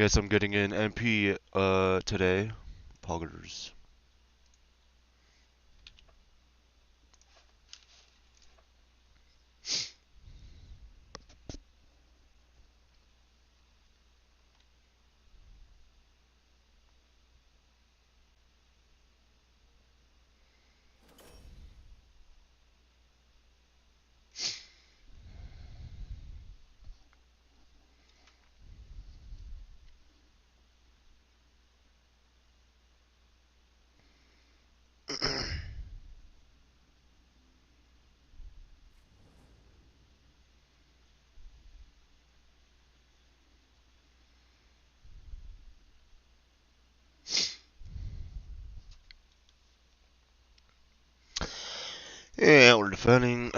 Guess I'm getting an MP today. Poggers. Yeah, we're defending.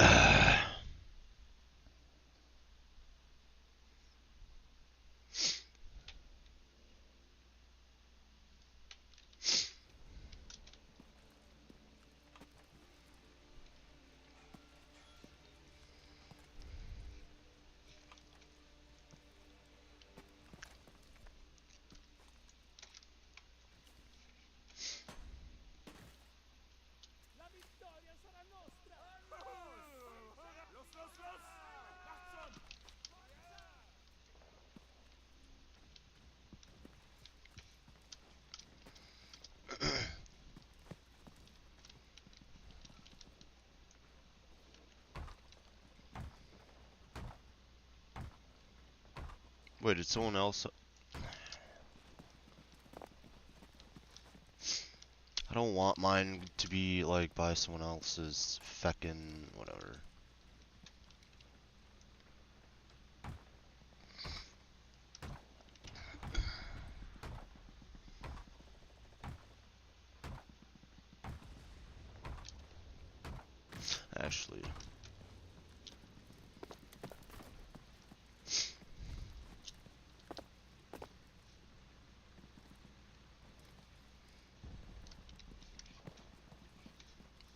Wait, did someone else? I don't want mine to be like by someone else's feckin' whatever. Ashley.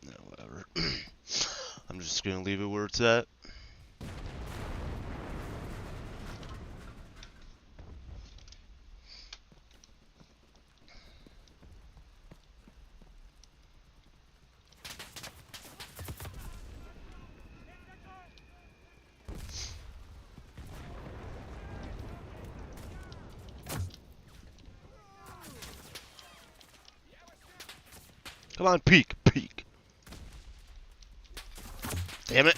No, whatever. I'm just gonna leave it where it's at. Come on, peek, peek. Damn it.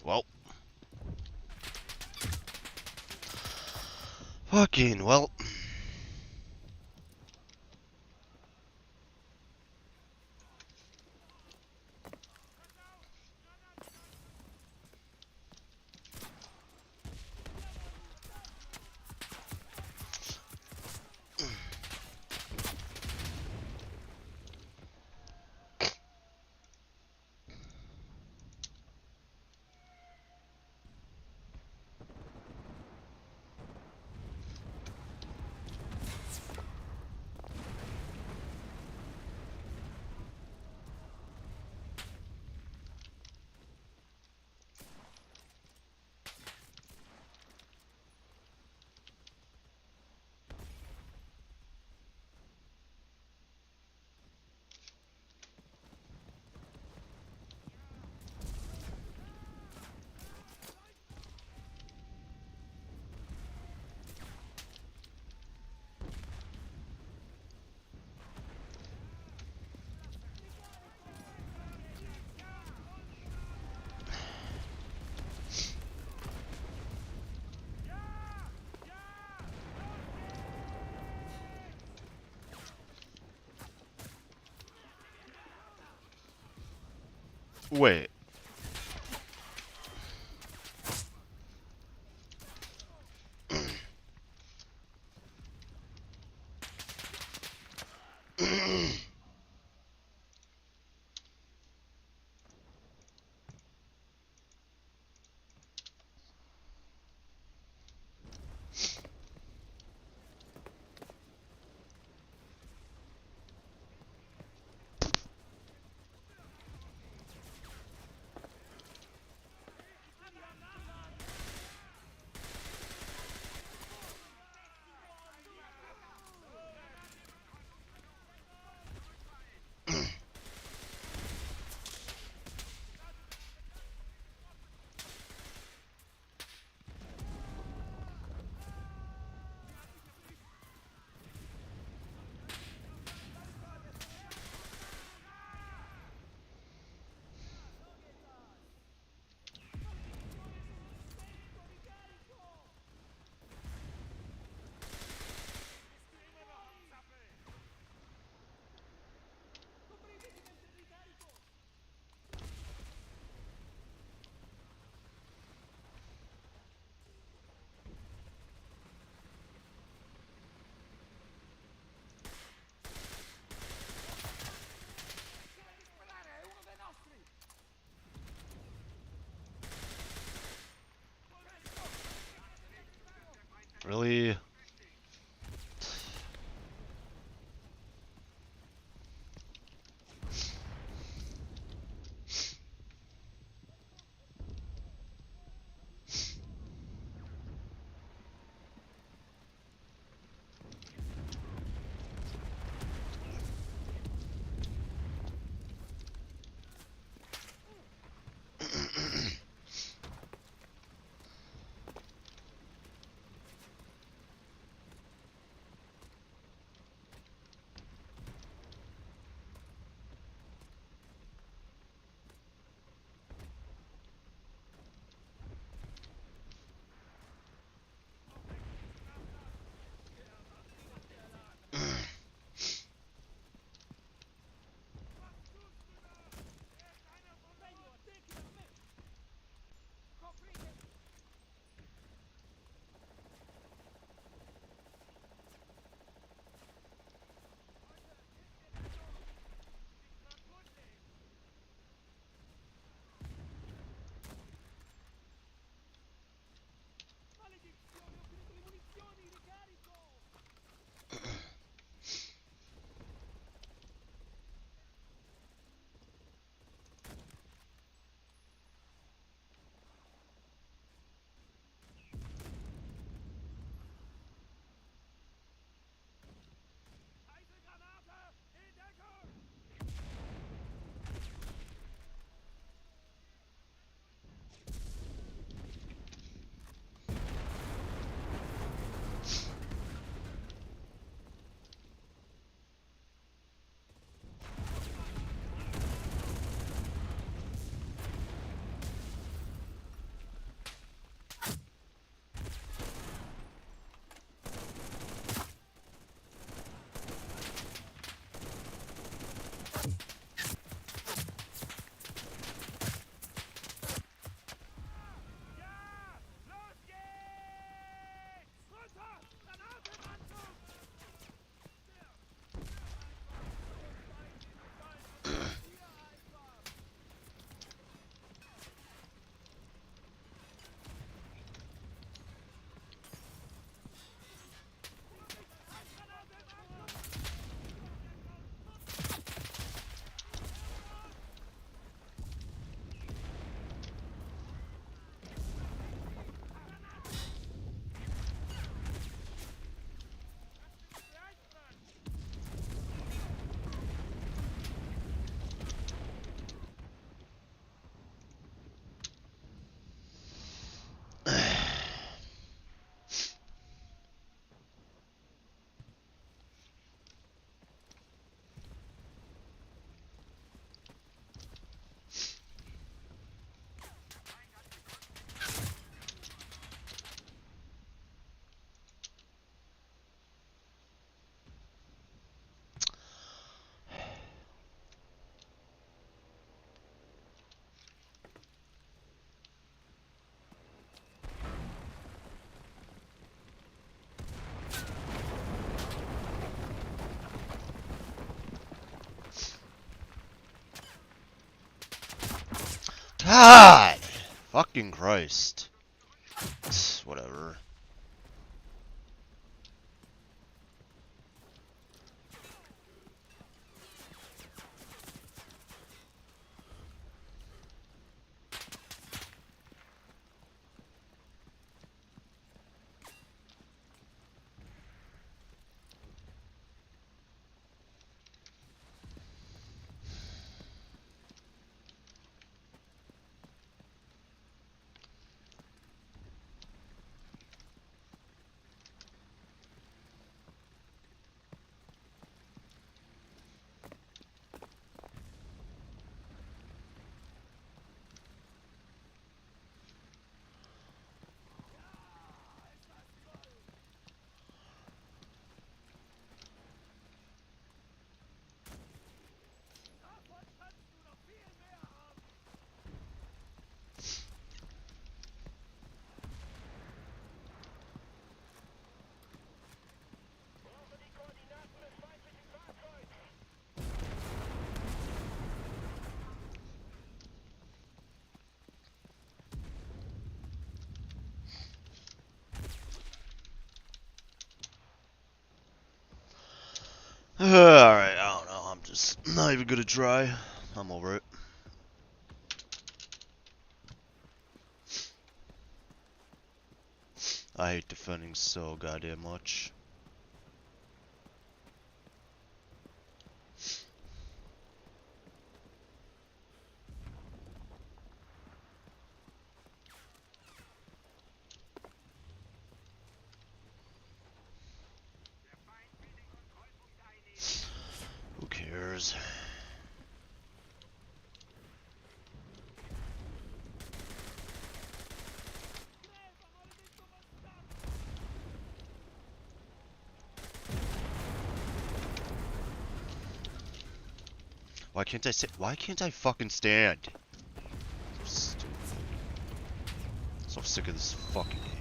Well. Fucking well. Wait. God! Fucking Christ. Whatever. Alright, I don't know. I'm just not even gonna try. I'm over it. I hate defending so goddamn much. Who cares? Why can't I fucking stand? So stupid. So sick of this fucking game.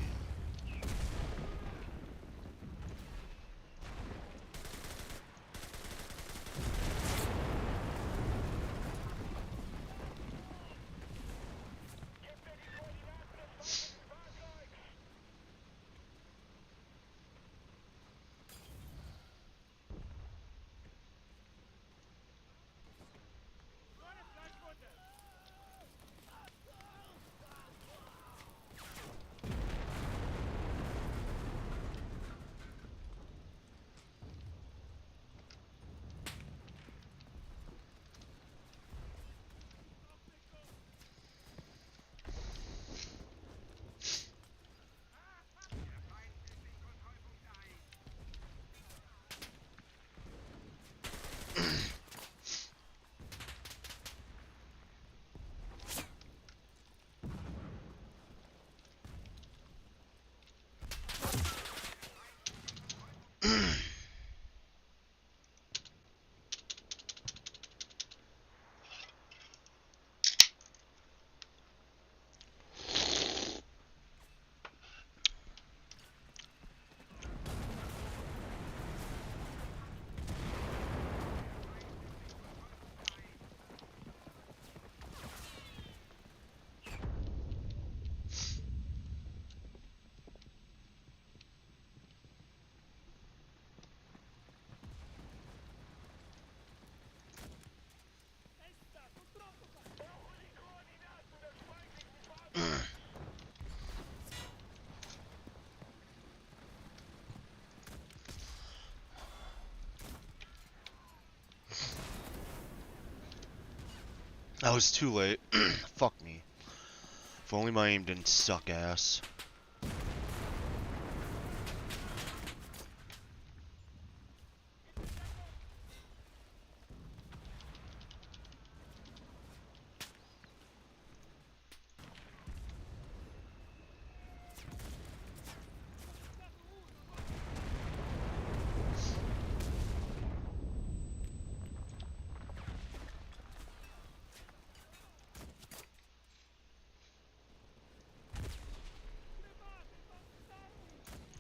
I was too late. Fuck me. If only my aim didn't suck ass.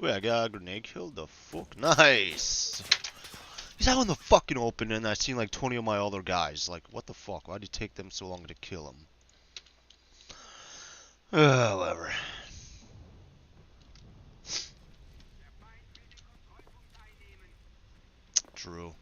Wait, I got a grenade kill? The fuck? Nice! He's out in the fucking open and I seen like 20 of my other guys. Like, what the fuck? Why'd it take them so long to kill him? Whatever. True.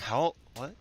How? What?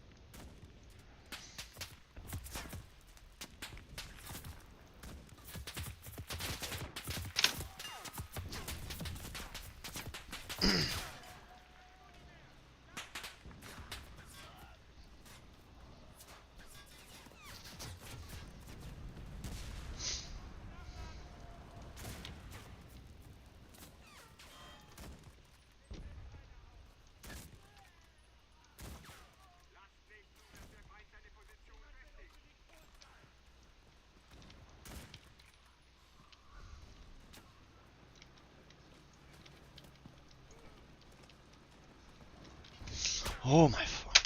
Oh my fucking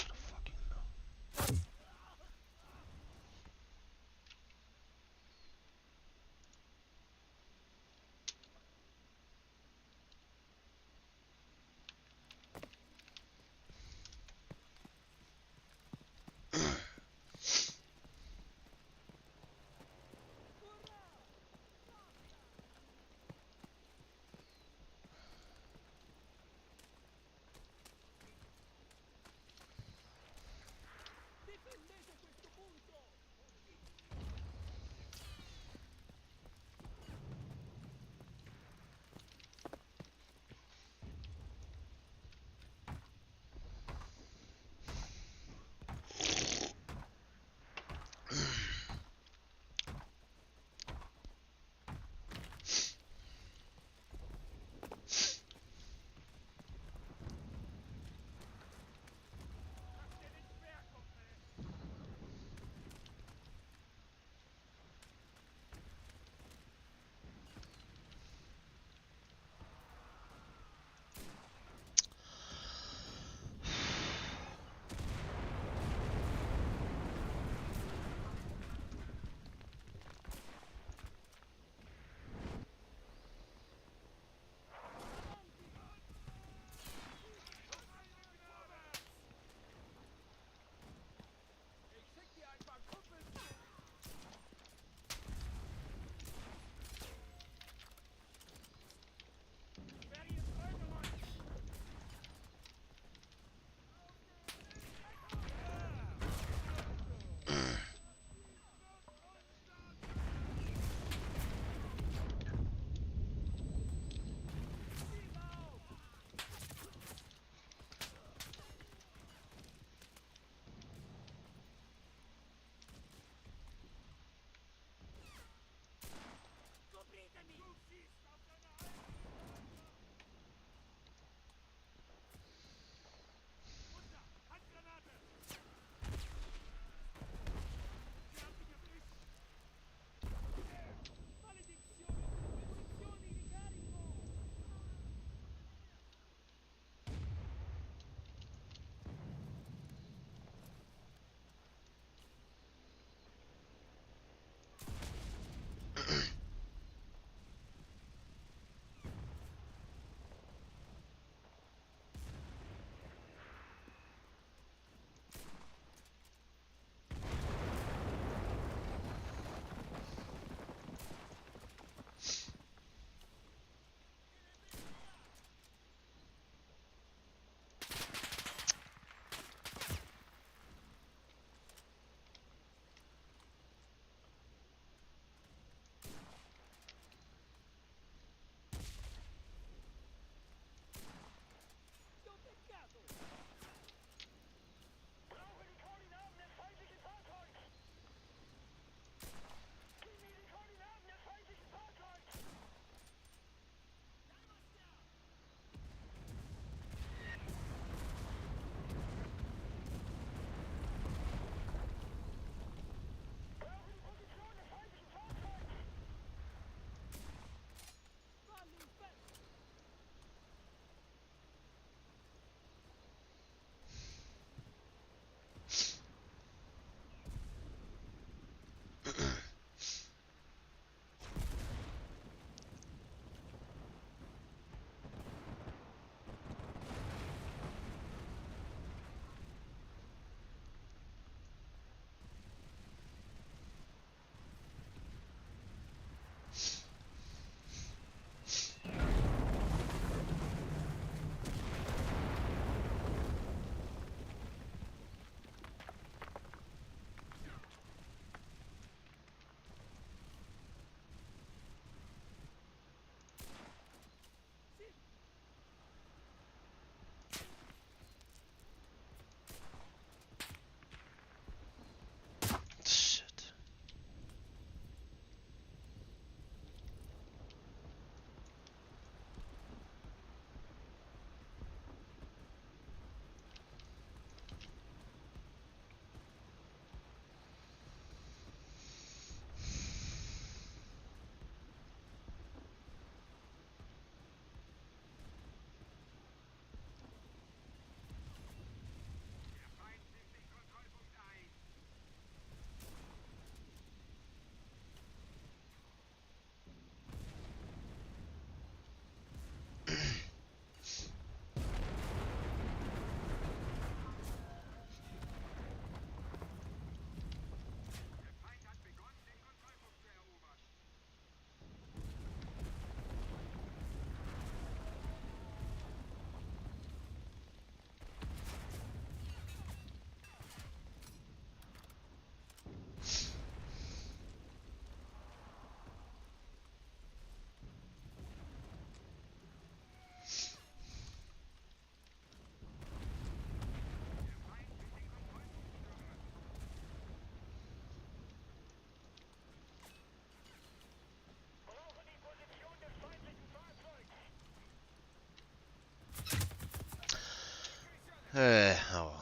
Oh well.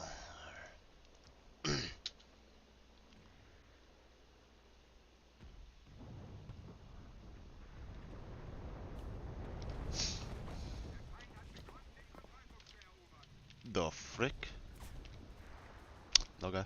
The frick? Okay.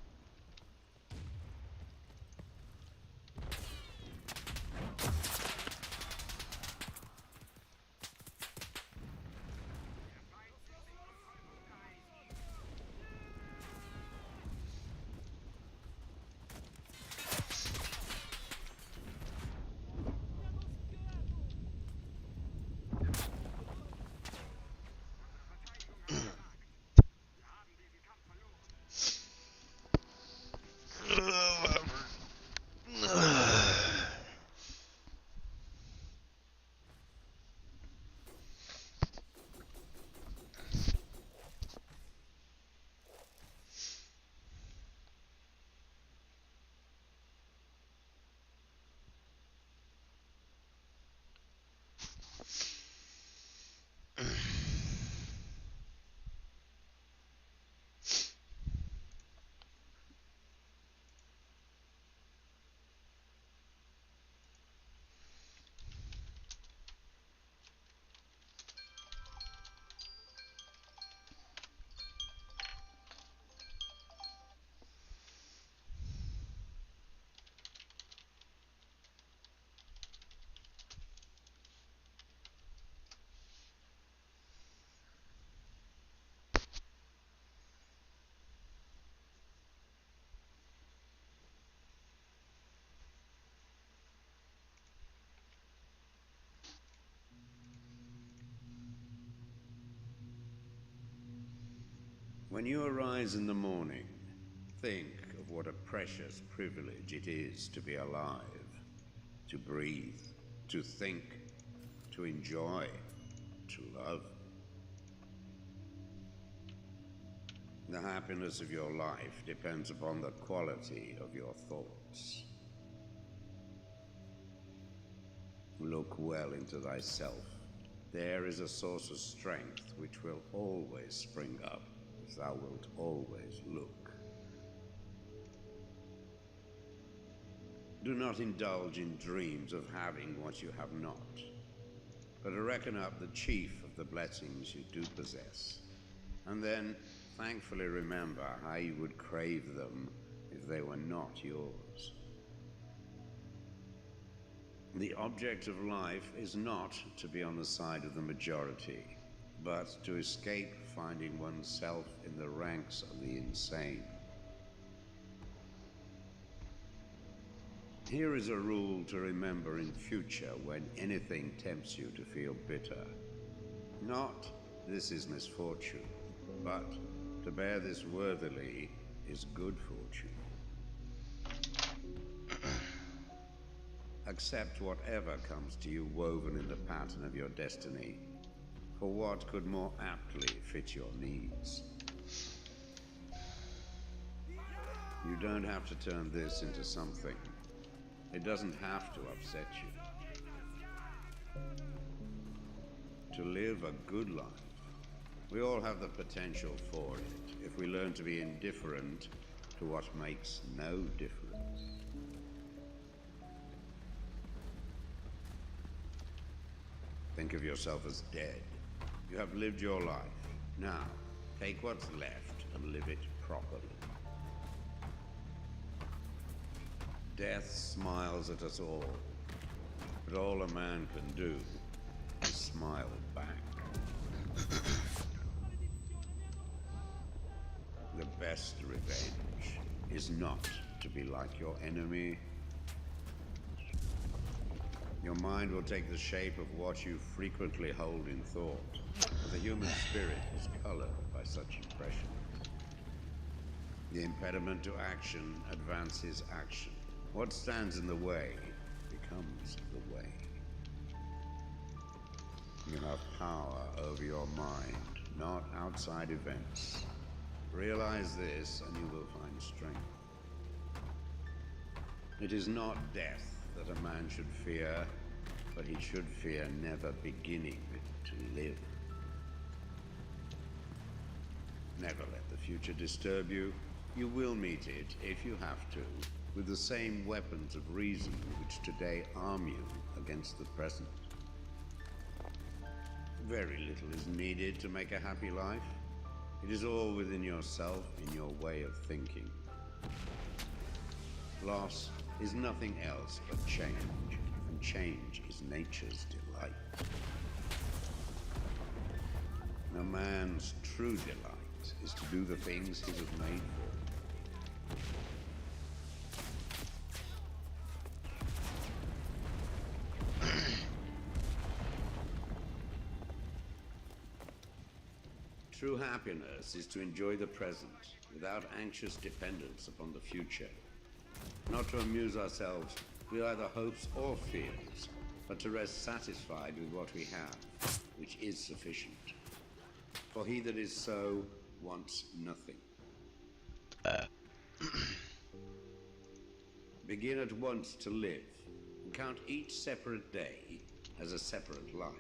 When you arise in the morning, think of what a precious privilege it is to be alive, to breathe, to think, to enjoy, to love. The happiness of your life depends upon the quality of your thoughts. Look well into thyself. There is a source of strength which will always spring up if thou wilt always look. Do not indulge in dreams of having what you have not, but reckon up the chief of the blessings you do possess, and then thankfully remember how you would crave them if they were not yours. The object of life is not to be on the side of the majority, but to escape finding oneself in the ranks of the insane. Here is a rule to remember in future when anything tempts you to feel bitter. Not, this is misfortune, but to bear this worthily is good fortune. Accept whatever comes to you woven in the pattern of your destiny, for what could more aptly fit your needs? You don't have to turn this into something. It doesn't have to upset you. To live a good life, we all have the potential for it if we learn to be indifferent to what makes no difference. Think of yourself as dead. You have lived your life. Now, take what's left and live it properly. Death smiles at us all, but all a man can do is smile back. The best revenge is not to be like your enemy. Your mind will take the shape of what you frequently hold in thought. The human spirit is colored by such impressions. The impediment to action advances action. What stands in the way becomes the way. You have power over your mind, not outside events. Realize this and you will find strength. It is not death that a man should fear, but he should fear never beginning to live. Never let the future disturb you. You will meet it, if you have to, with the same weapons of reason which today arm you against the present. Very little is needed to make a happy life. It is all within yourself, in your way of thinking. Loss is nothing else but change, and change is nature's delight. And a man's true delight is to do the things he was made for. True happiness is to enjoy the present without anxious dependence upon the future. Not to amuse ourselves with either hopes or fears, but to rest satisfied with what we have, which is sufficient. For he that is so wants nothing. Begin at once to live, and count each separate day as a separate life.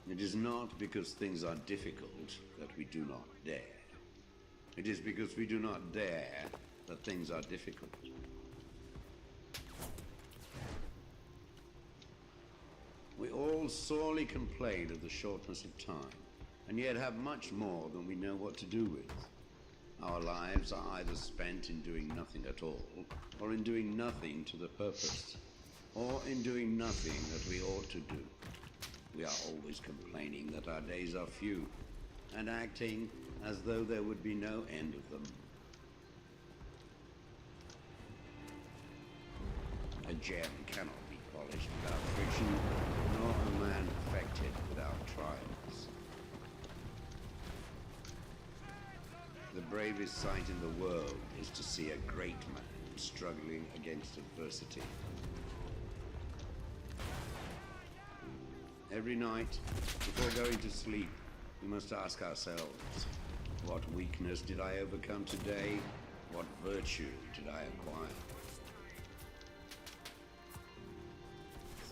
It is not because things are difficult that we do not dare. It is because we do not dare that things are difficult. We all sorely complain of the shortness of time, and yet have much more than we know what to do with. Our lives are either spent in doing nothing at all, or in doing nothing to the purpose, or in doing nothing that we ought to do. We are always complaining that our days are few, and acting as though there would be no end of them. A gem cannot be polished without friction, nor a man perfected without trials. The bravest sight in the world is to see a great man struggling against adversity. Every night, before going to sleep, we must ask ourselves, what weakness did I overcome today? What virtue did I acquire?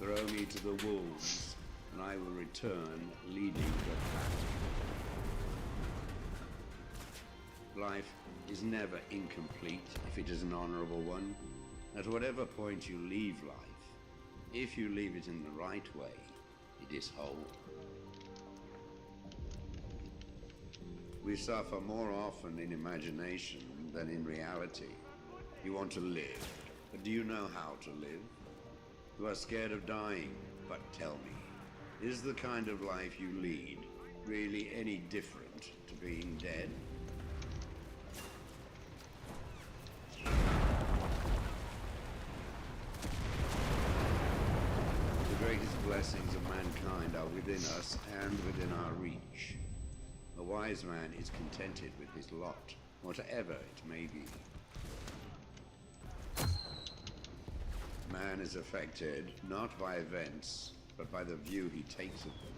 Throw me to the wolves, and I will return leading the pack. Life is never incomplete if it is an honorable one. At whatever point you leave life, if you leave it in the right way, it is whole. We suffer more often in imagination than in reality. You want to live, but do you know how to live? You are scared of dying, but tell me, is the kind of life you lead really any different to being dead? The greatest blessings of mankind are within us and within our reach. A wise man is contented with his lot, whatever it may be. Man is affected not by events, but by the view he takes of them.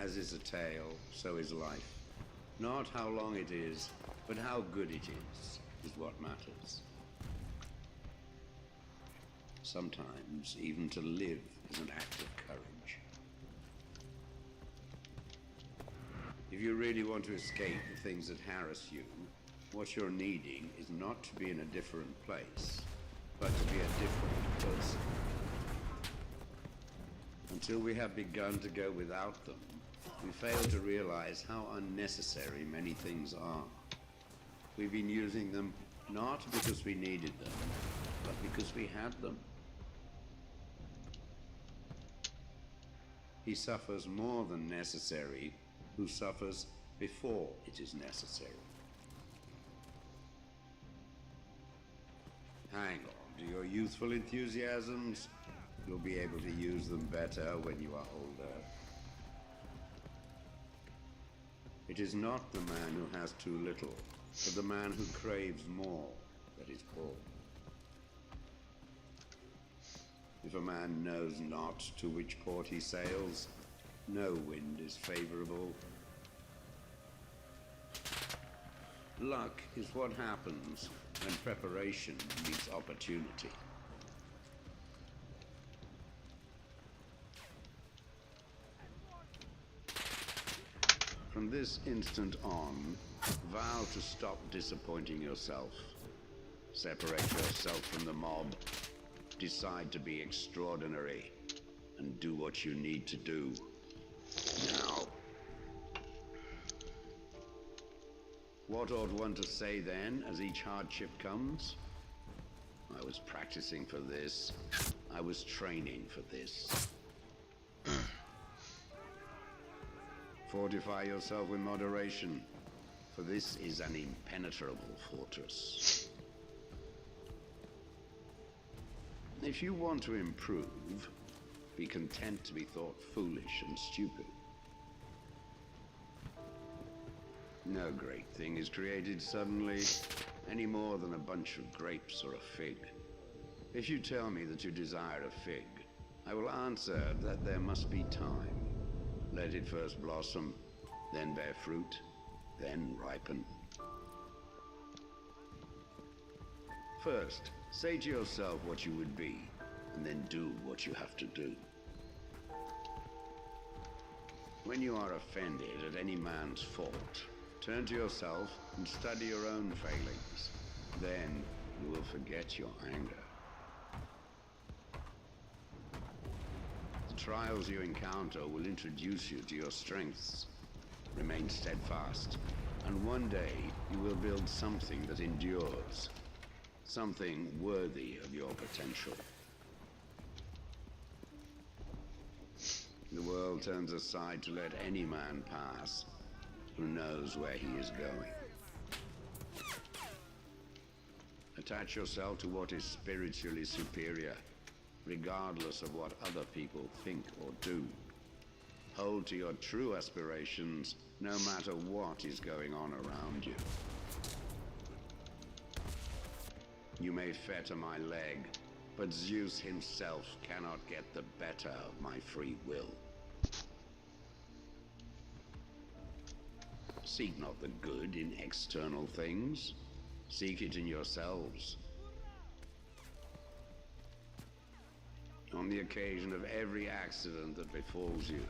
As is a tale, so is life. Not how long it is, but how good it is what matters. Sometimes, even to live is an act of courage. If you really want to escape the things that harass you, what you're needing is not to be in a different place, but to be a different person. Until we have begun to go without them, we fail to realize how unnecessary many things are. We've been using them not because we needed them, but because we had them. He suffers more than necessary who suffers before it is necessary. Hang on to your youthful enthusiasms. You'll be able to use them better when you are older. It is not the man who has too little, but the man who craves more that is poor. If a man knows not to which port he sails, no wind is favorable. Luck is what happens when preparation meets opportunity. From this instant on, vow to stop disappointing yourself. Separate yourself from the mob. Decide to be extraordinary. And do what you need to do. Now. What ought one to say then, as each hardship comes? I was practicing for this. I was training for this. Fortify yourself with moderation, for this is an impenetrable fortress. If you want to improve, be content to be thought foolish and stupid. No great thing is created suddenly, any more than a bunch of grapes or a fig. If you tell me that you desire a fig, I will answer that there must be time. Let it first blossom, then bear fruit, then ripen. First, say to yourself what you would be, and then do what you have to do. When you are offended at any man's fault, turn to yourself and study your own failings. Then you will forget your anger. The trials you encounter will introduce you to your strengths. Remain steadfast, and one day you will build something that endures. Something worthy of your potential. The world turns aside to let any man pass who knows where he is going. Attach yourself to what is spiritually superior, regardless of what other people think or do. Hold to your true aspirations, no matter what is going on around you. You may fetter my leg, but Zeus himself cannot get the better of my free will. Seek not the good in external things. Seek it in yourselves. On the occasion of every accident that befalls you,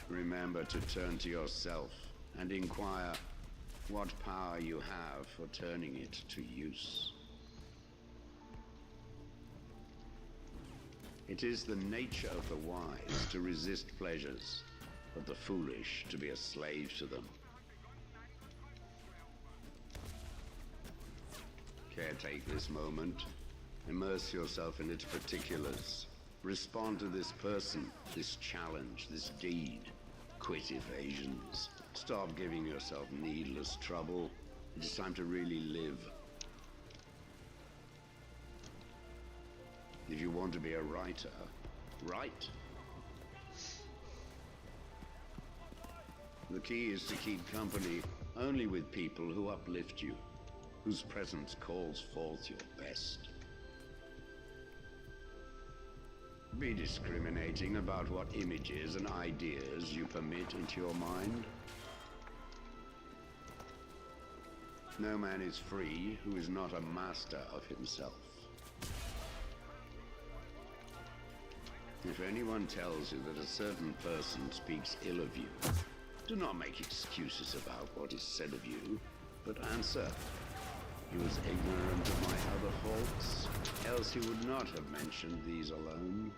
remember to turn to yourself and inquire what power you have for turning it to use. It is the nature of the wise to resist pleasures, but the foolish to be a slave to them. Caretake this moment. Immerse yourself in its particulars. Respond to this person, this challenge, this deed. Quit evasions. Stop giving yourself needless trouble. It is time to really live. If you want to be a writer, write. The key is to keep company only with people who uplift you, whose presence calls forth your best. Be discriminating about what images and ideas you permit into your mind. No man is free who is not a master of himself. If anyone tells you that a certain person speaks ill of you, do not make excuses about what is said of you, but answer. He was ignorant of my other faults, else he would not have mentioned these alone.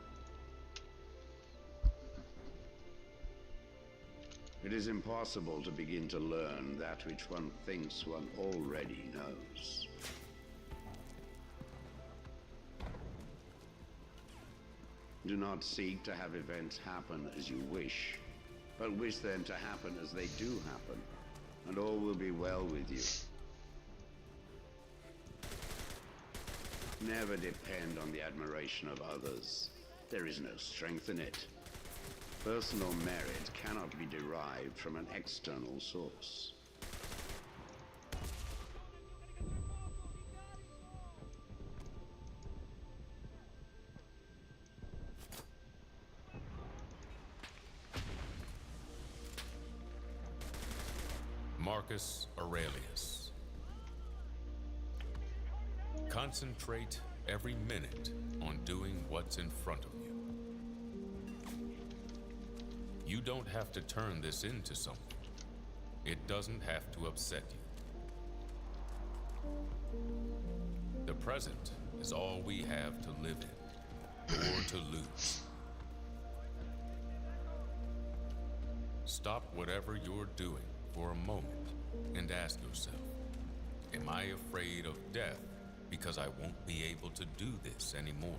It is impossible to begin to learn that which one thinks one already knows. Do not seek to have events happen as you wish, but wish them to happen as they do happen, and all will be well with you. Never depend on the admiration of others. There is no strength in it. Personal merit cannot be derived from an external source. Marcus Aurelius. Concentrate every minute on doing what's in front of you. You don't have to turn this into something. it doesn't have to upset you. The present is all we have to live in, or to lose. Stop whatever you're doing for a moment and ask yourself, am I afraid of death because I won't be able to do this anymore?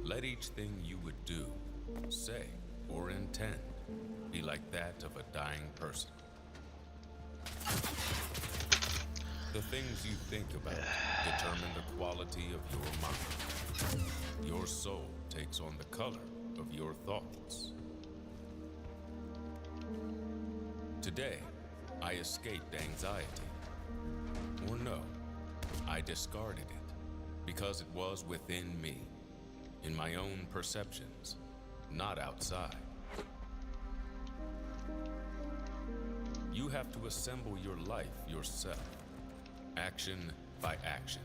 Let each thing you would do, say, or intend be like that of a dying person. The things you think about determine the quality of your mind. Your soul takes on the color of your thoughts. Today, I escaped anxiety. Or no, I discarded it because it was within me, in my own perceptions, not outside. You have to assemble your life yourself, action by action.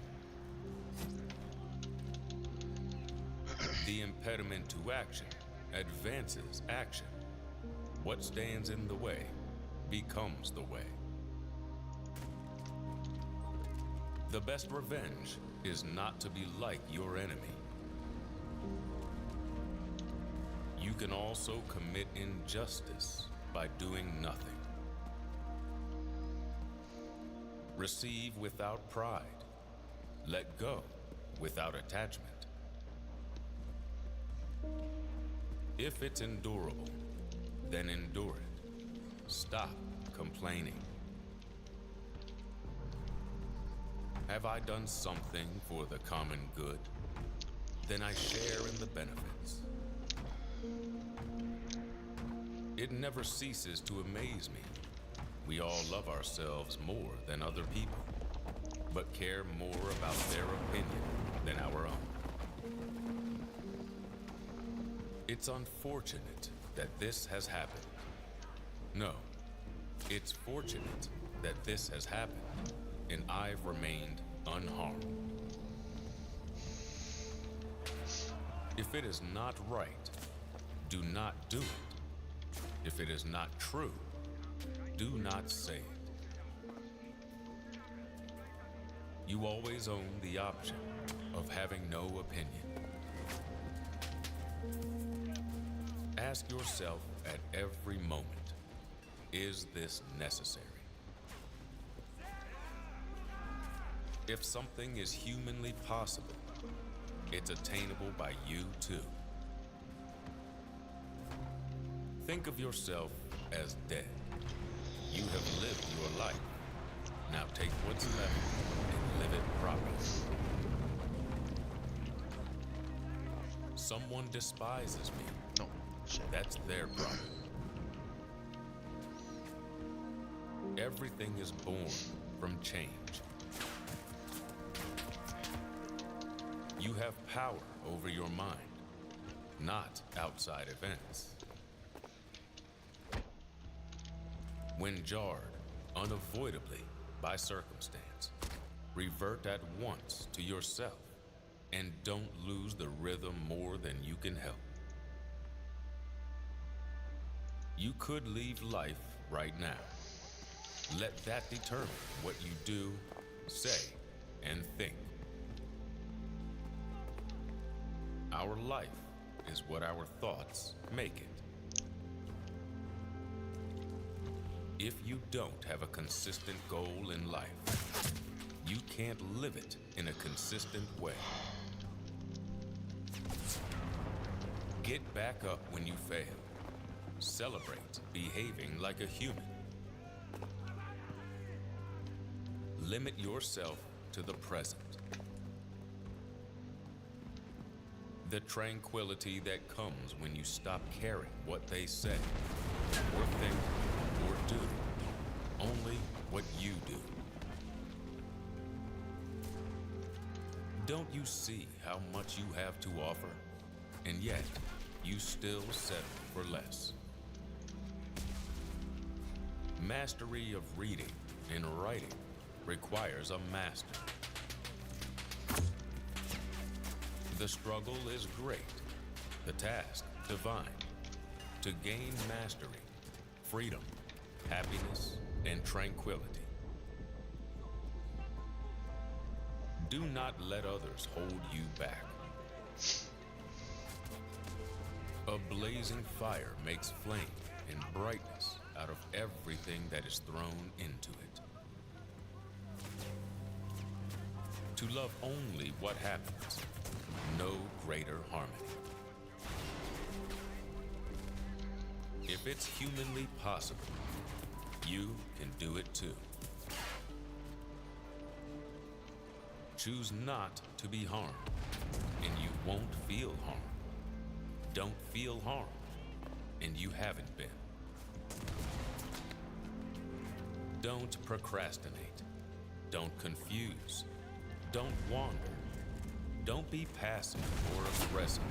The impediment to action advances action. What stands in the way becomes the way. The best revenge is not to be like your enemy. You can also commit injustice by doing nothing. Receive without pride. Let go without attachment. If it's endurable, then endure it. Stop complaining. Have I done something for the common good? Then I share in the benefits. It never ceases to amaze me. We all love ourselves more than other people, but care more about their opinion than our own. It's unfortunate that this has happened. No, it's fortunate that this has happened, and I've remained unharmed. If it is not right, do not do it. If it is not true, do not say it. You always own the option of having no opinion. Ask yourself at every moment, is this necessary? If something is humanly possible, it's attainable by you too. Think of yourself as dead. You have lived your life. Now take what's left and live it properly. Someone despises me. No, shit. That's their problem. Everything is born from change. You have power over your mind, not outside events. When jarred unavoidably by circumstance, revert at once to yourself and don't lose the rhythm more than you can help. You could leave life right now. Let that determine what you do, say, and think. Our life is what our thoughts make it. If you don't have a consistent goal in life, you can't live it in a consistent way. Get back up when you fail. Celebrate behaving like a human. Limit yourself to the present. The tranquility that comes when you stop caring what they say, or think, or do. Only what you do. Don't you see how much you have to offer, and yet you still settle for less? Mastery of reading and writing requires a master. The struggle is great, the task divine. to gain mastery, freedom, happiness, and tranquility. Do not let others hold you back. A blazing fire makes flame and brightness out of everything that is thrown into it. To love only what happens, no greater harmony. If it's humanly possible, you can do it too. Choose not to be harmed, and you won't feel harm. Don't feel harm, and you haven't been. Don't procrastinate. Don't confuse. Don't wander. Don't be passive or aggressive.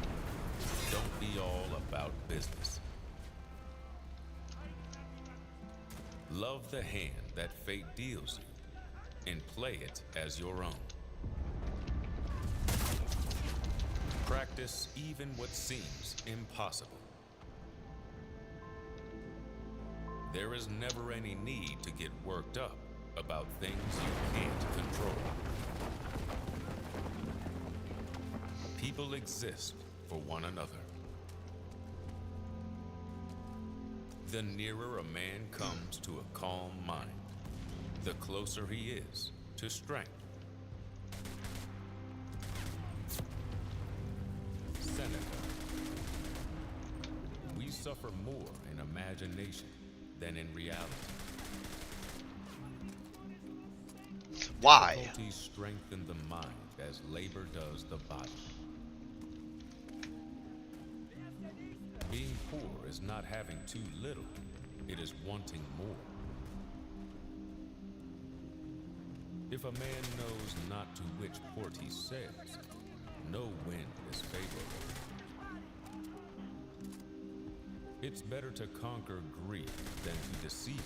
Don't be all about business. Love the hand that fate deals you, and play it as your own. Practice even what seems impossible. There is never any need to get worked up about things you can't control. People exist for one another. The nearer a man comes to a calm mind, the closer he is to strength. Seneca. We suffer more in imagination than in reality. Why? Difficulties strengthen the mind as labor does the body. Being poor is not having too little, it is wanting more. If a man knows not to which port he sails, no wind is favorable. It's better to conquer grief than to deceive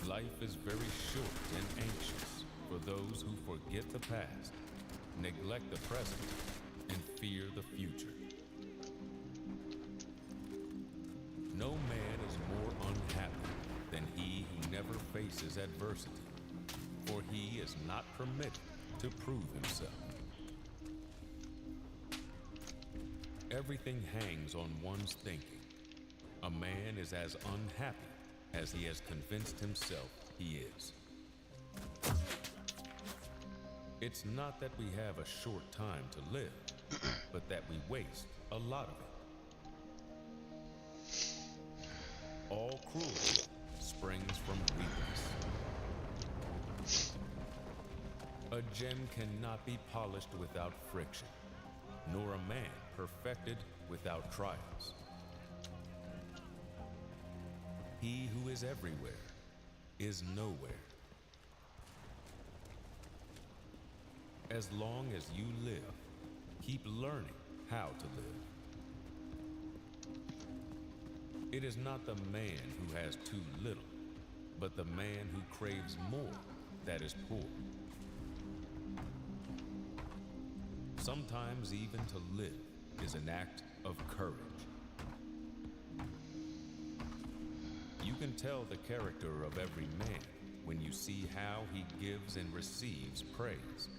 it. Life is very short and anxious for those who forget the past, neglect the present, and fear the future. No man is more unhappy than he who never faces adversity, for he is not permitted to prove himself. Everything hangs on one's thinking. A man is as unhappy as he has convinced himself he is. It's not that we have a short time to live, but that we waste a lot of it. All cruelty springs from weakness. A gem cannot be polished without friction, nor a man perfected without trials. He who is everywhere is nowhere. As long as you live, keep learning how to live. It is not the man who has too little, but the man who craves more that is poor. Sometimes even to live is an act of courage. You can tell the character of every man when you see how he gives and receives praise.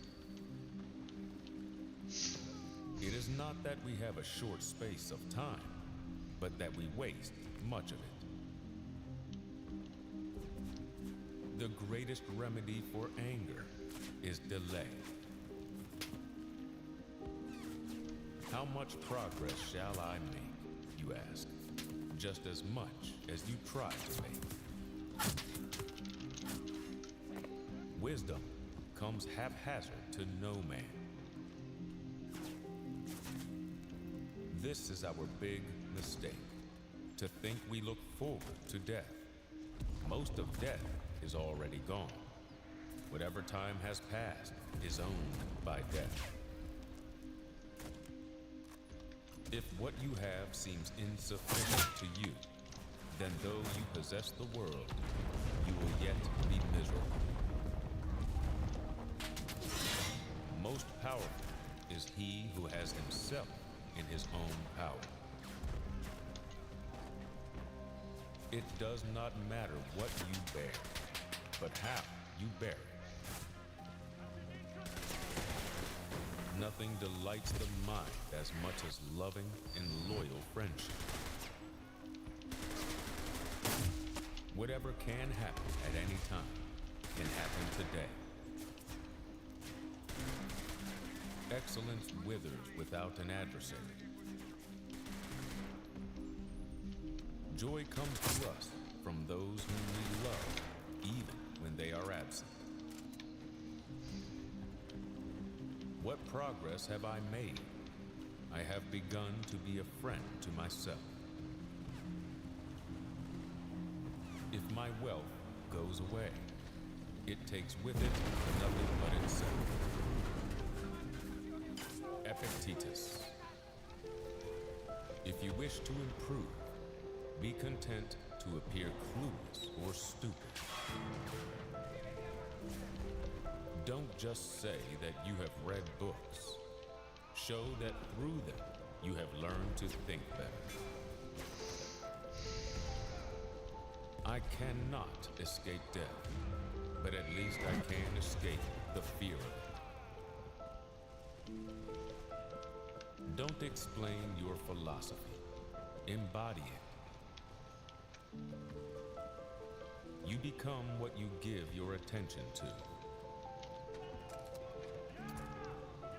It is not that we have a short space of time, but that we waste much of it. The greatest remedy for anger is delay. How much progress shall I make, you ask? Just as much as you try to make. Wisdom comes haphazard to no man. This is our big mistake, to think we look forward to death. Most of death is already gone. Whatever time has passed is owned by death. If what you have seems insufficient to you, then though you possess the world, you will yet be miserable. Most powerful is he who has himself in his own power. It does not matter what you bear, but how you bear it. Nothing delights the mind as much as loving and loyal friendship. Whatever can happen at any time can happen today. Excellence withers without an adversary. Joy comes to us from those whom we love, even when they are absent. What progress have I made? I have begun to be a friend to myself. If my wealth goes away, it takes with it nothing but itself. Epictetus. If you wish to improve, be content to appear clueless or stupid. Don't just say that you have read books. Show that through them you have learned to think better. I cannot escape death, but at least I can escape the fear of it. Don't explain your philosophy. Embody it. You become what you give your attention to.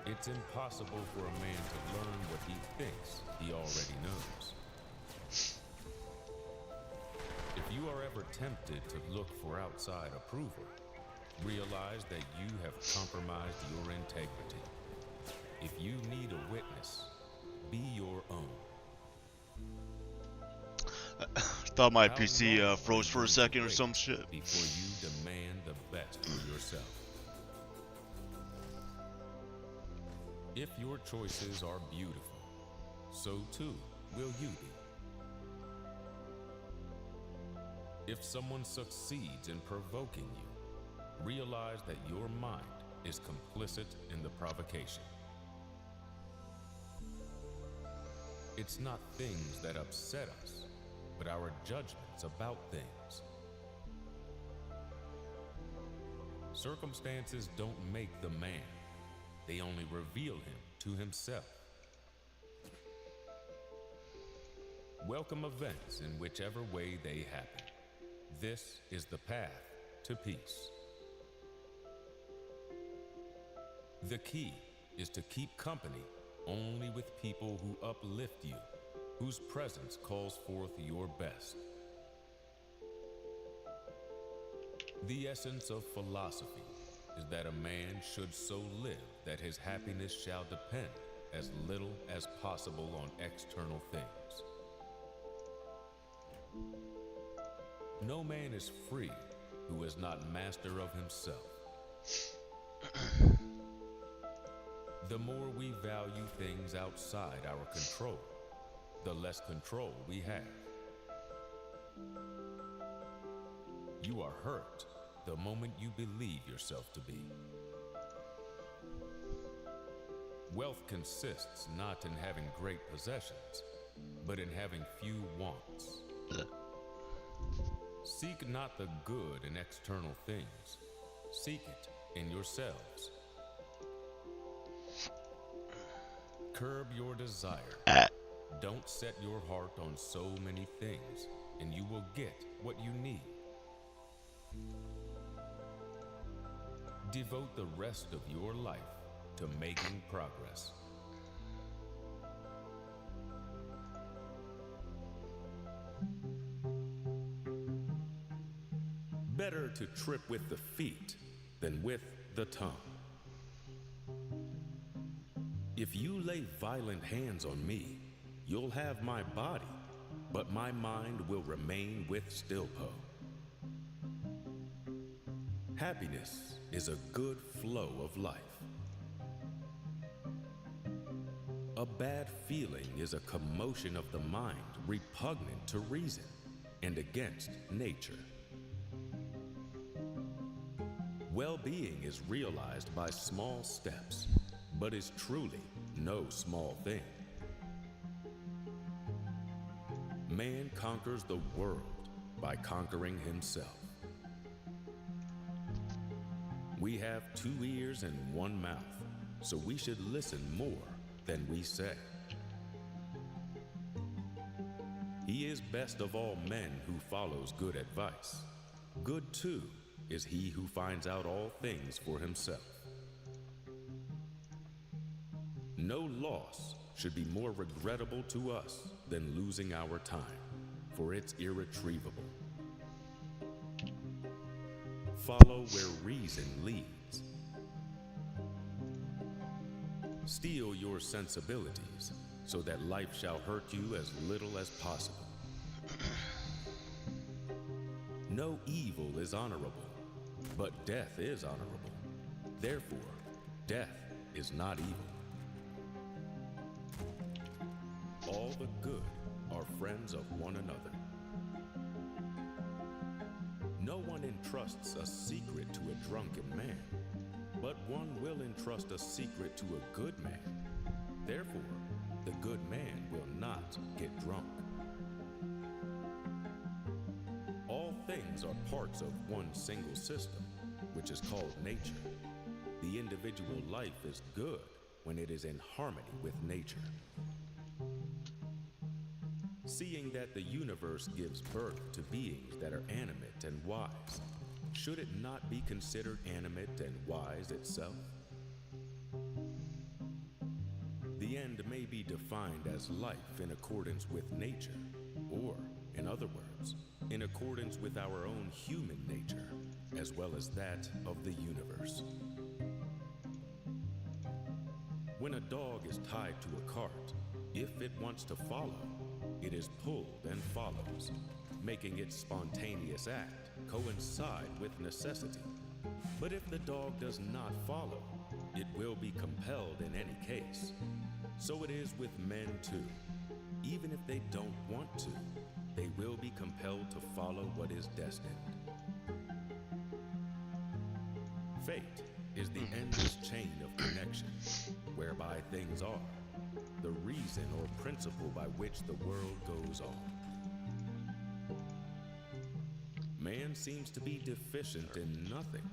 It's impossible for a man to learn what he thinks he already knows. If you are ever tempted to look for outside approval, realize that you have compromised your integrity. If you need a witness, be your own. Thought my PC froze for a second or some shit. Before you demand the best for yourself. If your choices are beautiful, so too will you be. If someone succeeds in provoking you, realize that your mind is complicit in the provocation. It's not things that upset us, but our judgments about things. Circumstances don't make the man. They only reveal him to himself. Welcome events in whichever way they happen. This is the path to peace. The key is to keep company only with people who uplift you, whose presence calls forth your best. The essence of philosophy is that a man should so live that his happiness shall depend as little as possible on external things. No man is free who is not master of himself. The more we value things outside our control, the less control we have. You are hurt the moment you believe yourself to be. Wealth consists not in having great possessions, but in having few wants. Seek not the good in external things. Seek it in yourselves. Curb your desire. Don't set your heart on so many things, and you will get what you need. Devote the rest of your life to making progress. Better to trip with the feet than with the tongue. If you lay violent hands on me, you'll have my body, but my mind will remain with Stilpo. Happiness is a good flow of life. A bad feeling is a commotion of the mind repugnant to reason and against nature. Well-being is realized by small steps, but is truly no small thing. Man conquers the world by conquering himself. We have 2 ears and 1 mouth, so we should listen more than we say. He is best of all men who follows good advice. Good, too, is he who finds out all things for himself. No loss should be more regrettable to us than losing our time, for it's irretrievable. Follow where reason leads. Steel your sensibilities, so that life shall hurt you as little as possible. No evil is honorable, but death is honorable. Therefore, death is not evil. All the good are friends of one another. No one entrusts a secret to a drunken man, but one will entrust a secret to a good man. Therefore, the good man will not get drunk. All things are parts of one single system, which is called nature. The individual life is good when it is in harmony with nature. Seeing that the universe gives birth to beings that are animate and wise, should it not be considered animate and wise itself? The end may be defined as life in accordance with nature, or, in other words, in accordance with our own human nature, as well as that of the universe. When a dog is tied to a cart, if it wants to follow, it is pulled and follows, making its spontaneous act coincide with necessity. But if the dog does not follow, it will be compelled in any case. So it is with men too. Even if they don't want to, they will be compelled to follow what is destined. Fate is the endless chain of connection, whereby things are, the reason or principle by which the world goes on. Man seems to be deficient in nothing,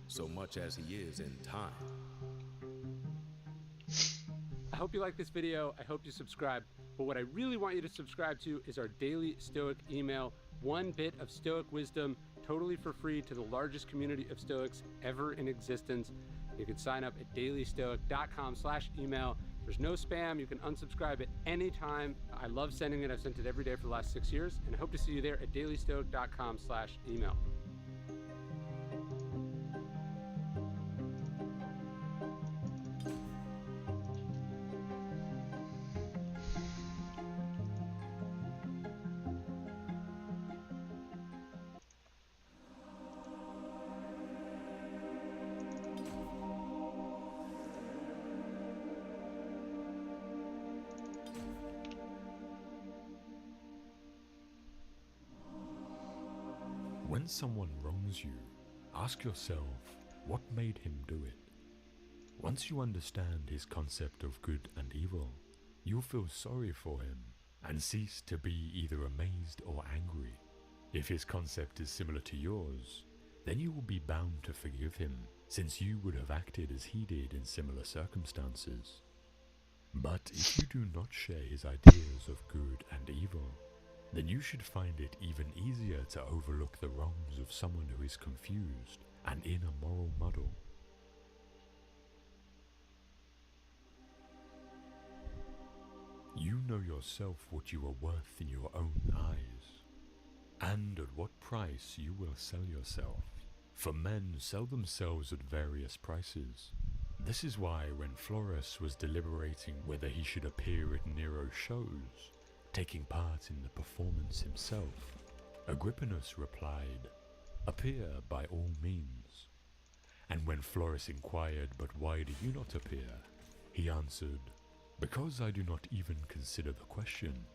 so much as he is in time. I hope you like this video. I hope you subscribe. But what I really want you to subscribe to is our daily Stoic email. 1 bit of Stoic wisdom, totally for free to the largest community of Stoics ever in existence. You can sign up at dailystoic.com/email. There's no spam. You can unsubscribe at any time. I love sending it. I've sent it every day for the last 6 years, and I hope to see you there at dailystoic.com/email. When someone wrongs you, ask yourself, what made him do it? Once you understand his concept of good and evil, you'll feel sorry for him and cease to be either amazed or angry. If his concept is similar to yours, then you will be bound to forgive him, since you would have acted as he did in similar circumstances. But if you do not share his ideas of good and evil, then you should find it even easier to overlook the wrongs of someone who is confused and in a moral muddle. You know yourself what you are worth in your own eyes, and at what price you will sell yourself. For men sell themselves at various prices. This is why when Florus was deliberating whether he should appear at Nero's shows, taking part in the performance himself, Agrippinus replied, "Appear by all means." And when Florus inquired, "But why do you not appear?" he answered, "Because I do not even consider the question."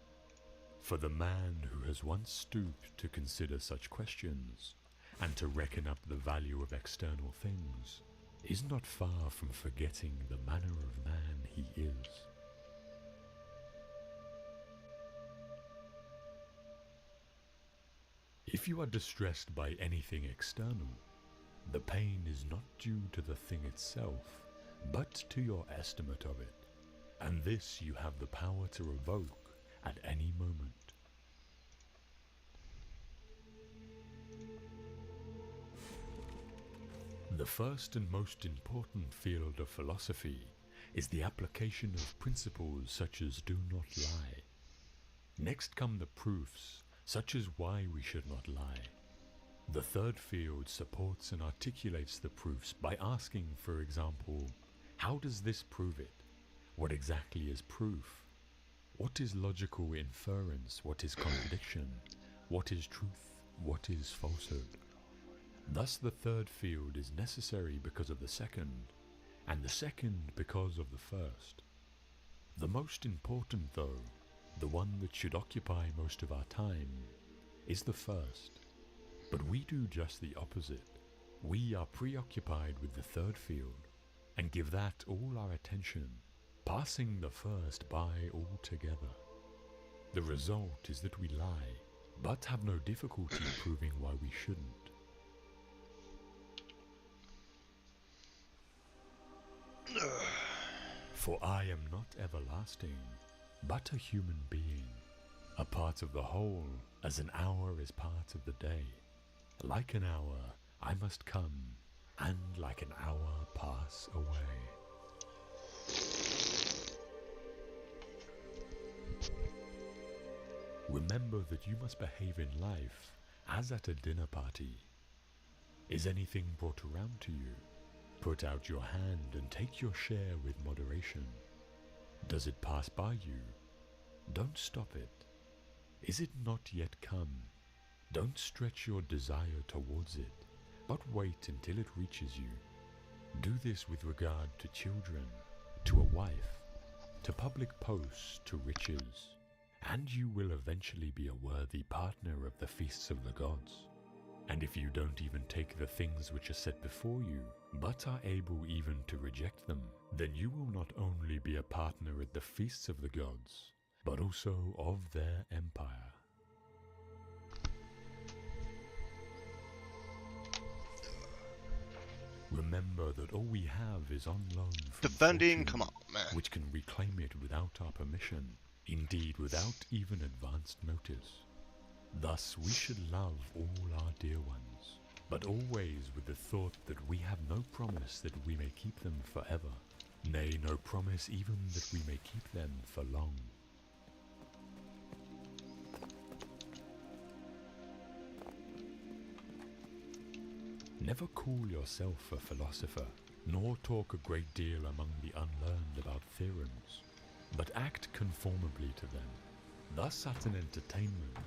For the man who has once stooped to consider such questions, and to reckon up the value of external things, is not far from forgetting the manner of man he is. If you are distressed by anything external, the pain is not due to the thing itself, but to your estimate of it, and this you have the power to revoke at any moment. The first and most important field of philosophy is the application of principles such as do not lie. Next come the proofs, such as why we should not lie. The third field supports and articulates the proofs by asking, for example, how does this prove it? What exactly is proof? What is logical inference? What is contradiction? What is truth? What is falsehood? Thus the third field is necessary because of the second, and the second because of the first. The most important, though, the one that should occupy most of our time, is the first. But we do just the opposite. We are preoccupied with the third field, and give that all our attention, passing the first by altogether. The result is that we lie, but have no difficulty proving why we shouldn't. For I am not everlasting, but a human being, a part of the whole, as an hour is part of the day. Like an hour I must come, and like an hour pass away. Remember that you must behave in life as at a dinner party. Is anything brought around to you? Put out your hand and take your share with moderation. Does it pass by you? Don't stop it. Is it not yet come? Don't stretch your desire towards it, but wait until it reaches you. Do this with regard to children, to a wife, to public posts, to riches, and you will eventually be a worthy partner of the feasts of the gods. And if you don't even take the things which are set before you, but are able even to reject them, then you will not only be a partner at the feasts of the gods, but also of their empire. Remember that all we have is on loan from Defending, fortune, come on, man. which can reclaim it without our permission, indeed without even advanced notice. Thus we should love all our dear ones, but always with the thought that we have no promise that we may keep them forever, nay, no promise even that we may keep them for long. Never call yourself a philosopher, nor talk a great deal among the unlearned about theorems, but act conformably to them. Thus at an entertainment,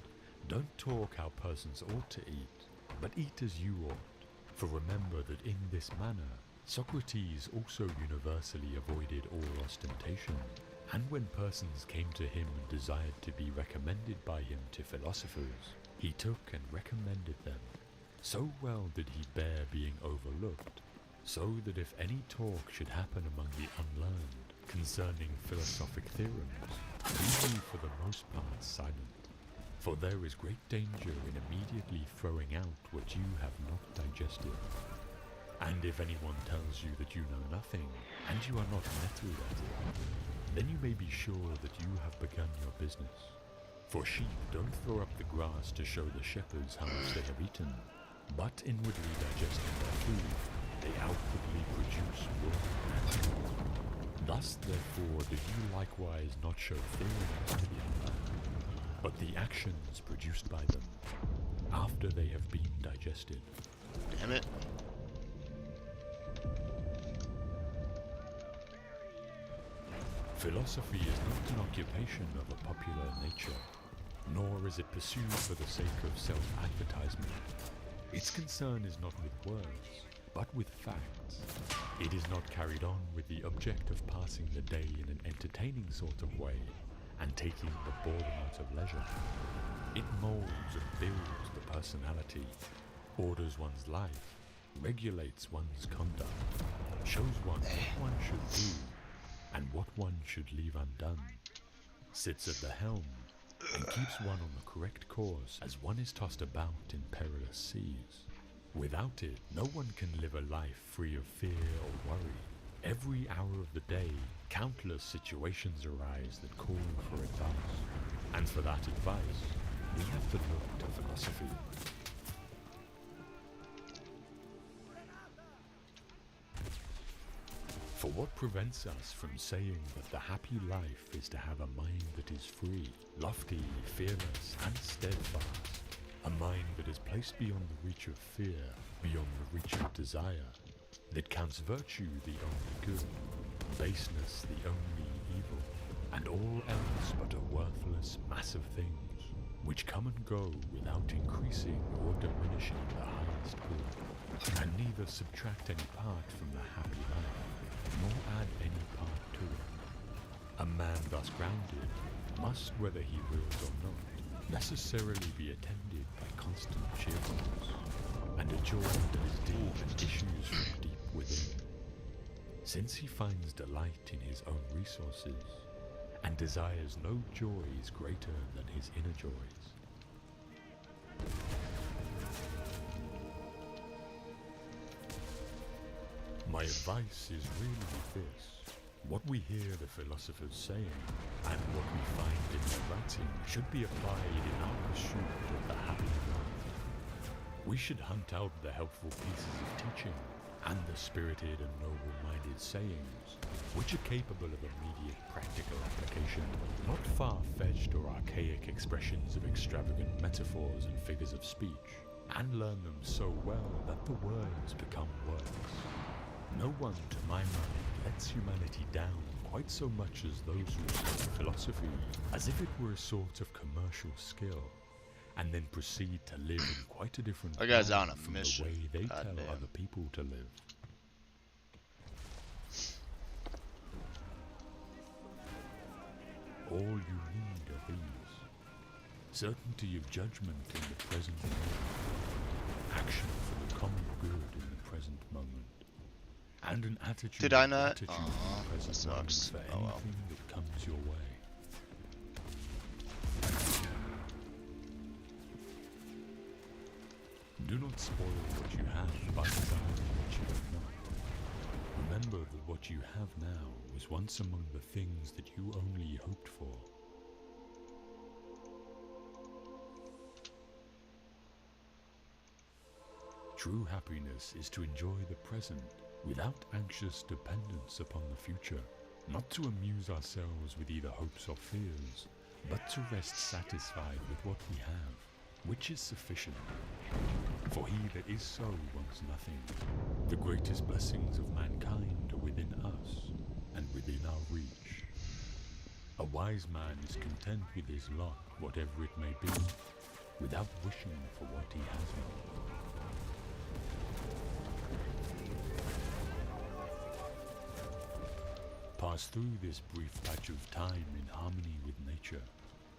don't talk how persons ought to eat, but eat as you ought. For remember that in this manner, Socrates also universally avoided all ostentation, and when persons came to him and desired to be recommended by him to philosophers, he took and recommended them. So well did he bear being overlooked, so that if any talk should happen among the unlearned concerning philosophic theorems, be ye for the most part silent. For there is great danger in immediately throwing out what you have not digested. And if anyone tells you that you know nothing, and you are not nettled at it, then you may be sure that you have begun your business. For sheep don't throw up the grass to show the shepherds how much they have eaten, but inwardly digesting their food, they outwardly produce wool. Thus therefore do you likewise not show theorems to the unlearned, but the actions produced by them, after they have been digested. Damn it. Philosophy is not an occupation of a popular nature, nor is it pursued for the sake of self-advertisement. Its concern is not with words, but with facts. It is not carried on with the object of passing the day in an entertaining sort of way, and taking the boredom out of leisure. It molds and builds the personality, orders one's life, regulates one's conduct, shows one what one should do, and what one should leave undone, sits at the helm, and keeps one on the correct course as one is tossed about in perilous seas. Without it, no one can live a life free of fear or worry. Every hour of the day, countless situations arise that call for advice. And for that advice, we have to look to philosophy. For what prevents us from saying that the happy life is to have a mind that is free, lofty, fearless, and steadfast? A mind that is placed beyond the reach of fear, beyond the reach of desire, that counts virtue the only good, baseness the only evil, and all else but a worthless mass of things, which come and go without increasing or diminishing the highest good, and neither subtract any part from the happy life, nor add any part to it. A man thus grounded must, whether he wills or not, necessarily be attended by constant cheerfulness, and a joy that is deep and issues from deep within, since he finds delight in his own resources, and desires no joys greater than his inner joys. My advice is really this. What we hear the philosophers saying, and what we find in their writing, should be applied in our pursuit of the happy life. We should hunt out the helpful pieces of teaching, and the spirited and noble-minded sayings, which are capable of immediate practical application, not far-fetched or archaic expressions of extravagant metaphors and figures of speech, and learn them so well that the words become works. No one, to my mind, lets humanity down quite so much as those who study philosophy, as if it were a sort of commercial skill, and then proceed to live in quite a different That guy's way on a from mission. the way they God tell damn. other people to live. All you need are these: certainty of judgment in the present moment, action for the common good in the present moment, and an attitude Did I of not? gratitude in Aw, the present that moment sucks. for Oh well. anything that comes your way. Do not spoil what you have by desiring what you have not. Remember that what you have now was once among the things that you only hoped for. True happiness is to enjoy the present without anxious dependence upon the future, not to amuse ourselves with either hopes or fears, but to rest satisfied with what we have, which is sufficient. For he that is so wants nothing. The greatest blessings of mankind are within us, and within our reach. A wise man is content with his lot, whatever it may be, without wishing for what he has not. Pass through this brief patch of time in harmony with nature,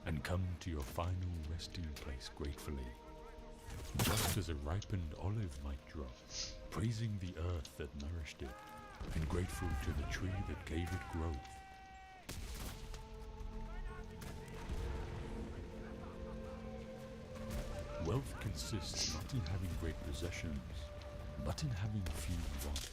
and come to your final resting place gratefully, just as a ripened olive might drop, praising the earth that nourished it, and grateful to the tree that gave it growth. Wealth consists not in having great possessions, but in having few wants.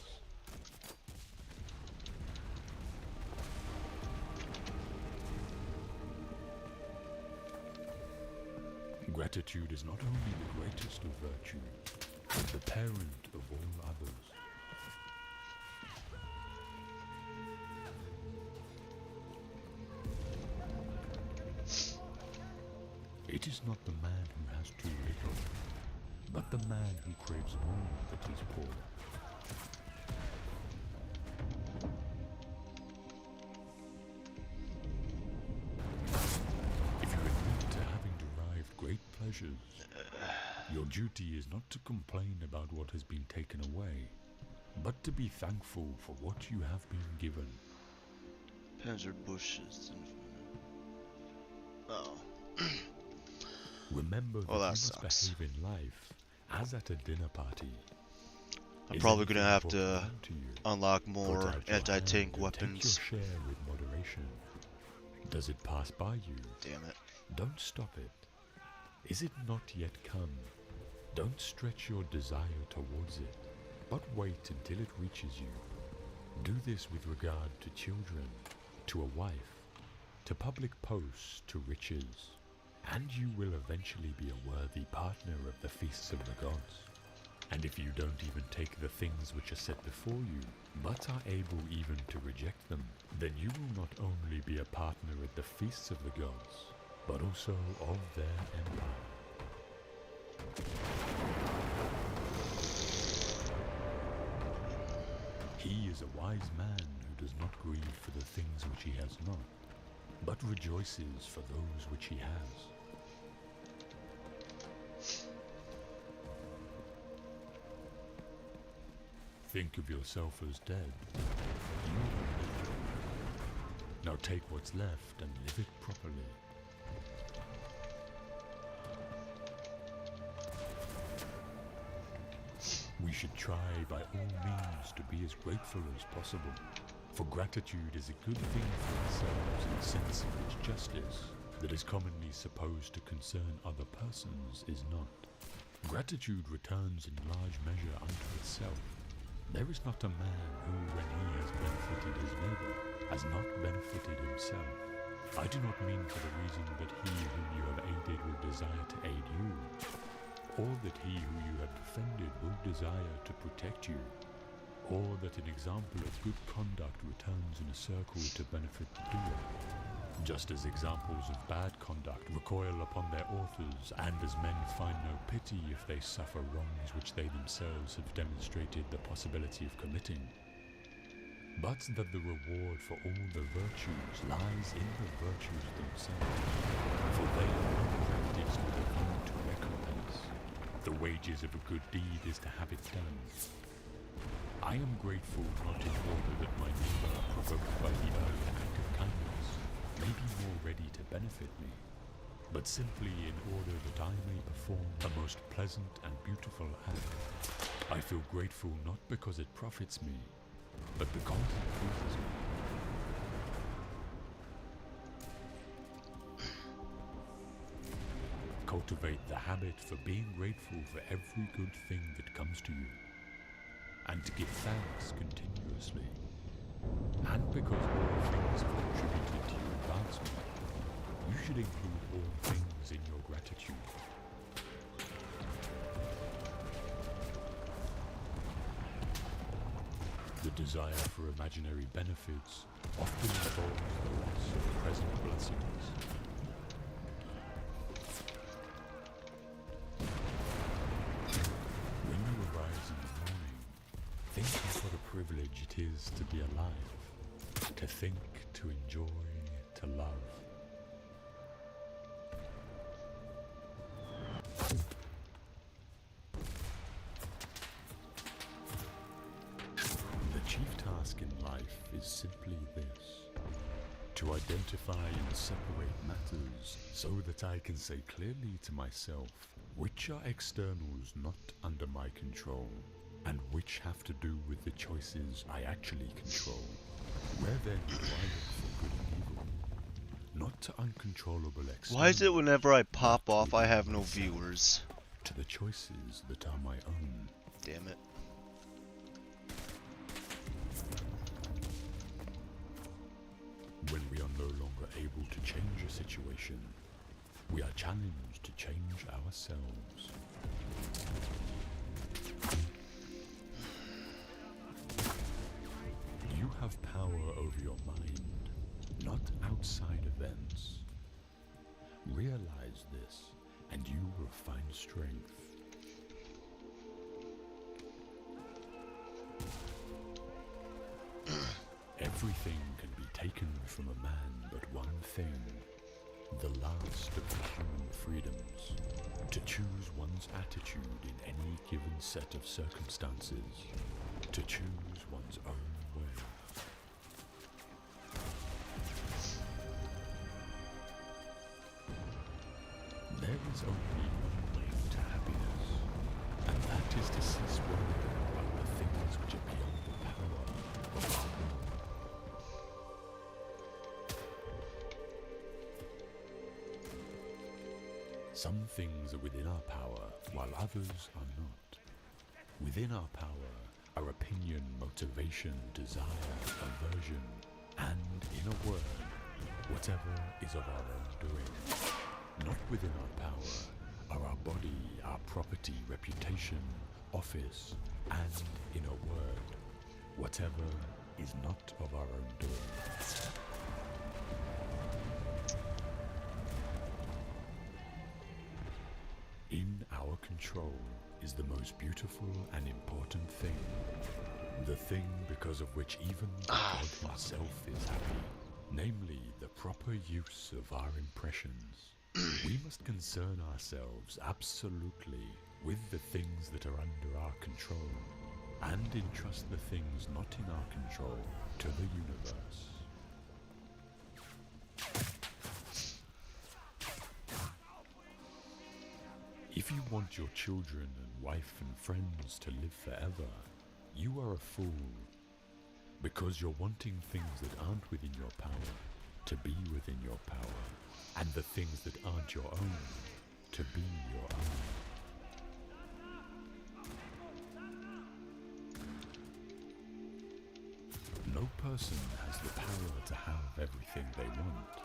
Gratitude is not only the greatest of virtues, but the parent of all others. It is not the man who has too little, but the man who craves more that is poor. If you admit to having derived great pleasures, your duty is not to complain about what has been taken away, but to be thankful for what you have been given. Panzer bushes. Oh. Remember that Well, you that must sucks. behave in life as at a dinner party. I'm Is probably gonna anything have brought to around to you? unlock Put more out your anti-tank hand and weapons. Take your share with moderation. Does it pass by you? Damn it. Don't stop it. Is it not yet come? Don't stretch your desire towards it, but wait until it reaches you. Do this with regard to children, to a wife, to public posts, to riches, and you will eventually be a worthy partner of the feasts of the gods. And if you don't even take the things which are set before you, but are able even to reject them, then you will not only be a partner at the feasts of the gods, but also of their empire. He is a wise man who does not grieve for the things which he has not, but rejoices for those which he has. Think of yourself as dead. You have lived. Now take what's left and live it properly. We should try by all means to be as grateful as possible, for gratitude is a good thing for ourselves in the sense in which justice, that is commonly supposed to concern other persons, is not. Gratitude returns in large measure unto itself. There is not a man who, when he has benefited his neighbour, has not benefited himself. I do not mean for the reason that he whom you have aided will desire to aid you, or that he who you have defended will desire to protect you, or that an example of good conduct returns in a circle to benefit the doer, just as examples of bad conduct recoil upon their authors, and as men find no pity if they suffer wrongs which they themselves have demonstrated the possibility of committing, but that the reward for all the virtues lies in the virtues themselves, for they alone practice with a view to recompense. The wages of a good deed is to have it done. I am grateful not in order that my neighbour, provoked by the early act of kindness, may be more ready to benefit me, but simply in order that I may perform a most pleasant and beautiful act. I feel grateful not because it profits me, but because it pleases me. Cultivate the habit for being grateful for every good thing that comes to you, and to give thanks continuously. And because all things have contributed to your advancement, you should include all things in your gratitude. The desire for imaginary benefits often involves the loss of present blessings. When you arise in the morning, think of what a privilege it is to be alive, to think, to enjoy, to love. The chief task in life is simply this: to identify and separate matters so that I can say clearly to myself which are externals not under my control, and which have to do with the choices I actually control. Where then do I look for good and evil? Not to uncontrollable externals. Why is it whenever I pop off I have no viewers? To the choices that are my own. Damn it. When we are no longer able to change a situation, we are challenged to change ourselves. You have power over your mind, not outside events. Realize this, and you will find strength. Everything can be taken from a man but one thing, the last of the human freedoms, to choose one's attitude in any given set of circumstances, to choose one's own way. There is only one way to happiness, and that is to cease worrying about the things which are beyond the power of our will. Some things are within our power, while others are not. Within our power are opinion, motivation, desire, aversion, and, in a word, whatever is of our own doing. Not within our power are our body, our property, reputation, office, and, in a word, whatever is not of our own doing. In our control is the most beautiful and important thing. The thing because of which even God himself is happy. Namely, the proper use of our impressions. We must concern ourselves absolutely with the things that are under our control, and entrust the things not in our control to the universe. If you want your children and wife and friends to live forever, you are a fool, because you're wanting things that aren't within your power to be within your power, and the things that aren't your own to be your own. No person has the power to have everything they want,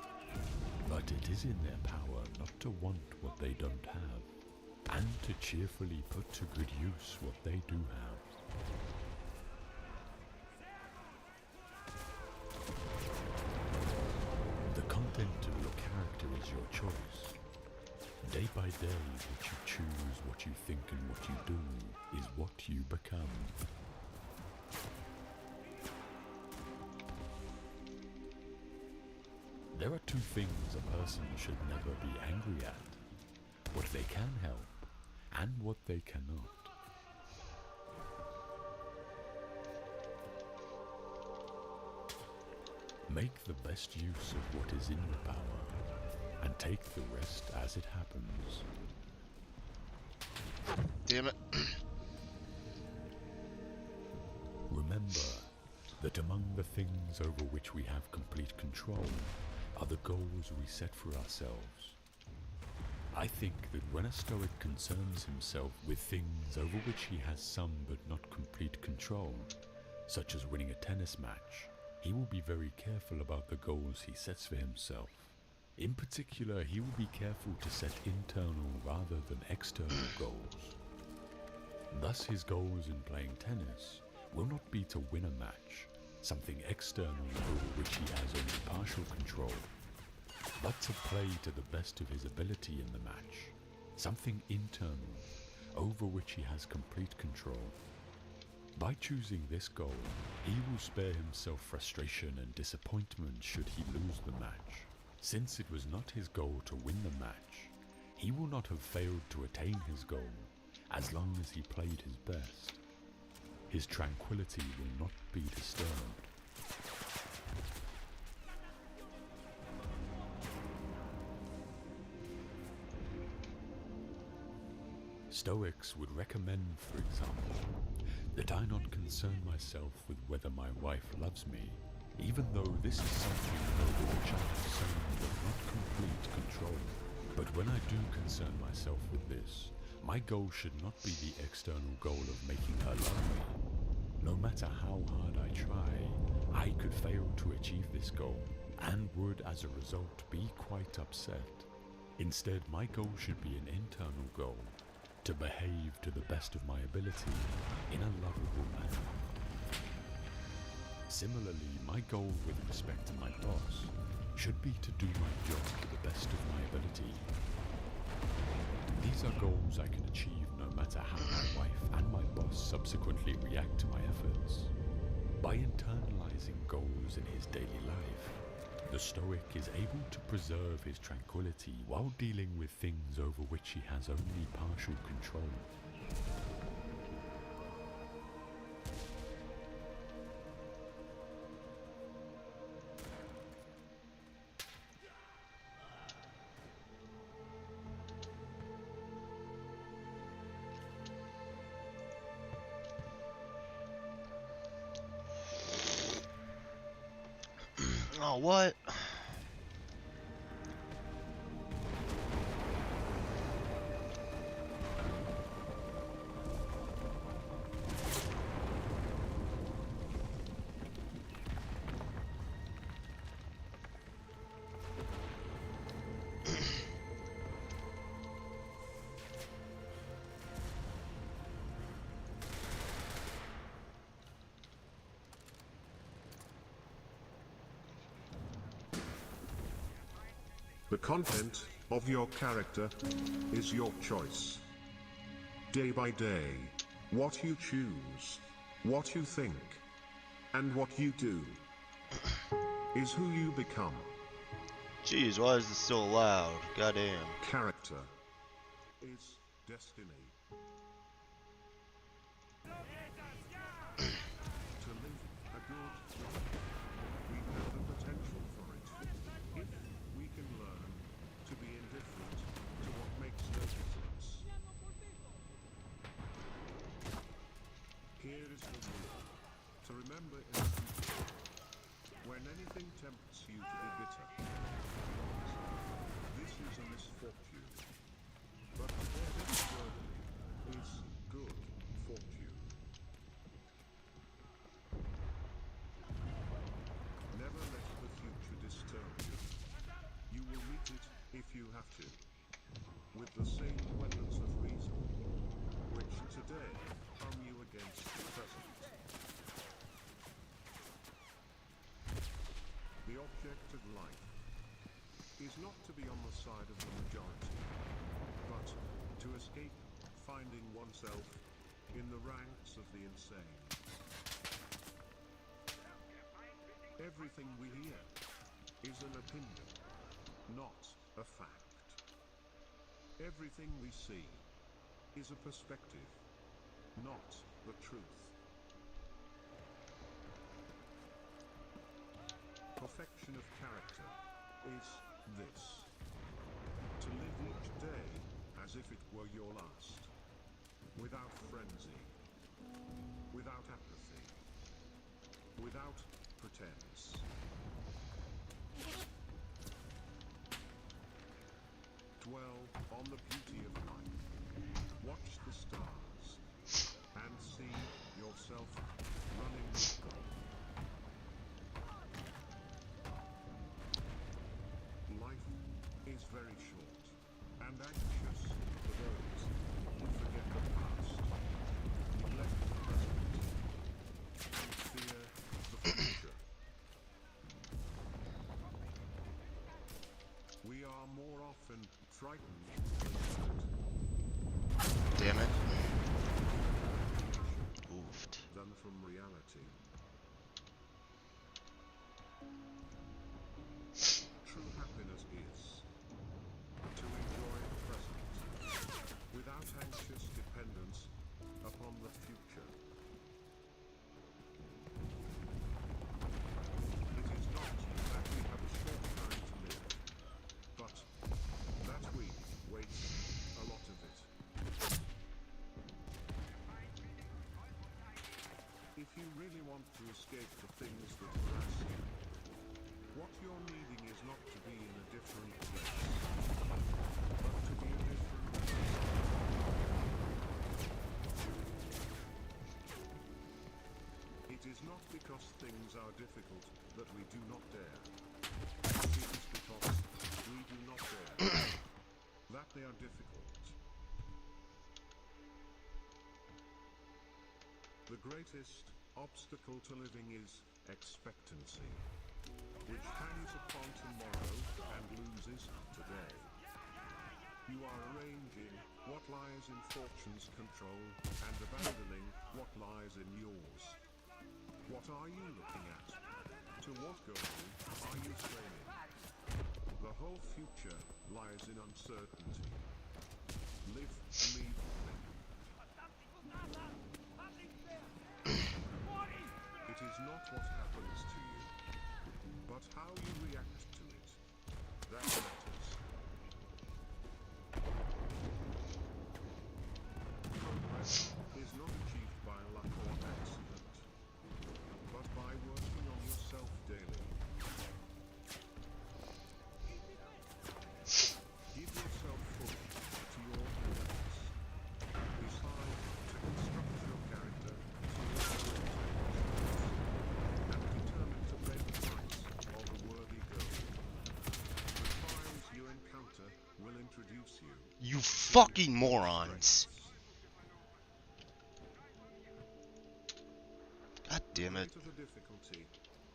but it is in their power not to want what they don't have, and to cheerfully put to good use what they do have. The content of your character is your choice. Day by day, what you choose, what you think, and what you do is what you become. There are two things a person should never be angry at: what they can help and what they cannot. Make the best use of what is in your power, and take the rest as it happens. Damn it. Remember that among the things over which we have complete control are the goals we set for ourselves. I think that when a Stoic concerns himself with things over which he has some but not complete control, such as winning a tennis match, he will be very careful about the goals he sets for himself. In particular, he will be careful to set internal rather than external goals. Thus, his goals in playing tennis will not be to win a match, something external over which he has only partial control, but to play to the best of his ability in the match, something internal over which he has complete control. By choosing this goal, he will spare himself frustration and disappointment should he lose the match. Since it was not his goal to win the match, he will not have failed to attain his goal as long as he played his best. His tranquility will not be disturbed. Stoics would recommend, for example, that I not concern myself with whether my wife loves me, even though this is something over which I have some but not complete control. But when I do concern myself with this, my goal should not be the external goal of making her love me. No matter how hard I try, I could fail to achieve this goal, and would as a result be quite upset. Instead, my goal should be an internal goal, to behave to the best of my ability in a lovable manner. Similarly, my goal with respect to my boss should be to do my job to the best of my ability. These are goals I can achieve no matter how my wife and my boss subsequently react to my efforts. By internalizing goals in his daily life, the Stoic is able to preserve his tranquility while dealing with things over which he has only partial control. Oh, what? The content of your character is your choice. Day by day, what you choose, what you think, and what you do is who you become. Jeez, why is this so loud? Goddamn. Character is destiny. To live a good life, we have the potential for it. If we can learn to be indifferent to what makes no difference. Here is the rule. To remember in the future, when anything tempts you to be bitter, this is a misfortune. But this word is good fortune. Never let the future disturb you. You will meet it if you have to, with the same weapons of reason, which today arm you against the present. The object of life is not to be on the side of the majority, but to escape finding oneself in the ranks of the insane. Everything we hear is an opinion, not a fact. Everything we see is a perspective, not the truth. Perfection of character is this: to live each day as if it were your last, without frenzy, without apathy, without pretense. Dwell on the beauty of life, watch the stars, and see yourself running with them. Life is very short, and anxious for those who forget the past, neglect the present, and fear the future. We are more often frightened Damn it. Oofed. than from reality. True happiness is to enjoy the present without anxious dependence upon the future. It is not that we have a short time to live, but that we waste a lot of it. If you really want to escape the things that harass you, what you're needing is not to be in a different place, but to be a different person. It is not because things are difficult that we do not dare. It is because we do not dare that they are difficult. The greatest obstacle to living is expectancy, which hangs upon tomorrow and loses today. You are arranging what lies in fortune's control and abandoning what lies in yours. What are you looking at? To what goal are you straining? The whole future lies in uncertainty. Live, lead, think. It is not what happens to you, but how you react to it. That matters. Progress is not achieved by luck or accident, but by working on yourself daily. Give yourself fully to your endeavors. Decide to construct your character towards your intentions, and determine to pay the price of a worthy goal. The trials you encounter will introduce you. You fucking morons. God damn The it. greater the difficulty,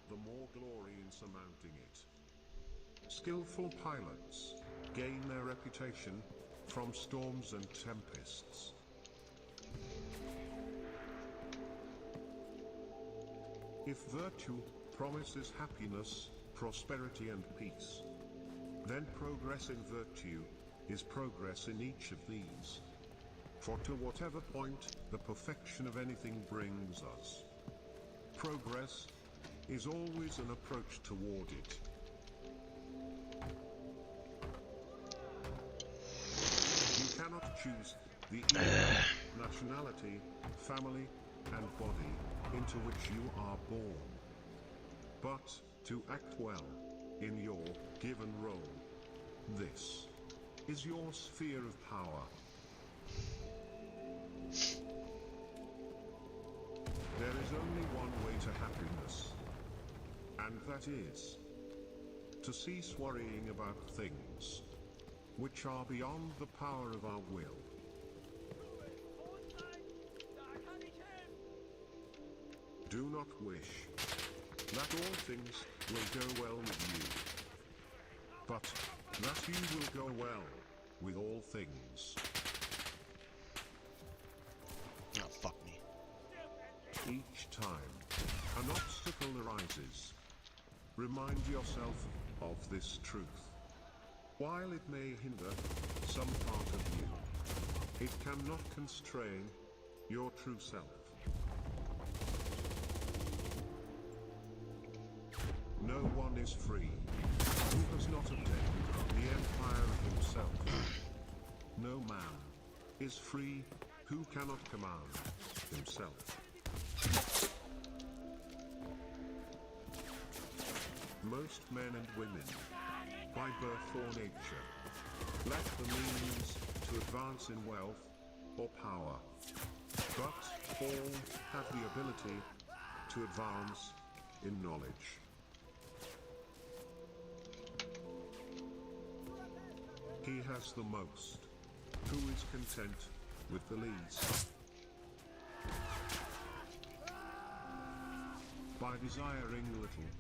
the more glory in surmounting it. Skillful pilots gain their reputation from storms and tempests. If virtue promises happiness, prosperity and peace, then progress in virtue is progress in each of these. For to whatever point the perfection of anything brings us, progress is always an approach toward it. You cannot choose the era, nationality, family, and body into which you are born, but to act well in your given role. This is your sphere of power. There is only one way to happiness, and that is to cease worrying about things which are beyond the power of our will. Do not wish that all things will go well with you, but that you will go well with all things. Oh, fuck me. Each time an obstacle arises, remind yourself of this truth. While it may hinder some part of you, it cannot constrain your true self. No one is free who has not obtained the empire of himself. No man is free who cannot command himself. Most men and women, by birth or nature, lack the means to advance in wealth or power, but all have the ability to advance in knowledge. He has the most, who is content with the least. By desiring little,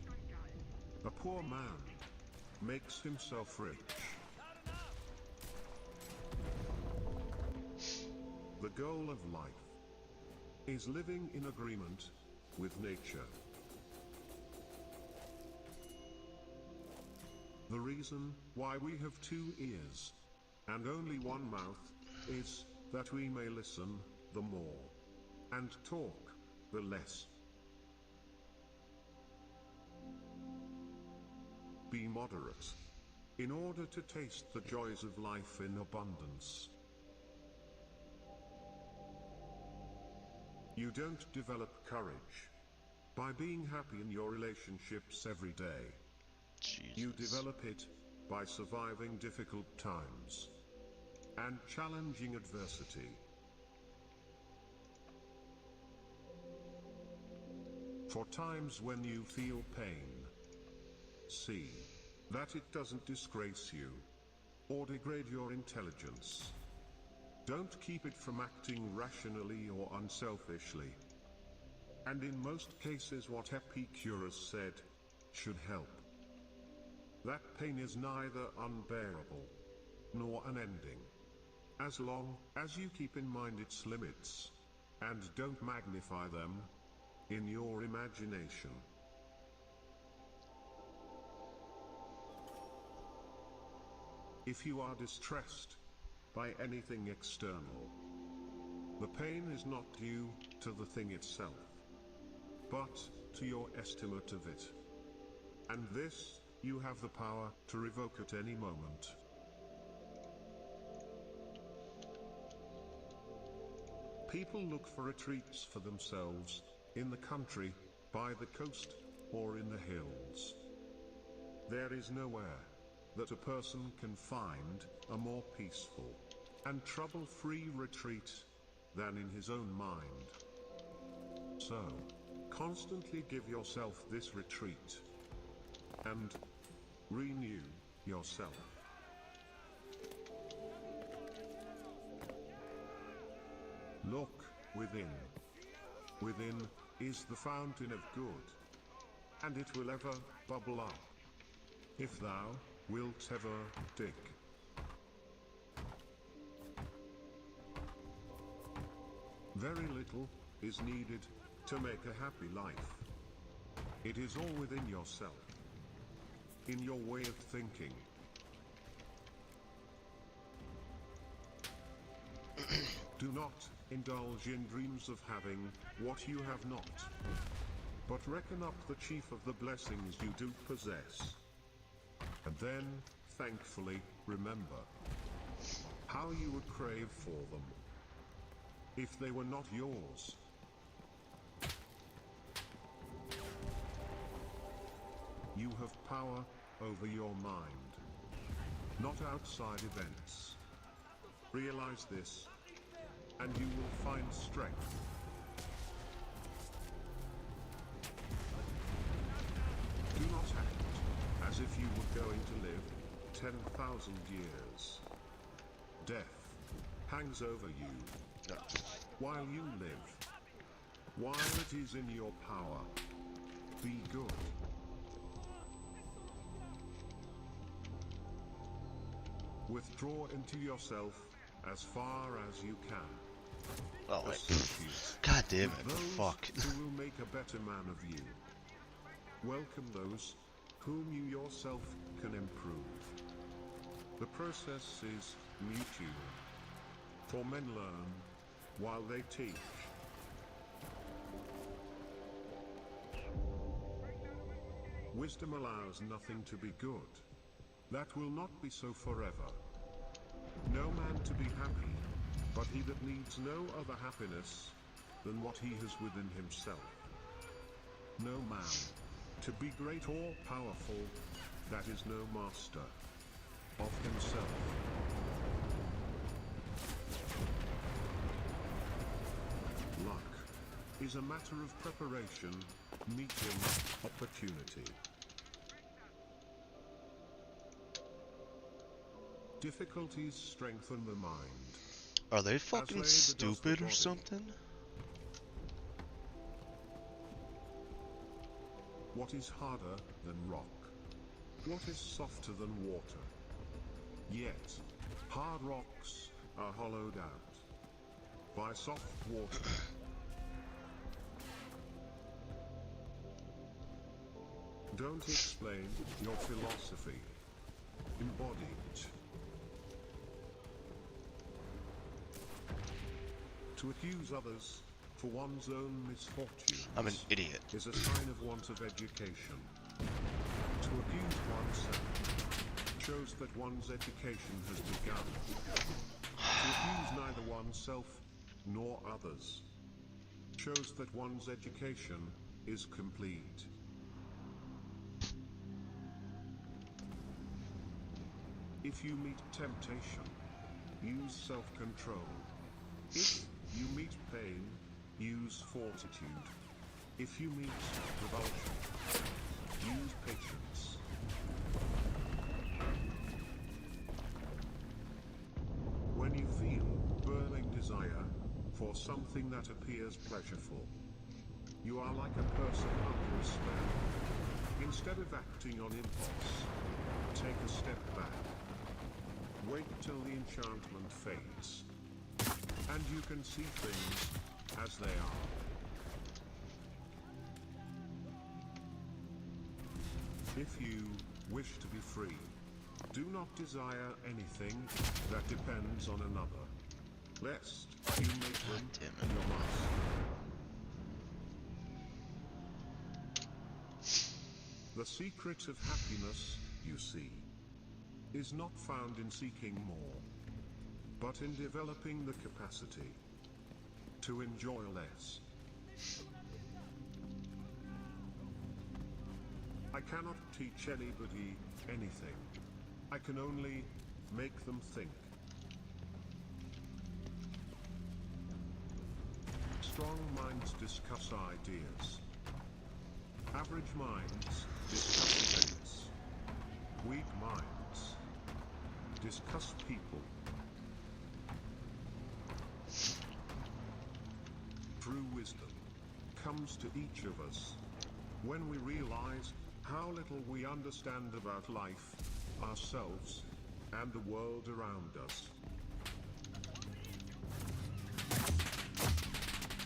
a poor man makes himself rich. The goal of life is living in agreement with nature. The reason why we have 2 ears and only 1 mouth is that we may listen the more and talk the less. Be moderate in order to taste the joys of life in abundance. You don't develop courage by being happy in your relationships every day. Jesus. You develop it by surviving difficult times and challenging adversity. For times when you feel pain, see that it doesn't disgrace you or degrade your intelligence. Don't keep it from acting rationally or unselfishly. And in most cases, what Epicurus said should help. That pain is neither unbearable nor unending, as long as you keep in mind its limits and don't magnify them in your imagination. If you are distressed by anything external, the pain is not due to the thing itself, but to your estimate of it. And this you have the power to revoke at any moment. People look for retreats for themselves in the country, by the coast, or in the hills. There is nowhere that a person can find a more peaceful and trouble-free retreat than in his own mind. So, constantly give yourself this retreat and renew yourself. Look within. Within is the fountain of good, and it will ever bubble up. If thou wilt ever dig. Very little is needed to make a happy life. It is all within yourself, in your way of thinking. Do not indulge in dreams of having what you have not, but reckon up the chief of the blessings you do possess. And then, thankfully, remember how you would crave for them if they were not yours. You have power over your mind, not outside events. Realize this, and you will find strength. Do not act as if you were going to live 10,000 years. Death hangs over you while you live. While it is in your power, be good. Withdraw into yourself as far as you can. Oh, wait. Associate God damn it, with the those fuck. who will make a better man of you. Welcome those whom you yourself can improve. The process is mutual, for men learn while they teach. Wisdom allows nothing to be good. That will not be so forever. No man to be happy, but he that needs no other happiness than what he has within himself. No man to be great or powerful, that is no master of himself. Luck is a matter of preparation, meeting opportunity. Difficulties strengthen the mind. Are they fucking labor does the stupid or body. something? What is harder than rock? What is softer than water? Yet, hard rocks are hollowed out by soft water. Don't explain your philosophy. Embody it. To accuse others for one's own misfortunes I'm an idiot. is a sign of want of education. To accuse oneself shows that one's education has begun. To accuse neither oneself nor others shows that one's education is complete. If you meet temptation, use self-control. If you meet pain, use fortitude. If you meet revulsion, use patience. When you feel burning desire for something that appears pleasurable, you are like a person under a spell. Instead of acting on impulse, take a step back. Wait till the enchantment fades, and you can see things as they are. If you wish to be free, do not desire anything that depends on another, lest you make them your master. The secret of happiness, you see, is not found in seeking more, but in developing the capacity to enjoy less. I cannot teach anybody anything. I can only make them think. Strong minds discuss ideas. Average minds discuss events. Weak minds discuss people. True wisdom comes to each of us when we realize how little we understand about life, ourselves and the world around us.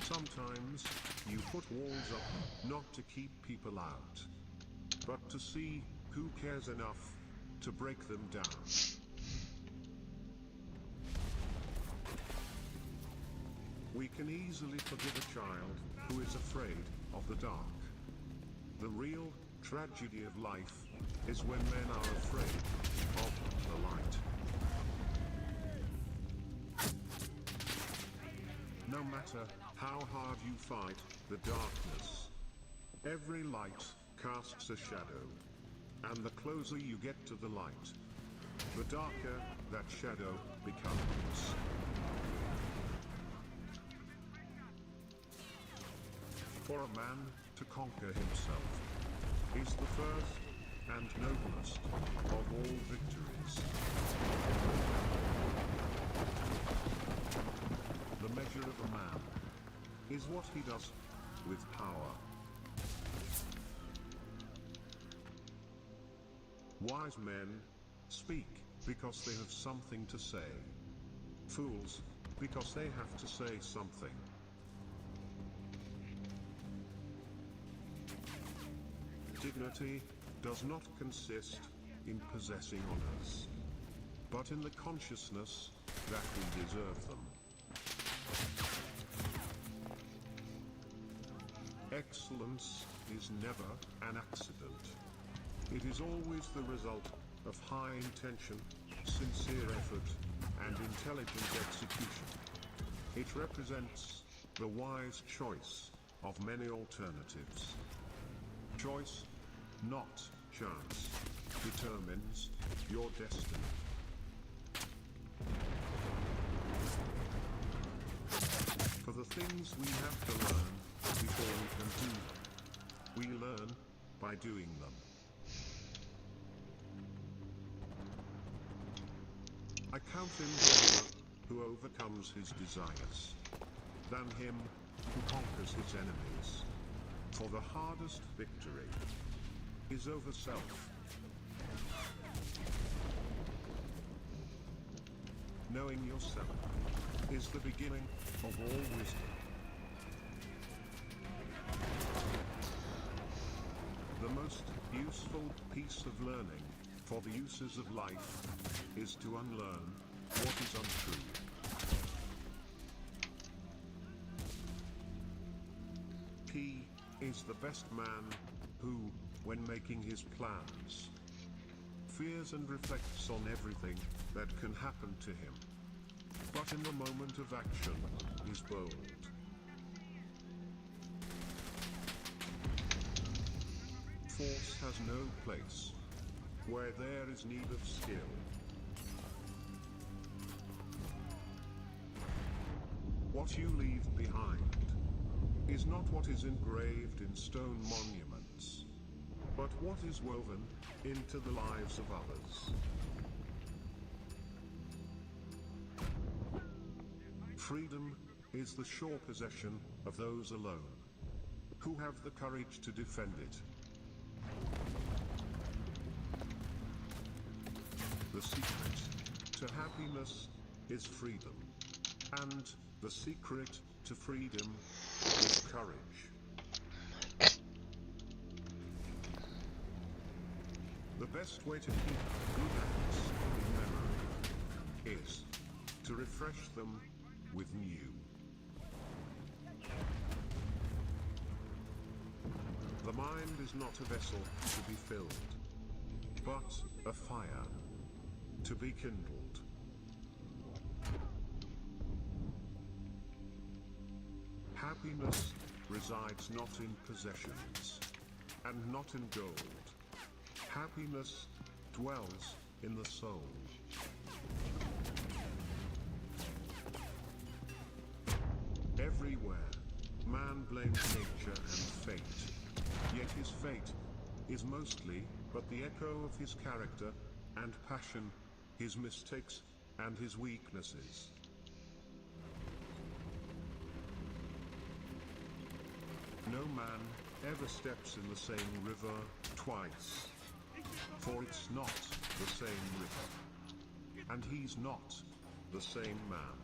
Sometimes you put walls up not to keep people out, but to see who cares enough to break them down. We can easily forgive a child who is afraid of the dark. The real tragedy of life is when men are afraid of the light. No matter how hard you fight the darkness, every light casts a shadow, and the closer you get to the light, the darker that shadow becomes. For a man to conquer himself is the first and noblest of all victories. The measure of a man is what he does with power. Wise men speak because they have something to say. Fools because they have to say something. Dignity does not consist in possessing honors, but in the consciousness that we deserve them. Excellence is never an accident. It is always the result of high intention, sincere effort, and intelligent execution. It represents the wise choice of many alternatives. Choice, not chance, determines your destiny. For the things we have to learn before we can do them, we learn by doing them. I count him braver who overcomes his desires than him who conquers his enemies. For the hardest victory is over self. Knowing yourself is the beginning of all wisdom. The most useful piece of learning for the uses of life is to unlearn what is untrue. He is the best man who, when making his plans, fears and reflects on everything that can happen to him, but in the moment of action is bold. Force has no place where there is need of skill. What you leave behind is not what is engraved in stone monuments, but what is woven into the lives of others. Freedom is the sure possession of those alone who have the courage to defend it. The secret to happiness is freedom, and the secret to freedom is courage. The best way to keep good acts in memory is to refresh them with new. The mind is not a vessel to be filled, but a fire to be kindled. Happiness resides not in possessions, and not in gold. Happiness dwells in the soul. Everywhere, man blames nature and fate, yet his fate is mostly but the echo of his character and passion, his mistakes and his weaknesses. No man ever steps in the same river twice. for it's not the same river, and he's not the same man.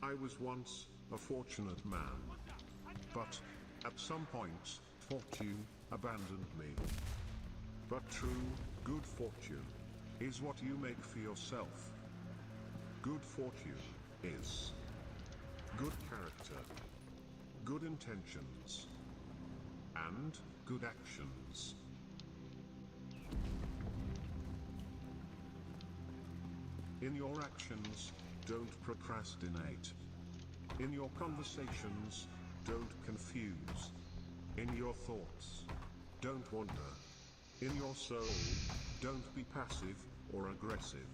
I was once a fortunate man, but at some point, fortune abandoned me. But true, good fortune is what you make for yourself. Good fortune is good character, good intentions, and good actions. In your actions, don't procrastinate. In your conversations, don't confuse. In your thoughts, don't wander. In your soul, don't be passive or aggressive.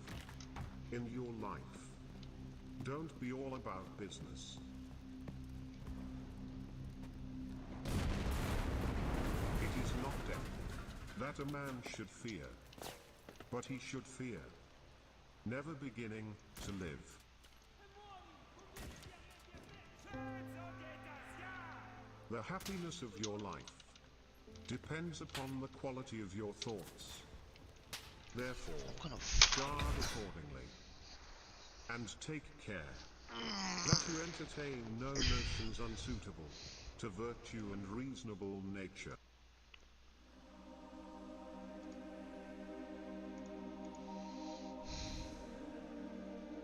In your life, don't be all about business. It is not death that a man should fear, but he should fear never beginning to live. The happiness of your life depends upon the quality of your thoughts. Therefore, guard accordingly, and take care that you entertain no notions unsuitable to virtue and reasonable nature.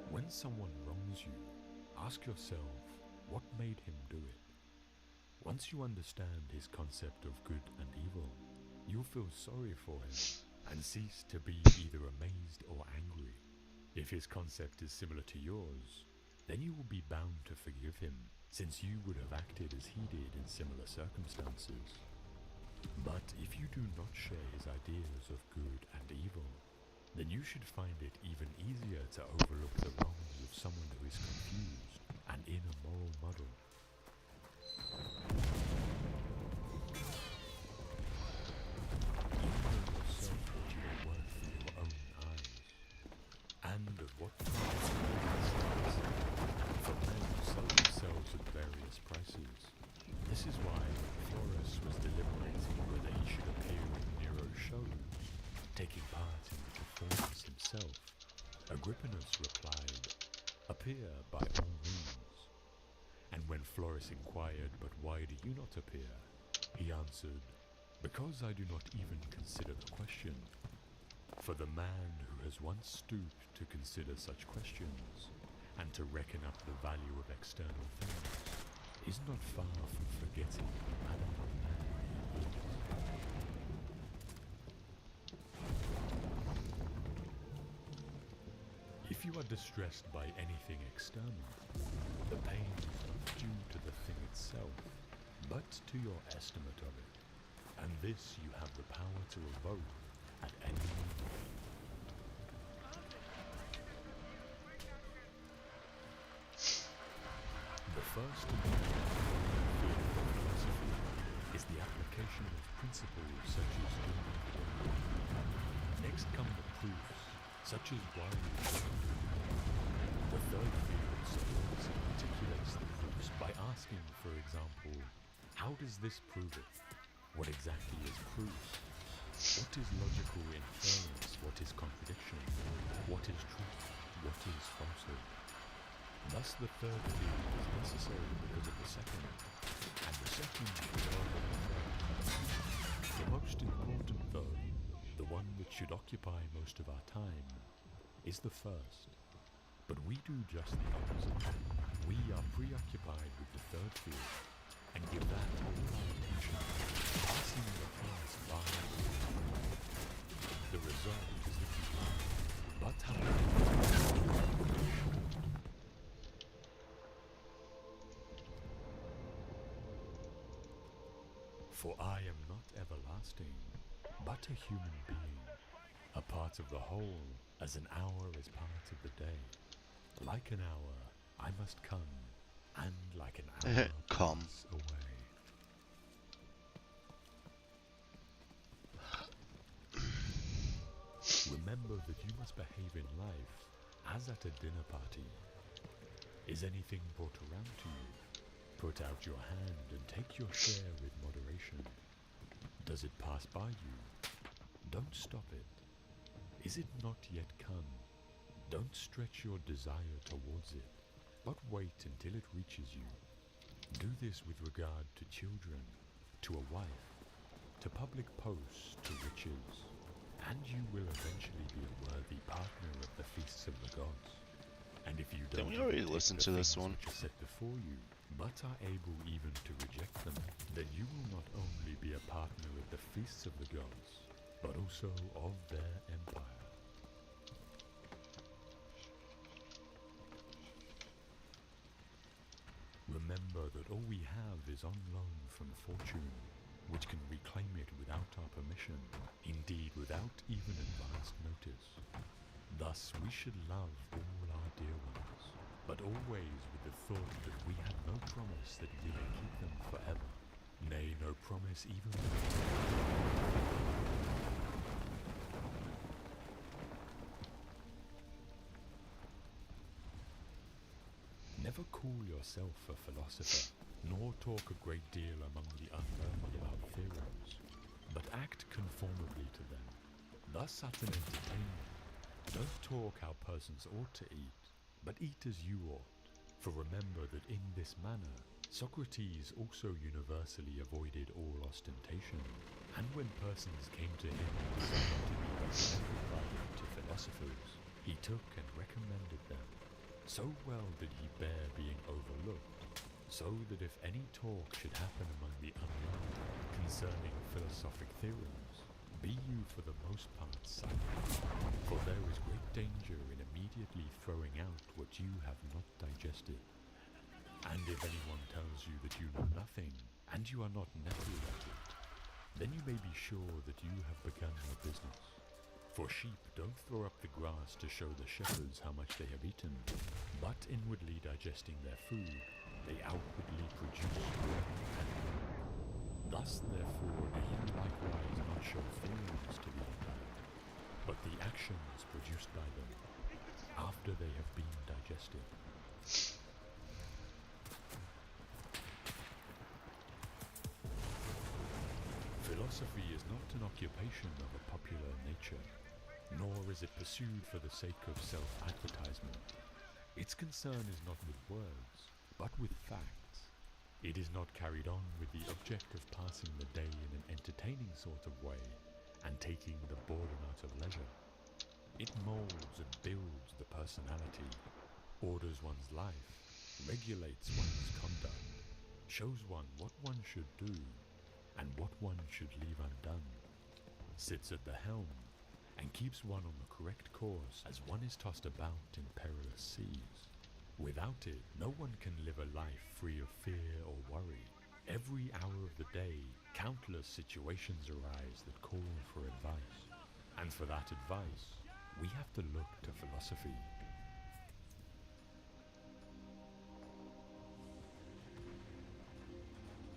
When someone wrongs you, ask yourself, what made him do it? Once you understand his concept of good and evil, you'll feel sorry for him and cease to be either amazed or angry. If his concept is similar to yours, then you will be bound to forgive him, since you would have acted as he did in similar circumstances. But if you do not share his ideas of good and evil, then you should find it even easier to overlook the wrongs of someone who is confused and in a moral muddle. You know yourself what you are worth in your own eyes, and at what price you will sell yourself. For men sell themselves at various prices. This is why Florus was deliberating whether he should appear in Nero's shows, taking part in the performance himself. Agrippinus replied, "Appear by all means." And when Florus inquired, "But why do you not appear?" he answered, "Because I do not even consider the question." For the man who has once stooped to consider such questions, and to reckon up the value of external things, is not far from forgetting the manner of man he is. If you are distressed by anything external, the pain is not due to the thing itself, but to your estimate of it, and this you have the power to revoke at any moment. The first and most important field of philosophy is the application of principles such as good and evil. Next come the proofs, such as why we should do it. The third field supports and articulates the proofs by asking, for example, how does this prove it? What exactly is proof? What is logical inference? What is contradiction? What is truth? What is falsehood? Thus the third field is necessary because of the second, and the second because of the third. The most important though, the one which should occupy most of our time, is the first. But we do just the opposite. We are preoccupied with the third field, and give that all our attention, passing the class by. The result is that we learn, but however, for I am not everlasting, but a human being, a part of the whole, as an hour is part of the day. Like an hour, I must come, and like an hour Come. pass away. Remember that you must behave in life as at a dinner party. Is anything brought around to you? Put out your hand and take your share with moderation. Does it pass by you? Don't stop it. Is it not yet come? Don't stretch your desire towards it, but wait until it reaches you. Do this with regard to children, to a wife, to public posts, to riches, and you will eventually be a worthy partner of the feasts of the gods. And if you don't we already take listen the to this things one? which are set before you, but are able even to reject them, then you will not only be a partner of the feasts of the gods, but also of their empire. Remember that all we have is on loan from fortune, which can reclaim it without our permission, indeed without even advanced notice. Thus we should love all our dear ones, but always with the thought that we have no promise that we may keep them forever, nay, no promise even Never call yourself a philosopher, nor talk a great deal among the unlearned about theorems, but act conformably to them. Thus at an entertainment, don't talk how persons ought to eat, but eat as you ought. For remember that in this manner, Socrates also universally avoided all ostentation, and when persons came to him and sought to be recommended by him to philosophers, he took and recommended them. So well did he bear being overlooked, so that if any talk should happen among the unlearned concerning philosophic theorems, be you for the most part silent, for there is great danger in immediately throwing out what you have not digested. And if anyone tells you that you know nothing, and you are not nettled at it, then you may be sure that you have begun your business. For sheep don't throw up the grass to show the shepherds how much they have eaten, but inwardly digesting their food, they outwardly produce bread and milk. Thus, therefore, do you likewise not show theorems to the unlearned, but the actions produced by them, after they have been digested. Philosophy is not an occupation of a popular nature, nor is it pursued for the sake of self-advertisement. Its concern is not with words, but with facts. It is not carried on with the object of passing the day in an entertaining sort of way, and taking the boredom out of leisure. It molds and builds the personality, orders one's life, regulates one's conduct, shows one what one should do, and what one should leave undone, sits at the helm, and keeps one on the correct course as one is tossed about in perilous seas. Without it, no one can live a life free of fear or worry. Every hour of the day, countless situations arise that call for advice. And for that advice, we have to look to philosophy.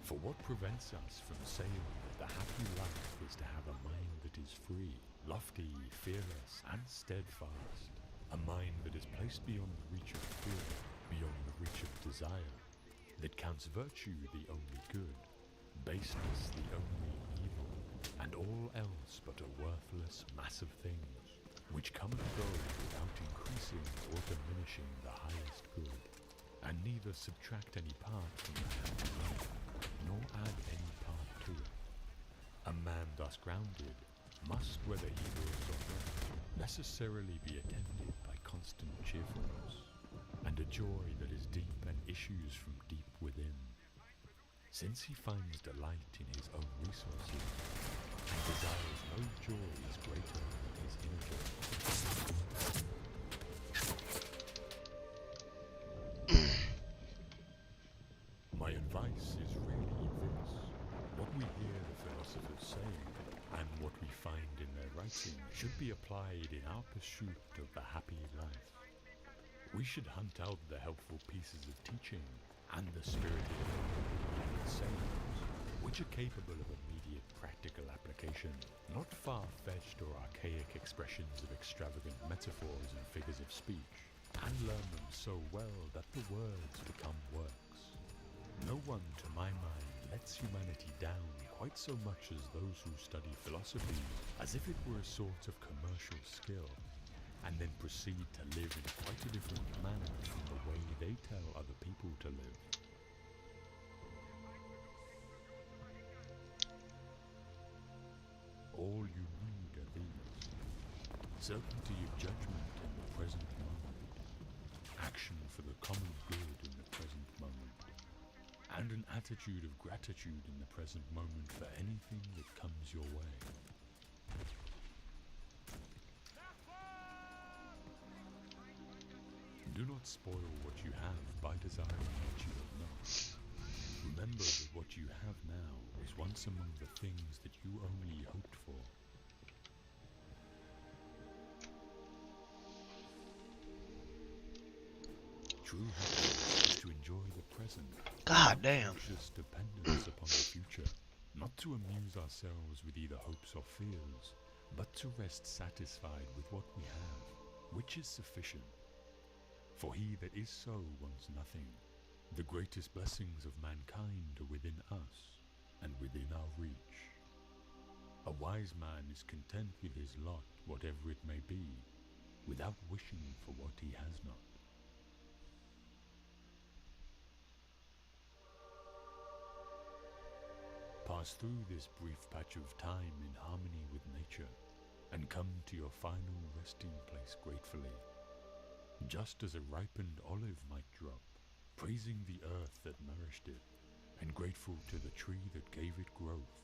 For what prevents us from saying that the happy life is to have a mind that is free, lofty, fearless, and steadfast, a mind that is placed beyond the reach of fear, beyond the reach of desire, that counts virtue the only good, baseness the only evil, and all else but a worthless mass of things, which come and go without increasing or diminishing the highest good, and neither subtract any part from the happy life, nor add any part to it. A man thus grounded must, whether he wills or not, necessarily be attended by constant cheerfulness, and a joy that is deep and issues from deep within, since he finds delight in his own resources, and desires no joys greater than his inner joy. My advice is really this. What we hear the philosophers saying, and what we find in their writing, should be applied in our pursuit of the happy life. We should hunt out the helpful pieces of teaching, and the spirited sayings, which are capable of immediate practical application, not far-fetched or archaic expressions of extravagant metaphors and figures of speech, and learn them so well that the words become works. No one, to my mind, lets humanity down quite so much as those who study philosophy, as if it were a sort of commercial skill, and then proceed to live in quite a different manner from the way they tell other people to live. All you need are these: certainty of judgment in the present moment, action for the common good in the present moment, and an attitude of gratitude in the present moment for anything that comes your way. Do not spoil what you have by desiring what you have not. Remember that what you have now was once among the things that you only hoped for. True happiness is to enjoy the present. God damn. Conscious dependence upon the future. Not to amuse ourselves with either hopes or fears, but to rest satisfied with what we have, which is sufficient. For he that is so wants nothing. The greatest blessings of mankind are within us, and within our reach. A wise man is content with his lot, whatever it may be, without wishing for what he has not. Pass through this brief patch of time in harmony with nature, and come to your final resting place gratefully, just as a ripened olive might drop, praising the earth that nourished it, and grateful to the tree that gave it growth.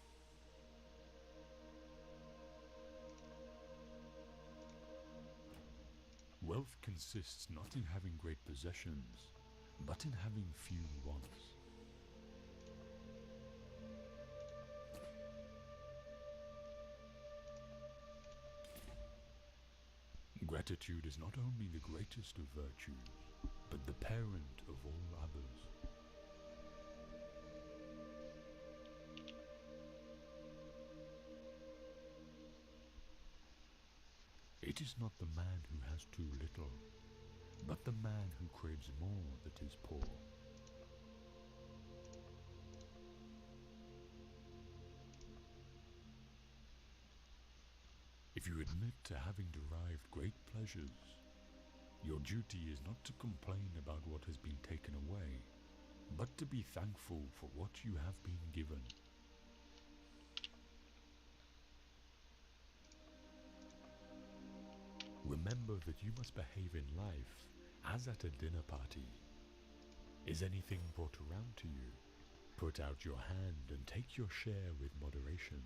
Wealth consists not in having great possessions, but in having few wants. Gratitude is not only the greatest of virtues, but the parent of all others. It is not the man who has too little, but the man who craves more that is poor. If you admit to having derived great pleasures, your duty is not to complain about what has been taken away, but to be thankful for what you have been given. Remember that you must behave in life as at a dinner party. Is anything brought around to you? Put out your hand and take your share with moderation.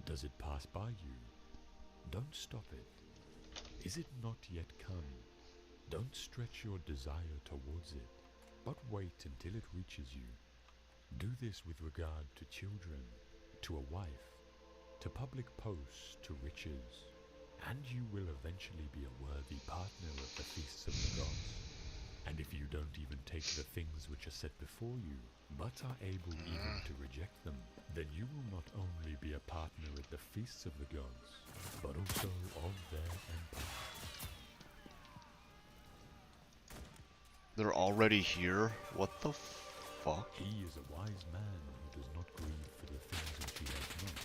Does it pass by you? Don't stop it. Is it not yet come? Don't stretch your desire towards it, but wait until it reaches you. Do this with regard to children, to a wife, to public posts, to riches, and you will eventually be a worthy partner at the feasts of the gods. And if you don't even take the things which are set before you, but are able even to reject them, then you will not only be a partner at the feasts of the gods, but also of their empire. They're already here? What the fuck? He is a wise man who does not grieve for the things which he has not,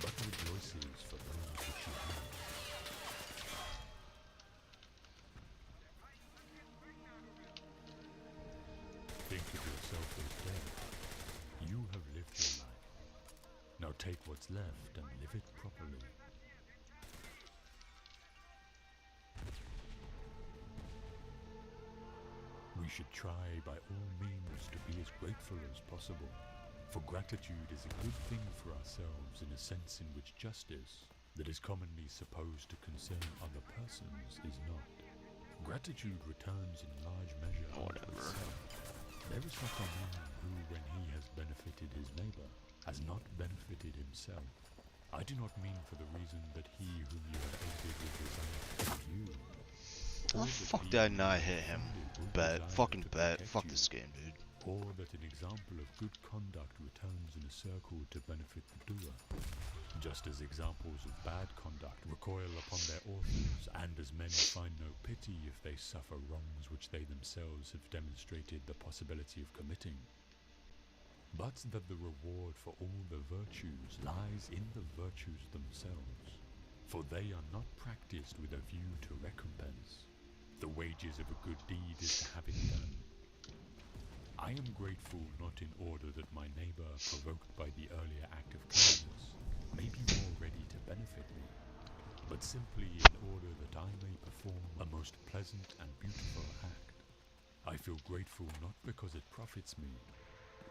but rejoices for those which he has. Think of yourself as dead. You have lived your life. Now take what's left and live it properly. We should try by all means to be as grateful as possible, for gratitude is a good thing for ourselves in a sense in which justice, that is commonly supposed to concern other persons, is not. Gratitude returns in large measure unto itself. There is not a man who, when he has benefited his neighbor, has not benefited himself. I do not mean for the reason that he whom you have aided will desire to aid you. Oh, fuck did I not hit him? Bet. Fucking bet. Fuck this game, dude. Or that an example of good conduct returns in a circle to benefit the doer. Just as examples of bad conduct recoil upon their authors, and as men find no pity if they suffer wrongs which they themselves have demonstrated the possibility of committing, but that the reward for all the virtues lies in the virtues themselves, for they are not practiced with a view to recompense. The wages of a good deed is to have it done. I am grateful not in order that my neighbor, provoked by the earlier act of kindness, may be more ready to benefit me, but simply in order that I may perform a most pleasant and beautiful act. I feel grateful not because it profits me,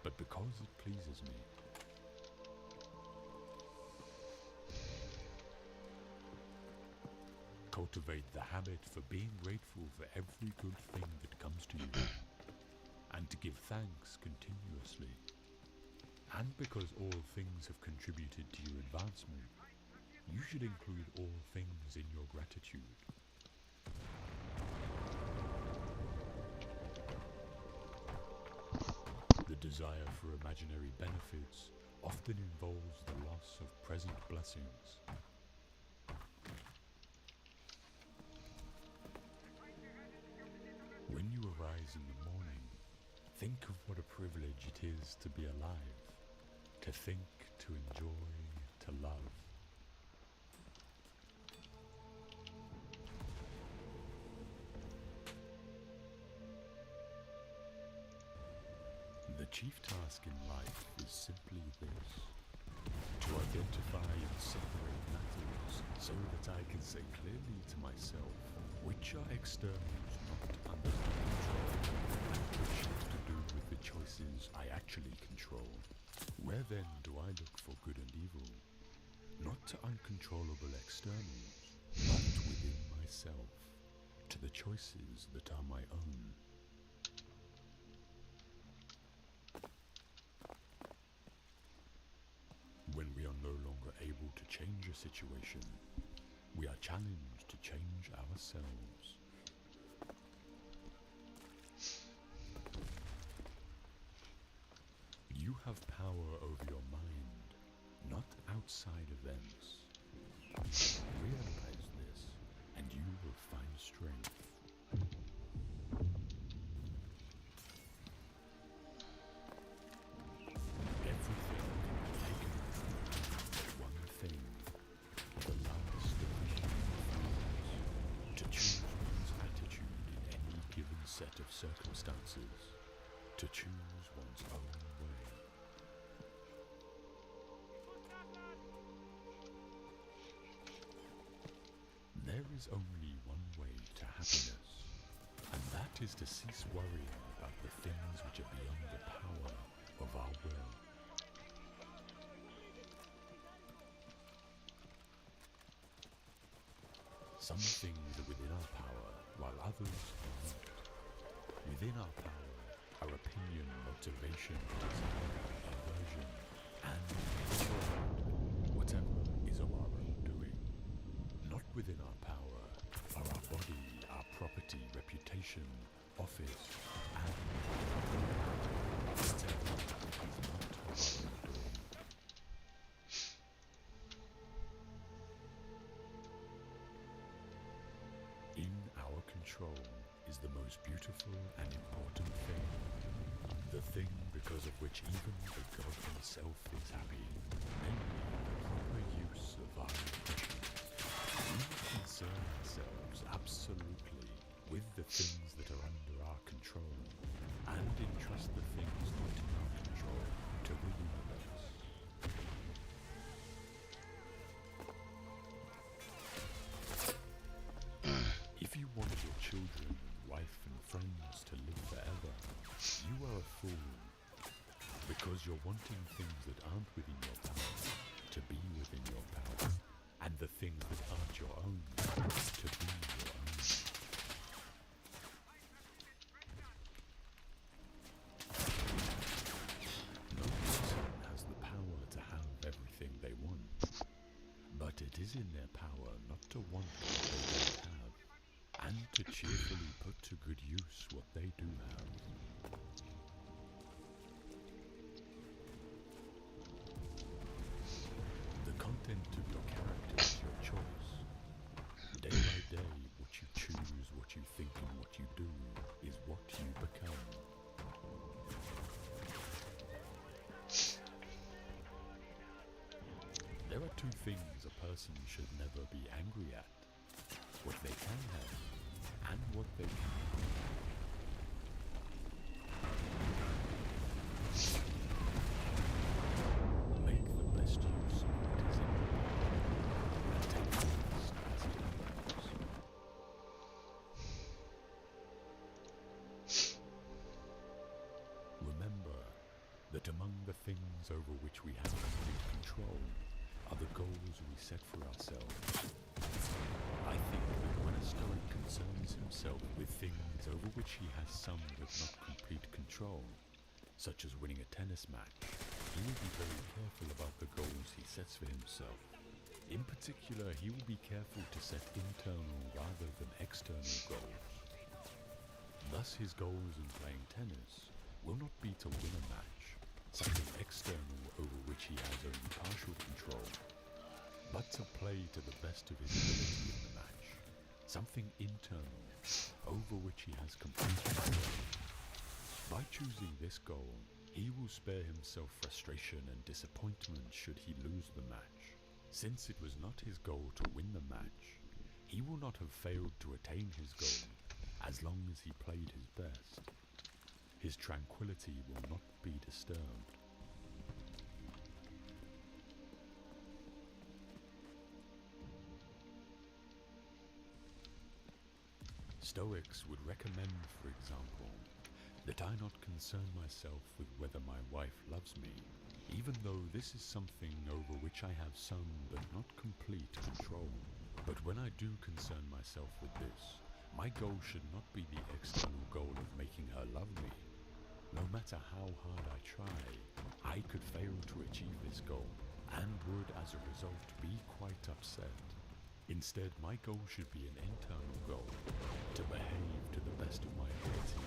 but because it pleases me. Cultivate the habit for being grateful for every good thing that comes to you, and to give thanks continuously. And because all things have contributed to your advancement, you should include all things in your gratitude. The desire for imaginary benefits often involves the loss of present blessings. When you arise in the morning, think of what a privilege it is to be alive, to think, to enjoy, to love. The chief task in life is simply this: to identify and separate matters so that I can say clearly to myself which are externals not under my control and which have to do with the choices I actually control. Where then do I look for good and evil? Not to uncontrollable externals, but within myself, to the choices that are my own. When we are no longer able to change a situation, we are challenged to change ourselves. You have power over your mind, not outside events. Realize this, and you will find strength. Everything can be taken from you, but one thing, the last of the human feelings, to choose one's attitude in any given set of circumstances, to choose one's own way. There is only one way to happiness, and that is to cease worrying about the things which are beyond the power of our will. Some things are within our power, while others are not. Within our power are opinion, motivation, desire, aversion, and whatever is of our own doing. Not within our power are our body, our property, reputation, office, and whatever is not of our own doing. In our control is the most beautiful and important thing, the thing because of which even the God himself is happy, namely the proper use of our impression. We concern ourselves absolutely with the things that are under our control, and entrust the things not in our control to the universe. If you want your children, wife and friends to live forever, you are a fool, because you're wanting things that aren't within your power to be within your power, and the things that aren't your own to be your own. No person has the power to have everything they want, but it is in their power not to want what they don't have, and to cheerfully put to good use what they do have. The content of your character is your choice. Day by day, what you choose, what you think, and what you do is what you become. things a person should never be angry at, what they can have, and what they cannot. Make the best use of what is in your power, and take the best as it comes. Remember that among the things over which we have complete control are the goals we set for ourselves. I think that when a Stoic concerns himself with things over which he has some but not complete control, such as winning a tennis match, he will be very careful about the goals he sets for himself. In particular, he will be careful to set internal rather than external goals. Thus, his goals in playing tennis will not be to win a match, something external over which he has only partial control, but to play to the best of his ability in the match, something internal over which he has complete control. By choosing this goal, he will spare himself frustration and disappointment should he lose the match. Since it was not his goal to win the match, he will not have failed to attain his goal as long as he played his best. His tranquility will not be disturbed. Stoics would recommend, for example, that I not concern myself with whether my wife loves me, even though this is something over which I have some but not complete control. But when I do concern myself with this, my goal should not be the external goal of making her love me. No matter how hard I try, I could fail to achieve this goal, and would as a result be quite upset. Instead, my goal should be an internal goal, to behave to the best of my ability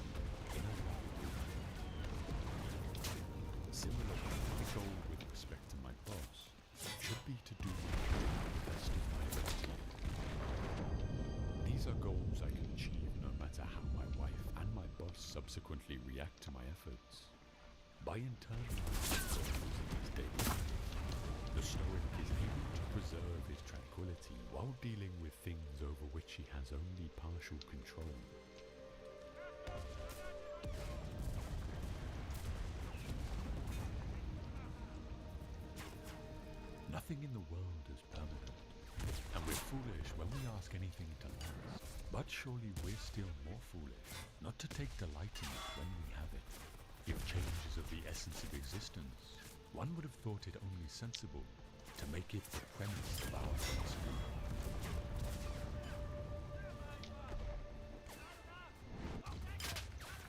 in a loving way. Similarly, my goal with respect to my boss should be to do my job to the best of my ability. These are goals I can achieve no matter how my wife and my boss subsequently react to my efforts. By internalizing goals in his daily life, the Stoic is able to preserve his tranquility while dealing with things over which he has only partial control. Nothing in the world is permanent, and we're foolish when we ask anything to last. But surely we're still more foolish not to take delight in it when we have it. If change is of the essence of existence, one would have thought it only sensible to make it the premise of our philosophy.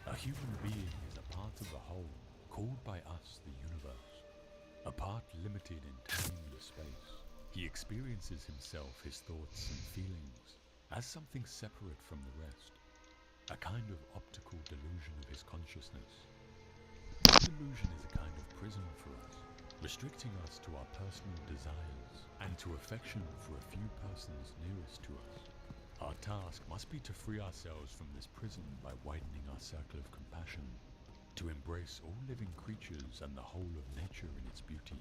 A human being is a part of the whole, called by us the universe. A part limited in timeless space. He experiences himself, his thoughts and feelings, as something separate from the rest. A kind of optical delusion of his consciousness. This delusion is a kind of prison for us, restricting us to our personal desires and to affection for a few persons nearest to us. Our task must be to free ourselves from this prison by widening our circle of compassion, to embrace all living creatures and the whole of nature in its beauty.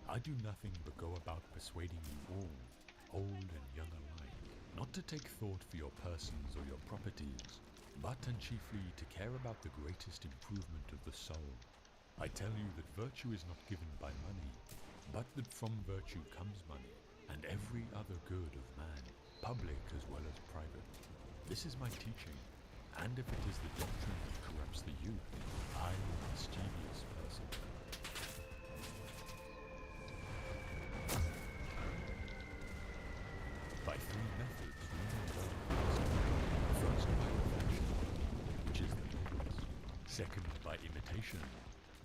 I do nothing but go about persuading you all, old and young alike, not to take thought for your persons or your properties, but and chiefly to care about the greatest improvement of the soul. I tell you that virtue is not given by money, but that from virtue comes money, and every other good of man, public as well as private. This is my teaching, and if it is the doctrine that corrupts the youth, I am a mischievous person. By three methods we may learn wisdom. First, by reflection, which is the noblest. Second, by imitation,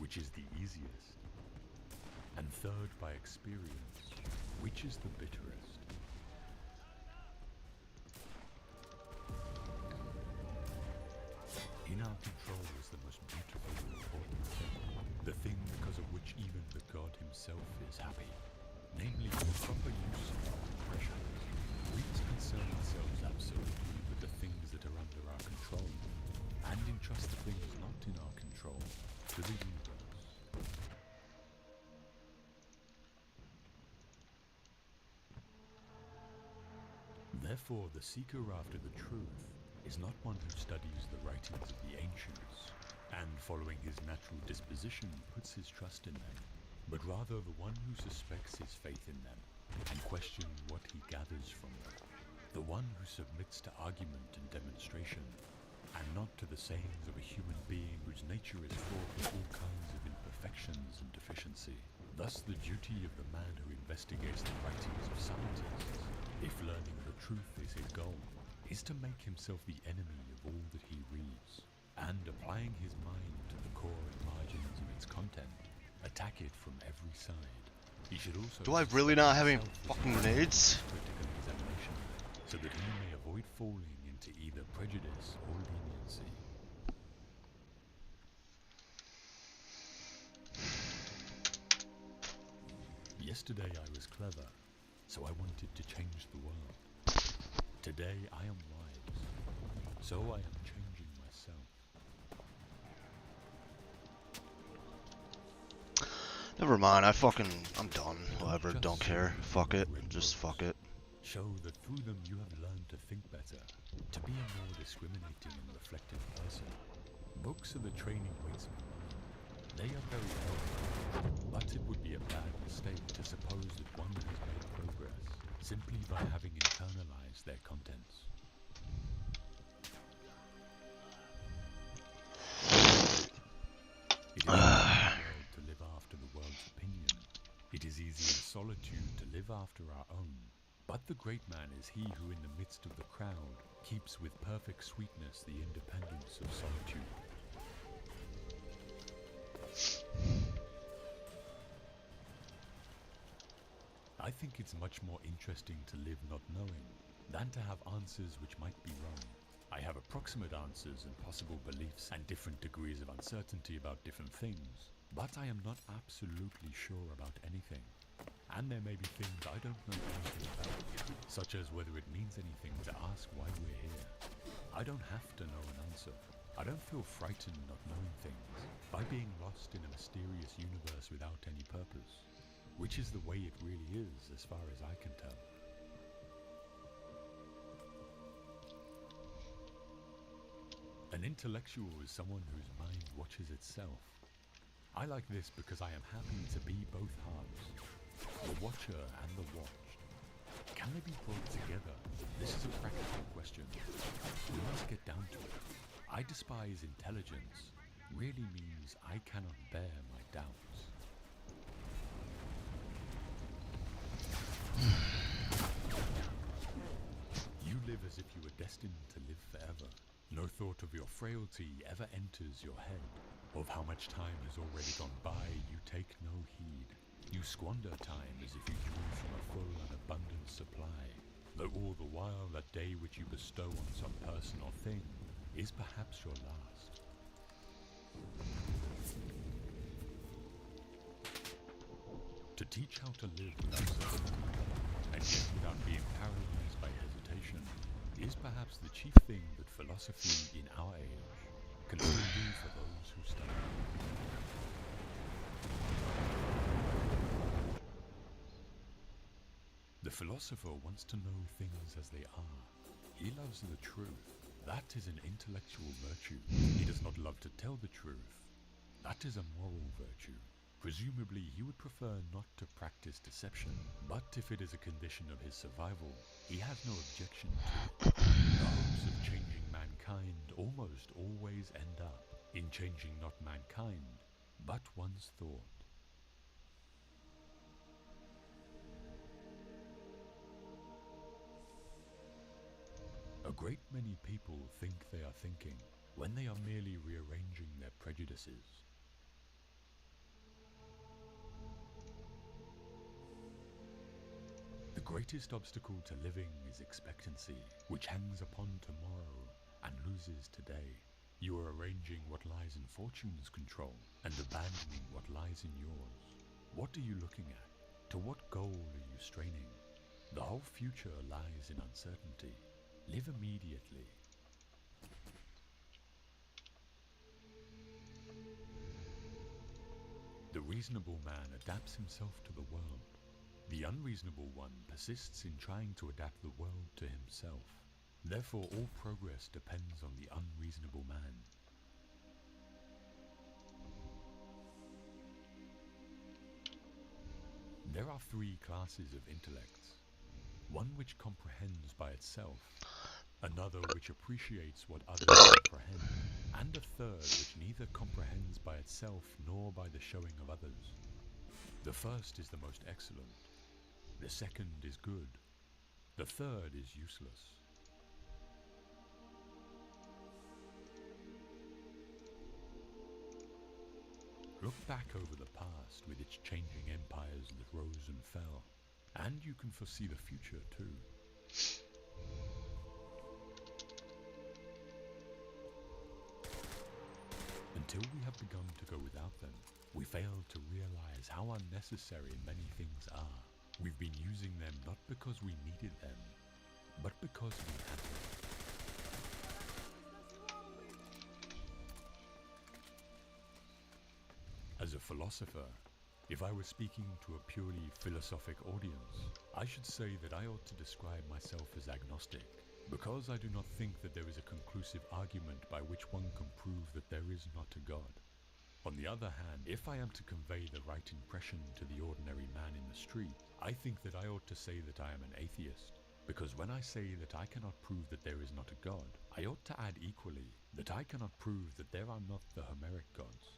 which is the easiest. And third, by experience, which is the bitterest. In our control is the most beautiful and important thing, the thing because of which even the God himself is happy, namely the proper use of our impressions. We must concern ourselves absolutely with the things that are under our control, and entrust the things not in our control to the universe. Therefore, the seeker after the truth is not one who studies the writings of the ancients, and following his natural disposition puts his trust in them, but rather the one who suspects his faith in them, and questions what he gathers from them. The one who submits to argument and demonstration, and not to the sayings of a human being whose nature is fraught with all kinds of imperfections and deficiency. Thus the duty of the man who investigates the writings of scientists, if learning the truth is his goal, is to make himself the enemy of all that he reads, and applying his mind to the core and margins of its content, attack it from every side. He should also Do I really not have any fucking grenades? critical examination, so that he may avoid falling into either prejudice or leniency. Yesterday I was clever, so I wanted to change the world. Today I am wise, so I am changing myself. Never mind, I'm done. Whatever, don't care. Fuck it. Just fuck it. Show that through them you have learned to think better, to be a more discriminating and reflective person. Books are the training weights of the mind. They are very helpful, but it would be a bad mistake to suppose that one has made progress simply by having internalized their contents. It is easy in the world to live after the world's opinion. It is easy in solitude to live after our own. But the great man is he who in the midst of the crowd keeps with perfect sweetness the independence of solitude. I think it's much more interesting to live not knowing than to have answers which might be wrong. I have approximate answers and possible beliefs and different degrees of uncertainty about different things, but I am not absolutely sure about anything. And there may be things I don't know anything about, such as whether it means anything to ask why we're here. I don't have to know an answer. I don't feel frightened not knowing things, by being lost in a mysterious universe without any purpose, which is the way it really is as far as I can tell. An intellectual is someone whose mind watches itself. I like this because I am happy to be both halves, the watcher and the watched. Can they be brought together? This is a practical question. We must get down to it. I despise intelligence really means I cannot bear my doubts. You live as if you were destined to live forever. No thought of your frailty ever enters your head. Of how much time has already gone by, you take no heed. You squander time as if you drew from a full and abundant supply, though all the while that day which you bestow on some person or thing is perhaps your last. To teach how to live with lucidity, and yet without being paralyzed by hesitation, is perhaps the chief thing that philosophy in our age can only do for those who study. The philosopher wants to know things as they are. He loves the truth. That is an intellectual virtue. He does not love to tell the truth. That is a moral virtue. Presumably, he would prefer not to practice deception, but if it is a condition of his survival, he has no objection to it. The hopes of changing mankind almost always end up in changing not mankind, but one's thought. A great many people think they are thinking when they are merely rearranging their prejudices. The greatest obstacle to living is expectancy, which hangs upon tomorrow and loses today. You are arranging what lies in fortune's control and abandoning what lies in yours. What are you looking at? To what goal are you straining? The whole future lies in uncertainty. Live immediately. The reasonable man adapts himself to the world. The unreasonable one persists in trying to adapt the world to himself. Therefore, all progress depends on the unreasonable man. There are three classes of intellects. One which comprehends by itself, another which appreciates what others comprehend, and a third which neither comprehends by itself nor by the showing of others. The first is the most excellent, the second is good, the third is useless. Look back over the past with its changing empires that rose and fell, and you can foresee the future too. Until we have begun to go without them, we fail to realize how unnecessary many things are. We've been using them not because we needed them, but because we had them. As a philosopher, if I were speaking to a purely philosophic audience, I should say that I ought to describe myself as agnostic, because I do not think that there is a conclusive argument by which one can prove that there is not a God. On the other hand, if I am to convey the right impression to the ordinary man in the street, I think that I ought to say that I am an atheist, because when I say that I cannot prove that there is not a God, I ought to add equally that I cannot prove that there are not the Homeric gods.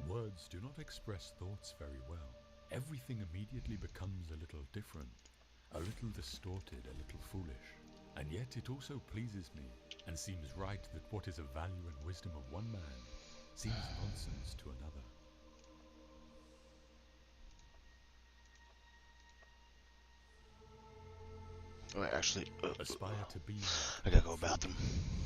Words do not express thoughts very well. Everything immediately becomes a little different, a little distorted, a little foolish. And yet it also pleases me, and seems right that what is of value and wisdom of one man seems nonsense to another. Oh, actually, Aspire to be I gotta go about them.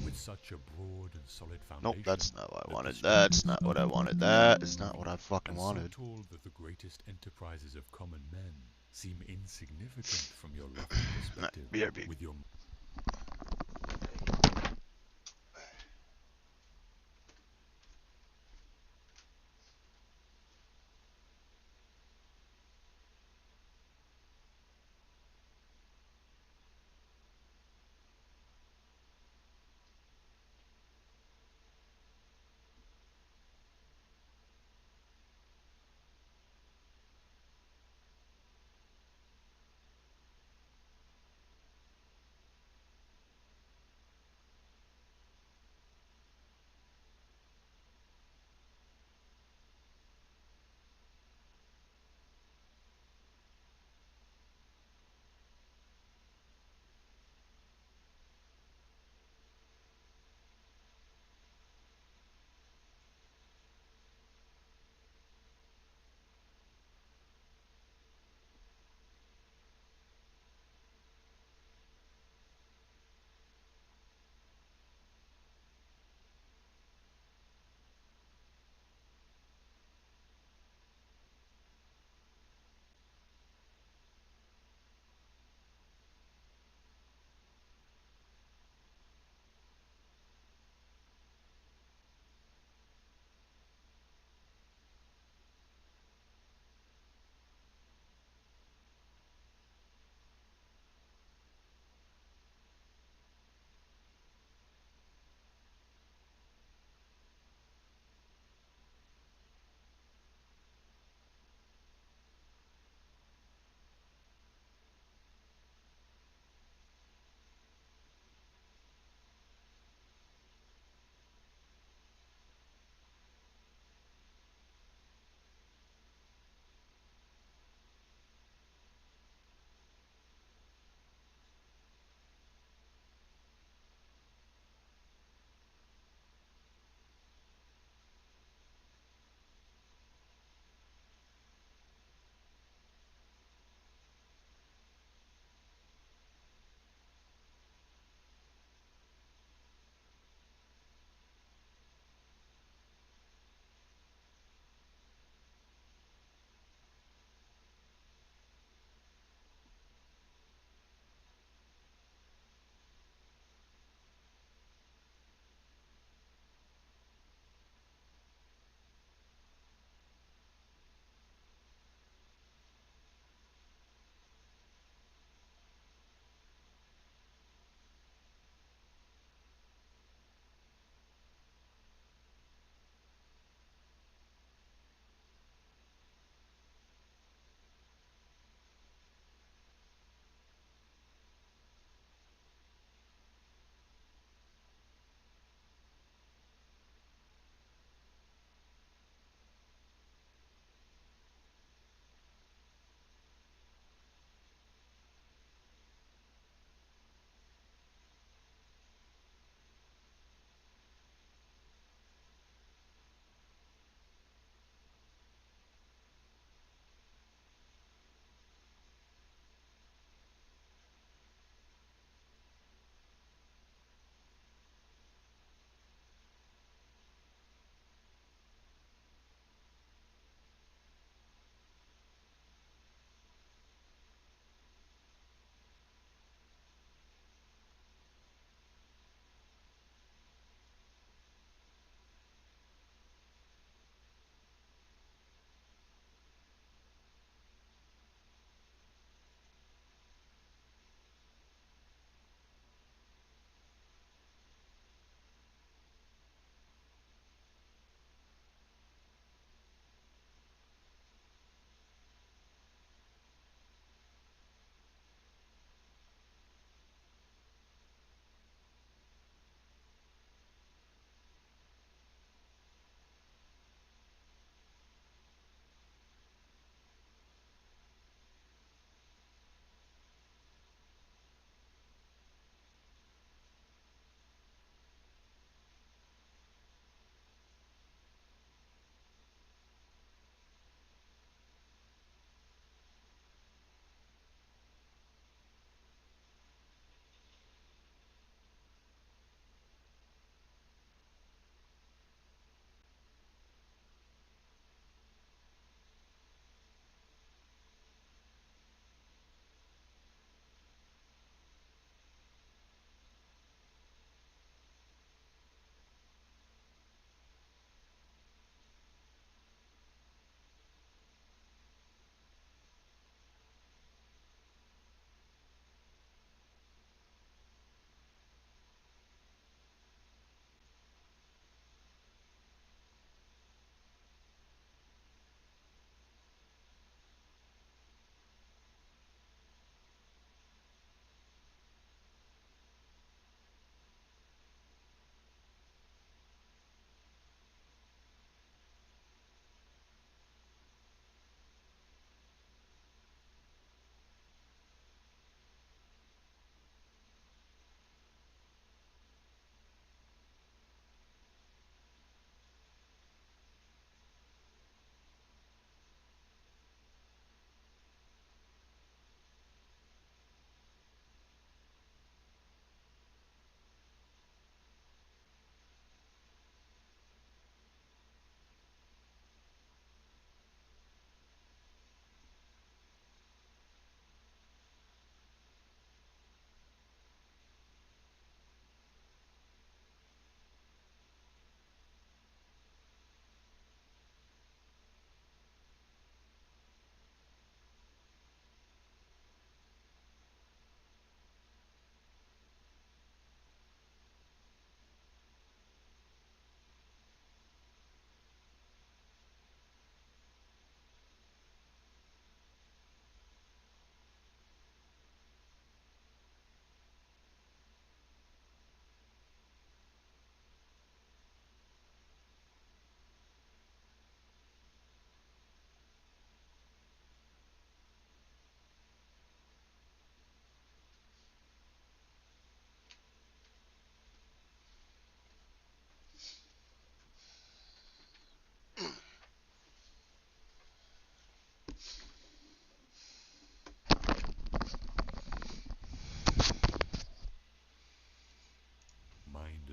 with such a broad and solid foundation. Nope, that's not what I that wanted. the That's strongest not what I of wanted. men That will is not be, what I fucking and wanted. so tall that the greatest enterprises of common men seem insignificant from your lofty perspective. BRB. With your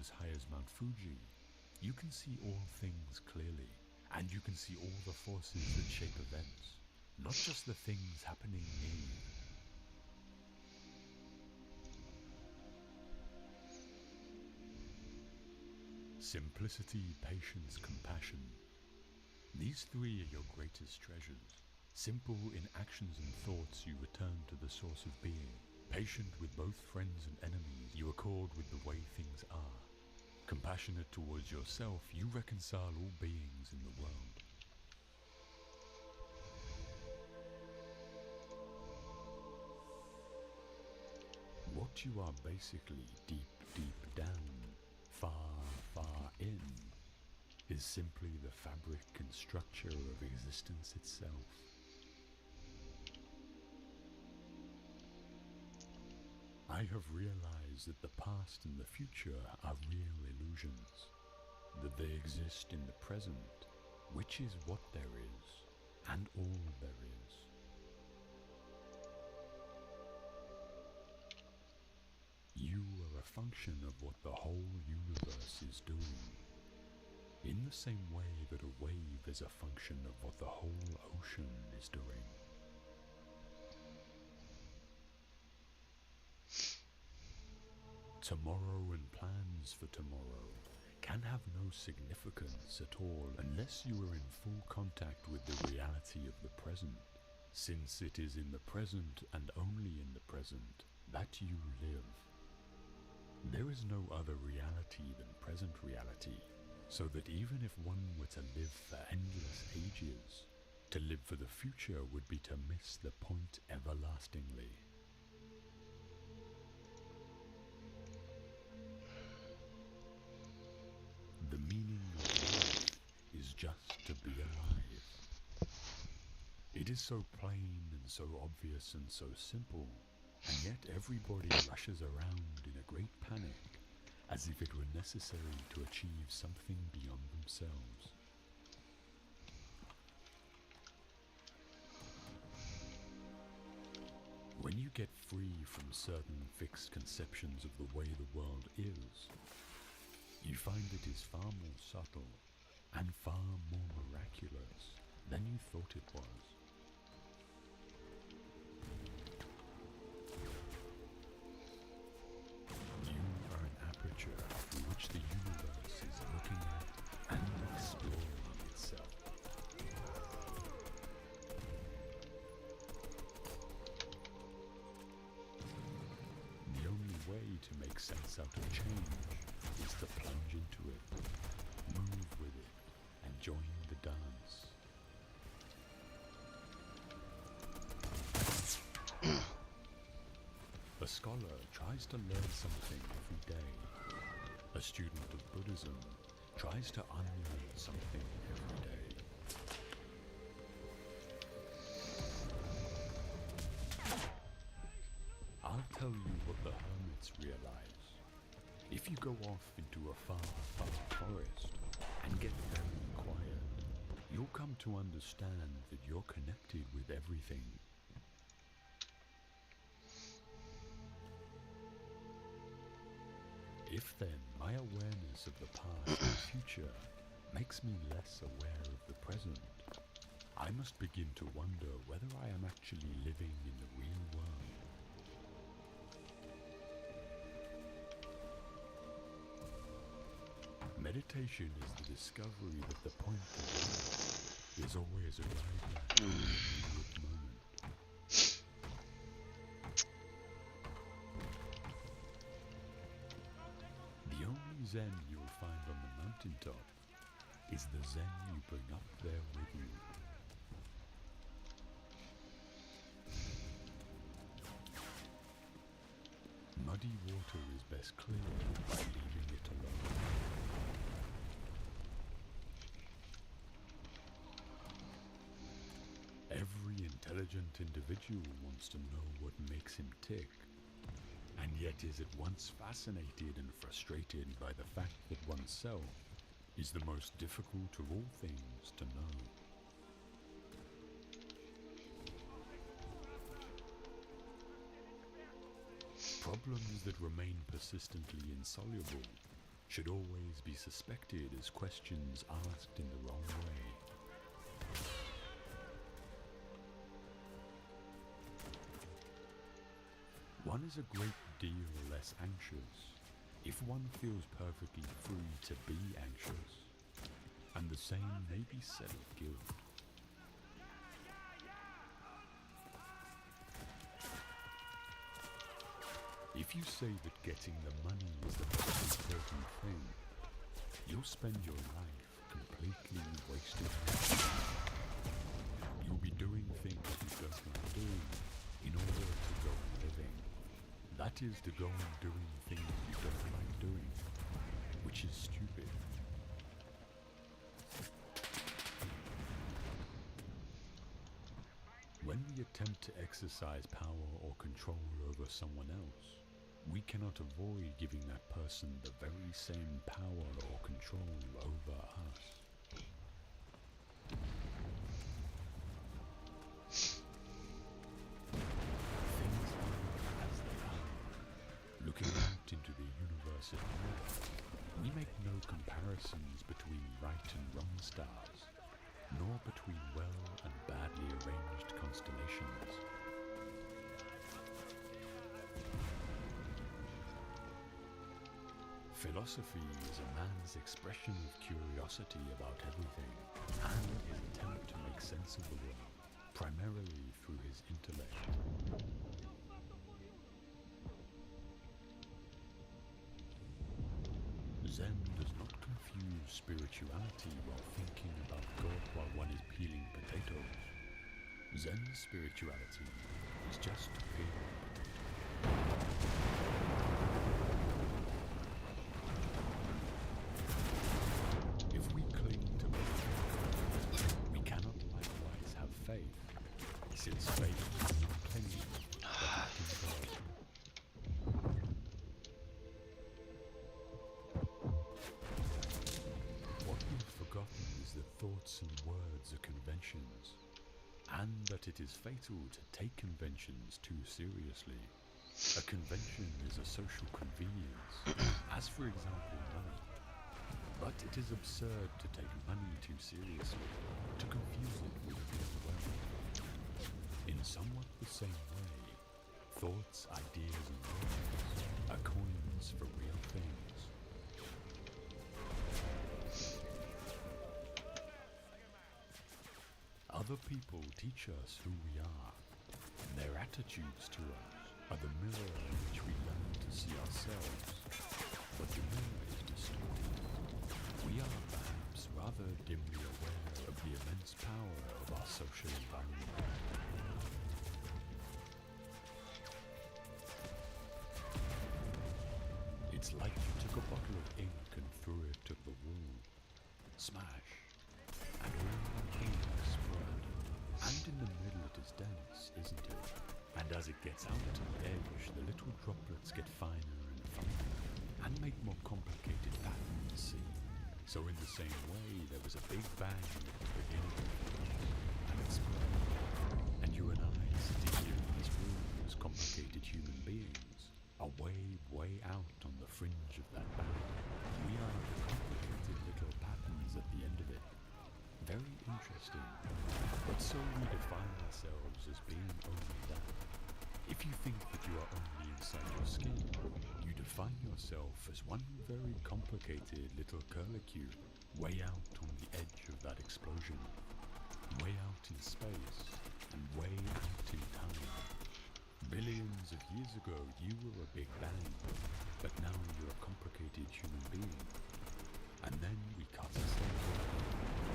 as high as Mount Fuji, you can see all things clearly, and you can see all the forces that shape events, not just the things happening near you. Simplicity, patience, compassion. These three are your greatest treasures. Simple in actions and thoughts, you return to the source of being. Patient with both friends and enemies, you accord with the way things are. Compassionate towards yourself, you reconcile all beings in the world. What you are basically deep, deep down, far, far in, is simply the fabric and structure of existence itself. I have realized that the past and the future are real illusions, that they exist in the present, which is what there is, and all there is. You are a function of what the whole universe is doing, in the same way that a wave is a function of what the whole ocean is doing. Tomorrow and plans for tomorrow can have no significance at all unless you are in full contact with the reality of the present, since it is in the present and only in the present that you live. There is no other reality than present reality, so that even if one were to live for endless ages, to live for the future would be to miss the point everlastingly. The meaning of life is just to be alive. It is so plain and so obvious and so simple, and yet everybody rushes around in a great panic, as if it were necessary to achieve something beyond themselves. When you get free from certain fixed conceptions of the way the world is, you find it is far more subtle and far more miraculous than you thought it was. You are an aperture through which the universe is looking at and exploring itself. The only way to make sense out of change is to plunge into it, move with it, and join the dance. A scholar tries to learn something every day. A student of Buddhism tries to unlearn something every day. I'll tell you what the hermits realize. If you go off into a far, far forest and get very quiet, you'll come to understand that you're connected with everything. If then my awareness of the past and future makes me less aware of the present, I must begin to wonder whether I am actually living in the real world. Meditation is the discovery that the point of life is always arrived at in the immediate moment. The only Zen you'll find on the mountaintop is the Zen you bring up there with you. Muddy water is best cleared by leaving it alone. Every intelligent individual wants to know what makes him tick, and yet is at once fascinated and frustrated by the fact that oneself is the most difficult of all things to know. Problems that remain persistently insoluble should always be suspected as questions asked in the wrong way. One is a great deal less anxious if one feels perfectly free to be anxious, and the same may be said of guilt. If you say that getting the money is the most important thing, you'll spend your life completely wasting it. You'll be doing things you don't like doing in order to go on living. That is to go on doing things you don't like doing, which is stupid. When we attempt to exercise power or control over someone else, we cannot avoid giving that person the very same power or control over us. Things are as they are. Looking out into the universe at night, we make no comparisons between right and wrong stars, nor between well and badly arranged constellations. Philosophy is a man's expression of curiosity about everything and his attempt to make sense of the world, primarily through his intellect. Zen does not confuse spirituality while thinking about God while one is peeling potatoes. Zen spirituality is just peeling potatoes. If we cling to faith, we cannot likewise have faith, since faith is not clinging, but not in God. What we've forgotten is that thoughts and words are conventions, and that it is fatal to take conventions too seriously. A convention is a social convenience, as for example money. But it is absurd to take money too seriously, to confuse it with real wealth. In somewhat the same way, thoughts, ideas, and words are coins for real things. Other people teach us who we are. Their attitudes to us are the mirror in which we learn to see ourselves. But the mirror is distorted. We are perhaps rather dimly aware of the immense power of our social environment. It's like you took a bottle of ink and threw it at the wall. Smash! And all the ink spread. And in the middle it is dense, isn't it? And as it gets out to the edge, the little droplets get finer and finer, and make more complicated patterns, see? So in the same way, there was a big bang at the beginning, and it spread. And you and I, sitting here in this room as complicated human beings, are way, way out on the fringe of that bang. We are the complicated little patterns at the end of it. Very interesting. But so we define ourselves as being only that. If you think that you are only inside your skin, you define yourself as one very complicated little curlicue, way out on the edge of that explosion, way out in space, and way out in time. Billions of years ago, you were a big bang, but now you're a complicated human being. And then we cut ourselves off,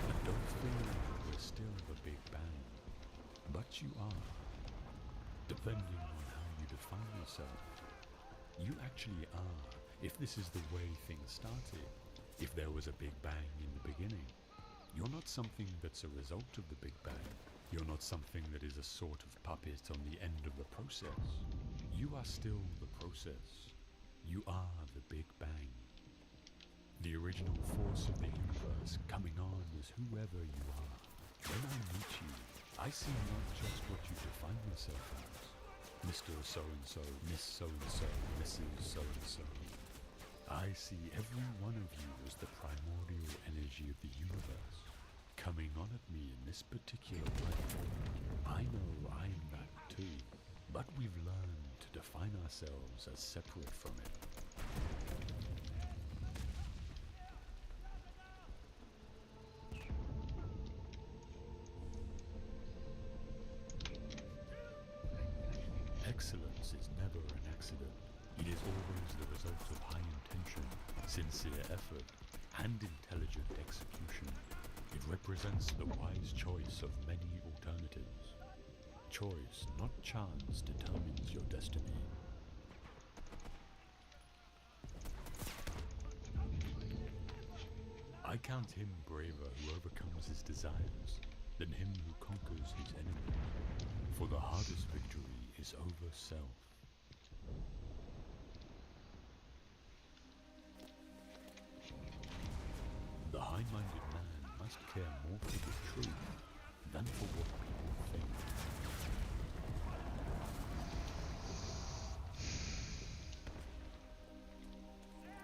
and don't feel that we're still a big bang. But you are. Depending on how you define yourself. You actually are, if this is the way things started, if there was a Big Bang in the beginning. You're not something that's a result of the Big Bang. You're not something that is a sort of puppet on the end of the process. You are still the process. You are the Big Bang. The original force of the universe coming on as whoever you are. When I meet you, I see not just what you define yourself as, Mr. So-and-so, Miss So-and-so, Mrs. So-and-so. I see every one of you as the primordial energy of the universe, coming on at me in this particular way. I know I'm that too, but we've learned to define ourselves as separate from it. Excellence is never an accident. It is always the result of high intention, sincere effort, and intelligent execution. It represents the wise choice of many alternatives. Choice, not chance, determines your destiny. I count him braver who overcomes his desires than him who conquers his enemies. For the hardest victory is over self. The high-minded man must care more for the truth than for what people think.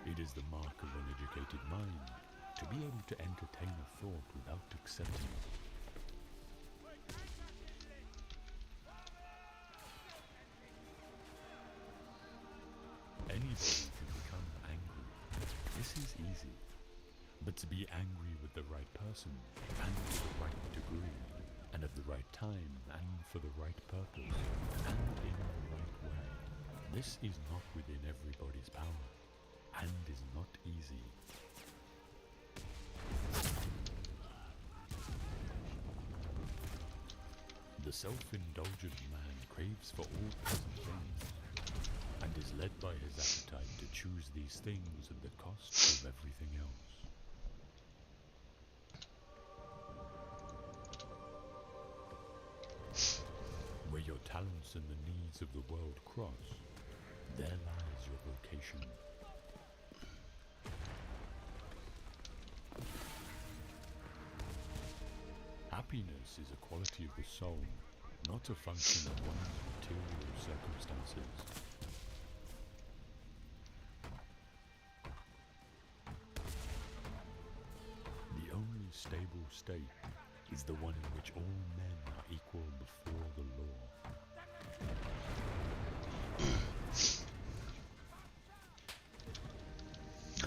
It is the mark of an educated mind to be able to entertain a thought without accepting it. Anybody can become angry. This is easy. But to be angry with the right person, and to the right degree, and at the right time, and for the right purpose, and in the right way, this is not within everybody's power, and is not easy. The self-indulgent man craves for all pleasant things, and is led by his appetite to choose these things at the cost of everything else. Where your talents and the needs of the world cross, there lies your vocation. Happiness is a quality of the soul, not a function of one's material circumstances. The only stable state is the one in which all men are equal before the law.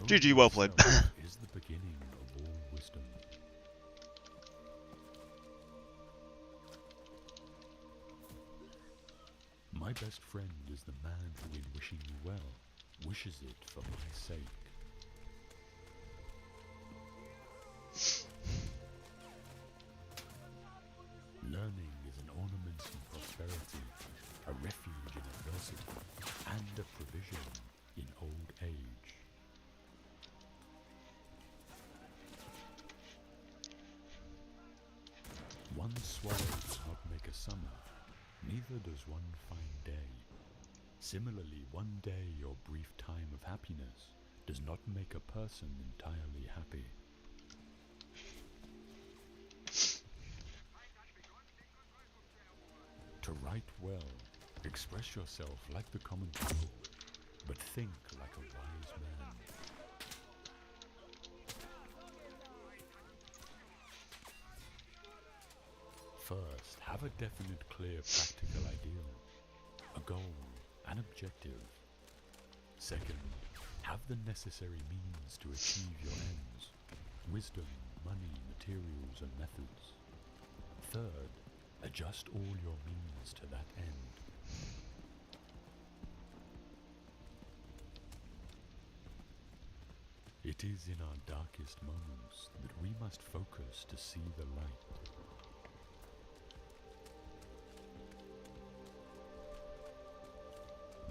GG, well played. Is the beginning of all wisdom. My best friend is the man who, in wishing you well, wishes it for my sake. Learning is an ornament in prosperity, a refuge in adversity, and a provision in old age. One swallow does not make a summer, neither does one fine day. Similarly, one day or brief time of happiness does not make a person entirely happy. To write well, express yourself like the common people, but think like a wise man. First, have a definite, clear, practical ideal, a goal, an objective. Second, have the necessary means to achieve your ends, wisdom, money, materials, and methods. Third, adjust all your means to that end. It is in our darkest moments that we must focus to see the light.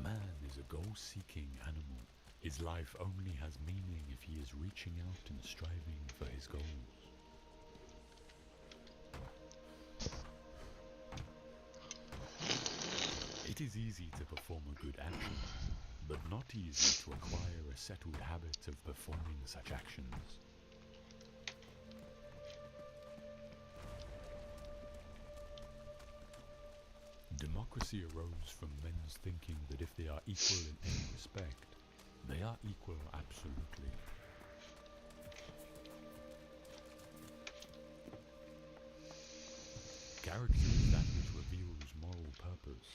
Man is a goal-seeking animal. His life only has meaning if he is reaching out and striving for his goals. It is easy to perform a good action, but not easy to acquire a settled habit of performing such actions. Democracy arose from men's thinking that if they are equal in any respect, They are equal absolutely. Character is that which reveals moral purpose,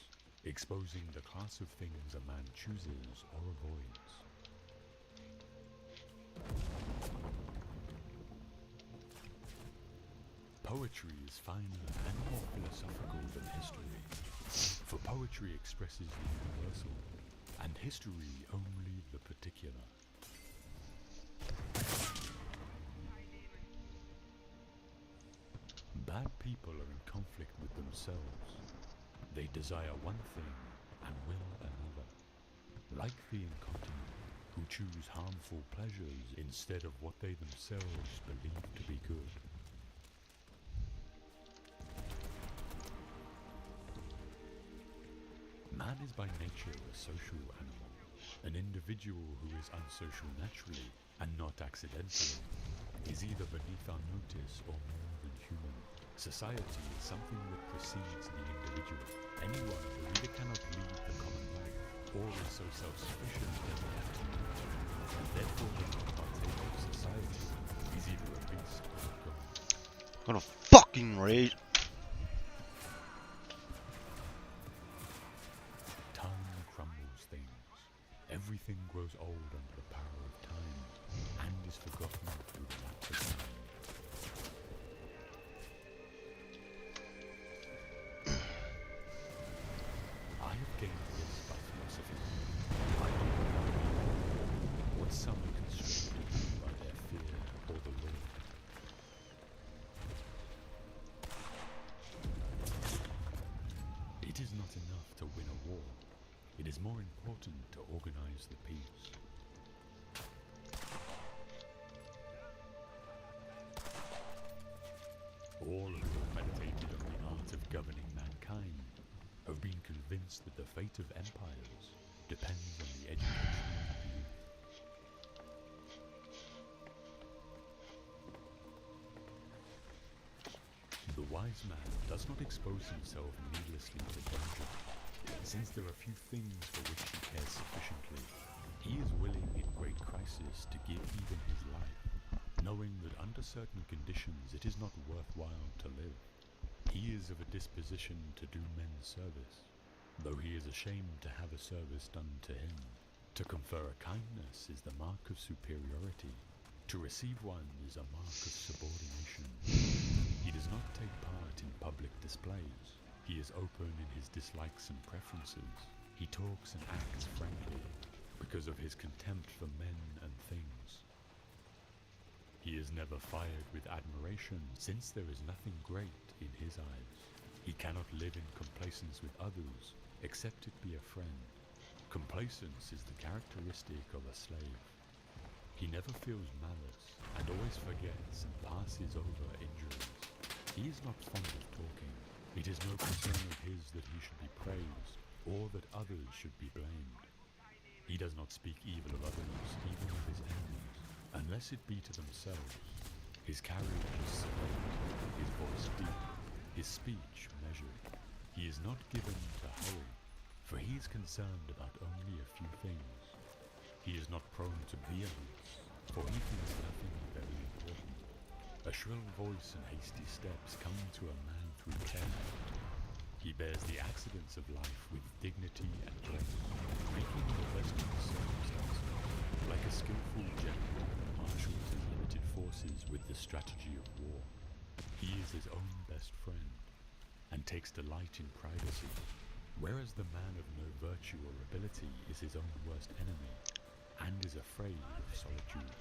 exposing the class of things a man chooses or avoids. Poetry is finer and more philosophical than history, for poetry expresses the universal, and history only the particular. Bad people are in conflict with themselves. They desire one thing and will another, like the incontinent, who choose harmful pleasures instead of what they themselves believe to be good. Man is by nature a social animal, an individual who is unsocial naturally and not accidentally, is either beneath our notice or more than human. Society is something that precedes the individual. Anyone who either cannot lead the common life or is so self-sufficient that he has to nurture, and therefore does not partake of society, is either a beast or a god. I'm gonna fucking rage. Time crumbles things. Everything grows old under the power of time, and is forgotten through the lapse of time. I have gained this by philosophy. I don't know what some are constrained to do by their fear or the law. It is not enough to win a war. It is more important to organize the peace. All who have meditated on the art of governing mankind have been convinced that the fate of empires depends on the education of the youth. The wise man does not expose himself needlessly to danger, since there are few things for which he cares sufficiently. He is willing in great crisis to give even his life, knowing that under certain conditions it is not worthwhile to live. He is of a disposition to do men service, though he is ashamed to have a service done to him. To confer a kindness is the mark of superiority. To receive one is a mark of subordination. He does not take part in public displays. He is open in his dislikes and preferences. He talks and acts frankly, because of his contempt for men and things. He is never fired with admiration, since there is nothing great in his eyes. He cannot live in complacence with others, except it be a friend. Complacence is the characteristic of a slave. He never feels malice, and always forgets and passes over injuries. He is not fond of talking. It is no concern of his that he should be praised, or that others should be blamed. He does not speak evil of others, even of his enemies, unless it be to themselves. His carriage is sedate, his voice deep, his speech measured. He is not given to hurry, for he is concerned about only a few things. He is not prone to vehemence, for he thinks nothing very important. A shrill voice and hasty steps come to a man through care. He bears the accidents of life with dignity and grace, making the best of the circumstances. Like a skillful general, marshals his limited forces with the strategy of war. He is his own best friend, and takes delight in privacy, whereas the man of no virtue or ability is his own worst enemy, and is afraid of solitude.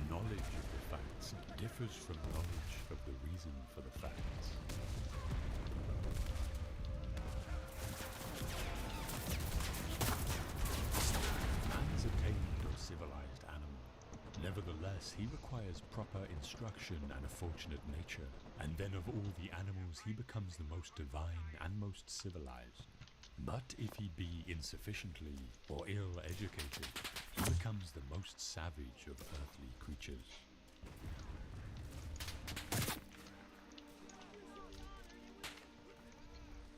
Knowledge of the facts differs from knowledge of the reason for the facts. Man is a tamed or civilized animal. Nevertheless, he requires proper instruction and a fortunate nature, and then of all the animals he becomes the most divine and most civilized. But if he be insufficiently or ill-educated, he becomes the most savage of earthly creatures.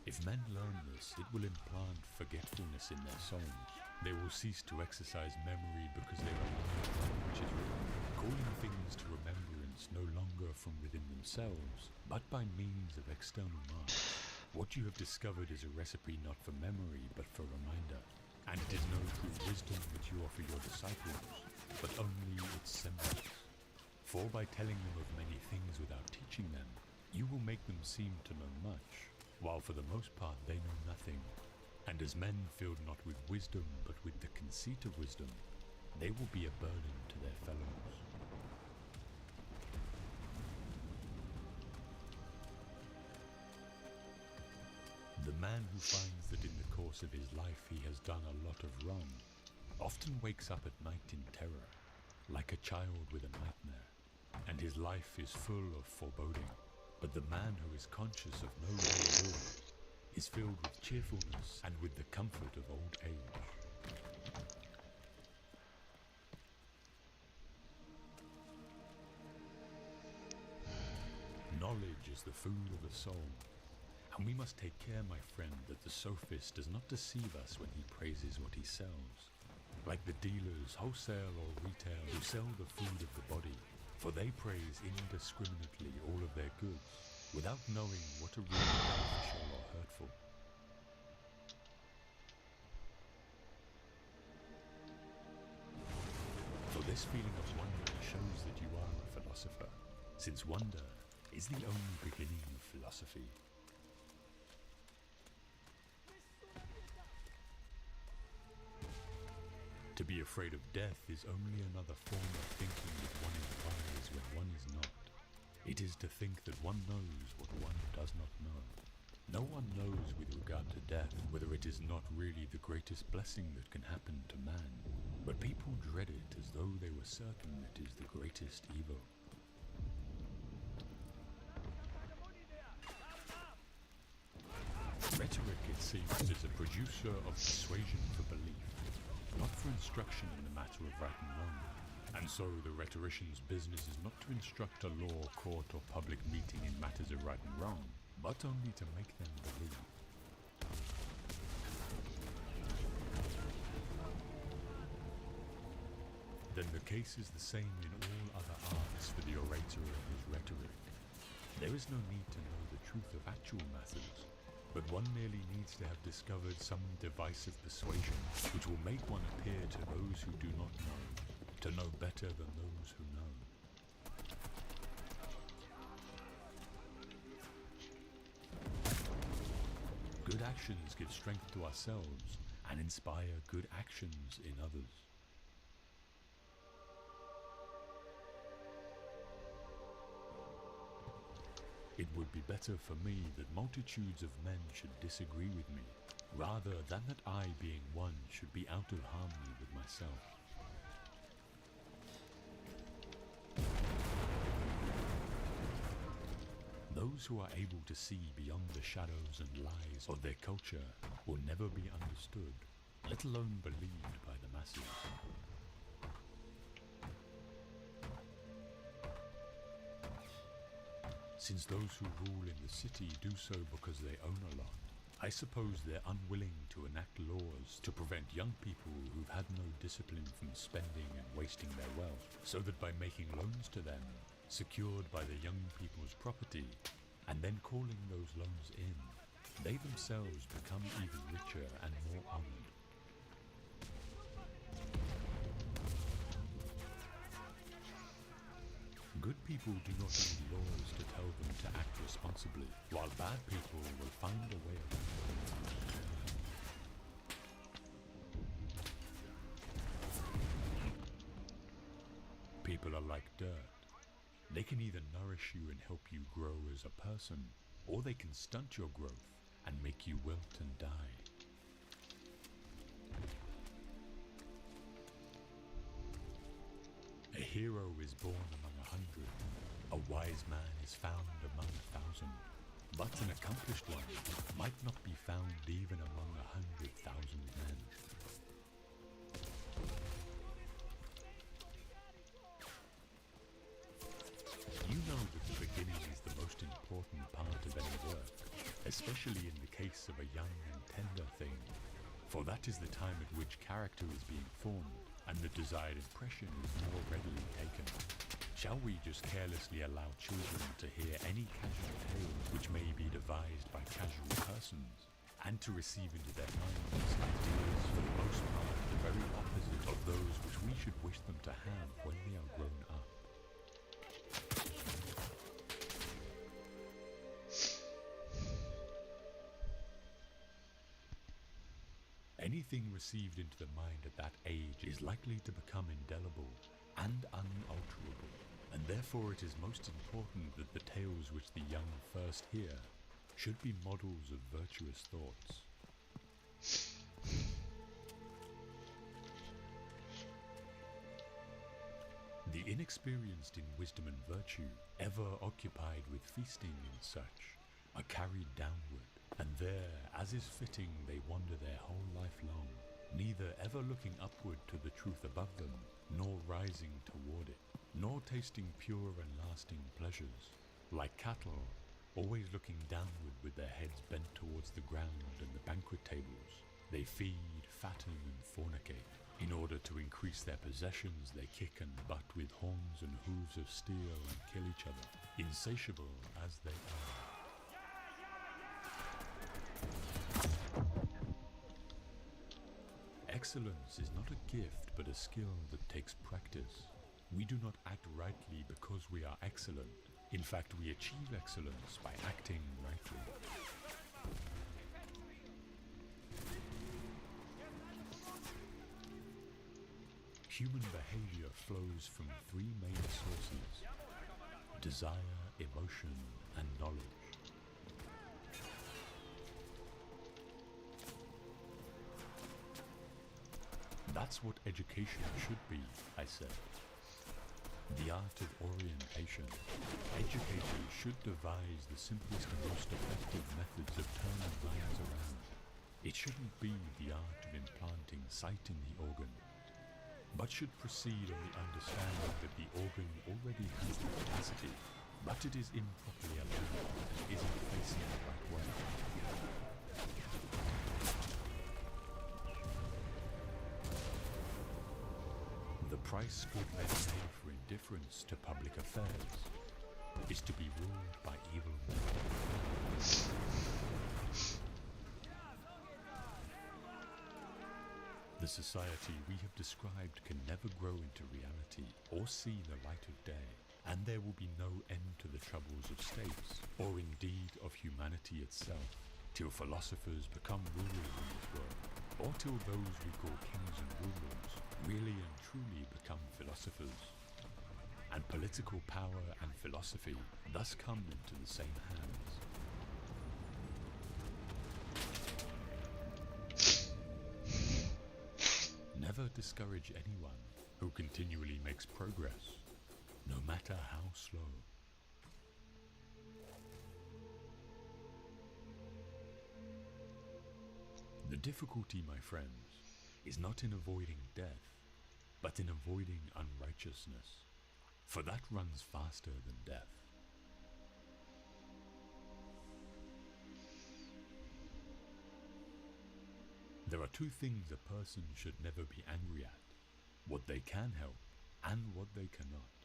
If men learn this, it will implant forgetfulness in their souls. They will cease to exercise memory because they are learning which is written, calling things to remembrance no longer from within themselves, but by means of external marks. What you have discovered is a recipe not for memory, but for reminder. And it is no true wisdom that you offer your disciples, but only its semblance. For by telling them of many things without teaching them, you will make them seem to know much, while for the most part they know nothing. And as men filled not with wisdom, but with the conceit of wisdom, they will be a burden to their fellows. The man who finds that in the course of his life he has done a lot of wrong, often wakes up at night in terror, like a child with a nightmare, and his life is full of foreboding. But the man who is conscious of no wrongdoing is filled with cheerfulness and with the comfort of old age. Knowledge is the food of the soul, and we must take care, my friend, that the sophist does not deceive us when he praises what he sells, like the dealers, wholesale or retail, who sell the food of the body, for they praise indiscriminately all of their goods, without knowing what are really beneficial or hurtful. For this feeling of wonder shows that you are a philosopher, since wonder is the only beginning of philosophy. To be afraid of death is only another form of thinking that one is wise when one is not. It is to think that one knows what one does not know. No one knows with regard to death whether it is not really the greatest blessing that can happen to man, but people dread it as though they were certain it is the greatest evil. Rhetoric, it seems, is a producer of persuasion for belief, not for instruction in the matter of right and wrong. And so the rhetorician's business is not to instruct a law, court, or public meeting in matters of right and wrong, but only to make them believe. Then the case is the same in all other arts for the orator and his rhetoric. There is no need to know the truth of actual matters, but one merely needs to have discovered some device of persuasion which will make one appear to those who do not know, to know better than those who know. Good actions give strength to ourselves and inspire good actions in others. It would be better for me that multitudes of men should disagree with me, rather than that I, being one, should be out of harmony with myself. Those who are able to see beyond the shadows and lies of their culture will never be understood, let alone believed by the masses. Since those who rule in the city do so because they own a lot, I suppose they're unwilling to enact laws to prevent young people who've had no discipline from spending and wasting their wealth, so that by making loans to them, secured by the young people's property, and then calling those loans in, they themselves become even richer and more honored. Good people do not need laws to tell them to act responsibly, while bad people will find a way around it. People are like dirt. They can either nourish you and help you grow as a person, or they can stunt your growth and make you wilt and die. A hero is born among 100, a wise man is found among 1,000, but an accomplished one might not be found even among 100,000 men. You know that the beginning is the most important part of any work, especially in the case of a young and tender thing, for that is the time at which character is being formed, and the desired impression is more readily taken. Shall we just carelessly allow children to hear any casual tales which may be devised by casual persons, and to receive into their minds ideas for the most part the very opposite of those which we should wish them to have when they are grown up? Anything received into the mind at that age is likely to become indelible and unalterable, and therefore it is most important that the tales which the young first hear should be models of virtuous thoughts. The inexperienced in wisdom and virtue, ever occupied with feasting and such, are carried downward, and there, as is fitting, they wander their whole life long, neither ever looking upward to the truth above them, nor rising toward it, nor tasting pure and lasting pleasures. Like cattle, always looking downward with their heads bent towards the ground and the banquet tables, they feed, fatten, and fornicate. In order to increase their possessions, they kick and butt with horns and hooves of steel and kill each other, insatiable as they are. Excellence is not a gift, but a skill that takes practice. We do not act rightly because we are excellent. In fact, we achieve excellence by acting rightly. Human behavior flows from three main sources: desire, emotion, and knowledge. That's what education should be, I said. The art of orientation. Educators should devise the simplest and most effective methods of turning minds around. It shouldn't be the art of implanting sight in the organ, but should proceed on the understanding that the organ already has the capacity, but it is improperly aligned and isn't facing the right way. The price good men pay for indifference to public affairs is to be ruled by evil men. The society we have described can never grow into reality or see the light of day, and there will be no end to the troubles of states, or indeed of humanity itself, till philosophers become rulers in this world, or till those we call kings and rulers really and truly become philosophers. And political power and philosophy thus come into the same hands. Never discourage anyone who continually makes progress, no matter how slow. The difficulty, my friends, is not in avoiding death, but in avoiding unrighteousness, for that runs faster than death. There are two things a person should never be angry at: what they can help and what they cannot.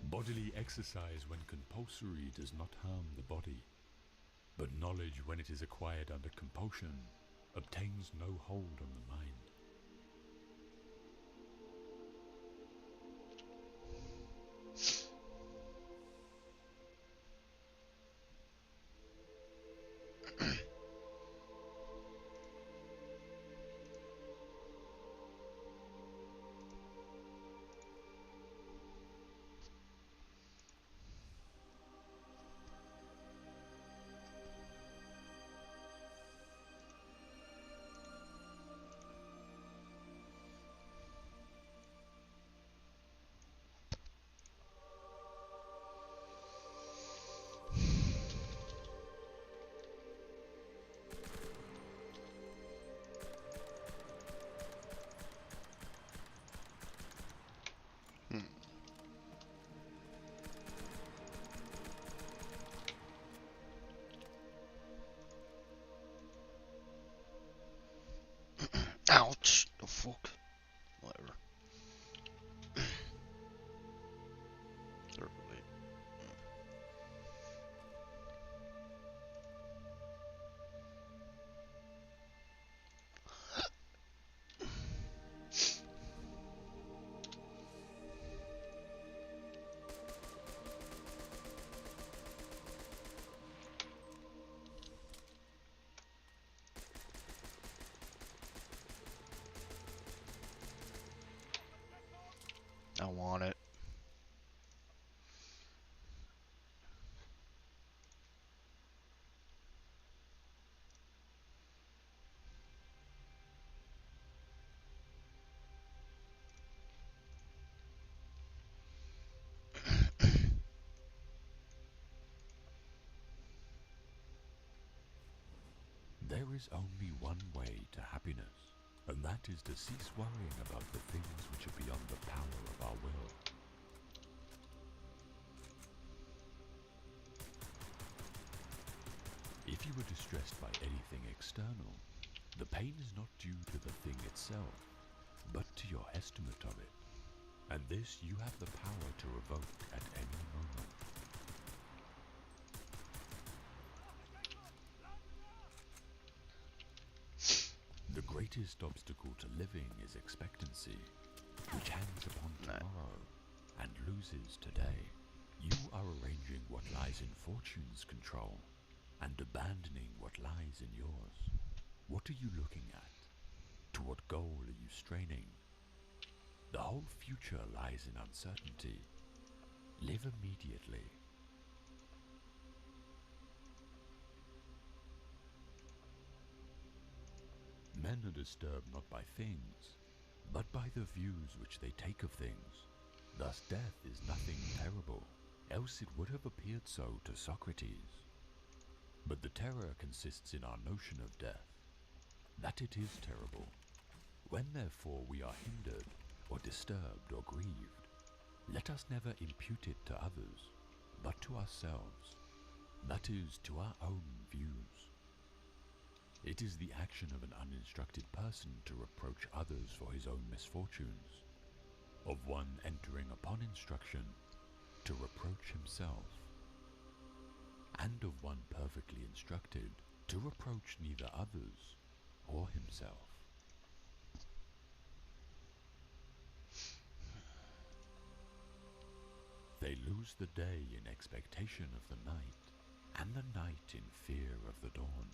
Bodily exercise when compulsory does not harm the body, but knowledge when it is acquired under compulsion obtains no hold on the mind. There is only one way to happiness, and that is to cease worrying about the things which are beyond the power of our will. If you are distressed by anything external, the pain is not due to the thing itself, but to your estimate of it, and this you have the power to revoke at any moment. The greatest obstacle to living is expectancy, which hangs upon tomorrow and loses today. You are arranging what lies in fortune's control and abandoning what lies in yours. What are you looking at? To what goal are you straining? The whole future lies in uncertainty. Live immediately. Men are disturbed not by things, but by the views which they take of things. Thus death is nothing terrible, else it would have appeared so to Socrates. But the terror consists in our notion of death, that it is terrible. When therefore we are hindered, or disturbed, or grieved, let us never impute it to others, but to ourselves, that is, to our own views. It is the action of an uninstructed person to reproach others for his own misfortunes, of one entering upon instruction to reproach himself, and of one perfectly instructed to reproach neither others or himself. They lose the day in expectation of the night, and the night in fear of the dawn.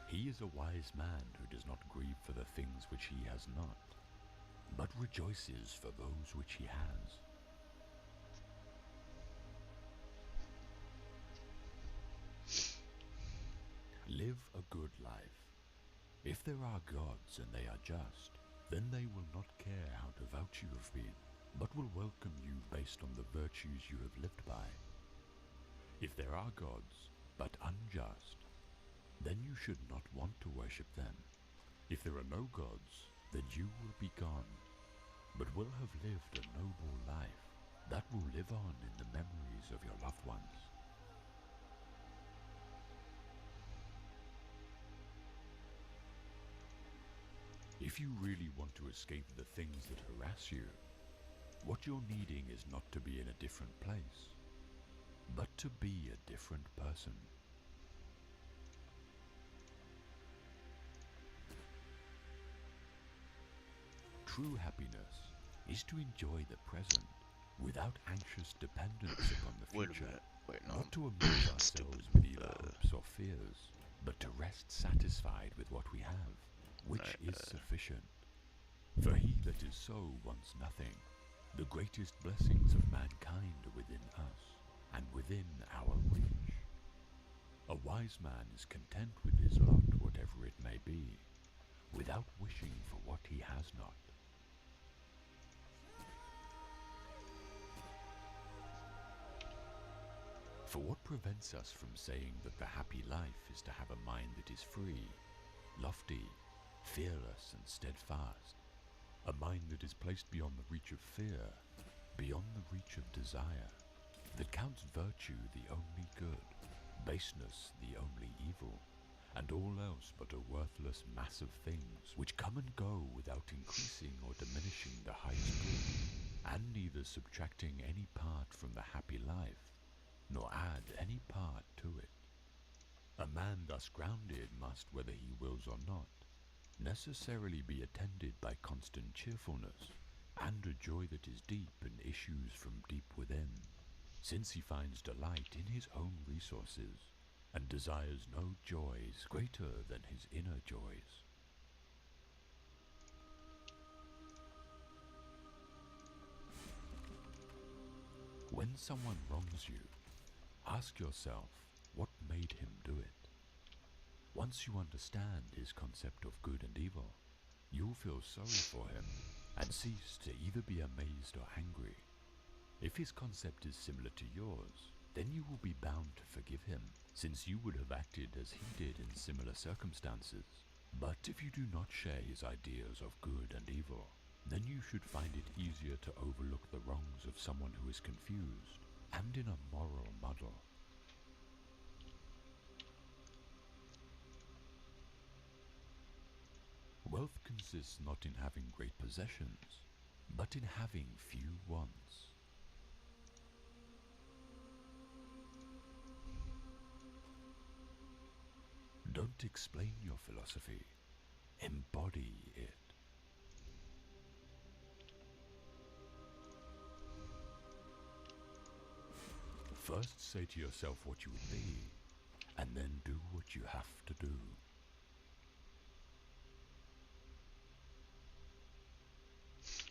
He is a wise man who does not grieve for the things which he has not, but rejoices for those which he has. Live a good life. If there are gods and they are just, then they will not care how devout you have been, but will welcome you based on the virtues you have lived by. If there are gods, but unjust, then you should not want to worship them. If there are no gods, then you will be gone, but will have lived a noble life that will live on in the memories of your loved ones. If you really want to escape the things that harass you, what you're needing is not to be in a different place, but to be a different person. True happiness is to enjoy the present without anxious dependence upon the Wait a future. minute. Wait, no. Not to amuse ourselves with either hopes or fears, but to rest satisfied with what we have, which is sufficient. For he that is so wants nothing. The greatest blessings of mankind are within us, and within our reach. A wise man is content with his lot, whatever it may be, without wishing for what he has not. For what prevents us from saying that the happy life is to have a mind that is free, lofty, fearless and steadfast, a mind that is placed beyond the reach of fear, beyond the reach of desire, that counts virtue the only good, baseness the only evil, and all else but a worthless mass of things which come and go without increasing or diminishing the highest good, and neither subtracting any part from the happy life, nor add any part to it. A man thus grounded must, whether he wills or not, necessarily be attended by constant cheerfulness, and a joy that is deep and issues from deep within, since he finds delight in his own resources, and desires no joys greater than his inner joys. When someone wrongs you, ask yourself what made him do it. Once you understand his concept of good and evil, you'll feel sorry for him and cease to either be amazed or angry. If his concept is similar to yours, then you will be bound to forgive him, since you would have acted as he did in similar circumstances. But if you do not share his ideas of good and evil, then you should find it easier to overlook the wrongs of someone who is confused and in a moral muddle. Wealth consists not in having great possessions, but in having few wants. Don't explain your philosophy, embody it. First say to yourself what you would be, and then do what you have to do.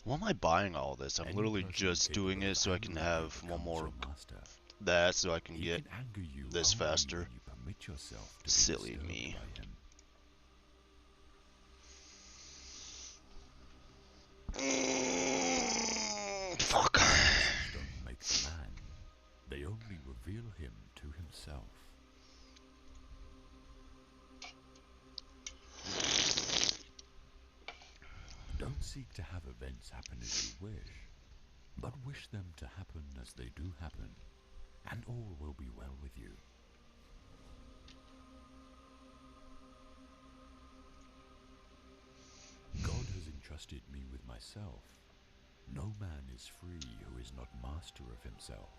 Why am I buying all this? I'm Any literally person just doing capable it of so I can angering you have one becomes more your master. that so I can He get can anger you this only faster. when you permit yourself to be Silly disturbed me. by him. Fuck. Circumstances don't make the man. They only reveal him to himself. Don't seek to have events happen as you wish, but wish them to happen as they do happen, and all will be well with you. God has entrusted me with myself. No man is free who is not master of himself.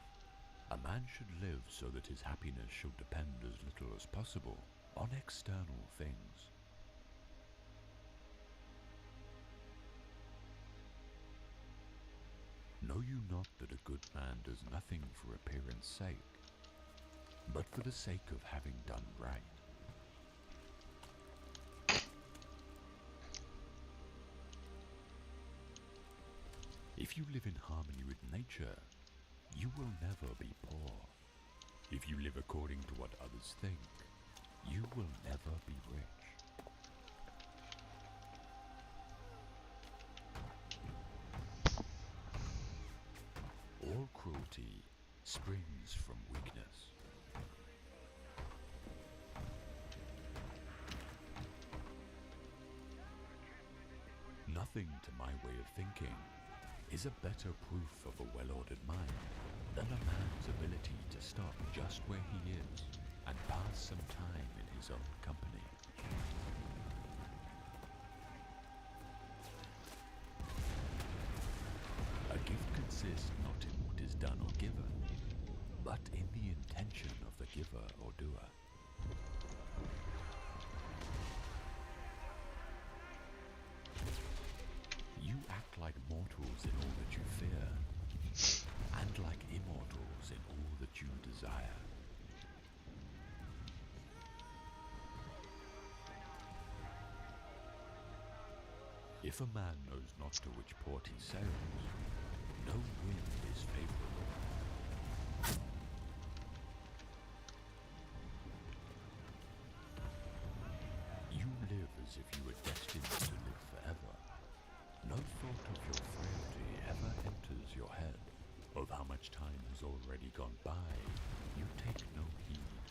A man should live so that his happiness should depend as little as possible on external things. Know you not that a good man does nothing for appearance sake, but for the sake of having done right? If you live in harmony with nature, you will never be poor. If you live according to what others think, you will never be rich. All cruelty springs from weakness. Nothing, to my way of thinking, is a better proof of a well-ordered mind than a man's ability to stop just where he is and pass some time in his own company. A gift consists not in what is done or given, but in the intention of the giver or doer. You act like mortals in all that you fear, and like immortals in all that you desire. If a man knows not to which port he sails, no wind is favorable. You live as if you were destined to live forever. No thought of your frailty ever enters your head. Of how much time has already gone by, you take no heed.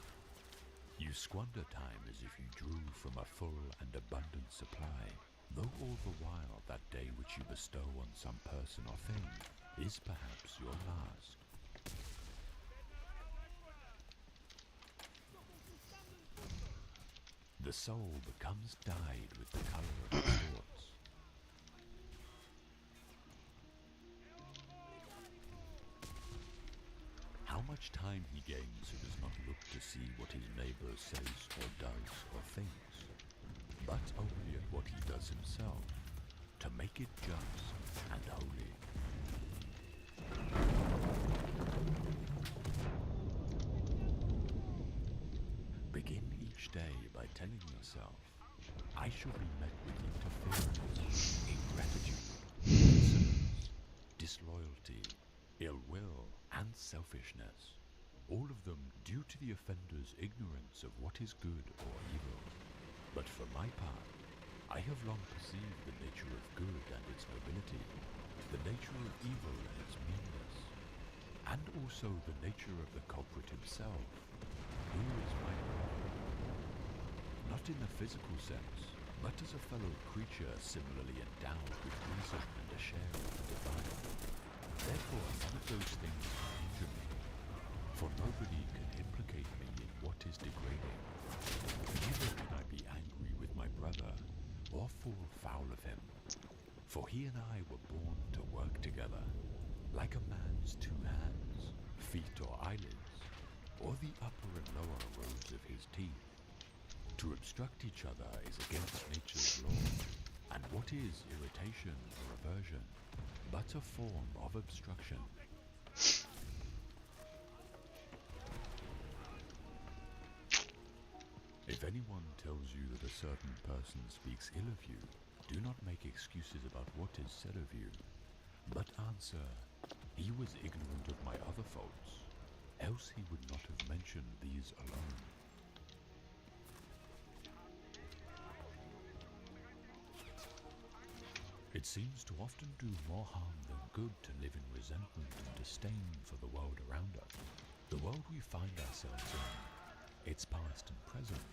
You squander time as if you drew from a full and abundant supply, though all the while that day which you bestow on some person or thing is perhaps your last. The soul becomes dyed with the color of its thoughts. How much time he gains who does not look to see what his neighbor says or does or thinks, but only at what he does himself, to make it just and holy. Begin each day by telling yourself, I shall be met with interference, ingratitude, insolence, disloyalty, ill will, and selfishness, all of them due to the offender's ignorance of what is good or evil. But for my part, I have long perceived the nature of good and its nobility, the nature of evil and its meanness, and also the nature of the culprit himself. Who is my brother? Not in the physical sense, but as a fellow creature similarly endowed with reason and a share of the divine. Therefore, none of those things can injure me, for nobody can implicate me in what is degrading. Neither can I be angry with my brother, or fall foul of him, for he and I were born to work together, like a man's two hands, feet or eyelids, or the upper and lower rows of his teeth. To obstruct each other is against nature's law, and what is irritation or aversion but a form of obstruction? If anyone tells you that a certain person speaks ill of you, do not make excuses about what is said of you, but answer, he was ignorant of my other faults, else he would not have mentioned these alone. It seems to often do more harm than good to live in resentment and disdain for the world around us. The world we find ourselves in, its past and present,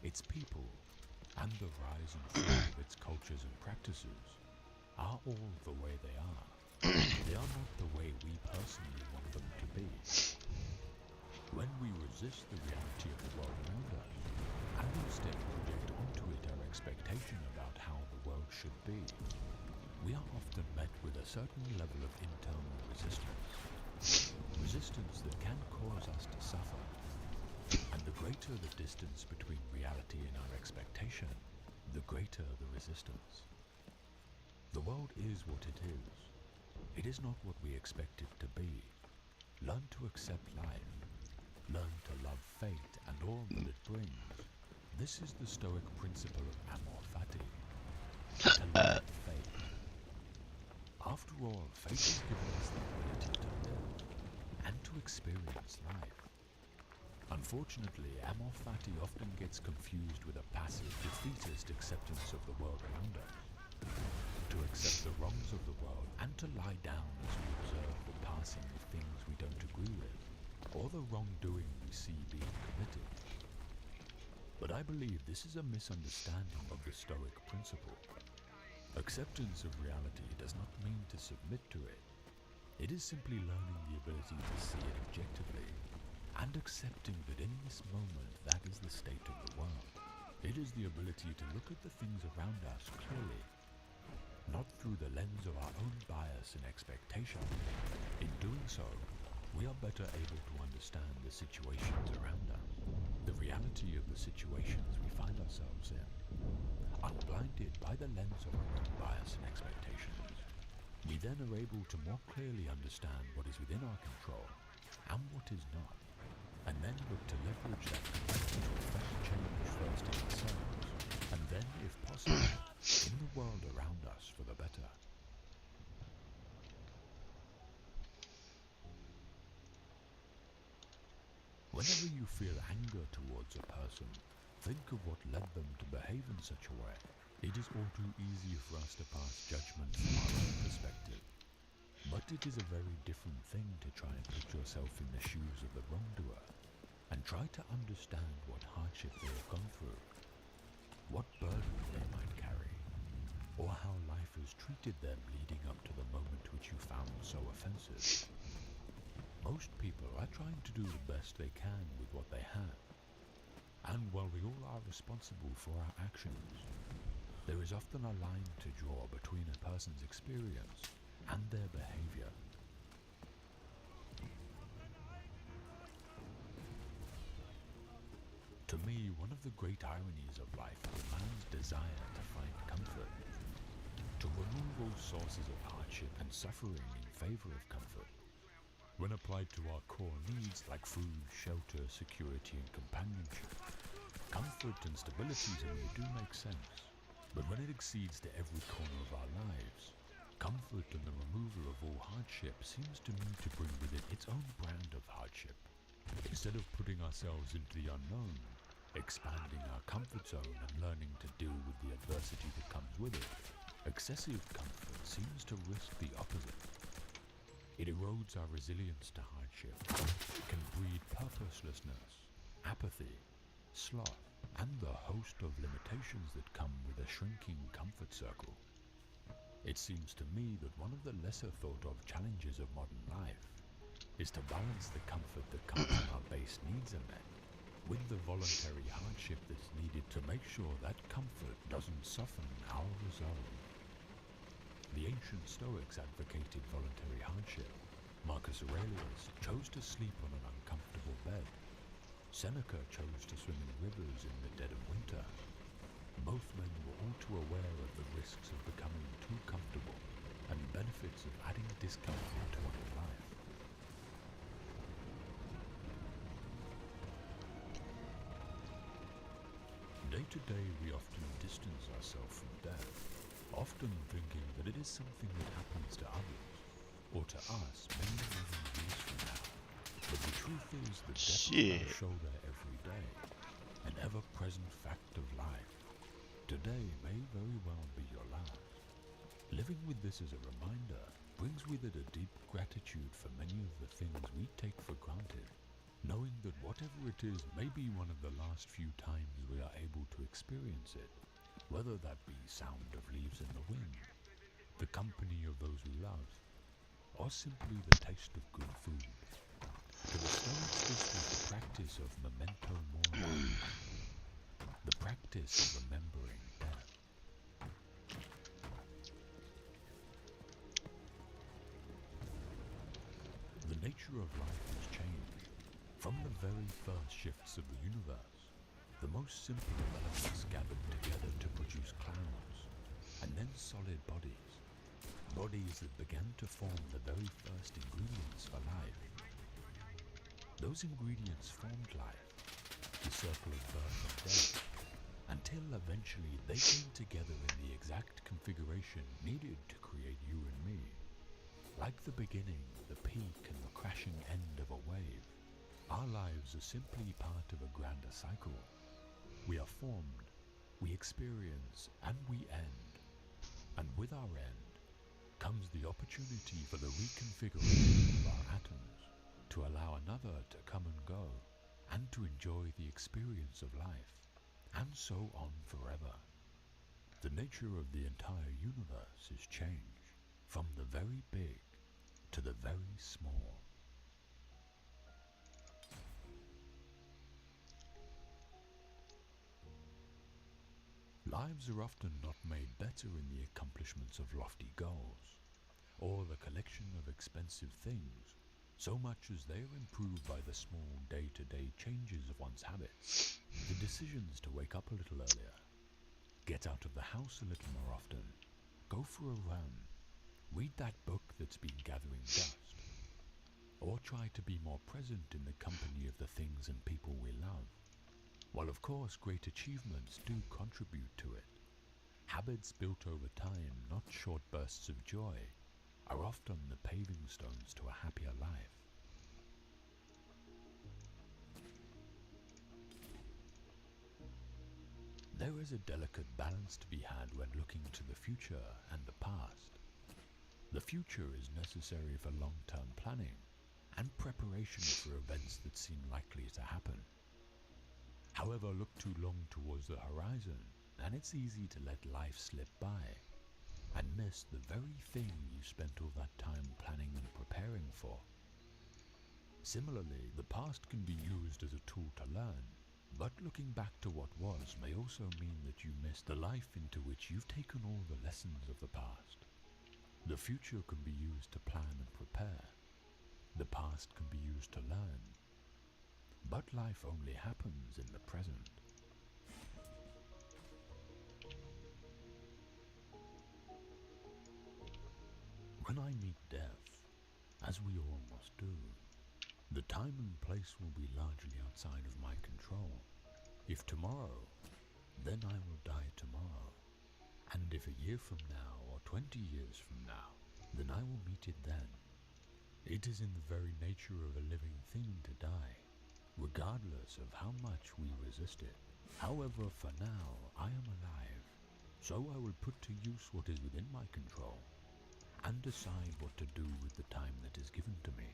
its people, and the rise and fall of its cultures and practices are all the way they are. They are not the way we personally want them to be. When we resist the reality of the world around us, and instead project onto it our expectation about how the world should be, we are often met with a certain level of internal resistance. Resistance that can cause us to suffer. And the greater the distance between reality and our expectation, the greater the resistance. The world is what it is. It is not what we expect it to be. Learn to accept life. Learn to love fate and all that it brings. This is the Stoic principle of amor fati. To love fate. After all, fate has given us the ability to live and to experience life. Unfortunately, amor fati often gets confused with a passive, defeatist acceptance of the world around us. To accept the wrongs of the world and to lie down as we observe the passing of things we don't agree with, or the wrongdoing we see being committed. But I believe this is a misunderstanding of the Stoic principle. Acceptance of reality does not mean to submit to it. It is simply learning the ability to see it objectively, and accepting that in this moment that is the state of the world. It is the ability to look at the things around us clearly, not through the lens of our own bias and expectation. In doing so, we are better able to understand the situations around us, the reality of the situations we find ourselves in. Unblinded by the lens of our own bias and expectations, we then are able to more clearly understand what is within our control and what is not, and then look to leverage that control to effect change first in ourselves, and then, if possible, in the world around us for the better. Whenever you feel anger towards a person, think of what led them to behave in such a way. It is all too easy for us to pass judgment from our own perspective. But it is a very different thing to try and put yourself in the shoes of the wrongdoer, and try to understand what hardship they have gone through, what burden they might carry, or how life has treated them leading up to the moment which you found so offensive. Most people are trying to do the best they can with what they have, and while we all are responsible for our actions, there is often a line to draw between a person's experience and their behavior. To me, one of the great ironies of life is man's desire to find comfort, to remove all sources of hardship and suffering in favor of comfort. When applied to our core needs like food, shelter, security, and companionship, comfort and stability to me do make sense. But when it exceeds to every corner of our lives, comfort and the removal of all hardship seems to me to bring with it its own brand of hardship. Instead of putting ourselves into the unknown, expanding our comfort zone and learning to deal with the adversity that comes with it, excessive comfort seems to risk the opposite. It erodes our resilience to hardship, can breed purposelessness, apathy, sloth, and the host of limitations that come with a shrinking comfort circle. It seems to me that one of the lesser thought of challenges of modern life is to balance the comfort that comes when our base needs are met with the voluntary hardship that's needed to make sure that comfort doesn't soften our resolve. The ancient Stoics advocated voluntary hardship. Marcus Aurelius chose to sleep on an uncomfortable bed. Seneca chose to swim in rivers in the dead of winter. Both men were all too aware of the risks of becoming too comfortable and the benefits of adding discomfort to modern life. Day to day, we often distance ourselves from death, often thinking that it is something that happens to others, or to us many million years from now. But the truth is that death is on our shoulder every day, an ever-present fact of life. Today may very well be your last. Living with this as a reminder brings with it a deep gratitude for many of the things we take for granted, knowing that whatever it is may be one of the last few times we are able to experience it, whether that be sound of leaves in the wind, the company of those we love, or simply the taste of good food. To the Stoics, this was the practice of memento mori, the practice of remembering death. The nature of life has changed. From the very first shifts of the universe, the most simple of elements gathered together to produce clouds, and then solid bodies, bodies that began to form the very first ingredients for life. Those ingredients formed life, the circle of birth and death, until eventually they came together in the exact configuration needed to create you and me. Like the beginning, the peak, and the crashing end of a wave, our lives are simply part of a grander cycle. We are formed, we experience, and we end. And with our end comes the opportunity for the reconfiguration of our atoms, to allow another to come and go, and to enjoy the experience of life, and so on forever. The nature of the entire universe is change, from the very big to the very small. Lives are often not made better in the accomplishments of lofty goals, or the collection of expensive things, so much as they are improved by the small day-to-day changes of one's habits. The decisions to wake up a little earlier, get out of the house a little more often, go for a run, read that book that's been gathering dust, or try to be more present in the company of the things and people we love. While of course great achievements do contribute to it, habits built over time, not short bursts of joy, are often the paving stones to a happier life. There is a delicate balance to be had when looking to the future and the past. The future is necessary for long-term planning and preparation for events that seem likely to happen. However, look too long towards the horizon, and it's easy to let life slip by and miss the very thing you spent all that time planning and preparing for. Similarly, the past can be used as a tool to learn, but looking back to what was may also mean that you miss the life into which you've taken all the lessons of the past. The future can be used to plan and prepare. The past can be used to learn. But life only happens in the present. When I meet death, as we all must do, the time and place will be largely outside of my control. If tomorrow, then I will die tomorrow. And if a year from now, or 20 years from now, then I will meet it then. It is in the very nature of a living thing to die, regardless of how much we resist it. However, for now, I am alive, so I will put to use what is within my control, and decide what to do with the time that is given to me.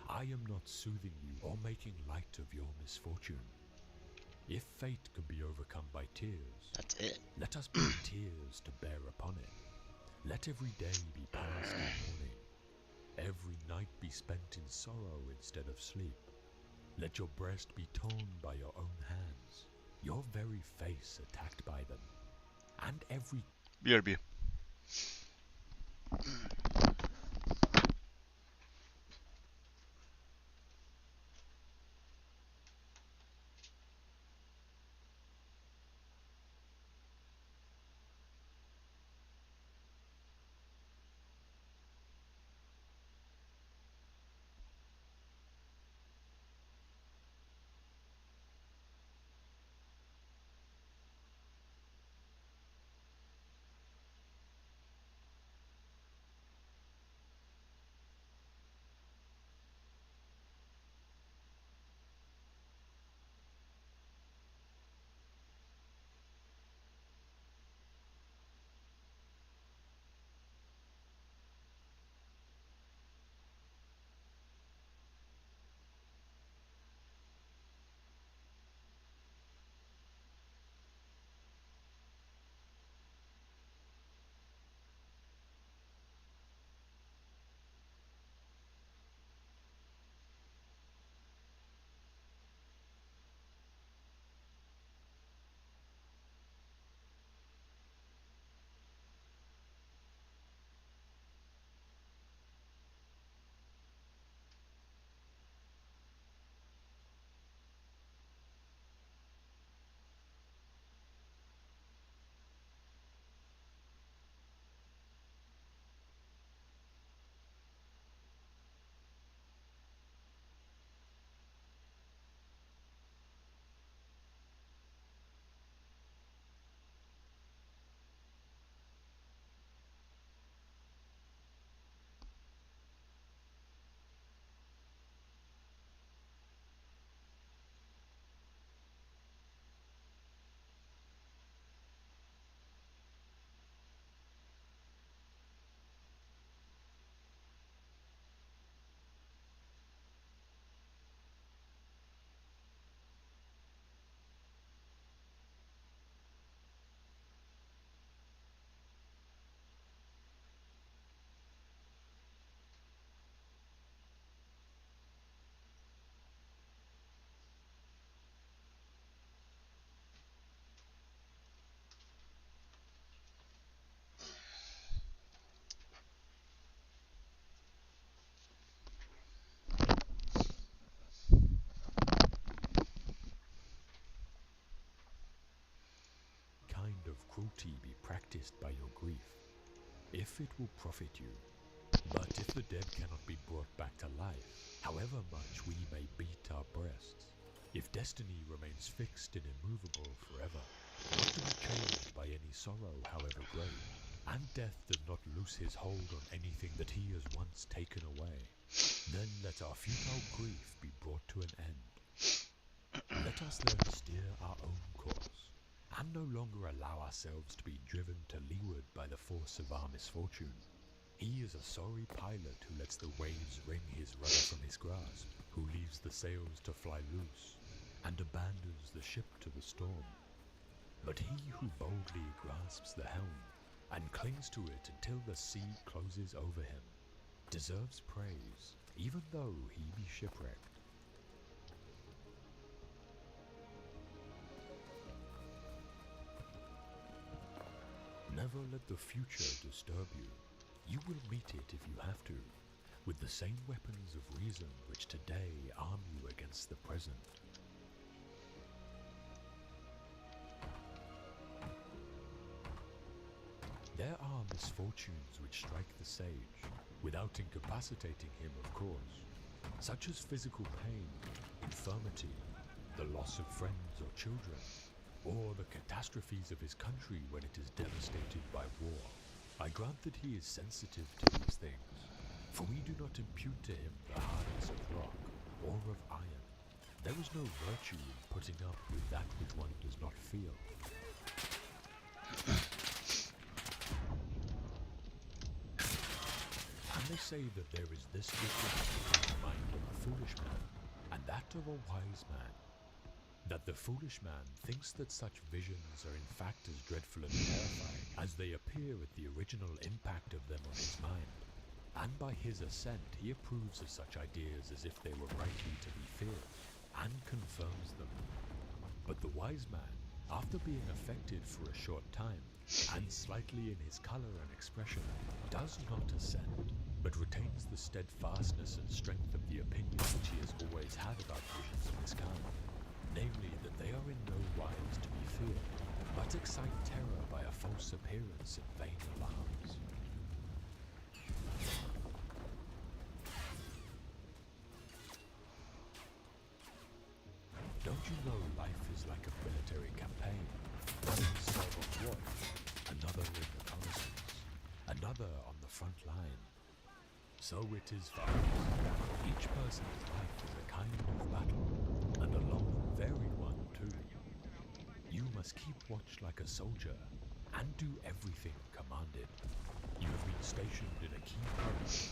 I am not soothing you or making light of your misfortune. If fate can be overcome by tears, That's it. let us bring tears to bear upon it. Let every day be passed in mourning, every night be spent in sorrow instead of sleep. Let your breast be torn by your own hands, your very face attacked by them, and every BRB. kind of cruelty be practiced by your grief, if it will profit you. But if the dead cannot be brought back to life, however much we may beat our breasts, if destiny remains fixed and immovable forever, not to be changed by any sorrow however great, and death does not loose his hold on anything that he has once taken away, then let our futile grief be brought to an end. Let us then steer our own course, and no longer allow ourselves to be driven to leeward by the force of our misfortune. He is a sorry pilot who lets the waves wring his rudder from his grasp, who leaves the sails to fly loose, and abandons the ship to the storm. But he who boldly grasps the helm, and clings to it until the sea closes over him, deserves praise, even though he be shipwrecked. Never let the future disturb you. You will meet it if you have to, with the same weapons of reason which today arm you against the present. There are misfortunes which strike the sage, without incapacitating him, of course, such as physical pain, infirmity, the loss of friends or children, or the catastrophes of his country when it is devastated by war. I grant that he is sensitive to these things, for we do not impute to him the hardness of rock or of iron, There is no virtue in putting up with that which one does not feel. And they say that there is this difference between the mind of a foolish man and that of a wise man. That the foolish man thinks that such visions are in fact as dreadful and terrifying as they appear at the original impact of them on his mind, and by his assent he approves of such ideas as if they were rightly to be feared, and confirms them. But the wise man, after being affected for a short time, and slightly in his colour and expression, does not assent, but retains the steadfastness and strength of the opinion which he has always had about visions of this kind, namely that they are in no wise to be feared, but excite terror by a false appearance and vain alarms. Don't you know life is like a military campaign? One is serve on watch, another in reconnaissance, another on the front line. So it is for us. Each person's life is a kind of battle, and a long and varied one too. You must keep watch like a soldier, and do everything commanded. You have been stationed in a key post,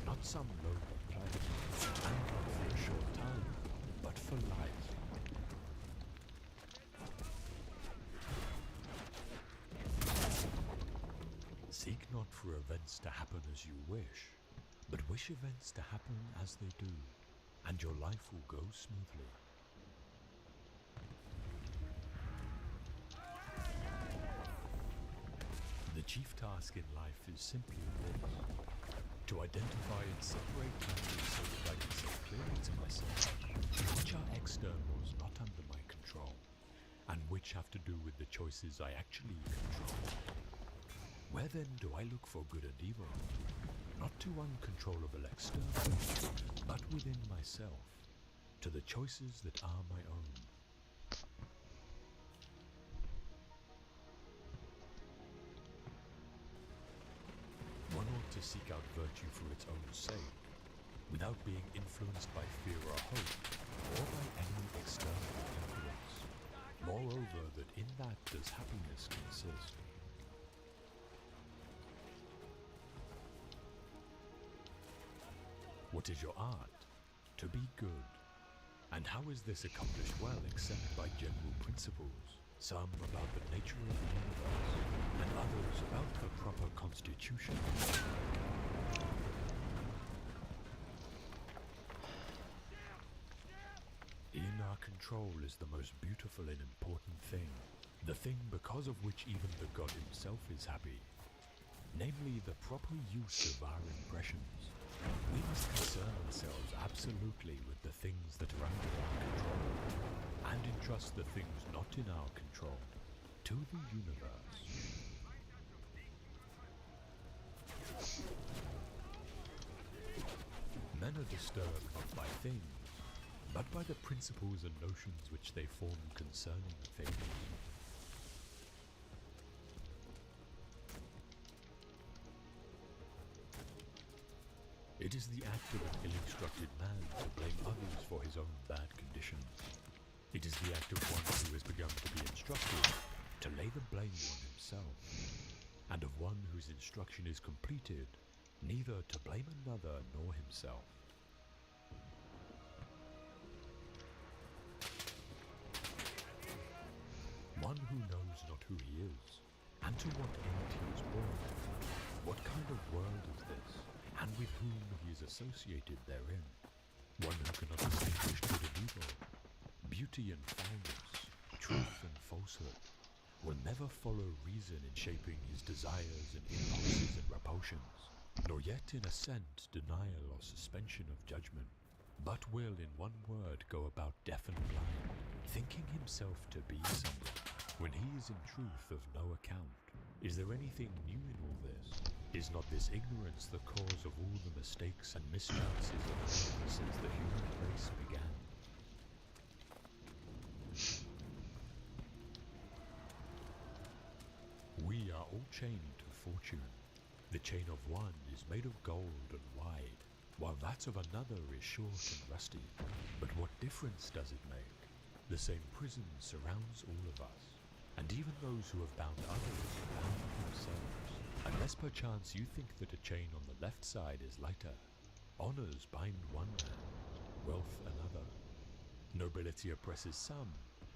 not some lowly planet, and not for a short time, but for life. Seek not for events to happen as you wish, but wish events to happen as they do, and your life will go smoothly. The chief task in life is simply this: to identify and separate matters so that I can say clearly to myself which are externals not under my control, and which have to do with the choices I actually control. Where then do I look for good and evil? Not to uncontrollable externals, but within myself, to the choices that are my own. One ought to seek out virtue for its own sake, without being influenced by fear or hope, or by any external influence. Moreover, that in that does happiness consist. What is your art? To be good. And how is this accomplished well except by general principles, some about the nature of the universe, and others about the proper constitution? In our control is the most beautiful and important thing, the thing because of which even the God himself is happy, namely the proper use of our impressions. We must concern ourselves absolutely with the things that are under our control, and entrust the things not in our control to the universe. Men are disturbed not by things, but by the principles and notions which they form concerning things. It is the act of an ill-instructed man to blame others for his own bad conditions. It is the act of one who has begun to be instructed to lay the blame on himself, and of one whose instruction is completed, neither to blame another nor himself. One who knows not who he is, and to what end he was born. What kind of world is this, and with whom he is associated therein? One who cannot distinguish good and evil, beauty and foulness, truth and falsehood, will never follow reason in shaping his desires and impulses and repulsions, nor yet in assent, denial, or suspension of judgment, but will in one word go about deaf and blind, thinking himself to be someone, when he is in truth of no account. Is there anything new in all this? Is not this ignorance the cause of all the mistakes and mischances of man since the human race began? We are all chained to fortune. The chain of one is made of gold and wide, while that of another is short and rusty. But what difference does it make? The same prison surrounds all of us, and even those who have bound others bound themselves. Unless perchance you think that a chain on the left side is lighter. Honors bind one man, wealth another. Nobility oppresses some,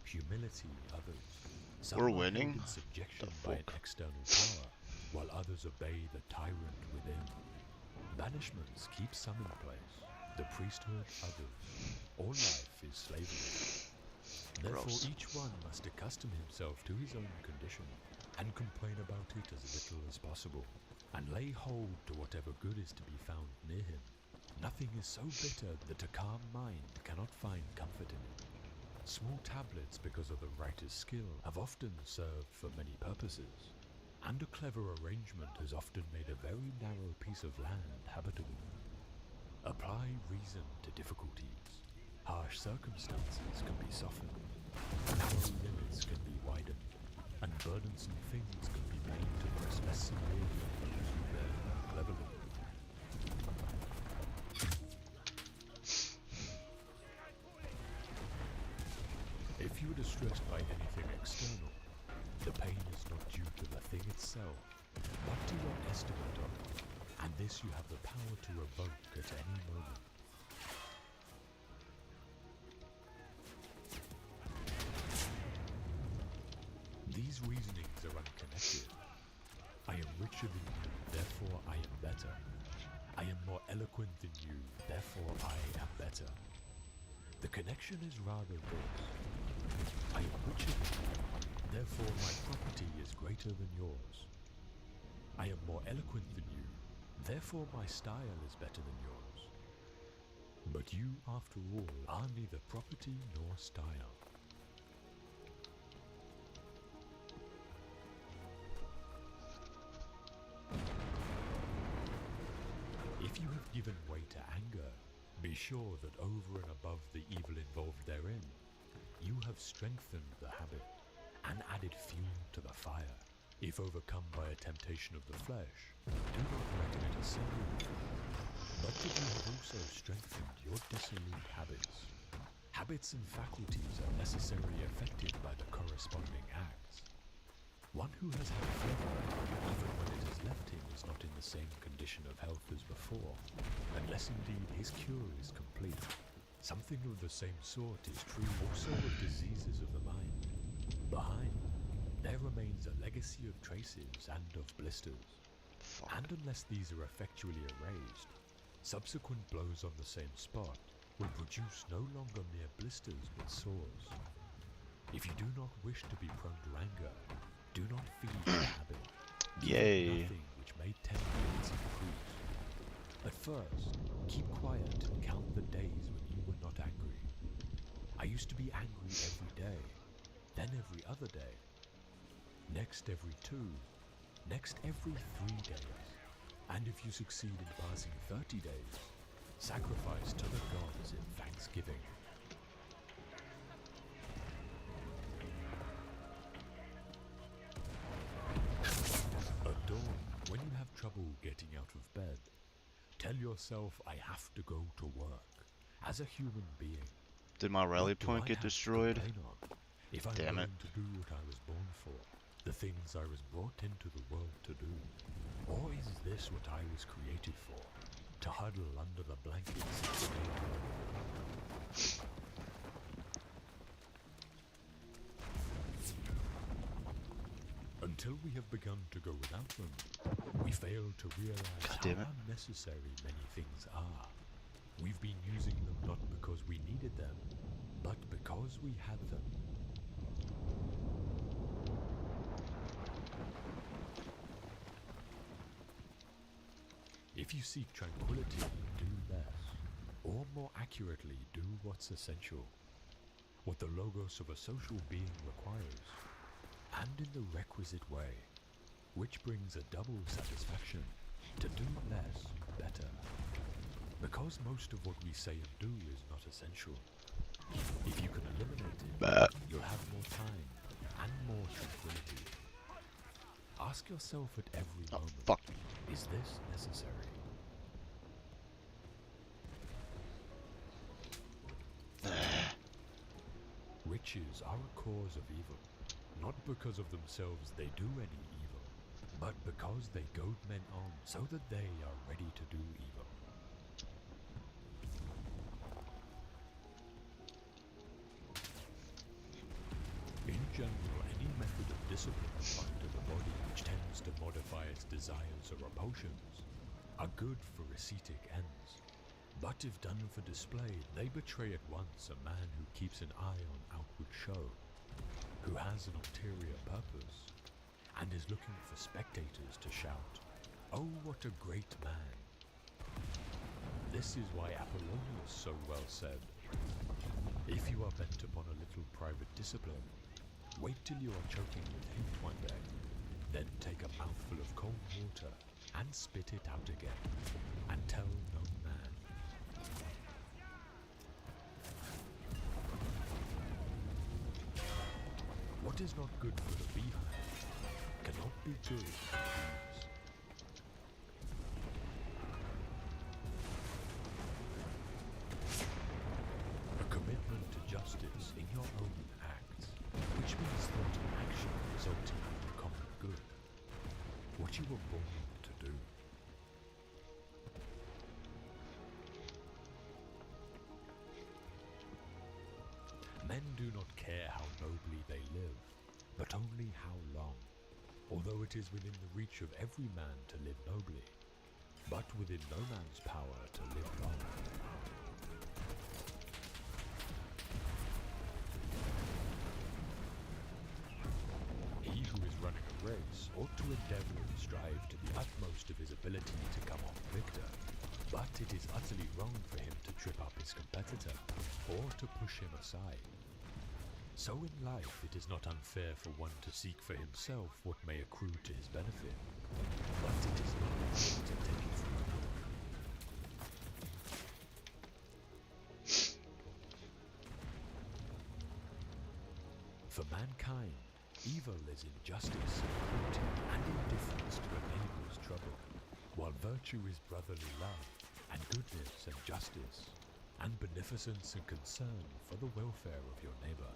humility others. Some We're are held winning? in subjection The by an fuck? external power, while others obey the tyrant within. Banishments keep some in place, the priesthood others. All life is slavery. Therefore Gross. each one must accustom himself to his own condition, and complain about it as little as possible, and lay hold to whatever good is to be found near him. Nothing is so bitter that a calm mind cannot find comfort in it. Small tablets, because of the writer's skill, have often served for many purposes, and a clever arrangement has often made a very narrow piece of land habitable. Apply reason to difficulties. Harsh circumstances can be softened, narrow limits can be widened, and burdensome things can be made to press less severely on those who bear them cleverly. If you are distressed by anything external, the pain is not due to the thing itself, but to your estimate of it, and this you have the power to revoke at any moment. These reasonings are unconnected. I am richer than you, therefore I am better. I am more eloquent than you, therefore I am better. The connection is rather this. I am richer than you, therefore my property is greater than yours. I am more eloquent than you, therefore my style is better than yours. But you, after all, are neither property nor style. If you have given way to anger, be sure that over and above the evil involved therein, you have strengthened the habit and added fuel to the fire. If overcome by a temptation of the flesh, do not reckon it a sin, but that you have also strengthened your dissolute habits. Habits and faculties are necessarily affected by the corresponding acts. One who has had flavor, even when it has left him, is not in the same condition of health as before, unless indeed his cure is complete. Something of the same sort is true also of diseases of the mind. Behind, there remains a legacy of traces and of blisters, and unless these are effectually erased, subsequent blows on the same spot will produce no longer mere blisters but sores. If you do not wish to be prone to anger, do not feed the habit. Give it Yay. nothing which may tempt its increase. At first, keep quiet and count the days when you were not angry. I used to be angry every day, then every other day, next every 2, next every 3 days, and if you succeed in passing 30 days, sacrifice to the gods in thanksgiving. At dawn, when you have trouble getting out of bed, tell yourself I have to go to work. As a human being, Did my rally what do point I get have to destroyed? complain of? If I'm Damn it. willing to do what I was born for, the things I was brought into the world to do, or is this what I was created for? To huddle under the blankets and stay warm? Until we have begun to go without them, we fail to realize God how damn it. unnecessary many things are. We've been using them not because we needed them, but because we had them. If you seek tranquility, do less, or more accurately, do what's essential, what the logos of a social being requires, and in the requisite way, which brings a double satisfaction, to do less better. Because most of what we say and do is not essential. If you can eliminate it, you'll have more time and more tranquility. Ask yourself at every Oh, moment, fuck. is this necessary? Witches are a cause of evil, not because of themselves they do any evil, but because they goad men on so that they are ready to do evil. In general, any method of discipline applied to the body which tends to modify its desires or repulsions are good for ascetic ends. But if done for display, they betray at once a man who keeps an eye on outward show, who has an ulterior purpose, and is looking for spectators to shout, "Oh, what a great man!" This is why Apollonius so well said, "If you are bent upon a little private discipline, wait till you are choking with hate one day, then take a mouthful of cold water and spit it out again, and tell no man." What is not good for the beehive cannot be good for the bees. A commitment to justice in your own acts, which means thought and action resulting in the common good, what you were born to do. Men do not care how nobly they live, but only how long, although it is within the reach of every man to live nobly, but within no man's power to live long. He who is running a race ought to endeavour and strive to the utmost of his ability to come off victor, but it is utterly wrong for him to trip up his competitor, or to push him aside. So in life it is not unfair for one to seek for himself what may accrue to his benefit, but it is not right to take it from another. For mankind, evil is injustice, cruelty, and indifference to a neighbour's trouble, while virtue is brotherly love, and goodness and justice, and beneficence and concern for the welfare of your neighbour.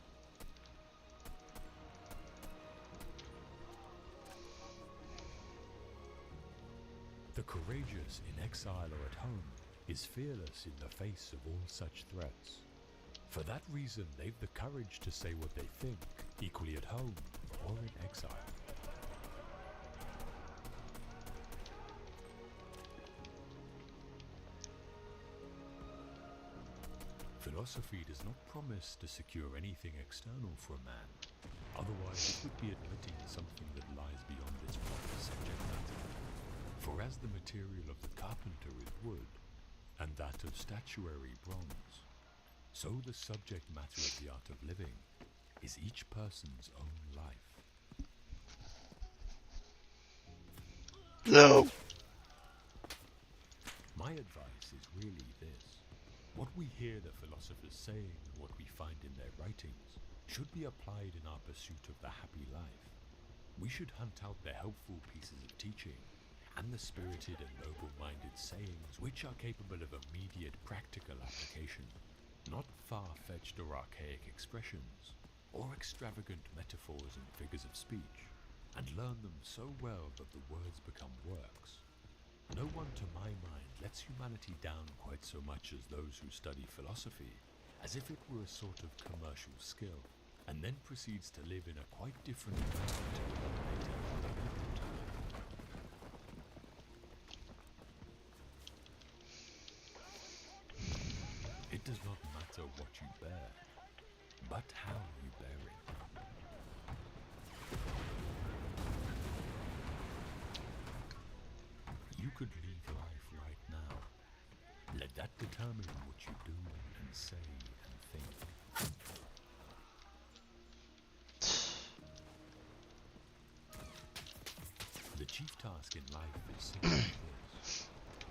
The courageous in exile or at home is fearless in the face of all such threats. For that reason, they've the courage to say what they think, equally at home or in exile. Philosophy does not promise to secure anything external for a man, otherwise it would be admitting something that lies beyond its proper subject matter. For as the material of the carpenter is wood, and that of statuary bronze, so the subject matter of the art of living is each person's own life. No. My advice is really this. What we hear the philosophers saying and what we find in their writings should be applied in our pursuit of the happy life. We should hunt out the helpful pieces of teaching and the spirited and noble-minded sayings which are capable of immediate practical application, not far-fetched or archaic expressions, or extravagant metaphors and figures of speech, and learn them so well that the words become works. No one, to my mind, lets humanity down quite so much as those who study philosophy, as if it were a sort of commercial skill, and then proceeds to live in a quite different manner to eliminate other people to live. It does not matter what you bear, but how you bear it. You could leave life right now. Let that determine what you do and say and think. The chief task in life is simply this: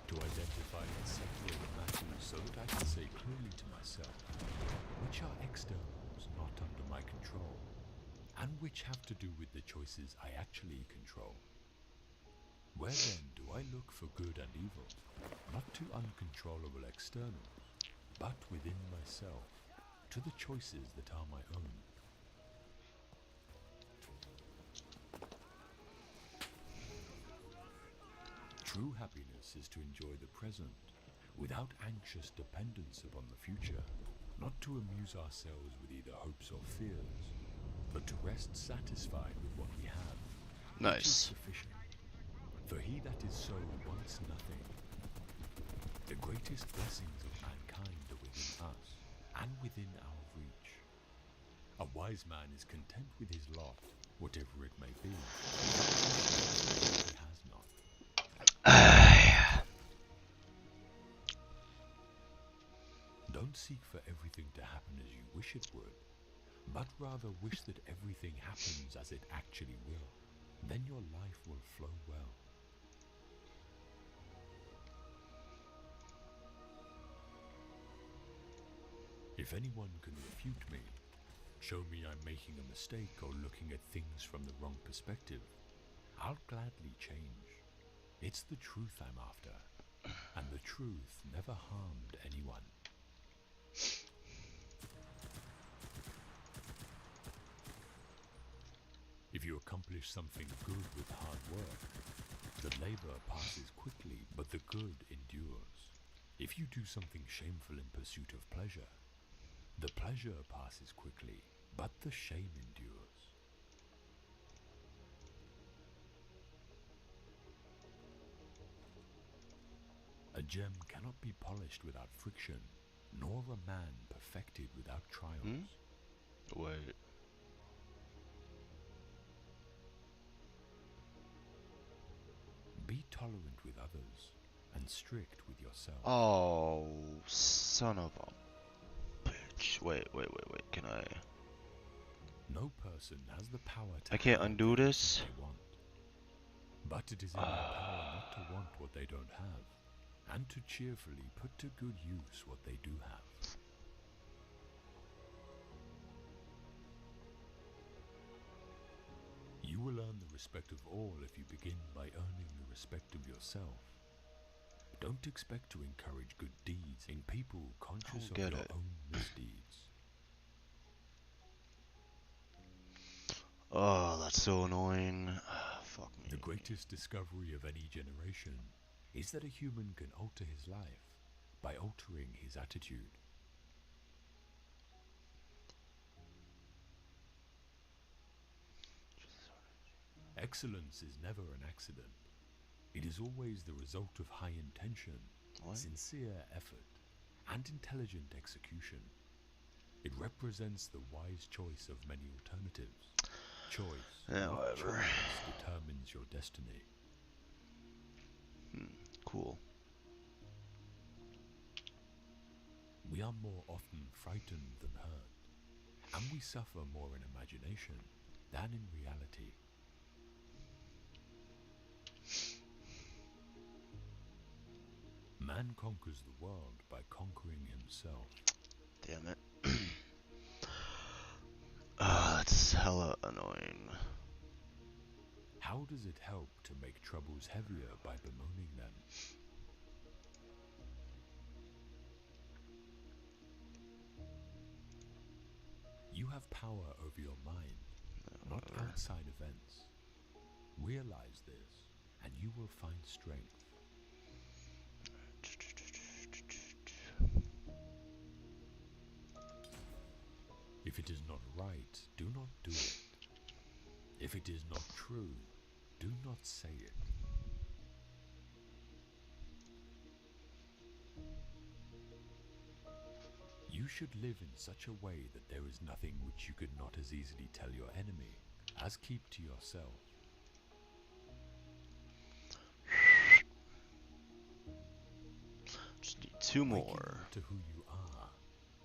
to identify and separate the matters so that I can say clearly to myself which are externals not under my control, and which have to do with the choices I actually control. Where then do I look for good and evil, not to uncontrollable externals, but within myself, to the choices that are my own. True happiness is to enjoy the present, without anxious dependence upon the future, not to amuse ourselves with either hopes or fears, but to rest satisfied with what we have, which is Nice. sufficient. For he that is so wants nothing. The greatest blessings of mankind are within us, and within our reach. A wise man is content with his lot, whatever it may be. He has not. Don't seek for everything to happen as you wish it would, but rather wish that everything happens as it actually will. Then your life will flow well. If anyone can refute me, show me I'm making a mistake or looking at things from the wrong perspective, I'll gladly change. It's the truth I'm after, and the truth never harmed anyone. If you accomplish something good with hard work, the labor passes quickly, but the good endures. If you do something shameful in pursuit of pleasure, the pleasure passes quickly, but the shame endures. A gem cannot be polished without friction, nor a man perfected without trials. Wait. Be tolerant with others, and strict with yourself. Oh, son of a bitch. Wait. Can I? No person has the power to I can't have undo everything this? they want. But it is in their power not to want what they don't have, and to cheerfully put to good use what they do have. You will earn the respect of all if you begin by earning the respect of yourself. Don't expect to encourage good deeds in people conscious of Get your it. own misdeeds. Oh, that's so annoying. Fuck me. The greatest discovery of any generation is that a human can alter his life by altering his attitude. Excellence is never an accident. It is always the result of high intention, What? sincere effort, and intelligent execution. It represents the wise choice of many alternatives. Choice, not However. choice, determines your destiny. Cool. We are more often frightened than hurt, and we suffer more in imagination than in reality. Man conquers the world by conquering himself. Damn it. That's hella annoying. How does it help to make troubles heavier by bemoaning them? You have power over your mind, not outside events. Realize this, and you will find strength. If it is not right, do not do it. If it is not true, do not say it. You should live in such a way that there is nothing which you could not as easily tell your enemy as keep to yourself. Just need two Waking more. up to who you are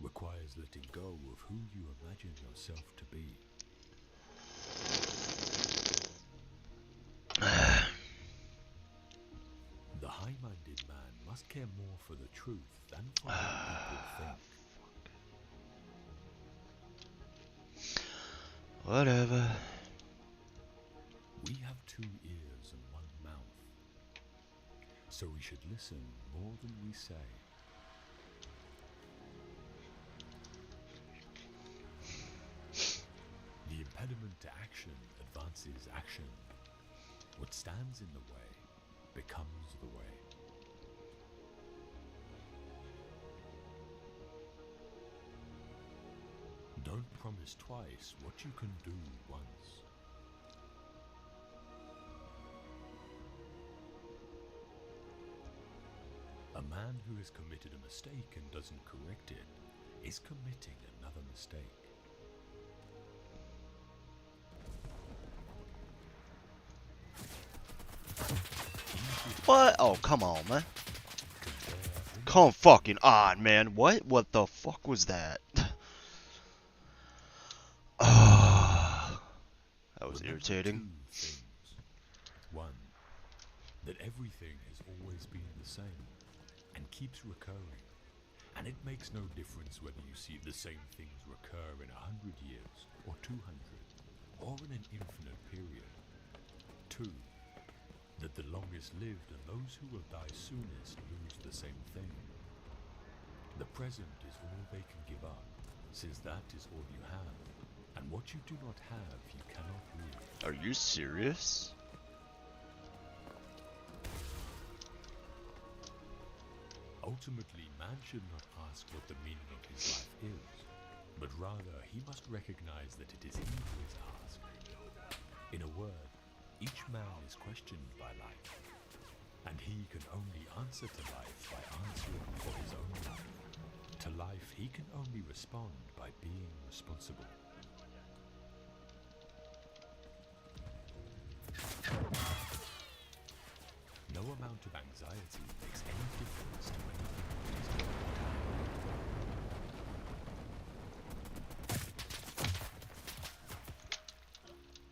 requires letting go of who you imagine yourself to be. The high-minded man must care more for the truth than for what people think. Whatever. We have 2 ears and 1 mouth, so we should listen more than we say. impediment to action advances action. What stands in the way becomes the way. Don't promise twice what you can do once. A man who has committed a mistake and doesn't correct it is committing another mistake. What? Oh, come on, man. Come fucking on, man. What? What the fuck was that? That was Remember irritating. two things. One, that everything has always been the same and keeps recurring. And it makes no difference whether you see the same things recur in 100 years, or 200, or in an infinite period. Two, that the longest lived and those who will die soonest lose the same thing. The present is all they can give up, since that is all you have. And what you do not have, you cannot lose. Are you serious? Ultimately, man should not ask what the meaning of his life is, but rather he must recognize that it is he who is asked. In a word, each man is questioned by life, and he can only answer to life by answering for his own life. To life, he can only respond by being responsible. No amount of anxiety makes any difference to anything that is going to happen.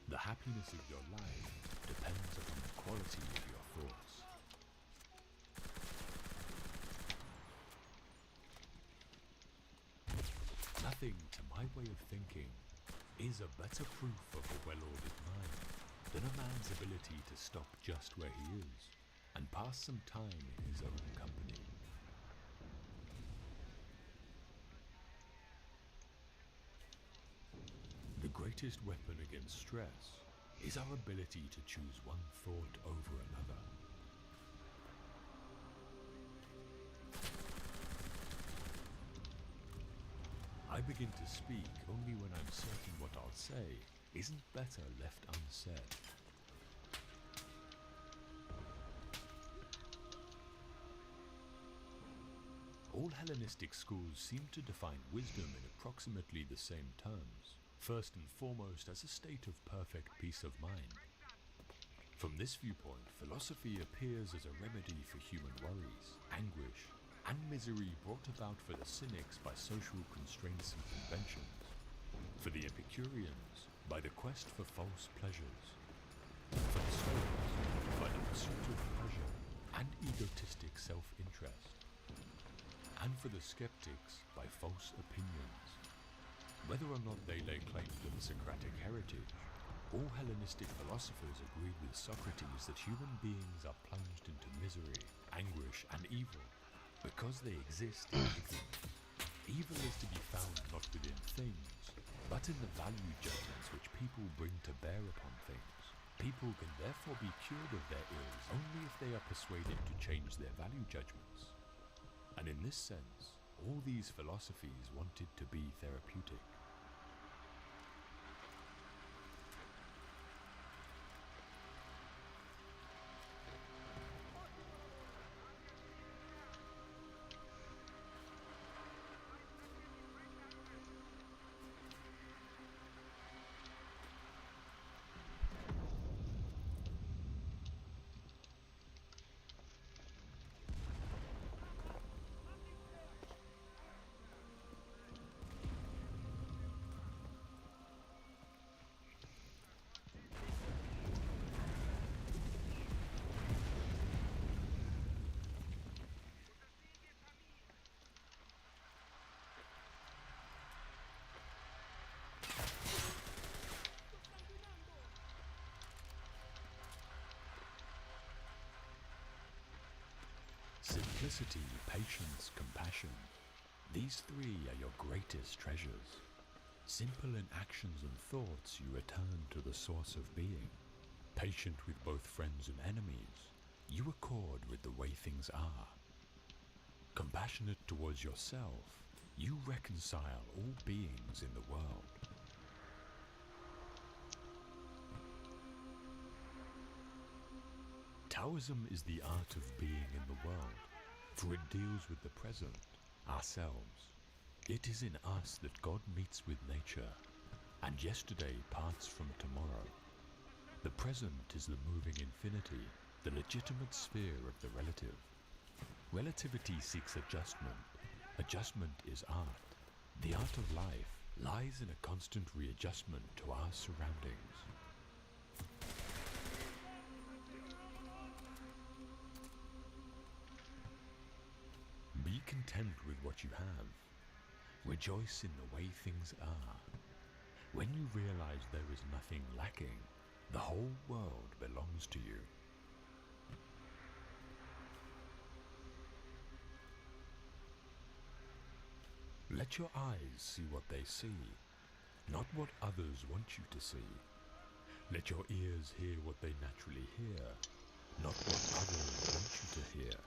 The happiness of your life depends upon the quality of your thoughts. Nothing, to my way of thinking, is a better proof of a well-ordered mind than a man's ability to stop just where he is and pass some time in his own company. The greatest weapon against stress is our ability to choose one thought over another. I begin to speak only when I'm certain what I'll say isn't better left unsaid. All Hellenistic schools seem to define wisdom in approximately the same terms, first and foremost as a state of perfect peace of mind. From this viewpoint, philosophy appears as a remedy for human worries, anguish, and misery brought about for the cynics by social constraints and conventions, for the Epicureans by the quest for false pleasures, for the Stoics by the pursuit of pleasure and egotistic self-interest, and for the skeptics by false opinions. Whether or not they lay claim to the Socratic heritage, all Hellenistic philosophers agreed with Socrates that human beings are plunged into misery, anguish, and evil because they exist in ignorance. Evil is to be found not within things, but in the value judgments which people bring to bear upon things. People can therefore be cured of their ills only if they are persuaded to change their value judgments. And in this sense, all these philosophies wanted to be therapeutic. Simplicity, patience, compassion. These three are your greatest treasures. Simple in actions and thoughts, you return to the source of being. Patient with both friends and enemies, you accord with the way things are. Compassionate towards yourself, you reconcile all beings in the world. Taoism is the art of being in the world, for it deals with the present, ourselves. It is in us that God meets with nature, and yesterday parts from tomorrow. The present is the moving infinity, the legitimate sphere of the relative. Relativity seeks adjustment. Adjustment is art. The art of life lies in a constant readjustment to our surroundings. Be content with what you have. Rejoice in the way things are. When you realize there is nothing lacking, the whole world belongs to you. Let your eyes see what they see, not what others want you to see. Let your ears hear what they naturally hear, not what others want you to hear.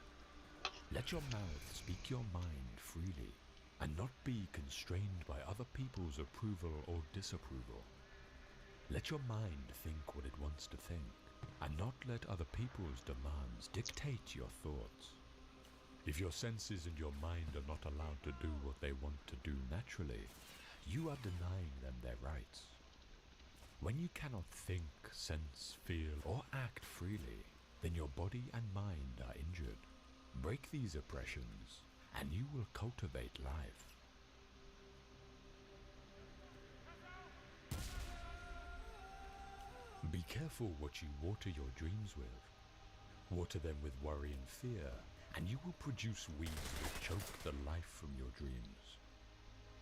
Let your mouth speak your mind freely, and not be constrained by other people's approval or disapproval. Let your mind think what it wants to think, and not let other people's demands dictate your thoughts. If your senses and your mind are not allowed to do what they want to do naturally, you are denying them their rights. When you cannot think, sense, feel, or act freely, then your body and mind are injured. Break these oppressions, and you will cultivate life. Be careful what you water your dreams with. Water them with worry and fear, and you will produce weeds that choke the life from your dreams.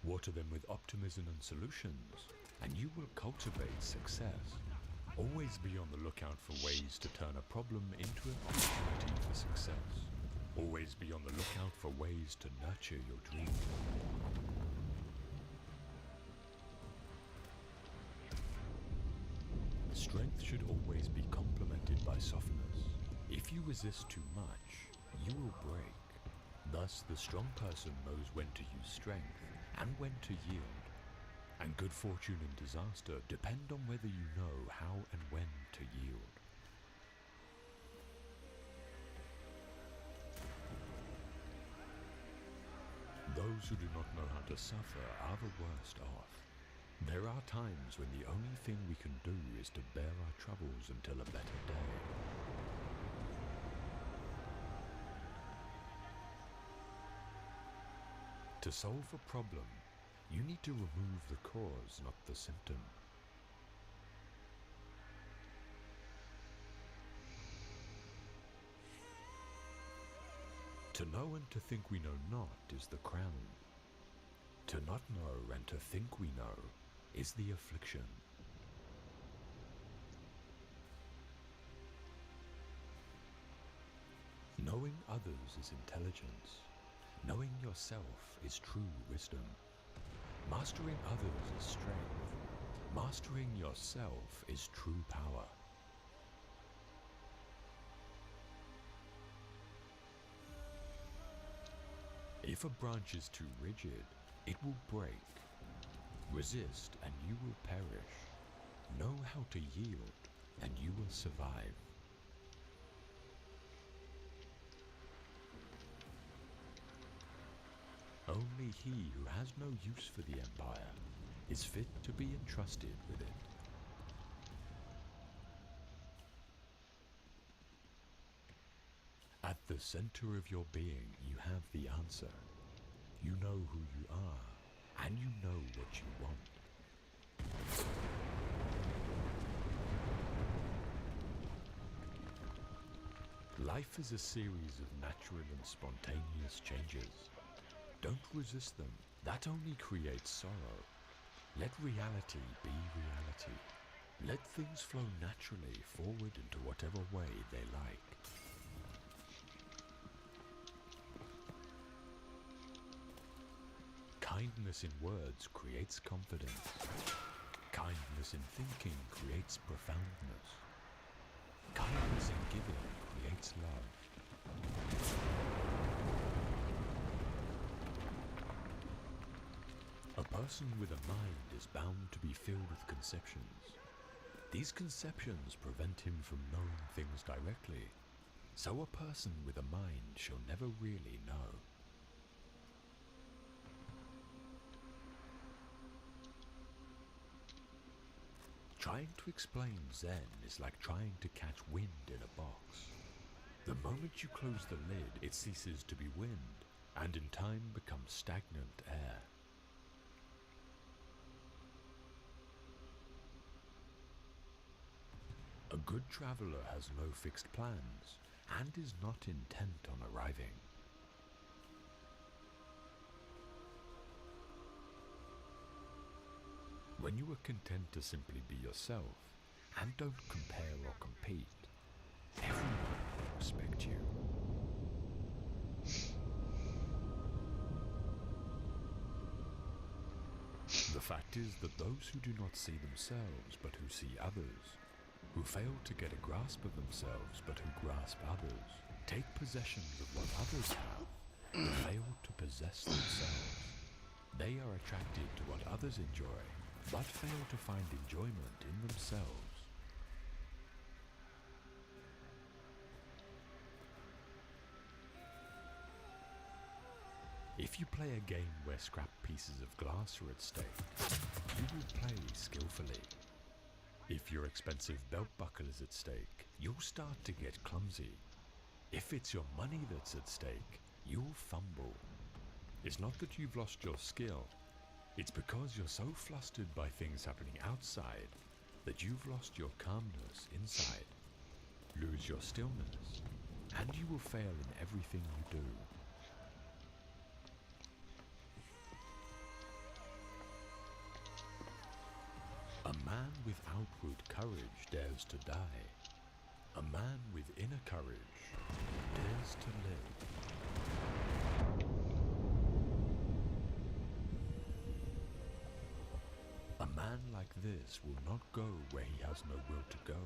Water them with optimism and solutions, and you will cultivate success. Always be on the lookout for ways to turn a problem into an opportunity for success. Always be on the lookout for ways to nurture your dreams. Strength should always be complemented by softness. If you resist too much, you will break. Thus, the strong person knows when to use strength and when to yield. And good fortune and disaster depend on whether you know how and when to yield. Those who do not know how to suffer are the worst off. There are times when the only thing we can do is to bear our troubles until a better day. To solve a problem, you need to remove the cause, not the symptom. To know and to think we know not is the crown. To not know and to think we know is the affliction. Knowing others is intelligence. Knowing yourself is true wisdom. Mastering others is strength. Mastering yourself is true power. If a branch is too rigid, it will break. Resist and you will perish. Know how to yield and you will survive. Only he who has no use for the empire is fit to be entrusted with it. At the center of your being, you have the answer. You know who you are, and you know what you want. Life is a series of natural and spontaneous changes. Don't resist them. That only creates sorrow. Let reality be reality. Let things flow naturally forward into whatever way they like. Kindness in words creates confidence. Kindness in thinking creates profoundness. Kindness in giving creates love. A person with a mind is bound to be filled with conceptions. These conceptions prevent him from knowing things directly, so a person with a mind shall never really know. Trying to explain Zen is like trying to catch wind in a box. The moment you close the lid, it ceases to be wind, and in time becomes stagnant air. A good traveler has no fixed plans, and is not intent on arriving. When you are content to simply be yourself, and don't compare or compete, everyone will respect you. The fact is that those who do not see themselves but who see others, who fail to get a grasp of themselves but who grasp others, take possessions of what others have, but fail to possess themselves. They are attracted to what others enjoy, but fail to find enjoyment in themselves. If you play a game where scrap pieces of glass are at stake, you will play skillfully. If your expensive belt buckle is at stake, you'll start to get clumsy. If it's your money that's at stake, you'll fumble. It's not that you've lost your skill. It's because you're so flustered by things happening outside that you've lost your calmness inside. Lose your stillness, and you will fail in everything you do. A man with outward courage dares to die. A man with inner courage dares to live. A man like this will not go where he has no will to go,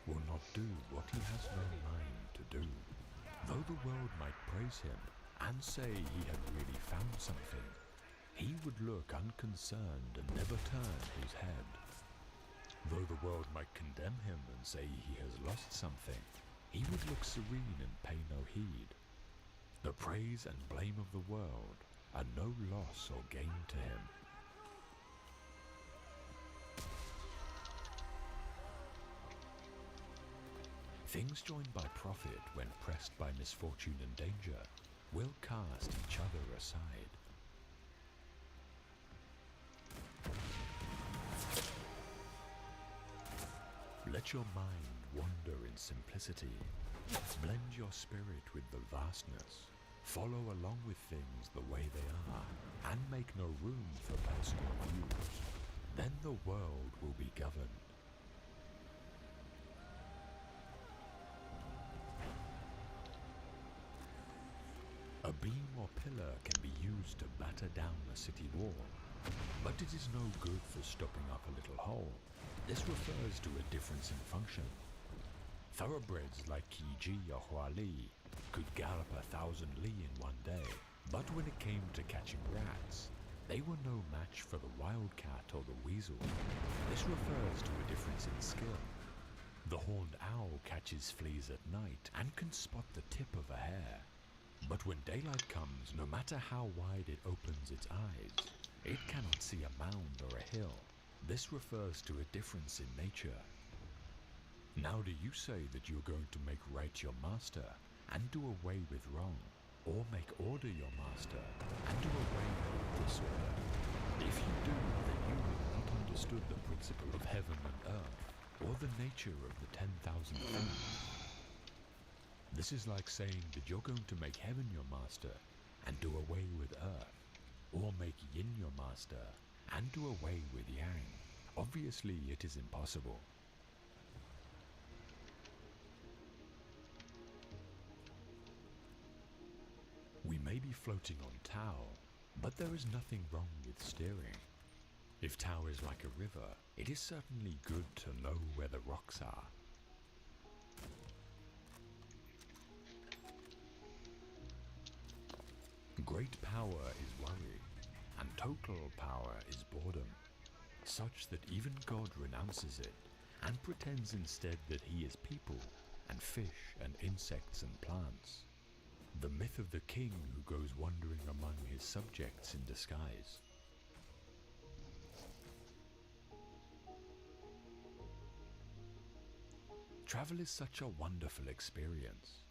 will not do what he has no mind to do. Though the world might praise him and say he had really found something, he would look unconcerned and never turn his head. Though the world might condemn him and say he has lost something, he would look serene and pay no heed. The praise and blame of the world are no loss or gain to him. Things joined by profit when pressed by misfortune and danger will cast each other aside. Let your mind wander in simplicity. Blend your spirit with the vastness. Follow along with things the way they are, and make no room for personal views. Then the world will be governed. A beam or pillar can be used to batter down a city wall, but it is no good for stopping up a little hole. This refers to a difference in function. Thoroughbreds like Qiji or Huali could gallop 1,000 li in one day, but when it came to catching rats, they were no match for the wildcat or the weasel. This refers to a difference in skill. The horned owl catches fleas at night and can spot the tip of a hair. But when daylight comes, no matter how wide it opens its eyes, it cannot see a mound or a hill. This refers to a difference in nature. Now do you say that you're going to make right your master and do away with wrong, or make order your master and do away with disorder? If you do, then you have not understood the principle of heaven and earth, or the nature of the 10,000 things. This is like saying that you're going to make heaven your master and do away with earth, or make yin your master and do away with yang. Obviously, it is impossible. We may be floating on Tao, But there is nothing wrong with steering. If Tao is like a river, it is certainly good to know where the rocks are. Great power is worry, and total power is boredom, such that even God renounces it and pretends instead that he is people and fish and insects and plants. The myth of the king who goes wandering among his subjects in disguise. Travel is such a wonderful experience,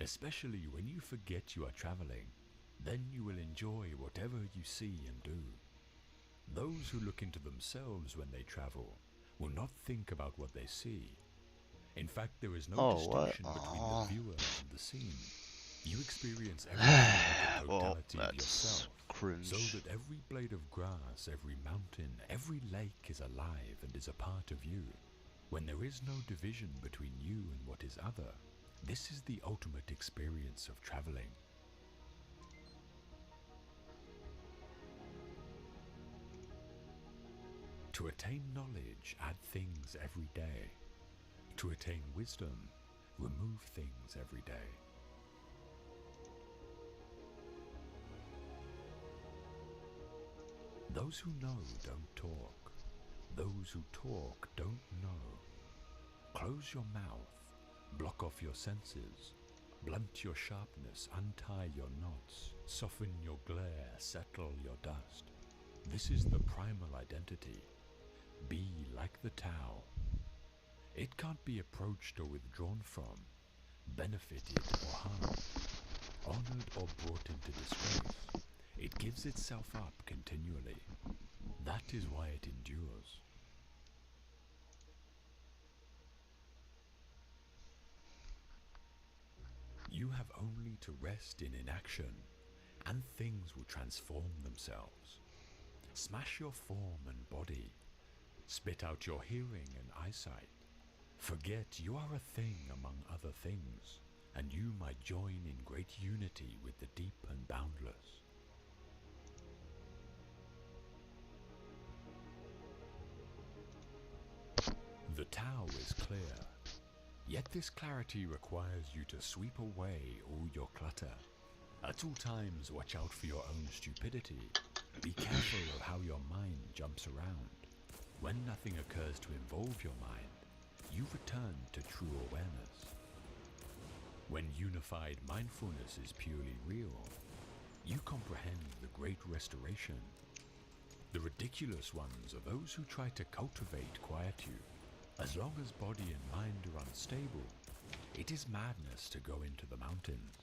especially when you forget you are traveling. Then you will enjoy whatever you see and do. Those who look into themselves when they travel will not think about what they see. In fact, there is no distinction between the viewer and the scene. You experience everything with the totality of yourself, cringe. so that every blade of grass, every mountain, every lake is alive and is a part of you. When there is no division between you and what is other, this is the ultimate experience of traveling. To attain knowledge, add things every day. To attain wisdom, remove things every day. Those who know don't talk. Those who talk don't know. Close your mouth, block off your senses, blunt your sharpness, untie your knots, soften your glare, settle your dust. This is the primal identity. Be like the Tao. It can't be approached or withdrawn from, benefited or harmed, honored or brought into disgrace. It gives itself up continually. That is why it endures. You have only to rest in inaction, and things will transform themselves. Smash your form and body. Spit out your hearing and eyesight. Forget you are a thing among other things, and you might join in great unity with the deep and boundless. The Tao is clear, yet this clarity requires you to sweep away all your clutter. At all times, watch out for your own stupidity. Be careful of how your mind jumps around. When nothing occurs to involve your mind, you return to true awareness. When unified mindfulness is purely real, you comprehend the great restoration. The ridiculous ones are those who try to cultivate quietude. As long as body and mind are unstable, it is madness to go into the mountains.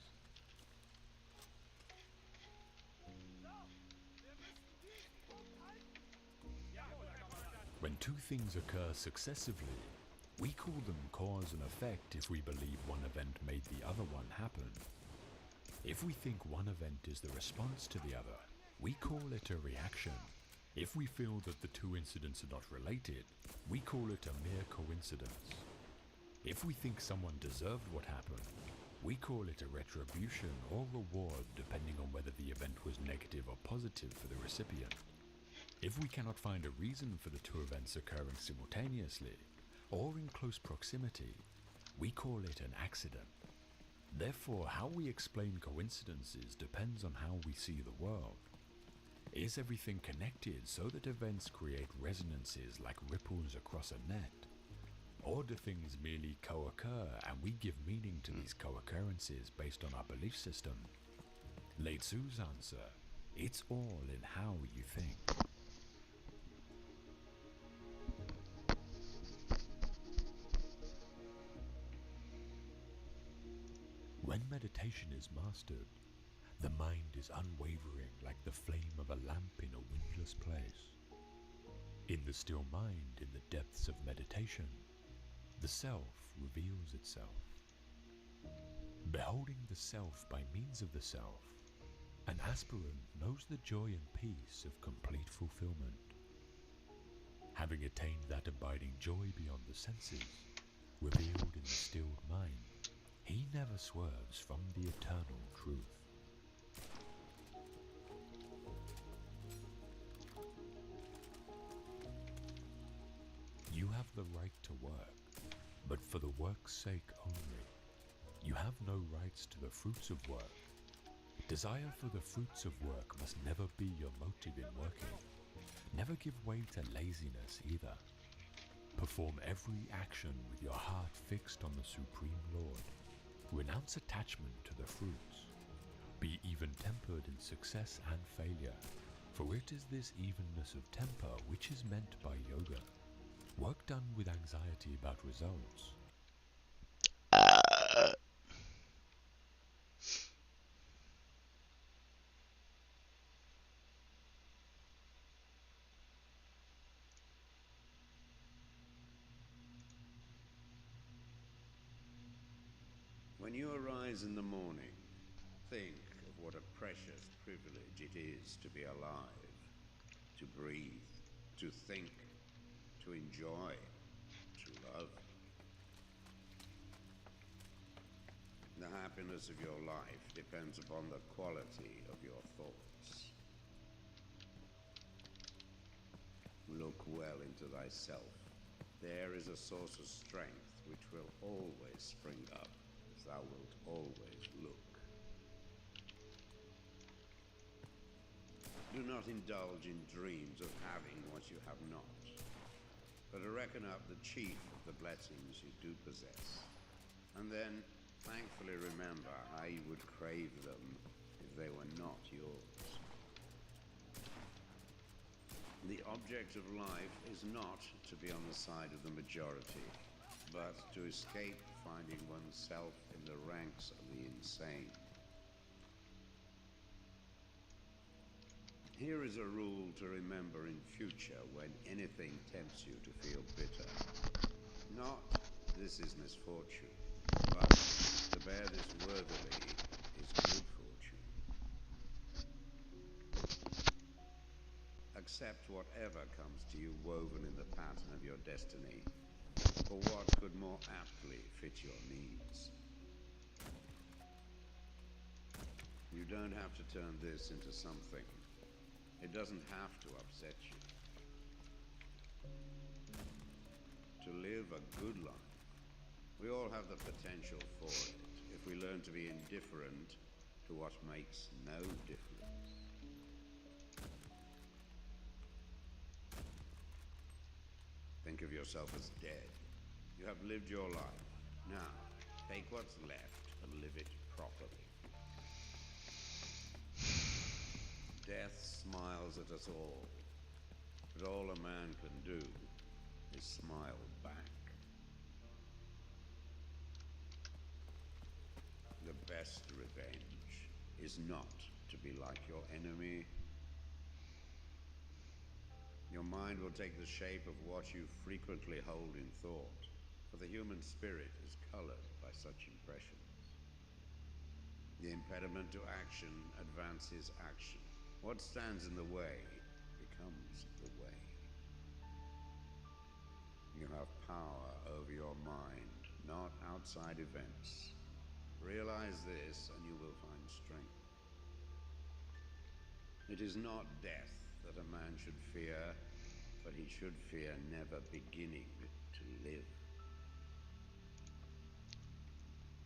When two things occur successively, we call them cause and effect if we believe one event made the other one happen. If we think one event is the response to the other, we call it a reaction. If we feel that the two incidents are not related, we call it a mere coincidence. If we think someone deserved what happened, we call it a retribution or reward depending on whether the event was negative or positive for the recipient. If we cannot find a reason for the two events occurring simultaneously, or in close proximity, we call it an accident. Therefore, how we explain coincidences depends on how we see the world. Is everything connected so that events create resonances like ripples across a net? Or do things merely co-occur and we give meaning to these co-occurrences based on our belief system? Lao Tzu's answer, it's all in how you think. When meditation is mastered, the mind is unwavering like the flame of a lamp in a windless place. In the still mind, in the depths of meditation, the self reveals itself. Beholding the self by means of the self, an aspirant knows the joy and peace of complete fulfillment. Having attained that abiding joy beyond the senses, revealed in the stilled mind, he never swerves from the eternal truth. like to work, but for the work's sake only. You have no rights to the fruits of work. Desire for the fruits of work must never be your motive in working. Never give way to laziness either. Perform every action with your heart fixed on the Supreme Lord. Renounce attachment to the fruits. Be even-tempered in success and failure, for it is this evenness of temper which is meant by yoga. Work done with anxiety about results. When you arise in the morning, think of what a precious privilege it is to be alive, to breathe, to think, to enjoy, to love. The happiness of your life depends upon the quality of your thoughts. Look well into thyself. There is a source of strength which will always spring up if thou wilt always look. Do not indulge in dreams of having what you have not, but reckon up the chief of the blessings you do possess, and then thankfully remember how you would crave them if they were not yours. The object of life is not to be on the side of the majority, but to escape finding oneself in the ranks of the insane. Here is a rule to remember in future when anything tempts you to feel bitter. Not, this is misfortune, but to bear this worthily is good fortune. Accept whatever comes to you woven in the pattern of your destiny, for what could more aptly fit your needs? You don't have to turn this into something. It doesn't have to upset you. To live a good life, we all have the potential for it if we learn to be indifferent to what makes no difference. Think of yourself as dead. You have lived your life. Now, take what's left and live it properly. Death smiles at us all, but all a man can do is smile back. The best revenge is not to be like your enemy. Your mind will take the shape of what you frequently hold in thought, for the human spirit is colored by such impressions. The impediment to action advances action. What stands in the way becomes the way. You have power over your mind, not outside events. Realize this and you will find strength. It is not death that a man should fear, but he should fear never beginning to live.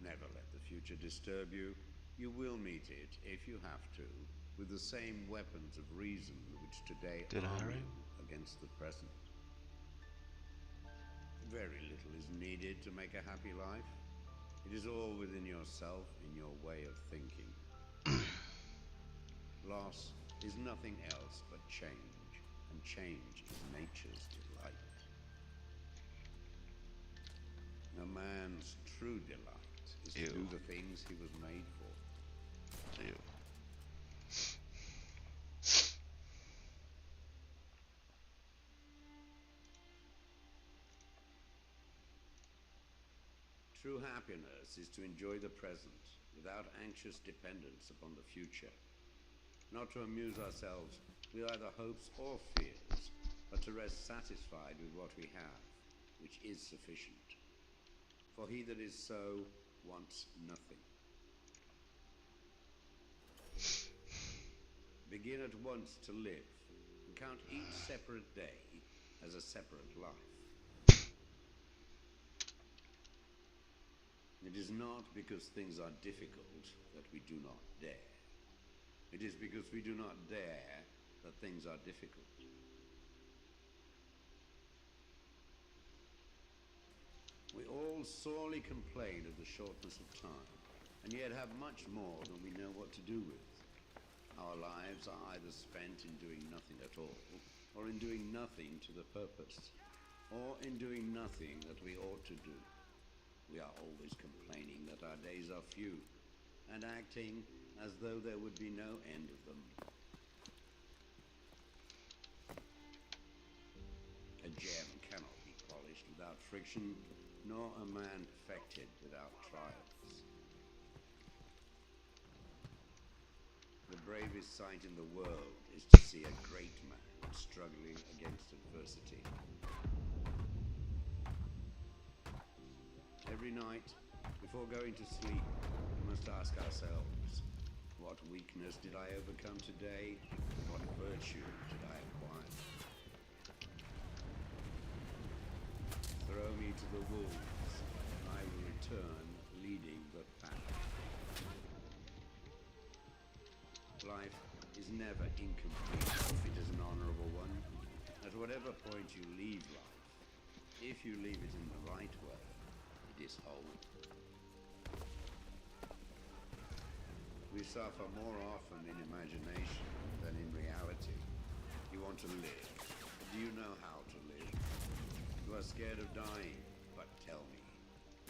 Never let the future disturb you. You will meet it, if you have to, with the same weapons of reason which today arm you against the present. Very little is needed to make a happy life. It is all within yourself, in your way of thinking. Loss is nothing else but change, and change is nature's delight. A man's true delight is to do the things he was made for. Ew. True happiness is to enjoy the present without anxious dependence upon the future. Not to amuse ourselves with either hopes or fears, but to rest satisfied with what we have, which is sufficient. For he that is so wants nothing. Begin at once to live, and count each separate day as a separate life. It is not because things are difficult that we do not dare. It is because we do not dare that things are difficult. We all sorely complain of the shortness of time, and yet have much more than we know what to do with. Our lives are either spent in doing nothing at all, or in doing nothing to the purpose, or in doing nothing that we ought to do. We are always complaining that our days are few, and acting as though there would be no end of them. A gem cannot be polished without friction, nor a man perfected without trials. The bravest sight in the world is to see a great man struggling against adversity. Every night, before going to sleep, we must ask ourselves, what weakness did I overcome today? What virtue did I acquire? Throw me to the wolves, and I will return leading the pack. Life is never incomplete if it is an honorable one. At whatever point you leave life, if you leave it in the right way, it is whole. We suffer more often in imagination than in reality. You want to live, but do you know how to live? You are scared of dying, but tell me,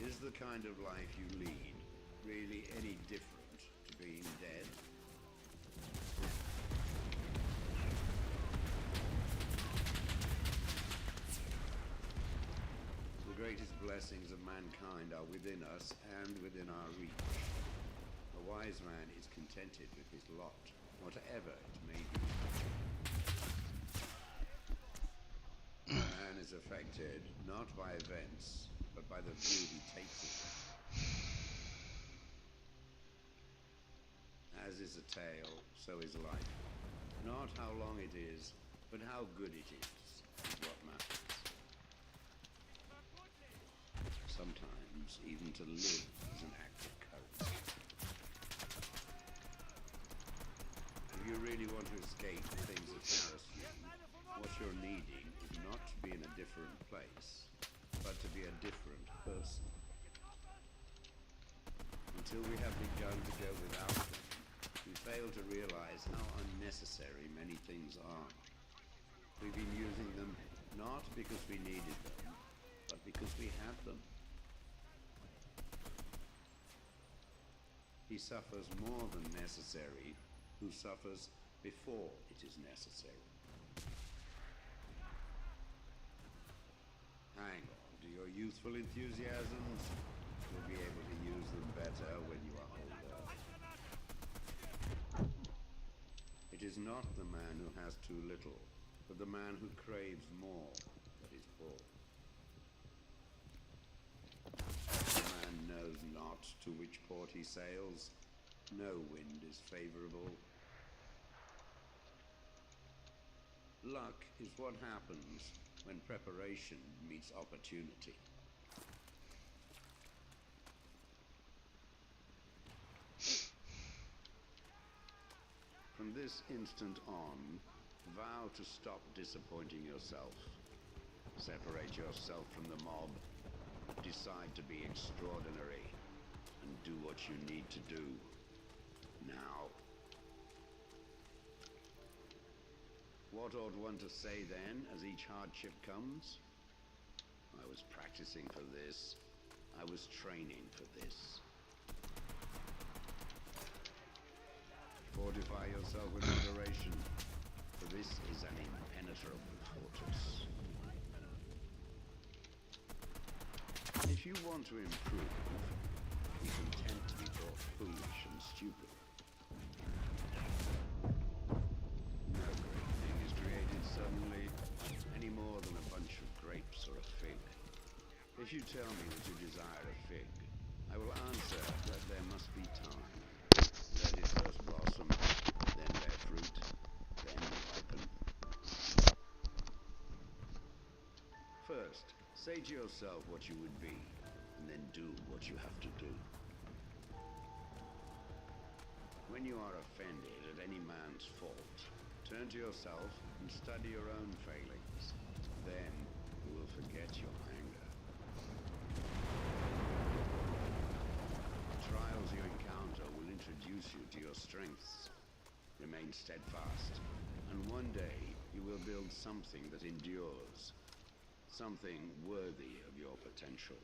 is the kind of life you lead really any different to being dead? The greatest blessings of mankind are within us and within our reach. A wise man is contented with his lot, whatever it may be. A man is affected not by events, but by the view he takes of them. As is a tale, so is life. Not how long it is, but how good it is what matters. Sometimes, even to live is an act of courage. If you really want to escape the things that harass you, what you're needing is not to be in a different place, but to be a different person. Until we have begun to go without them, we fail to realize how unnecessary many things are. We've been using them not because we needed them, but because we had them. He suffers more than necessary who suffers before it is necessary. Hang on to your youthful enthusiasms. You'll be able to use them better when you are older. It is not the man who has too little, but the man who craves more that is poor. The man knows not to which port he sails. No wind is favorable. Luck is what happens when preparation meets opportunity. From this instant on, vow to stop disappointing yourself. Separate yourself from the mob. Decide to be extraordinary. And do what you need to do. Now. What ought one to say then, as each hardship comes? I was practicing for this. I was training for this. Fortify yourself with moderation, for this is an impenetrable fortress. If you want to improve, be content to be thought foolish and stupid. No great thing is created suddenly, any more than a bunch of grapes or a fig. If you tell me that you desire a fig, I will answer that there must be time. Let it first blossom, then bear fruit, then ripen. First, say to yourself what you would be, and then do do what you have to do. When you are offended at any man's fault, turn to yourself and study your own failings. Then you will forget your anger. The trials you encounter will introduce you to your strengths. Remain steadfast, and one day you will build something that endures, something worthy of your potential.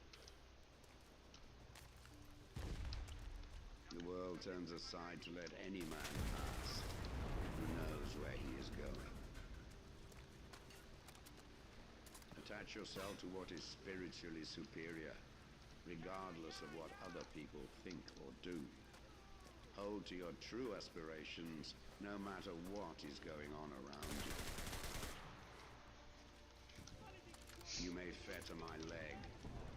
The world turns aside to let any man pass who knows where he is going. Attach yourself to what is spiritually superior, regardless of what other people think or do. Hold to your true aspirations, no matter what is going on around you. You may fetter my leg,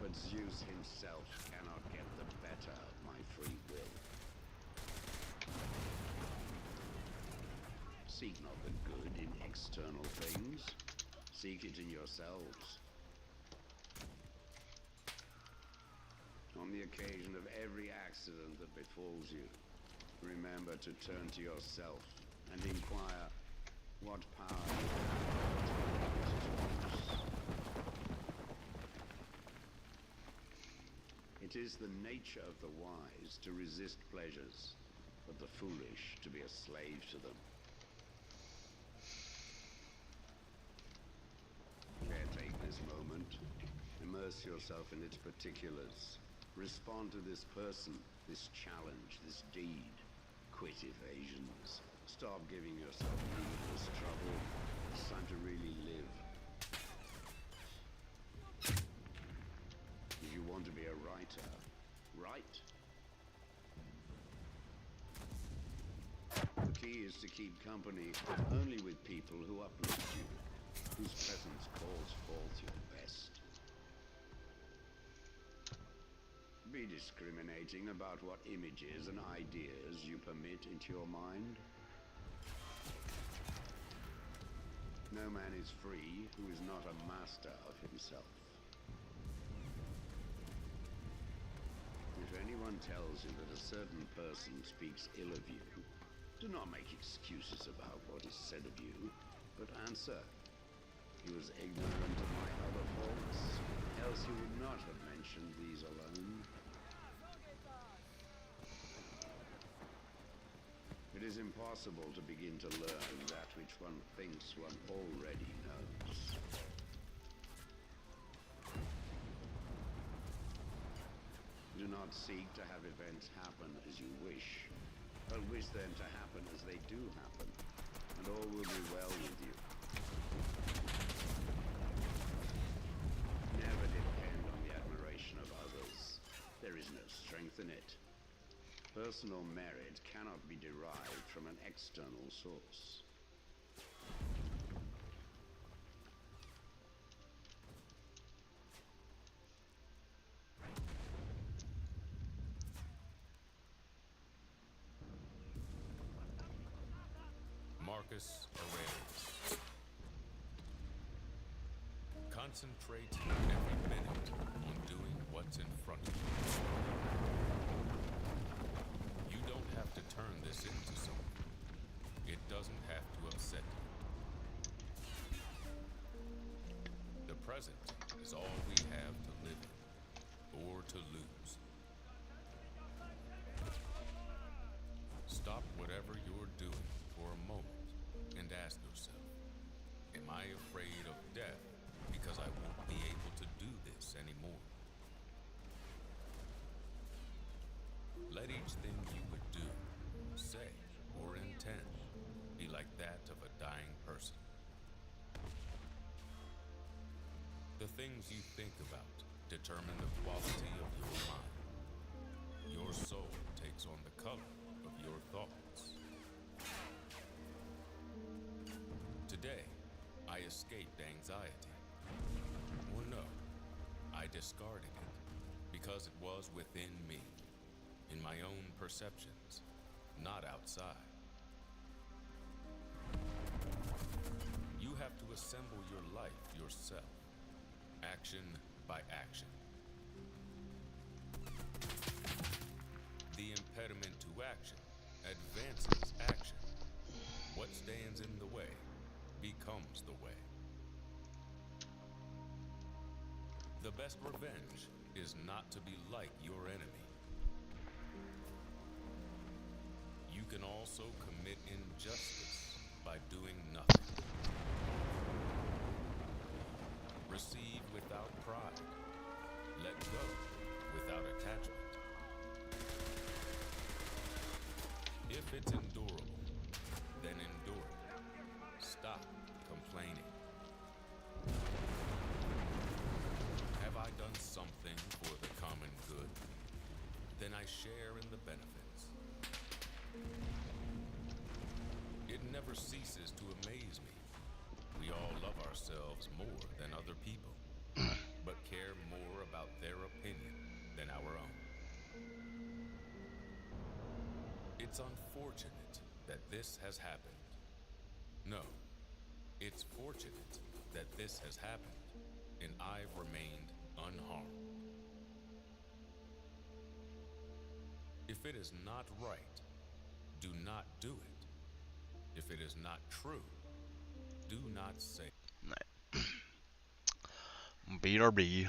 but Zeus himself cannot get the better of my free will. Seek not the good in external things. Seek it in yourselves. On the occasion of every accident that befalls you, remember to turn to yourself and inquire what power you have to use. It is the nature of the wise to resist pleasures, but the foolish to be a slave to them. Caretake this moment. Immerse yourself in its particulars. Respond to this person, this challenge, this deed. Quit evasions. Stop giving yourself needless trouble. It's time to really live. If you want to be a writer, write. The key is to keep company only with people who uplift you, whose presence calls forth your best. Be discriminating about what images and ideas you permit into your mind. No man is free who is not a master of himself. If anyone tells you that a certain person speaks ill of you, do not make excuses about what is said of you, but answer. He was ignorant of my other faults, else he would not have mentioned these alone. It is impossible to begin to learn that which one thinks one already knows. Do not seek to have events happen as you wish, but wish them to happen as they do happen, and all will be well with you. Never depend on the admiration of others. There is no strength in it. Personal merit cannot be derived from an external source. Marcus Aurelius. Concentrate every minute on doing what's in front of you. You don't have to turn this into something. It doesn't have to upset you. The present is all we have to live in, or to lose. Stop whatever you're doing for a moment and ask yourself, am I afraid of death because I won't be able to do this anymore? Let each thing you would do, say, or intend be like that of a dying person. The things you think about determine the quality of your mind. Your soul takes on the color of your thoughts. Today, I escaped anxiety. Or no, I discarded it because it was within me, in my own perceptions, not outside. You have to assemble your life yourself, action by action. The impediment to action advances action. What stands in the way becomes the way. The best revenge is not to be like your enemy. You can also commit injustice by doing nothing. Receive without pride. Let go without attachment. If it's endurable, then endure it. Stop complaining. Have I done something for the common good? Then I share in the benefits. It never ceases to amaze me. We all love ourselves more than other people, but care more about their opinion than our own. It's unfortunate that this has happened. No, it's fortunate that this has happened, and I've remained unharmed. If it is not right, do not do it. If it is not true, do not say. Nej. BRB.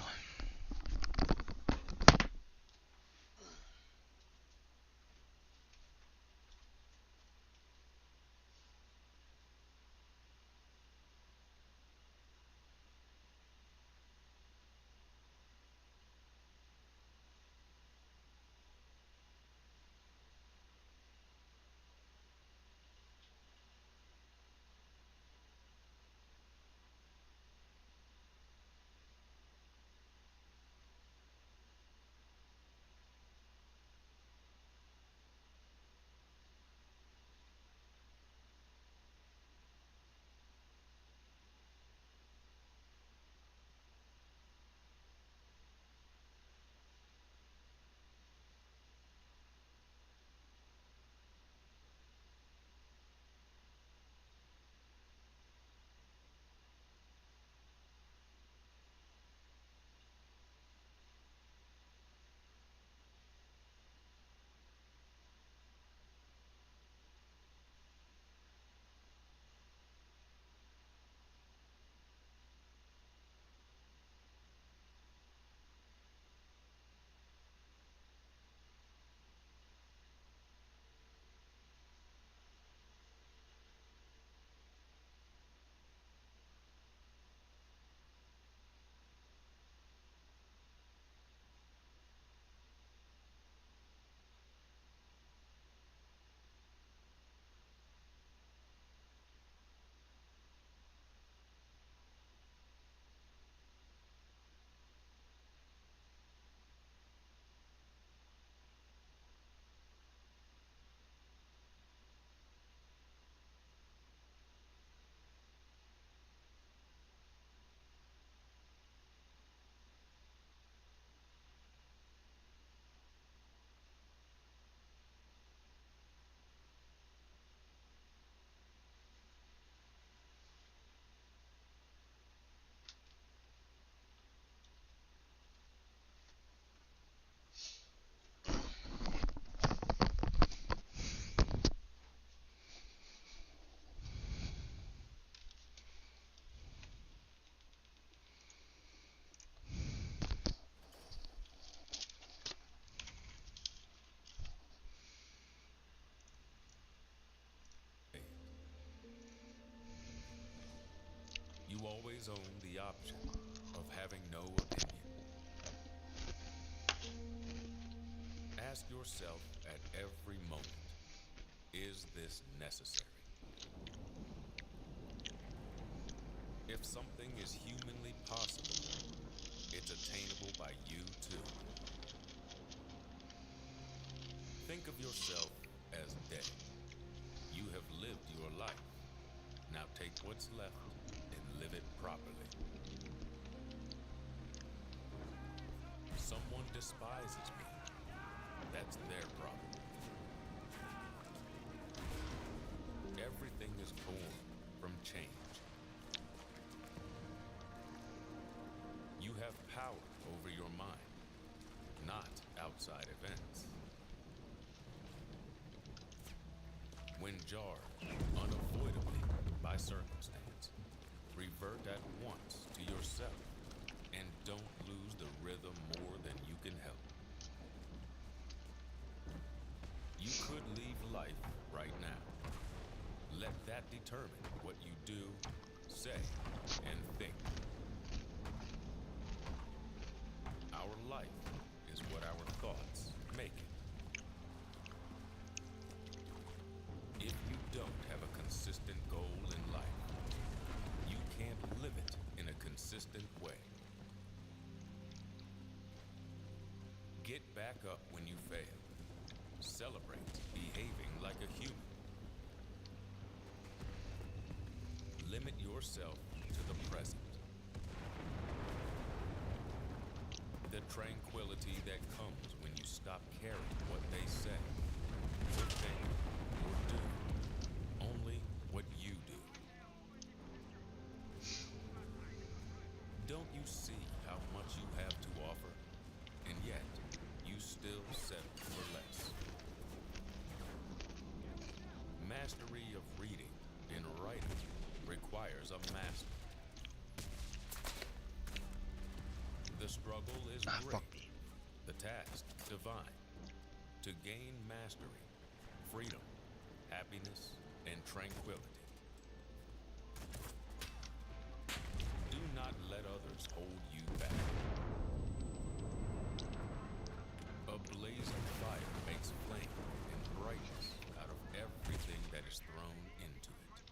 You always own the option of having no opinion. Ask yourself at every moment, is this necessary? If something is humanly possible, it's attainable by you too. Think of yourself as dead. You have lived your life. Now take what's left and live it properly. Someone despises me. That's their problem. Everything is born from change. You have power over your mind, not outside events. When jarred unavoidably by circumstance, revert at once to yourself and don't lose the rhythm more than you can help. You could leave life right now. Let that determine what you do, say, and think. Our life is what our thoughts make it. If you don't have a consistent goal in life, you can't live it in a consistent way. Get back up when you fail. Celebrate behaving like a human. Limit yourself to the present. The tranquility that comes when you stop caring what they say, or think, or do. Only what you do. Don't you see how much you have to offer, and yet you still settle for less? Mastery of reading and writing requires a master. The struggle is fuck great, me. the task divine. To gain mastery, freedom, happiness, and tranquility. Do not let others hold you back. A blazing fire makes flame and brightness out of everything that is thrown into it.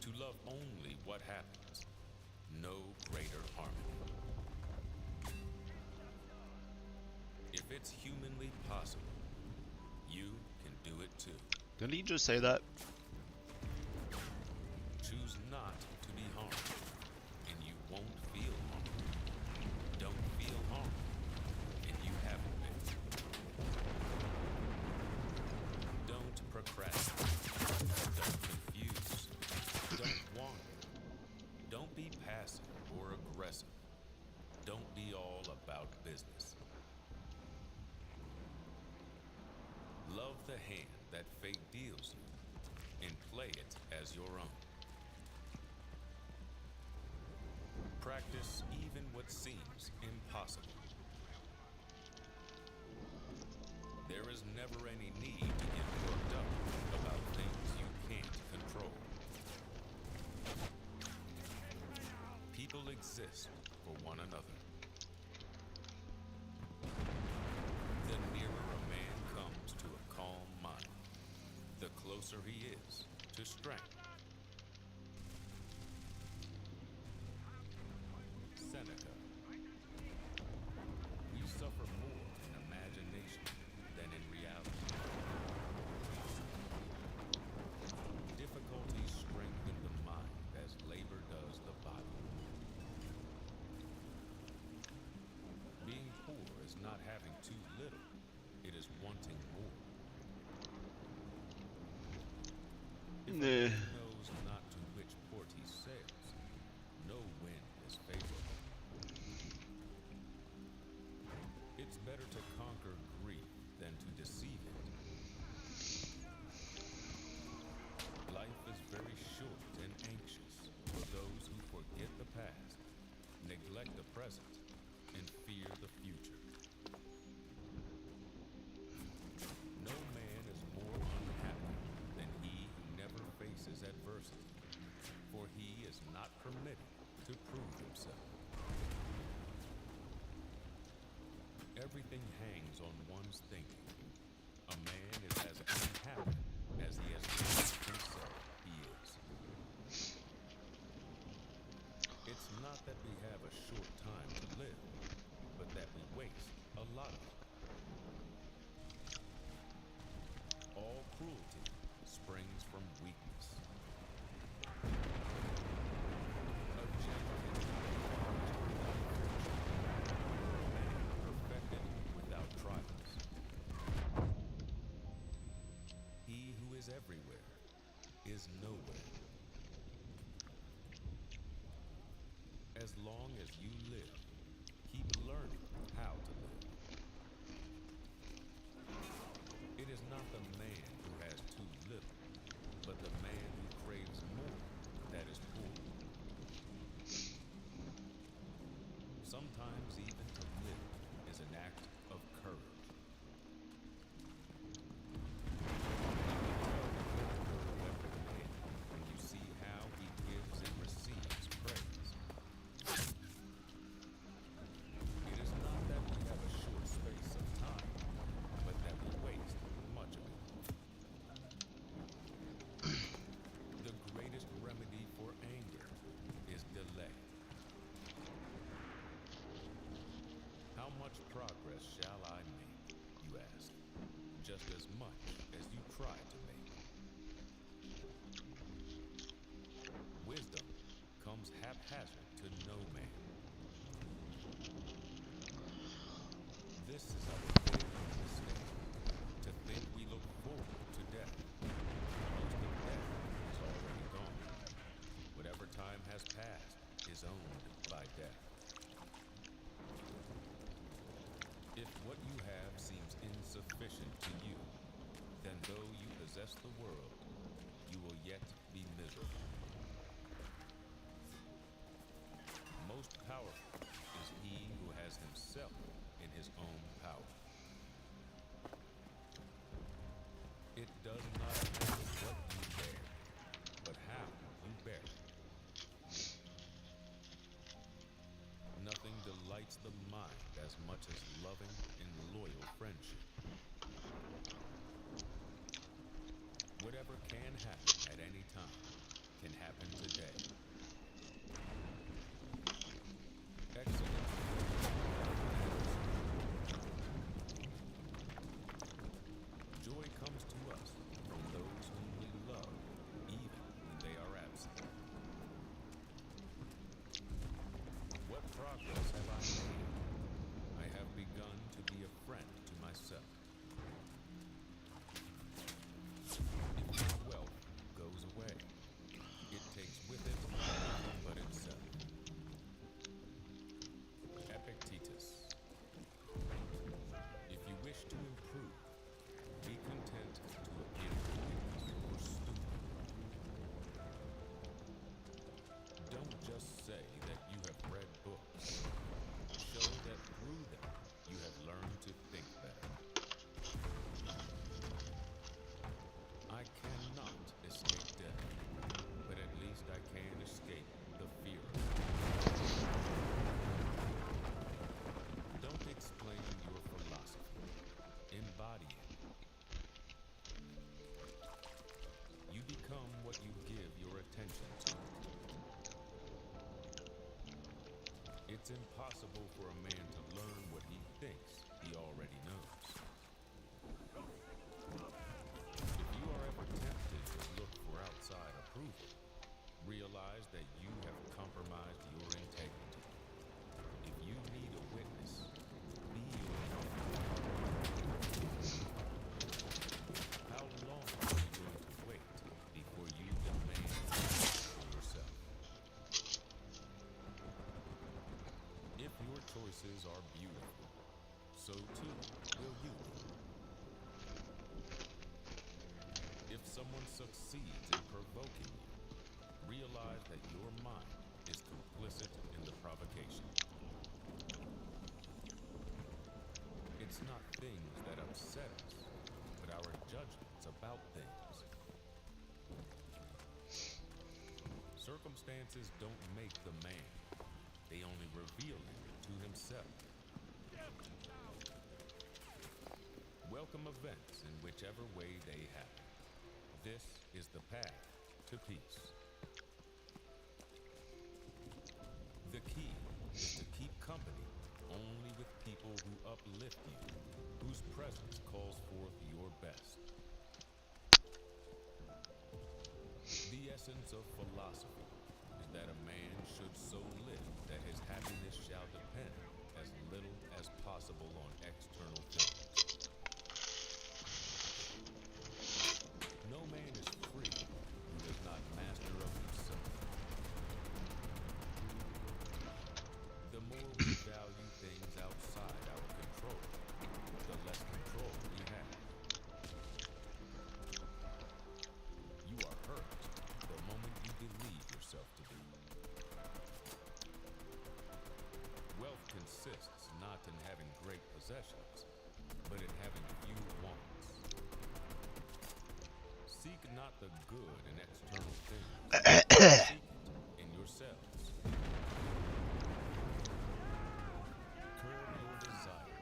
To love only what happens, no greater harmony. If it's humanly possible, you can do it too. Didn't he just say that? Choose not to be harmed, and you won't feel harmed. Don't feel harmed, and you haven't been. Don't procrastinate. Don't confuse. Don't wander. Don't be passive or aggressive. Don't be all about business. Love the hand that fate deals you, and play it as your own. Practice even what seems impossible. There is never any need to get worked up about things you can't control. People exist for one another. The nearer a man comes to a calm mind, the closer he is to strength. Seneca. We suffer more in imagination than in reality. Difficulties strengthen the mind as labor does the body. Being poor is not having too little, it is wanting more. If a man knows not to which port he sails, no wind is favorable. It's better to conquer grief than to deceive it. Life is very short and anxious for those who forget the past, neglect the present, and fear the future. No man is more unhappy than he who never faces adversity, for he is not permitted to prove himself. Everything hangs on one's thinking. A man is as unhappy as he has proved himself he is. It's not that we have a short time to live, but that we waste a lot of it. All cruelty springs from weakness. A gentleman perfected without trials. He who is everywhere is nowhere. As long as you live, keep learning how to live. It is not the man who has too little, but the man who craves more that is poor. Sometimes even to live is an act of courage. When you see how he gives and receives praise. It is not that we have a short space of time, but that we waste much of it. The greatest remedy for anger is delay. How much progress shall I make, you ask, just as much as you try to make? Wisdom comes haphazard to no man. This is our favorite mistake, to think we look forward to death. Most of death is already gone. Whatever time has passed is owned by death. If what you have seems insufficient to you, then though you possess the world, you will yet be miserable. Most powerful is he who has himself in his own power. It does not matter what you bear, but how you bear it. Nothing delights the mind as much as loving and loyal friendship. Whatever can happen at any time can happen today. Excellence. Joy comes to us from those whom we love, even when they are absent. What progress have I made? I have begun to be a friend to myself. If my wealth goes away, it takes with it nothing but itself. Epictetus. If you wish to improve, be content to appear wise or stupid. Don't just say that you have read books. Show that through them you have learned to think better. I cannot escape death, but at least I can escape the fear of it. Don't explain your philosophy. Embody it. You become what you give your attention to. It's impossible for a man to learn what he thinks he already knows. If you are ever tempted to look for outside approval, realize that you have compromised your integrity. If you need a witness, be your own. How long are you going to wait before you demand for yourself? If your choices are beautiful, so too will you be. If someone succeeds in provoking you, realize that your mind is complicit in the provocation. It's not things that upset us, but our judgments about things. Circumstances don't make the man. They only reveal him to himself. Welcome events in whichever way they happen. This is the path to peace. The key is to keep company only with people who uplift you, whose presence calls forth your best. The essence of philosophy is that a man should so live that his happiness shall depend as little as possible on external things. No man is free who is not master of himself. The more we value things outside our control, the less control we have. Seek not the good in external things. Seek it in yourselves. Curb your desire.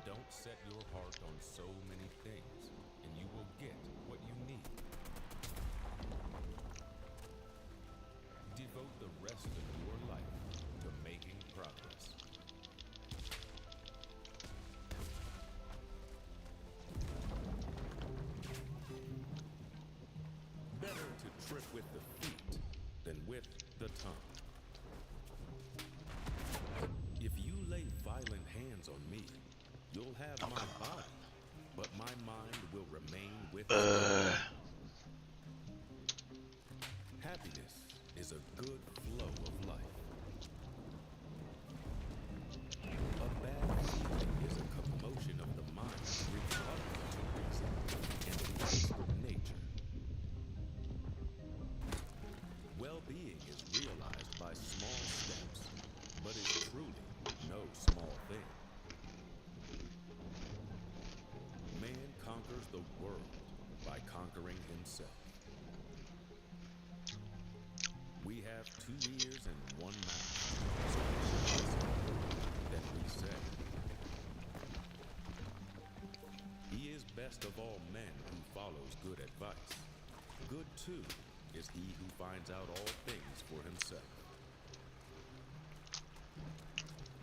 Don't set your heart on so many things, and you will get what you need. Devote the rest of your life to making progress. Better to trip with the feet than with the tongue. If you lay violent hands on me, you'll have my body, but my mind will remain with you. Happiness is a good flow of life. A bad feeling is a commotion of the mind repugnant to reason and against nature. Well-being is realized by small steps, but is truly no small thing. Man conquers the world by conquering himself. We have 2 ears and 1 mouth, so we should listen that we say. He is best of all men who follows good advice. Good, too, is he who finds out all things for himself.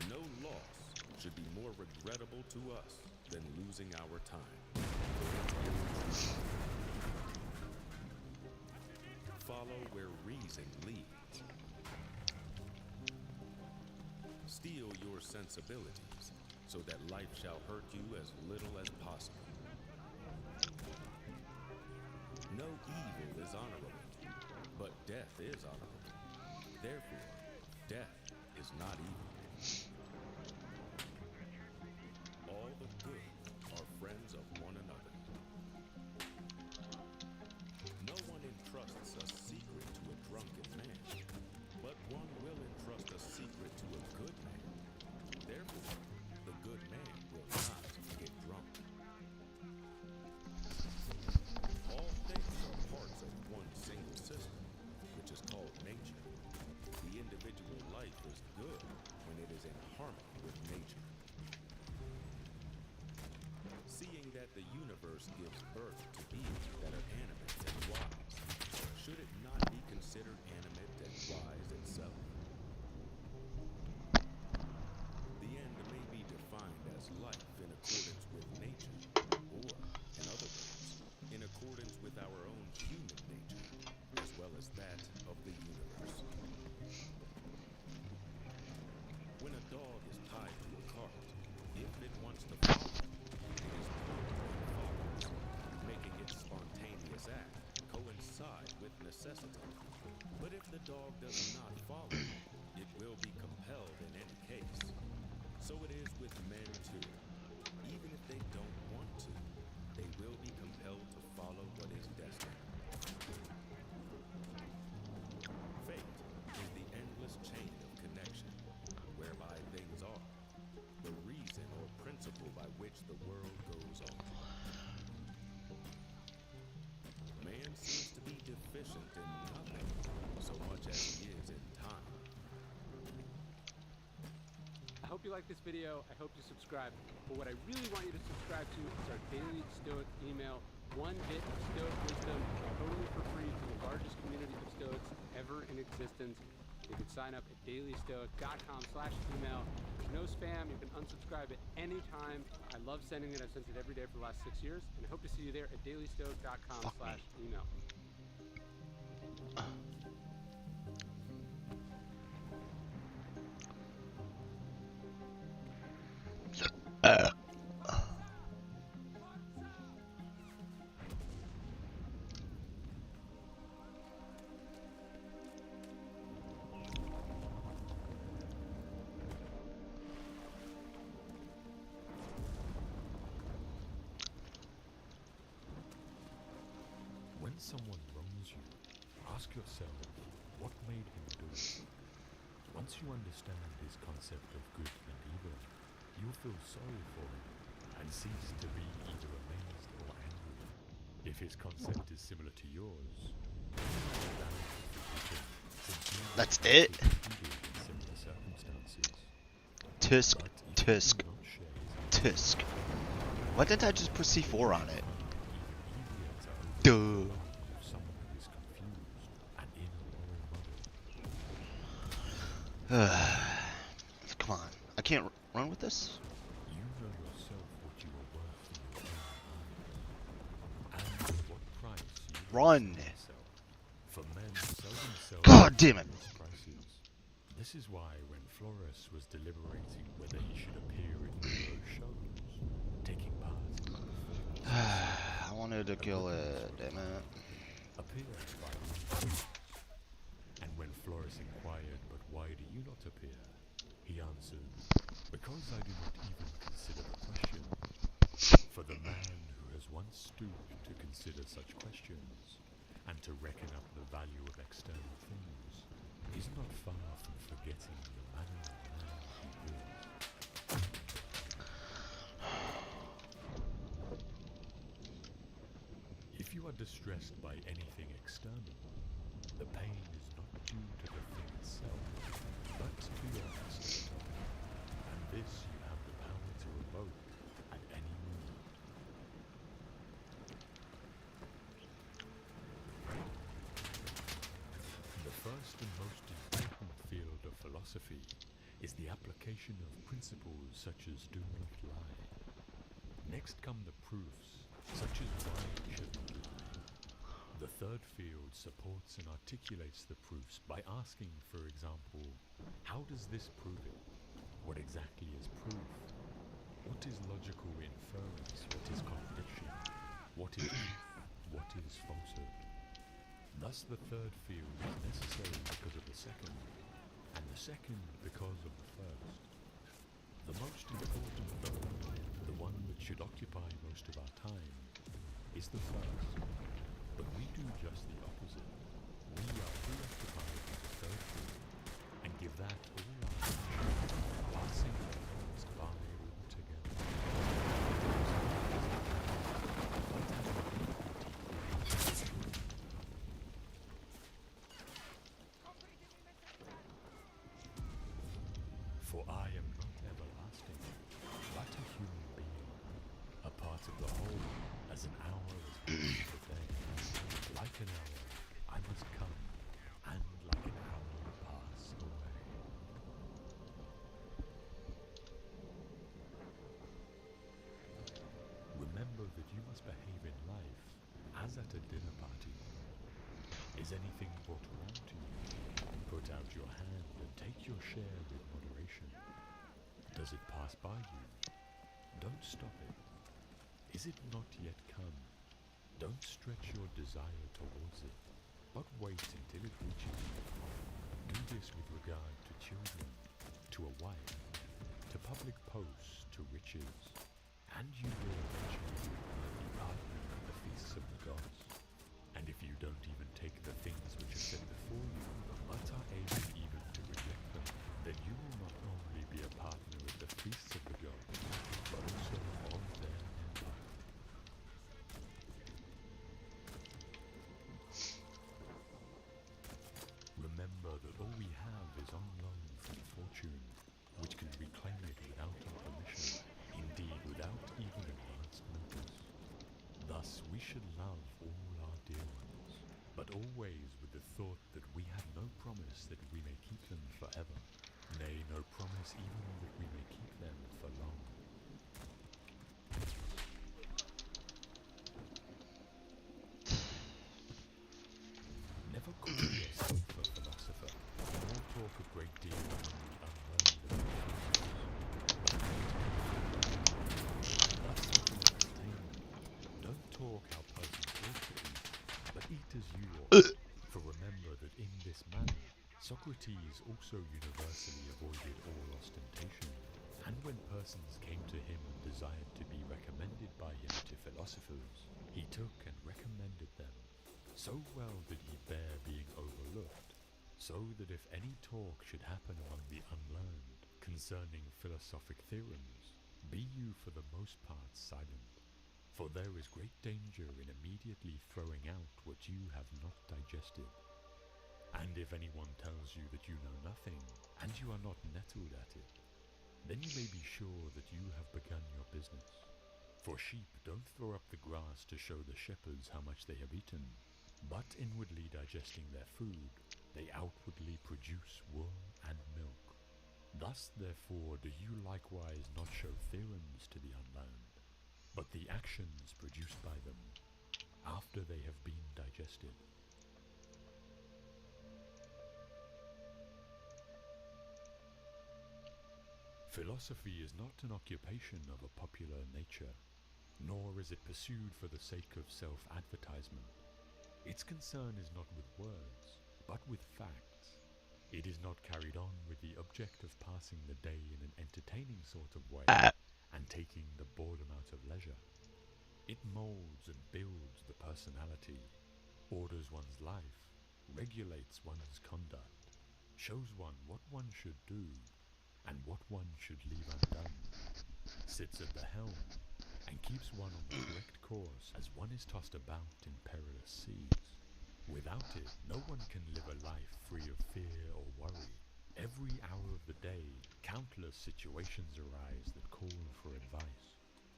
No loss should be more regrettable to us than losing our time. Follow where reason leads. Steel your sensibilities so that life shall hurt you as little as possible. No evil is honorable, but death is honorable. Therefore, death is not evil. All the good are friends of one another. No one entrusts a secret to a drunken man, but one will entrust a secret to a good man. Therefore, the good man will not get drunk. All things are parts of one single system, which is called nature. The individual life is good when it is in harmony with nature. Seeing that the universe gives birth to beings that are animate and wise, should it not be considered animate and wise itself? The end may be defined as life in accordance with nature, or, in other words, in accordance with our own human nature, as well as that of the universe. When a dog is tied to a cart, if it wants to follow, it is prompt and follows, making its spontaneous act coincide with necessity. But if the dog does not follow, it will be compelled in any case. So it is with men too. Even if they don't want to, they will be compelled to follow what is destined. Fate is the endless chain of connection, whereby things are, the reason or principle by which the world goes on. Man seems to be deficient in nothing so much as he is in time. I hope you like this video. I hope you subscribe. But what I really want you to subscribe to is our daily Stoic email, 1 bit of Stoic wisdom, totally for free to the largest community of Stoics ever in existence. You can sign up at dailystoic.com/email. There's no spam. You can unsubscribe at any time. I love sending it. I've sent it every day for the last 6 years. And I hope to see you there at dailystoic.com/email. When someone wrongs you, ask yourself, what made him do it? Once you understand his concept of good and evil, you'll feel sorry for him and cease to be either amazed or angry. If If his concept is similar to yours, That's it. in similar circumstances. Tisk, But if you tisk, do not share his tisk. Why didn't I just put C4 on it? Duh. Duh. Someone who is confused and in a moral muddle. Come on. I can't run with this? You know yourself what you are worth in your own eyes, and at what price you will Run. sell yourself. For men sell themselves God damn it. at various prices. This is why when Florus was deliberating whether he should appear in Nero's shows, taking part in the performances, I wanted to kill it, damn it. appear by all means. And when Florus inquired, but why do you not appear? He answered, because I do not even consider the question. For the man who has once stooped to consider such questions, and to reckon up the value of external things, is not far from forgetting the manner of man he is. If you are distressed by anything external, the pain is not due to the thing itself, but to your master. And this you have the power to revoke at any moment. The first and most important field of philosophy is the application of principles such as do not lie. Next come the proofs, such as why you should not lie. The third field supports and articulates the proofs by asking, for example, how does this prove it? What exactly is proof? What is logical inference? What is contradiction? What is truth? What is falsehood? Thus the third field is necessary because of the second, and the second because of the first. The most important though, the one that should occupy most of our time, is the first. But we do just the opposite. We are preoccupied with the third field, and give that all our attention, passing the first by altogether. For I am not everlasting, but a human being, a part of the whole, as an hour is part of the day. Like an hour, I must come, and like an hour pass away. Remember that you must behave in life as at a dinner party. Is anything brought around to you? Put out your hand and take your share with moderation. Does it pass by you? Don't stop it. Is it not yet come? Don't stretch your desire towards it, but wait until it reaches you. Do this with regard to children, to a wife, to public posts, to riches, and you will eventually be partner at the feasts of the gods. And if you don't even take the things which are set before you, but are able even to reject them, then you will not only be a partner at the feasts of the gods, but also of their empire. Remember that all we have is on loan from fortune, which can reclaim it without our permission, indeed without even advance notice. Thus we should love all our dear ones, but always with the thought that we have no promise that we may keep them forever, nay, no promise even that we may keep them for long. Never call yourself a philosopher, nor talk a great deal among the unlearned and confused. Thus you can entertain them. Don't talk how persons ought to eat, but eat as you ought. For remember that in this manner, Socrates also universally avoided all ostentation. And when persons came to him and desired to be recommended by him to philosophers, he took and recommended them. So well did he bear being overlooked, so that if any talk should happen among the unlearned concerning philosophic theorems, be you for the most part silent. For there is great danger in immediately throwing out what you have not digested. And if anyone tells you that you know nothing, and you are not nettled at it, then you may be sure that you have begun your business. For sheep don't throw up the grass to show the shepherds how much they have eaten, but inwardly digesting their food, they outwardly produce wool and milk. Thus, therefore, do you likewise not show theorems to the unlearned, but the actions produced by them after they have been digested. Philosophy is not an occupation of a popular nature, nor is it pursued for the sake of self-advertisement. Its concern is not with words, but with facts. It is not carried on with the object of passing the day in an entertaining sort of way and taking the boredom out of leisure. It molds and builds the personality, orders one's life, regulates one's conduct, shows one what one should do and what one should leave undone, sits at the helm, and keeps one on the correct course as one is tossed about in perilous seas. Without it, no one can live a life free of fear or worry. Every hour of the day, countless situations arise that call for advice.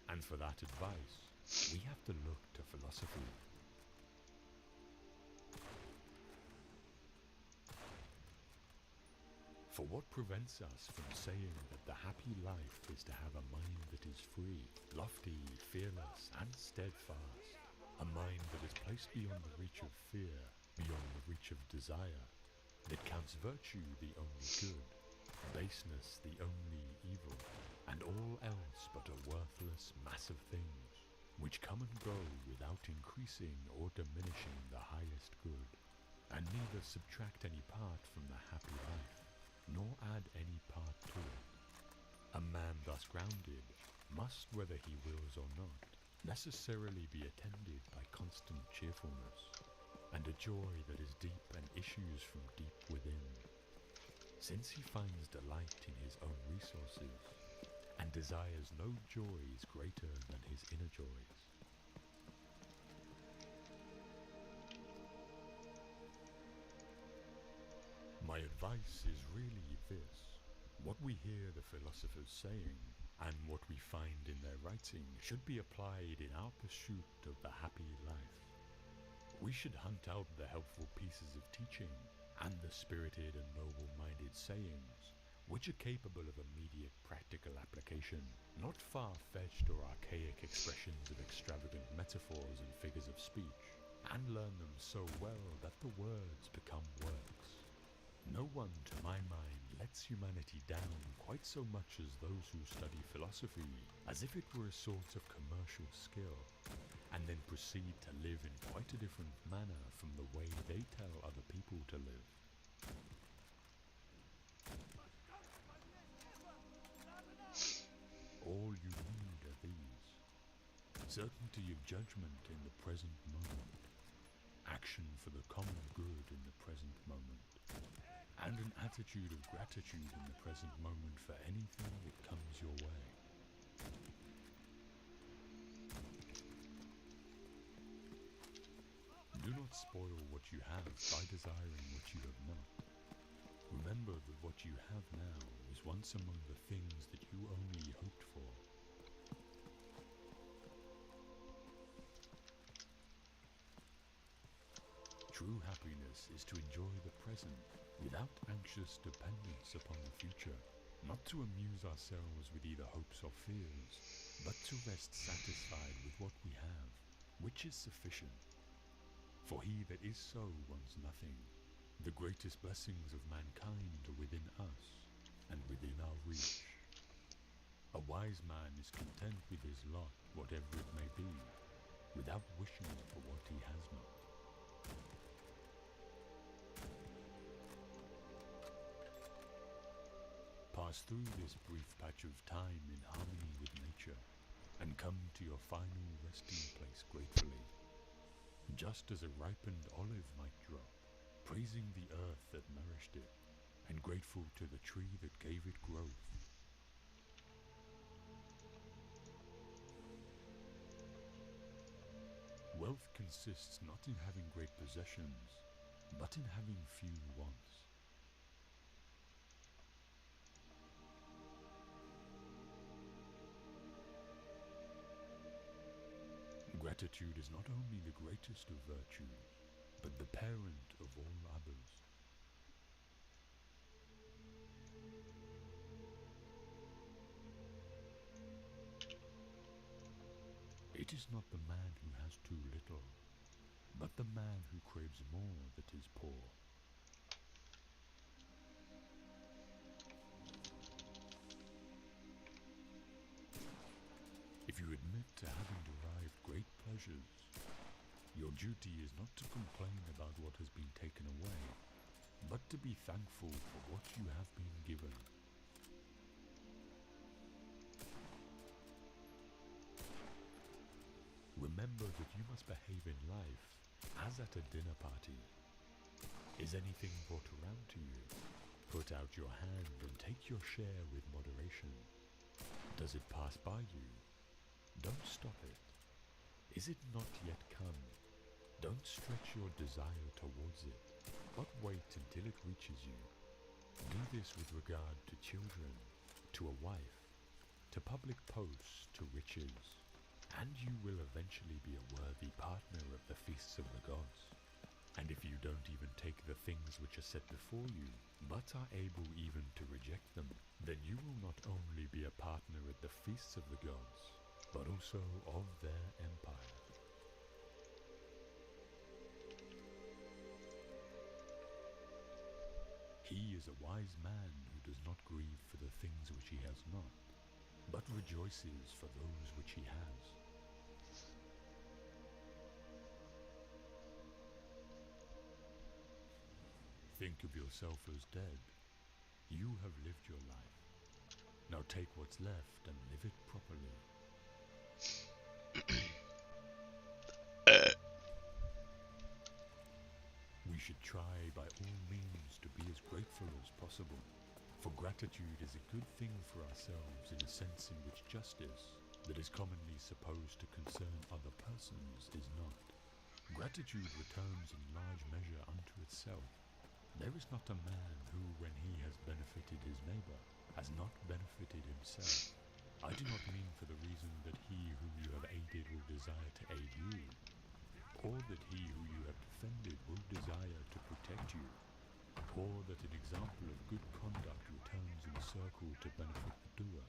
And for that advice, we have to look to philosophy. For what prevents us from saying that the happy life is to have a mind that is free, lofty, fearless, and steadfast, a mind that is placed beyond the reach of fear, beyond the reach of desire, that counts virtue the only good, baseness the only evil, and all else but a worthless mass of things, which come and go without increasing or diminishing the highest good, and neither subtract any part from the happy life, nor add any part to it. A man thus grounded must, whether he wills or not, necessarily be attended by constant cheerfulness, and a joy that is deep and issues from deep within, since he finds delight in his own resources, and desires no joys greater than his inner joys. My advice is really this. What we hear the philosophers saying, and what we find in their writing, should be applied in our pursuit of the happy life. We should hunt out the helpful pieces of teaching, and the spirited and noble-minded sayings, which are capable of immediate practical application, not far-fetched or archaic expressions of extravagant metaphors and figures of speech, and learn them so well that the words become works. No one, to my mind, lets humanity down quite so much as those who study philosophy, as if it were a sort of commercial skill, and then proceed to live in quite a different manner from the way they tell other people to live. All you need are these: certainty of judgment in the present moment, action for the common good in the present moment, and an attitude of gratitude in the present moment for anything that comes your way. Do not spoil what you have by desiring what you have not. Remember that what you have now is once among the things that you only hoped for. True happiness is to enjoy the present without anxious dependence upon the future, not to amuse ourselves with either hopes or fears, but to rest satisfied with what we have, which is sufficient. For he that is so wants nothing. The greatest blessings of mankind are within us, and within our reach. A wise man is content with his lot, whatever it may be, without wishing for what he has not. Pass through this brief patch of time in harmony with nature, and come to your final resting place gratefully, just as a ripened olive might drop, praising the earth that nourished it, and grateful to the tree that gave it growth. Wealth consists not in having great possessions, but in having few wants. Gratitude is not only the greatest of virtues, but the parent of all others. It is not the man who has too little, but the man who craves more that is poor. If you admit to having derived great pleasures, your duty is not to complain about what has been taken away, but to be thankful for what you have been given. Remember that you must behave in life as at a dinner party. Is anything brought around to you? Put out your hand and take your share with moderation. Does it pass by you? Don't stop it. Is it not yet come? Don't stretch your desire towards it, but wait until it reaches you. Do this with regard to children, to a wife, to public posts, to riches, and you will eventually be a worthy partner of the feasts of the gods. And if you don't even take the things which are set before you, but are able even to reject them, then you will not only be a partner at the feasts of the gods, but also of their empire. He is a wise man who does not grieve for the things which he has not, but rejoices for those which he has. Think of yourself as dead. You have lived your life. Now take what's left and live it properly. We should try by all means to be as grateful as possible, for gratitude is a good thing for ourselves in a sense in which justice, that is commonly supposed to concern other persons, is not. Gratitude returns in large measure unto itself. There is not a man who, when he has benefited his neighbor, has not benefited himself. I do not mean for the reason that he whom you have aided will desire to aid you, or that he who you have defended will desire to protect you, or that an example of good conduct returns in a circle to benefit the doer,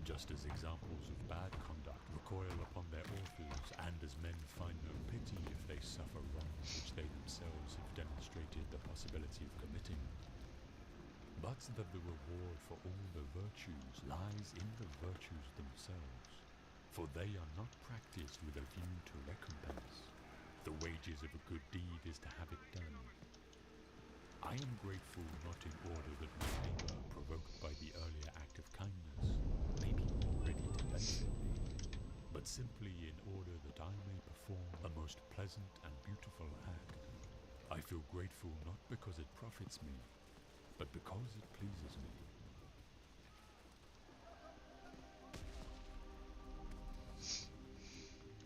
just as examples of bad conduct recoil upon their authors, and as men find no pity if they suffer wrongs which they themselves have demonstrated the possibility of committing. But that the reward for all the virtues lies in the virtues themselves, for they are not practiced with a view to recompense. The wages of a good deed is to have it done. I am grateful not in order that my neighbor, provoked by the earlier act of kindness, may be more ready to benefit me, but simply in order that I may perform a most pleasant and beautiful act. I feel grateful not because it profits me, but because it pleases me.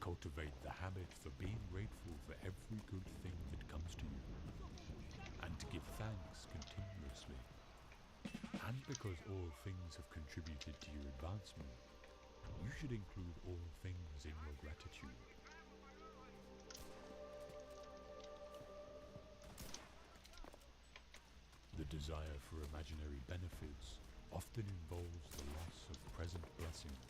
Cultivate the habit for being grateful for every good thing that comes to you, and to give thanks continuously. And because all things have contributed to your advancement, you should include all things in your gratitude. The desire for imaginary benefits often involves the loss of present blessings.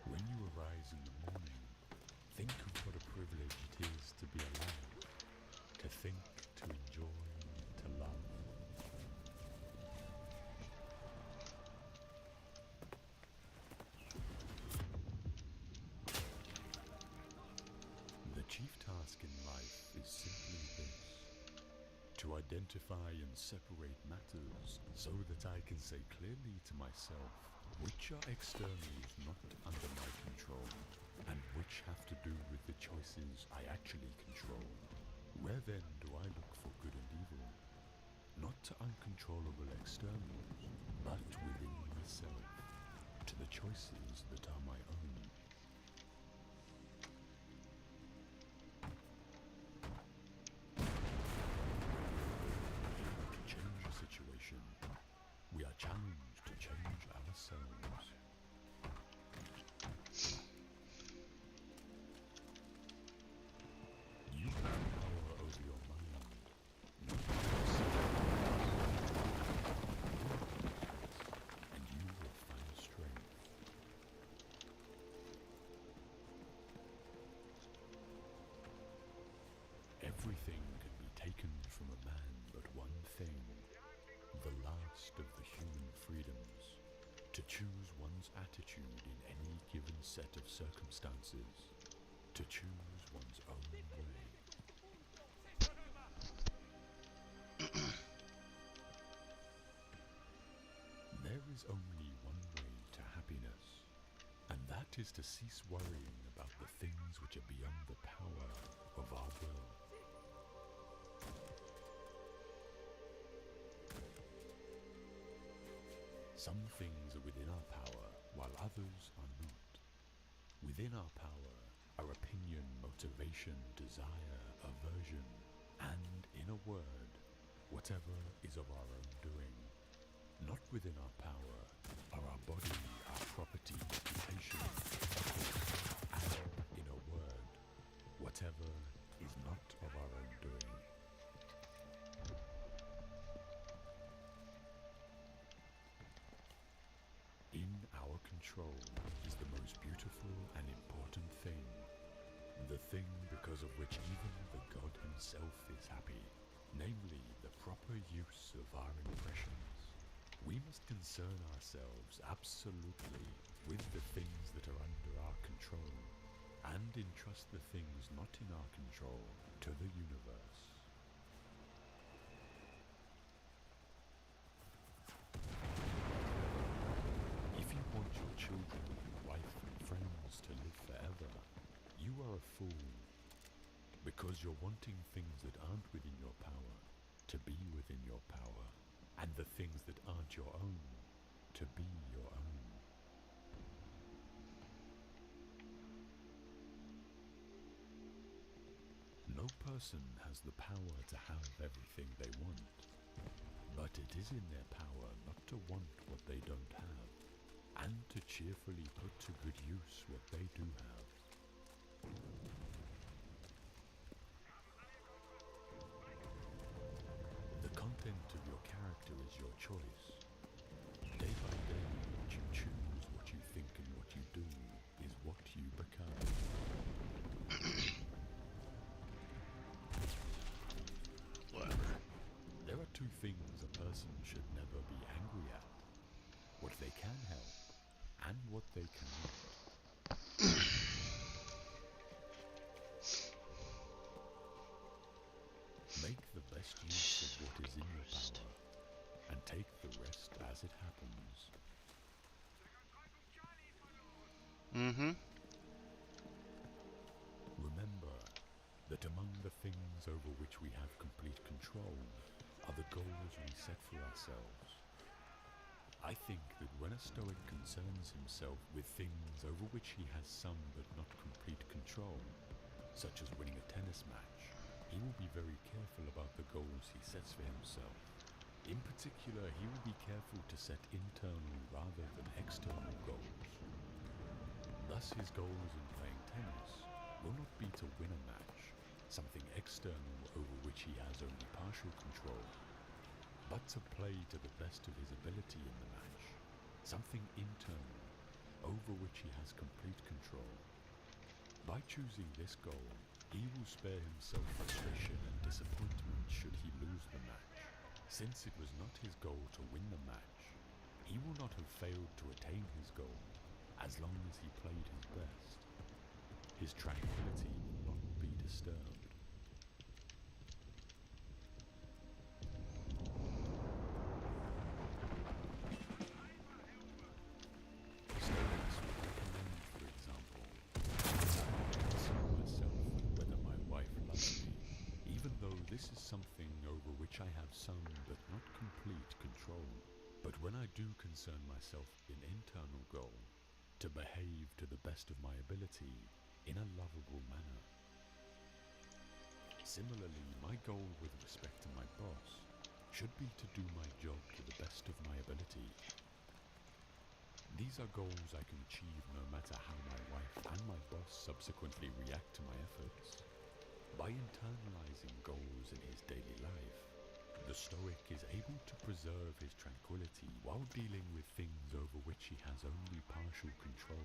When you arise in the morning, think of what a privilege it is to be alive, to think, to enjoy, to love. The chief task in life is simply this: to identify and separate matters so that I can say clearly to myself which are externals not under my control, and which have to do with the choices I actually control. Where then do I look for good and evil? Not to uncontrollable externals, but within myself. to the choices that are my own. To change a situation, we are challenged to change ourselves. You have power over your mind, not yourself. And you will find strength. Everything can be taken from a man but one thing, the last of the human freedoms, to choose one's attitude in any given set of circumstances, to choose one's own way. There is only one way to happiness, and that is to cease worrying about the things which are beyond the power of our will. Some things are within our power, while others are not. Within our power are opinion, motivation, desire, aversion, and, in a word, whatever is of our own doing. Not within our power are our body, our property, reputation, and, in a word, whatever is not of our own doing. In our control is the most beautiful and important thing, the thing because of which even the God himself is happy, namely the proper use of our impressions. We must concern ourselves absolutely with the things that are under our control, and entrust the things not in our control to the universe. If you want your children, wife and friends to live forever, you are a fool, because you're wanting things that aren't within your power to be within your power, and the things that aren't your own to be your own. No person has the power to have everything they want, but it is in their power not to want what they don't have, and to cheerfully put to good use what they do have. The content of your character is your choice. Day by day, what you choose, what you think, and what you do is what you become. Whatever. There are two things a person should never be angry at: what they can help, and what they cannot. Make the best use of what is in your power, and take the rest as it happens. Mm-hmm. Remember that among the things over which we have complete control are the goals we set for ourselves. I think that when a Stoic concerns himself with things over which he has some but not complete control, such as winning a tennis match, he will be very careful about the goals he sets for himself. In particular, he will be careful to set internal rather than external goals. Thus, his goals in playing tennis will not be to win a match, something external over which he has only partial control, but to play to the best of his ability in the match, something internal over which he has complete control. By choosing this goal, he will spare himself frustration and disappointment should he lose the match. Since it was not his goal to win the match, he will not have failed to attain his goal as long as he played his best. His tranquility will not be disturbed. Stoics would recommend, for example, that I concern myself with whether my wife loves me, even though this is something over which I have some but not complete control. But when I do concern myself with an internal goal, to behave to the best of my ability in a lovable manner. Similarly, my goal with respect to my boss should be to do my job to the best of my ability. These are goals I can achieve no matter how my wife and my boss subsequently react to my efforts. By internalizing goals in his daily life, the Stoic is able to preserve his tranquility while dealing with things over which he has only partial control.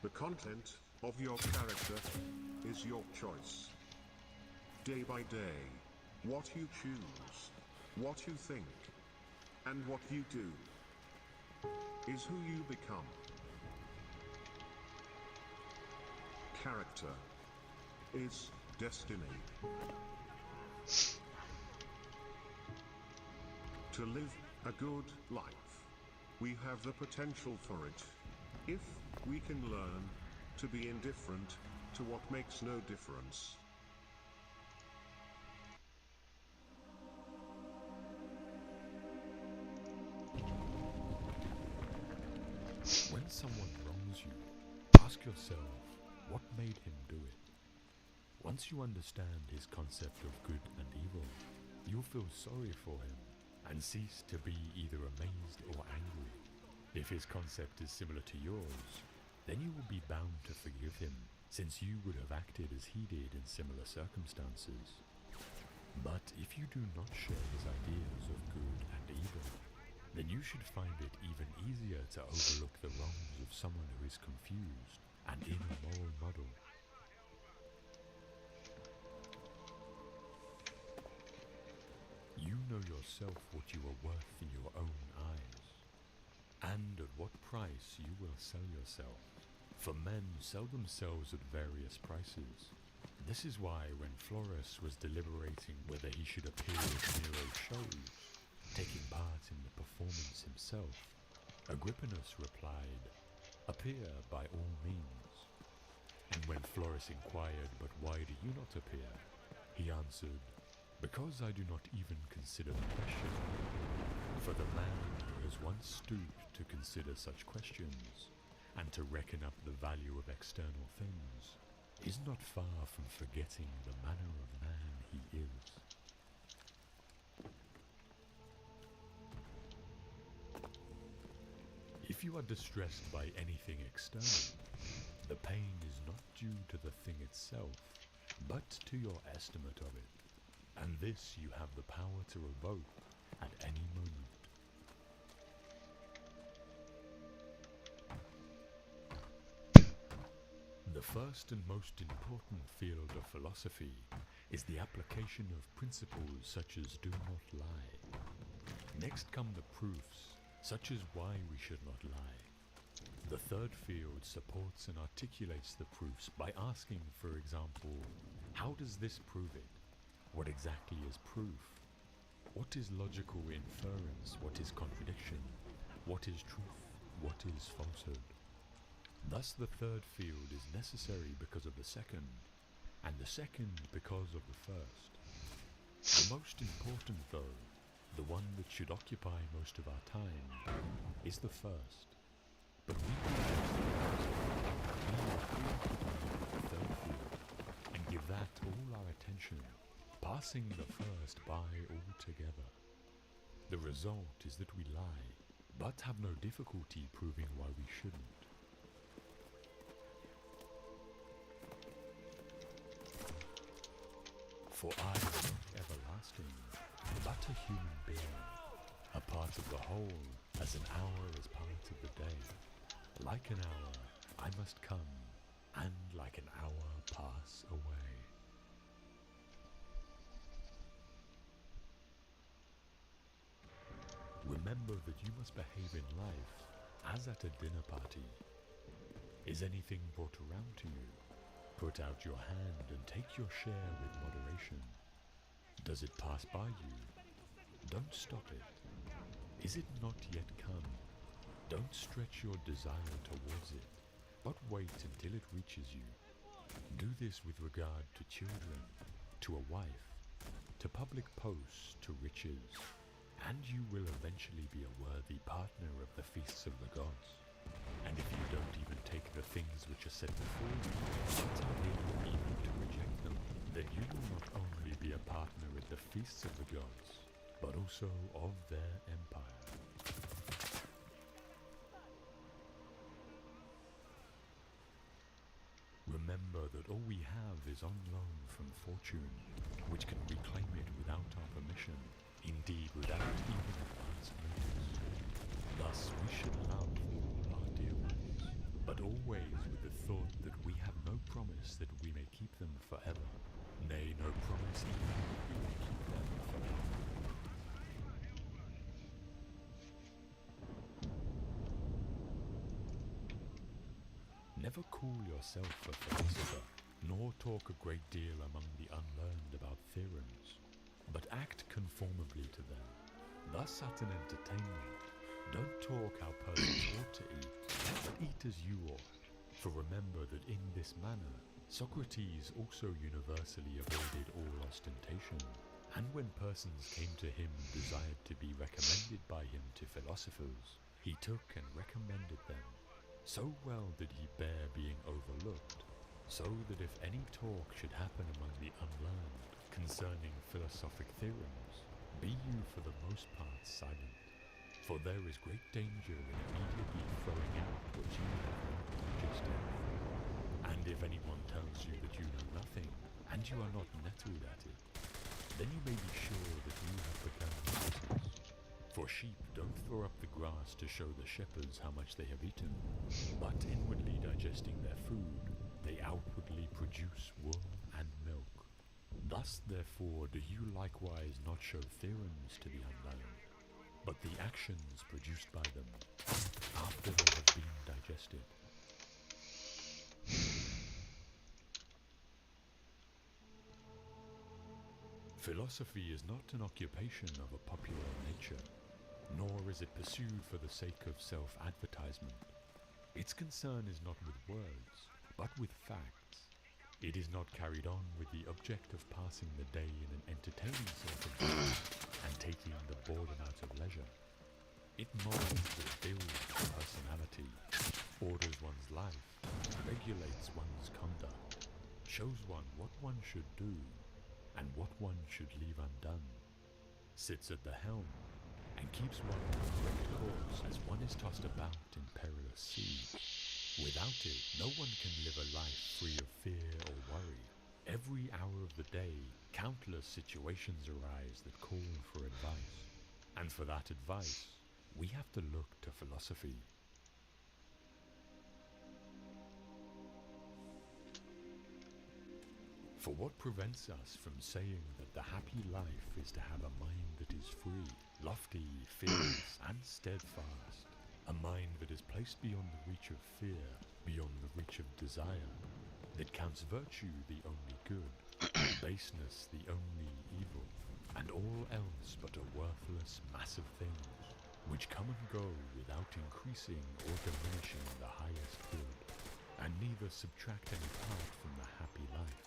The content of your character is your choice. Day by day, what you choose, what you think, and what you do is who you become. Character is destiny. To live a good life, we have the potential for it, if we can learn to be indifferent to what makes no difference. When someone wrongs you, ask yourself, what made him do it? Once you understand his concept of good and evil, you'll feel sorry for him and cease to be either amazed or angry. If his concept is similar to yours, then you will be bound to forgive him, since you would have acted as he did in similar circumstances. But if you do not share his ideas of good and evil, then you should find it even easier to overlook the wrongs of someone who is confused and in a moral muddle. You know yourself what you are worth in your own eyes, and at what price you will sell yourself. For men sell themselves at various prices. This is why when Florus was deliberating whether he should appear at Nero's shows, taking part in the performance himself, Agrippinus replied, "Appear by all means." And when Florus inquired, "But why do you not appear?" he answered, "Because I do not even consider the question." For the man who has once stooped to consider such questions, and to reckon up the value of external things, is not far from forgetting the manner of man he is. If you are distressed by anything external, the pain is not due to the thing itself, but to your estimate of it, and this you have the power to revoke at any moment. The first and most important field of philosophy is the application of principles such as do not lie. Next come the proofs, such as why we should not lie. The third field supports and articulates the proofs by asking, for example, how does this prove it? What exactly is proof? What is logical inference? What is contradiction? What is truth? What is falsehood? Thus the third field is necessary because of the second, and the second because of the first. The most important, though, the one that should occupy most of our time, is the first. But we the third field, and give that all our attention, passing the first by altogether. The result is that we lie, but have no difficulty proving why we shouldn't. For I am not everlasting, but a human being, a part of the whole, as an hour is part of the day. Like an hour, I must come, and like an hour pass away. Remember that you must behave in life as at a dinner party. Is anything brought around to you? Put out your hand and take your share with moderation. Does it pass by you? Don't stop it. Is it not yet come? Don't stretch your desire towards it, but wait until it reaches you. Do this with regard to children, to a wife, to public posts, to riches, and you will eventually be a worthy partner of the feasts of the gods. And if you don't even take the things which are set before you, but are able even to reject them, then you will not only be a partner at the feasts of the gods, but also of their empire. Remember that all we have is on loan from fortune, which can reclaim it without our permission, indeed without even advance notice. Thus we should love all our dear ones, but always with the thought that we have no promise that we may keep them forever, nay, no promise even that we may keep them forever. Never call yourself a philosopher, nor talk a great deal among the unlearned about theorems, but act conformably to them. Thus at an entertainment, don't talk how persons ought to eat, but eat as you ought. For remember that in this manner, Socrates also universally avoided all ostentation, and when persons came to him and desired to be recommended by him to philosophers, he took and recommended them. So well did he bear being overlooked, so that if any talk should happen among the unlearned concerning philosophic theorems, be you for the most part silent, for there is great danger in immediately throwing out what you have not digested. And if anyone tells you that you know nothing, and you are not nettled at it, then you may be sure that you have become useless. For sheep don't throw up the grass to show the shepherds how much they have eaten, but inwardly digesting their food, they outwardly produce wool and milk. Thus, therefore, do you likewise not show theorems to the unlearned, but the actions produced by them, after they have been digested. Philosophy is not an occupation of a popular nature, nor is it pursued for the sake of self-advertisement. Its concern is not with words, but with facts. It is not carried on with the object of passing the day in an entertaining sort of way and taking the boredom out of leisure. It molds and builds the personality, orders one's life, regulates one's conduct, shows one what one should do and what one should leave undone, sits at the helm, and keeps one on a correct course as one is tossed about in perilous seas. Without it, no one can live a life free of fear or worry. Every hour of the day, countless situations arise that call for advice, and for that advice, we have to look to philosophy. For what prevents us from saying that the happy life is to have a mind that is free, lofty, fearless, and steadfast, a mind that is placed beyond the reach of fear, beyond the reach of desire, that counts virtue the only good, baseness the only evil, and all else but a worthless mass of things, which come and go without increasing or diminishing the highest good, and neither subtract any part from the happy life,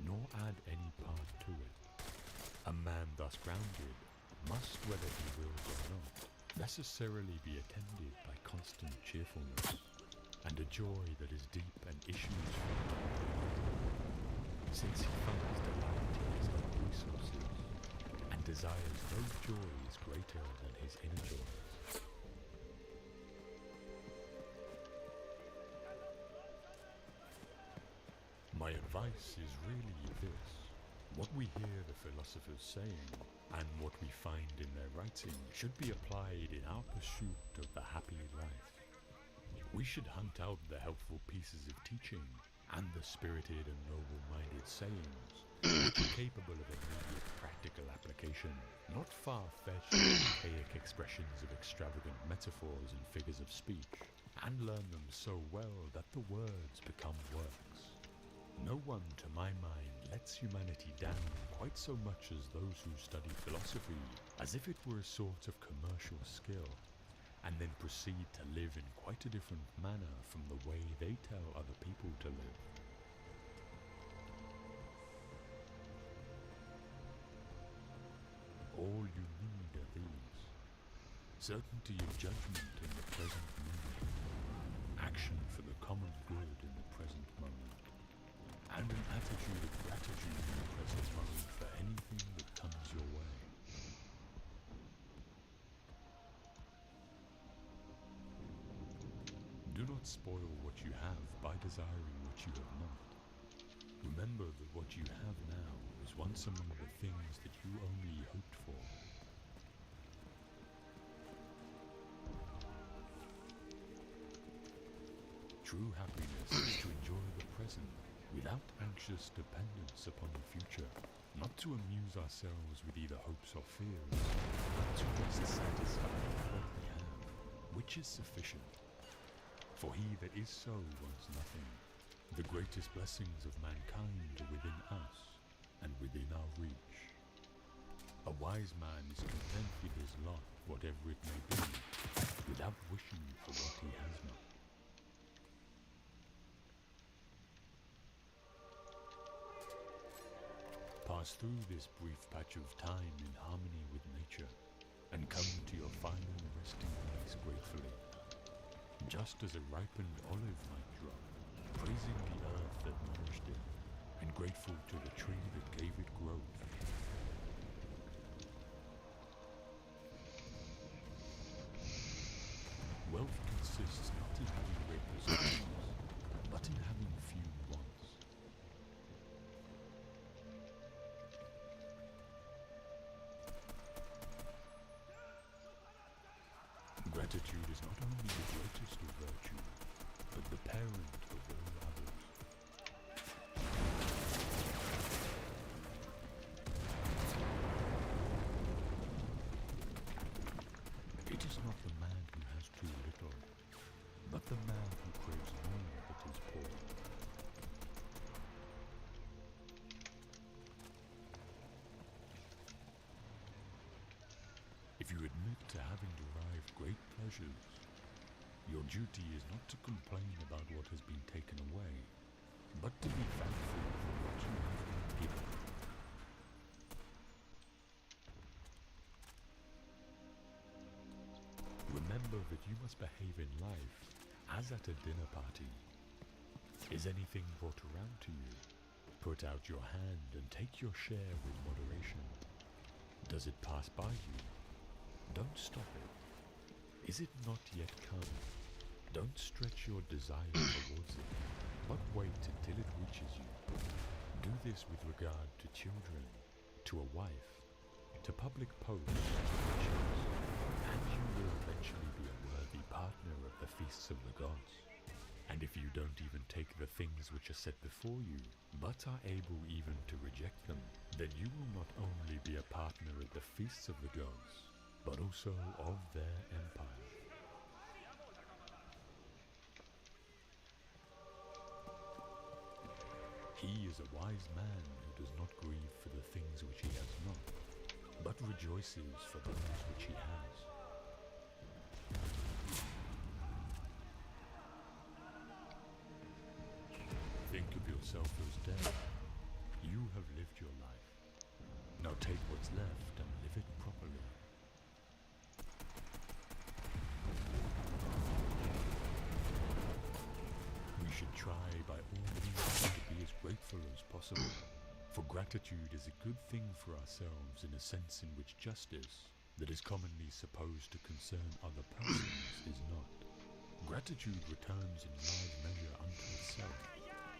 nor add any part to it. A man thus grounded must, whether he wills or not, necessarily be attended by constant cheerfulness, and a joy that is deep and issues from the since he finds delight in his own resources, and desires no joys greater than his inner joys. My advice is really this: What we hear the philosophers saying, and what we find in their writing, should be applied in our pursuit of the happy life. We should hunt out the helpful pieces of teaching, and the spirited and noble-minded sayings, which are capable of immediate practical application, not far-fetched archaic expressions of extravagant metaphors and figures of speech, and learn them so well that the words become works. No one, to my mind, lets humanity down quite so much as those who study philosophy, as if it were a sort of commercial skill, and then proceed to live in quite a different manner from the way they tell other people to live. All you need are these: certainty of judgment in the present moment, action for the common good in the present moment, and an attitude of gratitude in the present moment for anything that comes your way. Do not spoil what you have by desiring what you have not. Remember that what you have now was once among the things that you only hoped for. True happiness is to enjoy the present without anxious dependence upon the future, not to amuse ourselves with either hopes or fears, but to rest satisfied with what we have, which is sufficient. For he that is so wants nothing. The greatest blessings of mankind are within us and within our reach. A wise man is content with his lot, whatever it may be, without wishing for what he has not. Pass through this brief patch of time in harmony with nature, and come to your final resting place gratefully, just as a ripened olive might drop, praising the earth that nourished it, and grateful to the tree that gave it growth. Wealth consists not in having great possessions, but in having few wants. Gratitude is not only the greatest of virtues, but the parent of all others. It is not the man who has too little, but the man who craves more that is poor. If you admit to having derived great pleasures, your duty is not to complain about what has been taken away, but to be thankful for what you have been given. Remember that you must behave in life as at a dinner party. Is anything brought around to you? Put out your hand and take your share with moderation. Does it pass by you? Don't stop it. Is it not yet come? Don't stretch your desire towards it, but wait until it reaches you. Do this with regard to children, to a wife, to public posts, to riches, and you will eventually be a worthy partner of the feasts of the gods. And if you don't even take the things which are set before you, but are able even to reject them, then you will not only be a partner at the feasts of the gods, but also of their empire. He is a wise man who does not grieve for the things which he has not, but rejoices for those which he has. Think of yourself as dead. You have lived your life. Now take what's left and live it properly. We should try by all means to be as grateful as possible, for gratitude is a good thing for ourselves in a sense in which justice, that is commonly supposed to concern other persons, is not. Gratitude returns in large measure unto itself.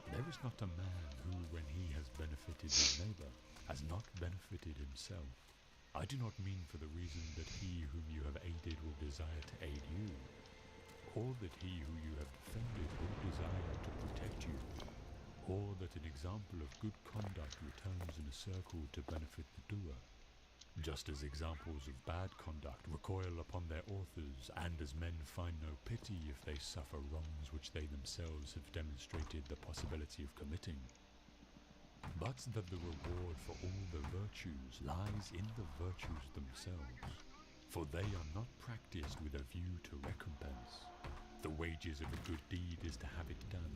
There is not a man who, when he has benefited his neighbour, has not benefited himself. I do not mean for the reason that he whom you have aided will desire to aid you, or that he who you have defended will desire to protect you, or that an example of good conduct returns in a circle to benefit the doer, just as examples of bad conduct recoil upon their authors, and as men find no pity if they suffer wrongs which they themselves have demonstrated the possibility of committing, but that the reward for all the virtues lies in the virtues themselves, for they are not practiced with a view to recompense. The wages of a good deed is to have it done.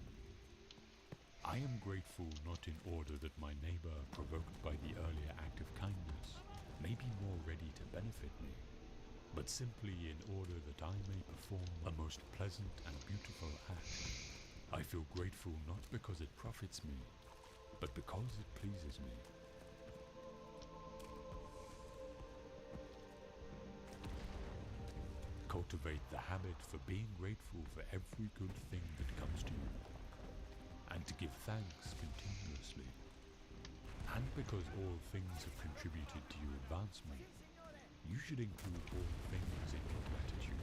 I am grateful not in order that my neighbor, provoked by the earlier act of kindness, may be more ready to benefit me, but simply in order that I may perform a most pleasant and beautiful act. I feel grateful not because it profits me, but because it pleases me. Cultivate the habit for being grateful for every good thing that comes to you, and to give thanks continuously. And because all things have contributed to your advancement, you should include all things in your gratitude.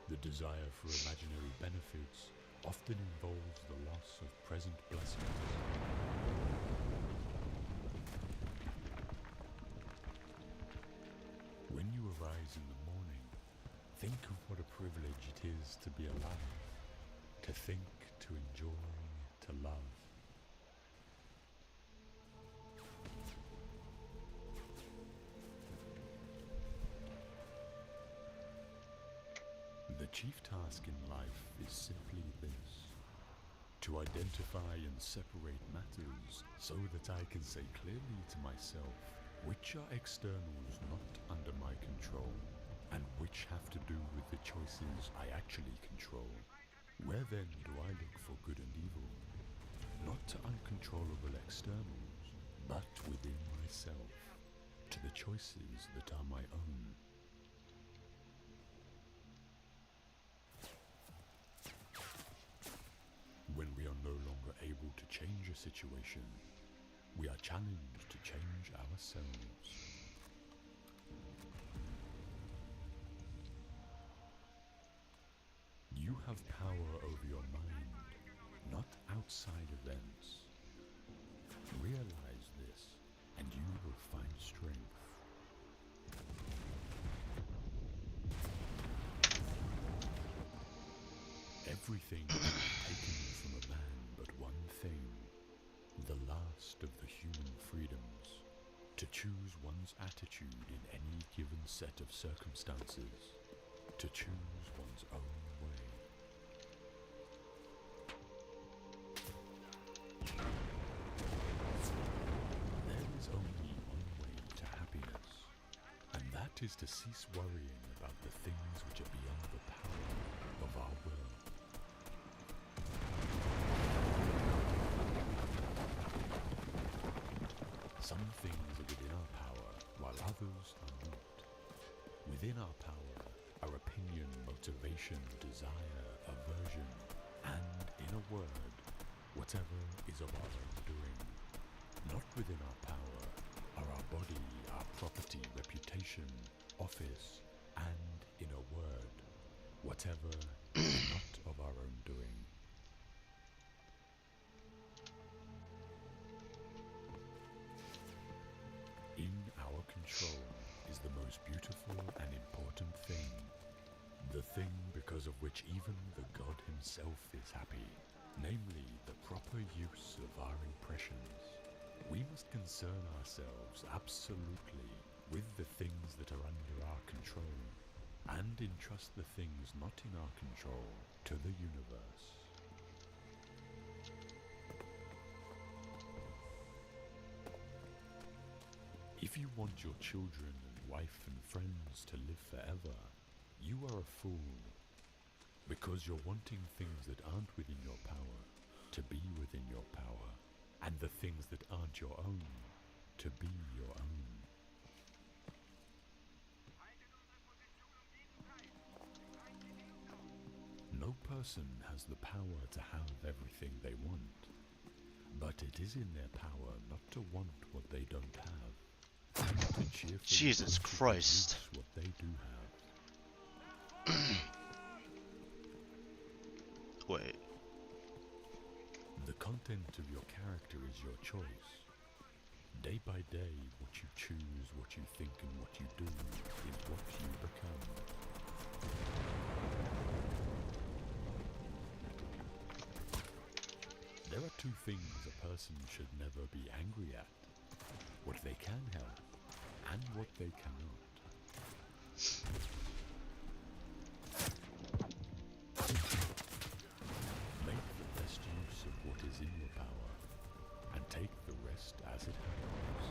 The desire for imaginary benefits often involves the loss of present blessings. When you arise in the morning, think of what a privilege it is to be alive, to think, to enjoy, to love. The chief task in life is simply this: to identify and separate matters so that I can say clearly to myself which are externals not under my control, and which have to do with the choices I actually control. Where then do I look for good and evil? Not to uncontrollable externals, but within myself, to the choices that are my own. When we are no longer able to change a situation, we are challenged to change ourselves. You have power over your mind, not outside events. Realize this, and you will find strength. Everything can be taken from a man but one thing, the last of the human freedoms, to choose one's attitude in any given set of circumstances, to choose one's own way. There is only one way to happiness, and that is to cease worrying about the things which are beyond the power of our will. Some things are within our power, while others are not. Within our power are opinion, motivation, desire, aversion, and, in a word, whatever is of our own doing. Not within our power are our body, our property, reputation, office, and, in a word, whatever is not of our own doing. In our control is the most beautiful and important thing, the thing because of which even the God himself is happy, namely the proper use of our impressions. We must concern ourselves absolutely with the things that are under our control, and entrust the things not in our control to the universe. If you want your children and wife and friends to live forever, you are a fool, because you're wanting things that aren't within your power to be within your power, and the things that aren't your own to be your own. No person has the power to have everything they want, but it is in their power not to want what they don't have, and to cheerfully Jesus Christ. produce what they do have. Wait. The content of your character is your choice. Day by day, what you choose, what you think, and what you do is what you become. There are two things a person should never be angry at: what they can help and what they cannot. Make the best use of what is in your power and take the rest as it happens.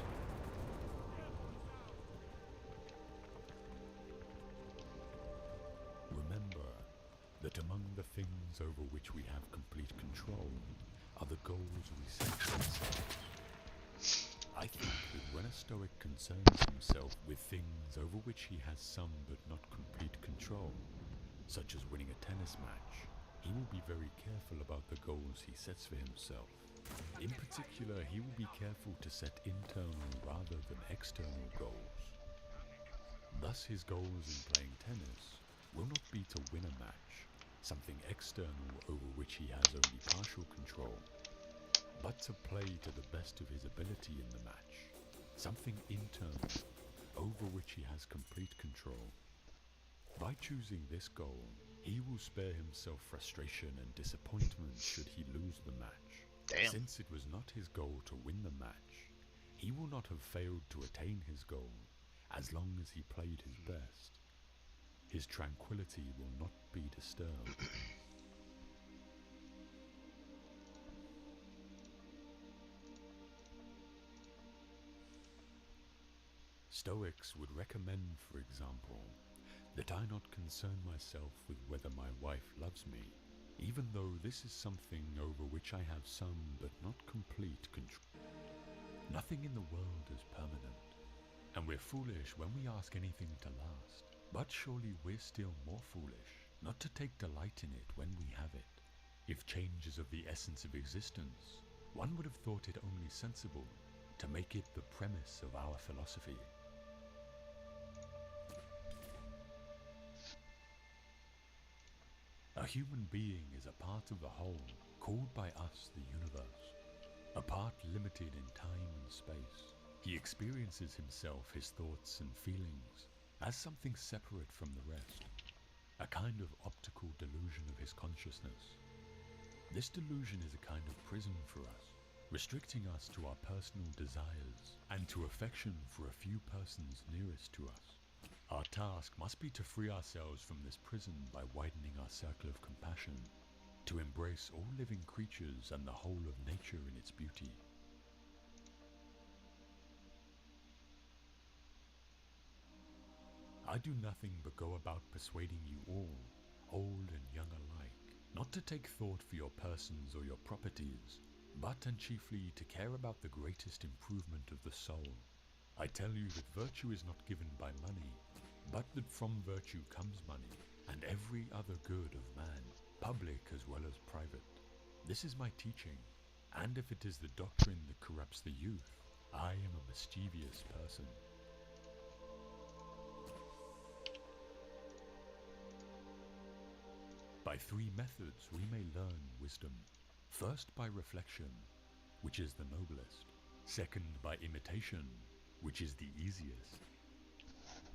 Remember that among the things over which we have complete control are the goals we set for ourselves. I think that when a Stoic concerns himself with things over which he has some but not complete control, such as winning a tennis match, he will be very careful about the goals he sets for himself. In particular, he will be careful to set internal rather than external goals. Thus, his goals in playing tennis will not be to win a match, something external over which he has only partial control, but to play to the best of his ability in the match, something internal over which he has complete control. By choosing this goal, he will spare himself frustration and disappointment should he lose the match. Damn. Since it was not his goal to win the match, he will not have failed to attain his goal as long as he played his best. His tranquility will not be disturbed. Stoics would recommend, for example, that I not concern myself with whether my wife loves me, even though this is something over which I have some but not complete control. Nothing in the world is permanent, and we're foolish when we ask anything to last. But surely we're still more foolish not to take delight in it when we have it. If change is of the essence of existence, one would have thought it only sensible to make it the premise of our philosophy. A human being is a part of the whole, called by us the universe, a part limited in time and space. He experiences himself, his thoughts and feelings, as something separate from the rest, a kind of optical delusion of his consciousness. This delusion is a kind of prison for us, restricting us to our personal desires and to affection for a few persons nearest to us. Our task must be to free ourselves from this prison by widening our circle of compassion, to embrace all living creatures and the whole of nature in its beauty. I do nothing but go about persuading you all, old and young alike, not to take thought for your persons or your properties, but and chiefly to care about the greatest improvement of the soul. I tell you that virtue is not given by money, but that from virtue comes money, and every other good of man, public as well as private. This is my teaching, and if it is the doctrine that corrupts the youth, I am a mischievous person. By three methods we may learn wisdom. First, by reflection, which is the noblest. Second, by imitation, which is the easiest.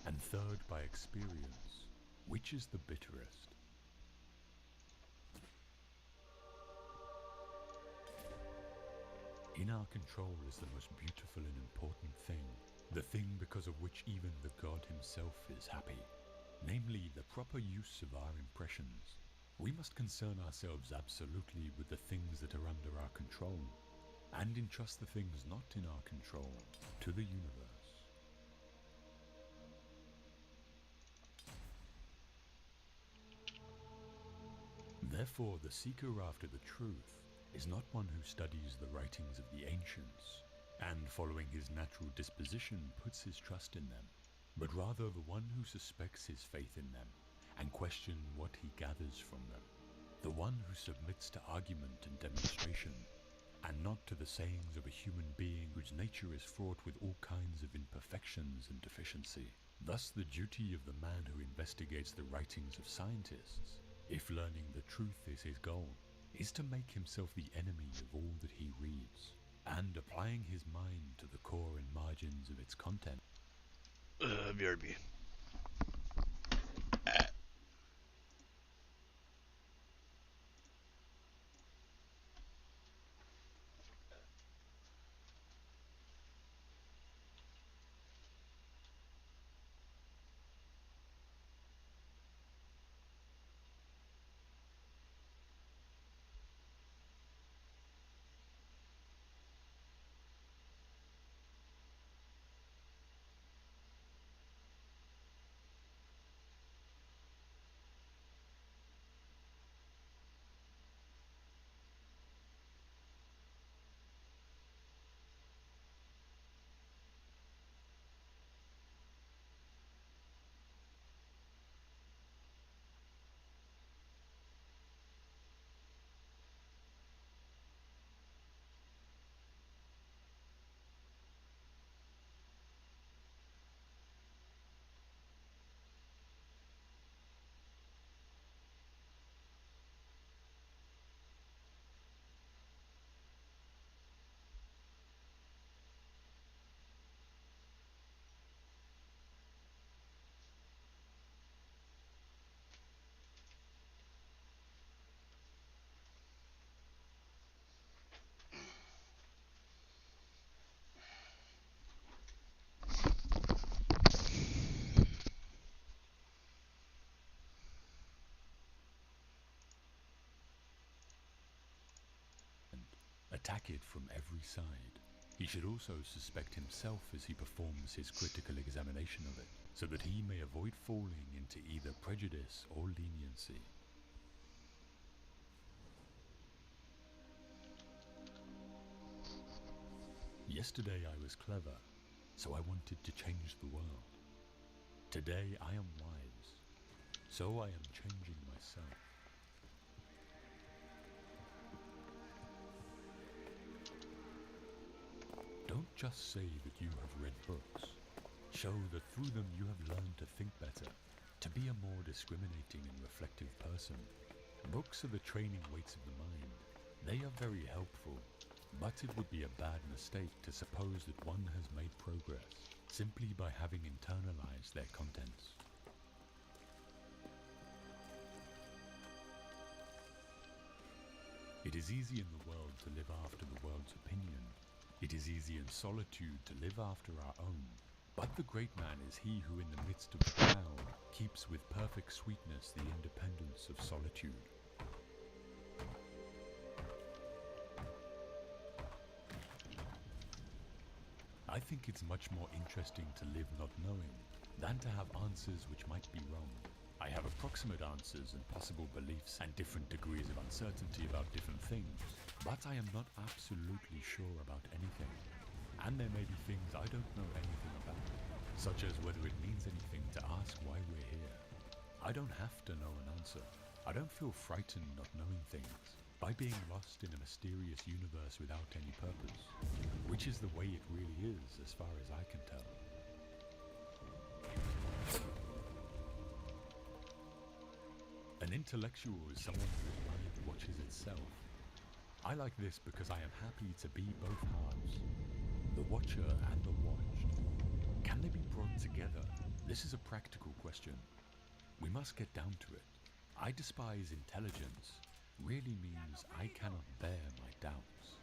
And third, by experience, which is the bitterest. In our control is the most beautiful and important thing, the thing because of which even the God himself is happy, namely the proper use of our impressions. We must concern ourselves absolutely with the things that are under our control, and entrust the things not in our control to the universe. Therefore, the seeker after the truth is not one who studies the writings of the ancients, and following his natural disposition puts his trust in them, but rather the one who suspects his faith in them, and questions what he gathers from them. the one who submits to argument and demonstration, and not to the sayings of a human being whose nature is fraught with all kinds of imperfections and deficiency. Thus the duty of the man who investigates the writings of scientists, if learning the truth is his goal, is to make himself the enemy of all that he reads, and applying his mind to the core and margins of its content. BRB. Attack it from every side. He should also suspect himself as he performs his critical examination of it, so that he may avoid falling into either prejudice or leniency. Yesterday I was clever, so I wanted to change the world. Today I am wise, so I am changing myself. Don't just say that you have read books. Show that through them you have learned to think better, to be a more discriminating and reflective person. Books are the training weights of the mind. They are very helpful, but it would be a bad mistake to suppose that one has made progress simply by having internalized their contents. It is easy in the world to live after the world's opinion. It is easy in solitude to live after our own. But the great man is he who in the midst of the crowd keeps with perfect sweetness the independence of solitude. I think it's much more interesting to live not knowing than to have answers which might be wrong. I have approximate answers and possible beliefs and different degrees of uncertainty about different things, but I am not absolutely sure about anything. And there may be things I don't know anything about, such as whether it means anything to ask why we're here. I don't have to know an answer. I don't feel frightened not knowing things, by being lost in a mysterious universe without any purpose, which is the way it really is as far as I can tell. An intellectual is someone whose mind watches itself. I like this because I am happy to be both halves, the watcher and the watched. Can they be brought together? This is a practical question. We must get down to it. I despise intelligence really means I cannot bear my doubts.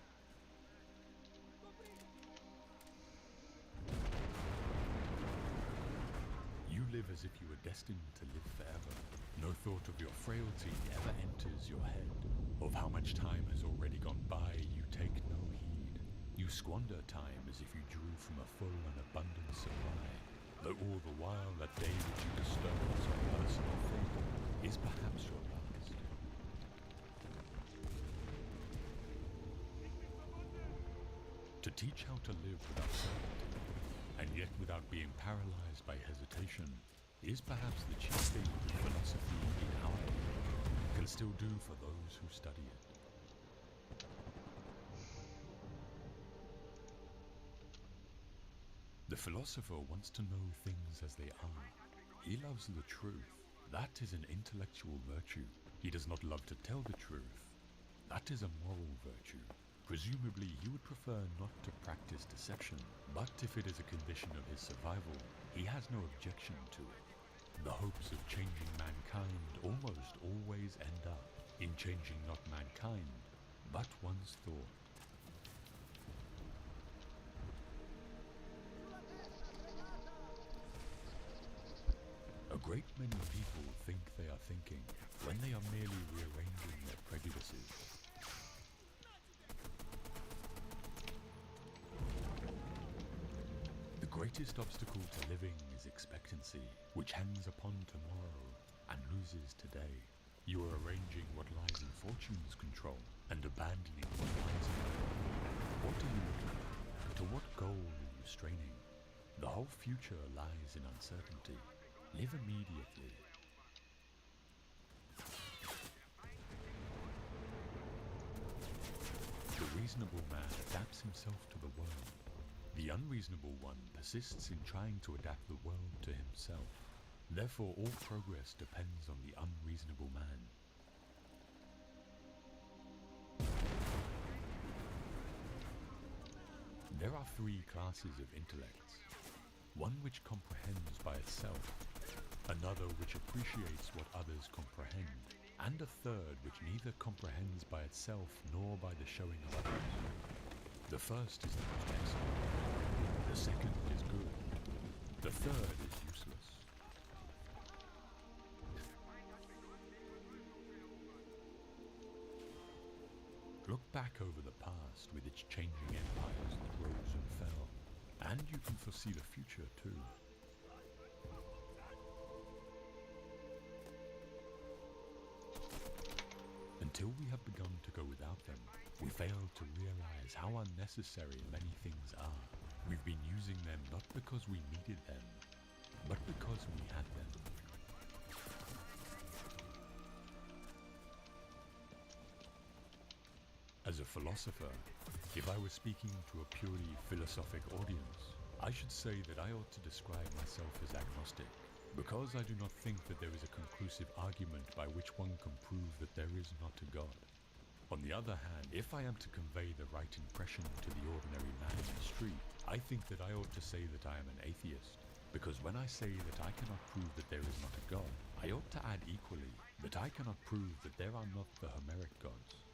You live as if you were destined to live forever. No thought of your frailty ever enters your head. Of how much time has already gone by, you take no heed. You squander time as if you drew from a full and abundant supply, though all the while that day which you bestow on some person or thing is perhaps your last. To teach how to live without certainty, and yet without being paralyzed by hesitation, is perhaps the chief thing of philosophy in our age. can still do for those who study it. The philosopher wants to know things as they are. He loves the truth. That is an intellectual virtue. He does not love to tell the truth. That is a moral virtue. Presumably, he would prefer not to practice deception, but if it is a condition of his survival, he has no objection to it. The hopes of changing mankind almost always end up in changing not mankind, but one's thought. A great many people think they are thinking when they are merely rearranging their prejudices. The greatest obstacle to living is expectancy, which hangs upon tomorrow and loses today. You are arranging what lies in fortune's control and abandoning what lies in your own. What are you looking at? To what goal are you straining? The whole future lies in uncertainty. Live immediately. The reasonable man adapts himself to the world. The unreasonable one persists in trying to adapt the world to himself. Therefore, all progress depends on the unreasonable man. There are three classes of intellects. One which comprehends by itself, another which appreciates what others comprehend, and a third which neither comprehends by itself nor by the showing of others. The first is the most excellent, the second is good, the third is useless. Look back over the past with its changing empires that rose and fell, and you can foresee the future too. Until we have begun to go without them, we fail to realize how unnecessary many things are. We've been using them not because we needed them, but because we had them. As a philosopher, if I were speaking to a purely philosophic audience, I should say that I ought to describe myself as agnostic, because I do not think that there is a conclusive argument by which one can prove that there is not a God. On the other hand, if I am to convey the right impression to the ordinary man in the street, I think that I ought to say that I am an atheist, because when I say that I cannot prove that there is not a God, I ought to add equally that I cannot prove that there are not the Homeric gods.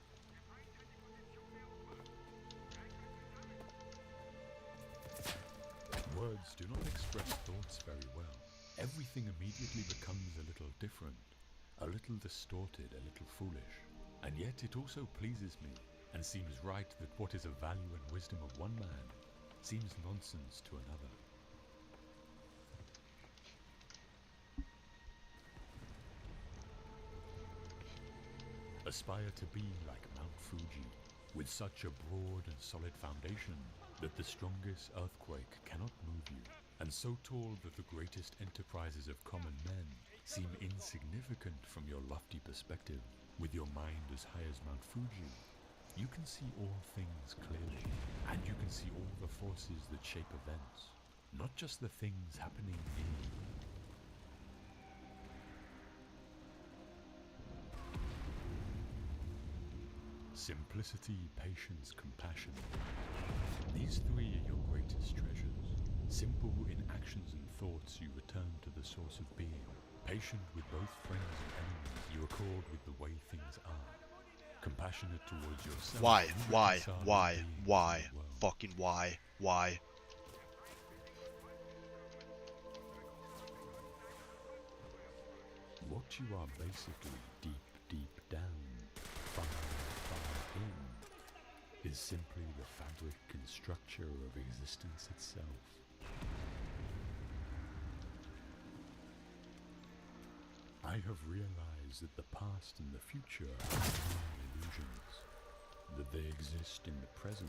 Words do not express thoughts very well. Everything immediately becomes a little different, a little distorted, a little foolish. And yet it also pleases me, and seems right that what is of value and wisdom of one man seems nonsense to another. Aspire to be like Mount Fuji, with such a broad and solid foundation that the strongest earthquake cannot move you, and so tall that the greatest enterprises of common men seem insignificant from your lofty perspective. With your mind as high as Mount Fuji, you can see all things clearly, and you can see all the forces that shape events, not just the things happening near you. Simplicity, patience, compassion. These three are your greatest treasures. Simple in actions and thoughts, you return to the source of being. Patient with both friends and enemies, you accord with the way things are. Compassionate towards yourself. Why? you Why? reconcile your Why? being to Why? the world. Fucking why? Why? What you are basically deep, deep down, far, far in, is simply the fabric and structure of existence itself. I have realized that the past and the future are mere illusions, that they exist in the present,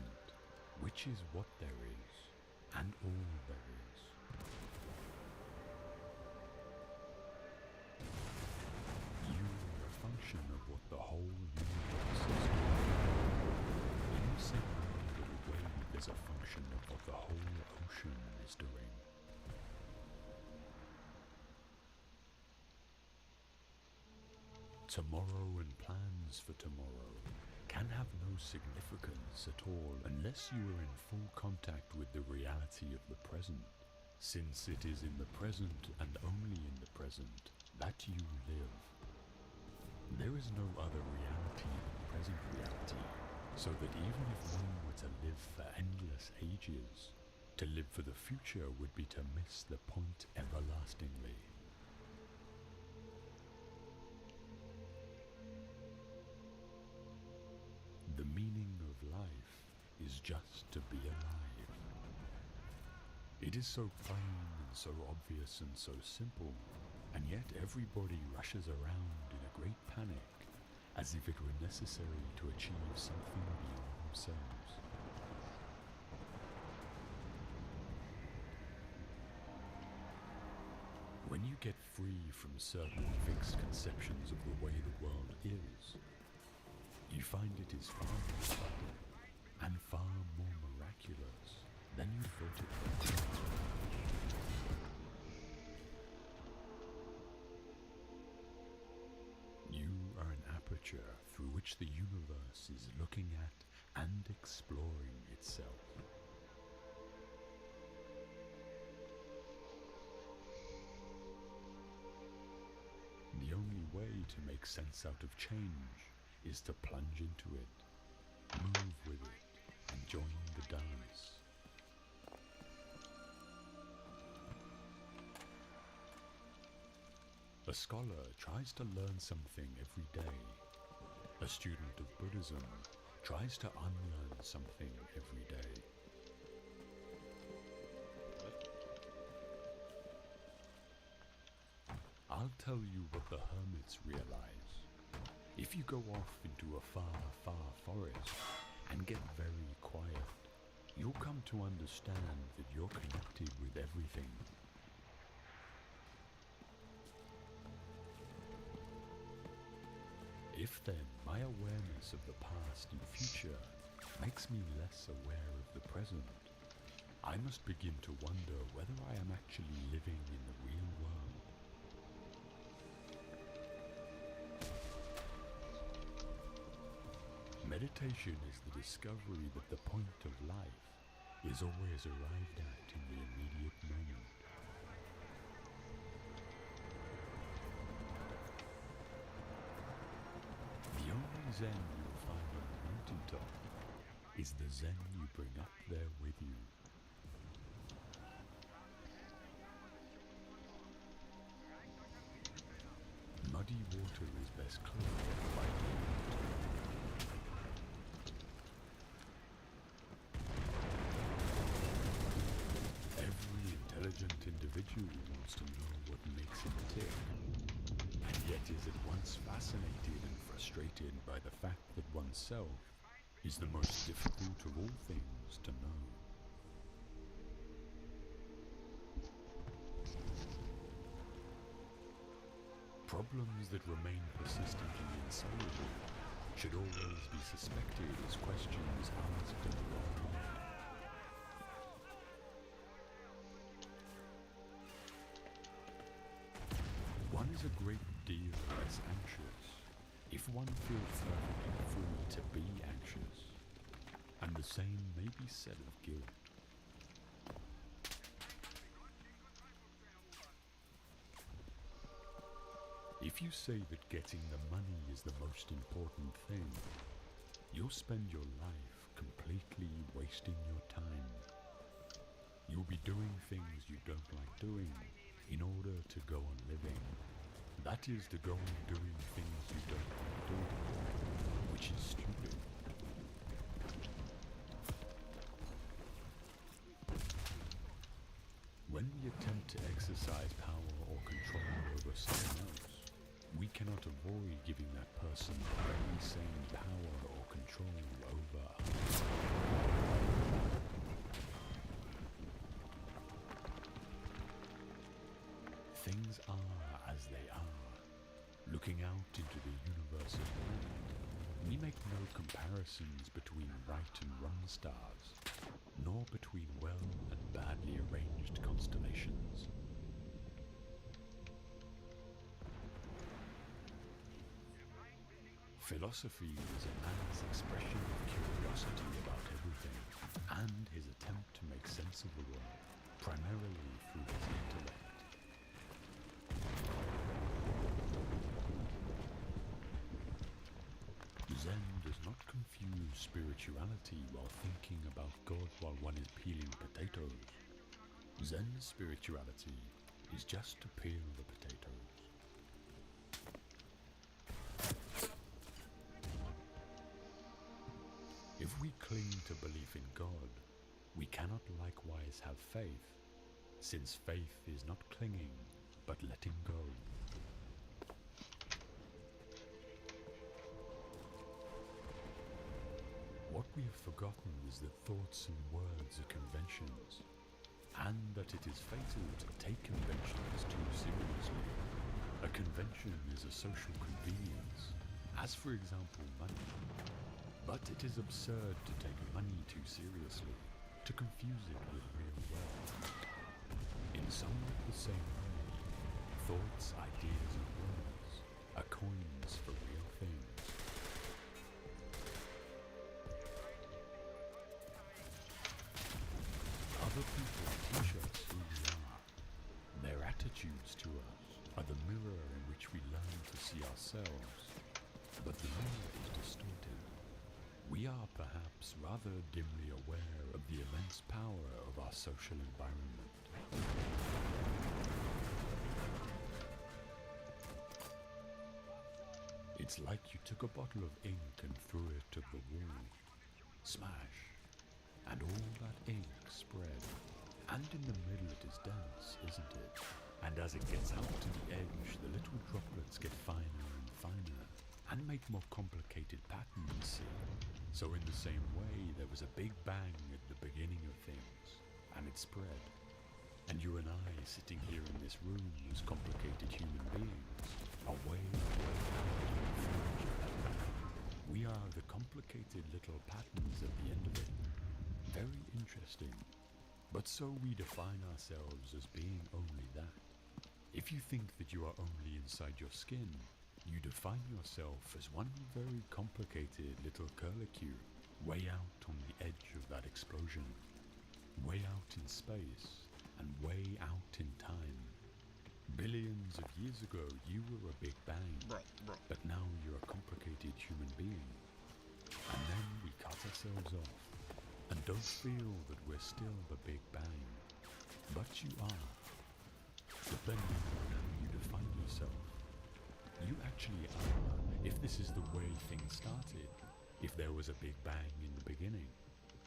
which is what there is, and all there is. You are a function function of what the whole universe is doing. In the same way that a wave is a function of what the whole ocean is doing. Tomorrow and plans for tomorrow can have no significance at all unless you are in full contact with the reality of the present, since it is in the present and only in the present that you live. There is no other reality than present reality, so that even if one were to live for endless ages, to live for the future would be to miss the point everlastingly. The meaning of life is just to be alive. It is so plain and so obvious and so simple, and yet everybody rushes around in a great panic, as if it were necessary to achieve something beyond themselves. When you get free from certain fixed conceptions of the way the world is, you find it is far more subtle and far more miraculous than you thought it was. You are an aperture through which the universe is looking at and exploring itself. The only way to make sense out of change is to plunge into it, move with it, and join the dance. A scholar tries to learn something every day. A student of Buddhism tries to unlearn something every day. I'll tell you what the hermits realize. If you go off into a far, far forest and get very quiet, you'll come to understand that you're connected with everything. If then my awareness of the past and future makes me less aware of the present, I must begin to wonder whether I am actually living in the real world. Meditation is the discovery that the point of life is always arrived at in the immediate moment. The only Zen you will find on the mountaintop is the Zen you bring up there with you. Muddy water is best cleared by daylight. Every intelligent individual wants to know what makes him tick, and yet is at once fascinated and frustrated by the fact that oneself is the most difficult of all things to know. Problems that remain persistently insoluble should always be suspected as questions asked in the wrong way. One is a great deal less anxious if one feels perfectly free to be anxious, and the same may be said of guilt. If you say that getting the money is the most important thing, you'll spend your life completely wasting your time. You'll be doing things you don't like doing in order to go on living. That is to go on doing things you don't like doing, which is stupid. When we attempt to exercise power or control over someone else, we cannot avoid giving that person the very same power or control over us. Things are as they are. Look Looking out into the universe of mind, we make no comparisons between right and wrong stars, nor between well and badly arranged constellations. Philosophy is a man's expression of curiosity about everything, and his attempt to make sense of the world, primarily through his intellect. Zen does not confuse spirituality while thinking about God while one is peeling potatoes. Zen spirituality is just to peel the potatoes. If we cling to belief in God, we cannot likewise have faith, since faith is not clinging, but letting go. What we have forgotten is that thoughts and words are conventions, and that it is fatal to take conventions too seriously. A convention is a social convenience, as for example money. But it is absurd to take money too seriously, to confuse it with real wealth. In somewhat the same way, thoughts, ideas, and words are coins for real things. Other people teach us who we are. Their attitudes to us are the mirror in which we learn to see ourselves, but the mirror is distorted. We are perhaps rather dimly aware of the immense power of our social environment. It's like you took a bottle of ink and threw it to the wall. Smash! And all that ink spread. And in the middle it is dense, isn't it? And as it gets out to the edge, the little droplets get finer and finer, and make more complicated patterns, see? So in the same way, there was a big bang at the beginning of things, and it spread. And you and I, sitting here in this room as complicated human beings, are way out in the future. We are the complicated little patterns at the end of it. Very interesting. But so we define ourselves as being only that. If you think that you are only inside your skin, you define yourself as one very complicated little curlicue, way out on the edge of that explosion, way out in space, and way out in time. Billions of years ago, you were a Big Bang, but now you're a complicated human being. And then we cut ourselves off, and don't feel that we're still the Big Bang. But you are. Depending on how you define yourself. You actually are, if this is the way things started, if there was a Big Bang in the beginning.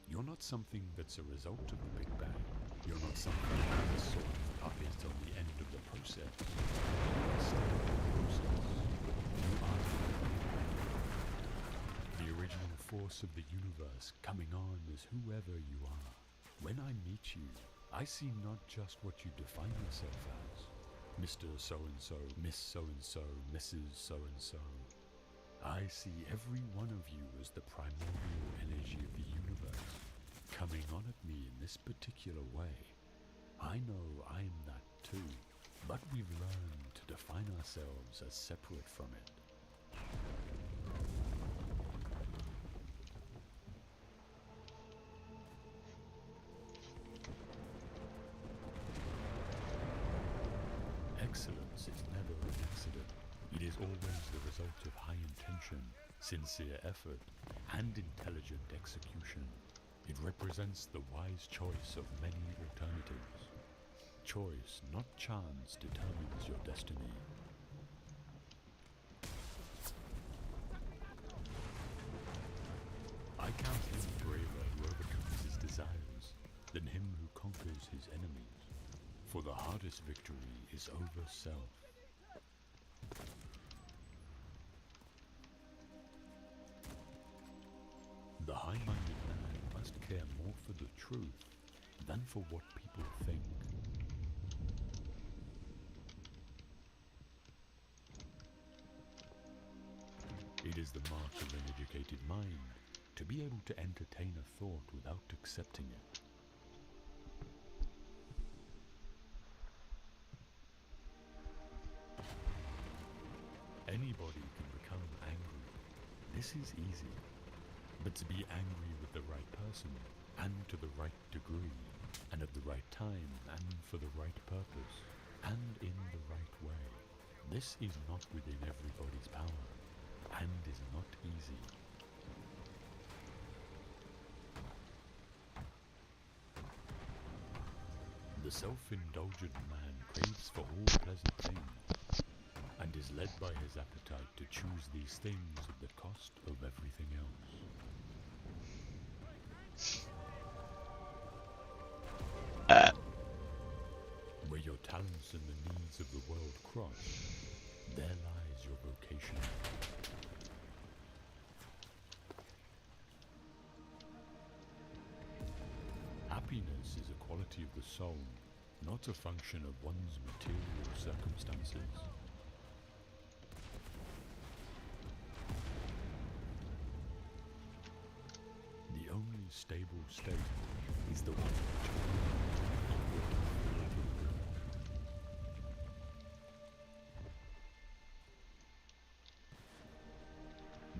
You're not something that's a result of the Big Bang. You're not something that's sort of puppet on the end of the process. You are still the process. You are the Big Bang. The original force of the universe coming on as whoever you are. When I meet you, I see not just what you define yourself as. Mr. So-and-so, Miss So-and-so, Mrs. So-and-so. I see every one of you as the primordial energy of the universe, coming on at me in this particular way. I know I'm that too, but we've learned to define ourselves as separate from it. Excellence is never an accident. It is always the result of high intention, sincere effort, and intelligent execution. It represents the wise choice of many alternatives. Choice, not chance, determines your destiny. I count him braver who overcomes his desires than him who conquers his enemies. For the hardest victory is over self. The high-minded man must care more for the truth than for what people think. is the mark of an educated mind, to be able to entertain a thought without accepting it. Anybody can become angry. This is easy. But to be angry with the right person, and to the right degree, and at the right time, and for the right purpose, and in the right way, this is not within everybody's power, and is not easy. The self-indulgent man craves for all pleasant things, and is led by his appetite to choose these things at the cost of everything else. Where your talents and the needs of the world cross, there lies your vocation. Happiness is a quality of the soul, not a function of one's material circumstances. The only stable state is the one which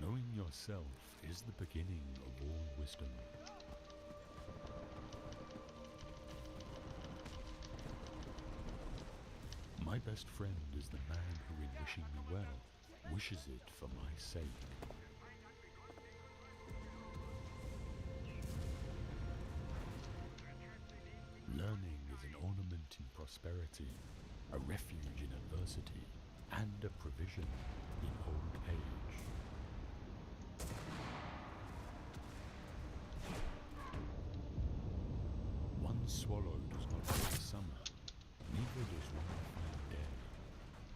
knowing yourself is the beginning of all wisdom. My best friend is the man who, in wishing me well, wishes it for my sake. Learning is an ornament in prosperity, a refuge in adversity, and a provision in old age. One swallow does not make a summer, neither does one fine day.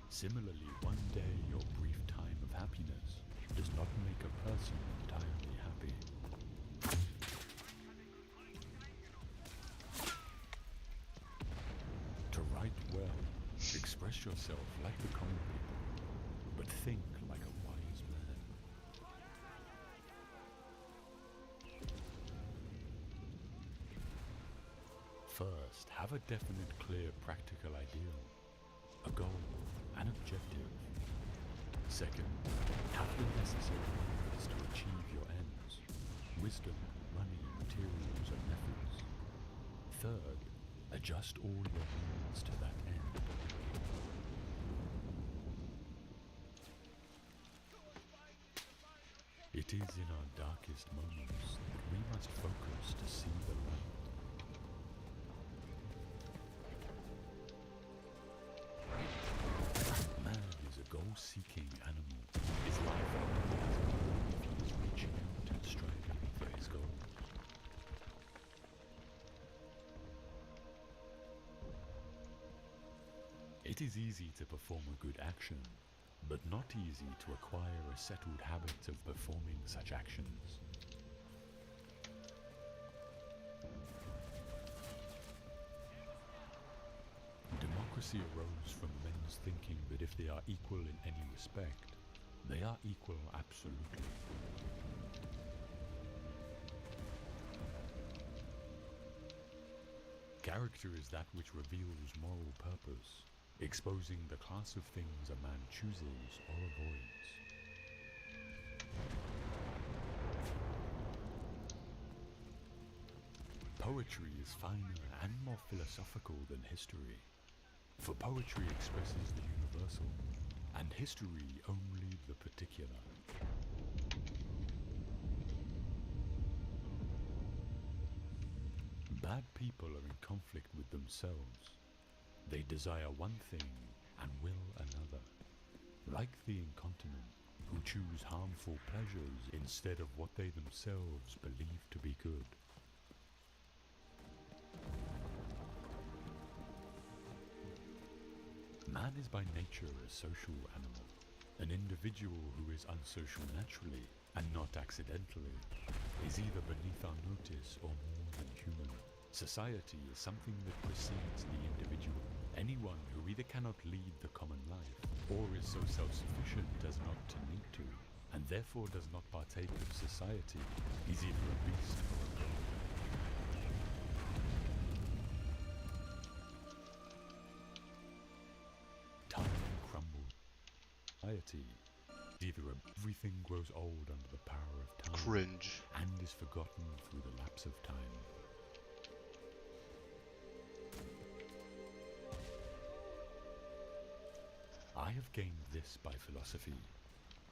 Similarly, one day or brief time of happiness does not make a person entirely happy. To write well, express yourself like the common people, but think like a wise man. First, have a definite, clear, practical ideal, a goal, an objective. Second, have the necessary means to achieve your ends, wisdom, money, materials, and methods. Third, adjust all your means to that end. It is in our darkest moments that we must focus to see the light. Man is a goal-seeking animal. His life only has a meaning if he is reaching out and striving for his goal. It is easy to perform a good action, but not easy to acquire a settled habit of performing such actions. Democracy arose from men's thinking that if they are equal in any respect, they are equal absolutely. Character is that which reveals moral purpose, exposing the class of things a man chooses or avoids. Poetry is finer and more philosophical than history, for poetry expresses the universal, and history only the particular. Bad people are in conflict with themselves. They desire one thing and will another, like the incontinent, who choose harmful pleasures instead of what they themselves believe to be good. Man is by nature a social animal, an individual who is unsocial naturally and not accidentally, is either beneath our notice or more than human. Society is something that precedes the individual. Anyone who either cannot lead the common life, or is so self-sufficient as not to need to, and therefore does not partake of society, is either a beast or a god. Time crumbles. Society. Everything grows old under the power of time. Cringe. And is forgotten through the lapse of time. I have gained this by philosophy.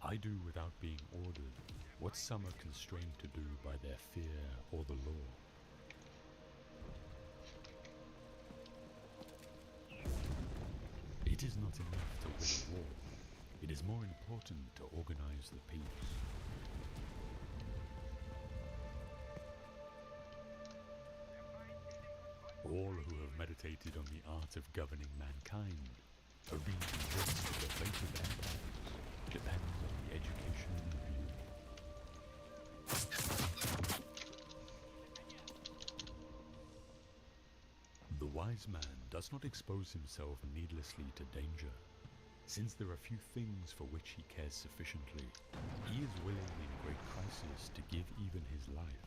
I do without being ordered what some are constrained to do by their fear or the law. It is not enough to win a war. It is more important to organize the peace. All who have meditated on the art of governing mankind have been convinced that the fate of empires depends on the education of the youth. The wise man does not expose himself needlessly to danger. Since there are few things for which he cares sufficiently, he is willing in great crisis to give even his life,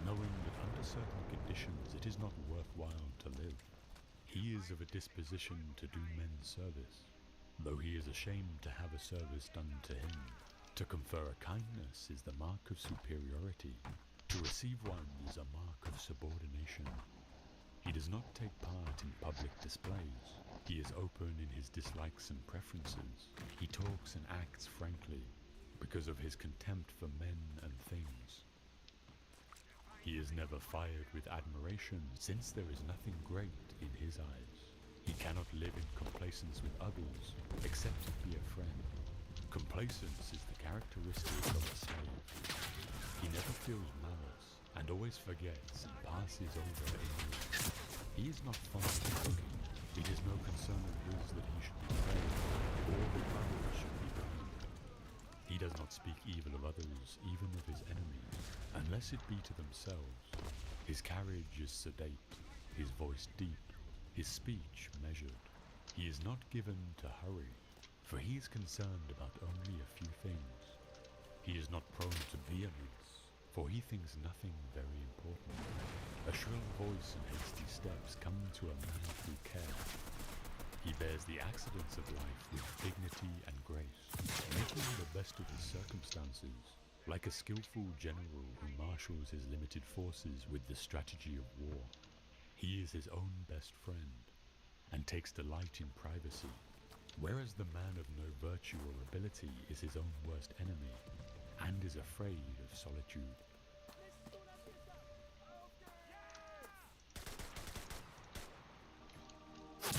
knowing that under certain conditions it is not worthwhile to live. He is of a disposition to do men service, though he is ashamed to have a service done to him. To confer a kindness is the mark of superiority. To receive one is a mark of subordination. He does not take part in public displays. He is open in his dislikes and preferences. He talks and acts frankly because of his contempt for men and things. He is never fired with admiration, since there is nothing great in his eyes. He cannot live in complacence with others, except to be a friend. Complacence is the characteristic of a slave. He never feels malice, and always forgets and passes over ignorance. He is not fond of cooking. It is no concern of his that he should be praised, or that others should be blamed. He does not speak evil of others, even of his enemies, unless it be to themselves. His carriage is sedate, his voice deep, his speech measured. He is not given to hurry, for he is concerned about only a few things. He is not prone to vehemence, for he thinks nothing very important. A shrill voice and hasty steps come to a man through care. He bears the accidents of life with dignity and grace, making the best of his circumstances, like a skillful general who marshals his limited forces with the strategy of war. He is his own best friend, and takes delight in privacy, whereas the man of no virtue or ability is his own worst enemy, and is afraid of solitude.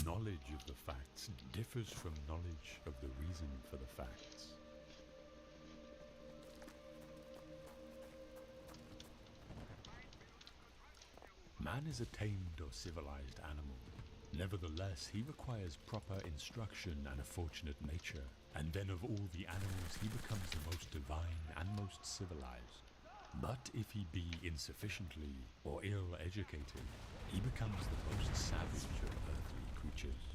Knowledge of the facts differs from knowledge of the reason for the facts. Man is a tamed or civilized animal. Nevertheless, he requires proper instruction and a fortunate nature, and then of all the animals he becomes the most divine and most civilized. But if he be insufficiently or ill-educated, he becomes the most savage of earthly creatures.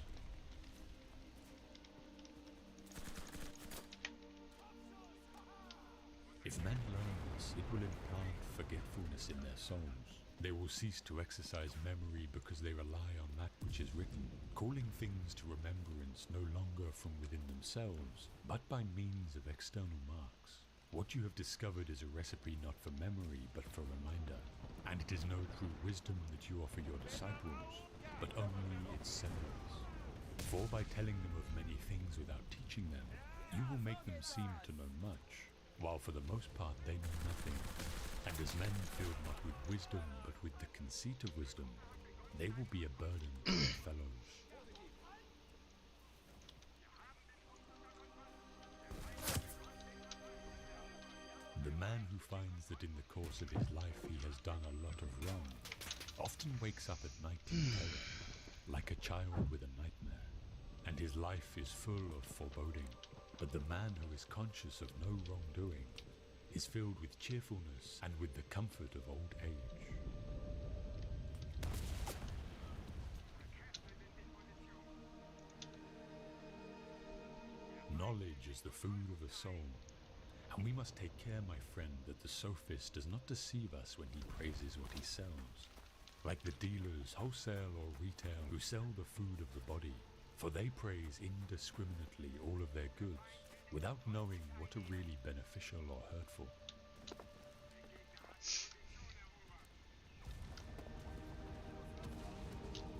If men learn this, it will implant forgetfulness in their souls. They will cease to exercise memory because they rely on that which is written, calling things to remembrance no longer from within themselves, but by means of external marks. What you have discovered is a recipe not for memory, but for reminder. And it is no true wisdom that you offer your disciples, but only its semblance. For by telling them of many things without teaching them, you will make them seem to know much, while for the most part they know nothing. And as men filled not with wisdom, but with the conceit of wisdom, they will be a burden to their fellows. The man who finds that in the course of his life he has done a lot of wrong, often wakes up at night in terror, like a child with a nightmare, and his life is full of foreboding. But the man who is conscious of no wrongdoing is filled with cheerfulness and with the comfort of old age. Knowledge is the food of the soul, And we must take care, my friend, that the sophist does not deceive us when he praises what he sells. Like the dealers, wholesale or retail, who sell the food of the body, for they praise indiscriminately all of their goods, without knowing what are really beneficial or hurtful.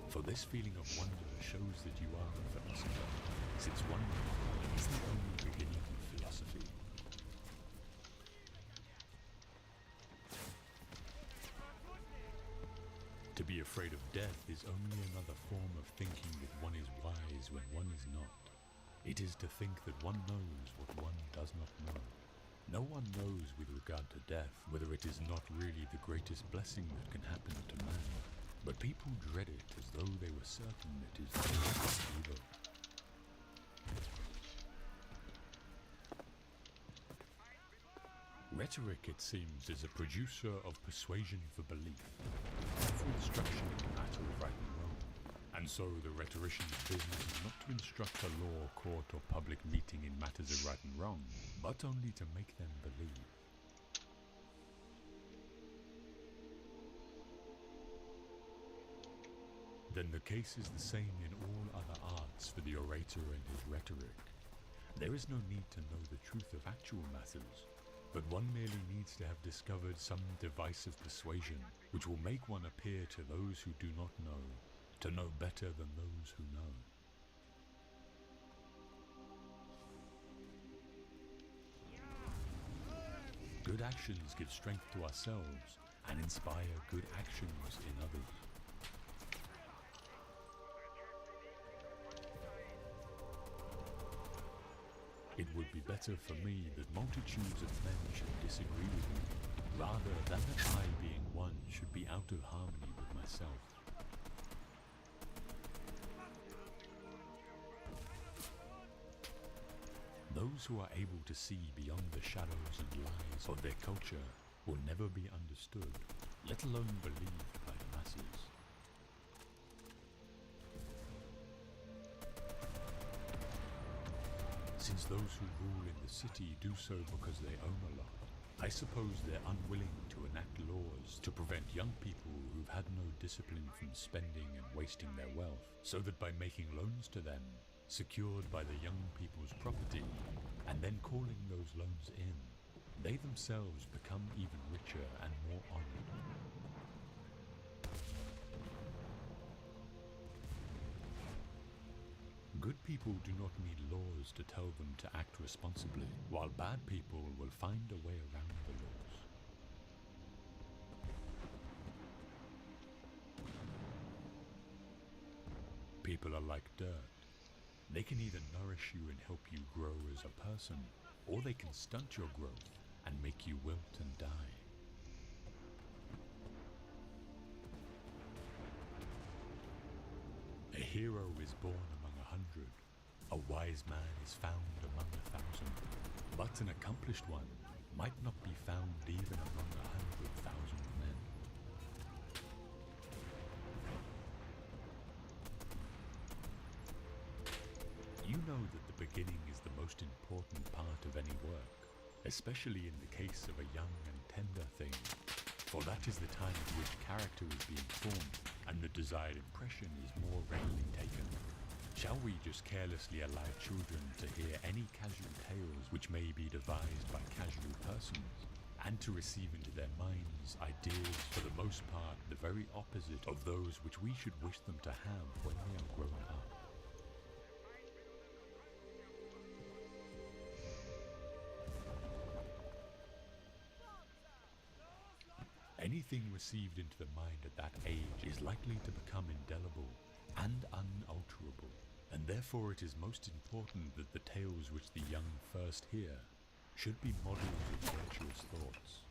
For this feeling of wonder shows that you are a philosopher, since wonder is the only beginning of philosophy. To be afraid of death is only another form of thinking that one is wise when one is not. It is to think that one knows what one does not know. No one knows with regard to death whether it is not really the greatest blessing that can happen to man. But people dread it as though they were certain it is the greatest evil. Rhetoric, it seems, is a producer of persuasion for belief, for instruction in the matter of right and wrong. And so the rhetorician's business is not to instruct a law, court, or public meeting in matters of right and wrong, but only to make them believe. Then the case is the same in all other arts for the orator and his rhetoric. There is no need to know the truth of actual matters, but one merely needs to have discovered some device of persuasion which will make one appear to those who do not know, to know better than those who know. Good actions give strength to ourselves and inspire good actions in others. It would be better for me that multitudes of men should disagree with me, rather than that I, being one, should be out of harmony with myself. Those who are able to see beyond the shadows and lies of their culture will never be understood, let alone believed by the masses. Since those who rule in the city do so because they own a lot, I suppose they're unwilling to enact laws to prevent young people who've had no discipline from spending and wasting their wealth, so that by making loans to them, secured by the young people's property, and then calling those loans in, they themselves become even richer and more honored. Good people do not need laws to tell them to act responsibly, while bad people will find a way around the laws. People are like dirt. They can either nourish you and help you grow as a person, or they can stunt your growth and make you wilt and die. A hero is born among 100. A wise man is found among 1,000. But an accomplished one might not be found even among 100,000 men. You know that the beginning is the most important part of any work, especially in the case of a young and tender thing, for that is the time at which character is being formed and the desired impression is more readily taken. Shall we just carelessly allow children to hear any casual tales which may be devised by casual persons, and to receive into their minds ideas for the most part the very opposite of those which we should wish them to have when they are grown up? Anything received into the mind at that age is likely to become indelible and unalterable, and therefore it is most important that the tales which the young first hear should be models of virtuous thoughts.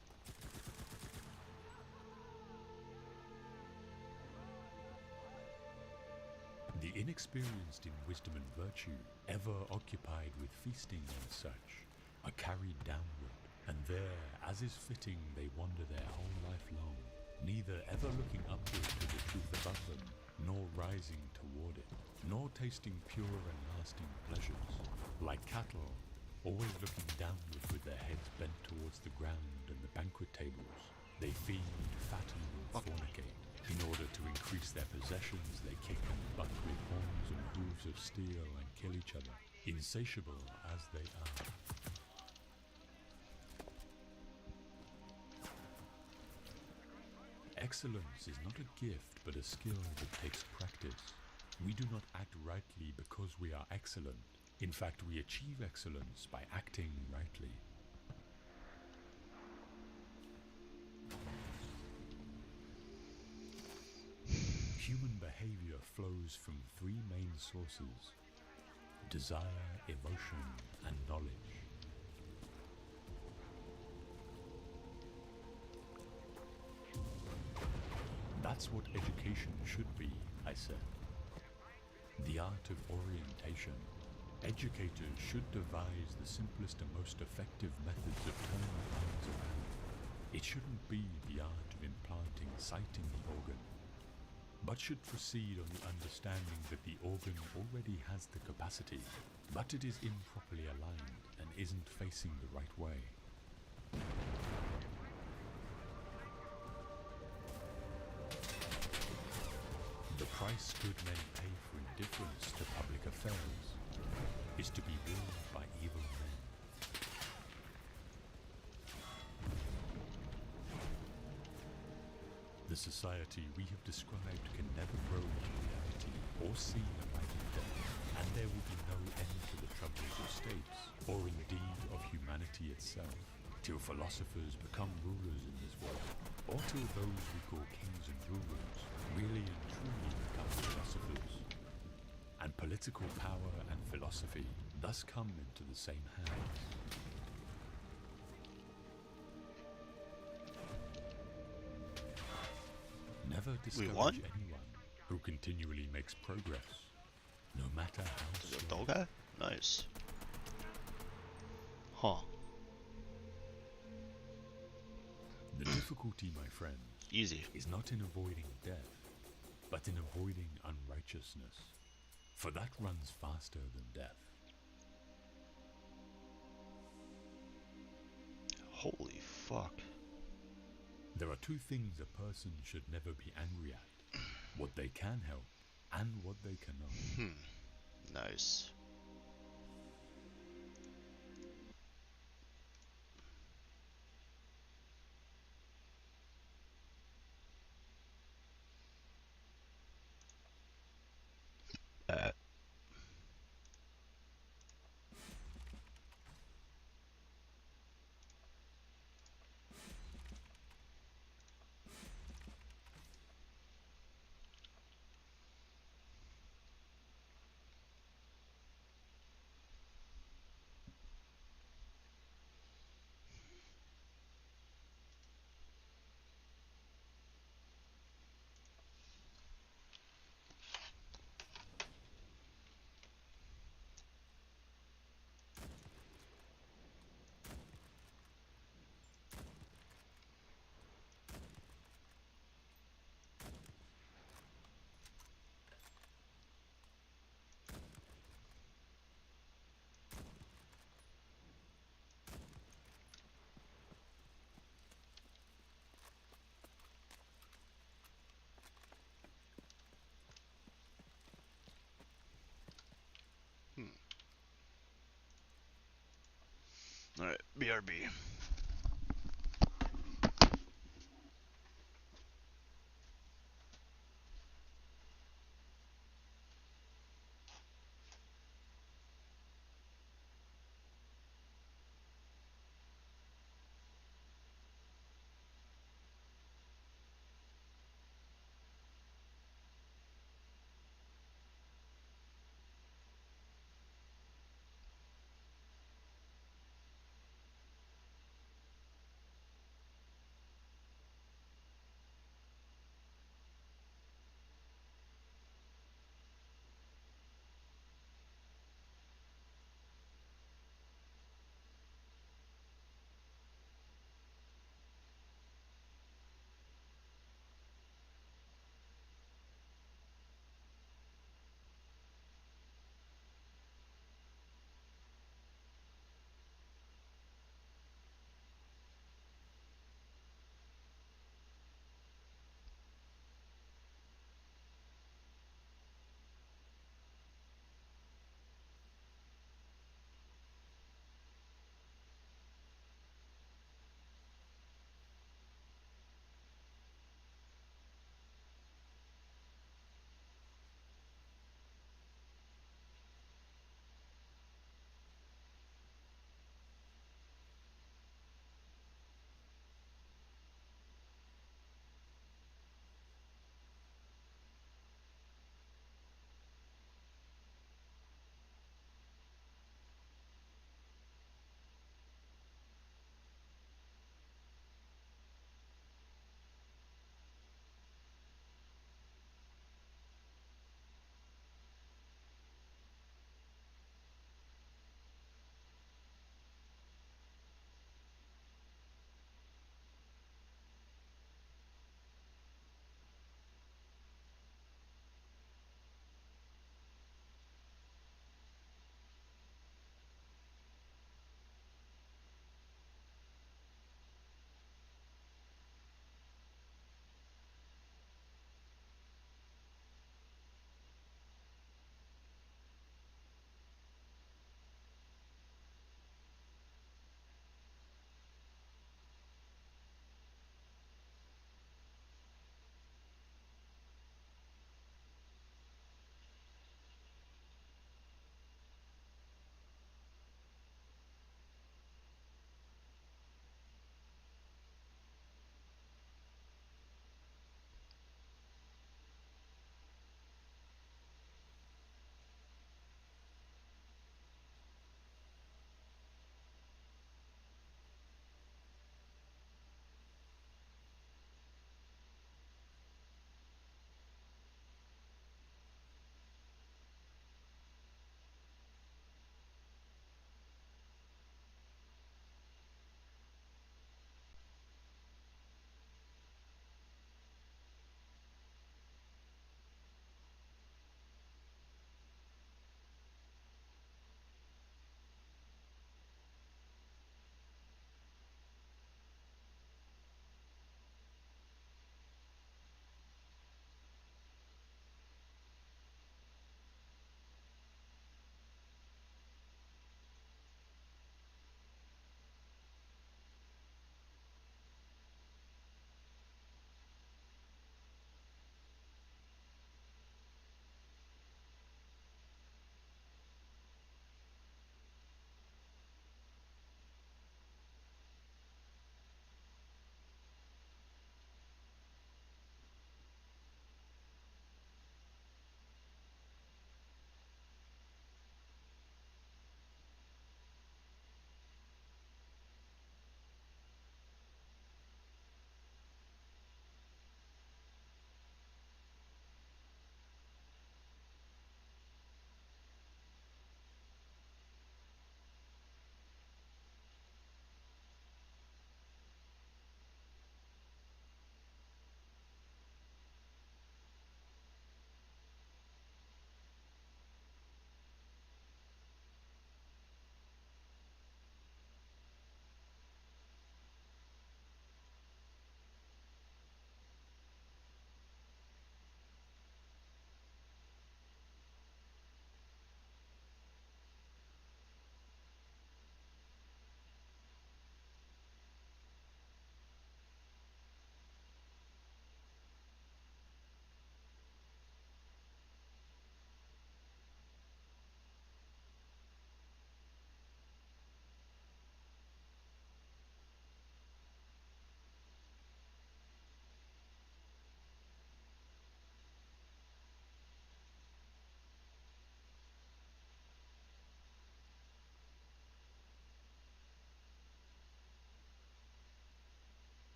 The inexperienced in wisdom and virtue, ever occupied with feasting and such, are carried downward, and there, as is fitting, they wander their whole life long, neither ever looking upward to the truth above them, nor rising toward it, nor tasting pure and lasting pleasures. Like cattle, always looking downward with their heads bent towards the ground and the banquet tables. They feed, fatten, and fornicate. In order to increase their possessions, they kick and butt with horns and hooves of steel and kill each other, insatiable as they are. Excellence is not a gift, but a skill that takes practice. We do not act rightly because we are excellent. In fact, we achieve excellence by acting rightly. Human behavior flows from three main sources: desire, emotion, and knowledge. That's what education should be, I said. The art of orientation. Educators should devise the simplest and most effective methods of turning minds around. It shouldn't be the art of implanting sight in the organ, but should proceed on the understanding that the organ already has the capacity, but it is improperly aligned and isn't facing the right way. The price good men pay for indifference to public affairs is to be ruled by evil men. The society we have described can never grow into reality or see the light of death, and there will be no end to the troubles of states, or indeed of humanity itself, till philosophers become rulers in this world, or till those we call kings and rulers really and truly become philosophers. And political power and philosophy thus come into the same hands. Never discourage anyone who continually makes progress, no matter how Is it a slow. dog guy? Nice. Huh. The difficulty, my friends, Easy. is not in avoiding death, but in avoiding unrighteousness, for that runs faster than death. Holy fuck. There are two things a person should never be angry at: what they can help and what they cannot. Nice. Alright, BRB.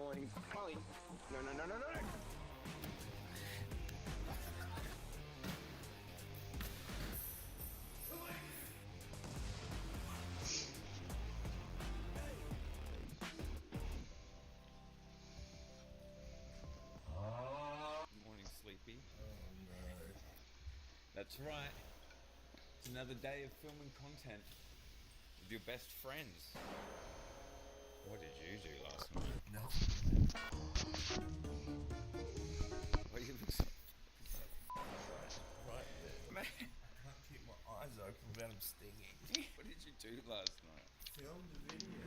morning. Molly. No, no, no, no, no. Morning, Sleepy. Oh, no. That's right. It's another day of filming content with your best friends. What did you do last night? Nothing. What do you look so... Right there. Man, I can't keep my eyes open without them stinging. What did you do last night? Filmed a video.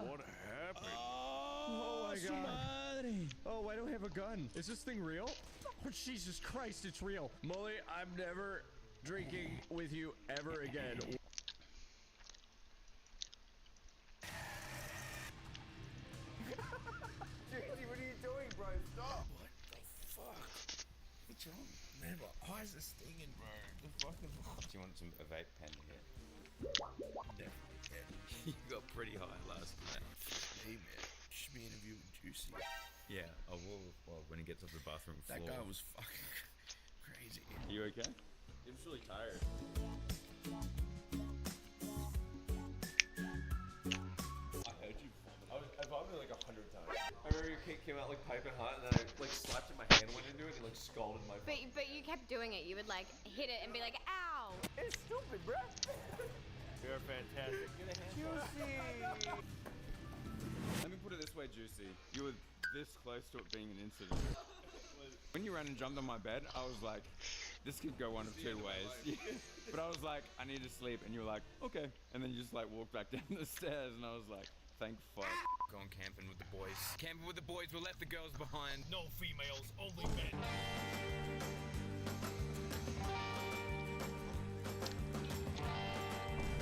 What happened? Oh my god. Oh, I don't have a gun. Is this thing real? Oh, Jesus Christ, it's real. Molly, I'm never drinking with you ever again. Jesse, what are you doing, bro? Stop. What the fuck? What's wrong? Man, my eyes are stinging, bro. The fucking... Do you want a vape pen here? Definitely can. You got pretty high last night. Hey, man. Should be interviewing Juicy. Yeah, I will. Well, when he gets off the bathroom floor. That guy was fucking crazy. You okay? He was really tired. I heard you vomit. I vomited like 100 times. I remember your cake came out like piping hot, and then I like slapped it, my hand went into it, and like scalded my face. But you kept doing it. You would like hit it and be like, ow. It's stupid, bro. You're fantastic. Juicy. Let me put it this way, Juicy. You were this close to it being an incident. When you ran and jumped on my bed, I was like, this could go one of two ways. But I was like, I need to sleep, and you were like, okay. And then you just like walked back down the stairs, and I was like, thank fuck. Going camping with the boys. Camping with the boys, we'll let the girls behind. No females, only men.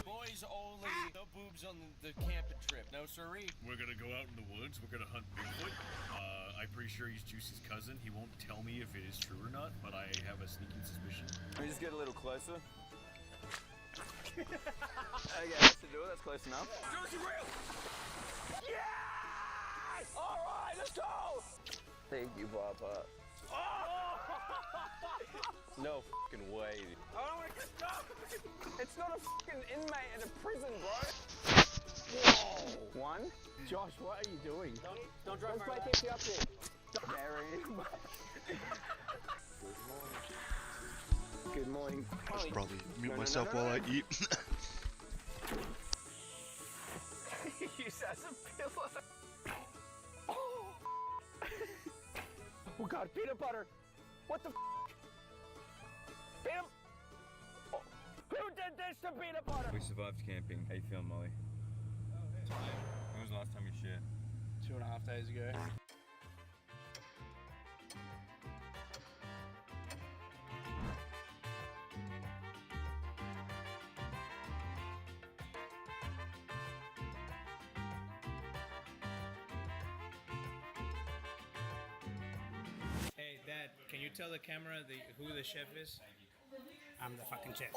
Boys only. No boobs on the camping trip. No siree. We're gonna go out in the woods. We're gonna hunt Bigfoot. I'm pretty sure he's Juicy's cousin. He won't tell me if it is true or not, but I have a sneaking suspicion. Can we just get a little closer? Okay, that's to do it. That's close enough. Juicy real. Yes! All right, let's go. Thank you, Papa. No fucking way. I don't want to get stuck. It's not a fucking inmate in a prison, bro. Whoa. One. Josh, what are you doing? Don't drive my way. Keep you up here. Gary. Good morning. I should probably mute myself while I eat. Use as a pillow. Oh god, peanut butter. What the peanut? Oh, who did this to peanut butter? We survived camping. How you feeling, Molly? When was the last time you shared? 2.5 days ago. Hey, Dad, can you tell the camera who the chef is? I'm the fucking chef.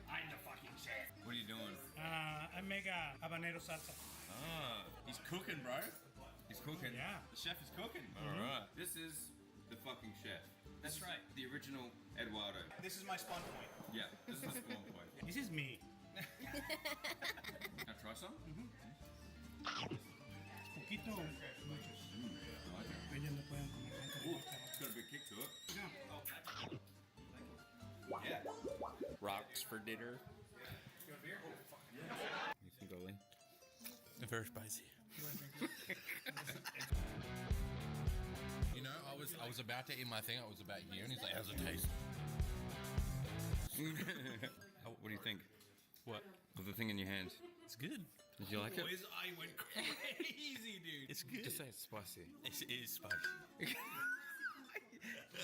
I'm the fucking chef. What are you doing? I make a habanero salsa. Ah, he's cooking, bro. He's cooking. Yeah. The chef is cooking. All right. This is the fucking chef. That's right. The original Eduardo. This is my spawn point. Yeah, this is the spawn point. This is me. Can I try some? Poquito. Muchos. Ellos no pueden comer tanto. It's got a big kick to it. Yeah. Yeah. Rocks for dinner. You want a beer? You think, Ollie? Very spicy. You know, I was about to eat my thing. I was about here, and he's like, "How's it taste?" What do you think? What? Of the thing in your hand? It's good. Did you like it? His eye went crazy, dude. It's good. Just say it's spicy. It is spicy.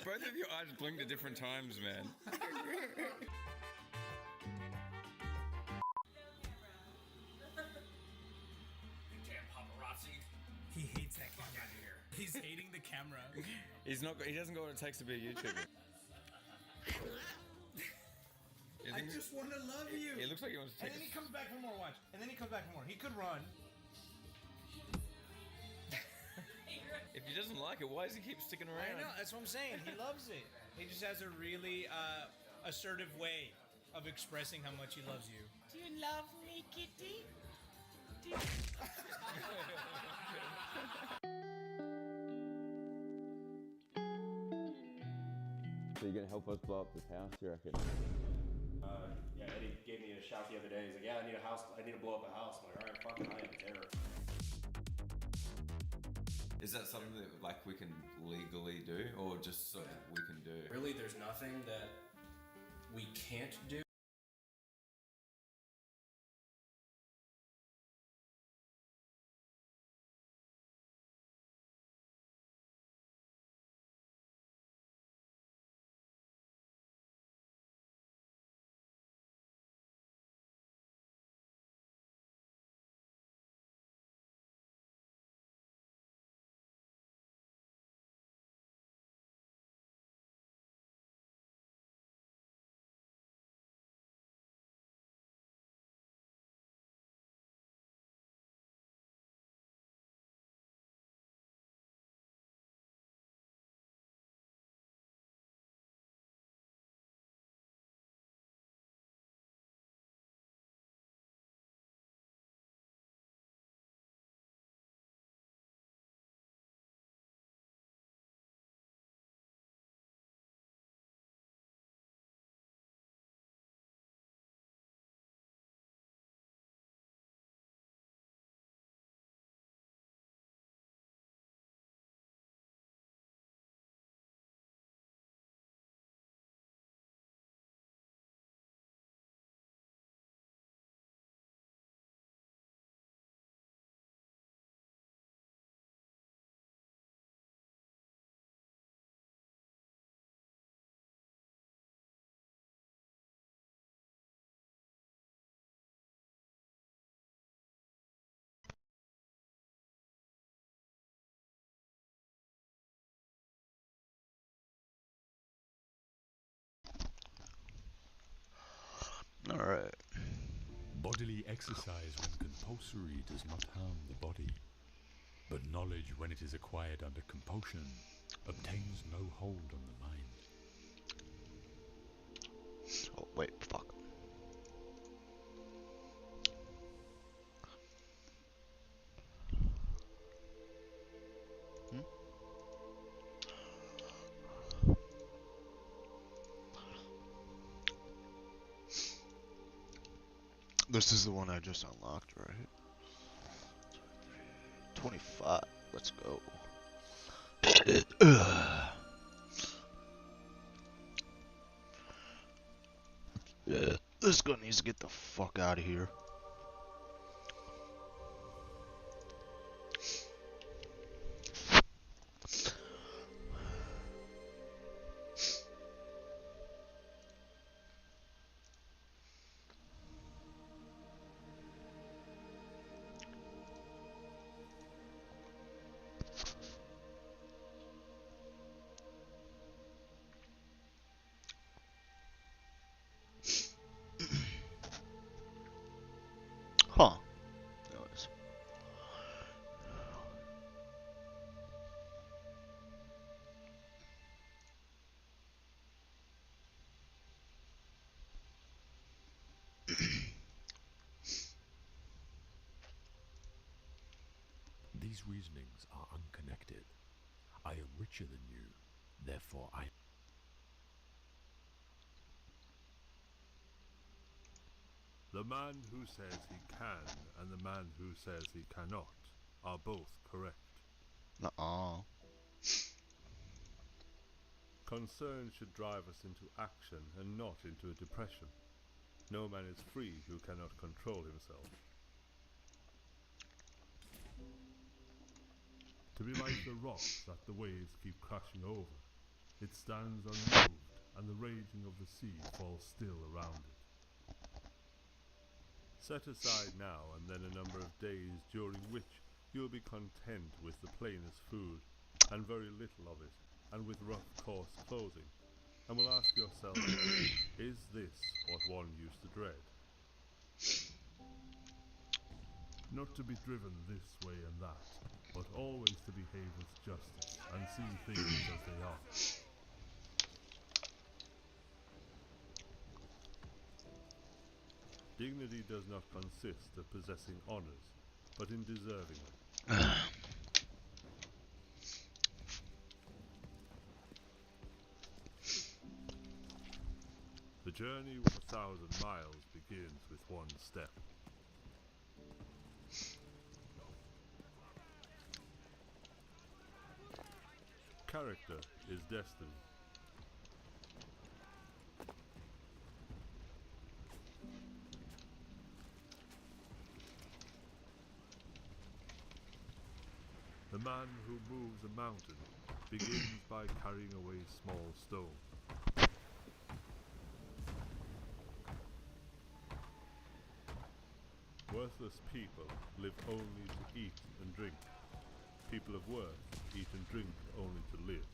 Both of your eyes blinked at different times, man. Damn paparazzi. He hates that camera here. He's hating the camera. He's not. He doesn't got what it takes to be a YouTuber. I just want to love you. He looks like he wants to take. And then he comes back for more. Watch. And then he comes back for more. He could run. If he doesn't like it, why does he keep sticking around? I know. That's what I'm saying. He loves it. He just has a really assertive way of expressing how much he loves you. Do you love me, kitty? So you're gonna help us blow up this house, you reckon? Yeah, Eddie gave me a shout the other day. He's like, yeah, I need a house. I need to blow up a house. I'm like, all right, fucking, I am terror. Is that something that like we can legally do, or just something we can do? Really, there's nothing that we can't do. Alright. Bodily exercise when compulsory does not harm the body, but knowledge when it is acquired under compulsion obtains no hold on the mind. Oh, wait, fuck. This is the one I just unlocked, right? 25. Let's go. This gun needs to get the fuck out of here. Huh. Anyways. These reasonings are unconnected. I am richer than you, therefore I... The man who says he can and the man who says he cannot are both correct. Nuh-uh. Concern should drive us into action and not into a depression. No man is free who cannot control himself. To be like the rocks that the waves keep crashing over. It stands unmoved, and the raging of the sea falls still around it. Set aside now and then a number of days during which you'll be content with the plainest food, and very little of it, and with rough, coarse clothing, and will ask yourself, is this what one used to dread? Not to be driven this way and that, but always to behave with justice and see things as they are. Dignity does not consist of possessing honors, but in deserving them. The journey of 1,000 miles begins with one step. Character is destiny. The man who moves a mountain begins by carrying away small stones. Worthless people live only to eat and drink. People of worth eat and drink only to live.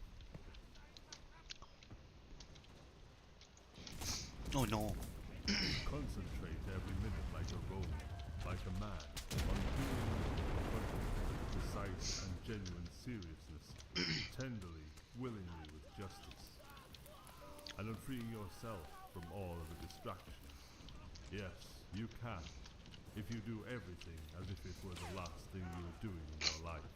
Oh no. Concentrate every minute like a Roman, like a man, on doing with precise and genuine seriousness, tenderly, willingly with justice, and on freeing yourself from all of the distractions. Yes, you can, if you do everything as if it were the last thing you were doing in your life,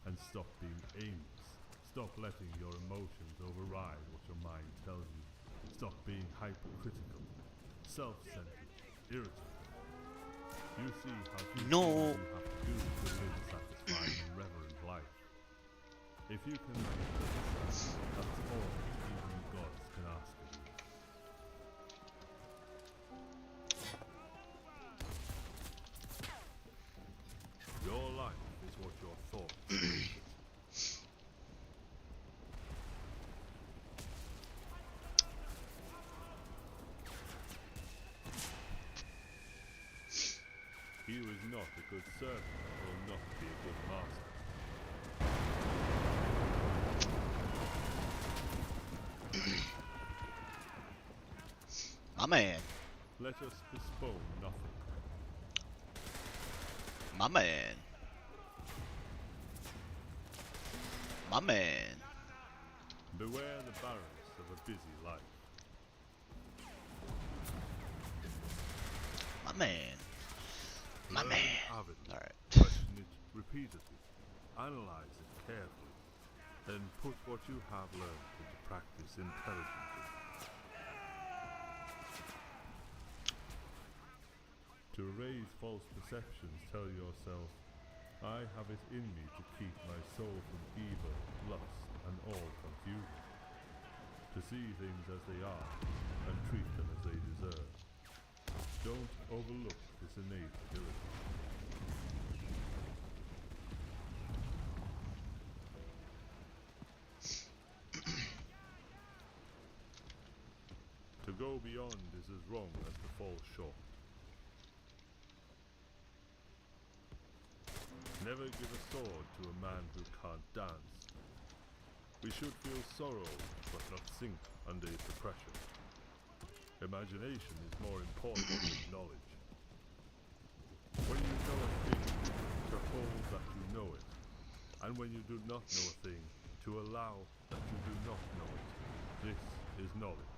and stop being aimless, stop letting your emotions override what your mind tells you, stop being hypercritical, self-centered, irritable. You see how few things you have to do to live a satisfying and reverent life. If you can make this, that's all even the gods can ask of you. Your life is what your thoughts make it. He who is not a good servant will not be a good master. My man. Let us postpone nothing. My man. My man. Beware the barrenness of a busy life. My man. My Learn man. avidly, Alright. question it repeatedly, analyze it carefully, then put what you have learned into practice intelligently. To erase false perceptions, tell yourself, I have it in me to keep my soul from evil, lust, and all confusion. To see things as they are, and treat them as they deserve. Don't overlook this innate ability. To go beyond is as wrong as to fall short. Never give a sword to a man who can't dance. We should feel sorrow, but not sink under its oppression. Imagination is more important than knowledge. When you know a thing, to hold that you know it. And when you do not know a thing, to allow that you do not know it. This is knowledge.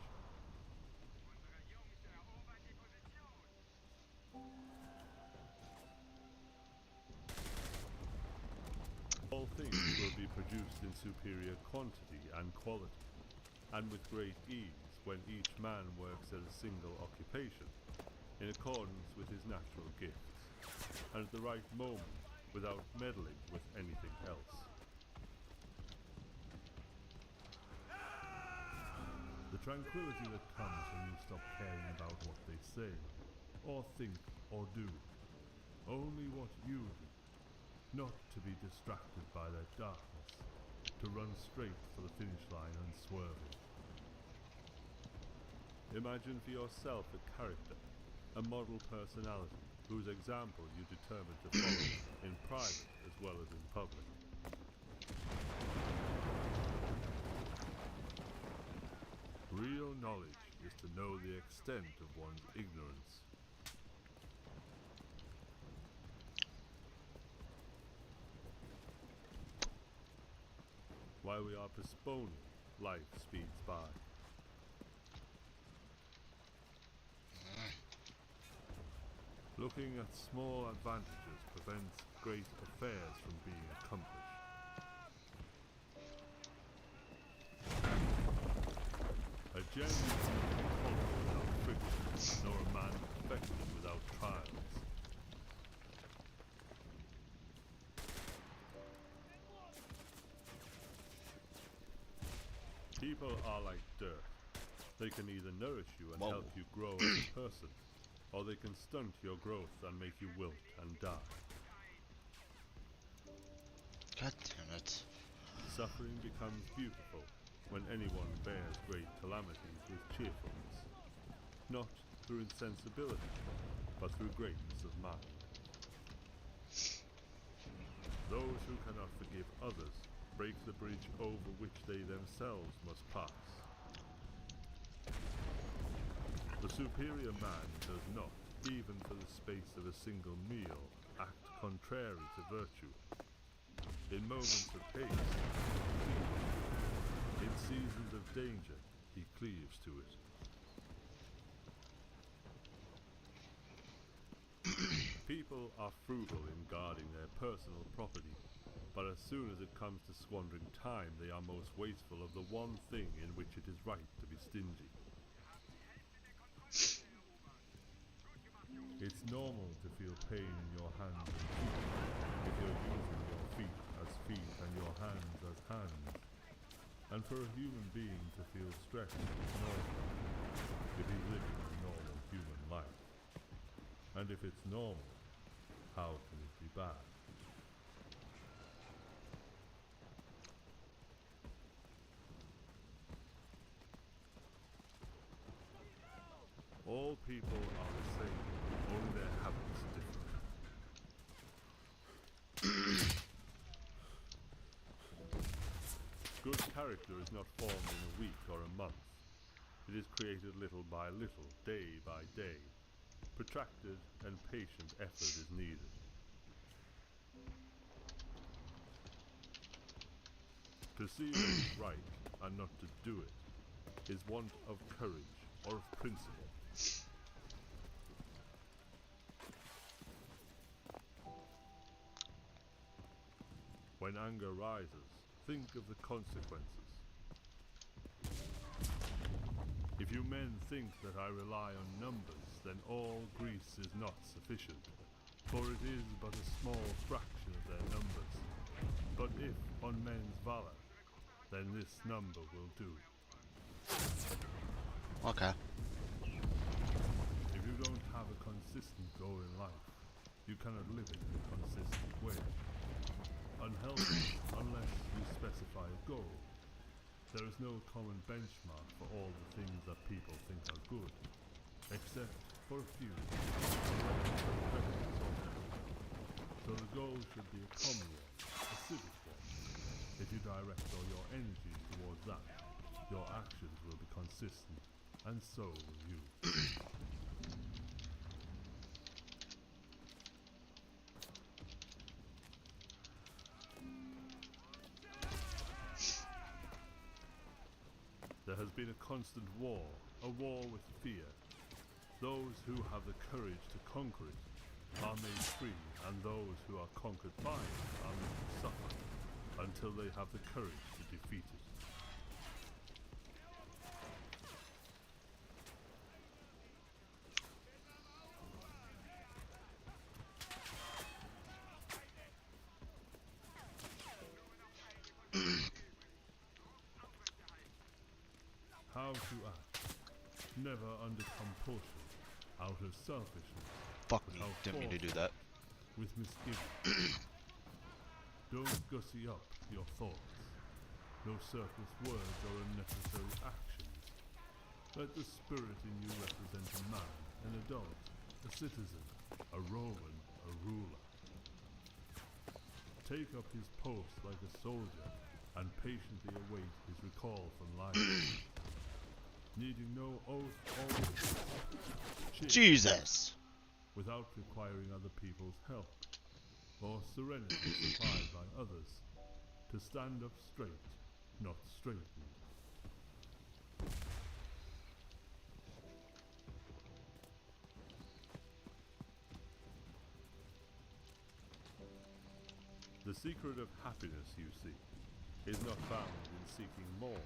All things will be produced in superior quantity and quality, and with great ease when each man works at a single occupation, in accordance with his natural gifts, and at the right moment without meddling with anything else. The tranquility that comes when you stop caring about what they say, or think, or do, only what you do. not to be distracted by their darkness, to run straight for the finish line unswerving. Imagine for yourself a character, a model personality, whose example you determine to follow in private as well as in public. Real knowledge is to know the extent of one's ignorance. While we are postponing, life speeds by. Looking at small advantages prevents great affairs from being accomplished. A gem is not polished without friction, nor a man perfected without trials. People are like dirt. They can either nourish you and help you grow as a person, or they can stunt your growth and make you wilt and die. God damn it. Suffering becomes beautiful when anyone bears great calamities with cheerfulness, not through insensibility, but through greatness of mind. Those who cannot forgive others break the bridge over which they themselves must pass. The superior man does not, even for the space of a single meal, act contrary to virtue. In moments of haste, in seasons of danger, he cleaves to it. People are frugal in guarding their personal property, but as soon as it comes to squandering time, they are most wasteful of the one thing in which it is right to be stingy. It's normal to feel pain in your hands and feet if you're using your feet as feet and your hands as hands. And for a human being to feel stress is normal if he's living a normal human life. And if it's normal, how can it be bad? All people are the same, only their habits differ. Good character is not formed in a week or a month. It is created little by little, day by day. Protracted and patient effort is needed. To see what is right and not to do it is want of courage or of principle. When anger rises, think of the consequences. If you men think that I rely on numbers, then all Greece is not sufficient, for it is but a small fraction of their numbers. But if on men's valor, then this number will do. Okay. If you don't have a consistent goal in life, you cannot live it in a consistent way. Unhealthy unless you specify a goal. There is no common benchmark for all the things that people think are good, except for a few. So the goal should be a common one, a civic one. If you direct all your energy towards that, your actions will be consistent, and so will you. There has been a constant war, a war with fear. Those who have the courage to conquer it are made free, and those who are conquered by it are made to suffer, until they have the courage to defeat it. How to act, never under compulsion, out of selfishness. Fuck me, didn't mean to do that. With misgiving. Don't gussy up your thoughts. No surplus words or unnecessary actions. Let the spirit in you represent a man, an adult, a citizen, a Roman, a ruler. Take up his post like a soldier and patiently await his recall from life. Needing no oath or witness. Jesus! Without requiring other people's help or serenity supplied by others. To stand up straight, not straightened. The secret of happiness, you see, is not found in seeking more,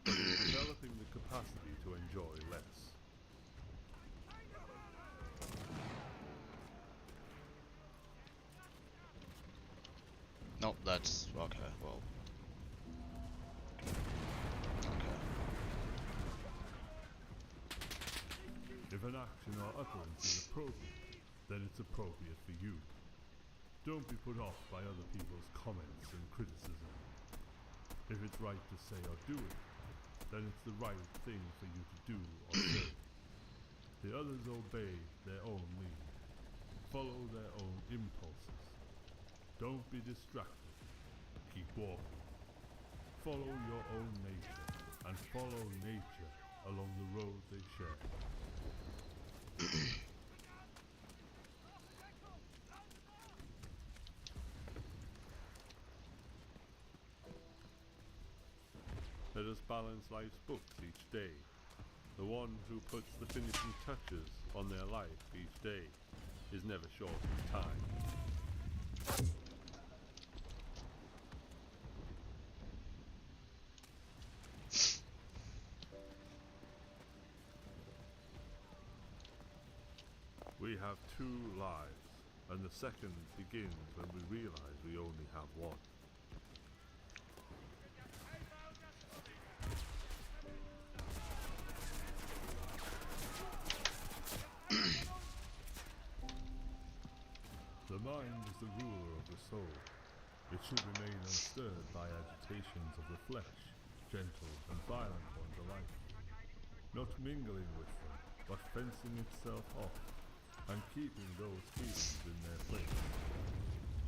but in developing the capacity to enjoy less. Nope, that's okay. Well, okay. If an action or utterance is appropriate, then it's appropriate for you. Don't be put off by other people's comments and criticism. If it's right to say or do it, then it's the right thing for you to do or say. The others obey their own lead. Follow their own impulses. Don't be distracted. Keep walking. Follow your own nature, and follow nature along the road they share. Let us balance life's books each day. The one who puts the finishing touches on their life each day is never short of time. We have 2 lives, and the second begins when we realize we only have one. The mind is the ruler of the soul. It should remain unstirred by agitations of the flesh, gentle and violent ones alike, not mingling with them, but fencing itself off, and keeping those feelings in their place.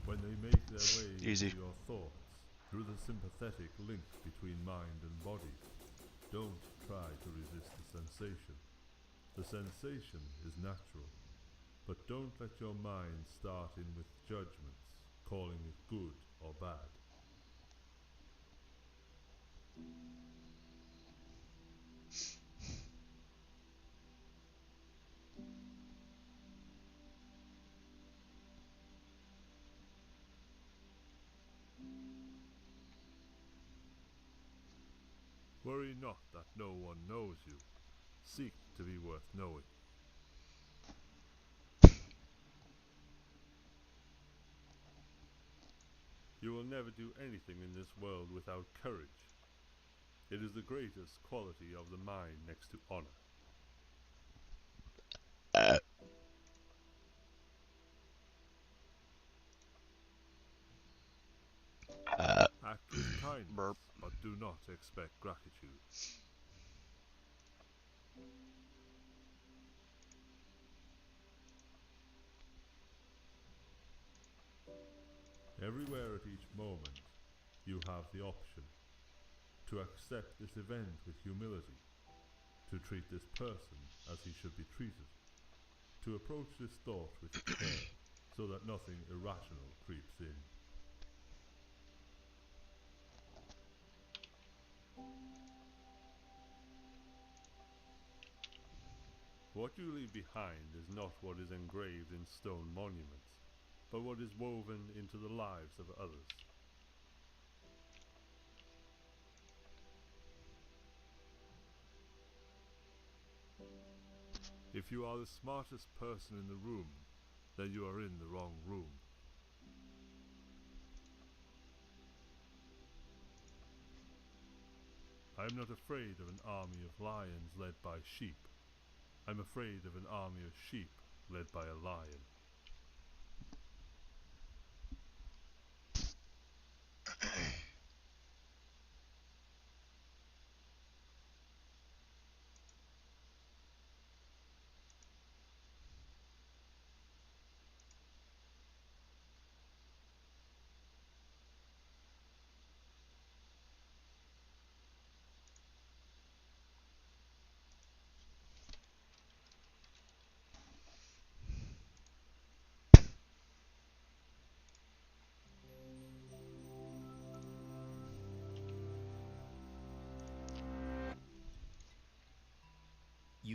When they make their way into your thoughts, through the sympathetic link between mind and body, don't try to resist the sensation. The sensation is natural. But don't let your mind start in with judgments, calling it good or bad. Worry not that no one knows you. Seek to be worth knowing. You will never do anything in this world without courage. It is the greatest quality of the mind next to honor. Act with kindness, but do not expect gratitude. Everywhere at each moment, you have the option to accept this event with humility, to treat this person as he should be treated, to approach this thought with care, so that nothing irrational creeps in. What you leave behind is not what is engraved in stone monuments, but what is woven into the lives of others. If you are the smartest person in the room, then you are in the wrong room. I am not afraid of an army of lions led by sheep. I'm afraid of an army of sheep led by a lion.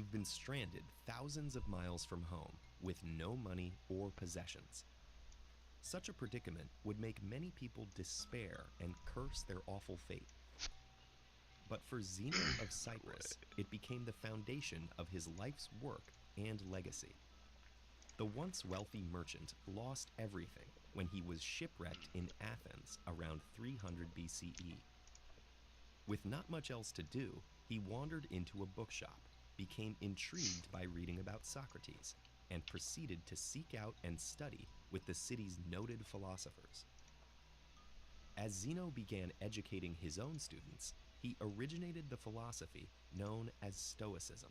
you've been stranded thousands of miles from home with no money or possessions. Such a predicament would make many people despair and curse their awful fate. But for Zeno of Cyprus, it became the foundation of his life's work and legacy. The once wealthy merchant lost everything when he was shipwrecked in Athens around 300 BCE. With not much else to do, he wandered into a bookshop, became intrigued by reading about Socrates, and proceeded to seek out and study with the city's noted philosophers. As Zeno began educating his own students, he originated the philosophy known as Stoicism,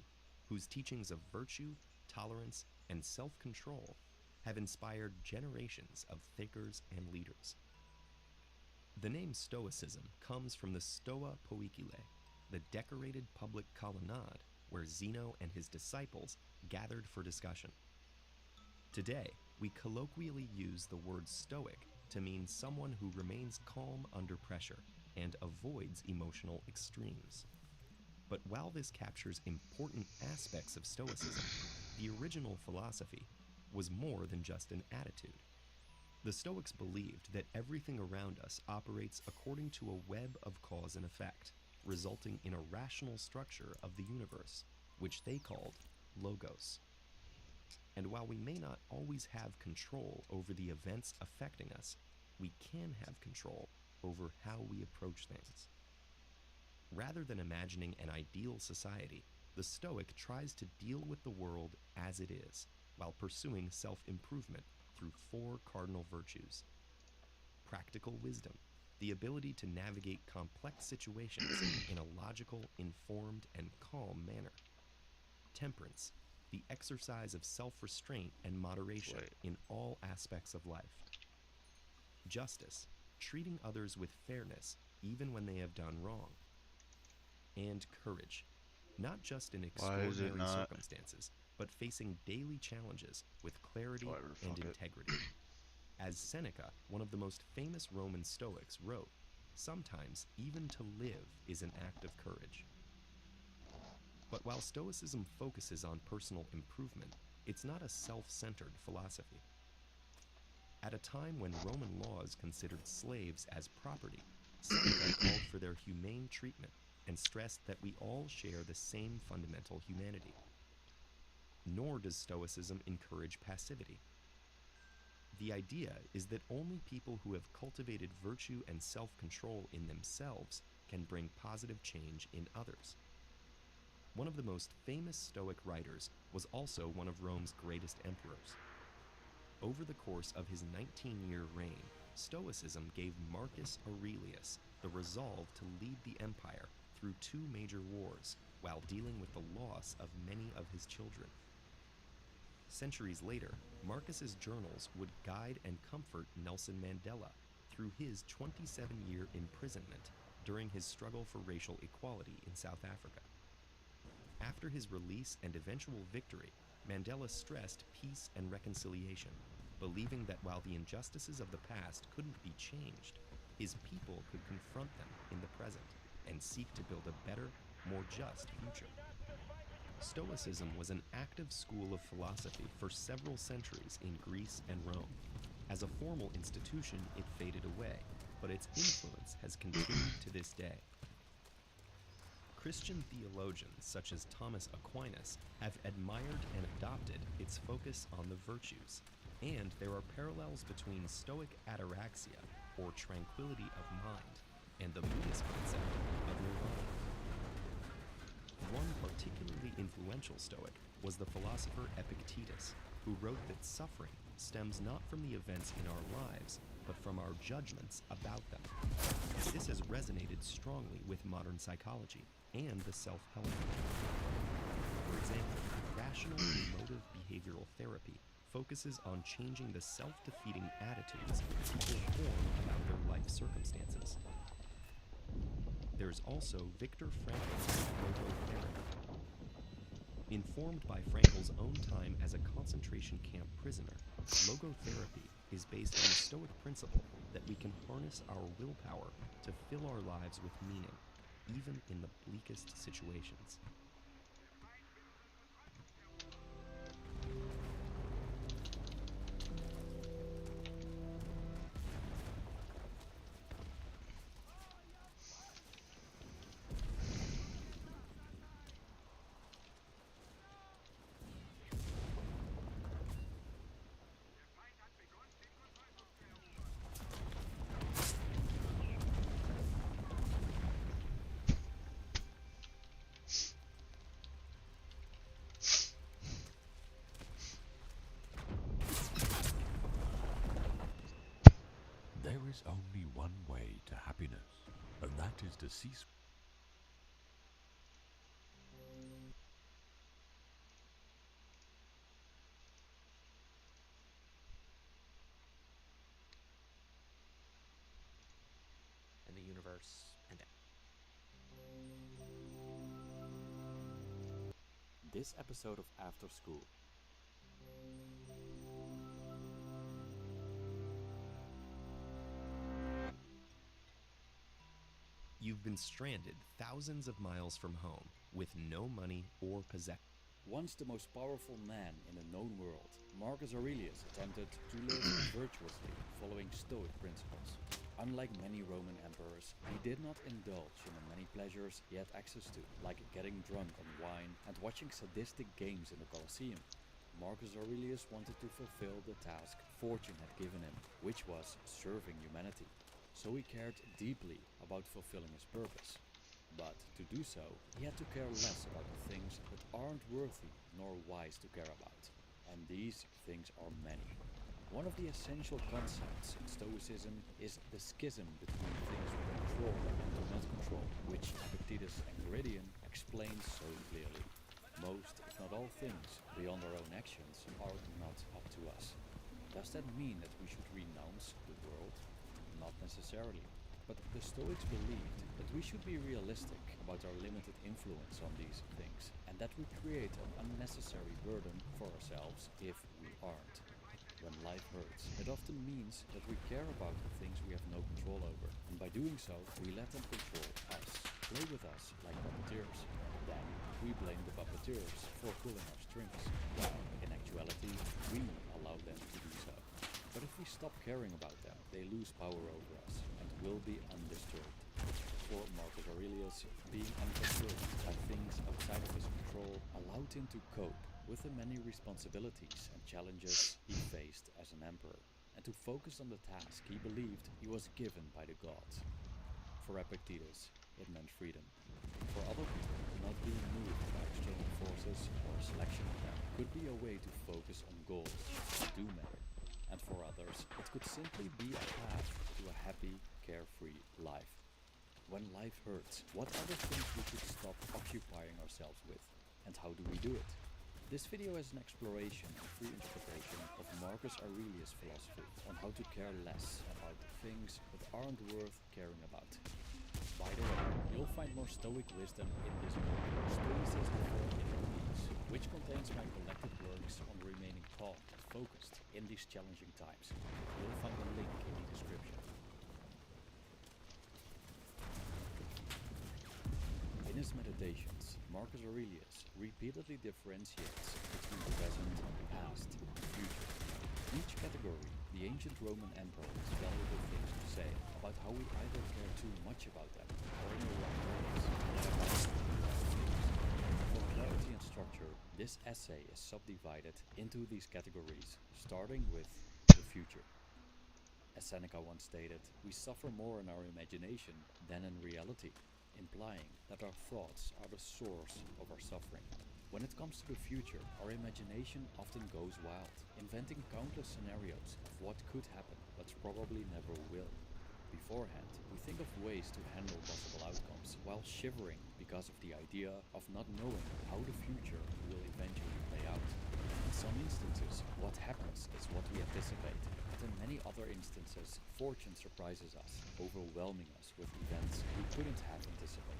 whose teachings of virtue, tolerance, and self-control have inspired generations of thinkers and leaders. The name Stoicism comes from the Stoa Poikile, the decorated public colonnade where Zeno and his disciples gathered for discussion. Today, we colloquially use the word stoic to mean someone who remains calm under pressure and avoids emotional extremes. But while this captures important aspects of Stoicism, the original philosophy was more than just an attitude. The Stoics believed that everything around us operates according to a web of cause and effect, resulting in a rational structure of the universe, which they called logos. And while we may not always have control over the events affecting us, we can have control over how we approach things. Rather than imagining an ideal society, the Stoic tries to deal with the world as it is, while pursuing self-improvement through 4 cardinal virtues. Practical wisdom, the ability to navigate complex situations in a logical, informed, and calm manner. Temperance, the exercise of self-restraint and moderation in all aspects of life. Justice, treating others with fairness even when they have done wrong. And courage, not just in extraordinary circumstances, but facing daily challenges with clarity and integrity. As Seneca, one of the most famous Roman Stoics, wrote, "Sometimes even to live is an act of courage." But while Stoicism focuses on personal improvement, it's not a self-centered philosophy. At a time when Roman laws considered slaves as property, Seneca called for their humane treatment and stressed that we all share the same fundamental humanity. Nor does Stoicism encourage passivity. The idea is that only people who have cultivated virtue and self-control in themselves can bring positive change in others. One of the most famous Stoic writers was also one of Rome's greatest emperors. Over the course of his 19-year reign, Stoicism gave Marcus Aurelius the resolve to lead the empire through 2 major wars while dealing with the loss of many of his children. Centuries later, Marcus's journals would guide and comfort Nelson Mandela through his 27-year imprisonment during his struggle for racial equality in South Africa. After his release and eventual victory, Mandela stressed peace and reconciliation, believing that while the injustices of the past couldn't be changed, his people could confront them in the present and seek to build a better, more just future. Stoicism was an active school of philosophy for several centuries in Greece and Rome. As a formal institution, it faded away, but its influence has continued to this day. Christian theologians such as Thomas Aquinas have admired and adopted its focus on the virtues, and there are parallels between Stoic ataraxia, or tranquility of mind, and the Buddhist concept of nirvana. One particularly influential Stoic was the philosopher Epictetus, who wrote that suffering stems not from the events in our lives, but from our judgments about them. This has resonated strongly with modern psychology and the self-help movement. For example, rational emotive behavioral therapy focuses on changing the self-defeating attitudes people form about their life circumstances. There's also Viktor Frankl's logotherapy. Informed by Frankl's own time as a concentration camp prisoner, logotherapy is based on the Stoic principle that we can harness our willpower to fill our lives with meaning, even in the bleakest situations. is only one way to happiness, and that is to cease. And the universe and This episode of After School. You've been stranded thousands of miles from home with no money or possessions. Once the most powerful man in the known world, Marcus Aurelius attempted to live virtuously, following Stoic principles. Unlike many Roman emperors, he did not indulge in the many pleasures he had access to, like getting drunk on wine and watching sadistic games in the Colosseum. Marcus Aurelius wanted to fulfill the task fortune had given him, which was serving humanity. So he cared deeply about fulfilling his purpose. But to do so, he had to care less about the things that aren't worthy nor wise to care about. And these things are many. One of the essential concepts in Stoicism is the schism between things we control and do not control, which Epictetus and Eurydion explains so clearly. Most, if not all things, beyond our own actions are not up to us. Does that mean that we should renounce the world? Not necessarily. But the Stoics believed that we should be realistic about our limited influence on these things, and that we create an unnecessary burden for ourselves if we aren't. When life hurts, it often means that we care about the things we have no control over, and by doing so, we let them control us, play with us like puppeteers. Then, we blame the puppeteers for pulling our strings, while in actuality, we allow them to do so. But if we stop caring about them, they lose power over us and will be undisturbed. For Marcus Aurelius, being unperturbed by things outside of his control allowed him to cope with the many responsibilities and challenges he faced as an emperor, and to focus on the task he believed he was given by the gods. For Epictetus, it meant freedom. For other people, not being moved by external forces or a selection of them could be a way to focus on goals that do matter. And for others, it could simply be a path to a happy, carefree life. When life hurts, what are the things we should stop occupying ourselves with? And how do we do it? This video is an exploration and free interpretation of Marcus Aurelius' philosophy on how to care less about the things that aren't worth caring about. By the way, you'll find more Stoic wisdom in this book, Stoicism for Inner Peace, which contains my collected works on remaining calm and focused in these challenging times. You'll find a link in the description. In his meditations, Marcus Aurelius repeatedly differentiates between the present, past, and future. In each category, the ancient Roman emperors valuable things to say about how we either care too much about them or in the wrong ways. For clarity and structure, this essay is subdivided into these categories, starting with the future. As Seneca once stated, we suffer more in our imagination than in reality, implying that our thoughts are the source of our suffering. When it comes to the future, our imagination often goes wild, inventing countless scenarios of what could happen but probably never will. Beforehand, we think of ways to handle possible outcomes while shivering because of the idea of not knowing how the future will eventually play out. In some instances, what happens is what we anticipate, but in many other instances, fortune surprises us, overwhelming us with events we couldn't have anticipated.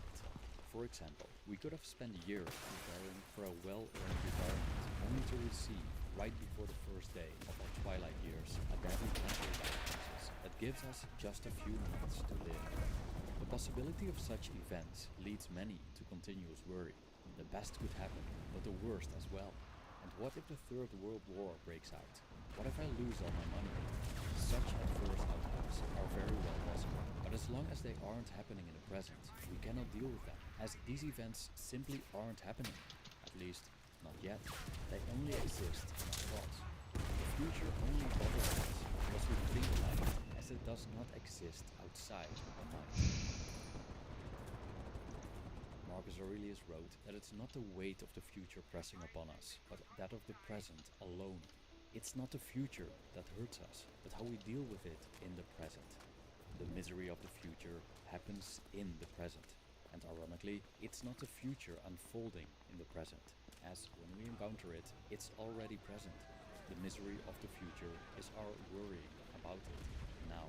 For example, we could have spent years preparing for a well-earned retirement, only to receive, right before the first day of our twilight years, a deadly cancer diagnosis that gives us just a few months to live. The possibility of such events leads many to continuous worry. The best could happen, but the worst as well. And what if the Third World War breaks out? What if I lose all my money? Such adverse outcomes are very well possible, but as long as they aren't happening in the present, we cannot deal with them, as these events simply aren't happening. At least, not yet. They only exist in our thoughts. The future only bothers us because we think about it, as it does not exist outside our mind. Marcus Aurelius wrote that it's not the weight of the future pressing upon us, but that of the present alone. It's not the future that hurts us, but how we deal with it in the present. The misery of the future happens in the present. And ironically, it's not the future unfolding in the present, as when we encounter it, it's already present. The misery of the future is our worrying about it now.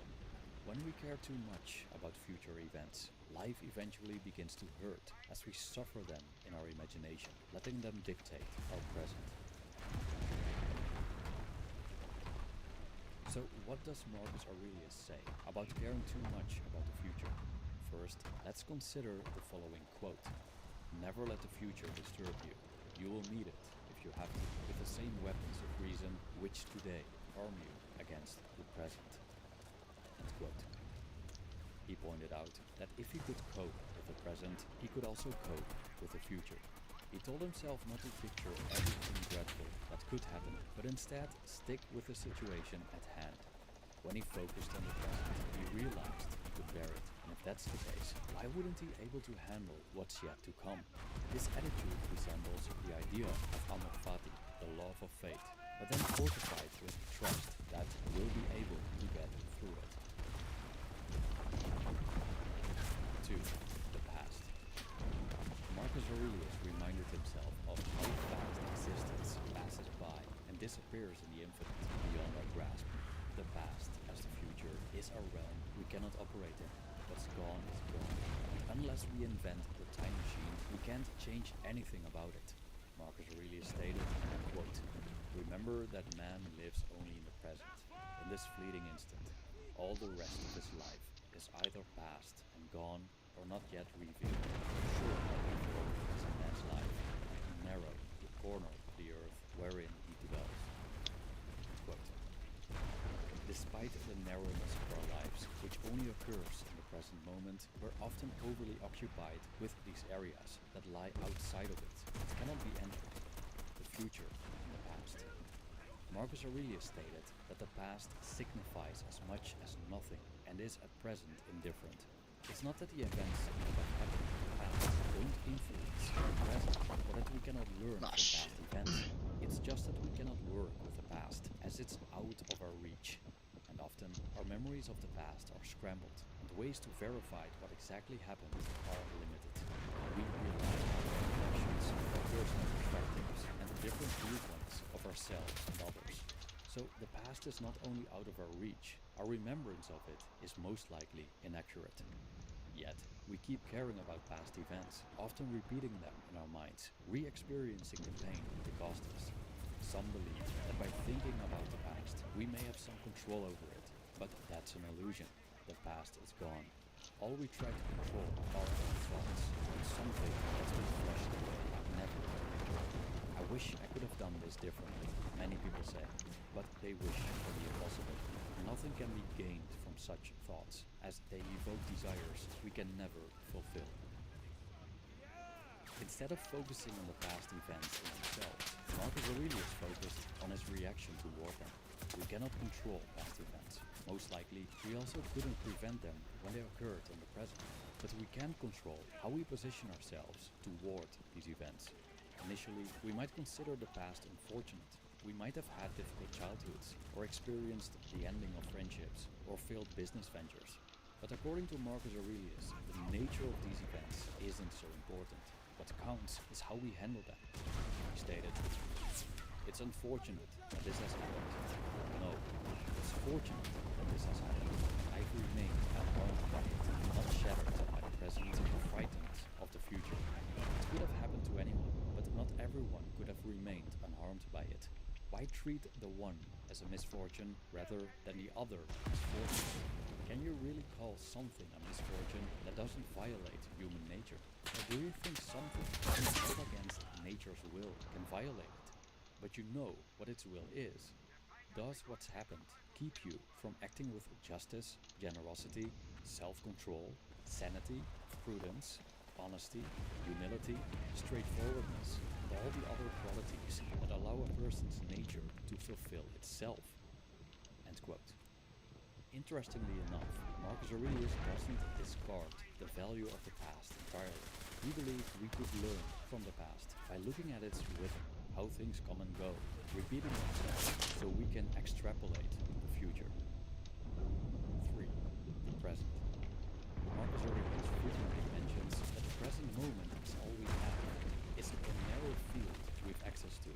When we care too much about future events, life eventually begins to hurt as we suffer them in our imagination, letting them dictate our present. So what does Marcus Aurelius say about caring too much about the future? First, let's consider the following quote. Never let the future disturb you. You will meet it, if you have to, with the same weapons of reason which today arm you against the present. End quote. He pointed out that if he could cope with the present, he could also cope with the future. He told himself not to picture everything dreadful that could happen, but instead stick with the situation at hand. When he focused on the present, he realized he could bear it. And if that's the case, why wouldn't he able to handle what's yet to come? This attitude resembles the idea of amor fati, the love of fate, but then fortified with trust that we'll be able to get through it. 2. The past. Marcus Aurelius reminded himself of how fast existence passes by and disappears in the infinite beyond our grasp. The past, as the future, is a realm we cannot operate in. What's gone is gone. And unless we invent the time machine, we can't change anything about it. Marcus Aurelius stated, and I quote, "Remember that man lives only in the present, in this fleeting instant. All the rest of his life is either past and gone or not yet revealed. Sure, before is a man's life, and narrow the corner of the earth wherein he dwells." Quote. Despite the narrowness of our lives, which only occurs in the present moment, we're often overly occupied with these areas that lie outside of it. It cannot be entered. The future and the past. Marcus Aurelius stated that the past signifies as much as nothing and is at present indifferent. It's not that the events that have happened in the past don't influence our present, or that we cannot learn from past events. It's just that we cannot work with the past, as it's out of our reach. And often, our memories of the past are scrambled, and ways to verify what exactly happened are limited. We rely on our reflections, our personal perspectives, and the different viewpoints of ourselves and others. So the past is not only out of our reach, our remembrance of it is most likely inaccurate. Yet, we keep caring about past events, often repeating them in our minds, re-experiencing the pain they caused us. Some believe that by thinking about the past, we may have some control over it, but that's an illusion. The past is gone. All we try to control are our thoughts, and something that's been flushed away never. I wish I could have done this differently, many people say, but they wish for the impossible. Nothing can be gained from such thoughts, as they evoke desires we can never fulfill. Instead of focusing on the past events in themselves, Marcus Aurelius focused on his reaction toward them. We cannot control past events. Most likely, we also couldn't prevent them when they occurred in the present. But we can control how we position ourselves toward these events. Initially, we might consider the past unfortunate. We might have had difficult childhoods, or experienced the ending of friendships, or failed business ventures. But according to Marcus Aurelius, the nature of these events isn't so important. What counts is how we handle them. He stated, "It's unfortunate that this has happened. No, it's fortunate that this has happened. I've remained unharmed by it, not shattered by the present or frightened of the future. It could have happened to anyone, but not everyone could have remained unharmed by it. Why treat the one as a misfortune rather than the other as fortune? Can you really call something a misfortune that doesn't violate human nature? Or do you think something that is not against nature's will can violate it? But you know what its will is. Does what's happened keep you from acting with justice, generosity, self-control, sanity, prudence, honesty, humility, straightforwardness, and all the other qualities that allow a person's nature to fulfill itself?" End quote. Interestingly enough, Marcus Aurelius doesn't discard the value of the past entirely. He believed we could learn from the past by looking at its rhythm, how things come and go, repeating themselves, so we can extrapolate the future. 3. The present. Marcus Aurelius frequently mentions that the present moment is all we have. It's a narrow field we've access to.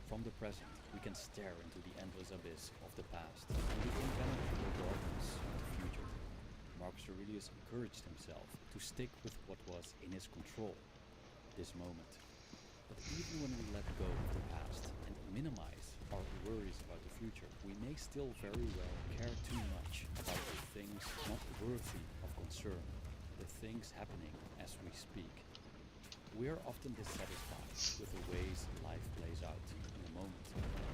From the present, we can stare into the endless abyss of the past and the impenetrable darkness of the future. Marcus Aurelius encouraged himself to stick with what was in his control, this moment. But even when we let go of the past and minimize our worries about the future, we may still very well care too much about the things not worthy of concern, the things happening as we speak. We are often dissatisfied with the ways life plays out in a moment,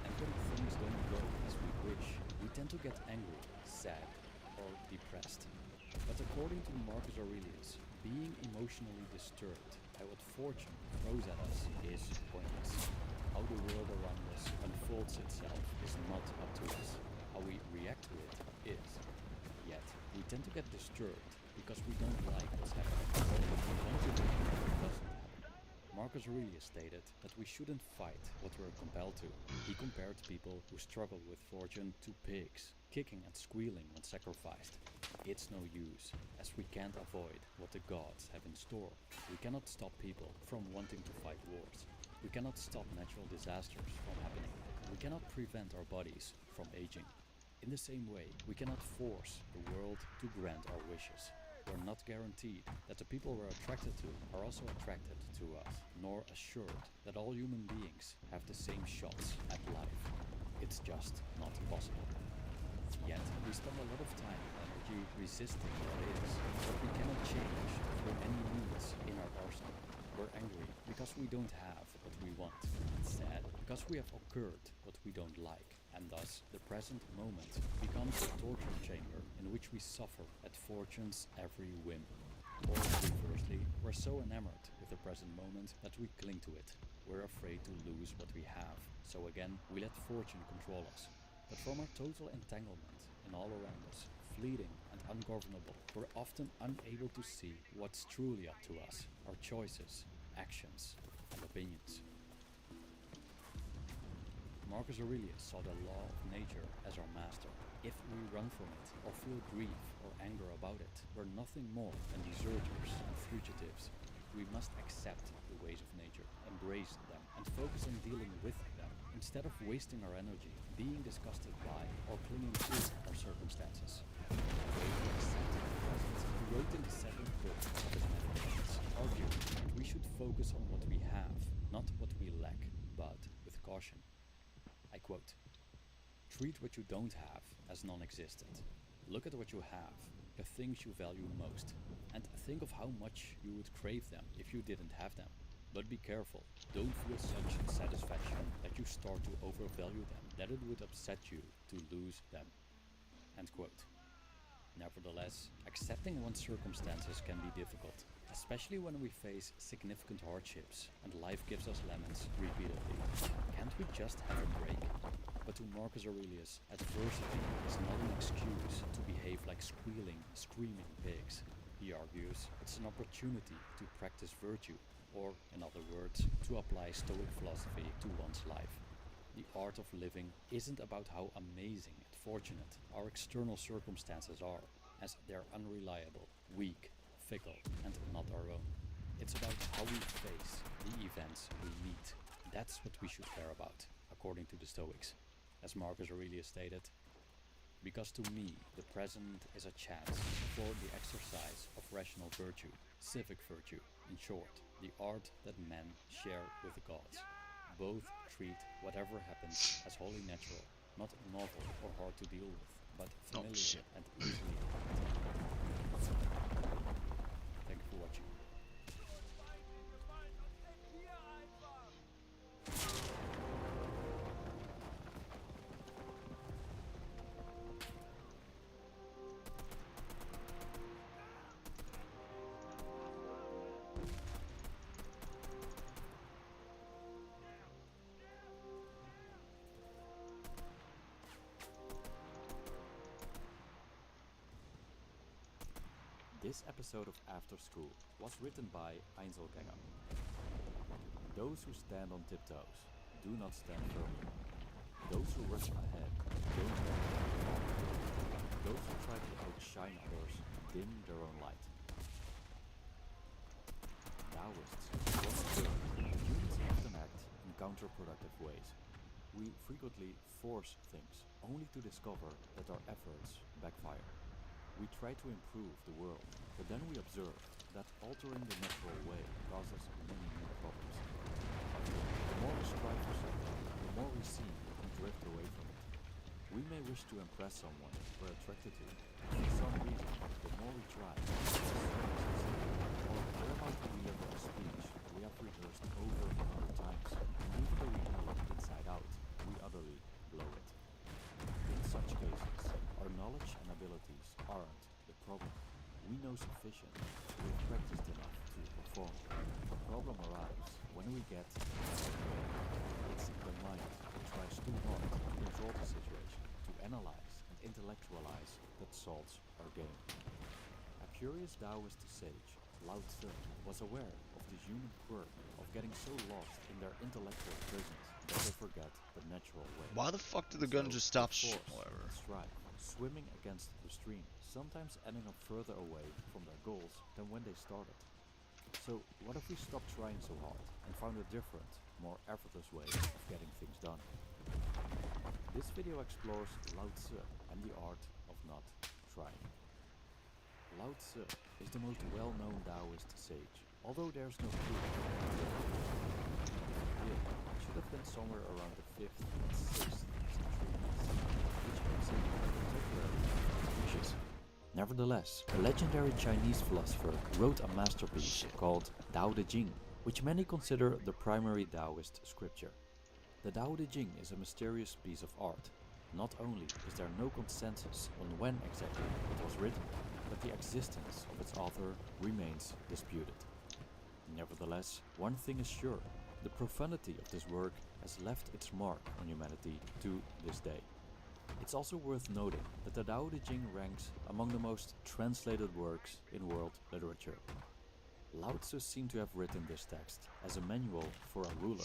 and when things don't go as we wish, we tend to get angry, sad, or depressed. But according to Marcus Aurelius, being emotionally disturbed by what fortune throws at us is pointless. How the world around us unfolds itself is not up to us. How we react to it is. Yet, we tend to get disturbed because we don't like what's happening, or what we want to do doesn't happen. Marcus Aurelius stated that we shouldn't fight what we're compelled to. He compared people who struggle with fortune to pigs, kicking and squealing when sacrificed. It's no use, as we can't avoid what the gods have in store. We cannot stop people from wanting to fight wars. We cannot stop natural disasters from happening. We cannot prevent our bodies from aging. In the same way, we cannot force the world to grant our wishes. We're not guaranteed that the people we're attracted to are also attracted to us, nor assured that all human beings have the same shots at life. It's just not possible. Yet, we spend a lot of time and energy resisting what is, what we cannot change through any means in our arsenal. We're angry because we don't have what we want, sad because we have occurred what we don't like, and thus the present moment becomes a torture chamber in which we suffer at fortune's every whim. Or conversely, we're so enamored with the present moment that we cling to it. We're afraid to lose what we have, so again we let fortune control us. But from our total entanglement in all around us, fleeting and ungovernable, we're often unable to see what's truly up to us, our choices, actions, and opinions. Marcus Aurelius saw the law of nature as our master. If we run from it, or feel grief or anger about it, we're nothing more than deserters and fugitives. We must accept the ways of nature, embrace them, and focus on dealing with them, instead of wasting our energy, being disgusted by, or clinging to our circumstances. The way to accept the present, he wrote in the 7th book of his Meditations, arguing that we should focus on what we have, not what we lack, but with caution. I quote, "Treat what you don't have as non-existent. Look at what you have, the things you value most, and think of how much you would crave them if you didn't have them. But be careful, don't feel such satisfaction that you start to overvalue them, that it would upset you to lose them." End quote. Nevertheless, accepting one's circumstances can be difficult, especially when we face significant hardships and life gives us lemons repeatedly. Can't we just have a break? But to Marcus Aurelius, adversity is not an excuse to behave like squealing, screaming pigs. He argues it's an opportunity to practice virtue, or, in other words, to apply Stoic philosophy to one's life. The art of living isn't about how amazing and fortunate our external circumstances are, as they're unreliable, weak, fickle, and not our own. It's about how we face the events we meet. That's what we should care about, according to the Stoics. As Marcus Aurelius stated, "Because to me the present is a chance for the exercise of rational virtue, civic virtue, in short, the art that men share with the gods. Both treat whatever happens as wholly natural, not novel or hard to deal with, but familiar and easily accepted." Thank you for watching. This episode of After School was written by Einzelgänger. Those who stand on tiptoes do not stand firmly. Those who rush ahead don't run far. Those who try to shine others and dim their own light. Taoists once observed humans often act in counterproductive ways. We frequently force things, only to discover that our efforts backfire. We try to improve the world, but then we observe that altering the natural way causes many more problems. The more we strive for something, the more we seem to drift away from it. We may wish to impress someone we're attracted to, but for some reason, the more we try, the less we succeed. Or we're about to deliver a speech we have rehearsed over 100 times, and even though we know it inside out, we utterly blow it. In such cases, our knowledge and abilities aren't the problem. We know sufficient, we've practiced enough to perform. The problem arrives when we get it's the mind that tries too hard to control the situation, to analyze and intellectualize that salts our game. A curious Taoist sage, Lao Tzu, was aware of the human quirk of getting so lost in their intellectual prisons that they forget the natural way. Why the fuck did the gun just stop? Whatever. Strive, swimming against the stream, sometimes ending up further away from their goals than when they started. So what if we stopped trying so hard and found a different, more effortless way of getting things done? This video explores Lao Tzu and the art of not trying. Lao Tzu is the most well-known Taoist sage, although there's no proof. It should have been somewhere around the 5th and 6th century BC, which makes him particularly suspicious. Nevertheless, the legendary Chinese philosopher wrote a masterpiece called Tao Te Ching, which many consider the primary Taoist scripture. The Tao Te Ching is a mysterious piece of art. Not only is there no consensus on when exactly it was written, but the existence of its author remains disputed. Nevertheless, one thing is sure, the profundity of this work has left its mark on humanity to this day. It's also worth noting that the Tao Te Ching ranks among the most translated works in world literature. Lao Tzu seemed to have written this text as a manual for a ruler.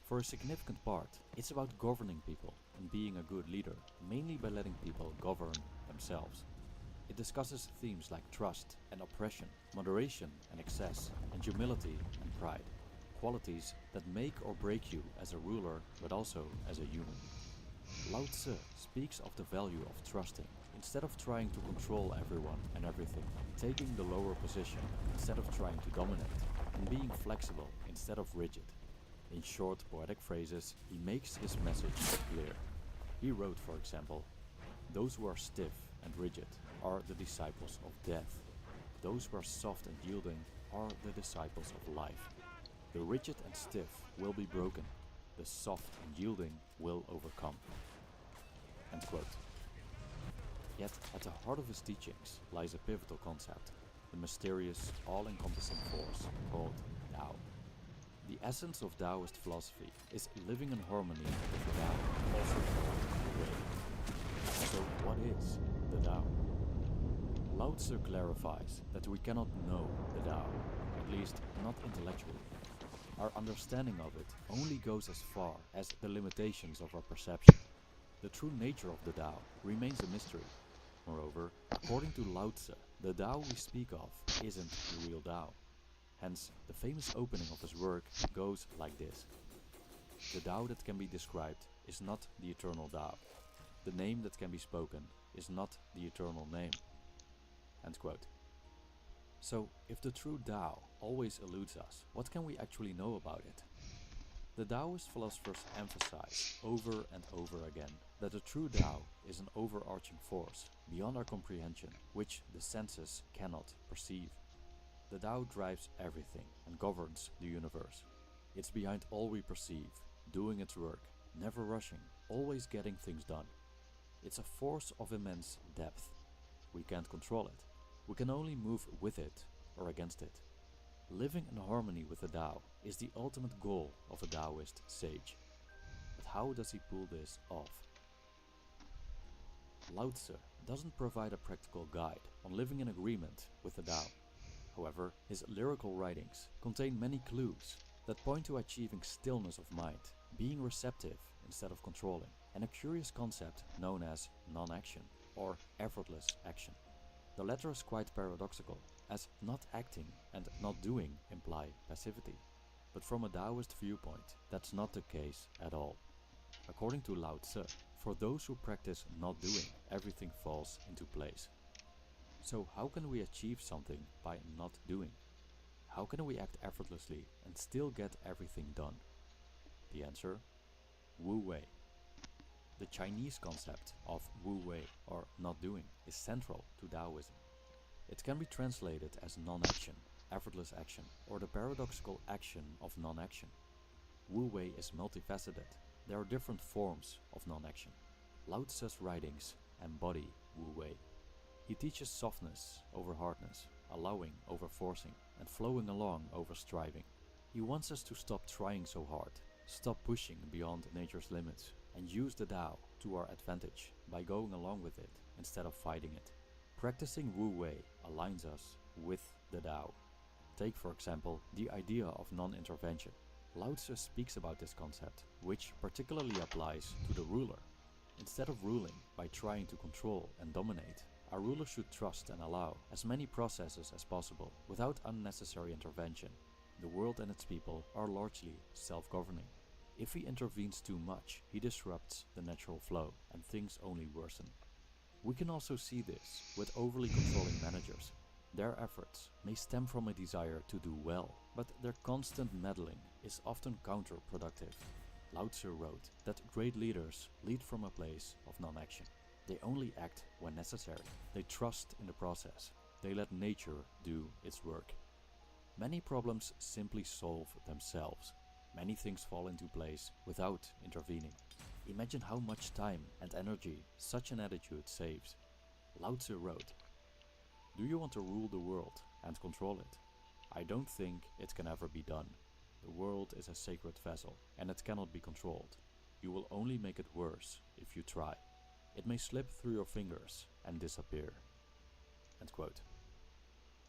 For a significant part, it's about governing people and being a good leader, mainly by letting people govern themselves. It discusses themes like trust and oppression, moderation and excess, and humility and pride, qualities that make or break you as a ruler, but also as a human. Lao Tzu speaks of the value of trusting, instead of trying to control everyone and everything, taking the lower position instead of trying to dominate, and being flexible instead of rigid. In short, poetic phrases, he makes his message clear. He wrote, for example, "Those who are stiff and rigid are the disciples of death. Those who are soft and yielding are the disciples of life. The rigid and stiff will be broken. The soft and yielding will overcome." End quote. Yet at the heart of his teachings lies a pivotal concept, the mysterious, all-encompassing force called Tao. The essence of Taoist philosophy is living in harmony with the Tao, also called the Way. So what is the Tao? Lao Tzu clarifies that we cannot know the Tao, at least not intellectually. Our understanding of it only goes as far as the limitations of our perception. The true nature of the Tao remains a mystery. Moreover, according to Lao Tzu, the Tao we speak of isn't the real Tao. Hence, the famous opening of his work goes like this. The Tao that can be described is not the eternal Tao. The name that can be spoken is not the eternal name. End quote. So, if the true Tao always eludes us, what can we actually know about it? The Taoist philosophers emphasize over and over again that the true Tao is an overarching force beyond our comprehension, which the senses cannot perceive. The Tao drives everything and governs the universe. It's behind all we perceive, doing its work, never rushing, always getting things done. It's a force of immense depth. We can't control it. We can only move with it or against it. Living in harmony with the Tao is the ultimate goal of a Taoist sage. But how does he pull this off? Lao Tzu doesn't provide a practical guide on living in agreement with the Tao. However, his lyrical writings contain many clues that point to achieving stillness of mind, being receptive instead of controlling, and a curious concept known as non-action or effortless action. The latter is quite paradoxical, as not acting and not doing imply passivity. But from a Taoist viewpoint, that's not the case at all. According to Lao Tzu, for those who practice not doing, everything falls into place. So how can we achieve something by not doing? How can we act effortlessly and still get everything done? The answer? Wu Wei. The Chinese concept of Wu Wei, or not doing, is central to Taoism. It can be translated as non-action, effortless action, or the paradoxical action of non-action. Wu Wei is multifaceted. There are different forms of non-action. Lao Tzu's writings embody Wu Wei. He teaches softness over hardness, allowing over forcing, and flowing along over striving. He wants us to stop trying so hard, stop pushing beyond nature's limits, and use the Tao to our advantage by going along with it instead of fighting it. Practicing Wu Wei aligns us with the Tao. Take, for example, the idea of non-intervention. Lao Tzu speaks about this concept, which particularly applies to the ruler. Instead of ruling by trying to control and dominate, a ruler should trust and allow as many processes as possible without unnecessary intervention. The world and its people are largely self-governing. If he intervenes too much, he disrupts the natural flow and things only worsen. We can also see this with overly controlling managers. Their efforts may stem from a desire to do well, but their constant meddling is often counterproductive. Lao Tzu wrote that great leaders lead from a place of non-action. They only act when necessary. They trust in the process. They let nature do its work. Many problems simply solve themselves. Many things fall into place without intervening. Imagine how much time and energy such an attitude saves. Lao Tzu wrote, "Do you want to rule the world and control it? I don't think it can ever be done. The world is a sacred vessel, and it cannot be controlled. You will only make it worse if you try. It may slip through your fingers and disappear." End quote.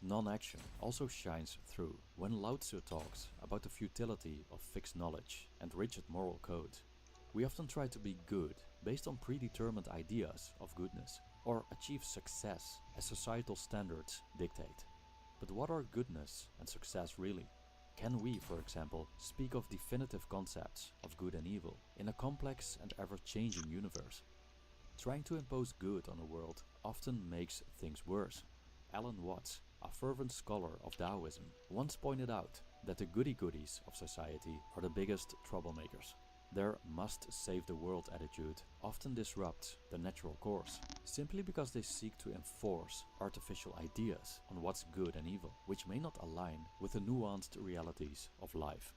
Non-action also shines through when Lao Tzu talks about the futility of fixed knowledge and rigid moral code. We often try to be good based on predetermined ideas of goodness, or achieve success as societal standards dictate. But what are goodness and success really? Can we, for example, speak of definitive concepts of good and evil in a complex and ever-changing universe? Trying to impose good on the world often makes things worse. Alan Watts, a fervent scholar of Taoism, once pointed out that the goody-goodies of society are the biggest troublemakers. Their must-save-the-world attitude often disrupts the natural course, simply because they seek to enforce artificial ideas on what's good and evil, which may not align with the nuanced realities of life.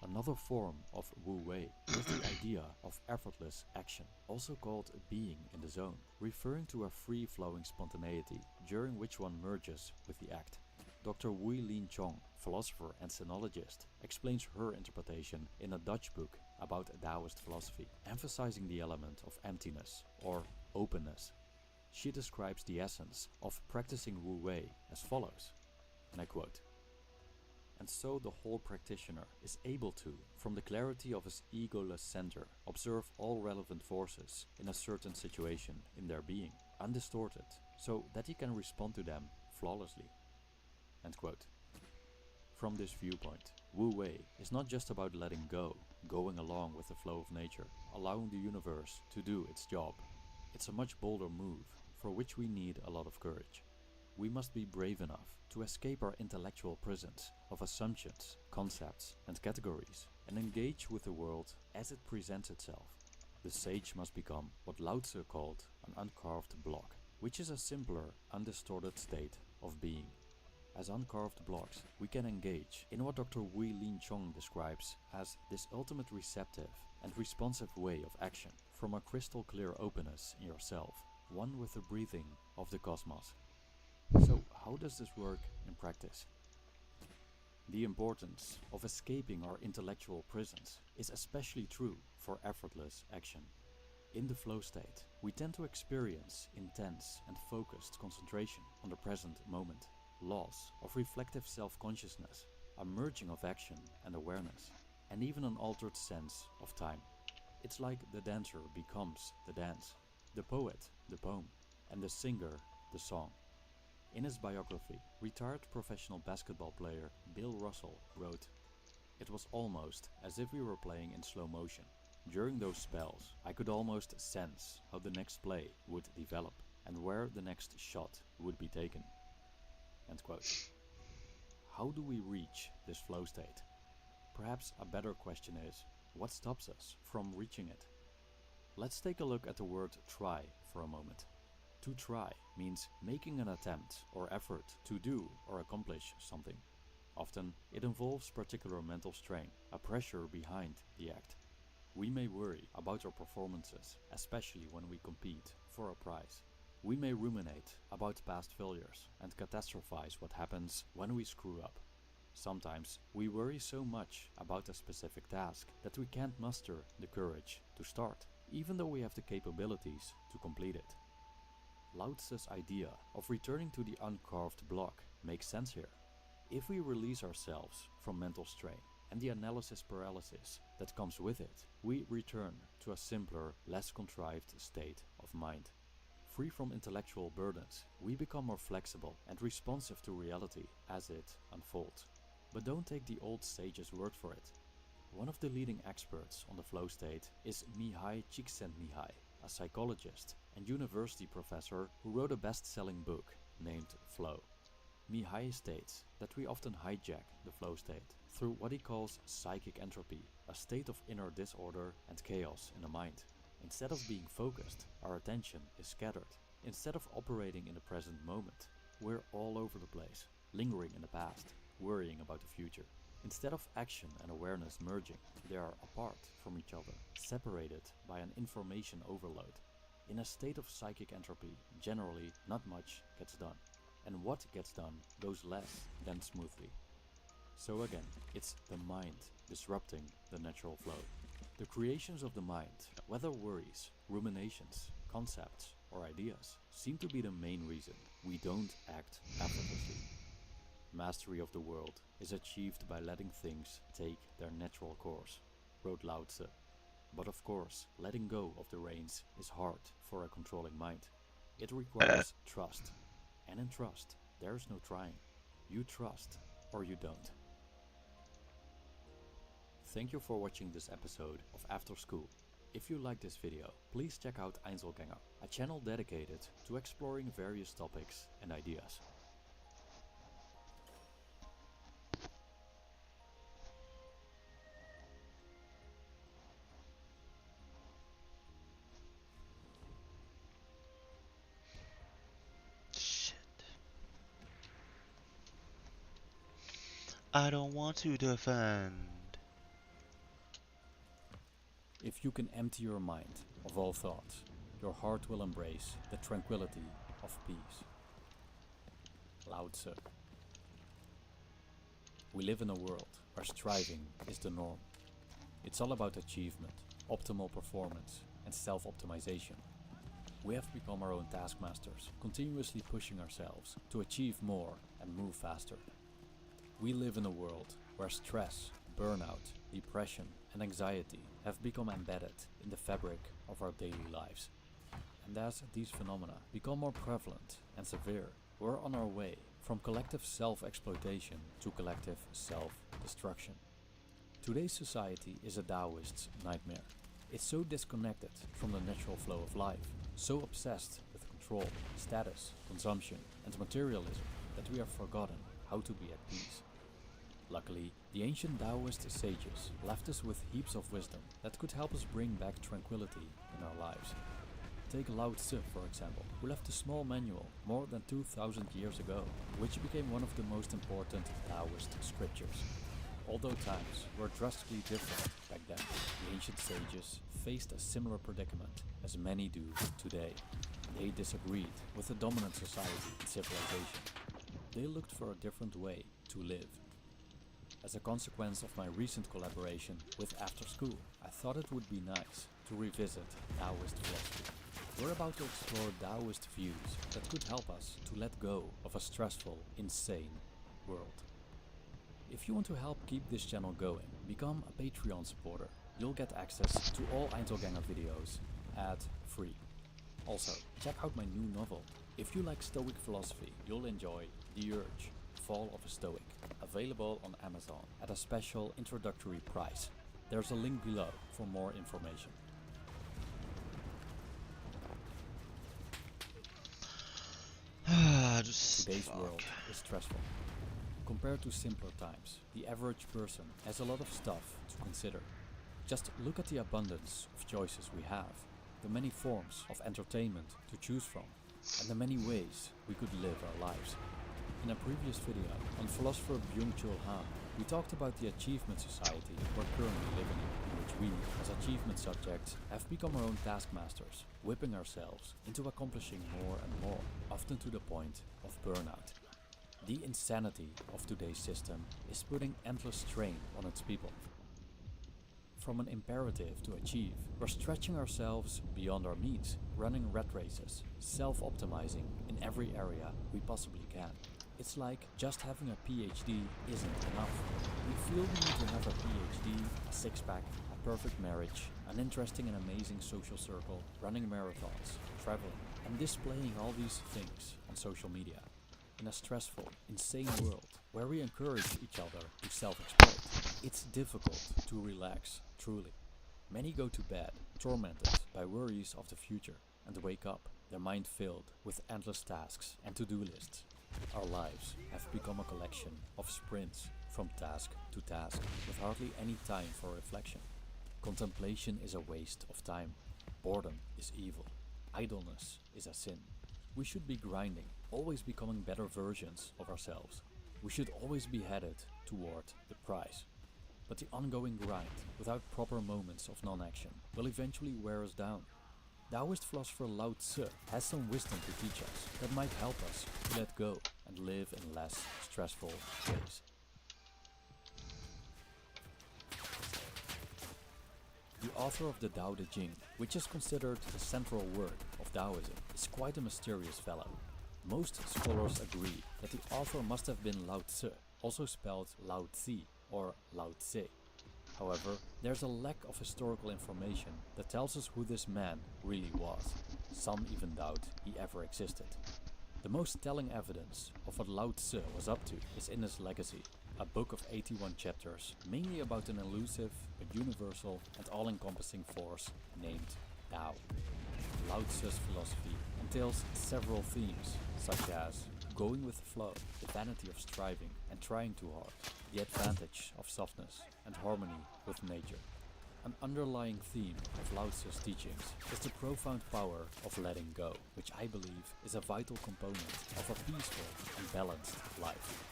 Another form of Wu Wei is the idea of effortless action, also called being in the zone, referring to a free-flowing spontaneity during which one merges with the act. Dr. Wu Lin Chong, philosopher and sinologist, explains her interpretation in a Dutch book about Taoist philosophy, emphasizing the element of emptiness or openness. She describes the essence of practicing Wu Wei as follows, and I quote, "And so the whole practitioner is able to, from the clarity of his egoless center, observe all relevant forces in a certain situation in their being, undistorted, so that he can respond to them flawlessly." End quote. From this viewpoint, Wu Wei is not just about letting go, going along with the flow of nature, allowing the universe to do its job. It's a much bolder move, for which we need a lot of courage. We must be brave enough to escape our intellectual prisons of assumptions, concepts, and categories, and engage with the world as it presents itself. The sage must become what Lao Tzu called an uncarved block, which is a simpler, undistorted state of being. As uncarved blocks, we can engage in what Dr. Wu Lin Chong describes as this ultimate receptive and responsive way of action, from a crystal clear openness in yourself, one with the breathing of the cosmos. So, how does this work in practice? The importance of escaping our intellectual prisons is especially true for effortless action. In the flow state, we tend to experience intense and focused concentration on the present moment, loss of reflective self-consciousness, a merging of action and awareness, and even an altered sense of time. It's like the dancer becomes the dance, the poet the poem, and the singer the song. In his biography, retired professional basketball player Bill Russell wrote, "It was almost as if we were playing in slow motion. During those spells, I could almost sense how the next play would develop and where the next shot would be taken." End quote. How do we reach this flow state? Perhaps a better question is, what stops us from reaching it? Let's take a look at the word try for a moment. To try means making an attempt or effort to do or accomplish something. Often, it involves particular mental strain, a pressure behind the act. We may worry about our performances, especially when we compete for a prize. We may ruminate about past failures and catastrophize what happens when we screw up. Sometimes we worry so much about a specific task that we can't muster the courage to start, even though we have the capabilities to complete it. Lao Tzu's idea of returning to the uncarved block makes sense here. If we release ourselves from mental strain and the analysis paralysis that comes with it, we return to a simpler, less contrived state of mind. Free from intellectual burdens, we become more flexible and responsive to reality as it unfolds. But don't take the old sage's word for it. One of the leading experts on the flow state is Mihaly Csikszentmihalyi, a psychologist and university professor who wrote a best-selling book named Flow. Mihaly states that we often hijack the flow state through what he calls psychic entropy, a state of inner disorder and chaos in the mind. Instead of being focused, our attention is scattered. Instead of operating in the present moment, we're all over the place, lingering in the past, worrying about the future. Instead of action and awareness merging, they are apart from each other, separated by an information overload. In a state of psychic entropy, generally not much gets done. And what gets done goes less than smoothly. So again, it's the mind disrupting the natural flow. The creations of the mind, whether worries, ruminations, concepts, or ideas, seem to be the main reason we don't act effortlessly. Mastery of the world is achieved by letting things take their natural course, wrote Lao Tzu. But of course, letting go of the reins is hard for a controlling mind. It requires trust. And in trust, there's no trying. You trust or you don't. Thank you for watching this episode of After School. If you like this video, please check out Einzelgänger, a channel dedicated to exploring various topics and ideas. I don't want to defend. If you can empty your mind of all thoughts, your heart will embrace the tranquility of peace. Lao Tzu. We live in a world where striving is the norm. It's all about achievement, optimal performance, and self-optimization. We have become our own taskmasters, continuously pushing ourselves to achieve more and move faster. We live in a world where stress, burnout, depression, and anxiety have become embedded in the fabric of our daily lives. And as these phenomena become more prevalent and severe, we're on our way from collective self-exploitation to collective self-destruction. Today's society is a Taoist's nightmare. It's so disconnected from the natural flow of life, so obsessed with control, status, consumption, and materialism that we have forgotten how to be at peace. Luckily, the ancient Taoist sages left us with heaps of wisdom that could help us bring back tranquility in our lives. Take Lao Tzu, for example, who left a small manual more than 2,000 years ago, which became one of the most important Taoist scriptures. Although times were drastically different back then, the ancient sages faced a similar predicament as many do today. They disagreed with the dominant society and civilization. They looked for a different way to live. As a consequence of my recent collaboration with After School, I thought it would be nice to revisit Taoist philosophy. We're about to explore Taoist views that could help us to let go of a stressful, insane world. If you want to help keep this channel going, become a Patreon supporter. You'll get access to all Einzelgänger videos ad-free. Also, check out my new novel. If you like Stoic philosophy, you'll enjoy The Urge, Fall of a Stoic, available on Amazon at a special introductory price. There's a link below for more information. Today's world is stressful. Compared to simpler times, the average person has a lot of stuff to consider. Just look at the abundance of choices we have, the many forms of entertainment to choose from, and the many ways we could live our lives. In a previous video on philosopher Byung-Chul Han, we talked about the achievement society we're currently living in which we, as achievement subjects, have become our own taskmasters, whipping ourselves into accomplishing more and more, often to the point of burnout. The insanity of today's system is putting endless strain on its people. From an imperative to achieve, we're stretching ourselves beyond our means, running rat races, self-optimizing in every area we possibly can. It's like just having a PhD isn't enough. We feel we need to have a PhD, a six-pack, a perfect marriage, an interesting and amazing social circle, running marathons, traveling, and displaying all these things on social media. In a stressful, insane world where we encourage each other to self-exploit, it's difficult to relax, truly. Many go to bed tormented by worries of the future and wake up, their mind filled with endless tasks and to-do lists. Our lives have become a collection of sprints from task to task with hardly any time for reflection. Contemplation is a waste of time. Boredom is evil. Idleness is a sin. We should be grinding, always becoming better versions of ourselves. We should always be headed toward the prize. But the ongoing grind, without proper moments of non-action, will eventually wear us down. Taoist philosopher Lao Tzu has some wisdom to teach us that might help us to let go and live in less stressful ways. The author of the Tao Te Ching, which is considered the central work of Taoism, is quite a mysterious fellow. Most scholars agree that the author must have been Lao Tzu, also spelled Lao Tzi or Lao Tse. However, there's a lack of historical information that tells us who this man really was. Some even doubt he ever existed. The most telling evidence of what Lao Tzu was up to is in his Legacy, a book of 81 chapters, mainly about an elusive but universal and all-encompassing force named Tao. Lao Tzu's philosophy entails several themes, such as going with the flow, the vanity of striving and trying too hard, the advantage of softness and harmony with nature. An underlying theme of Lao Tzu's teachings is the profound power of letting go, which I believe is a vital component of a peaceful and balanced life.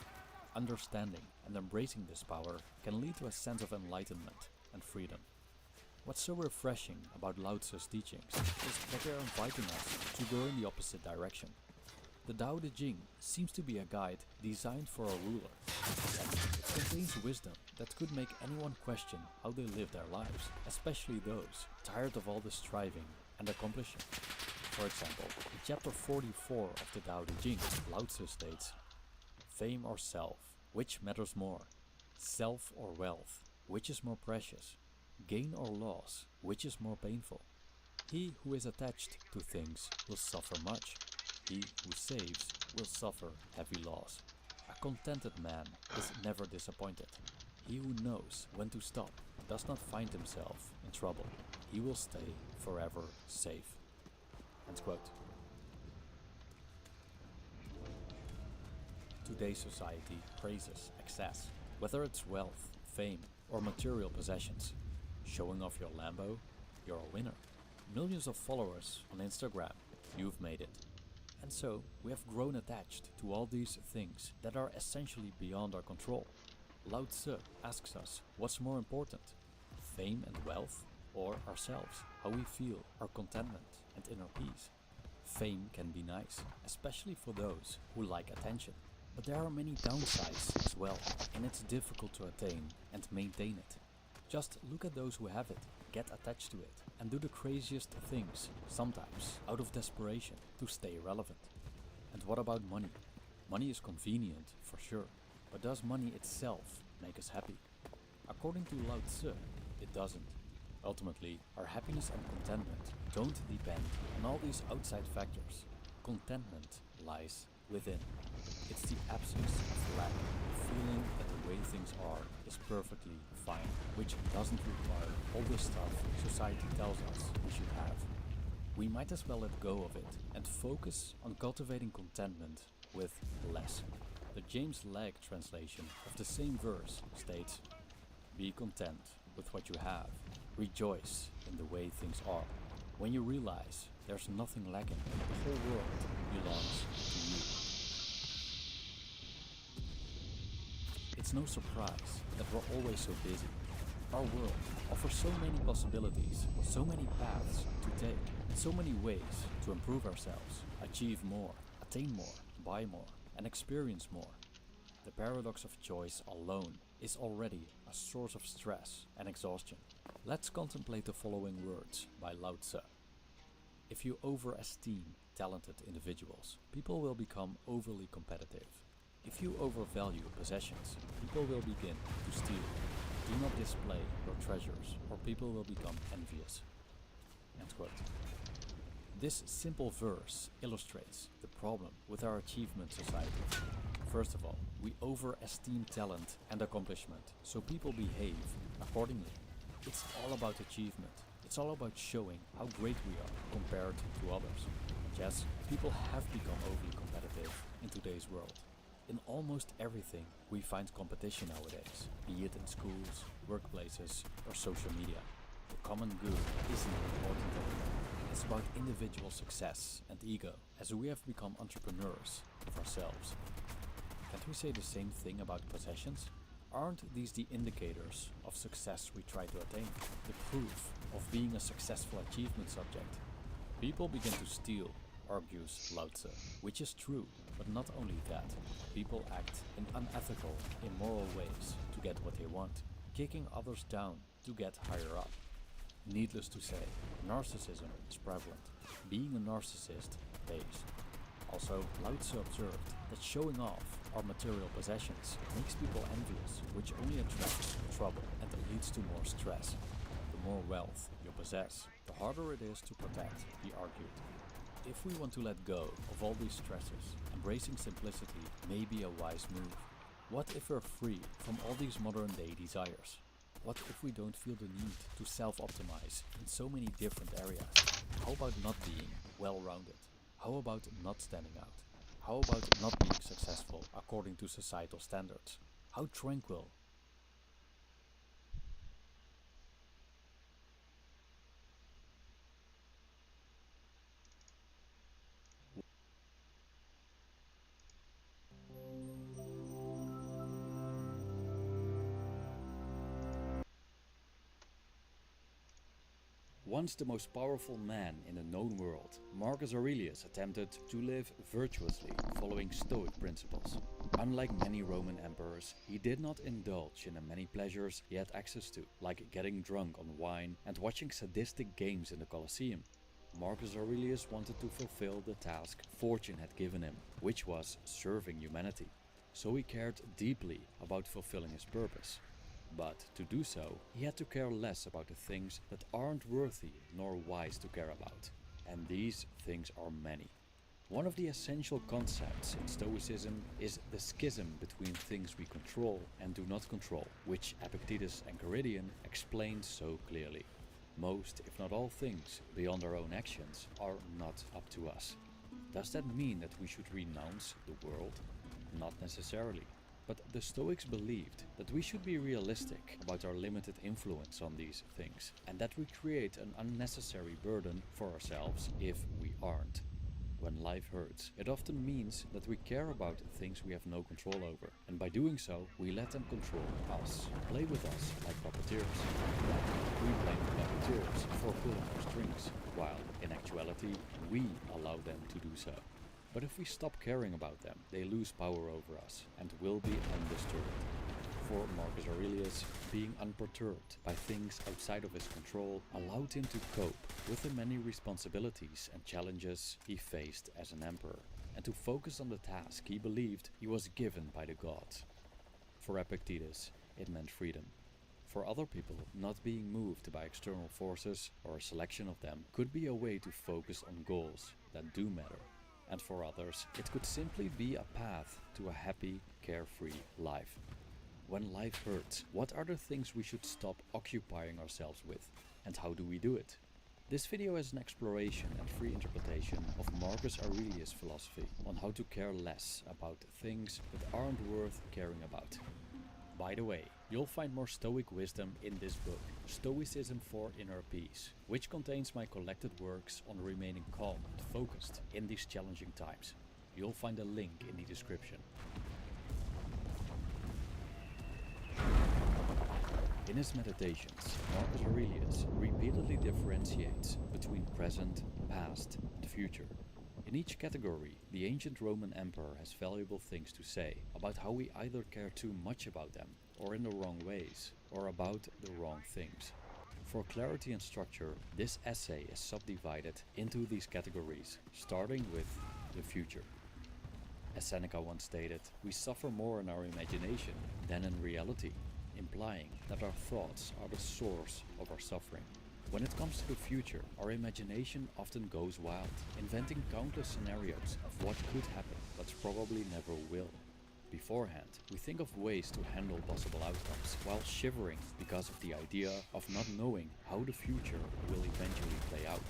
Understanding and embracing this power can lead to a sense of enlightenment and freedom. What's so refreshing about Lao Tzu's teachings is that they're inviting us to go in the opposite direction. The Tao Te Ching seems to be a guide designed for a ruler, and it contains wisdom that could make anyone question how they live their lives, especially those tired of all the striving and accomplishing. For example, in chapter 44 of the Tao Te Ching, Lao Tzu states, "Fame or self, which matters more? Self or wealth, which is more precious? Gain or loss, which is more painful? He who is attached to things will suffer much. He who saves will suffer heavy loss. A contented man is never disappointed. He who knows when to stop does not find himself in trouble. He will stay forever safe." End quote. Today's society praises excess, whether it's wealth, fame, or material possessions. Showing off your Lambo? You're a winner. Millions of followers on Instagram? You've made it. And so, we have grown attached to all these things that are essentially beyond our control. Lao Tzu asks us, what's more important? Fame and wealth? Or ourselves, how we feel, our contentment and inner peace? Fame can be nice, especially for those who like attention. But there are many downsides as well, and it's difficult to attain and maintain it. Just look at those who have it, get attached to it, and do the craziest things, sometimes out of desperation, to stay relevant. And what about money? Money is convenient, for sure, but does money itself make us happy? According to Lao Tzu, it doesn't. Ultimately, our happiness and contentment don't depend on all these outside factors. Contentment lies within. It's the absence of lack, the feeling that the way things are is perfectly fine, which doesn't require all the stuff society tells us we should have. We might as well let go of it and focus on cultivating contentment with less. The James Legge translation of the same verse states, "Be content with what you have. Rejoice in the way things are." When you realize there's nothing lacking, the whole world belongs to you. It's no surprise that we're always so busy. Our world offers so many possibilities, so many paths to take, and so many ways to improve ourselves, achieve more, attain more, buy more, and experience more. The paradox of choice alone is already a source of stress and exhaustion. Let's contemplate the following words by Lao Tzu. If you overesteem talented individuals, people will become overly competitive. If you overvalue possessions, people will begin to steal. Do not display your treasures, or people will become envious. End quote. This simple verse illustrates the problem with our achievement society. First of all, we overesteem talent and accomplishment, so people behave accordingly. It's all about achievement. It's all about showing how great we are compared to others. Yes, people have become overly competitive in today's world. In almost everything, we find competition nowadays, be it in schools, workplaces, or social media. The common good isn't important anymore. It's about individual success and ego, as we have become entrepreneurs of ourselves. Can't we say the same thing about possessions? Aren't these the indicators of success we try to attain? The proof of being a successful achievement subject? People begin to steal, argues Lao Tzu, which is true, but not only that. People act in unethical, immoral ways to get what they want, kicking others down to get higher up. Needless to say, narcissism is prevalent. Being a narcissist pays. Also, Lao Tzu observed that showing off our material possessions makes people envious, which only attracts trouble and leads to more stress. The more wealth you possess, the harder it is to protect, he argued. If we want to let go of all these stresses, embracing simplicity may be a wise move. What if we're free from all these modern-day desires? What if we don't feel the need to self-optimize in so many different areas? How about not being well-rounded? How about not standing out? How about not being successful according to societal standards? How tranquil. Once the most powerful man in the known world, Marcus Aurelius attempted to live virtuously, following Stoic principles. Unlike many Roman emperors, he did not indulge in the many pleasures he had access to, like getting drunk on wine and watching sadistic games in the Colosseum. Marcus Aurelius wanted to fulfill the task fortune had given him, which was serving humanity. So he cared deeply about fulfilling his purpose. But to do so, he had to care less about the things that aren't worthy nor wise to care about. And these things are many. One of the essential concepts in Stoicism is the schism between things we control and do not control, which Epictetus and Caridian explained so clearly. Most, if not all things, beyond our own actions are not up to us. Does that mean that we should renounce the world? Not necessarily. But the Stoics believed that we should be realistic about our limited influence on these things, and that we create an unnecessary burden for ourselves if we aren't. When life hurts, it often means that we care about things we have no control over, and by doing so, we let them control us, play with us like puppeteers. We blame the puppeteers for pulling our strings, while in actuality, we allow them to do so. But if we stop caring about them, they lose power over us and will be undisturbed. For Marcus Aurelius, being unperturbed by things outside of his control allowed him to cope with the many responsibilities and challenges he faced as an emperor, and to focus on the task he believed he was given by the gods. For Epictetus, it meant freedom. For other people, not being moved by external forces or a selection of them could be a way to focus on goals that do matter. And for others, it could simply be a path to a happy, carefree life. When life hurts, what are the things we should stop occupying ourselves with? And how do we do it? This video is an exploration and free interpretation of Marcus Aurelius' philosophy on how to care less about things that aren't worth caring about. By the way, you'll find more Stoic wisdom in this book, Stoicism for Inner Peace, which contains my collected works on remaining calm and focused in these challenging times. You'll find a link in the description. In his meditations, Marcus Aurelius repeatedly differentiates between present, past, and future. In each category, the ancient Roman emperor has valuable things to say about how we either care too much about them, or in the wrong ways, or about the wrong things. For clarity and structure, this essay is subdivided into these categories, starting with the future. As Seneca once stated, we suffer more in our imagination than in reality, implying that our thoughts are the source of our suffering. When it comes to the future, our imagination often goes wild, inventing countless scenarios of what could happen but probably never will. Beforehand, we think of ways to handle possible outcomes while shivering because of the idea of not knowing how the future will eventually play out.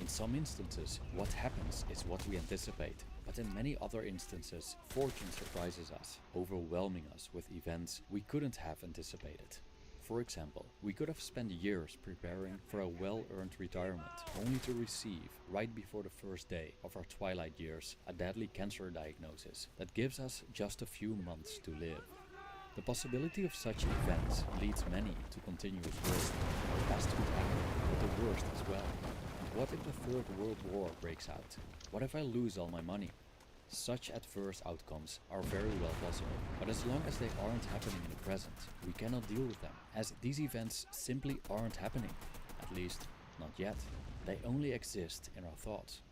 In some instances, what happens is what we anticipate, but in many other instances, fortune surprises us, overwhelming us with events we couldn't have anticipated. For example, we could have spent years preparing for a well-earned retirement, only to receive, right before the first day of our twilight years, a deadly cancer diagnosis that gives us just a few months to live. The possibility of such events leads many to continuous worry. The best could happen, but the worst as well. And what if the Third World War breaks out? What if I lose all my money? Such adverse outcomes are very well possible, but as long as they aren't happening in the present, we cannot deal with them, as these events simply aren't happening. At least, not yet. They only exist in our thoughts.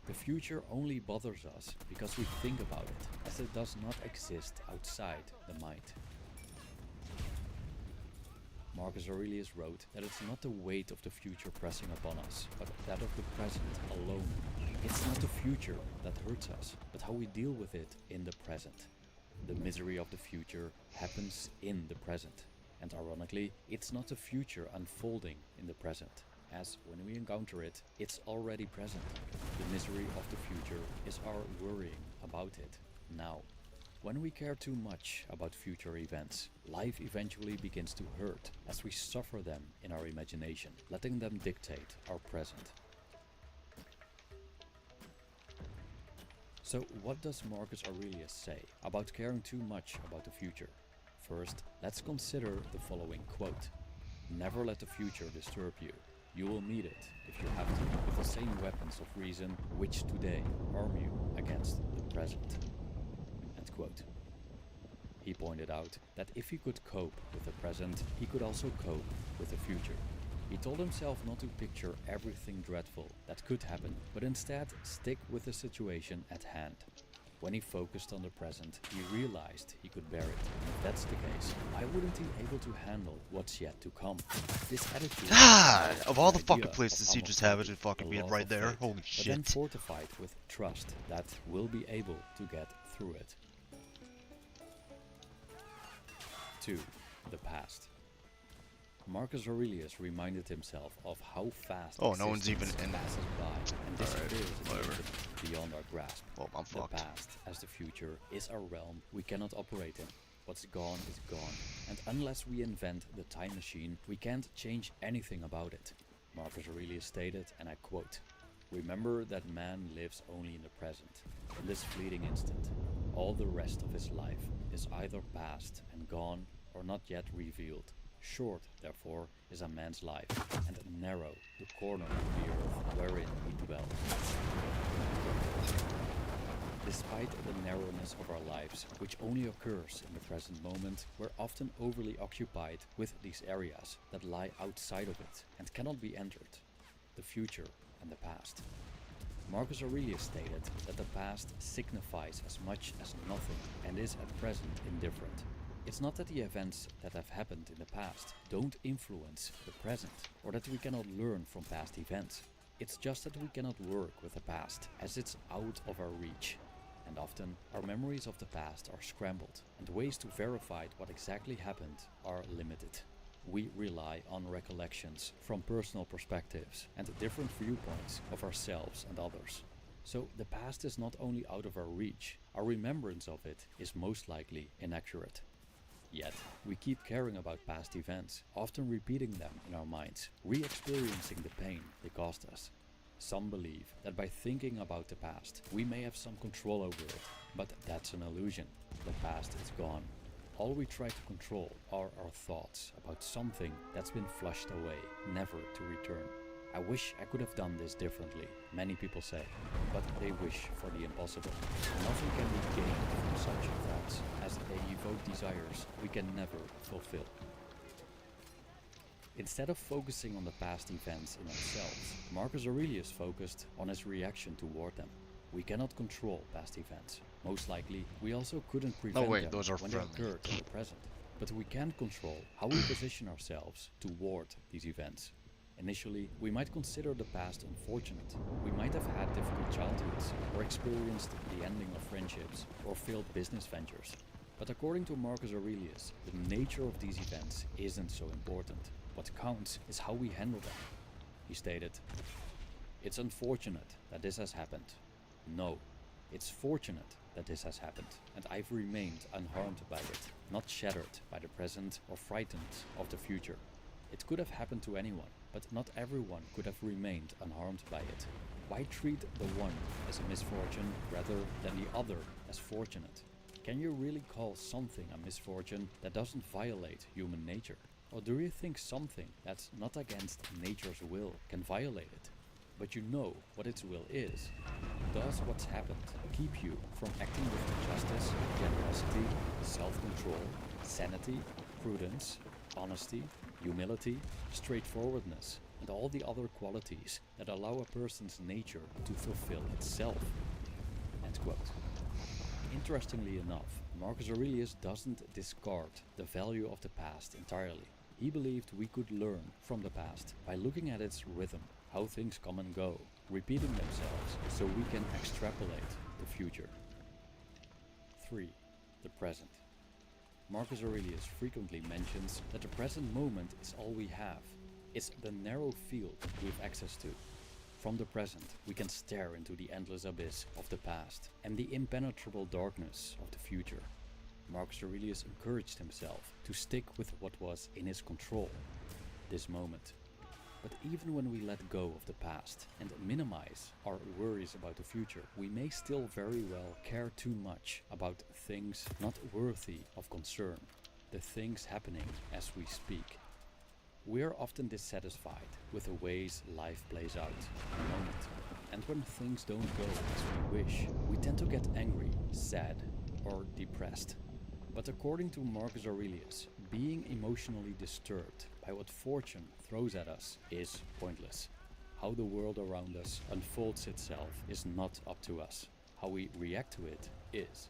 The future only bothers us because we think about it, as it does not exist outside the mind. Marcus Aurelius wrote that it's not the weight of the future pressing upon us, but that of the present alone. It's not the future that hurts us, but how we deal with it in the present. The misery of the future happens in the present. And ironically, it's not the future unfolding in the present, as when we encounter it, it's already present. The misery of the future is our worrying about it now. When we care too much about future events, life eventually begins to hurt as we suffer them in our imagination, letting them dictate our present. So what does Marcus Aurelius say about caring too much about the future? First, let's consider the following quote. Never let the future disturb you. You will meet it, if you have to, with the same weapons of reason which today arm you against the present. End quote. He pointed out that if he could cope with the present, he could also cope with the future. He told himself not to picture everything dreadful that could happen, but instead stick with the situation at hand. When he focused on the present, he realized he could bear it. If that's the case, why wouldn't he be able to handle what's yet to come? This attitude of all the fucking places you just have it fucking being right there. Fate, Holy but shit. then fortified with trust that we'll be able to get through it. 2. The past. Marcus Aurelius reminded himself of how fast no one's even existence in passes by and disappears whatever. beyond our grasp. Well, I'm the fucked. past, as the future, is a realm we cannot operate in. What's gone is gone, and unless we invent the time machine, we can't change anything about it. Marcus Aurelius stated, and I quote, "Remember that man lives only in the present, in this fleeting instant. All the rest of his life is either past and gone or not yet revealed. Short, therefore, is a man's life, and narrow the corner of the earth wherein he dwells." Despite the narrowness of our lives, which only occurs in the present moment, we're often overly occupied with these areas that lie outside of it and cannot be entered: the future and the past. Marcus Aurelius stated that the past signifies as much as nothing and is at present indifferent. It's not that the events that have happened in the past don't influence the present, or that we cannot learn from past events. It's just that we cannot work with the past, as it's out of our reach. And often, our memories of the past are scrambled, and ways to verify what exactly happened are limited. We rely on recollections from personal perspectives and different viewpoints of ourselves and others. So the past is not only out of our reach, our remembrance of it is most likely inaccurate. Yet, we keep caring about past events, often repeating them in our minds, re-experiencing the pain they caused us. Some believe that by thinking about the past, we may have some control over it, but that's an illusion. The past is gone. All we try to control are our thoughts about something that's been flushed away, never to return. I wish I could have done this differently, many people say, but they wish for the impossible. Nothing can be gained from such thoughts, as they evoke desires we can never fulfill. Instead of focusing on the past events in themselves, Marcus Aurelius focused on his reaction toward them. We cannot control past events. Most likely, we also couldn't prevent them those are when friendly. they occurred in the present. But we can control how we position ourselves toward these events. Initially, we might consider the past unfortunate. We might have had difficult childhoods, or experienced the ending of friendships, or failed business ventures. But according to Marcus Aurelius, the nature of these events isn't so important. What counts is how we handle them. He stated, "It's unfortunate that this has happened. No, it's fortunate that this has happened, and I've remained unharmed by it, not shattered by the present or frightened of the future. It could have happened to anyone, but not everyone could have remained unharmed by it. Why treat the one as a misfortune rather than the other as fortunate? Can you really call something a misfortune that doesn't violate human nature? Or do you think something that's not against nature's will can violate it? But you know what its will is. Does what's happened keep you from acting with justice, generosity, self-control, sanity, prudence, honesty, humility, straightforwardness, and all the other qualities that allow a person's nature to fulfill itself?" End quote. Interestingly enough, Marcus Aurelius doesn't discard the value of the past entirely. He believed we could learn from the past by looking at its rhythm, how things come and go, repeating themselves, so we can extrapolate the future. 3. The present. Marcus Aurelius frequently mentions that the present moment is all we have. It's the narrow field we have access to. From the present, we can stare into the endless abyss of the past and the impenetrable darkness of the future. Marcus Aurelius encouraged himself to stick with what was in his control, this moment. But even when we let go of the past and minimize our worries about the future, we may still very well care too much about things not worthy of concern, the things happening as we speak. We are often dissatisfied with the ways life plays out in the moment. And when things don't go as we wish, we tend to get angry, sad, or depressed. But according to Marcus Aurelius, being emotionally disturbed by what fortune throws at us is pointless. How the world around us unfolds itself is not up to us. How we react to it is.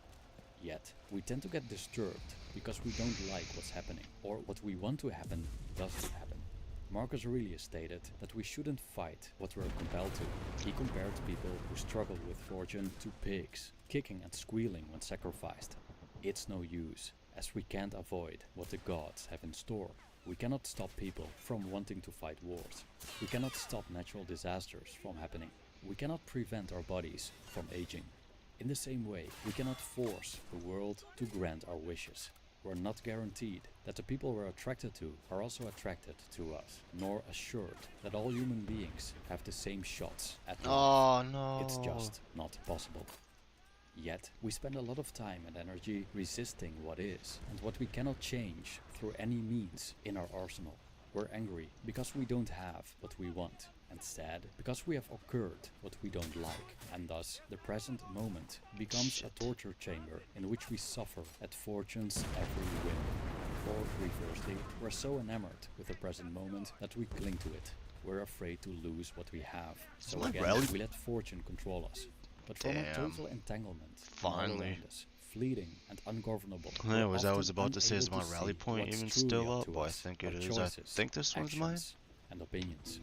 Yet, we tend to get disturbed because we don't like what's happening, or what we want to happen doesn't happen. Marcus Aurelius stated that we shouldn't fight what we're compelled to. He compared people who struggle with fortune to pigs, kicking and squealing when sacrificed. It's no use, as we can't avoid what the gods have in store. We cannot stop people from wanting to fight wars. We cannot stop natural disasters from happening. We cannot prevent our bodies from aging. In the same way, we cannot force the world to grant our wishes. We're not guaranteed that the people we're attracted to are also attracted to us, nor assured that all human beings have the same shots at life. no. It's just not possible. Yet, we spend a lot of time and energy resisting what is, and what we cannot change through any means in our arsenal. We're angry because we don't have what we want, and sad because we have occurred what we don't like, and thus the present moment becomes a torture chamber in which we suffer at fortune's every whim. Or reversely, we're so enamored with the present moment that we cling to it. We're afraid to lose what we have, so again we let fortune control us. But from a total entanglement all around us, fleeting and ungovernable. Yeah, we're I was often about to say, is unable my to rally see point what's even truly still up up? to Well, I us, think our it is. I choices, think this one's mine. actions, and opinions.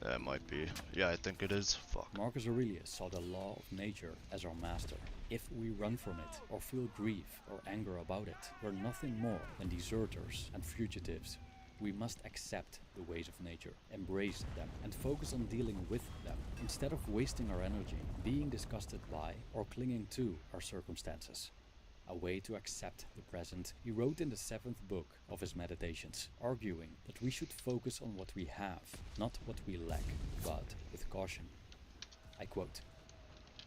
That might be. Yeah, I think it is. Fuck. Marcus Aurelius saw the law of nature as our master. If we run from it, or feel grief or anger about it, we're nothing more than deserters and fugitives. We must accept the ways of nature, embrace them, and focus on dealing with them, instead of wasting our energy being disgusted by or clinging to our circumstances. A way to accept the present, he wrote in the 7th book of his Meditations, arguing that we should focus on what we have, not what we lack, but with caution. I quote,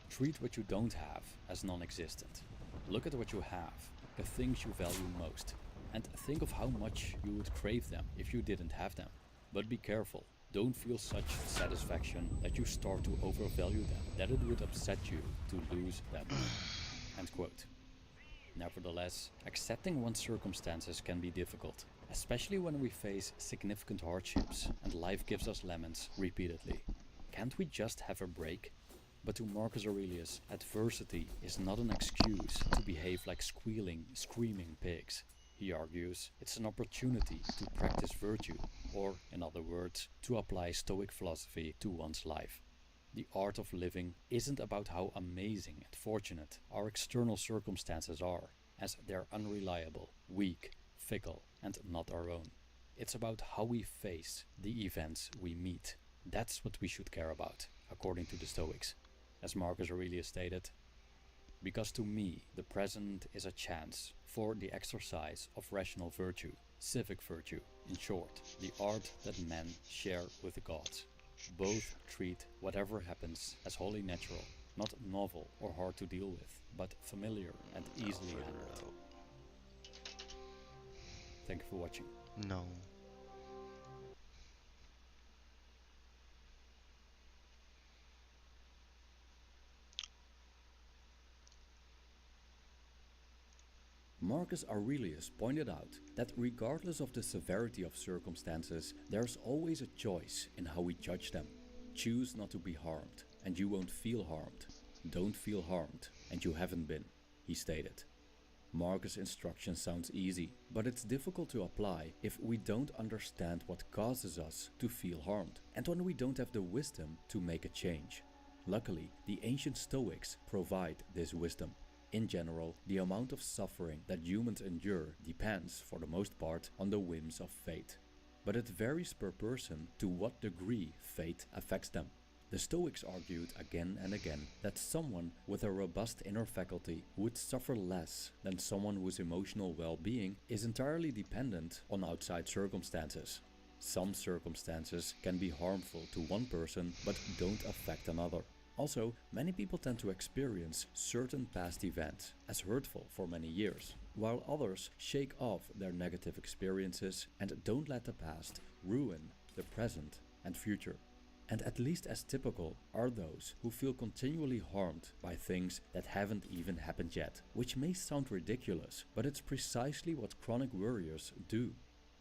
"Treat what you don't have as non-existent. Look at what you have, the things you value most, and think of how much you would crave them if you didn't have them. But be careful. Don't feel such satisfaction that you start to overvalue them, that it would upset you to lose them." End quote. Nevertheless, accepting one's circumstances can be difficult, especially when we face significant hardships and life gives us lemons repeatedly. Can't we just have a break? But to Marcus Aurelius, adversity is not an excuse to behave like squealing, screaming pigs. He argues it's an opportunity to practice virtue, or, in other words, to apply Stoic philosophy to one's life. The art of living isn't about how amazing and fortunate our external circumstances are, as they're unreliable, weak, fickle, and not our own. It's about how we face the events we meet. That's what we should care about, according to the Stoics. As Marcus Aurelius stated, "Because to me the present is a chance for the exercise of rational virtue, civic virtue, in short, the art that men share with the gods. Both treat whatever happens as wholly natural, not novel or hard to deal with, but familiar and easily handled." Thank you for watching. No. Marcus Aurelius pointed out that regardless of the severity of circumstances, there's always a choice in how we judge them. Choose not to be harmed, and you won't feel harmed. Don't feel harmed, and you haven't been, he stated. Marcus' instruction sounds easy, but it's difficult to apply if we don't understand what causes us to feel harmed, and when we don't have the wisdom to make a change. Luckily, the ancient Stoics provide this wisdom. In general, the amount of suffering that humans endure depends, for the most part, on the whims of fate. But it varies per person to what degree fate affects them. The Stoics argued again and again that someone with a robust inner faculty would suffer less than someone whose emotional well-being is entirely dependent on outside circumstances. Some circumstances can be harmful to one person but don't affect another. Also, many people tend to experience certain past events as hurtful for many years, while others shake off their negative experiences and don't let the past ruin the present and future. And at least as typical are those who feel continually harmed by things that haven't even happened yet, which may sound ridiculous, but it's precisely what chronic worriers do.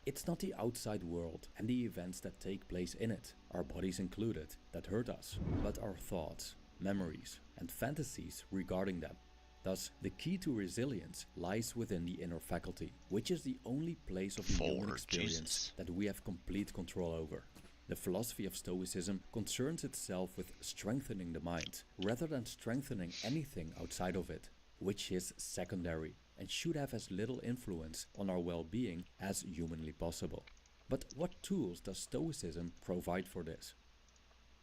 It's not the outside world and the events that take place in it, our bodies included, that hurt us, but our thoughts, memories, and fantasies regarding them. Thus, the key to resilience lies within the inner faculty, which is the only place of the human experience that we have complete control over. The philosophy of Stoicism concerns itself with strengthening the mind, rather than strengthening anything outside of it, which is secondary and should have as little influence on our well-being as humanly possible. But what tools does Stoicism provide for this?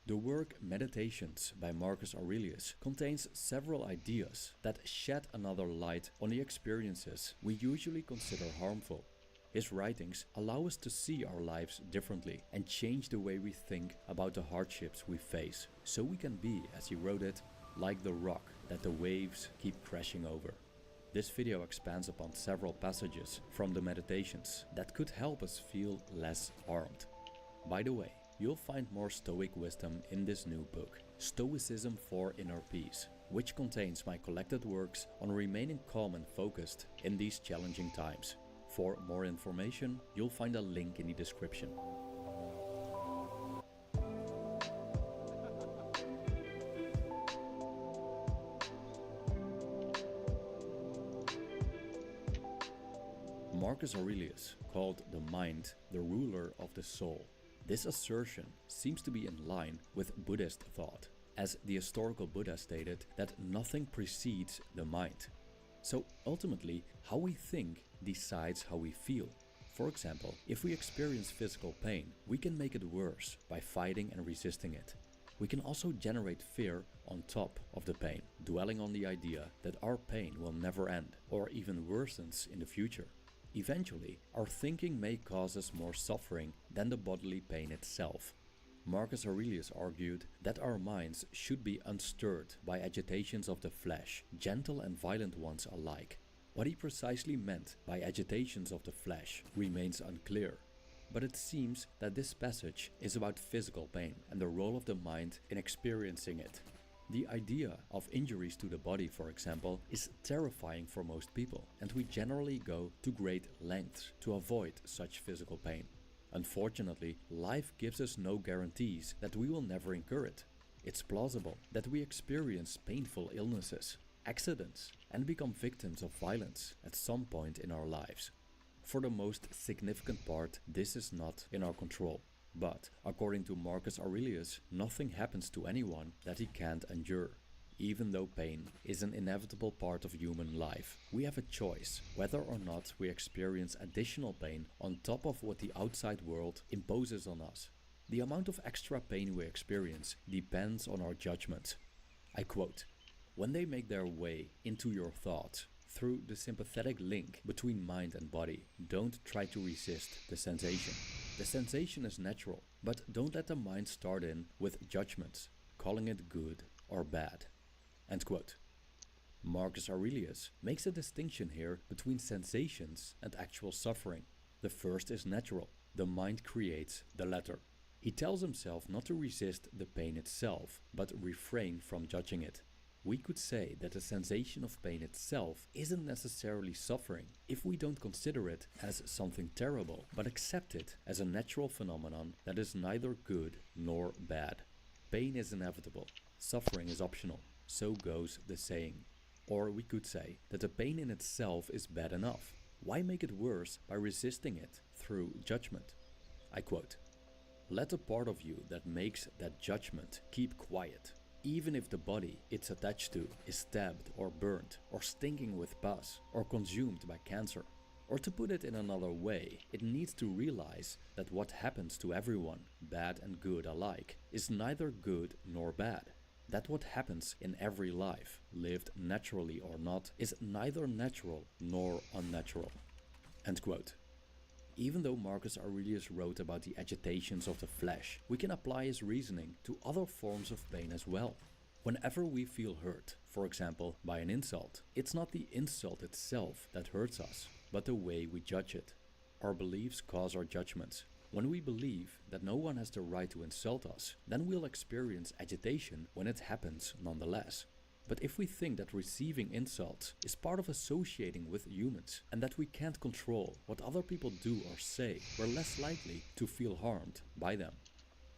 The work Meditations by Marcus Aurelius contains several ideas that shed another light on the experiences we usually consider harmful. His writings allow us to see our lives differently and change the way we think about the hardships we face, so we can be, as he wrote it, like the rock that the waves keep crashing over. This video expands upon several passages from the Meditations that could help us feel less harmed. By the way, you'll find more Stoic wisdom in this new book, Stoicism for Inner Peace, which contains my collected works on remaining calm and focused in these challenging times. For more information, you'll find a link in the description. Marcus Aurelius called the mind the ruler of the soul. This assertion seems to be in line with Buddhist thought, as the historical Buddha stated that nothing precedes the mind. So ultimately, how we think decides how we feel. For example, if we experience physical pain, we can make it worse by fighting and resisting it. We can also generate fear on top of the pain, dwelling on the idea that our pain will never end or even worsens in the future. Eventually, our thinking may cause us more suffering than the bodily pain itself. Marcus Aurelius argued that our minds should be unstirred by agitations of the flesh, gentle and violent ones alike. What he precisely meant by agitations of the flesh remains unclear, but it seems that this passage is about physical pain and the role of the mind in experiencing it. The idea of injuries to the body, for example, is terrifying for most people, and we generally go to great lengths to avoid such physical pain. Unfortunately, life gives us no guarantees that we will never incur it. It's plausible that we experience painful illnesses, accidents, and become victims of violence at some point in our lives. For the most significant part, this is not in our control. But, according to Marcus Aurelius, nothing happens to anyone that he can't endure. Even though pain is an inevitable part of human life, we have a choice whether or not we experience additional pain on top of what the outside world imposes on us. The amount of extra pain we experience depends on our judgment. I quote, "When they make their way into your thoughts through the sympathetic link between mind and body, don't try to resist the sensation. The sensation is natural, but don't let the mind start in with judgments, calling it good or bad." End quote. Marcus Aurelius makes a distinction here between sensations and actual suffering. The first is natural, the mind creates the latter. He tells himself not to resist the pain itself, but refrain from judging it. We could say that the sensation of pain itself isn't necessarily suffering if we don't consider it as something terrible, but accept it as a natural phenomenon that is neither good nor bad. Pain is inevitable, suffering is optional, so goes the saying. Or we could say that the pain in itself is bad enough. Why make it worse by resisting it through judgment? I quote, "Let the part of you that makes that judgment keep quiet. Even if the body it's attached to is stabbed or burnt or stinking with pus or consumed by cancer. Or to put it in another way, it needs to realize that what happens to everyone, bad and good alike, is neither good nor bad. That what happens in every life, lived naturally or not, is neither natural nor unnatural." End quote. Even though Marcus Aurelius wrote about the agitations of the flesh, we can apply his reasoning to other forms of pain as well. Whenever we feel hurt, for example by an insult, it's not the insult itself that hurts us, but the way we judge it. Our beliefs cause our judgments. When we believe that no one has the right to insult us, then we'll experience agitation when it happens nonetheless. But if we think that receiving insults is part of associating with humans and that we can't control what other people do or say, we're less likely to feel harmed by them.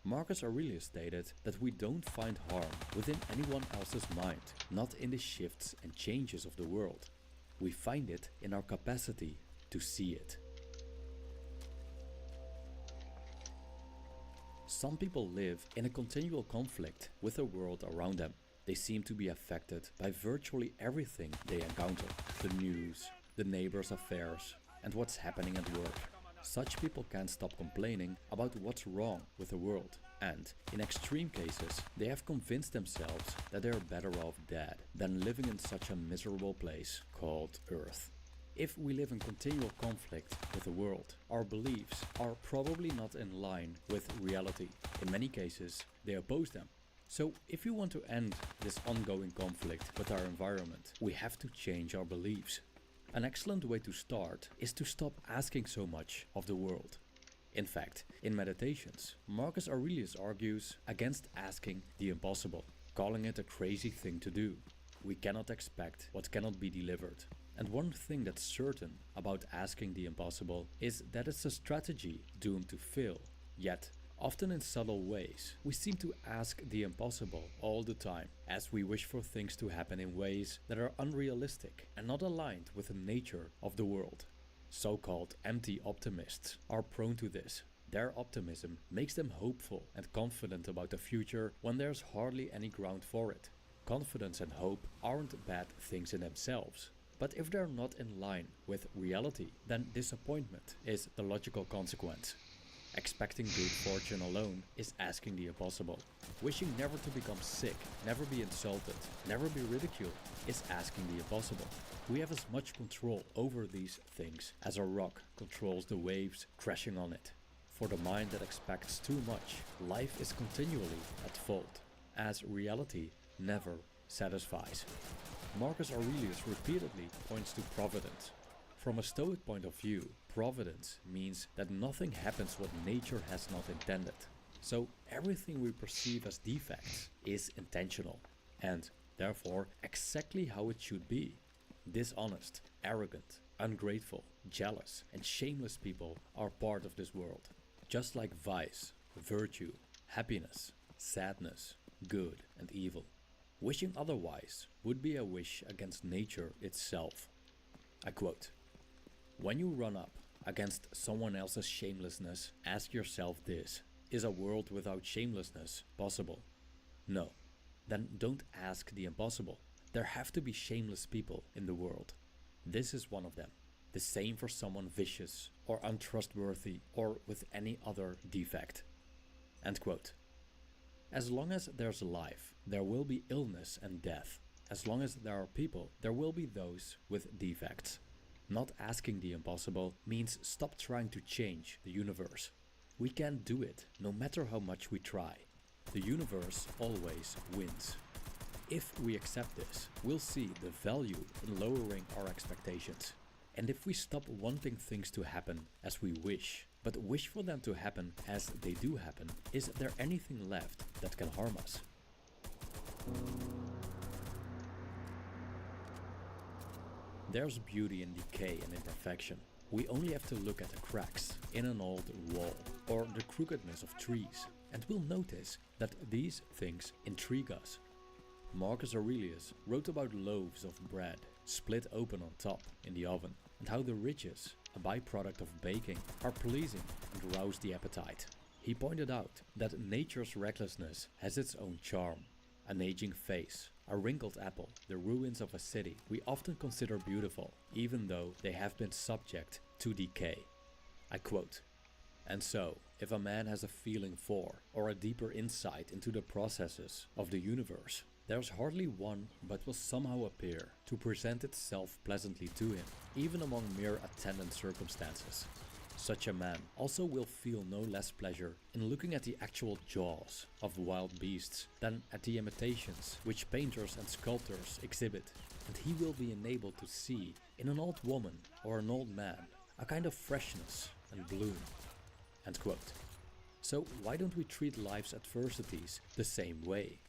Marcus Aurelius stated that we don't find harm within anyone else's mind, not in the shifts and changes of the world. We find it in our capacity to see it. Some people live in a continual conflict with the world around them. They seem to be affected by virtually everything they encounter. The news, the neighbors' affairs, and what's happening at work. Such people can't stop complaining about what's wrong with the world. And, in extreme cases, they have convinced themselves that they are better off dead than living in such a miserable place called Earth. If we live in continual conflict with the world, our beliefs are probably not in line with reality. In many cases, they oppose them. So, if we want to end this ongoing conflict with our environment, we have to change our beliefs. An excellent way to start is to stop asking so much of the world. In fact, in Meditations, Marcus Aurelius argues against asking the impossible, calling it a crazy thing to do. We cannot expect what cannot be delivered. And one thing that's certain about asking the impossible is that it's a strategy doomed to fail. Yet, often in subtle ways, we seem to ask the impossible all the time, as we wish for things to happen in ways that are unrealistic and not aligned with the nature of the world. So-called empty optimists are prone to this. Their optimism makes them hopeful and confident about the future when there's hardly any ground for it. Confidence and hope aren't bad things in themselves, but if they're not in line with reality, then disappointment is the logical consequence. Expecting good fortune alone is asking the impossible. Wishing never to become sick, never be insulted, never be ridiculed is asking the impossible. We have as much control over these things as a rock controls the waves crashing on it. For the mind that expects too much, life is continually at fault, as reality never satisfies. Marcus Aurelius repeatedly points to providence. From a Stoic point of view, providence means that nothing happens what nature has not intended. So everything we perceive as defects is intentional, and therefore exactly how it should be. Dishonest, arrogant, ungrateful, jealous, and shameless people are part of this world. Just like vice, virtue, happiness, sadness, good and evil. Wishing otherwise would be a wish against nature itself. I quote, "When you run up against someone else's shamelessness, ask yourself this: is a world without shamelessness possible? No. Then don't ask the impossible. There have to be shameless people in the world. This is one of them. The same for someone vicious or untrustworthy or with any other defect." End quote. As long as there's life, there will be illness and death. As long as there are people, there will be those with defects. Not asking the impossible means stop trying to change the universe. We can't do it, no matter how much we try. The universe always wins. If we accept this, we'll see the value in lowering our expectations. And if we stop wanting things to happen as we wish, but wish for them to happen as they do happen, is there anything left that can harm us? There's beauty in decay and imperfection. We only have to look at the cracks in an old wall or the crookedness of trees, and we'll notice that these things intrigue us. Marcus Aurelius wrote about loaves of bread split open on top in the oven, and how the ridges, a byproduct of baking, are pleasing and rouse the appetite. He pointed out that nature's recklessness has its own charm. An aging face, a wrinkled apple, the ruins of a city we often consider beautiful, even though they have been subject to decay. I quote, "And so, if a man has a feeling for, or a deeper insight into the processes of the universe, there's hardly one but will somehow appear to present itself pleasantly to him, even among mere attendant circumstances. Such a man also will feel no less pleasure in looking at the actual jaws of wild beasts than at the imitations which painters and sculptors exhibit, and he will be enabled to see in an old woman or an old man a kind of freshness and bloom." End quote. So why don't we treat life's adversities the same way?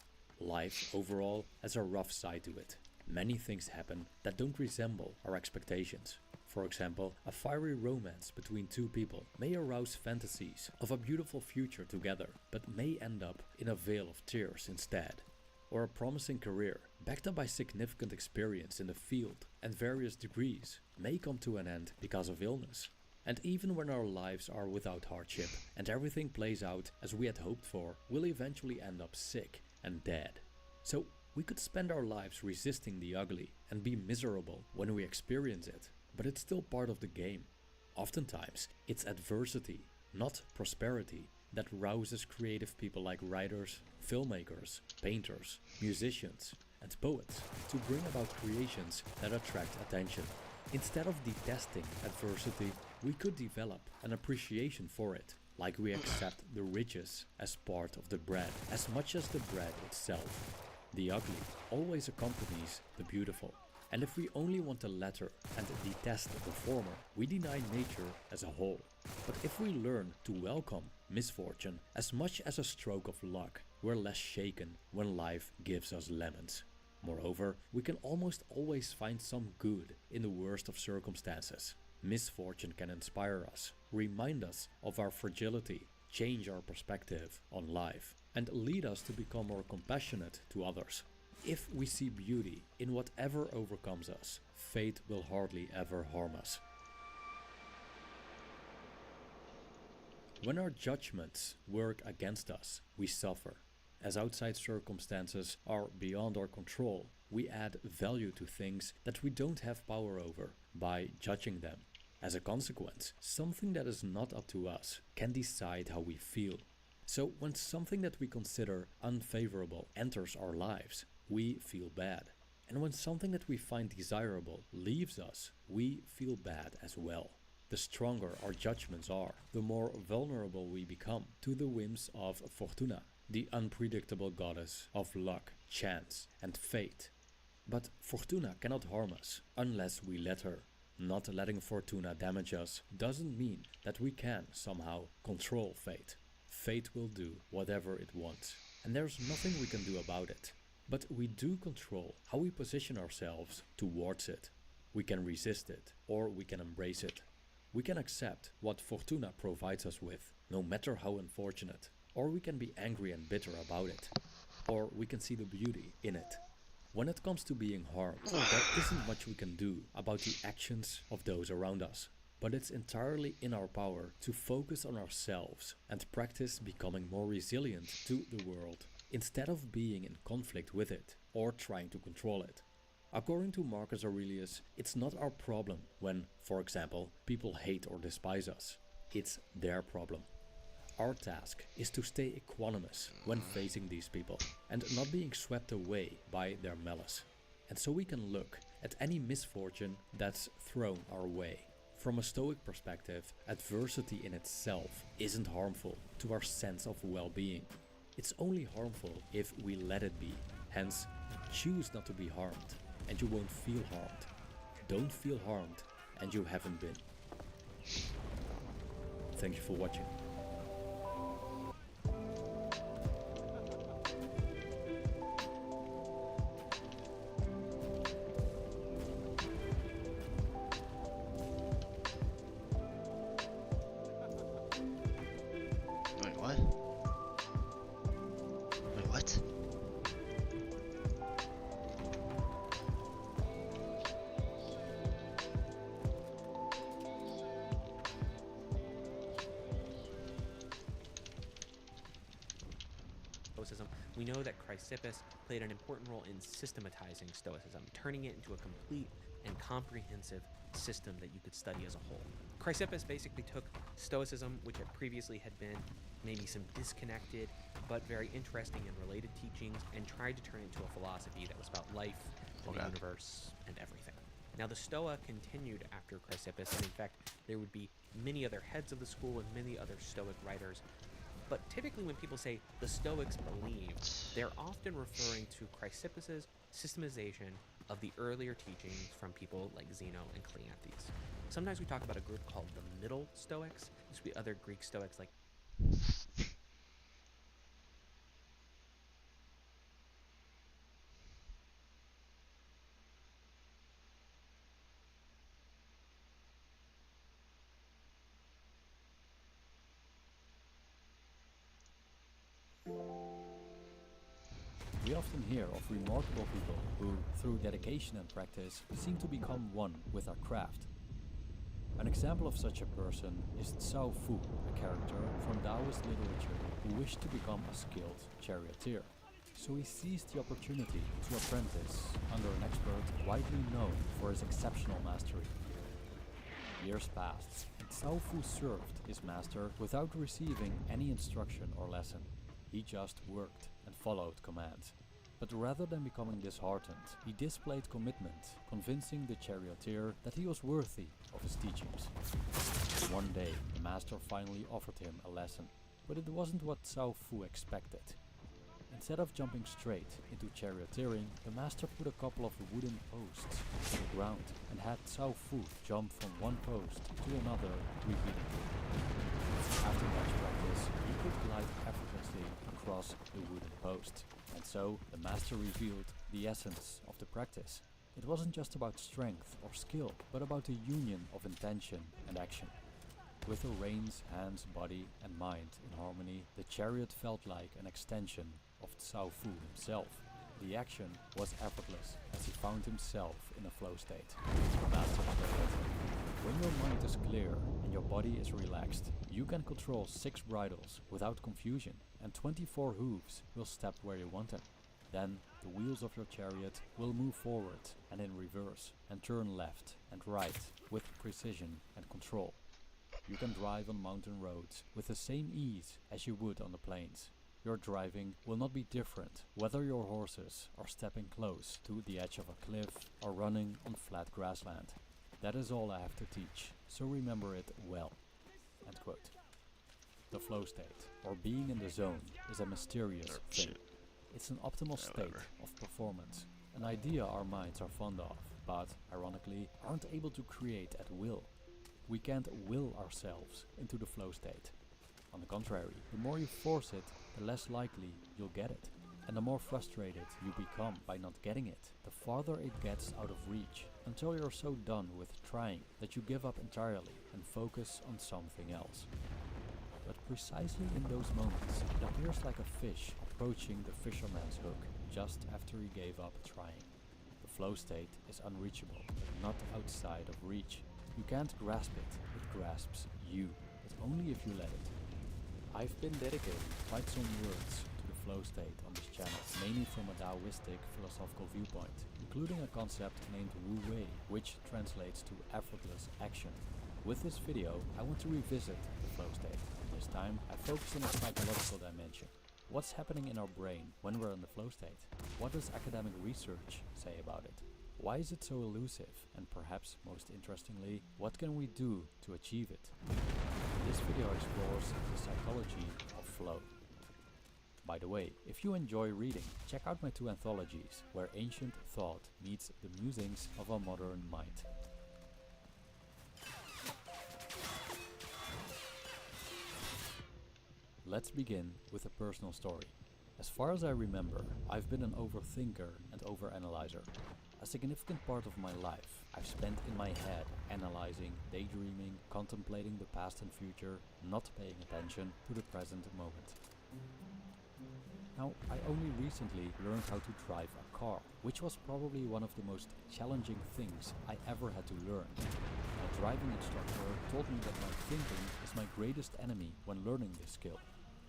Life overall has a rough side to it. Many things happen that don't resemble our expectations. For example, a fiery romance between two people may arouse fantasies of a beautiful future together, but may end up in a vale of tears instead. Or a promising career, backed up by significant experience in the field and various degrees, may come to an end because of illness. And even when our lives are without hardship and everything plays out as we had hoped for, we'll eventually end up sick and dead. So we could spend our lives resisting the ugly and be miserable when we experience it, but it's still part of the game. Oftentimes, it's adversity, not prosperity, that rouses creative people like writers, filmmakers, painters, musicians, and poets to bring about creations that attract attention. Instead of detesting adversity, we could develop an appreciation for it, like we accept the ridges as part of the bread, as much as the bread itself. The ugly always accompanies the beautiful. And if we only want the latter and detest the former, we deny nature as a whole. But if we learn to welcome misfortune as much as a stroke of luck, we're less shaken when life gives us lemons. Moreover, we can almost always find some good in the worst of circumstances. Misfortune can inspire us, remind us of our fragility, change our perspective on life, and lead us to become more compassionate to others. If we see beauty in whatever overcomes us, fate will hardly ever harm us. When our judgments work against us, we suffer. As outside circumstances are beyond our control, we add value to things that we don't have power over by judging them. As a consequence, something that is not up to us can decide how we feel. So when something that we consider unfavorable enters our lives, we feel bad. And when something that we find desirable leaves us, we feel bad as well. The stronger our judgments are, the more vulnerable we become to the whims of Fortuna, the unpredictable goddess of luck, chance, and fate. But Fortuna cannot harm us unless we let her. Not letting Fortuna damage us doesn't mean that we can somehow control fate. Fate will do whatever it wants, and there's nothing we can do about it. But we do control how we position ourselves towards it. We can resist it, or we can embrace it. We can accept what Fortuna provides us with, no matter how unfortunate. Or we can be angry and bitter about it. Or we can see the beauty in it. When it comes to being harmed, there isn't much we can do about the actions of those around us. But it's entirely in our power to focus on ourselves and practice becoming more resilient to the world, instead of being in conflict with it or trying to control it. According to Marcus Aurelius, it's not our problem when, for example, people hate or despise us. It's their problem. Our task is to stay equanimous when facing these people and not being swept away by their malice. And so we can look at any misfortune that's thrown our way. From a Stoic perspective, adversity in itself isn't harmful to our sense of well-being. It's only harmful if we let it be. Hence, choose not to be harmed, and you won't feel harmed. Don't feel harmed, and you haven't been. Thank you for watching. Wait, what? Wait, what? Stoicism, we know that Chrysippus played an important role in systematizing Stoicism, turning it into a complete and comprehensive system that you could study as a whole. Chrysippus basically took Stoicism, which had previously had been maybe some disconnected but very interesting and related teachings, and tried to turn it into a philosophy that was about life, and the universe, and everything. Now the Stoa continued after Chrysippus, and in fact there would be many other heads of the school and many other Stoic writers. But typically when people say the Stoics believed, they're often referring to Chrysippus's systemization of the earlier teachings from people like Zeno and Cleanthes. Sometimes we talk about a group called the Middle Stoics. This would be other Greek Stoics like We often hear of remarkable people who, through dedication and practice, seem to become one with their craft. An example of such a person is Cao Fu, a character from Taoist literature who wished to become a skilled charioteer. So he seized the opportunity to apprentice under an expert widely known for his exceptional mastery. Years passed, and Cao Fu served his master without receiving any instruction or lesson. He just worked and followed commands. But rather than becoming disheartened, he displayed commitment, convincing the charioteer that he was worthy of his teachings. One day, the master finally offered him a lesson, but it wasn't what Cao Fu expected. Instead of jumping straight into charioteering, the master put a couple of wooden posts on the ground and had Cao Fu jump from one post to another repeatedly. After much practice, he could glide effortlessly across the wooden post, and so the master revealed the essence of the practice. It wasn't just about strength or skill, but about a union of intention and action. With the reins, hands, body, and mind in harmony, the chariot felt like an extension of Cao Fu himself. The action was effortless as he found himself in a flow state. The master stated, "When your mind is clear and your body is relaxed. You can control 6 bridles without confusion, and 24 hooves will step where you want them. Then the wheels of your chariot will move forward and in reverse, and turn left and right with precision and control. You can drive on mountain roads with the same ease as you would on the plains. Your driving will not be different whether your horses are stepping close to the edge of a cliff or running on flat grassland. That is all I have to teach, so remember it well." End quote. The flow state, or being in the zone, is a mysterious thing. It's an optimal state of performance, an idea our minds are fond of, but, ironically, aren't able to create at will. We can't will ourselves into the flow state. On the contrary, the more you force it, the less likely you'll get it. And the more frustrated you become by not getting it, the farther it gets out of reach, until you're so done with trying that you give up entirely and focus on something else. But precisely in those moments, it appears like a fish approaching the fisherman's hook just after he gave up trying. The flow state is unreachable, not outside of reach. You can't grasp it, it grasps you, but only if you let it. I've been dedicating quite some words to the flow state on this channel, mainly from a Taoistic philosophical viewpoint, including a concept named Wu Wei, which translates to effortless action. With this video, I want to revisit the flow state. This time, I focus on a psychological dimension. What's happening in our brain when we're in the flow state? What does academic research say about it? Why is it so elusive? And perhaps most interestingly, what can we do to achieve it? This video explores the psychology of flow. By the way, if you enjoy reading, check out my 2 anthologies, where ancient thought meets the musings of a modern mind. Let's begin with a personal story. As far as I remember, I've been an overthinker and overanalyzer. A significant part of my life I've spent in my head, analyzing, daydreaming, contemplating the past and future, not paying attention to the present moment. Now, I only recently learned how to drive a car, which was probably one of the most challenging things I ever had to learn. My driving instructor told me that my thinking is my greatest enemy when learning this skill.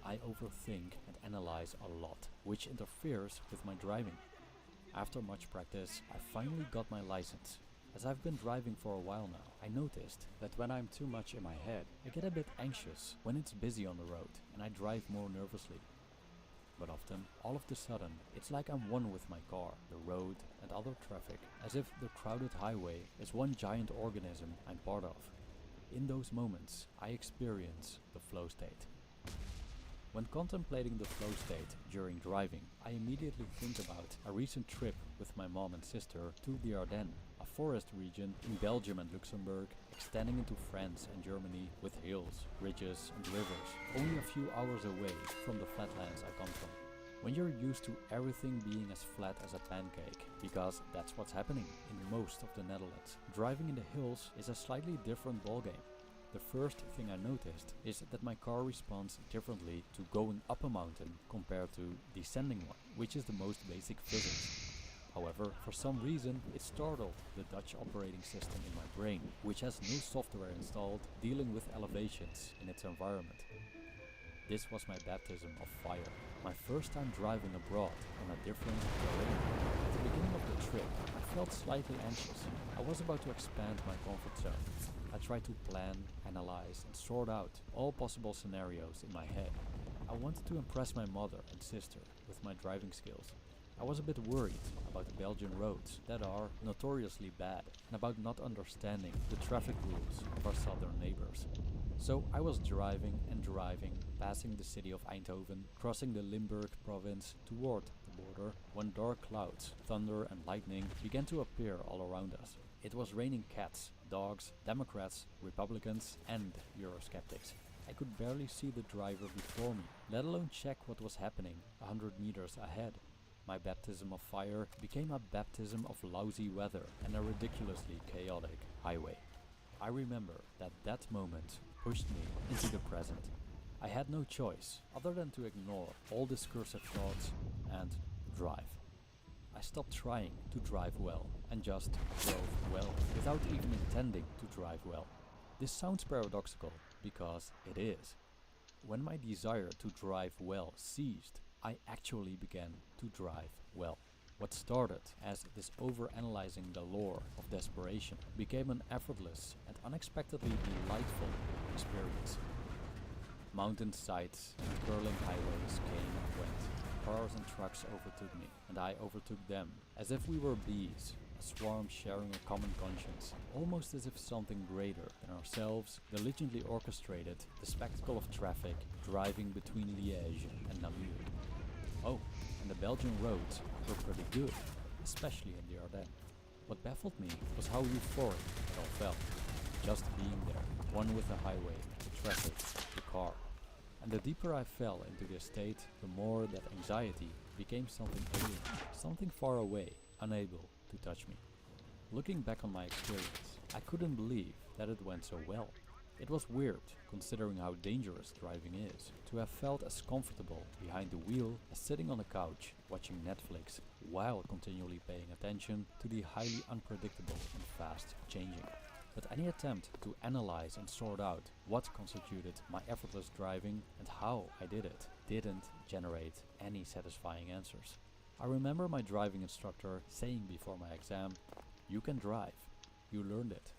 I overthink and analyze a lot, which interferes with my driving. After much practice, I finally got my license. As I've been driving for a while now, I noticed that when I'm too much in my head, I get a bit anxious when it's busy on the road and I drive more nervously. But often, all of a sudden, it's like I'm one with my car, the road and other traffic, as if the crowded highway is one giant organism I'm part of. In those moments, I experience the flow state. When contemplating the flow state during driving, I immediately think about a recent trip with my mom and sister to the Ardennes, a forest region in Belgium and Luxembourg, extending into France and Germany with hills, ridges and rivers, only a few hours away from the flatlands I come from. When you're used to everything being as flat as a pancake, because that's what's happening in most of the Netherlands, driving in the hills is a slightly different ballgame. The first thing I noticed is that my car responds differently to going up a mountain compared to descending one, which is the most basic physics. However, for some reason, it startled the Dutch operating system in my brain, which has no software installed dealing with elevations in its environment. This was my baptism of fire, my first time driving abroad on a different terrain. At the beginning of the trip, I felt slightly anxious. I was about to expand my comfort zone. I tried to plan, analyze and sort out all possible scenarios in my head. I wanted to impress my mother and sister with my driving skills. I was a bit worried about the Belgian roads that are notoriously bad and about not understanding the traffic rules of our southern neighbors. So I was driving and driving, passing the city of Eindhoven, crossing the Limburg province toward the border, when dark clouds, thunder and lightning began to appear all around us. It was raining cats, dogs, Democrats, Republicans and Eurosceptics. I could barely see the driver before me, let alone check what was happening 100 meters ahead. My baptism of fire became a baptism of lousy weather and a ridiculously chaotic highway. I remember that moment pushed me into the present. I had no choice other than to ignore all discursive thoughts and drive. I stopped trying to drive well and just drove well without even intending to drive well. This sounds paradoxical, because it is. When my desire to drive well ceased, I actually began to drive well. What started as this overanalyzing the lore of desperation became an effortless and unexpectedly delightful experience. Mountain sights and curling highways came and went. Cars and trucks overtook me, and I overtook them, as if we were bees, a swarm sharing a common conscience, almost as if something greater than ourselves diligently orchestrated the spectacle of traffic driving between Liège and Namur. Oh, and the Belgian roads were pretty good, especially in the Ardennes. What baffled me was how euphoric it all felt. Just being there, one with the highway, the traffic, the car. And the deeper I fell into this state, the more that anxiety became something alien, something far away, unable to touch me. Looking back on my experience, I couldn't believe that it went so well. It was weird, considering how dangerous driving is, to have felt as comfortable behind the wheel as sitting on a couch watching Netflix while continually paying attention to the highly unpredictable and fast changing. But any attempt to analyze and sort out what constituted my effortless driving and how I did it didn't generate any satisfying answers. I remember my driving instructor saying before my exam, "You can drive, you learned it."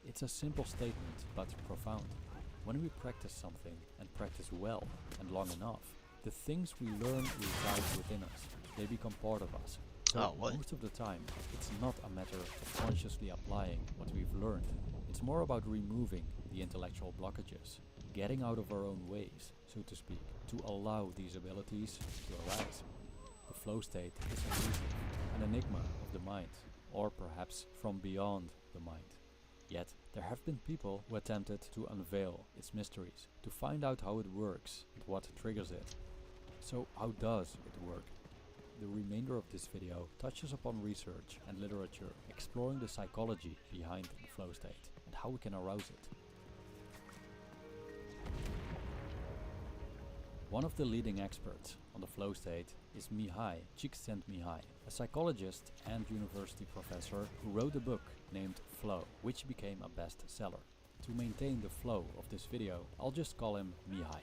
It's a simple statement, but profound. When we practice something and practice well and long enough, the things we learn reside within us. They become part of us. So most of the time, it's not a matter of consciously applying what we've learned. It's more about removing the intellectual blockages, getting out of our own ways, so to speak, to allow these abilities to arise. The flow state is elusive, an enigma of the mind, or perhaps from beyond the mind. Yet, there have been people who attempted to unveil its mysteries, to find out how it works and what triggers it. So how does it work? The remainder of this video touches upon research and literature exploring the psychology behind the flow state and how we can arouse it. One of the leading experts on the flow state is Mihai Csikszentmihalyi, a psychologist and university professor who wrote a book named Flow, which became a bestseller. To maintain the flow of this video, I'll just call him Mihai.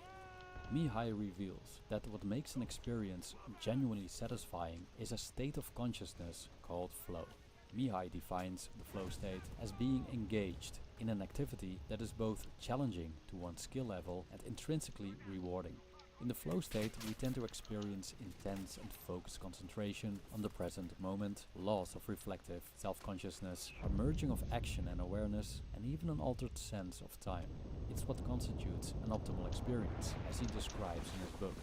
Mihai reveals that what makes an experience genuinely satisfying is a state of consciousness called flow. Mihai defines the flow state as being engaged in an activity that is both challenging to one's skill level and intrinsically rewarding. In the flow state, we tend to experience intense and focused concentration on the present moment, loss of reflective self-consciousness, a merging of action and awareness, and even an altered sense of time. It's what constitutes an optimal experience, as he describes in his book.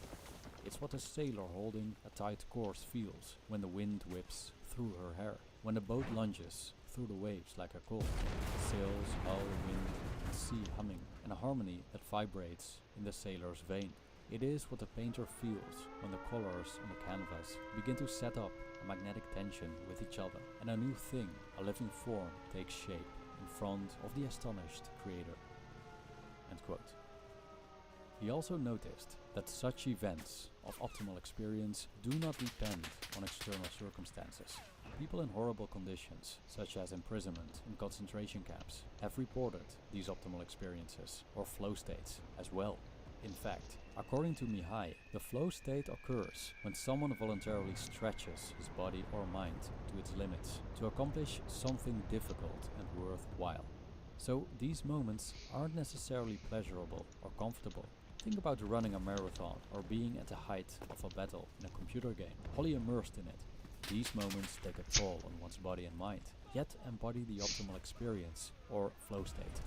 It's what a sailor holding a tight course feels when the wind whips through her hair, when the boat lunges through the waves like a colt, sails, hull, wind, and sea humming, and a harmony that vibrates in the sailor's vein. It is what the painter feels when the colors on the canvas begin to set up a magnetic tension with each other, and a new thing, a living form, takes shape in front of the astonished creator. End quote. He also noticed that such events of optimal experience do not depend on external circumstances. People in horrible conditions, such as imprisonment in concentration camps, have reported these optimal experiences, or flow states, as well. In fact, according to Mihai, the flow state occurs when someone voluntarily stretches his body or mind to its limits to accomplish something difficult and worthwhile. So these moments aren't necessarily pleasurable or comfortable. Think about running a marathon or being at the height of a battle in a computer game, wholly immersed in it. These moments take a toll on one's body and mind, yet embody the optimal experience or flow state.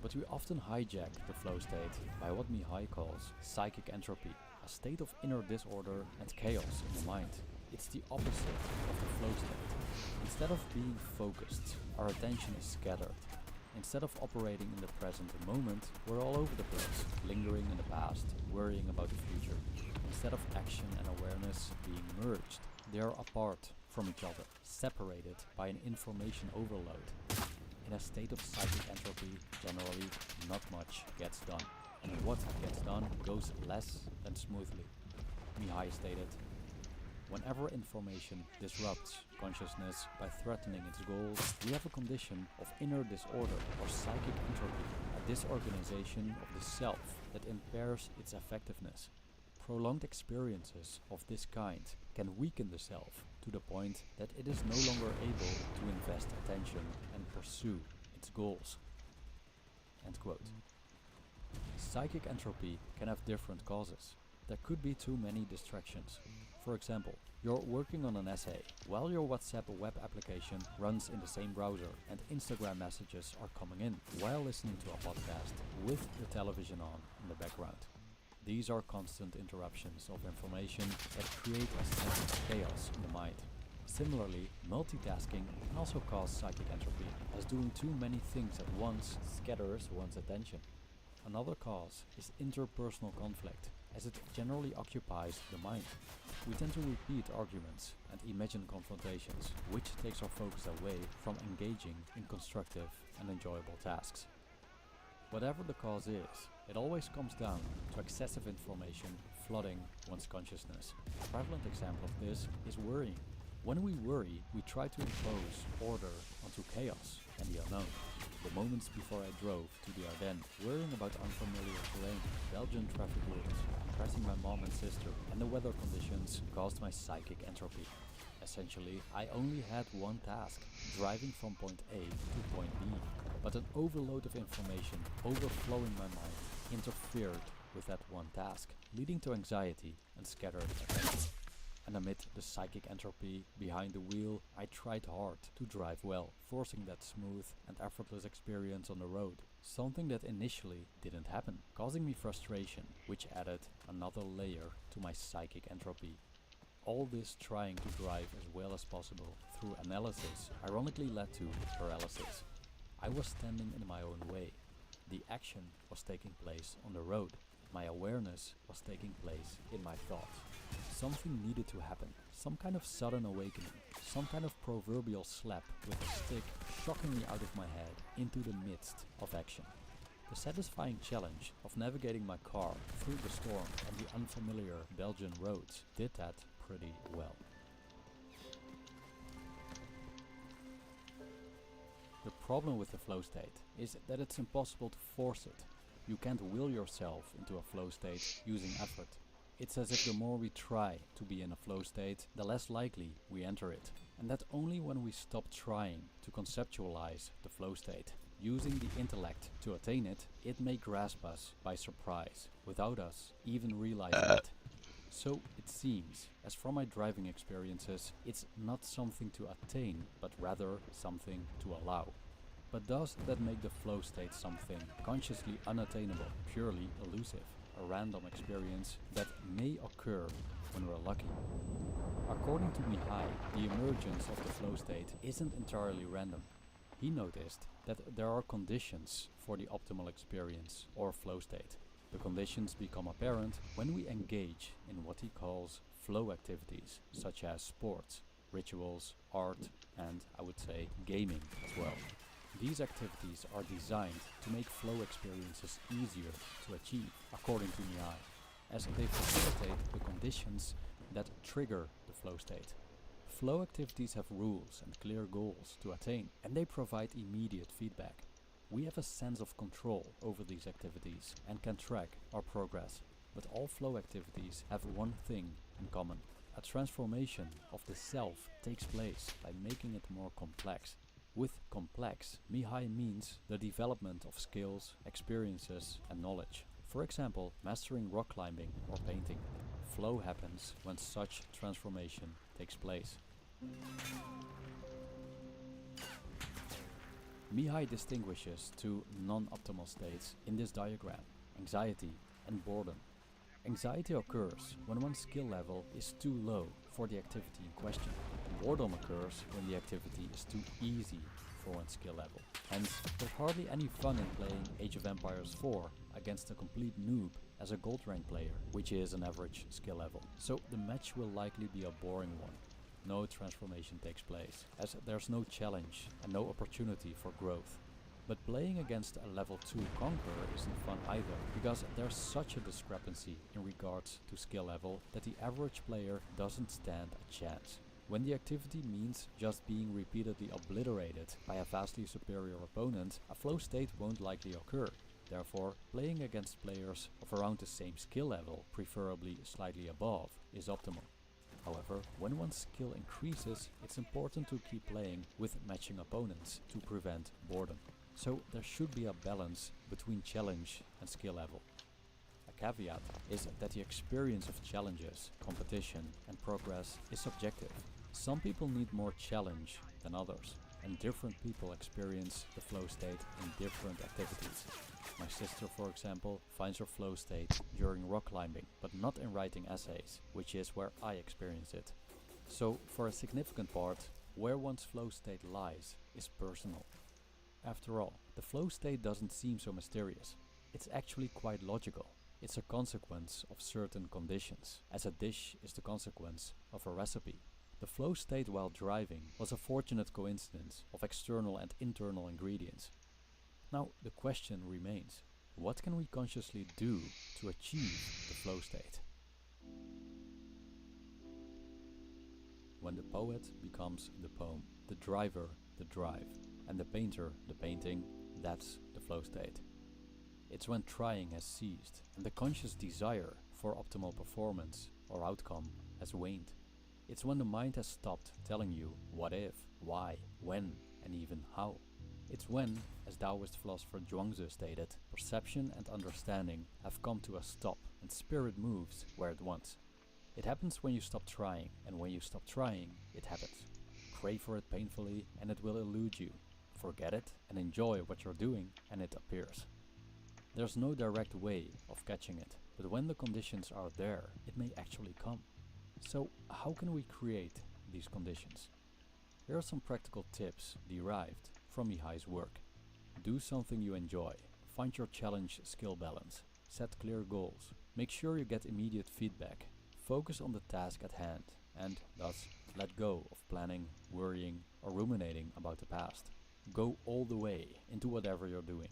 But we often hijack the flow state by what Mihai calls psychic entropy, a state of inner disorder and chaos in the mind. It's the opposite of the flow state. Instead of being focused, our attention is scattered. Instead of operating in the present moment, we're all over the place, lingering in the past, worrying about the future. Instead of action and awareness being merged, they are apart from each other, separated by an information overload. In a state of psychic entropy, generally not much gets done, and what gets done goes less than smoothly. Mihai stated, Whenever information disrupts consciousness by threatening its goals, we have a condition of inner disorder or psychic entropy, a disorganization of the self that impairs its effectiveness. Prolonged experiences of this kind can weaken the self to the point that it is no longer able to invest attention and pursue its goals. End quote. Psychic entropy can have different causes. There could be too many distractions. For example, you're working on an essay while your WhatsApp web application runs in the same browser and Instagram messages are coming in while listening to a podcast with the television on in the background. These are constant interruptions of information that create a sense of chaos in the mind. Similarly, multitasking can also cause psychic entropy, as doing too many things at once scatters one's attention. Another cause is interpersonal conflict, as it generally occupies the mind. We tend to repeat arguments and imagine confrontations, which takes our focus away from engaging in constructive and enjoyable tasks. Whatever the cause is, it always comes down to excessive information flooding one's consciousness. A prevalent example of this is worrying. When we worry, we try to impose order onto chaos and the unknown. The moments before I drove to the Ardennes, worrying about unfamiliar terrain, Belgian traffic rules, impressing my mom and sister, and the weather conditions caused my psychic entropy. Essentially, I only had one task, driving from point A to point B. But an overload of information overflowing my mind interfered with that one task, leading to anxiety and scattered attention. And amid the psychic entropy behind the wheel, I tried hard to drive well, forcing that smooth and effortless experience on the road, something that initially didn't happen, causing me frustration, which added another layer to my psychic entropy. All this trying to drive as well as possible through analysis ironically led to paralysis. I was standing in my own way. The action was taking place on the road. My awareness was taking place in my thoughts. Something needed to happen, some kind of sudden awakening, some kind of proverbial slap with a stick shocking me out of my head into the midst of action. The satisfying challenge of navigating my car through the storm and the unfamiliar Belgian roads did that pretty well. The problem with the flow state is that it's impossible to force it. You can't will yourself into a flow state using effort. It's as if the more we try to be in a flow state, the less likely we enter it. And that only when we stop trying to conceptualize the flow state. Using the intellect to attain it, it may grasp us by surprise, without us even realizing it. So it seems, as from my driving experiences, it's not something to attain, but rather something to allow. But does that make the flow state something consciously unattainable, purely elusive, a random experience that may occur when we're lucky? According to Mihai, the emergence of the flow state isn't entirely random. He noticed that there are conditions for the optimal experience or flow state. The conditions become apparent when we engage in what he calls flow activities, such as sports, rituals, art, and I would say gaming as well. These activities are designed to make flow experiences easier to achieve, according to Mihai, as they facilitate the conditions that trigger the flow state. Flow activities have rules and clear goals to attain, and they provide immediate feedback. We have a sense of control over these activities and can track our progress. But all flow activities have one thing in common. A transformation of the self takes place by making it more complex. With complex, Mihai means the development of skills, experiences and knowledge. For example, mastering rock climbing or painting. Flow happens when such transformation takes place. Mihai distinguishes two non-optimal states in this diagram, anxiety and boredom. Anxiety occurs when one's skill level is too low for the activity in question. Boredom occurs when the activity is too easy for one's skill level. Hence, there's hardly any fun in playing Age of Empires 4 against a complete noob as a gold rank player, which is an average skill level. So the match will likely be a boring one. No transformation takes place, as there's no challenge and no opportunity for growth. But playing against a level 2 conqueror isn't fun either, because there's such a discrepancy in regards to skill level that the average player doesn't stand a chance. When the activity means just being repeatedly obliterated by a vastly superior opponent, a flow state won't likely occur. Therefore, playing against players of around the same skill level, preferably slightly above, is optimal. However, when one's skill increases, it's important to keep playing with matching opponents to prevent boredom. So there should be a balance between challenge and skill level. A caveat is that the experience of challenges, competition and progress is subjective. Some people need more challenge than others, and different people experience the flow state in different activities. My sister, for example, finds her flow state during rock climbing, but not in writing essays, which is where I experience it. So, for a significant part, where one's flow state lies is personal. After all, the flow state doesn't seem so mysterious. It's actually quite logical. It's a consequence of certain conditions, as a dish is the consequence of a recipe. The flow state while driving was a fortunate coincidence of external and internal ingredients. Now, the question remains, what can we consciously do to achieve the flow state? When the poet becomes the poem, the driver the drive, and the painter the painting, that's the flow state. It's when trying has ceased and the conscious desire for optimal performance or outcome has waned. It's when the mind has stopped telling you what if, why, when, and even how. It's when, as Taoist philosopher Zhuangzi stated, perception and understanding have come to a stop and spirit moves where it wants. It happens when you stop trying, and when you stop trying, it happens. Crave for it painfully and it will elude you. Forget it and enjoy what you're doing and it appears. There's no direct way of catching it, but when the conditions are there, it may actually come. So how can we create these conditions? Here are some practical tips derived from Mihai's work. Do something you enjoy. Find your challenge skill balance. Set clear goals. Make sure you get immediate feedback. Focus on the task at hand and thus let go of planning, worrying or ruminating about the past. Go all the way into whatever you're doing.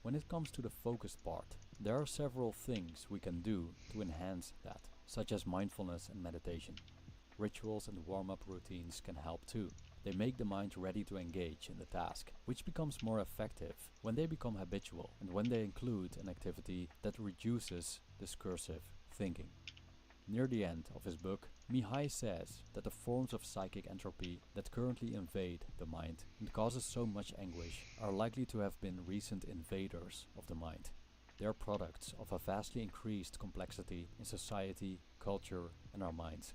When it comes to the focused part, there are several things we can do to enhance that, such as mindfulness and meditation. Rituals and warm-up routines can help too. They make the mind ready to engage in the task, which becomes more effective when they become habitual and when they include an activity that reduces discursive thinking. Near the end of his book, Mihai says that the forms of psychic entropy that currently invade the mind and causes so much anguish are likely to have been recent invaders of the mind. They are products of a vastly increased complexity in society, culture, and our minds.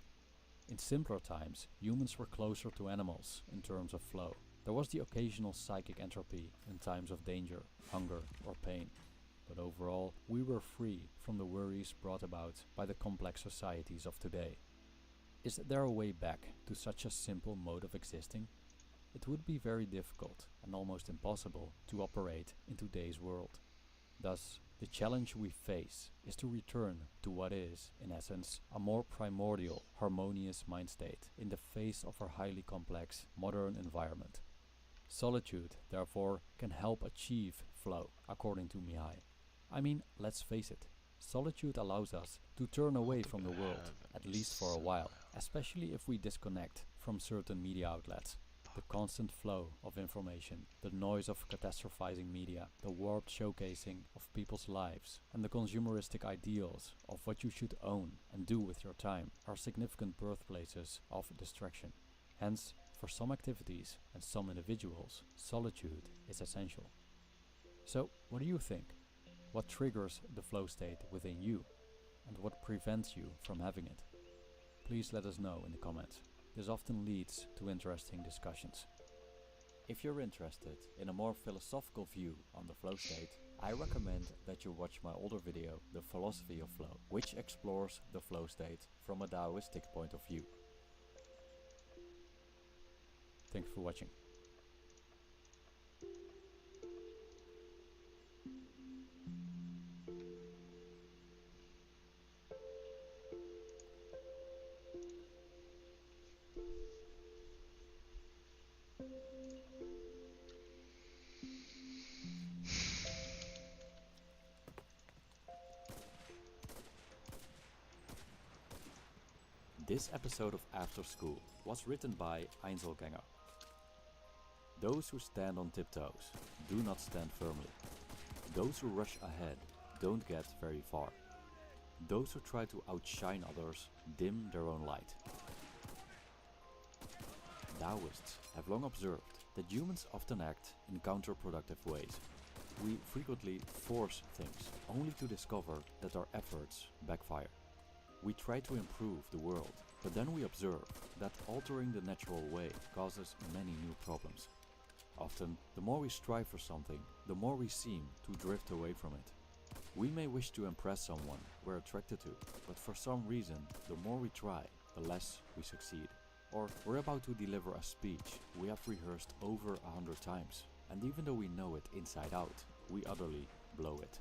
In simpler times, humans were closer to animals in terms of flow. There was the occasional psychic entropy in times of danger, hunger, or pain. But overall, we were free from the worries brought about by the complex societies of today. Is there a way back to such a simple mode of existing? It would be very difficult and almost impossible to operate in today's world. Thus, the challenge we face is to return to what is, in essence, a more primordial, harmonious mind state in the face of our highly complex, modern environment. Solitude, therefore, can help achieve flow, according to Mihai. I mean, let's face it, solitude allows us to turn away from the world, at least for a while, especially if we disconnect from certain media outlets. The constant flow of information, the noise of catastrophizing media, the warped showcasing of people's lives, and the consumeristic ideals of what you should own and do with your time are significant birthplaces of distraction. Hence, for some activities and some individuals, solitude is essential. So, what do you think? What triggers the flow state within you? And what prevents you from having it? Please let us know in the comments. This often leads to interesting discussions. If you're interested in a more philosophical view on the flow state, I recommend that you watch my older video, The Philosophy of Flow, which explores the flow state from a Taoistic point of view. Thanks for watching. This episode of After School was written by Einzelgänger. Those who stand on tiptoes do not stand firmly. Those who rush ahead don't get very far. Those who try to outshine others dim their own light. Taoists have long observed that humans often act in counterproductive ways. We frequently force things only to discover that our efforts backfire. We try to improve the world, but then we observe that altering the natural way causes many new problems. Often, the more we strive for something, the more we seem to drift away from it. We may wish to impress someone we're attracted to, but for some reason, the more we try, the less we succeed. Or we're about to deliver a speech we have rehearsed over 100 times, and even though we know it inside out, we utterly blow it.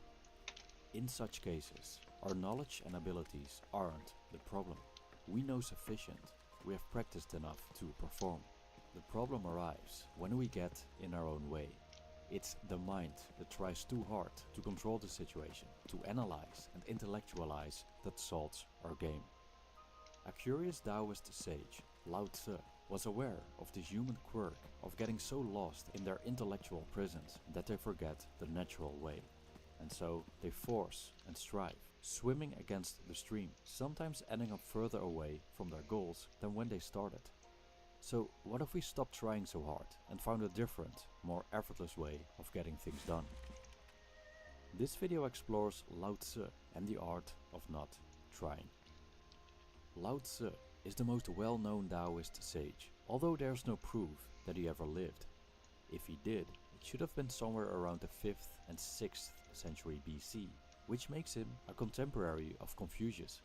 In such cases, our knowledge and abilities aren't the problem. We know sufficient, we have practiced enough to perform. The problem arrives when we get in our own way. It's the mind that tries too hard to control the situation, to analyze and intellectualize, that salts our game. A curious Taoist sage, Lao Tzu, was aware of the human quirk of getting so lost in their intellectual prisons that they forget the natural way. And so they force and strive, swimming against the stream, sometimes ending up further away from their goals than when they started. So what if we stopped trying so hard and found a different, more effortless way of getting things done? This video explores Lao Tzu and the art of not trying. Lao Tzu is the most well-known Taoist sage, although there's no proof that he ever lived. If he did, it should have been somewhere around the 5th and 6th century BC, which makes him a contemporary of Confucius.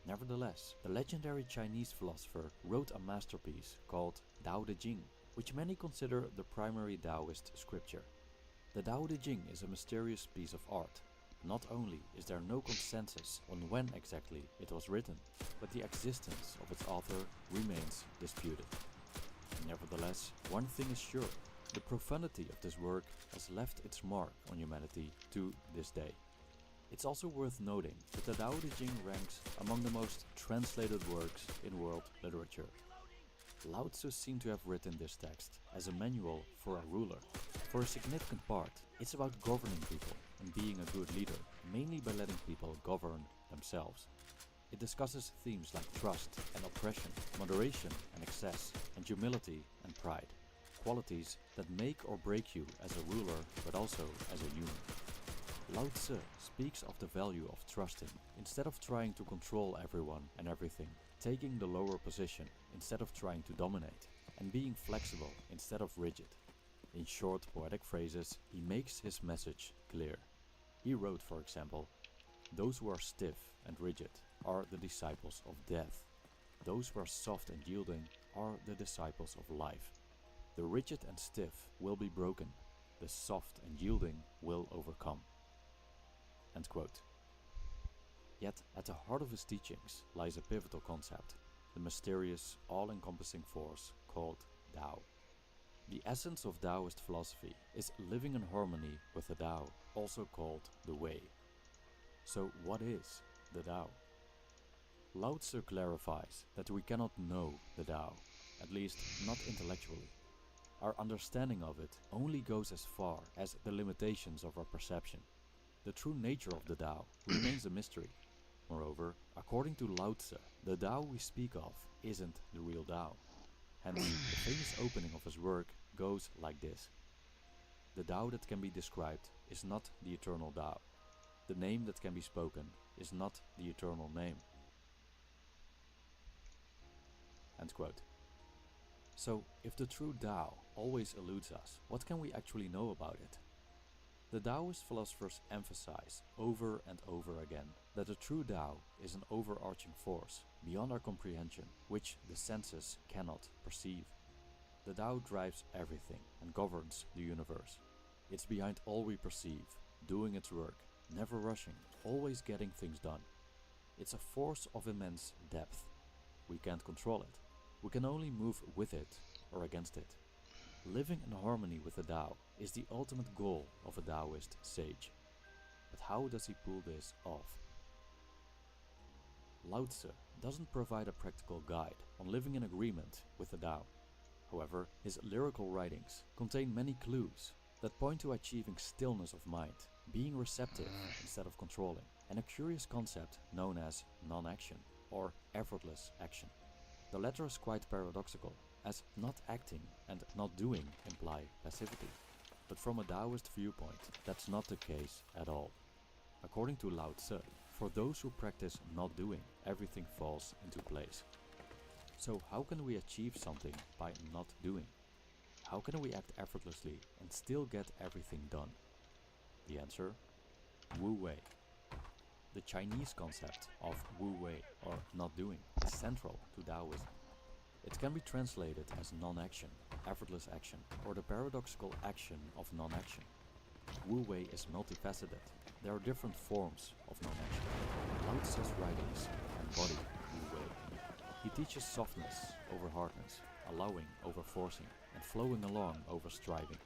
Nevertheless, the legendary Chinese philosopher wrote a masterpiece called Tao Te Ching, which many consider the primary Taoist scripture. The Tao Te Ching is a mysterious piece of art. Not only is there no consensus on when exactly it was written, but the existence of its author remains disputed. Nevertheless, one thing is sure: the profundity of this work has left its mark on humanity to this day. It's also worth noting that the Tao Te Ching ranks among the most translated works in world literature. Lao Tzu seemed to have written this text as a manual for a ruler. For a significant part, it's about governing people and being a good leader, mainly by letting people govern themselves. It discusses themes like trust and oppression, moderation and excess, and humility and pride, qualities that make or break you as a ruler, but also as a human. Lao Tzu speaks of the value of trusting instead of trying to control everyone and everything, taking the lower position instead of trying to dominate, and being flexible instead of rigid. In short, poetic phrases, he makes his message clear. He wrote, for example, "Those who are stiff and rigid are the disciples of death. Those who are soft and yielding are the disciples of life. The rigid and stiff will be broken. The soft and yielding will overcome." End quote. Yet at the heart of his teachings lies a pivotal concept, the mysterious, all-encompassing force called Tao. The essence of Taoist philosophy is living in harmony with the Tao, also called the Way. So what is the Tao? Lao Tzu clarifies that we cannot know the Tao, at least not intellectually. Our understanding of it only goes as far as the limitations of our perception. The true nature of the Tao remains a mystery. Moreover, according to Lao Tzu, the Tao we speak of isn't the real Tao. Hence, the famous opening of his work goes like this: "The Tao that can be described is not the eternal Tao. The name that can be spoken is not the eternal name." End quote. So, if the true Tao always eludes us, what can we actually know about it? The Taoist philosophers emphasize over and over again that the true Tao is an overarching force beyond our comprehension, which the senses cannot perceive. The Tao drives everything and governs the universe. It's behind all we perceive, doing its work, never rushing, always getting things done. It's a force of immense depth. We can't control it. We can only move with it or against it. Living in harmony with the Tao is the ultimate goal of a Taoist sage. But how does he pull this off? Lao Tzu doesn't provide a practical guide on living in agreement with the Tao. However, his lyrical writings contain many clues that point to achieving stillness of mind, being receptive instead of controlling, and a curious concept known as non-action or effortless action. The latter is quite paradoxical, as not acting and not doing imply passivity. But from a Taoist viewpoint, that's not the case at all. According to Lao Tzu, for those who practice not doing, everything falls into place. So how can we achieve something by not doing? How can we act effortlessly and still get everything done? The answer? Wu Wei. The Chinese concept of Wu Wei, or not doing, is central to Taoism. It can be translated as non-action, effortless action, or the paradoxical action of non-action. Wu Wei is multifaceted. There are different forms of non-action. Lao Tzu's writings embody Wu Wei. He teaches softness over hardness, allowing over forcing, and flowing along over striving.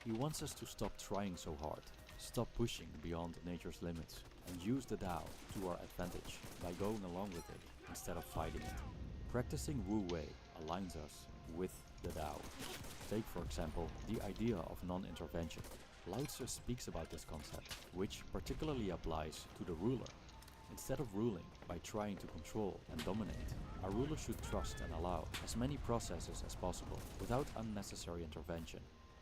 He wants us to stop trying so hard, stop pushing beyond nature's limits, and use the Tao to our advantage by going along with it instead of fighting it. Practicing Wu Wei aligns us with the Tao. Take, for example, the idea of non-intervention. Lao Tzu speaks about this concept, which particularly applies to the ruler. Instead of ruling by trying to control and dominate, a ruler should trust and allow as many processes as possible without unnecessary intervention.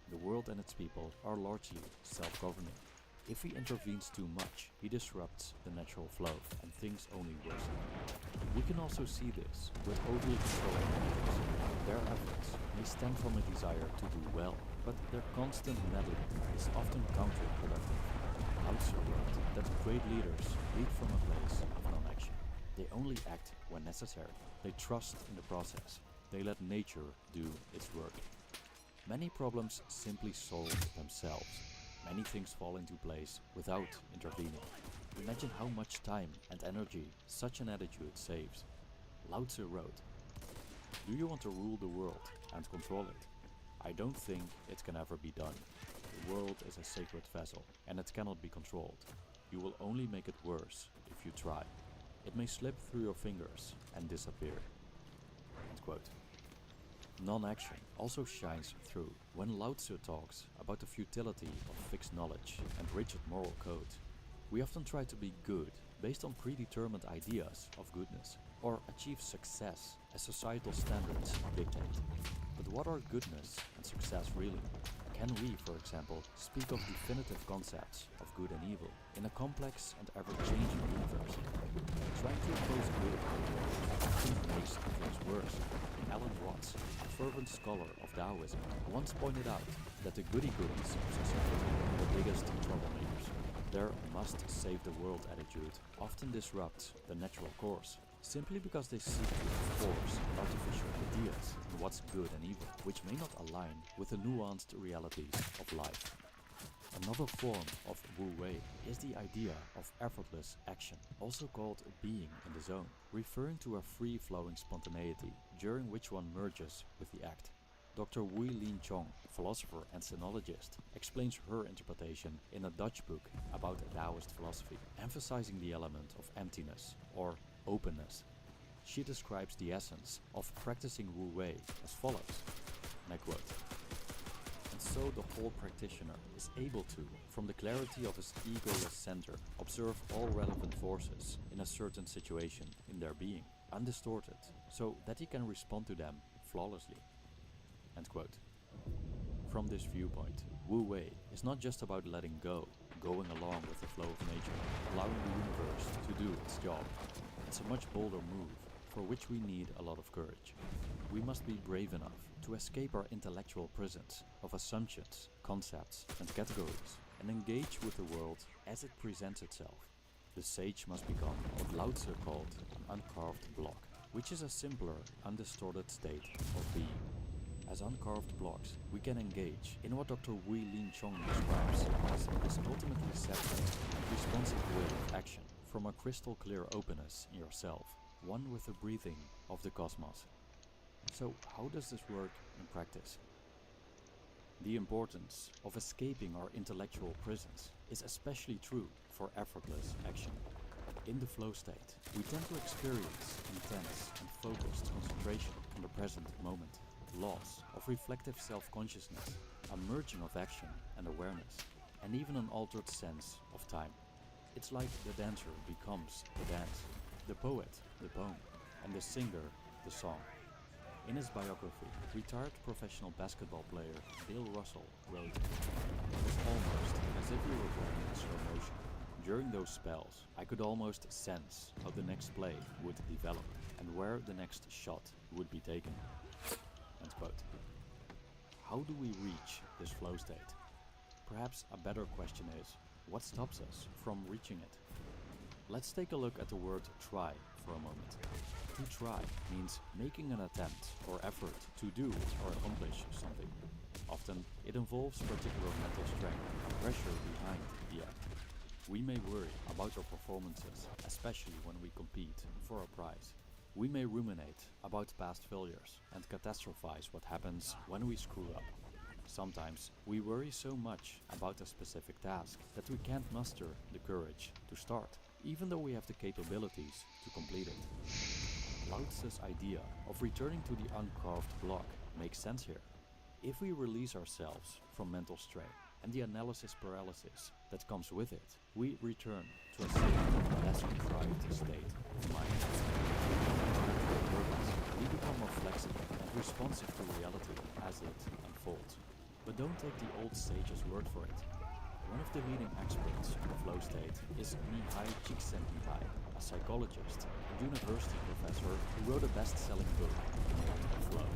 The world and its people are largely self-governing. If he intervenes too much, he disrupts the natural flow and things only worsen. We can also see this with overly controlling leaders. Their efforts may stem from a desire to do well, but their constant meddling is often counterproductive. Lao Tzu wrote that great leaders lead from a place of non-action. They only act when necessary. They trust in the process. They let nature do its work. Many problems simply solve themselves. Many things fall into place without intervening. Imagine how much time and energy such an attitude saves. Lao Tzu wrote, "Do you want to rule the world and control it? I don't think it can ever be done. The world is a sacred vessel, and it cannot be controlled. You will only make it worse if you try. It may slip through your fingers and disappear." End quote. Non-action also shines through when Lao Tzu talks about the futility of fixed knowledge and rigid moral code. We often try to be good based on predetermined ideas of goodness, or achieve success as societal standards dictate. But what are goodness and success really? Can we, for example, speak of definitive concepts of good and evil in a complex and ever-changing universe? Trying to impose good upon the world often makes things worse. Alan Watts, a fervent scholar of Taoism, once pointed out that the goody-goodies of society are the biggest troublemakers. Their must-save-the-world attitude often disrupts the natural course, simply because they seek to enforce artificial ideas on what's good and evil, which may not align with the nuanced realities of life. Another form of Wu Wei is the idea of effortless action, also called being in the zone, referring to a free-flowing spontaneity during which one merges with the act. Dr. Wu Lin Chong, philosopher and sinologist, explains her interpretation in a Dutch book about Taoist philosophy, emphasizing the element of emptiness or openness. She describes the essence of practicing Wu Wei as follows, and I quote, "And so the whole practitioner is able to, from the clarity of his egoless center, observe all relevant forces in a certain situation in their being, undistorted, so that he can respond to them flawlessly." End quote. From this viewpoint, Wu Wei is not just about letting go, going along with the flow of nature, allowing the universe to do its job. It's a much bolder move, for which we need a lot of courage. We must be brave enough to escape our intellectual prisons of assumptions, concepts, and categories, and engage with the world as it presents itself. The sage must become what Lao Tzu called an uncarved block, which is a simpler, undistorted state of being. As uncarved blocks, we can engage in what Dr. Wu Lin Chong describes as this ultimately separate, responsive way of action from a crystal clear openness in yourself, one with the breathing of the cosmos. So how does this work in practice? The importance of escaping our intellectual prisons is especially true for effortless action. In the flow state, we tend to experience intense and focused concentration on the present moment, loss of reflective self-consciousness, a merging of action and awareness, and even an altered sense of time. It's like the dancer becomes the dance, the poet the poem, and the singer the song. In his biography, retired professional basketball player Bill Russell wrote, "It was almost as if we were playing in slow motion. During those spells, I could almost sense how the next play would develop and where the next shot would be taken." End quote. How do we reach this flow state? Perhaps a better question is, what stops us from reaching it? Let's take a look at the word try for a moment. To try means making an attempt or effort to do or accomplish something. Often, it involves particular mental strength and pressure behind the act. We may worry about our performances, especially when we compete for a prize. We may ruminate about past failures and catastrophize what happens when we screw up. Sometimes we worry so much about a specific task that we can't muster the courage to start, even though we have the capabilities to complete it. Lao Tzu's idea of returning to the uncarved block makes sense here. If we release ourselves from mental strain and the analysis paralysis that comes with it, we return to a safer, less contrived state of mind. We become more flexible and responsive to reality as it unfolds. But don't take the old sage's word for it. One of the leading experts on the flow state is Mihai Csikszentmihalyi, a psychologist and university professor who wrote a best-selling book called Flow.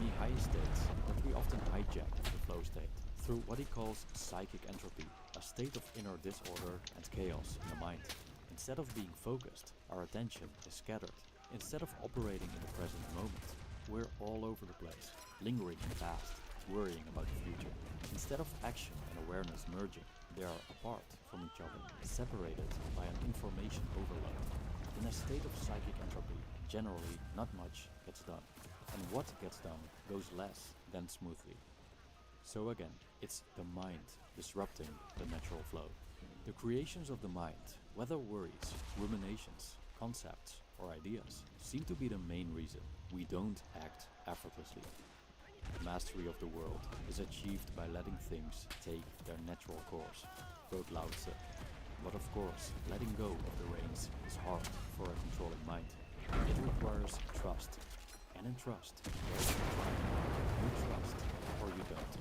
Mihai states that we often hijack the flow state through what he calls psychic entropy, a state of inner disorder and chaos in the mind. Instead of being focused, our attention is scattered. Instead of operating in the present moment, we're all over the place, lingering in the past, worrying about the future. Instead of action and awareness merging, they are apart from each other, separated by an information overload. In a state of psychic entropy, generally not much gets done, and what gets done goes less than smoothly. So again, it's the mind disrupting the natural flow. The creations of the mind, whether worries, ruminations, concepts, or ideas, seem to be the main reason we don't act effortlessly. Mastery of the world is achieved by letting things take their natural course, wrote Lao Tzu. But of course, letting go of the reins is hard for a controlling mind. It requires trust, and in trust, there's a try. You trust, or you don't.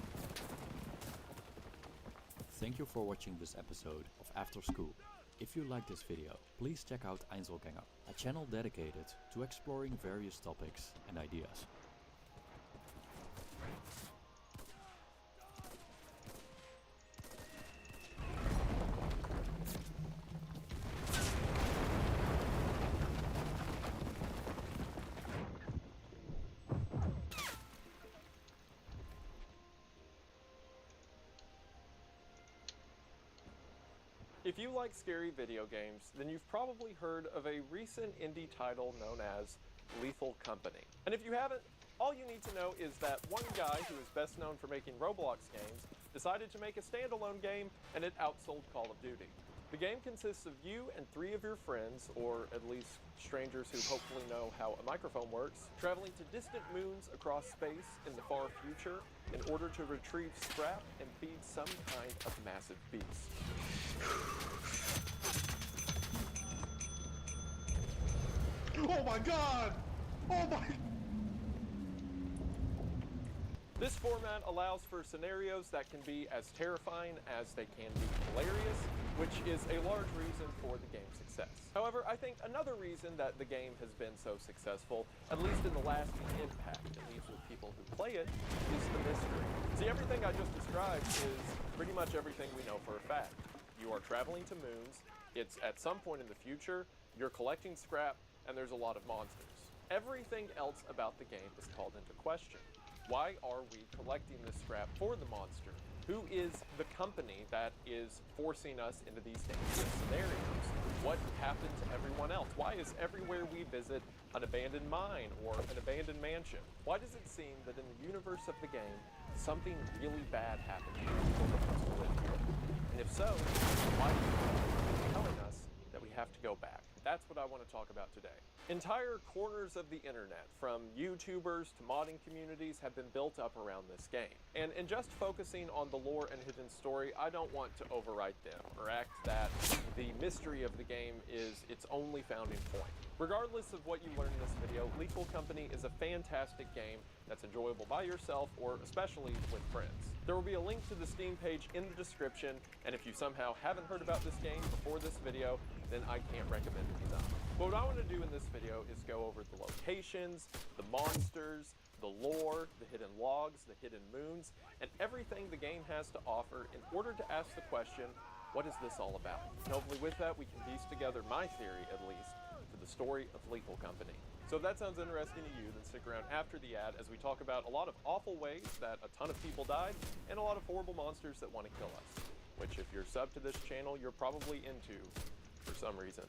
Thank you for watching this episode of After School. If you like this video, please check out Einzelgänger, a channel dedicated to exploring various topics and ideas. If you like scary video games, then you've probably heard of a recent indie title known as Lethal Company. And if you haven't, all you need to know is that one guy who is best known for making Roblox games decided to make a standalone game, and it outsold Call of Duty. The game consists of you and 3 of your friends, or at least strangers who hopefully know how a microphone works, traveling to distant moons across space in the far future in order to retrieve scrap and feed some kind of massive beast. Oh my god! Oh my... This format allows for scenarios that can be as terrifying as they can be hilarious, which is a large reason for the game's success. However, I think another reason that the game has been so successful, at least in the lasting impact it leaves with people who play it, is the mystery. See, everything I just described is pretty much everything we know for a fact. You are traveling to moons, it's at some point in the future, you're collecting scrap, and there's a lot of monsters. Everything else about the game is called into question. Why are we collecting this scrap for the monster? Who is the company that is forcing us into these dangerous scenarios? What happened to everyone else? Why is everywhere we visit an abandoned mine or an abandoned mansion? Why does it seem that in the universe of the game, something really bad happened to the people that used to live here? And if so, why do you keep telling us that we have to go back? That's what I want to talk about today. Entire corners of the internet, from YouTubers to modding communities, have been built up around this game. And in just focusing on the lore and hidden story, I don't want to overwrite them or act that the mystery of the game is its only founding point. Regardless of what you learn in this video, Lethal Company is a fantastic game that's enjoyable by yourself or especially with friends. There will be a link to the Steam page in the description, and if you somehow haven't heard about this game before this video, then I can't recommend it enough. But what I want to do in this video is go over the locations, the monsters, the lore, the hidden logs, the hidden moons, and everything the game has to offer in order to ask the question, what is this all about? And hopefully with that we can piece together my theory, at least, for the story of Lethal Company. So if that sounds interesting to you, then stick around after the ad as we talk about a lot of awful ways that a ton of people died and a lot of horrible monsters that want to kill us. Which, if you're subbed to this channel, you're probably into for some reason.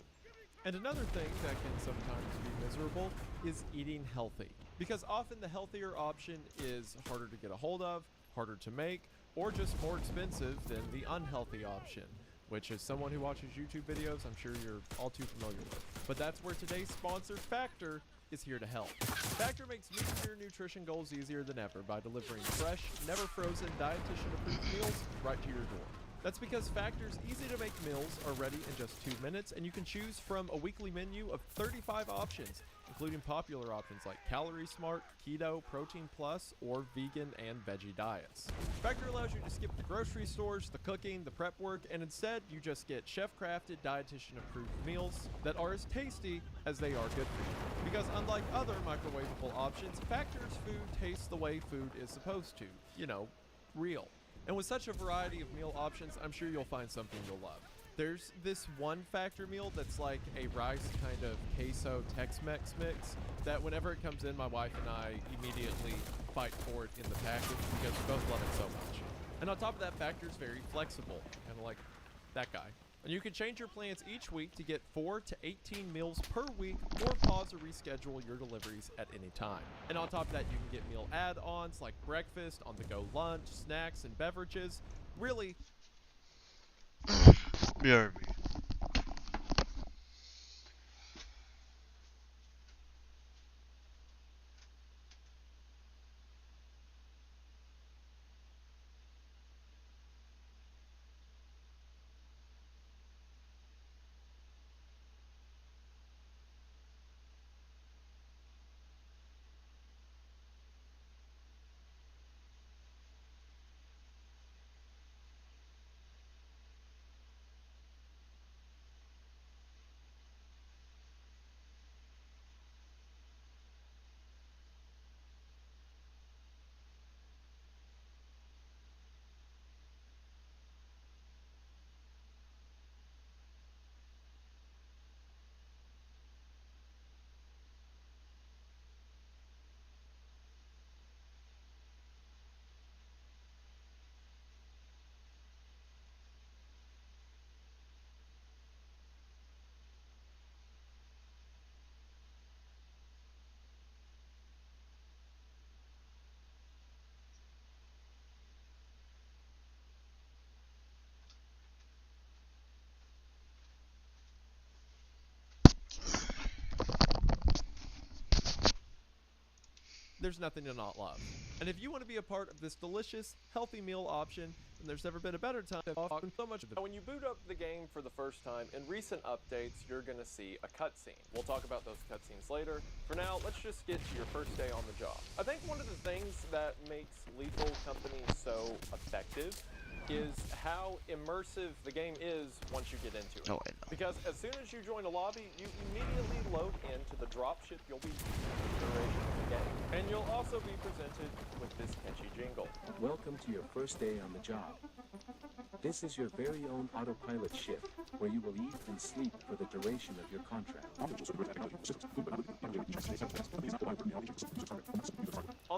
And another thing that can sometimes be miserable is eating healthy. Because often the healthier option is harder to get a hold of, harder to make, or just more expensive than the unhealthy option. Which, as someone who watches YouTube videos, I'm sure you're all too familiar with. But that's where today's sponsor, Factor, is here to help. Factor makes meeting your nutrition goals easier than ever by delivering fresh, never frozen, dietitian-approved meals right to your door. That's because Factor's easy-to-make meals are ready in just 2 minutes, and you can choose from a weekly menu of 35 options, including popular options like Calorie Smart, Keto, Protein Plus, or vegan and veggie diets. Factor allows you to skip the grocery stores, the cooking, the prep work, and instead you just get chef-crafted, dietitian-approved meals that are as tasty as they are good for you. Because unlike other microwavable options, Factor's food tastes the way food is supposed to. You know, real. And with such a variety of meal options, I'm sure you'll find something you'll love. There's this one Factor meal that's like a rice kind of queso Tex-Mex mix that whenever it comes in, my wife and I immediately fight for it in the package because we both love it so much. And on top of that, Factor's very flexible, kind of like that guy. And you can change your plans each week to get 4 to 18 meals per week, or pause or reschedule your deliveries at any time. And on top of that, you can get meal add-ons like breakfast, on-the-go lunch, snacks, and beverages. Really, BRB. there's nothing to not love. And if you want to be a part of this delicious, healthy meal option, then there's never been a better time to offer so much of the. Now, when you boot up the game for the first time, in recent updates, you're going to see a cutscene. We'll talk about those cutscenes later. For now, let's just get to your first day on the job. I think one of the things that makes Lethal Company so effective is how immersive the game is once you get into it. Oh, I know. Because as soon as you join a lobby, you immediately load into the dropship you'll be using for the duration of the game. And you'll also be presented with this catchy jingle. Welcome to your first day on the job. This is your very own autopilot shift, where you will eat and sleep for the duration of your contract. On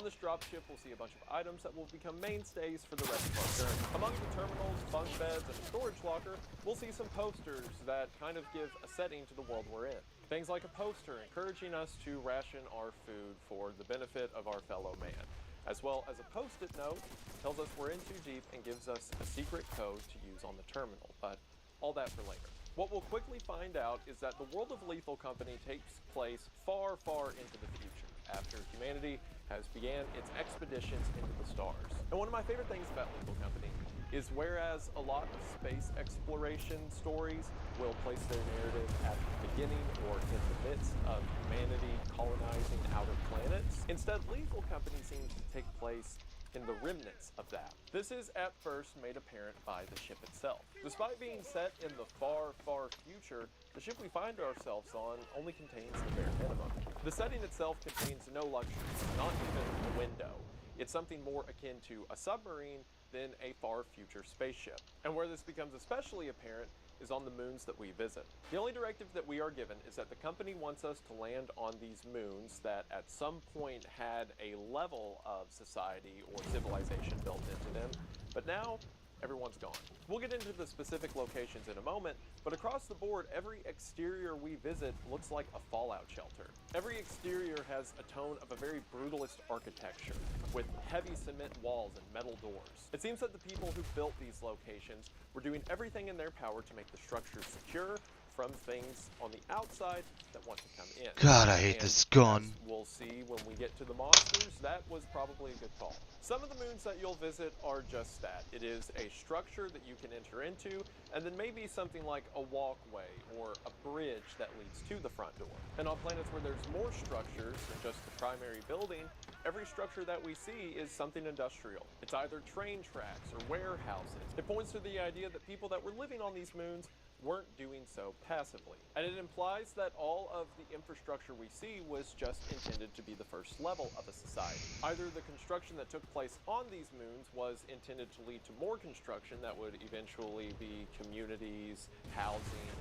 this dropship, we'll see a bunch of items that will become mainstays for the rest of our journey. Among the terminals, bunk beds, and a storage locker, we'll see some posters that kind of give a setting to the world we're in. Things like a poster encouraging us to ration our food for the benefit of our fellow man, as well as a post-it note tells us we're in too deep and gives us a secret code to use on the terminal, but all that for later. What we'll quickly find out is that the world of Lethal Company takes place far, far into the future, after humanity has began its expeditions into the stars. And one of my favorite things about Lethal Company is whereas a lot of space exploration stories will place their narrative at the beginning or in the midst of humanity colonizing outer planets, instead Lethal Company seems to take place in the remnants of that. This is at first made apparent by the ship itself. Despite being set in the far, far future, the ship we find ourselves on only contains the bare minimum. The setting itself contains no luxuries, not even a window. It's something more akin to a submarine than a far future spaceship. And where this becomes especially apparent is on the moons that we visit. The only directive that we are given is that the company wants us to land on these moons that at some point had a level of society or civilization built into them, but now everyone's gone. We'll get into the specific locations in a moment, but across the board, every exterior we visit looks like a fallout shelter. Every exterior has a tone of a very brutalist architecture, with heavy cement walls and metal doors. It seems that the people who built these locations were doing everything in their power to make the structures secure from things on the outside that want to come in. God, I hate this gun. As we'll see when we get to the monsters, that was probably a good call. Some of the moons that you'll visit are just that. It is a structure that you can enter into, and then maybe something like a walkway or a bridge that leads to the front door. And on planets where there's more structures than just the primary building, every structure that we see is something industrial. It's either train tracks or warehouses. It points to the idea that people that were living on these moons weren't doing so passively. And it implies that all of the infrastructure we see was just intended to be the first level of a society. Either the construction that took place on these moons was intended to lead to more construction that would eventually be communities, housing,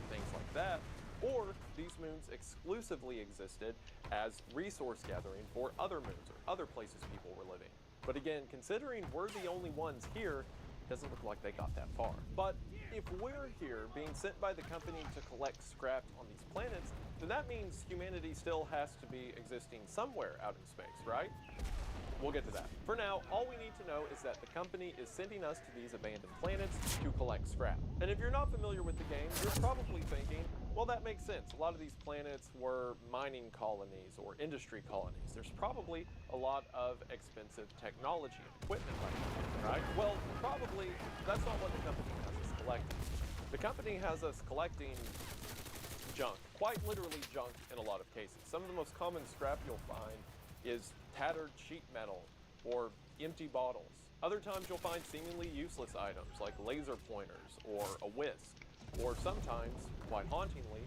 things like that, or these moons exclusively existed as resource gathering for other moons or other places people were living. But again, considering we're the only ones here, doesn't look like they got that far. But if we're here being sent by the company to collect scrap on these planets, then that means humanity still has to be existing somewhere out in space, right? We'll get to that. For now, all we need to know is that the company is sending us to these abandoned planets to collect scrap. And if you're not familiar with the game, you're probably thinking, well, that makes sense. A lot of these planets were mining colonies or industry colonies. There's probably a lot of expensive technology and equipment like that, right? Well, probably that's not what the company has us collecting. The company has us collecting junk, quite literally junk in a lot of cases. Some of the most common scrap you'll find is tattered sheet metal or empty bottles. Other times you'll find seemingly useless items like laser pointers or a whisk, or sometimes, quite hauntingly,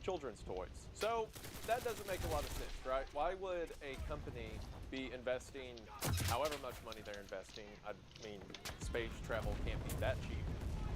children's toys. So that doesn't make a lot of sense, right? Why would a company be investing however much money they're investing? I mean, space travel can't be that cheap.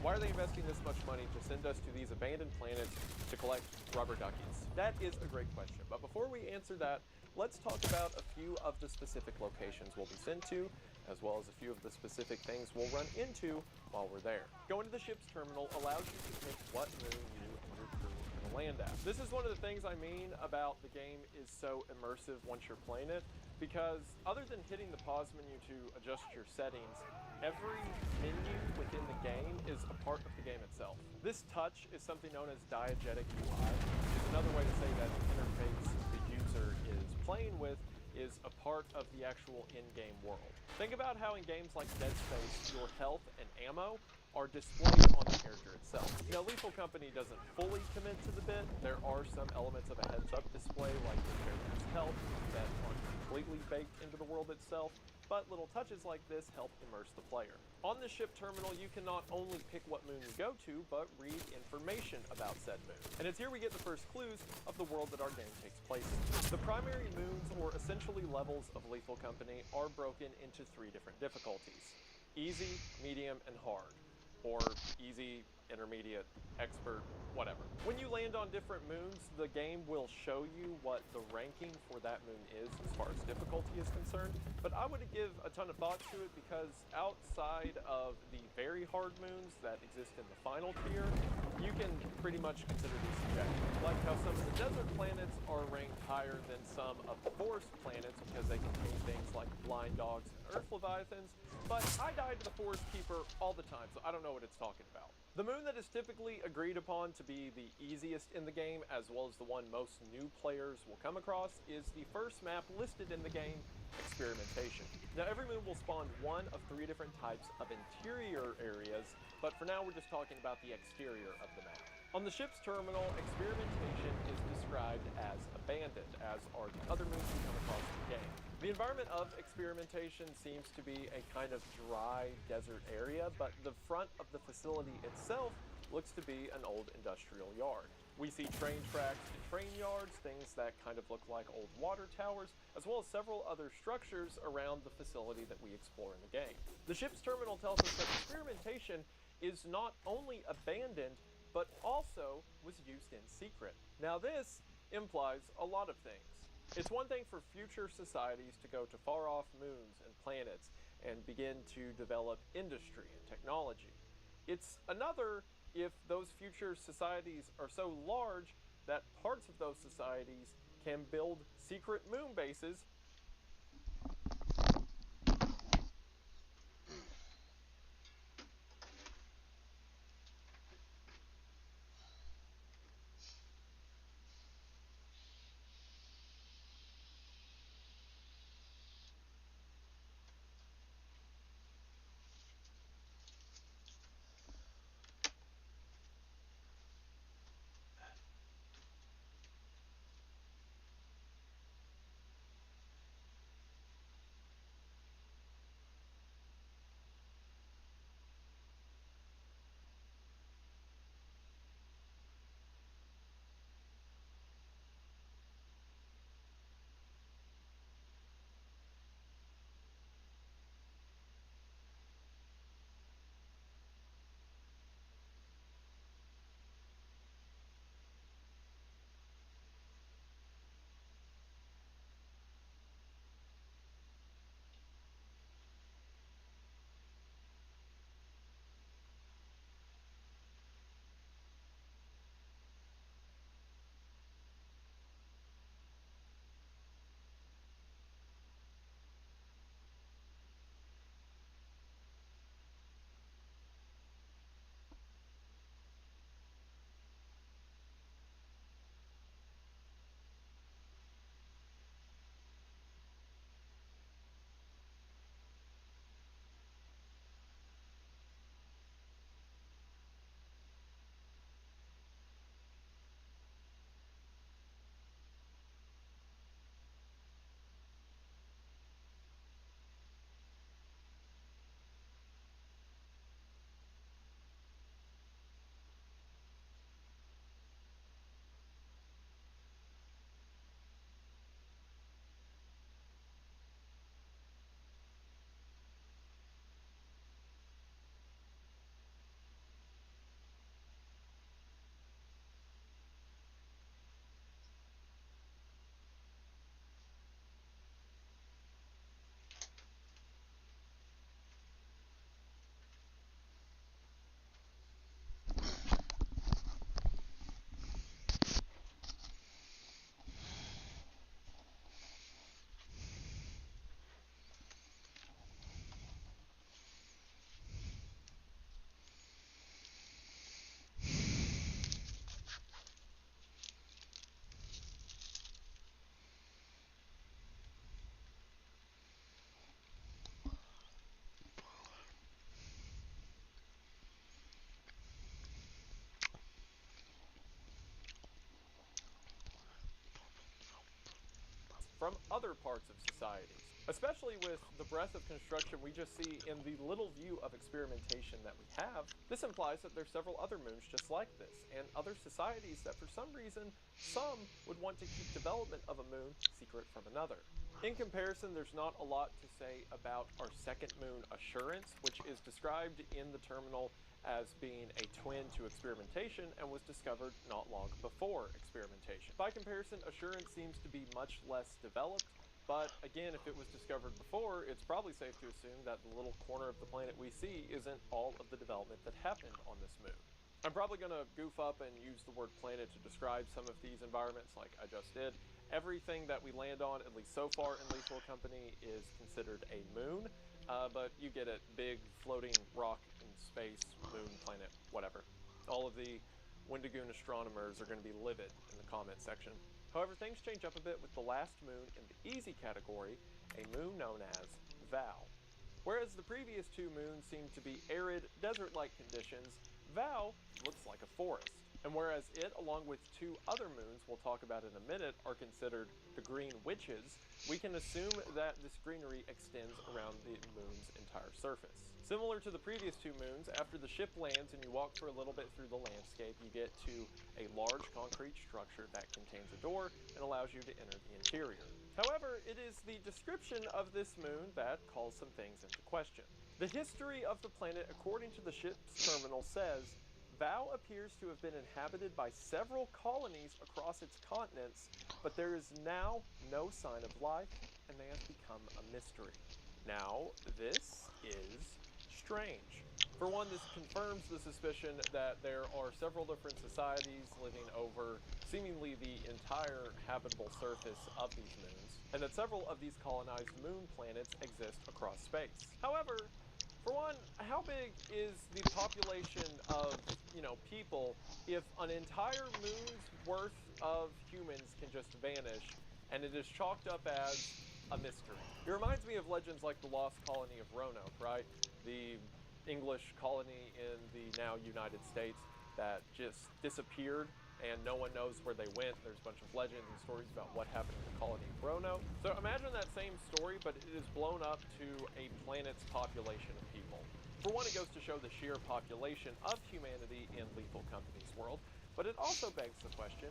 Why are they investing this much money to send us to these abandoned planets to collect rubber duckies? That is a great question. But before we answer that, let's talk about a few of the specific locations we'll be sent to, as well as a few of the specific things we'll run into while we're there. Going to the ship's terminal allows you to pick what moon you and your crew are going to land at. This is one of the things I mean about the game is so immersive once you're playing it, because other than hitting the pause menu to adjust your settings, every menu within the game is a part of the game itself. This touch is something known as diegetic UI, which is another way to say that the interface the user is playing with is a part of the actual in-game world. Think about how in games like Dead Space, your health and ammo are displayed on the character itself. Now, Lethal Company doesn't fully commit to the bit. There are some elements of a heads-up display, like the character's health, that aren't completely baked into the world itself, but little touches like this help immerse the player. On the ship terminal, you can not only pick what moon you go to, but read information about said moon. And it's here we get the first clues of the world that our game takes place in. The primary moons, or essentially levels of Lethal Company, are broken into 3 different difficulties: easy, medium, and hard. Or easy, intermediate, expert, whatever. When you land on different moons, the game will show you what the ranking for that moon is as far as difficulty is concerned, but I wouldn't give a ton of thought to it because outside of the very hard moons that exist in the final tier, you can pretty much consider these subjective. Like how some of the desert planets are ranked higher than some of the forest planets because they contain things like blind dogs and earth leviathans, but I die to the forest keeper all the time, so I don't know what it's talking about. The moon that is typically agreed upon to be the easiest in the game, as well as the one most new players will come across, is the first map listed in the game, Experimentation. Now, every moon will spawn one of 3 different types of interior areas, but for now we're just talking about the exterior of the map. On the ship's terminal, Experimentation is described as abandoned, as are the other moons we come across in the game. The environment of Experimentation seems to be a kind of dry desert area, but the front of the facility itself looks to be an old industrial yard. We see train tracks and train yards, things that kind of look like old water towers, as well as several other structures around the facility that we explore in the game. The ship's terminal tells us that Experimentation is not only abandoned, but also was used in secret. Now this implies a lot of things. It's one thing for future societies to go to far-off moons and planets and begin to develop industry and technology. It's another if those future societies are so large that parts of those societies can build secret moon bases. From other parts of societies, especially with the breadth of construction we just see in the little view of Experimentation that we have. This implies that there's several other moons just like this, and other societies that for some reason, some would want to keep development of a moon secret from another. In comparison, there's not a lot to say about our second moon, Assurance, which is described in the terminal as being a twin to Experimentation and was discovered not long before Experimentation. By comparison, Assurance seems to be much less developed, but again, if it was discovered before, it's probably safe to assume that the little corner of the planet we see isn't all of the development that happened on this moon. I'm probably going to goof up and use the word planet to describe some of these environments like I just did. Everything that we land on, at least so far in Lethal Company, is considered a moon, but you get it, big floating rock in space, moon, planet, whatever. All of the Wendigoon astronomers are going to be livid in the comment section. However, things change up a bit with the last moon in the easy category, a moon known as Val. Whereas the previous two moons seem to be arid, desert-like conditions, Val looks like a forest. And whereas it, along with two other moons we'll talk about in a minute, are considered the Green Witches, we can assume that this greenery extends around the moon's entire surface. Similar to the previous two moons, after the ship lands and you walk for a little bit through the landscape, you get to a large concrete structure that contains a door and allows you to enter the interior. However, it is the description of this moon that calls some things into question. The history of the planet, according to the ship's terminal, says Val appears to have been inhabited by several colonies across its continents, but there is now no sign of life, and they have become a mystery. Now, this is strange. For one, this confirms the suspicion that there are several different societies living over seemingly the entire habitable surface of these moons, and that several of these colonized moon planets exist across space. However, for one, how big is the population of, people if an entire moon's worth of humans can just vanish and it is chalked up as a mystery? It reminds me of legends like the lost colony of Roanoke, right? The English colony in the now United States that just disappeared and no one knows where they went. There's a bunch of legends and stories about what happened to the colony of Roanoke. So imagine that same story, but it is blown up to a planet's population of people. For one, it goes to show the sheer population of humanity in Lethal Company's world, but it also begs the question,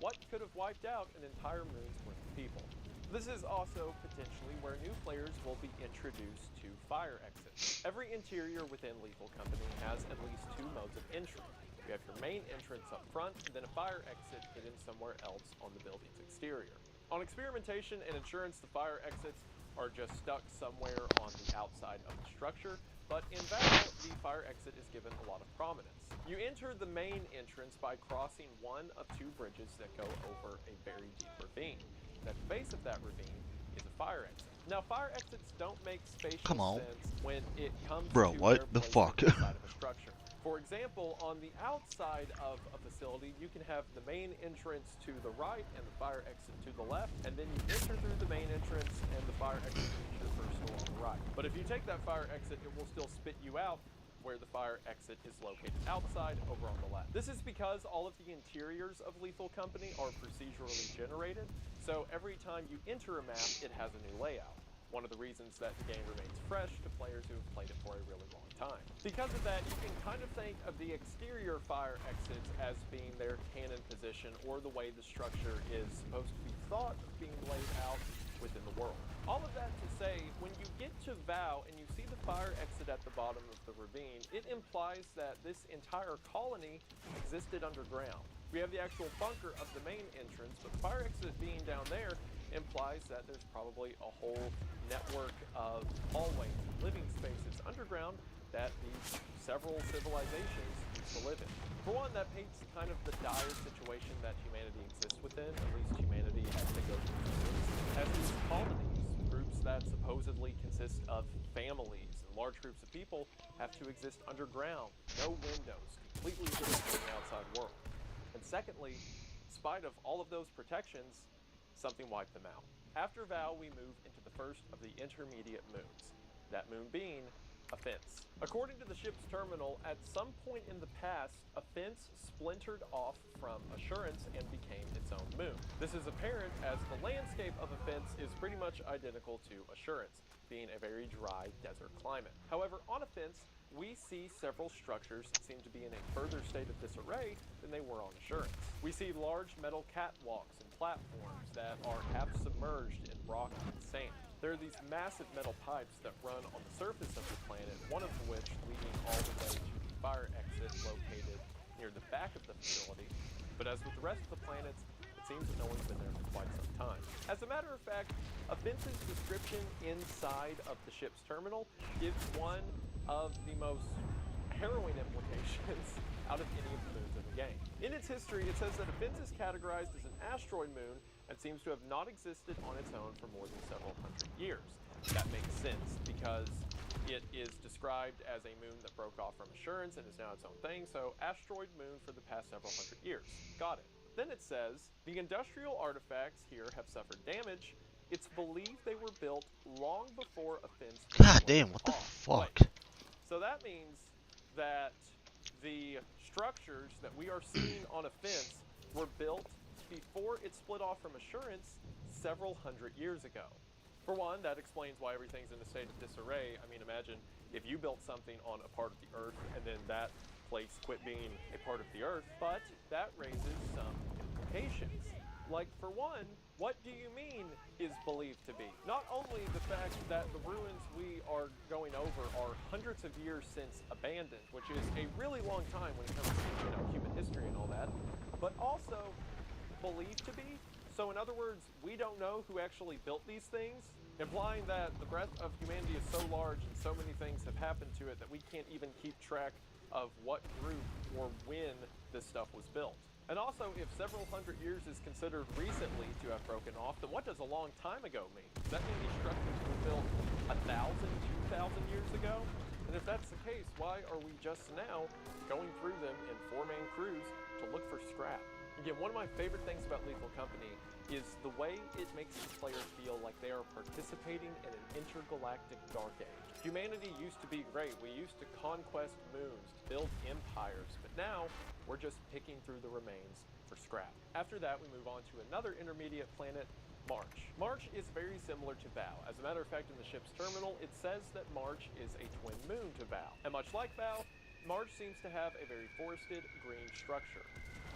what could have wiped out an entire moon's worth of people? This is also potentially where new players will be introduced to fire exits. Every interior within Lethal Company has at least two modes of entry. You have your main entrance up front, and then a fire exit hidden somewhere else on the building's exterior. On experimentation and insurance, the fire exits are just stuck somewhere on the outside of the structure, but in Val, the fire exit is given a lot of prominence. You enter the main entrance by crossing one of two bridges that go over a very deep ravine. At the base of that ravine is a fire exit. Now, fire exits don't make spatial sense when it comes to what the their fuck? placement inside of a structure. For example, on the outside of a facility, you can have the main entrance to the right and the fire exit to the left, and then you enter through the main entrance and the fire exit reaches your first door on the right. But if you take that fire exit, it will still spit you out where the fire exit is located outside over on the left. This is because all of the interiors of Lethal Company are procedurally generated, so every time you enter a map, it has a new layout. One of the reasons that the game remains fresh to players who have played it for a really long time. Because of that, you can kind of think of the exterior fire exits as being their cannon position, or the way the structure is supposed to be thought of being laid out within the world. All of that to say, when you get to Val and you see the fire exit at the bottom of the ravine, it implies that this entire colony existed underground. We have the actual bunker of the main entrance, but the fire exit being down there implies that there's probably a whole network of hallways, living spaces underground that these several civilizations used to live in. For one, that paints kind of the dire situation that humanity exists within, at least humanity as they go through history, as these colonies, groups that supposedly consist of families and large groups of people, have to exist underground, no windows, completely hidden from the outside world. And secondly, in spite of all of those protections, something wiped them out. After Val, we move into the first of the intermediate moons, that moon being a fence. According to the ship's terminal, at some point in the past, a fence splintered off from Assurance and became its own moon. This is apparent as the landscape of a fence is pretty much identical to Assurance, being a very dry desert climate. However, on a fence, we see several structures that seem to be in a further state of disarray than they were on Assurance. We see large metal catwalks and platforms that are half submerged in rock and sand. There are these massive metal pipes that run on the surface of the planet, one of which leading all the way to the fire exit located near the back of the facility. But as with the rest of the planets, it seems that no one's been there for quite some time. As a matter of fact, a fence's description inside of the ship's terminal gives one of the most harrowing implications out of any of the moons in the game. In its history, it says that Offense is categorized as an asteroid moon and seems to have not existed on its own for more than several hundred years. That makes sense because it is described as a moon that broke off from Assurance and is now its own thing, so asteroid moon for the past several hundred years. Got it. Then it says, the industrial artifacts here have suffered damage. It's believed they were built long before Offense. God damn, what the fuck? So that means that the structures that we are seeing on Offense were built before it split off from Assurance several hundred years ago. For one, that explains why everything's in a state of disarray. I mean, imagine if you built something on a part of the Earth and then that place quit being a part of the Earth, but that raises some implications. Like, for one, what do you mean is believed to be? Not only the fact that the ruins we are going over are hundreds of years since abandoned, which is a really long time when it comes to, human history and all that, but also believed to be. So in other words, we don't know who actually built these things, implying that the breadth of humanity is so large and so many things have happened to it that we can't even keep track of what group or when this stuff was built. And also, if several hundred years is considered recently to have broken off, then what does a long time ago mean? Does that mean these structures were built 1,000, 2,000 years ago? And if that's the case, why are we just now going through them in 4-man crews to look for scrap? Again, one of my favorite things about Lethal Company is the way it makes the player feel like they are participating in an intergalactic dark age. Humanity used to be great. We used to conquest moons, build empires, but now we're just picking through the remains for scrap. After that, we move on to another intermediate planet, March. March is very similar to Vow. As a matter of fact, in the ship's terminal, it says that March is a twin moon to Vow. And much like Vow, March seems to have a very forested green structure.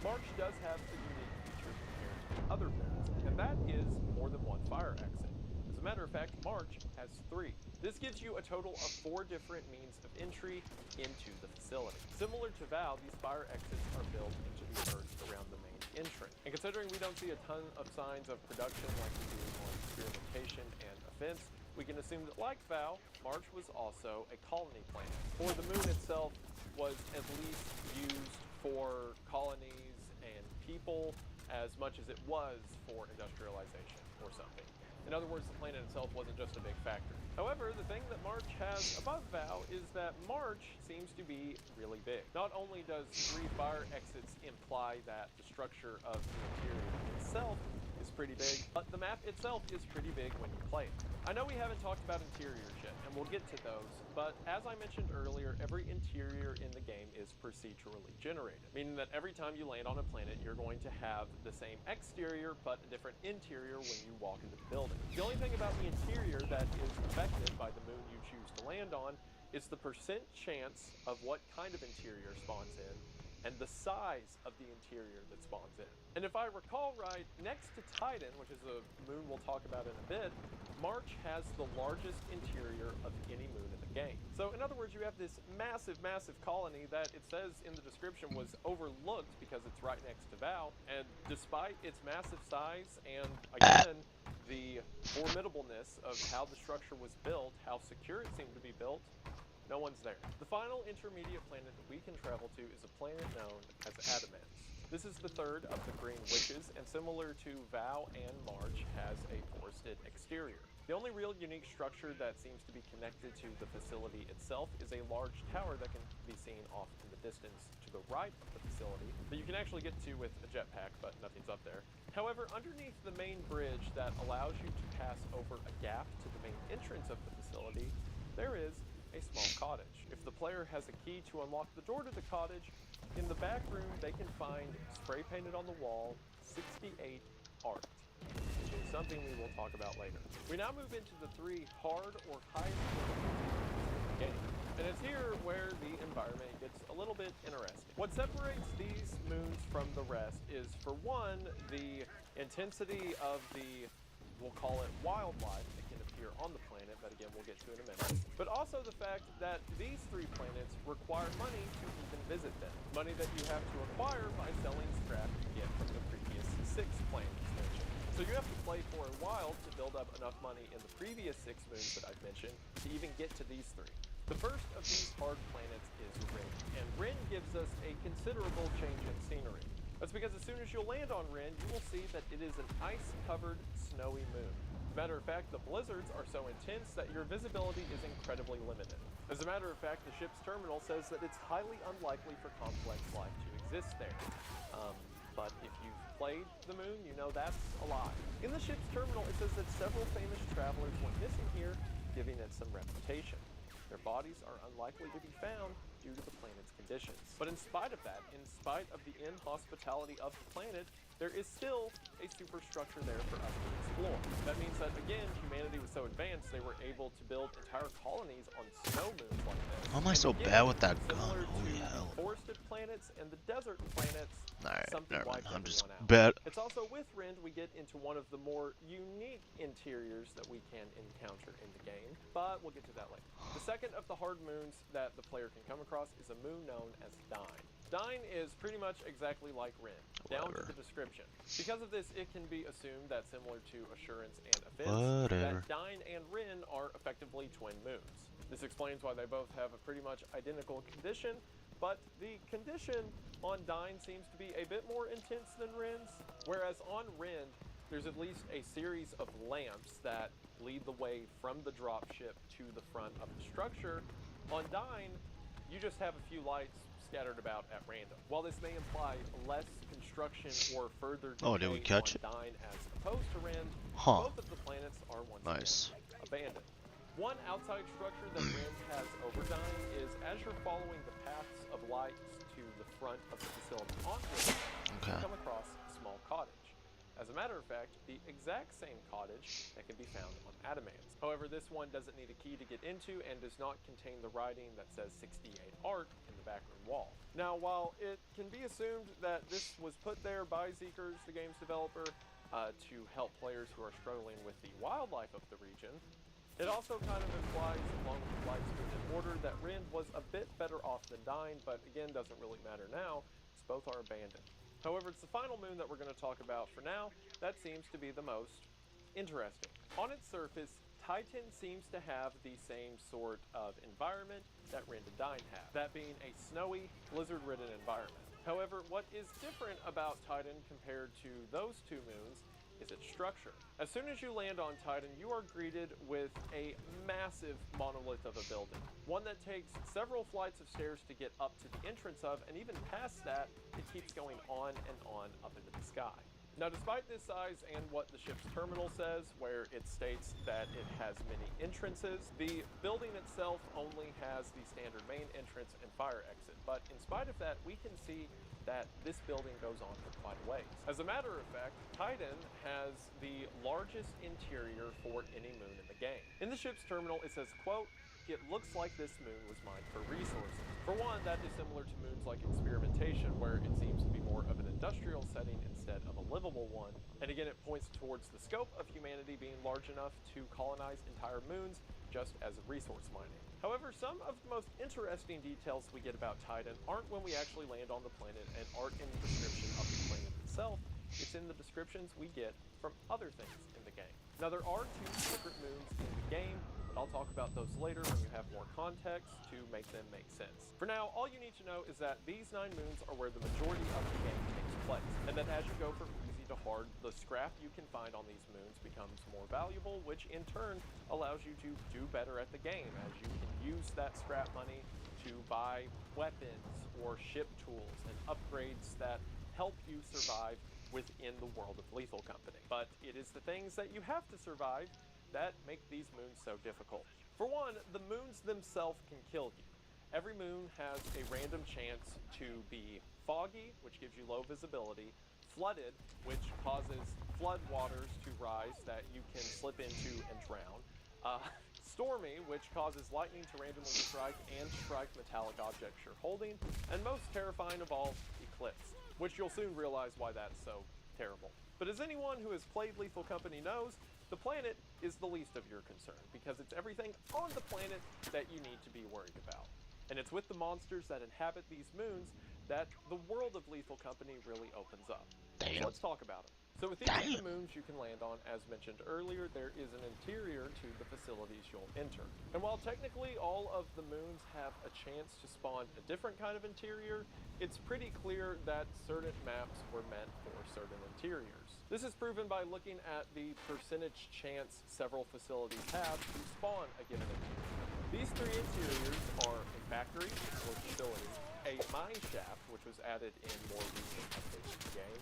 March does have a unique feature compared to other moons, and that is more than one fire exit. As a matter of fact, March has 3. This gives you a total of 4 different means of entry into the facility. Similar to Vow, these fire exits are built into the earth around the main entrance. And considering we don't see a ton of signs of production like we do on Experimentation and Offense, we can assume that, like Vow, March was also a colony planet. Or the moon itself was at least used for colonies and people as much as it was for industrialization or something. In other words, the planet itself wasn't just a big factor. However, the thing that March has above Vow is that March seems to be really big. Not only does 3 fire exits imply that the structure of the interior itself is pretty big, but the map itself is pretty big when you play it. I know we haven't talked about interiors yet, and we'll get to those, but as I mentioned earlier, every interior in the game is procedurally generated, meaning that every time you land on a planet, you're going to have the same exterior, but a different interior when you walk into the building. The only thing about the interior that is affected by the moon you choose to land on is the percent chance of what kind of interior spawns in, and the size of the interior that spawns in. And if I recall right, next to Titan, which is a moon we'll talk about in a bit, March has the largest interior of any moon in the game. So in other words, you have this massive, massive colony that it says in the description was overlooked because it's right next to Vow, and despite its massive size and, again, the formidableness of how the structure was built, how secure it seemed to be built, no one's there. The final intermediate planet that we can travel to is a planet known as Adamance. This is the third of the Green Witches, and similar to Vow and March, has a forested exterior. The only real unique structure that seems to be connected to the facility itself is a large tower that can be seen off in the distance to the right of the facility that you can actually get to with a jetpack, but nothing's up there. However, underneath the main bridge that allows you to pass over a gap to the main entrance of the facility, there is a small cottage. If the player has a key to unlock the door to the cottage, in the back room they can find spray painted on the wall 68 art, which is something we will talk about later. We now move into the 3 hard or highest difficulty in the game. And it's here where the environment gets a little bit interesting. What separates these moons from the rest is, for one, the intensity of the, we'll call it, wildlife that can appear on the planet, but again, we'll get to in a minute. But also the fact that these 3 planets require money to even visit them. Money that you have to acquire by selling scrap you get from the previous 6 planets mentioned. So you have to play for a while to build up enough money in the previous 6 moons that I've mentioned to even get to these 3. The first of these hard planets is Rin, and Rin gives us a considerable change in scenery. That's because as soon as you'll land on Rin, you will see that it is an ice-covered, snowy moon. As a matter of fact, the blizzards are so intense that your visibility is incredibly limited. As a matter of fact, the ship's terminal says that it's highly unlikely for complex life to exist there. But if you've played the moon, you know that's a lie. In the ship's terminal, it says that several famous travelers went missing here, giving it some reputation. Their bodies are unlikely to be found due to the planet's conditions. But in spite of that, in spite of the inhospitality of the planet, there is still a superstructure there for us to explore. That means that, again, humanity was so advanced they were able to build entire colonies on snow moons like this. Why am I so bad with that gun? Holy hell. Forested planets and the desert planets, something wiped everyone out. bad. It's also with Rind we get into one of the more unique interiors that we can encounter in the game, but we'll get to that later. The second of the hard moons that the player can come across is a moon known as Dine. Dine is pretty much exactly like Rin, down to the description. Because of this, it can be assumed that similar to Assurance and Events, that Dine and Rin are effectively twin moons. This explains why they both have a pretty much identical condition, but the condition on Dine seems to be a bit more intense than Rin's, whereas on Rin, there's at least a series of lamps that lead the way from the dropship to the front of the structure. On Dine, you just have a few lights scattered about at random. While this may imply less construction or further decay did we catch it? on Dine as opposed to Rin, Huh. both of the planets are once Nice. again abandoned. One outside structure that Rin has over Dine is as you're following the paths of lights to the front of the facility on Rin, you come across a small cottage. As a matter of fact, the exact same cottage that can be found on Adamance. However, this one doesn't need a key to get into and does not contain the writing that says 68 Art in the backroom wall. Now, while it can be assumed that this was put there by Zeekers, the game's developer, to help players who are struggling with the wildlife of the region, it also kind of implies, along with the lights moved in order, that Rind was a bit better off than Dine, but again, doesn't really matter now, as both are abandoned. However, it's the final moon that we're going to talk about for now that seems to be the most interesting. On its surface, Titan seems to have the same sort of environment that Rind and Dine have, that being a snowy, blizzard-ridden environment. However, what is different about Titan compared to those two moons is its structure. As soon as you land on Titan, you are greeted with a massive monolith of a building, one that takes several flights of stairs to get up to the entrance of, and even past that, it keeps going on and on up into the sky. Now, despite this size and what the ship's terminal says, where it states that it has many entrances, the building itself only has the standard main entrance and fire exit. But in spite of that, we can see that this building goes on for quite a ways. As a matter of fact, Titan has the largest interior for any moon in the game. In the ship's terminal, it says, quote, "It looks like this moon was mined for resources." For one, that is similar to moons like Experimentation, where it seems to be more of an industrial setting instead of a livable one. And again, it points towards the scope of humanity being large enough to colonize entire moons just as resource mining. However, some of the most interesting details we get about Titan aren't when we actually land on the planet and aren't in the description of the planet itself. It's in the descriptions we get from other things in the game. Now, there are two secret moons in the game, but I'll talk about those later when you have more context to make them make sense. For now, all you need to know is that these 9 moons are where the majority of the game takes place, and that as you go from easy to hard, the scrap you can find on these moons becomes more valuable, which in turn allows you to do better at the game, as you can use that scrap money to buy weapons or ship tools and upgrades that help you survive within the world of Lethal Company. But it is the things that you have to survive that make these moons so difficult. For one, the moons themselves can kill you. Every moon has a random chance to be foggy, which gives you low visibility, flooded, which causes flood waters to rise that you can slip into and drown, stormy, which causes lightning to randomly strike and strike metallic objects you're holding, and most terrifying of all, eclipsed, which you'll soon realize why that's so terrible. But as anyone who has played Lethal Company knows, the planet is the least of your concern, because it's everything on the planet that you need to be worried about. And it's with the monsters that inhabit these moons that the world of Lethal Company really opens up. So let's talk about them. So with each of the moons you can land on, as mentioned earlier, there is an interior to the facilities you'll enter. And while technically all of the moons have a chance to spawn a different kind of interior, it's pretty clear that certain maps were meant for certain interiors. This is proven by looking at the percentage chance several facilities have to spawn a given interior. These three interiors are a factory or facility, a mine shaft, which was added in more recent updates to the game,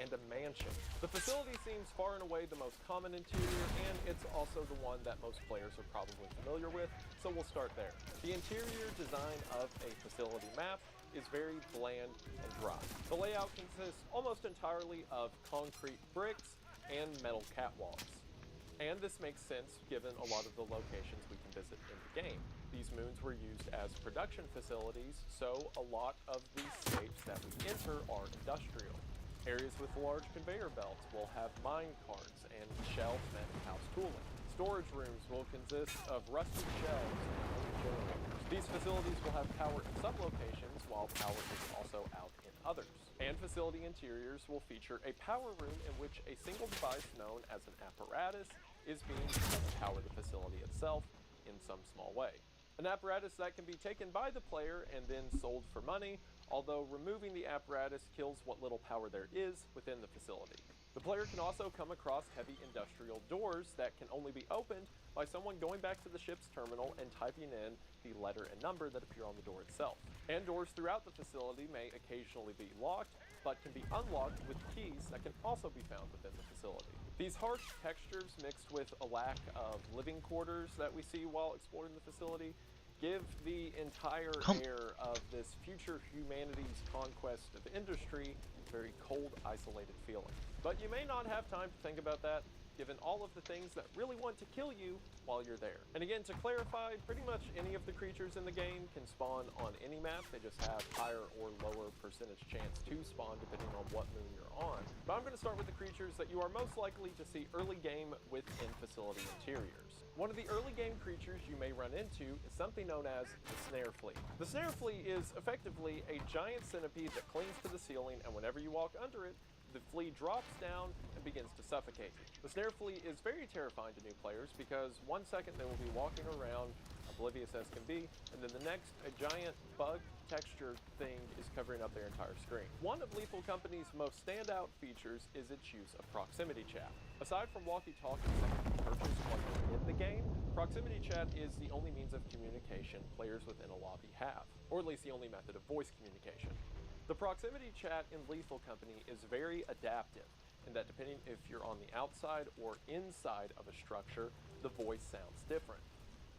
and a mansion. The facility seems far and away the most common interior, and it's also the one that most players are probably familiar with, so we'll start there. The interior design of a facility map is very bland and dry. The layout consists almost entirely of concrete bricks and metal catwalks. And this makes sense given a lot of the locations we can visit in the game. These moons were used as production facilities, so a lot of the scapes that we enter are industrial. Areas with large conveyor belts will have mine carts and shelves meant for house tooling. Storage rooms will consist of rusted shelves and generators. These facilities will have power in some locations, while power is also out in others. And facility interiors will feature a power room in which a single device known as an apparatus is being used to power the facility itself in some small way. An apparatus that can be taken by the player and then sold for money, although removing the apparatus kills what little power there is within the facility. The player can also come across heavy industrial doors that can only be opened by someone going back to the ship's terminal and typing in the letter and number that appear on the door itself. And doors throughout the facility may occasionally be locked, but can be unlocked with keys that can also be found within the facility. These harsh textures mixed with a lack of living quarters that we see while exploring the facility give the entire air of this future humanity's conquest of industry a very cold, isolated feeling. But you may not have time to think about that, given all of the things that really want to kill you while you're there. And again, to clarify, pretty much any of the creatures in the game can spawn on any map. They just have higher or lower percentage chance to spawn depending on what moon you're on. But I'm going to start with the creatures that you are most likely to see early game within facility interiors. One of the early game creatures you may run into is something known as the snare flea. The snare flea is effectively a giant centipede that clings to the ceiling, and whenever you walk under it, the flea drops down and begins to suffocate you. The snare flea is very terrifying to new players because one second they will be walking around oblivious as can be, and then the next, a giant bug texture thing is covering up their entire screen. One of Lethal Company's most standout features is its use of proximity chat. Aside from walkie-talkies that can be purchased while you're in the game, proximity chat is the only means of communication players within a lobby have, or at least the only method of voice communication. The proximity chat in Lethal Company is very adaptive in that depending if you're on the outside or inside of a structure, the voice sounds different.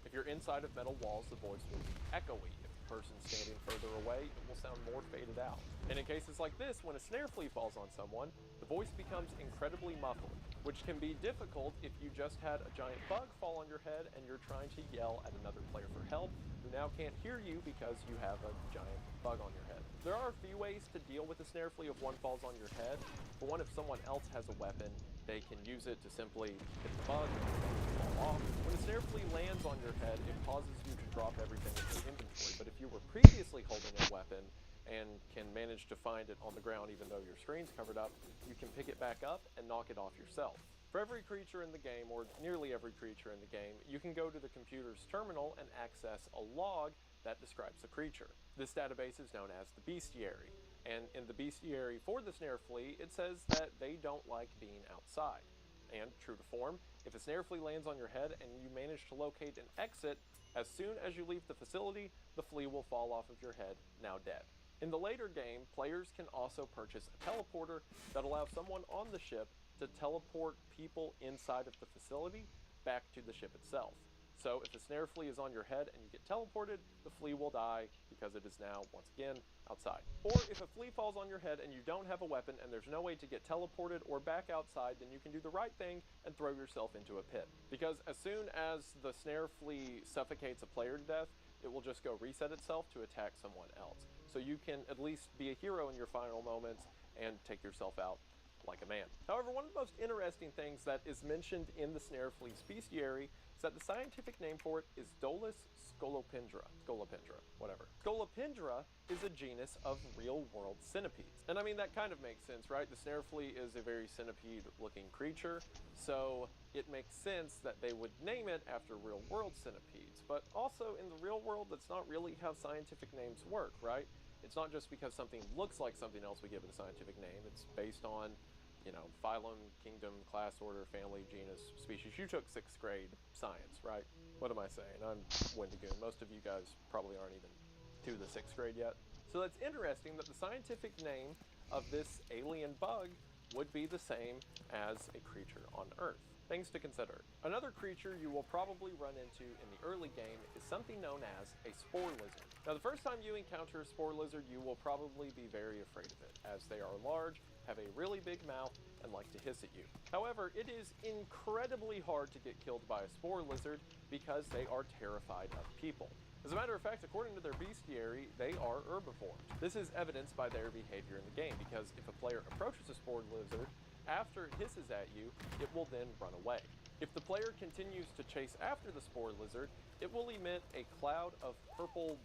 If you're inside of metal walls, the voice will be echoey. If the person's standing further away, it will sound more faded out. And in cases like this, when a snare flea falls on someone, the voice becomes incredibly muffled, which can be difficult if you just had a giant bug fall on your head and you're trying to yell at another player for help, who now can't hear you because you have a giant bug on your head. There are a few ways to deal with a snare flea if one falls on your head. For one, if someone else has a weapon, they can use it to simply hit the bug and fall off. When a snare flea lands on your head, it causes you to drop everything in your inventory. But if you were previously holding a weapon and can manage to find it on the ground even though your screen's covered up, you can pick it back up and knock it off yourself. For every creature in the game, or nearly every creature in the game, you can go to the computer's terminal and access a log that describes the creature. This database is known as the bestiary, and in the bestiary for the snare flea, it says that they don't like being outside. And true to form, if a snare flea lands on your head and you manage to locate an exit, as soon as you leave the facility, the flea will fall off of your head, now dead. In the later game, players can also purchase a teleporter that allows someone on the ship to teleport people inside of the facility back to the ship itself. So if a snare flea is on your head and you get teleported, the flea will die because it is now, once again, outside. Or if a flea falls on your head and you don't have a weapon and there's no way to get teleported or back outside, then you can do the right thing and throw yourself into a pit. Because as soon as the snare flea suffocates a player to death, it will just go reset itself to attack someone else. So you can at least be a hero in your final moments and take yourself out like a man. However, one of the most interesting things that is mentioned in the Snare Flea's bestiary is that the scientific name for it is Dolus scolopendra. Whatever. Scolopendra is a genus of real-world centipedes. And I mean, that kind of makes sense, right? The Snare Flea is a very centipede-looking creature, so it makes sense that they would name it after real-world centipedes. But also, in the real world, that's not really how scientific names work, right? It's not just because something looks like something else we give it a scientific name. It's based on, you know, phylum, kingdom, class, order, family, genus, species. You took 6th grade science, right? What am I saying? I'm Wendigoon. Most of you guys probably aren't even to the 6th grade yet. So that's interesting that the scientific name of this alien bug would be the same as a creature on Earth. Things to consider. Another creature you will probably run into in the early game is something known as a spore lizard. Now, the first time you encounter a spore lizard, you will probably be very afraid of it, as they are large, have a really big mouth, and like to hiss at you. However, it is incredibly hard to get killed by a spore lizard because they are terrified of people. As a matter of fact, according to their bestiary, they are herbivores. This is evidenced by their behavior in the game, because if a player approaches a spore lizard, after it hisses at you, it will then run away. If the player continues to chase after the spore lizard, it will emit a cloud of purple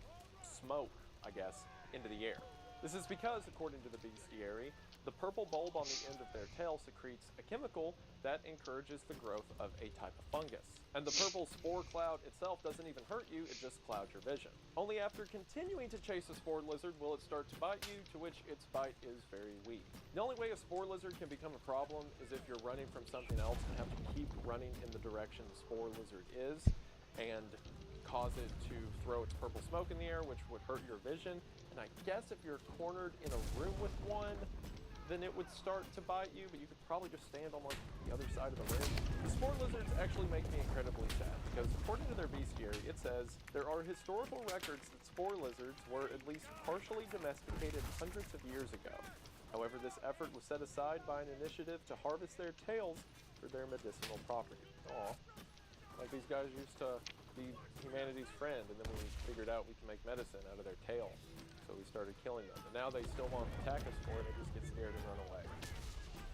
smoke, I guess, into the air. This is because, according to the bestiary, the purple bulb on the end of their tail secretes a chemical that encourages the growth of a type of fungus. And the purple spore cloud itself doesn't even hurt you, it just clouds your vision. Only after continuing to chase a spore lizard will it start to bite you, to which its bite is very weak. The only way a spore lizard can become a problem is if you're running from something else and have to keep running in the direction the spore lizard is, and cause it to throw its purple smoke in the air, which would hurt your vision. And I guess if you're cornered in a room with one, then it would start to bite you, but you could probably just stand on like the other side of the room. The spore lizards actually make me incredibly sad, because according to their bestiary, it says there are historical records that spore lizards were at least partially domesticated hundreds of years ago. However, this effort was set aside by an initiative to harvest their tails for their medicinal properties. Aw. Like these guys used to be humanity's friend, and then we figured out we can make medicine out of their tail. So we started killing them. And now they still want to attack us for it, they just get scared and run away.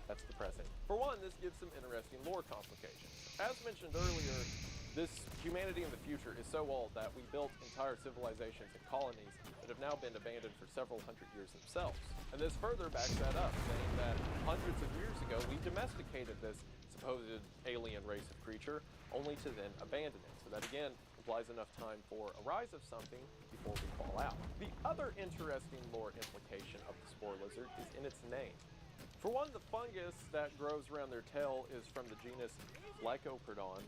That's depressing. For one, this gives some interesting lore complications. As mentioned earlier, this humanity in the future is so old that we built entire civilizations and colonies that have now been abandoned for several hundred years themselves. And this further backs that up, saying that hundreds of years ago we domesticated this supposed alien race of creature, only to then abandon it. So that again implies enough time for a rise of something before we fall out. The other interesting lore implication of the spore lizard is in its name. For one, the fungus that grows around their tail is from the genus Lycoperdon,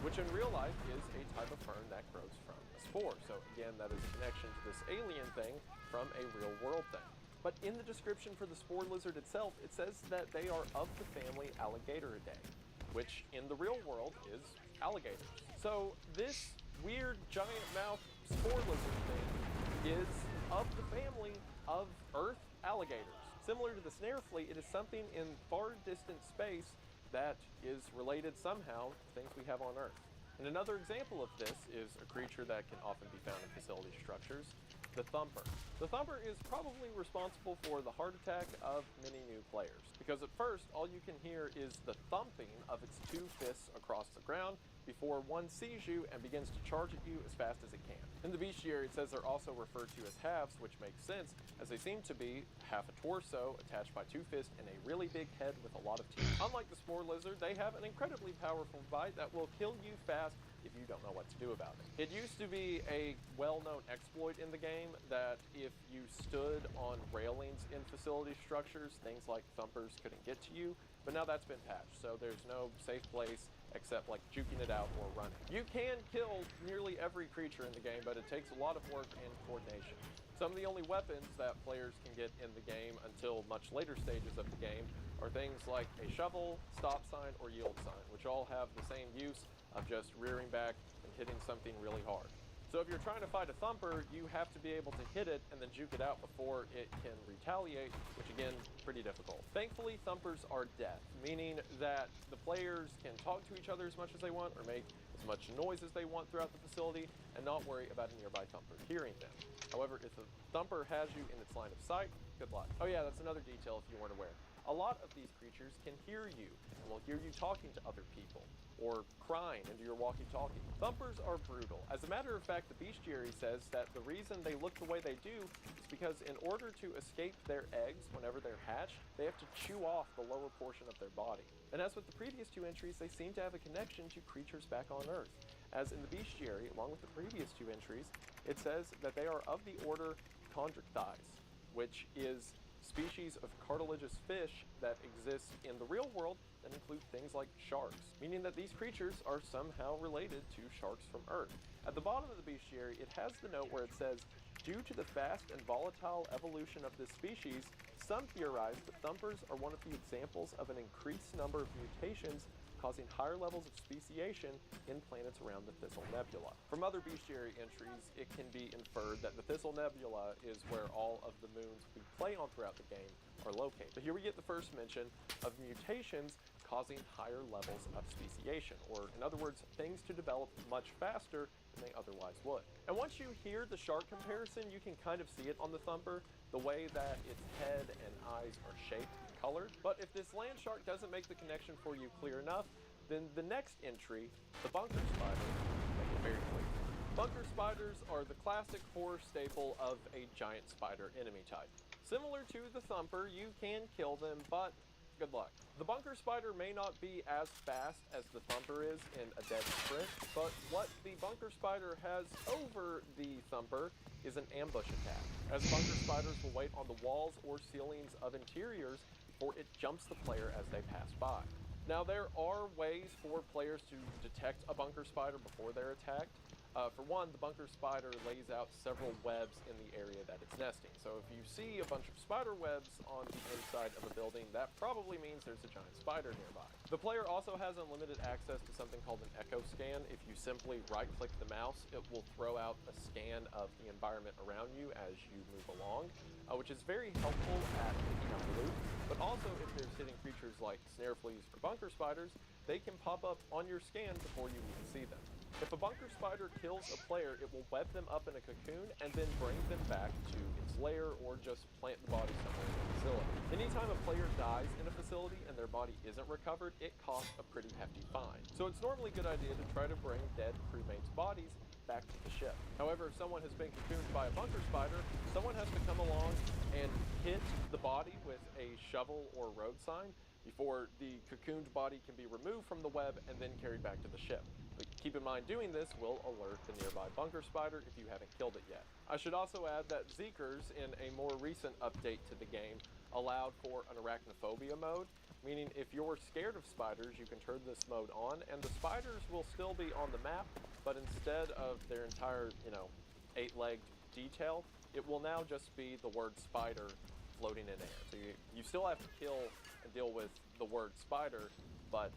which in real life is a type of fern that grows from a spore. So again, that is a connection to this alien thing from a real world thing. But in the description for the spore lizard itself, it says that they are of the family Alligatoridae, which in the real world is alligators. So this weird giant mouth spore lizard thing is of the family of Earth alligators. Similar to the snare flea, it is something in far distant space that is related somehow to things we have on Earth. And another example of this is a creature that can often be found in facility structures, the Thumper. The Thumper is probably responsible for the heart attack of many new players, because at first all you can hear is the thumping of its two fists across the ground before one sees you and begins to charge at you as fast as it can. In the bestiary, it says they're also referred to as halves, which makes sense, as they seem to be half a torso attached by two fists and a really big head with a lot of teeth. Unlike the spore lizard, they have an incredibly powerful bite that will kill you fast if you don't know what to do about it. It used to be a well-known exploit in the game that if you stood on railings in facility structures, things like thumpers couldn't get to you, but now that's been patched, so there's no safe place except like juking it out or running. You can kill nearly every creature in the game, but it takes a lot of work and coordination. Some of the only weapons that players can get in the game until much later stages of the game are things like a shovel, stop sign, or yield sign, which all have the same use of just rearing back and hitting something really hard. So if you're trying to fight a thumper, you have to be able to hit it and then juke it out before it can retaliate, which again, pretty difficult. Thankfully, thumpers are deaf, meaning that the players can talk to each other as much as they want or make as much noise as they want throughout the facility and not worry about a nearby thumper hearing them. However, if a thumper has you in its line of sight, Good luck. Oh yeah, that's another detail if you weren't aware. A lot of these creatures can hear you, and will hear you talking to other people, or crying into your walkie-talkie. Thumpers are brutal. As a matter of fact, the bestiary says that the reason they look the way they do is because in order to escape their eggs whenever they're hatched, they have to chew off the lower portion of their body. And as with the previous two entries, they seem to have a connection to creatures back on Earth. As in the bestiary, along with the previous two entries, it says that they are of the order Chondrichthyes, which is species of cartilaginous fish that exist in the real world that include things like sharks, meaning that these creatures are somehow related to sharks from Earth. At the bottom of the bestiary, it has the note where it says, due to the fast and volatile evolution of this species, some theorize that thumpers are one of the examples of an increased number of mutations causing higher levels of speciation in planets around the Thistle Nebula. From other bestiary entries, it can be inferred that the Thistle Nebula is where all of the moons we play on throughout the game are located. But here we get the first mention of mutations causing higher levels of speciation, or in other words, things to develop much faster than they otherwise would. And once you hear the shark comparison, you can kind of see it on the Thumper, the way that its head and eyes are shaped and colored. But if this land shark doesn't make the connection for you clear enough, then the next entry, the bunker spider, make it very clear. Bunker spiders are the classic horror staple of a giant spider enemy type. Similar to the Thumper, you can kill them, but good luck. The bunker spider may not be as fast as the Thumper is in a dead sprint, but what the bunker spider has over the Thumper is an ambush attack, as bunker spiders will wait on the walls or ceilings of interiors before it jumps the player as they pass by. Now, there are ways for players to detect a bunker spider before they're attacked. For one, the bunker spider lays out several webs in the area that it's nesting. So if you see a bunch of spider webs on the inside of a building, that probably means there's a giant spider nearby. The player also has unlimited access to something called an echo scan. If you simply right-click the mouse, it will throw out a scan of the environment around you as you move along, which is very helpful at picking up loot. But also, if there's hidden creatures like snare fleas or bunker spiders, they can pop up on your scan before you even see them. If a bunker spider kills a player, it will web them up in a cocoon and then bring them back to its lair or just plant the body somewhere in the facility. Anytime a player dies in a facility and their body isn't recovered, it costs a pretty hefty fine. So it's normally a good idea to try to bring dead crewmates' bodies back to the ship. However, if someone has been cocooned by a bunker spider, someone has to come along and hit the body with a shovel or road sign before the cocooned body can be removed from the web and then carried back to the ship. But keep in mind, doing this will alert the nearby bunker spider if you haven't killed it yet. I should also add that Zeekers, in a more recent update to the game, allowed for an arachnophobia mode, meaning if you're scared of spiders, you can turn this mode on, and the spiders will still be on the map, but instead of their entire, 8-legged detail, it will now just be the word spider floating in air. So you still have to kill and deal with the word spider, but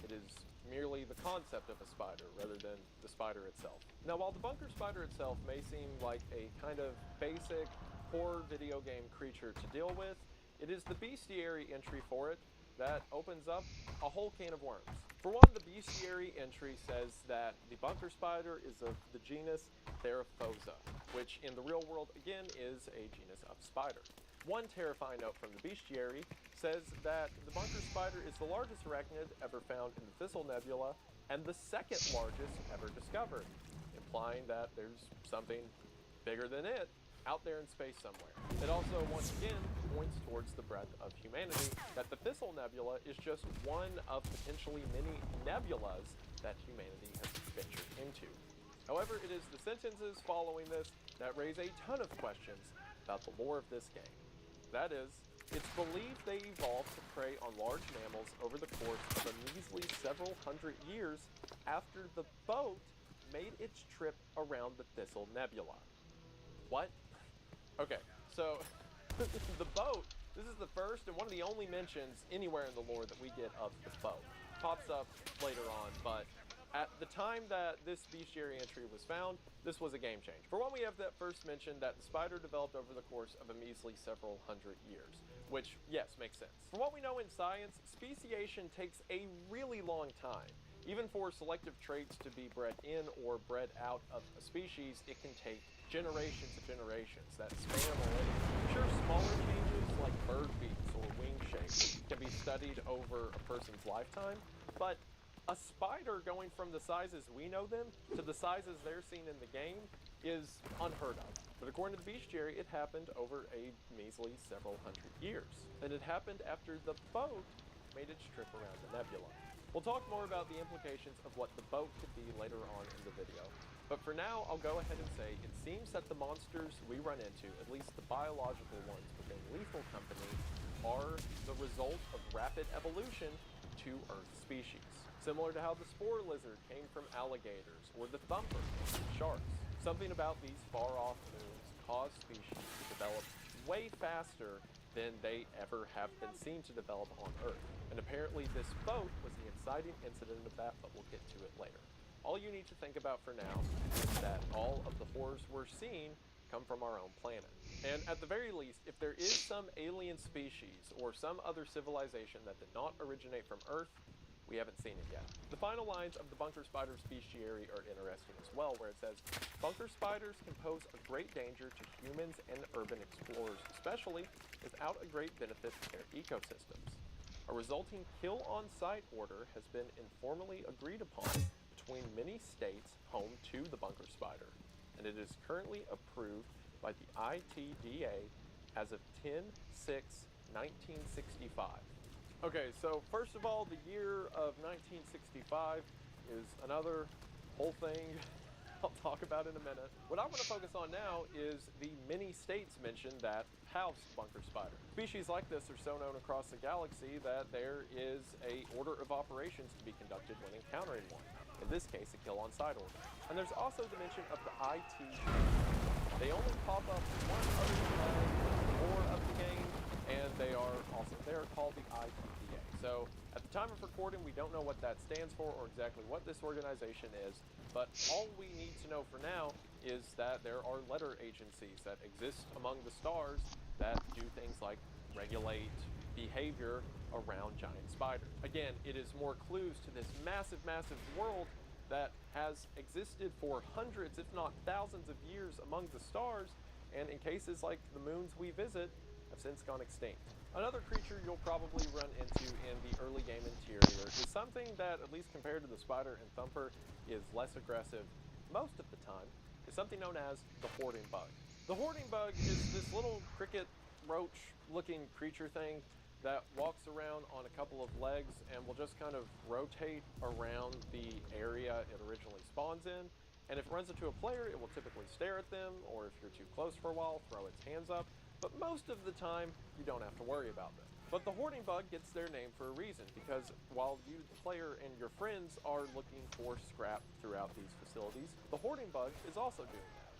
it is merely the concept of a spider rather than the spider itself. Now, while the bunker spider itself may seem like a kind of basic horror video game creature to deal with, it is the bestiary entry for it that opens up a whole can of worms. For one, the bestiary entry says that the bunker spider is of the genus Theraphosa, which in the real world again is a genus of spider. One terrifying note from the bestiary says that the bunker spider is the largest arachnid ever found in the Thistle Nebula and the second largest ever discovered, implying that there's something bigger than it out there in space somewhere. It also, once again, points towards the breadth of humanity, that the Thistle Nebula is just one of potentially many nebulas that humanity has ventured into. However, it is the sentences following this that raise a ton of questions about the lore of this game. That is, it's believed they evolved to prey on large mammals over the course of a measly several hundred years after the boat made its trip around the Thistle Nebula. What? Okay, so the boat, this is the first and one of the only mentions anywhere in the lore that we get of the boat. Pops up later on, but at the time that this bestiary entry was found, this was a game change. For one, we have that first mention that the spider developed over the course of a measly several hundred years, which, yes, makes sense. From what we know in science, speciation takes a really long time. Even for selective traits to be bred in or bred out of a species, it can take generations of generations that span a millennium. Sure, smaller changes like bird beaks or wing shape can be studied over a person's lifetime, but a spider going from the sizes we know them to the sizes they're seen in the game is unheard of. But according to the bestiary, it happened over a measly several hundred years. And it happened after the boat made its trip around the nebula. We'll talk more about the implications of what the boat could be later on in the video. But for now, I'll go ahead and say it seems that the monsters we run into, at least the biological ones within Lethal Company, are the result of rapid evolution to Earth species. Similar to how the spore lizard came from alligators, or the thumper from sharks. Something about these far-off moons caused species to develop way faster than they ever have been seen to develop on Earth. And apparently this boat was the inciting incident of that, but we'll get to it later. All you need to think about for now is that all of the horrors we're seeing come from our own planet. And at the very least, if there is some alien species or some other civilization that did not originate from Earth, we haven't seen it yet. The final lines of the bunker spider's bestiary are interesting as well, where it says, bunker spiders can pose a great danger to humans and urban explorers especially, without a great benefit to their ecosystems. A resulting kill-on-sight order has been informally agreed upon between many states home to the bunker spider, and it is currently approved by the ITDA as of 10/6/1965. Okay, so first of all, the year of 1965 is another whole thing I'll talk about in a minute. What I want to focus on now is the many states mentioned that house bunker spider. Species like this are so known across the galaxy that there is a order of operations to be conducted when encountering one. In this case, a kill-on-sight order. And there's also the mention of the ITDA. They only pop up one other time more of the game, and they are called the ITDA. So at the time of recording, we don't know what that stands for or exactly what this organization is, but all we need to know for now is that there are letter agencies that exist among the stars that do things like regulate behavior around giant spiders. Again, it is more clues to this massive, massive world that has existed for hundreds, if not thousands of years among the stars, and in cases like the moons we visit, have since gone extinct. Another creature you'll probably run into in the early game interior is something that, at least compared to the spider and thumper, is less aggressive most of the time, is something known as the hoarding bug. The hoarding bug is this little cricket roach looking creature thing that walks around on a couple of legs and will just kind of rotate around the area it originally spawns in. And if it runs into a player, it will typically stare at them, or if you're too close for a while, throw its hands up. But most of the time, you don't have to worry about them. But the hoarding bug gets their name for a reason, because while you, the player, and your friends are looking for scrap throughout these facilities, the hoarding bug is also doing that.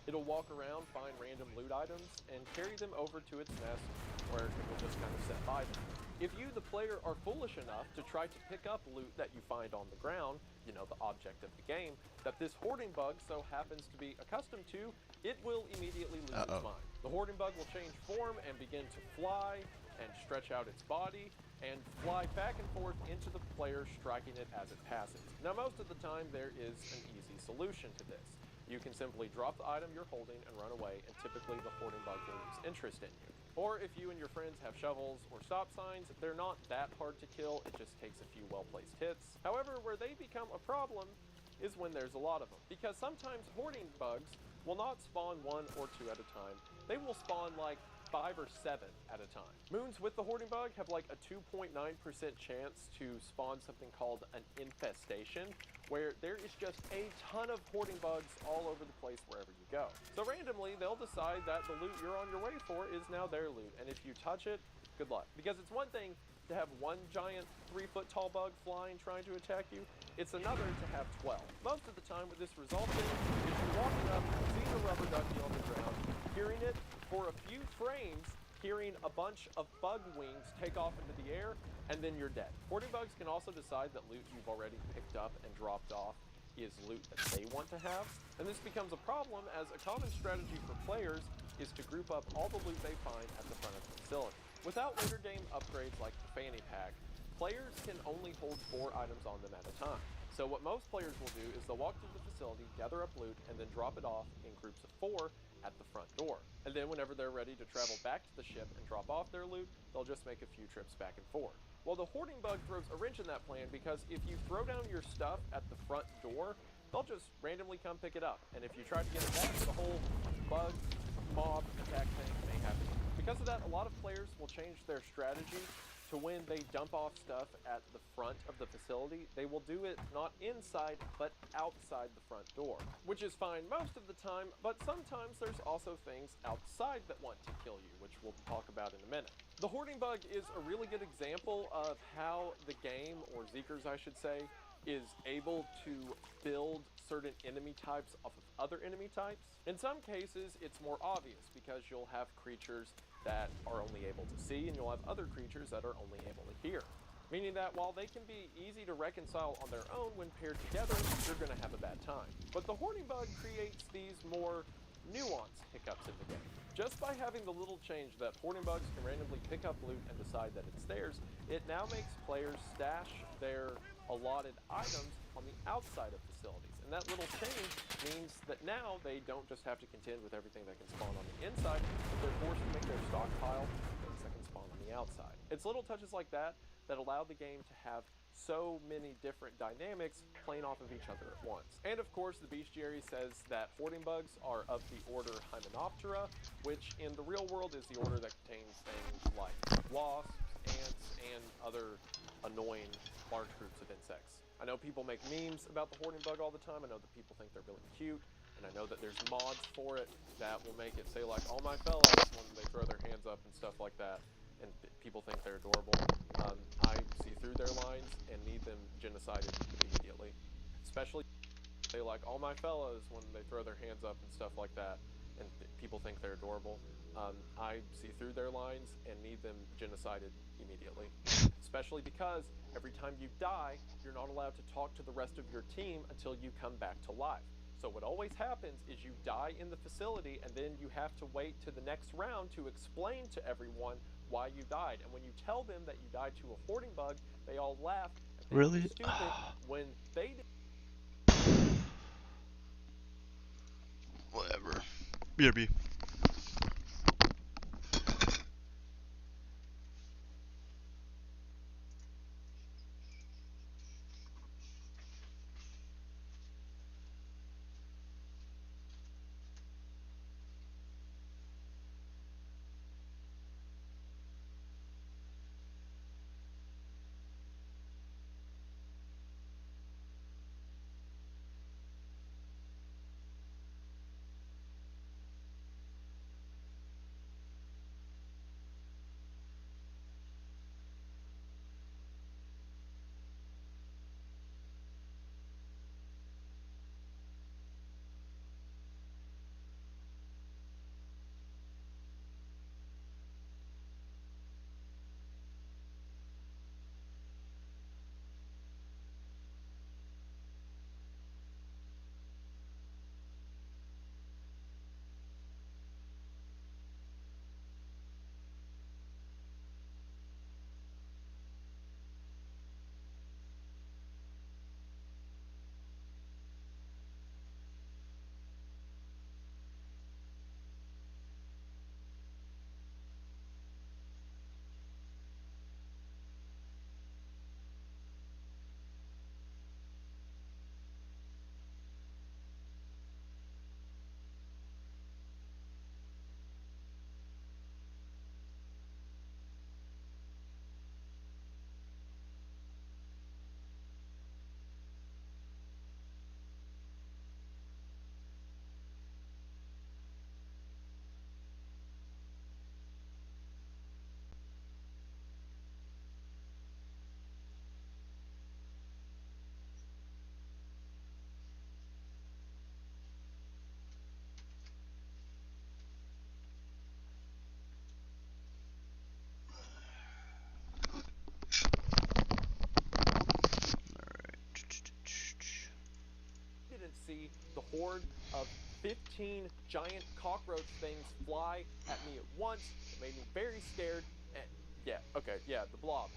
It'll walk around, find random loot items, and carry them over to its nest, where it will just kind of sit by them. If you, the player, are foolish enough to try to pick up loot that you find on the ground, you know, the object of the game, that this hoarding bug so happens to be accustomed to, it will immediately lose its mind. The hoarding bug will change form and begin to fly and stretch out its body and fly back and forth into the player, striking it as it passes. Now, most of the time, there is an easy solution to this. You can simply drop the item you're holding and run away, and typically the hoarding bug will lose interest in you. Or if you and your friends have shovels or stop signs, they're not that hard to kill, it just takes a few well-placed hits. However, where they become a problem is when there's a lot of them, because sometimes hoarding bugs will not spawn 1 or 2 at a time. They will spawn like 5 or 7 at a time. Moons with the hoarding bug have like a 2.9% chance to spawn something called an infestation, where there is just a ton of hoarding bugs all over the place wherever you go. So randomly, they'll decide that the loot you're on your way for is now their loot, and if you touch it, good luck. Because it's one thing to have one giant 3-foot-tall bug flying trying to attack you, it's another to have 12. Most of the time what this results in is you walking up, seeing a rubber ducky on the ground, hearing it for a few frames, hearing a bunch of bug wings take off into the air, and then you're dead. Hoarding bugs can also decide that loot you've already picked up and dropped off is loot that they want to have, and this becomes a problem as a common strategy for players is to group up all the loot they find at the front of the facility. Without later game upgrades like the fanny pack, Players can only hold 4 items on them at a time. So what most players will do is they'll walk through the facility, gather up loot, and then drop it off in groups of 4 at the front door. And then whenever they're ready to travel back to the ship and drop off their loot, they'll just make a few trips back and forth. Well, the hoarding bug throws a wrench in that plan because if you throw down your stuff at the front door, they'll just randomly come pick it up. And if you try to get it back, the whole bug, mob, attack thing may happen. Because of that, a lot of players will change their strategy to when they dump off stuff at the front of the facility, they will do it not inside, but outside the front door, which is fine most of the time, but sometimes there's also things outside that want to kill you, which we'll talk about in a minute. The hoarding bug is a really good example of how the game, or Zeekers I should say, is able to build certain enemy types off of other enemy types. In some cases, it's more obvious because you'll have creatures that are only able to see, and you'll have other creatures that are only able to hear. Meaning that while they can be easy to reconcile on their own, when paired together, you're going to have a bad time. But the hoarding bug creates these more nuanced hiccups in the game. Just by having the little change that hoarding bugs can randomly pick up loot and decide that it's theirs, it now makes players stash their allotted items on the outside of facilities. And that little change means that now they don't just have to contend with everything that can spawn on the inside, but they're forced to make their stockpile things that can spawn on the outside. It's little touches like that that allow the game to have so many different dynamics playing off of each other at once. And of course, the bestiary says that hoarding bugs are of the order Hymenoptera, which in the real world is the order that contains things like wasps, ants, and other annoying large groups of insects. I know people make memes about the hoarding bug all the time. I know that people think they're really cute, and I know that there's mods for it that will make it say like, "All my fellows," when they throw their hands up and stuff like that, and people think they're adorable. I see through their lines and need them genocided immediately. Especially they like, "All my fellows," when they throw their hands up and stuff like that, and people think they're adorable. I see through their lines and need them genocided immediately. Especially because every time you die, you're not allowed to talk to the rest of your team until you come back to life. So what always happens is you die in the facility, and then you have to wait to the next round to explain to everyone why you died. And when you tell them that you died to a hoarding bug, they all laugh and think Really? you're stupid when they did. Whatever. BRB. Didn't see the horde of 15 giant cockroach things fly at me at once. It made me very scared, and Yeah, okay, yeah, the blob.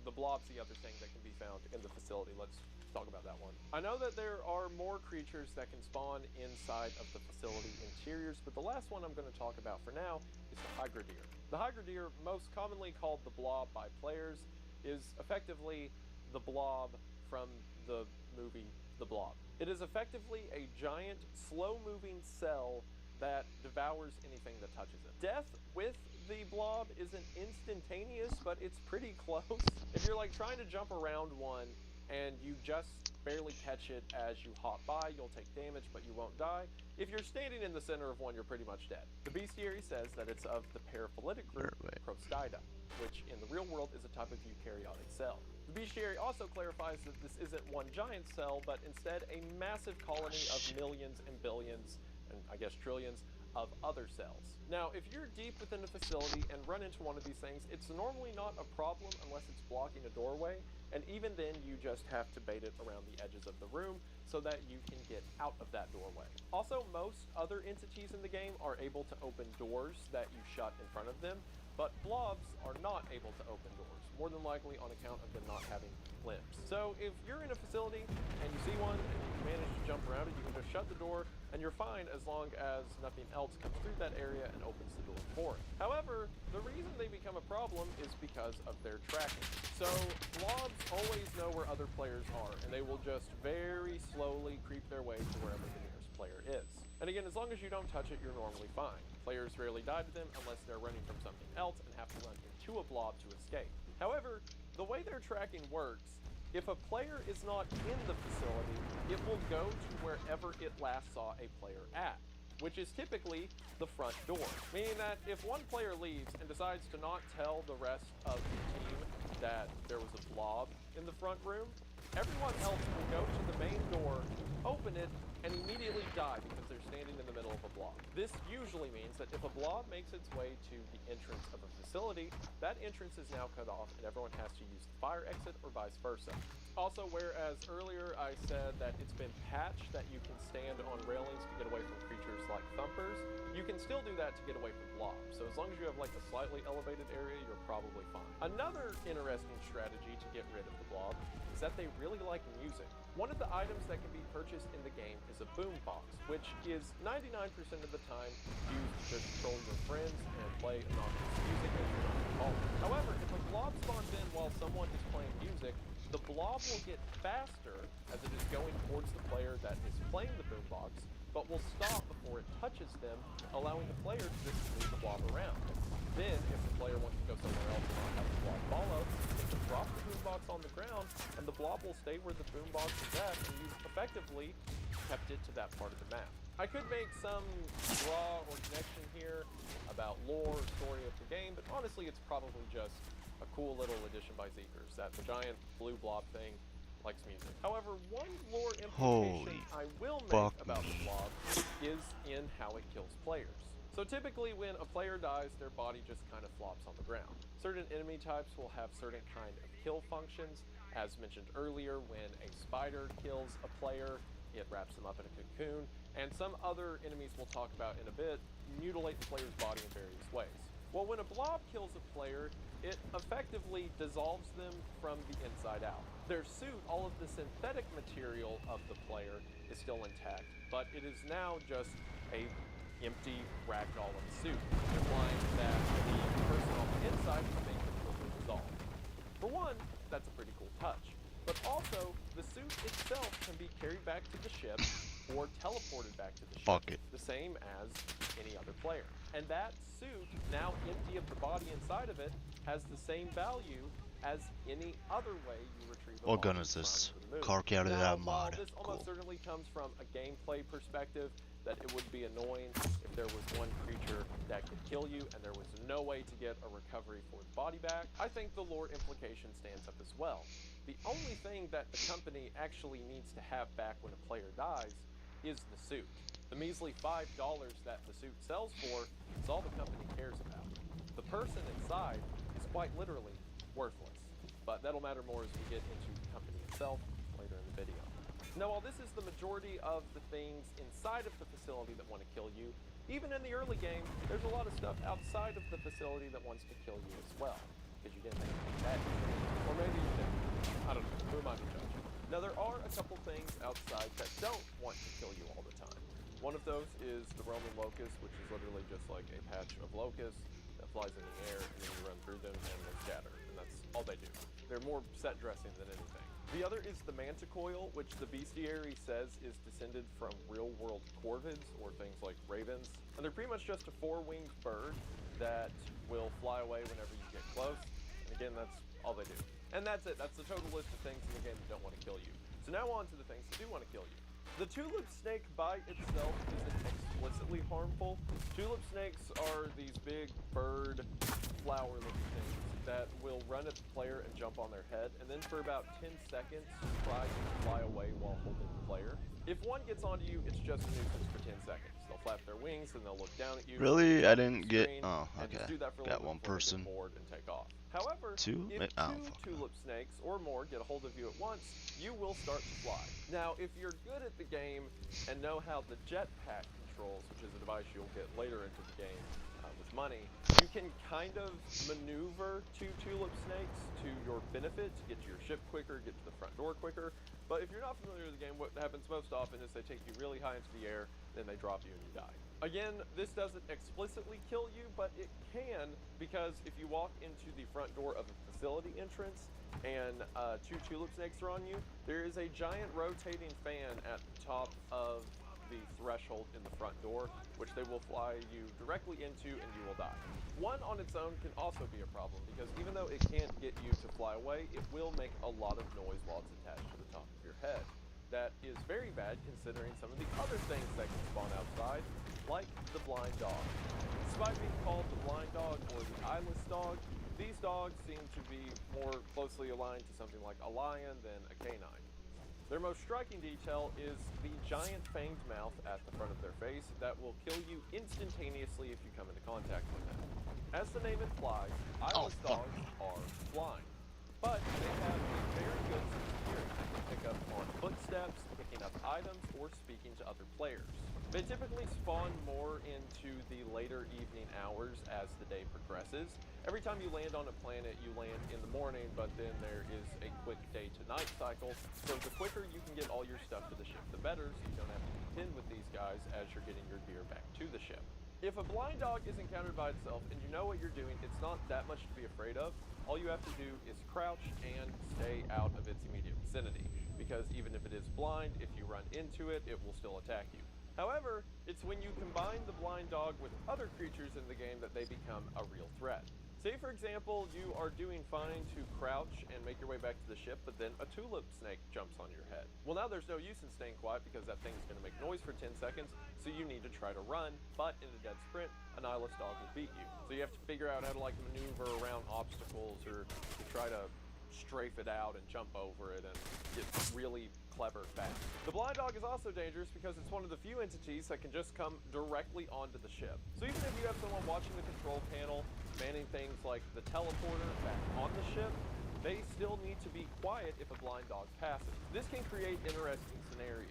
The blob's the other thing that can be found in the facility. Let's talk about that one. I know that there are more creatures that can spawn inside of the facility interiors, but the last one I'm going to talk about for now is the Hygrodeer. The Hygrodeer, most commonly called the blob by players, is effectively the blob from the movie The Blob. It is effectively a giant, slow-moving cell that devours anything that touches it. Death with the blob isn't instantaneous, but it's pretty close. If you're like trying to jump around one and you just barely catch it as you hop by, you'll take damage, but you won't die. If you're standing in the center of one, you're pretty much dead. The bestiary says that it's of the paraphyletic group Prostida, which in the real world is a type of eukaryotic cell. The bestiary also clarifies that this isn't one giant cell, but instead a massive colony of millions and billions, and I guess trillions, of other cells. Now, if you're deep within a facility and run into one of these things, it's normally not a problem unless it's blocking a doorway, and even then you just have to bait it around the edges of the room so that you can get out of that doorway. Also, most other entities in the game are able to open doors that you shut in front of them, but blobs are not able to open doors, more than likely on account of them not having limbs. So if you're in a facility and you see one and you manage to jump around it, you can just shut the door and you're fine as long as nothing else comes through that area and opens the door for it. However, the reason they become a problem is because of their tracking. So blobs always know where other players are, and they will just very slowly creep their way to wherever the nearest player is. And again, as long as you don't touch it, you're normally fine. Players rarely die to them unless they're running from something else and have to run into a blob to escape. However, the way their tracking works, if a player is not in the facility, it will go to wherever it last saw a player at, which is typically the front door. Meaning that if one player leaves and decides to not tell the rest of the team that there was a blob in the front room, everyone else will go to the main door, open it, and immediately die because they're standing in the middle of a blob. This usually means that if a blob makes its way to the entrance of a facility, that entrance is now cut off and everyone has to use the fire exit or vice versa. Also, whereas earlier I said that it's been patched that you can stand on railings to get away from creatures like thumpers, you can still do that to get away from blobs. So as long as you have like a slightly elevated area, you're probably fine. Another interesting strategy to get rid of the blob is that they really like music. One of the items that can be purchased in the game is a boombox, which is 99% of the time used to control your friends and play anonymous music as you're not called. However, if a blob spawns in while someone is playing music, the blob will get faster as it is going towards the player that is playing the boombox, but will stop before it touches them, allowing the player to just move the blob around. Then, if the player wants to go somewhere else and not have the blob follow, they can drop the boombox on the ground, and the blob will stay where the boombox is at, and you've effectively kept it to that part of the map. I could make some draw or connection here about lore or story of the game, but honestly, it's probably just a cool little addition by Zeekers, that the giant blue blob thing likes music. However, one lore implication I will make about the blob is in how it kills players. So typically when a player dies, their body just kind of flops on the ground. Certain enemy types will have certain kind of kill functions. As mentioned earlier, when a spider kills a player, it wraps them up in a cocoon, and some other enemies we'll talk about in a bit mutilate the player's body in various ways. Well, when a blob kills a player, it effectively dissolves them from the inside out. Their suit, all of the synthetic material of the player is still intact, but it is now just a empty ragdoll suit, implying that the person on the inside can make completely dissolve. For one, that's a pretty cool touch, but also the suit itself can be carried back to the ship or teleported back to the ship, the same as any other player. And that suit, now empty of the body inside of it, has the same value as any other way you retrieve a What body gun is this? from the moon. Cark out of that While mod. this almost certainly comes from a gameplay perspective, that it would be annoying if there was one creature that could kill you and there was no way to get a recovery for the body back, I think the lore implication stands up as well. The only thing that the company actually needs to have back when a player dies is the suit. The measly $5 that the suit sells for is all the company cares about. The person inside is quite literally worthless, but that'll matter more as we get into the company itself later in the video. Now, while this is the majority of the things inside of the facility that want to kill you, Even in the early game, there's a lot of stuff outside of the facility that wants to kill you as well, because you didn't make anything bad. Or maybe you didn't. I don't know. Who am I to judge? Now, there are a couple things outside that don't want to kill you all the time. One of those is the Roman locust, which is literally just like a patch of locusts that flies in the air, and then you run through them and they scatter, and that's all they do. They're more set dressing than anything. The other is the manticoil, which the bestiary says is descended from real-world corvids, or things like ravens. And they're pretty much just a four-winged bird that will fly away whenever you get close. And again, that's all they do. And that's it. That's the total list of things in the game that don't want to kill you. So now on to the things that do want to kill you. The tulip snake by itself isn't explicitly harmful. Tulip snakes are these big bird, flower-looking things that will run at the player and jump on their head, and then for about 10 seconds try to fly away while holding the player. If one gets onto you, it's just a nuisance for 10 seconds. They'll flap their wings and they'll look down at you. Really? I didn't get. Oh, And okay. just do that for a Got little one bit before they person. get bored and take off. However, Two? if Oh, two tulip snakes or more get a hold of you at once, you will start to fly. Now, if you're good at the game and know how the jetpack controls, which is a device you'll get later into the game with money, you can kind of maneuver two tulip snakes to your benefit to get to your ship quicker, get to the front door quicker. But if you're not familiar with the game, what happens most often is they take you really high into the air, then they drop you and you die. Again, this doesn't explicitly kill you, but it can, because if you walk into the front door of a facility entrance and two tulip snakes are on you, there is a giant rotating fan at the top of the threshold in the front door, which they will fly you directly into and you will die. One on its own can also be a problem, because even though it can't get you to fly away, it will make a lot of noise while it's attached to the top of your head. That is very bad considering some of the other things that can spawn outside, like the blind dog. Despite being called the blind dog or the eyeless dog, these dogs seem to be more closely aligned to something like a lion than a canine. Their most striking detail is the giant fanged mouth at the front of their face that will kill you instantaneously if you come into contact with them. As the name implies, eyeless dogs are blind, but they have a very good sense of hearing. They can pick up on footsteps, picking up items, or speaking to other players. They typically spawn more into the later evening hours as the day progresses. Every time you land on a planet, you land in the morning, but then there is a quick day-to-night cycle. So the quicker you can get all your stuff to the ship, the better, so you don't have to contend with these guys as you're getting your gear back to the ship. If a blind dog is encountered by itself and you know what you're doing, it's not that much to be afraid of. All you have to do is crouch and stay out of its immediate vicinity, because even if it is blind, if you run into it, it will still attack you. However, it's when you combine the blind dog with other creatures in the game that they become a real threat. Say, for example, you are doing fine to crouch and make your way back to the ship, but then a tulip snake jumps on your head. Well, now there's no use in staying quiet because that thing's going to make noise for 10 seconds, so you need to try to run, but in a dead sprint, an eyeless dog will beat you. So you have to figure out how to maneuver around obstacles or to try to strafe it out and jump over it and get really clever fast. The blind dog is also dangerous because it's one of the few entities that can just come directly onto the ship. So even if you have someone watching the control panel, manning things like the teleporter back on the ship, they still need to be quiet if a blind dog passes. This can create interesting scenarios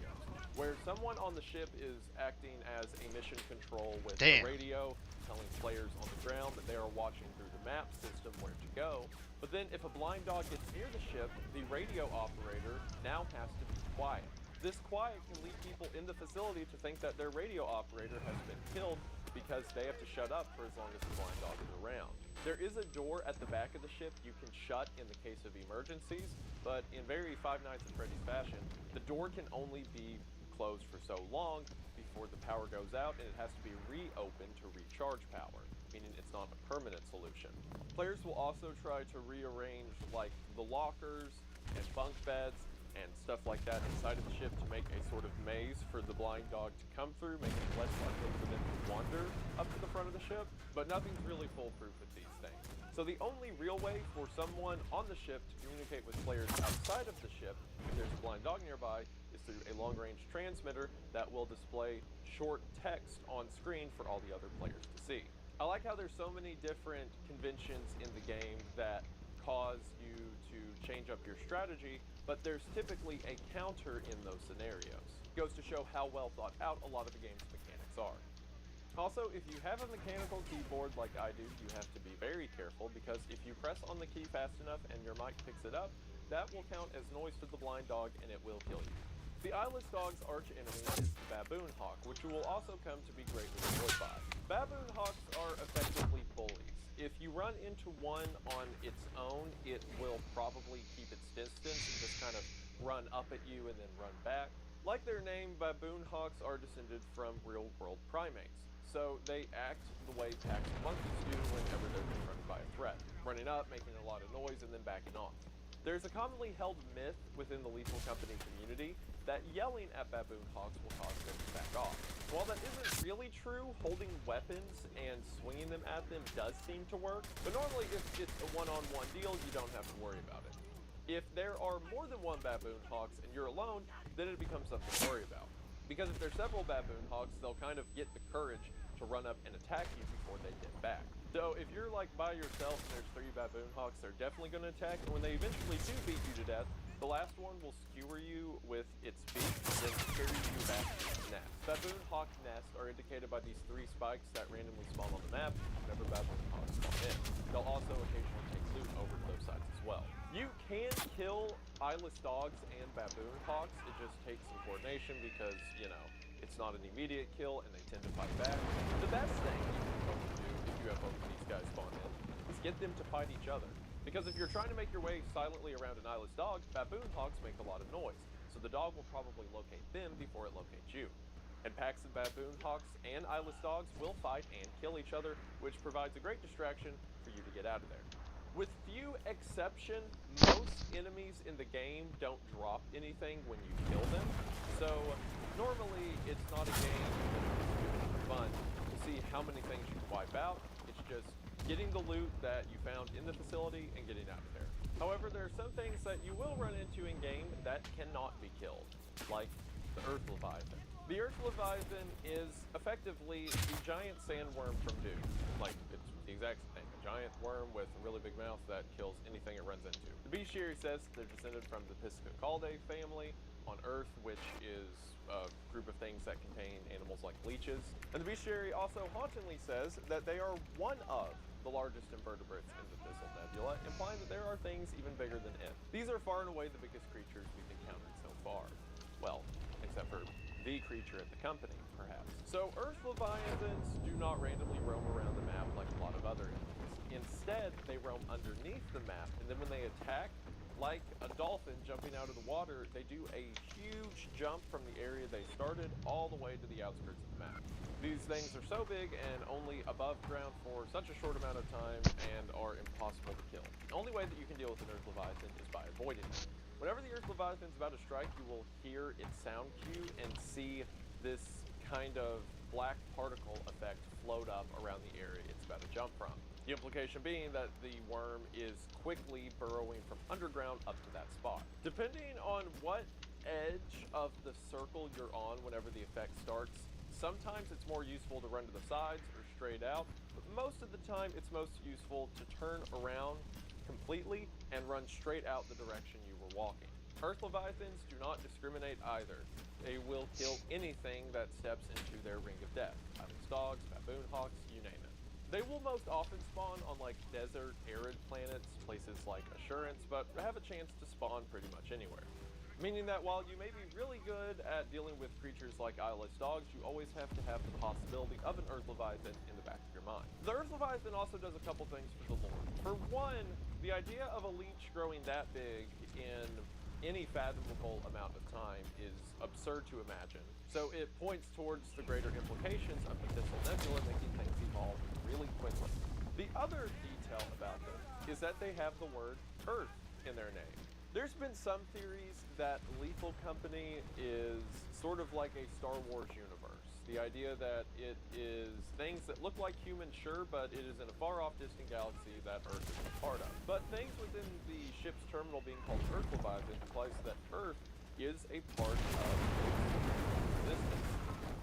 where someone on the ship is acting as a mission control with the radio, telling players on the ground that they are watching through the map system where to go. But then if a blind dog gets near the ship, the radio operator now has to be quiet. This quiet can lead people in the facility to think that their radio operator has been killed because they have to shut up for as long as the blind dog is around. There is a door at the back of the ship you can shut in the case of emergencies, but in very Five Nights at Freddy's fashion, the door can only be closed for so long before the power goes out, and it has to be reopened to recharge power, meaning it's not a permanent solution. Players will also try to rearrange the lockers and bunk beds and stuff like that inside of the ship to make a sort of maze for the blind dog to come through, making it less likely for them to wander up to the front of the ship, but nothing's really foolproof with these things. So the only real way for someone on the ship to communicate with players outside of the ship, if there's a blind dog nearby, is through a long-range transmitter that will display short text on screen for all the other players to see. I like how there's so many different conventions in the game that cause you to change up your strategy, but there's typically a counter in those scenarios. It goes to show how well thought out a lot of the game's mechanics are. Also, if you have a mechanical keyboard like I do, you have to be very careful because if you press on the key fast enough and your mic picks it up, that will count as noise to the blind dog and it will kill you. The eyeless dog's arch enemy is the baboon hawk, which you will also come to be greatly annoyed by. Baboon hawks are effectively bullies. If you run into one on its own, it will probably keep its distance and just kind of run up at you and then run back. Like their name, baboon hawks are descended from real-world primates. So they act the way packs of monkeys do whenever they're confronted by a threat, running up, making a lot of noise, and then backing off. There's a commonly held myth within the Lethal Company community that yelling at baboon hawks will cause them to back off. While that isn't really true, holding weapons and swinging them at them does seem to work, but normally if it's a one-on-one deal, you don't have to worry about it. If there are more than one baboon hawks and you're alone, then it becomes something to worry about. Because if there's several baboon hawks, they'll kind of get the courage to run up and attack you before they get back. So if you're like by yourself and there's 3 baboon hawks, they're definitely going to attack, and when they eventually do beat you to death, the last one will skewer you with its beak and then carry you back to its nest. Baboon hawk nests are indicated by these 3 spikes that randomly spawn on the map whenever baboon hawks spawn in. They'll also occasionally take loot over to those sites as well. You can kill eyeless dogs and baboon hawks, it just takes some coordination because, you know, it's not an immediate kill and they tend to fight back. The best thing you can hope to do if you have both of these guys spawn in is get them to fight each other. Because if you're trying to make your way silently around an eyeless dog, baboon hawks make a lot of noise, so the dog will probably locate them before it locates you. And packs of baboon hawks and eyeless dogs will fight and kill each other, which provides a great distraction for you to get out of there. With few exception, most enemies in the game don't drop anything when you kill them, so normally it's not a game that's for fun to see how many things you can wipe out. It's just getting the loot that you found in the facility and getting out of there. However, there are some things that you will run into in game that cannot be killed, like the Earth Leviathan. The Earth Leviathan is effectively the giant sandworm from Doom. Like, it's the exact thing. A giant worm with a really big mouth that kills anything it runs into. The bestiary says they're descended from the Piscicaldae family on Earth, which is a group of things that contain animals like leeches. And the bestiary also hauntingly says that they are one of the largest invertebrates in the Thistle Nebula, implying that there are things even bigger than it. These are far and away the biggest creatures we've encountered so far. Well, except for the creature at the company, perhaps. So Earth Leviathans do not randomly roam around the map like a lot of other enemies. Instead, they roam underneath the map, and then when they attack, like a dolphin jumping out of the water, they do a huge jump from the area they started all the way to the outskirts of the map. These things are so big and only above ground for such a short amount of time and are impossible to kill. The only way that you can deal with an Earth Leviathan is by avoiding it. Whenever the Earth Leviathan is about to strike, you will hear its sound cue and see this kind of black particle effect float up around the area it's about to jump from. The implication being that the worm is quickly burrowing from underground up to that spot. Depending on what edge of the circle you're on whenever the effect starts, sometimes it's more useful to run to the sides or straight out, but most of the time it's most useful to turn around completely and run straight out the direction you were walking. Earth Leviathans do not discriminate either. They will kill anything that steps into their ring of death. Eyeless dogs, baboon hawks, you name it. They will most often spawn on like desert, arid planets, places like Assurance, but have a chance to spawn pretty much anywhere. Meaning that while you may be really good at dealing with creatures like eyeless dogs, you always have to have the possibility of an Earth Leviathan in the back of your mind. The Earth Leviathan also does a couple things for the lore. For one, the idea of a leech growing that big in any fathomable amount of time is absurd to imagine. So it points towards the greater implications of the Thistle Nebula making things evolve really quickly. The other detail about them is that they have the word Earth in their name. There's been some theories that Lethal Company is sort of like a Star Wars universe. The idea that it is things that look like humans, sure, but it is in a far-off distant galaxy that Earth is a part of. But things within the ship's terminal being called Earth Leviathan implies that Earth is a part of existence,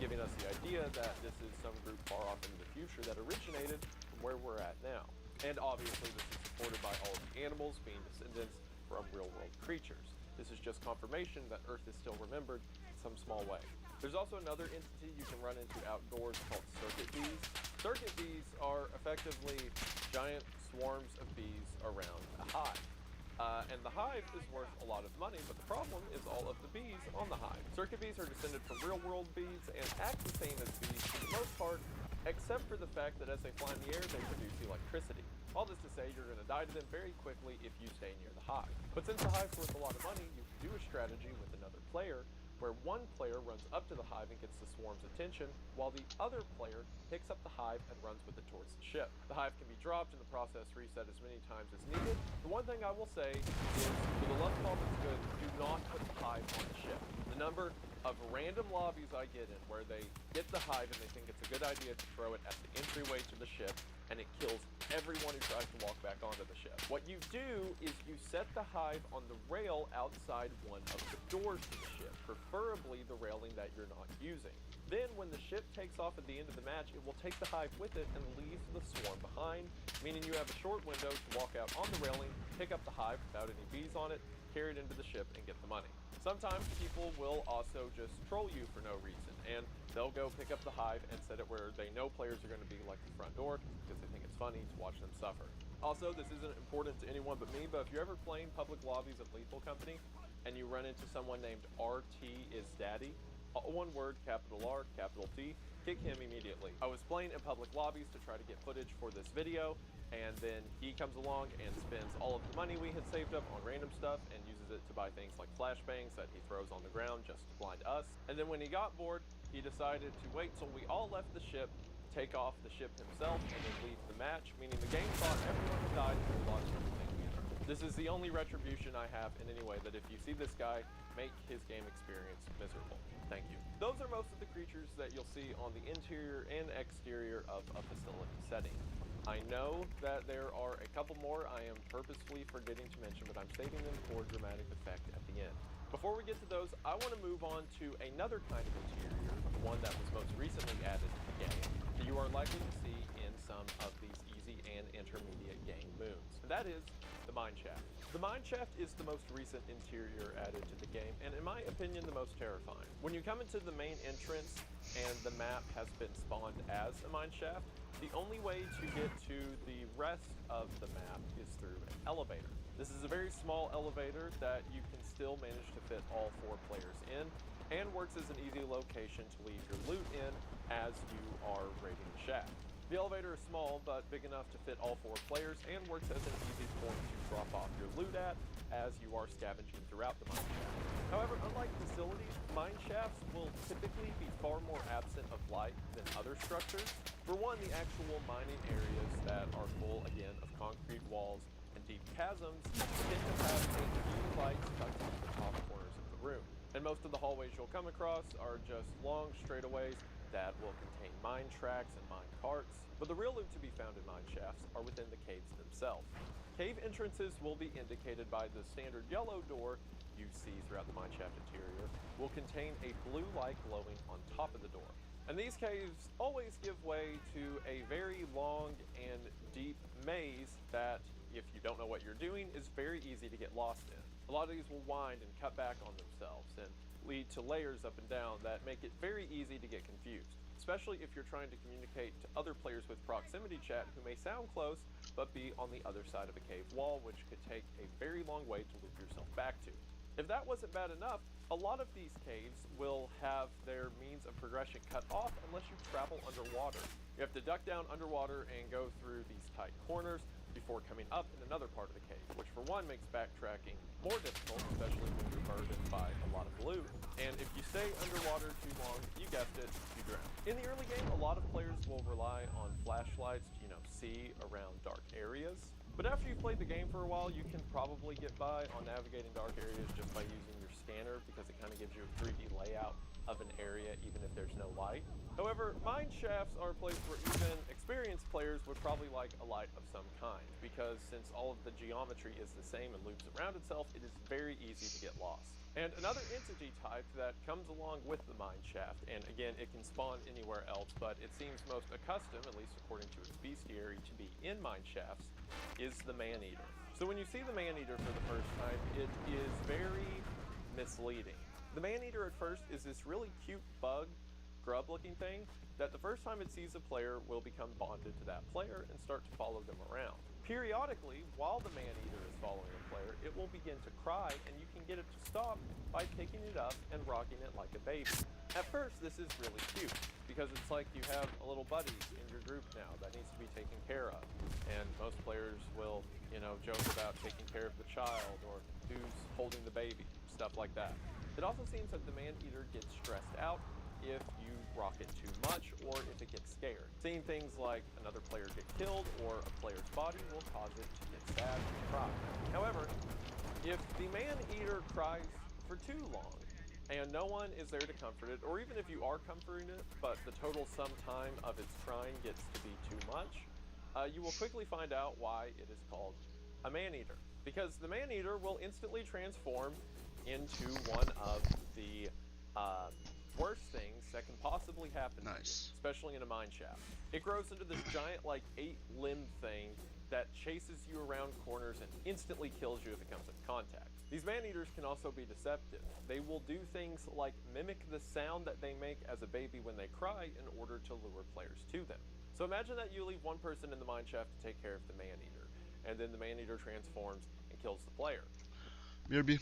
giving us the idea that this is some group far off into the future that originated from where we're at now. And obviously this is supported by all of the animals being descendants from real-world creatures. This is just confirmation that Earth is still remembered in some small way. There's also another entity you can run into outdoors called circuit bees. Circuit bees are effectively giant swarms of bees around a hive. And the hive is worth a lot of money, but the problem is all of the bees on the hive. Circuit bees are descended from real-world bees and act the same as bees for the most part, except for the fact that as they fly in the air, they produce electricity. All this to say, you're going to die to them very quickly if you stay near the hive. But since the hive's worth a lot of money, you can do a strategy with another player, where one player runs up to the hive and gets the swarm's attention, while the other player picks up the hive and runs with it towards the ship. The hive can be dropped and the process reset as many times as needed. The one thing I will say is, for the love of all that's good, do not put the hive on the ship. The number of random lobbies I get in where they get the hive and they think it's a good idea to throw it at the entryway to the ship, and it kills everyone who tries to walk back onto the ship. What you do is you set the hive on the rail outside one of the doors to the ship, preferably the railing that you're not using. Then when the ship takes off at the end of the match, it will take the hive with it and leave the swarm behind, meaning you have a short window to walk out on the railing, pick up the hive without any bees on it, carry it into the ship, and get the money. Sometimes people will also just troll you for no reason, and they'll go pick up the hive and set it where they know players are going to be, like the front door, because they think it's funny to watch them suffer. Also, this isn't important to anyone but me, but if you're ever playing public lobbies of Lethal Company, and you run into someone named RT is Daddy, all one word, capital R, capital T, kick him immediately. I was playing in public lobbies to try to get footage for this video, and then he comes along and spends all of the money we had saved up on random stuff and uses it to buy things like flashbangs that he throws on the ground just to blind us. And then when he got bored, he decided to wait till we all left the ship, take off the ship himself, and then leave the match, meaning the game thought everyone had died and we lost everything we earned. This is the only retribution I have in any way that if you see this guy, make his game experience miserable. Thank you. Those are most of the creatures that you'll see on the interior and exterior of a facility setting. I know that there are a couple more I am purposefully forgetting to mention, but I'm saving them for dramatic effect at the end. Before we get to those, I want to move on to another kind of interior, one that was most recently added to the game, that you are likely to see in some of these easy and intermediate game moons, and that is the mine shaft. The mine shaft is the most recent interior added to the game, and in my opinion, the most terrifying. When you come into the main entrance and the map has been spawned as a mine shaft, the only way to get to the rest of the map is through an elevator. This is a very small elevator that you can still manage to fit all 4 players in, and works as an easy location to leave your loot in as you are raiding the shaft. The elevator is small, but big enough to fit all 4 players, and works as an easy point to drop off your loot at as you are scavenging throughout the mine shaft. However, unlike facilities, mine shafts will typically be far more absent of light than other structures. For one, the actual mining areas that are full, again, of concrete walls and deep chasms tend to have a few lights tucked into the top corners of the room. And most of the hallways you'll come across are just long straightaways that will contain mine tracks and mine carts. But the real loot to be found in mine shafts are within the caves themselves. Cave entrances will be indicated by the standard yellow door you see throughout the mineshaft interior, will contain a blue light glowing on top of the door. And these caves always give way to a very long and deep maze that, if you don't know what you're doing, is very easy to get lost in. A lot of these will wind and cut back on themselves and lead to layers up and down that make it very easy to get confused, especially if you're trying to communicate to other players with proximity chat who may sound close but be on the other side of a cave wall, which could take a very long way to loop yourself back to. If that wasn't bad enough, a lot of these caves will have their means of progression cut off unless you travel underwater. You have to duck down underwater and go through these tight corners before coming up in another part of the cave, which for one makes backtracking more difficult, especially when you're burdened by a lot of loot. And if you stay underwater too long, you guessed it, you drown. In the early game, a lot of players will rely on flashlights to, see around dark areas. But after you've played the game for a while, you can probably get by on navigating dark areas just by using your scanner, because it kind of gives you a 3D layout of an area even if there's no light. However, mine shafts are a place where even experienced players would probably like a light of some kind, because since all of the geometry is the same and loops around itself, it is very easy to get lost. And another entity type that comes along with the mine shaft, and again, it can spawn anywhere else, but it seems most accustomed, at least according to its bestiary, to be in mine shafts, is the man-eater. So when you see the man-eater for the first time, it is very misleading. The man-eater at first is this really cute bug, grub-looking thing, that the first time it sees a player will become bonded to that player and start to follow them around. Periodically, while the man-eater is following a player, it will begin to cry, and you can get it to stop by picking it up and rocking it like a baby. At first, this is really cute, because it's like you have a little buddy in your group now that needs to be taken care of. And most players will, joke about taking care of the child, or who's holding the baby, stuff like that. It also seems that the man-eater gets stressed out if you rock it too much or if it gets scared. Seeing things like another player get killed or a player's body will cause it to get sad and cry. However, if the man-eater cries for too long and no one is there to comfort it, or even if you are comforting it but the total sum time of its crying gets to be too much, you will quickly find out why it is called a man-eater. Because the man-eater will instantly transform into one of the worst things that can possibly happen to you, especially in a mine shaft. It grows into this giant, 8-limbed thing that chases you around corners and instantly kills you if it comes in contact. These man-eaters can also be deceptive. They will do things like mimic the sound that they make as a baby when they cry in order to lure players to them. So imagine that you leave one person in the mine shaft to take care of the man-eater, and then the man-eater transforms and kills the player. Maybe.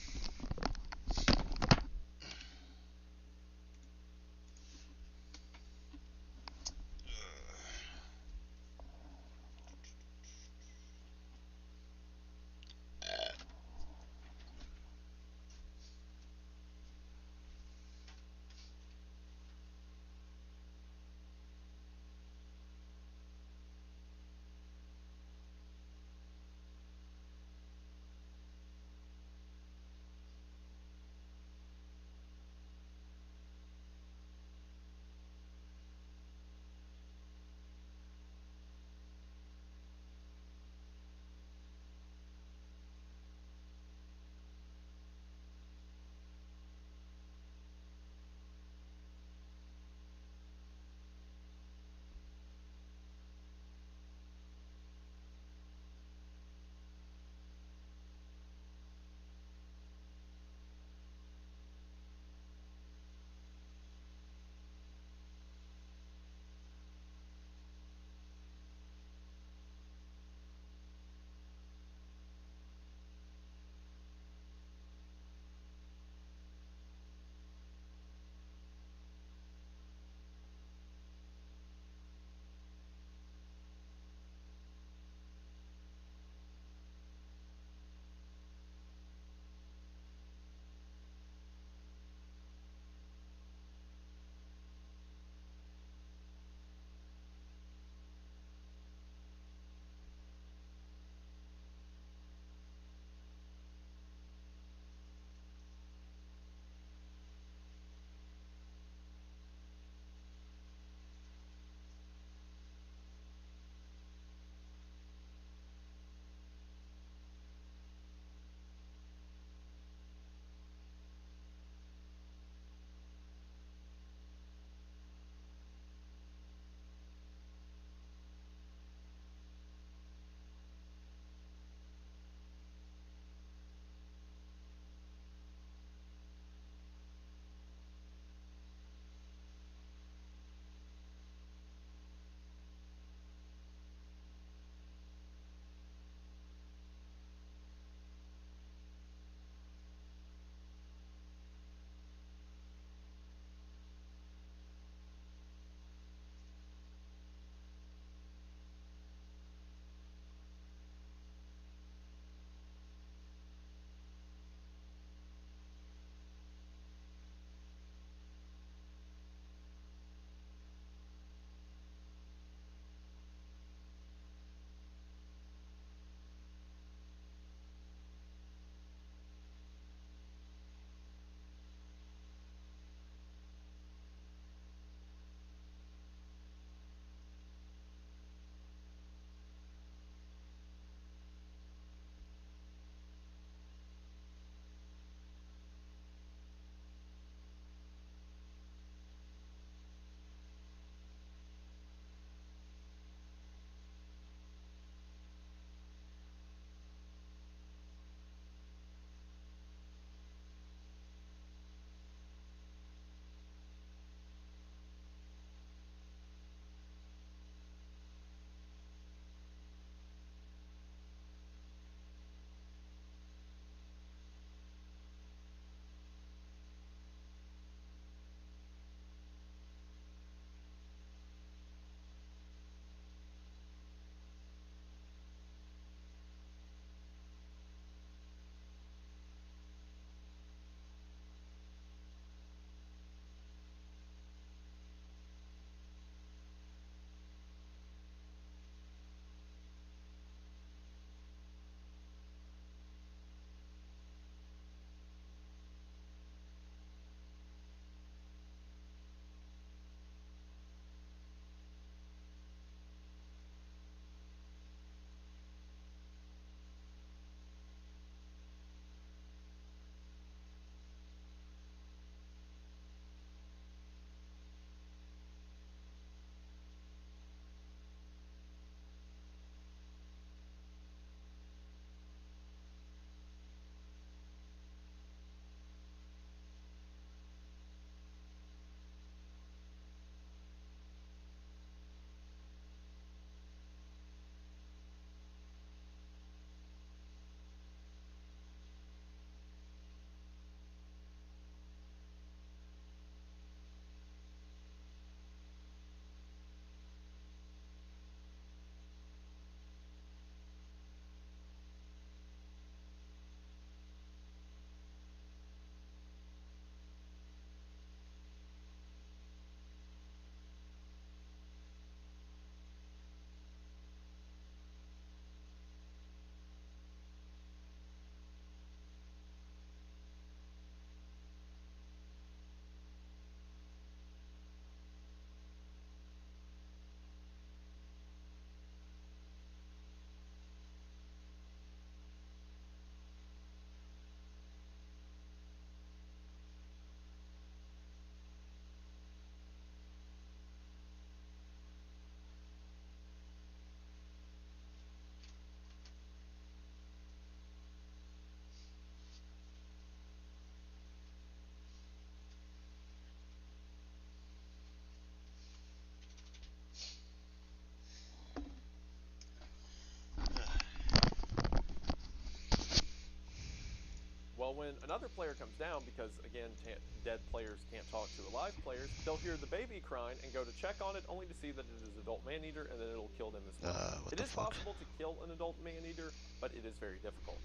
Well, when another player comes down, because again, dead players can't talk to alive players, they'll hear the baby crying and go to check on it, only to see that it is an adult man-eater, and then it'll kill them as well. It is possible to kill an adult man-eater, but it is very difficult.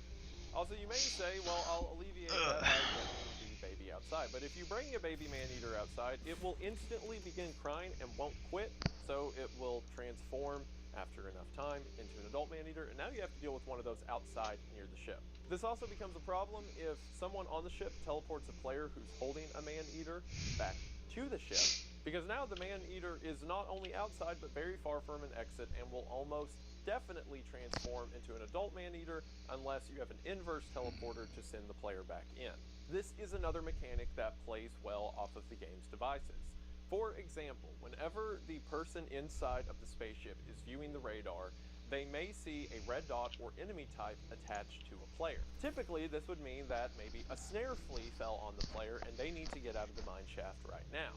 Also, you may say, well, I'll alleviate that by bringing the baby outside. But if you bring a baby man-eater outside, it will instantly begin crying and won't quit, so it will transform after enough time into an adult man-eater, and now you have to deal with one of those outside near the ship. This also becomes a problem if someone on the ship teleports a player who's holding a man-eater back to the ship, because now the man-eater is not only outside, but very far from an exit, and will almost definitely transform into an adult man-eater unless you have an inverse teleporter to send the player back in. This is another mechanic that plays well off of the game's devices. For example, whenever the person inside of the spaceship is viewing the radar, they may see a red dot or enemy type attached to a player. Typically, this would mean that maybe a snare flea fell on the player and they need to get out of the mine shaft right now.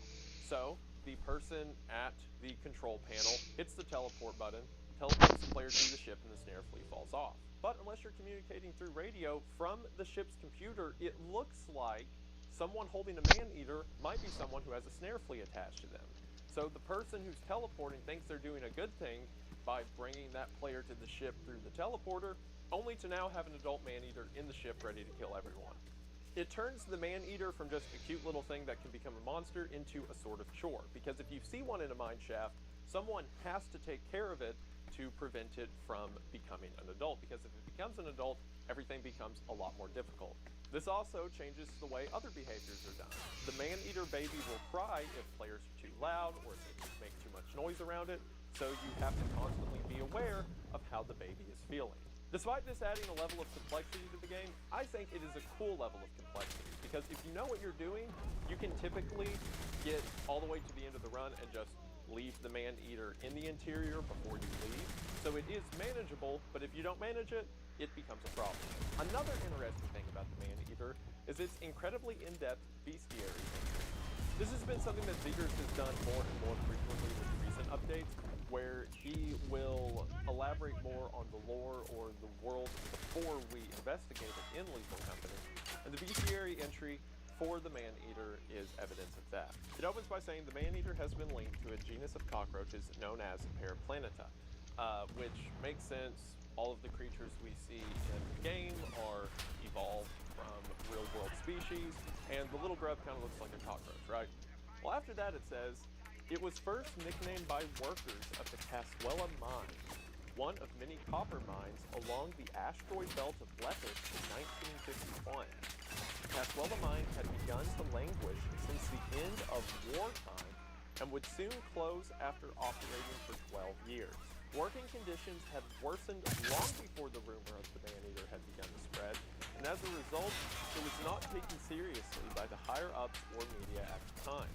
So, the person at the control panel hits the teleport button, teleports the player to the ship, and the snare flea falls off. But unless you're communicating through radio from the ship's computer, it looks like someone holding a man-eater might be someone who has a snare flea attached to them. So the person who's teleporting thinks they're doing a good thing by bringing that player to the ship through the teleporter, only to now have an adult man-eater in the ship ready to kill everyone. It turns the man-eater from just a cute little thing that can become a monster into a sort of chore, because if you see one in a mine shaft, someone has to take care of it to prevent it from becoming an adult, because if it becomes an adult, everything becomes a lot more difficult. This also changes the way other behaviors are done. The man-eater baby will cry if players are too loud or if they make too much noise around it, so you have to constantly be aware of how the baby is feeling. Despite this adding a level of complexity to the game, I think it is a cool level of complexity, because if you know what you're doing, you can typically get all the way to the end of the run and just leave the man-eater in the interior before you leave. So it is manageable, but if you don't manage it, it becomes a problem. Another interesting thing about the man-eater is its incredibly in-depth bestiary. This has been something that Zegers has done more and more frequently with recent updates, where he will elaborate more on the lore or the world before we investigate it in Lethal Company. And the bestiary entry for the man-eater is evidence of that. It opens by saying the man-eater has been linked to a genus of cockroaches known as Paraplaneta, which makes sense. All of the creatures we see in the game are evolved from real-world species, and the little grub kind of looks like a cockroach, right? Well, after that it says, it was first nicknamed by workers of the Caswella Mine, one of many copper mines along the asteroid belt of Lepus in 1951. The Caswella Mine had begun to languish since the end of wartime and would soon close after operating for 12 years. Working conditions had worsened long before the rumor of the man-eater had begun to spread, and as a result, it was not taken seriously by the higher-ups or media at the time.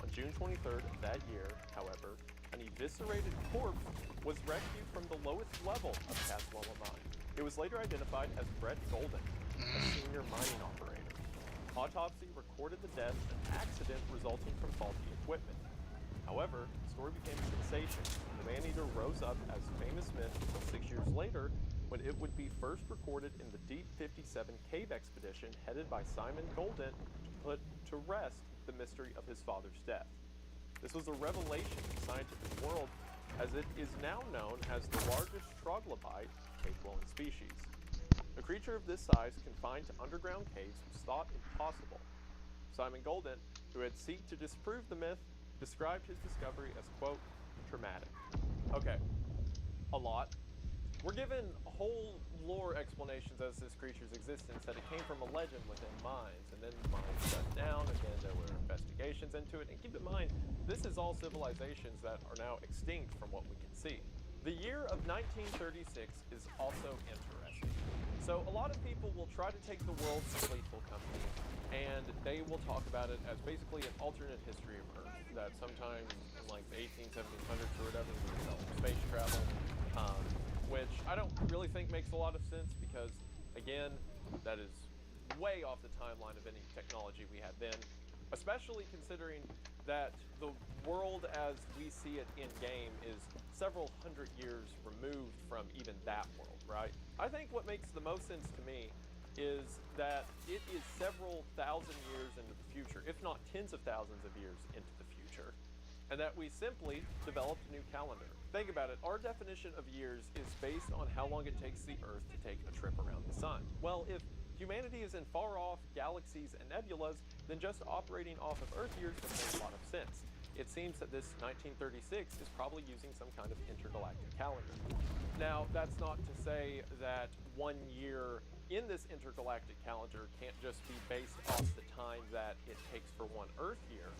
On June 23rd of that year, however, an eviscerated corpse was rescued from the lowest level of Caswella Mine. It was later identified as Brett Golden, a senior mining operator. Autopsy recorded the death an accident resulting from faulty equipment. However, the story became a sensation, and the man-eater rose up as famous myth until 6 years later, when it would be first recorded in the Deep 57 cave expedition headed by Simon Golden to put to rest the mystery of his father's death. This was a revelation in the scientific world, as it is now known as the largest troglobite cave-dwelling species. A creature of this size confined to underground caves was thought impossible. Simon Golden, who had sought to disprove the myth, described his discovery as, quote, traumatic. Okay, a lot. We're given whole lore explanations as this creature's existence, that it came from a legend within mines, and then the mines shut down, and then there were investigations into it, and keep in mind, this is all civilizations that are now extinct from what we can see. The year of 1936 is also interesting. So a lot of people will try to take the world of Lethal Company, and they will talk about it as basically an alternate history of Earth, that sometime in like the 1700s or whatever, we developed space travel, which I don't really think makes a lot of sense, because again, that is way off the timeline of any technology we had then, especially considering that the world as we see it in-game is several hundred years removed from even that world, right? I think what makes the most sense to me is that it is several thousand years into the future, if not tens of thousands of years into the future, and that we simply developed a new calendar. Think about it, our definition of years is based on how long it takes the Earth to take a trip around the sun. Well, if humanity is in far-off galaxies and nebulas, then just operating off of Earth years would make a lot of sense. It seems that this 1936 is probably using some kind of intergalactic calendar. Now, that's not to say that 1 year in this intergalactic calendar can't just be based off the time that it takes for one Earth year,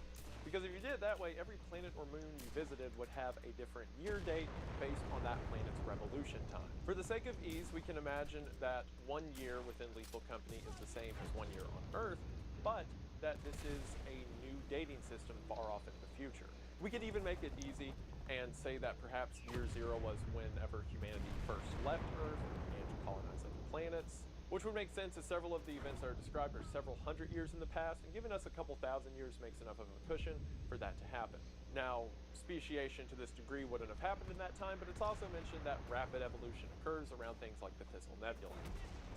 because if you did it that way, every planet or moon you visited would have a different year date based on that planet's revolution time. For the sake of ease, we can imagine that 1 year within Lethal Company is the same as 1 year on Earth, but that this is a new dating system far off in the future. We could even make it easy and say that perhaps year 0 was whenever humanity first left Earth and began to colonize other planets, which would make sense as several of the events that are described are several hundred years in the past, and giving us a couple thousand years makes enough of a cushion for that to happen. Now, speciation to this degree wouldn't have happened in that time, but it's also mentioned that rapid evolution occurs around things like the Thistle Nebula.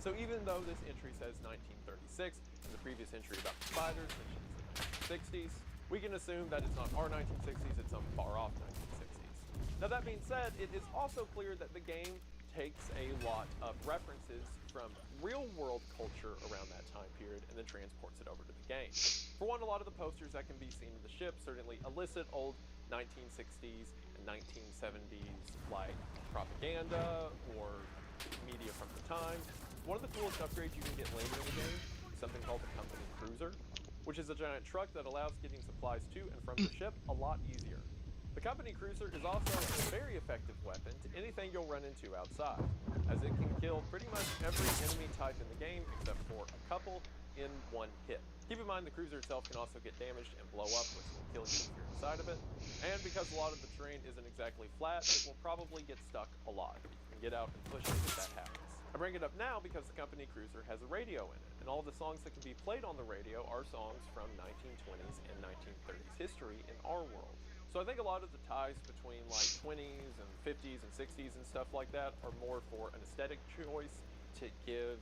So even though this entry says 1936, and the previous entry about the spiders mentions the 1960s, we can assume that it's not our 1960s, it's some far-off 1960s. Now that being said, it is also clear that the game takes a lot of references from real-world culture around that time period and then transports it over to the game. For one, a lot of the posters that can be seen in the ship certainly elicit old 1960s and 1970s like propaganda or media from the time. One of the coolest upgrades you can get later in the game is something called the Company Cruiser, which is a giant truck that allows getting supplies to and from the ship a lot easier. The Company Cruiser is also a very effective weapon to anything you'll run into outside, as it can kill pretty much every enemy type in the game except for a couple in one hit. Keep in mind the cruiser itself can also get damaged and blow up, which will kill you if you're inside of it, and because a lot of the terrain isn't exactly flat, it will probably get stuck a lot. You can get out and push it if that happens. I bring it up now because the Company Cruiser has a radio in it, and all the songs that can be played on the radio are songs from 1920s and 1930s history in our world. So I think a lot of the ties between like 20s and 50s and 60s and stuff like that are more for an aesthetic choice to give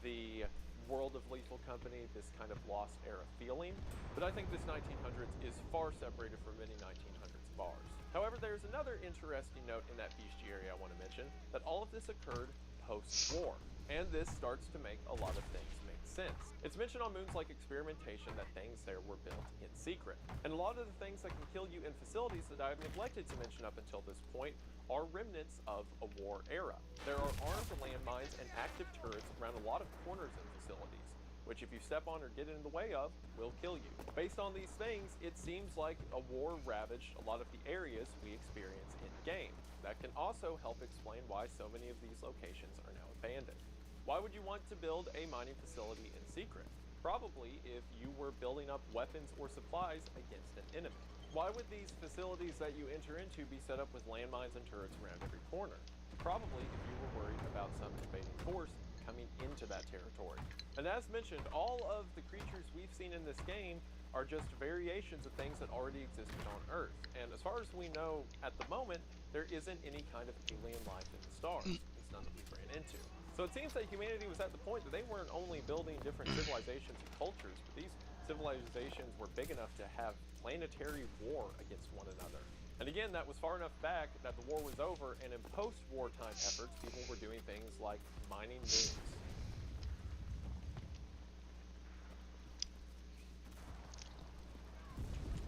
the world of Lethal Company this kind of lost era feeling, but I think this 1900s is far separated from many 1900s bars. However, there's another interesting note in that bestiary I want to mention, that all of this occurred post-war, and this starts to make a lot of things make sense. It's mentioned on moons like Experimentation that things there were built in secret, and a lot of the things that can kill you in facilities that I've neglected to mention up until this point are remnants of a war era. There are armed landmines and active turrets around a lot of corners in facilities, which if you step on or get in the way of, will kill you. Based on these things, it seems like a war ravaged a lot of the areas we experience in-game. That can also help explain why so many of these locations are now abandoned. Why would you want to build a mining facility in secret? Probably if you were building up weapons or supplies against an enemy. Why would these facilities that you enter into be set up with landmines and turrets around every corner? Probably if you were worried about some invading force coming into that territory. And as mentioned, all of the creatures we've seen in this game are just variations of things that already existed on Earth. And as far as we know at the moment, there isn't any kind of alien life in the stars, at least none that we've ran into. So it seems that humanity was at the point that they weren't only building different civilizations and cultures, but these civilizations were big enough to have planetary war against one another. And again, that was far enough back that the war was over, and in post-wartime efforts, people were doing things like mining moons.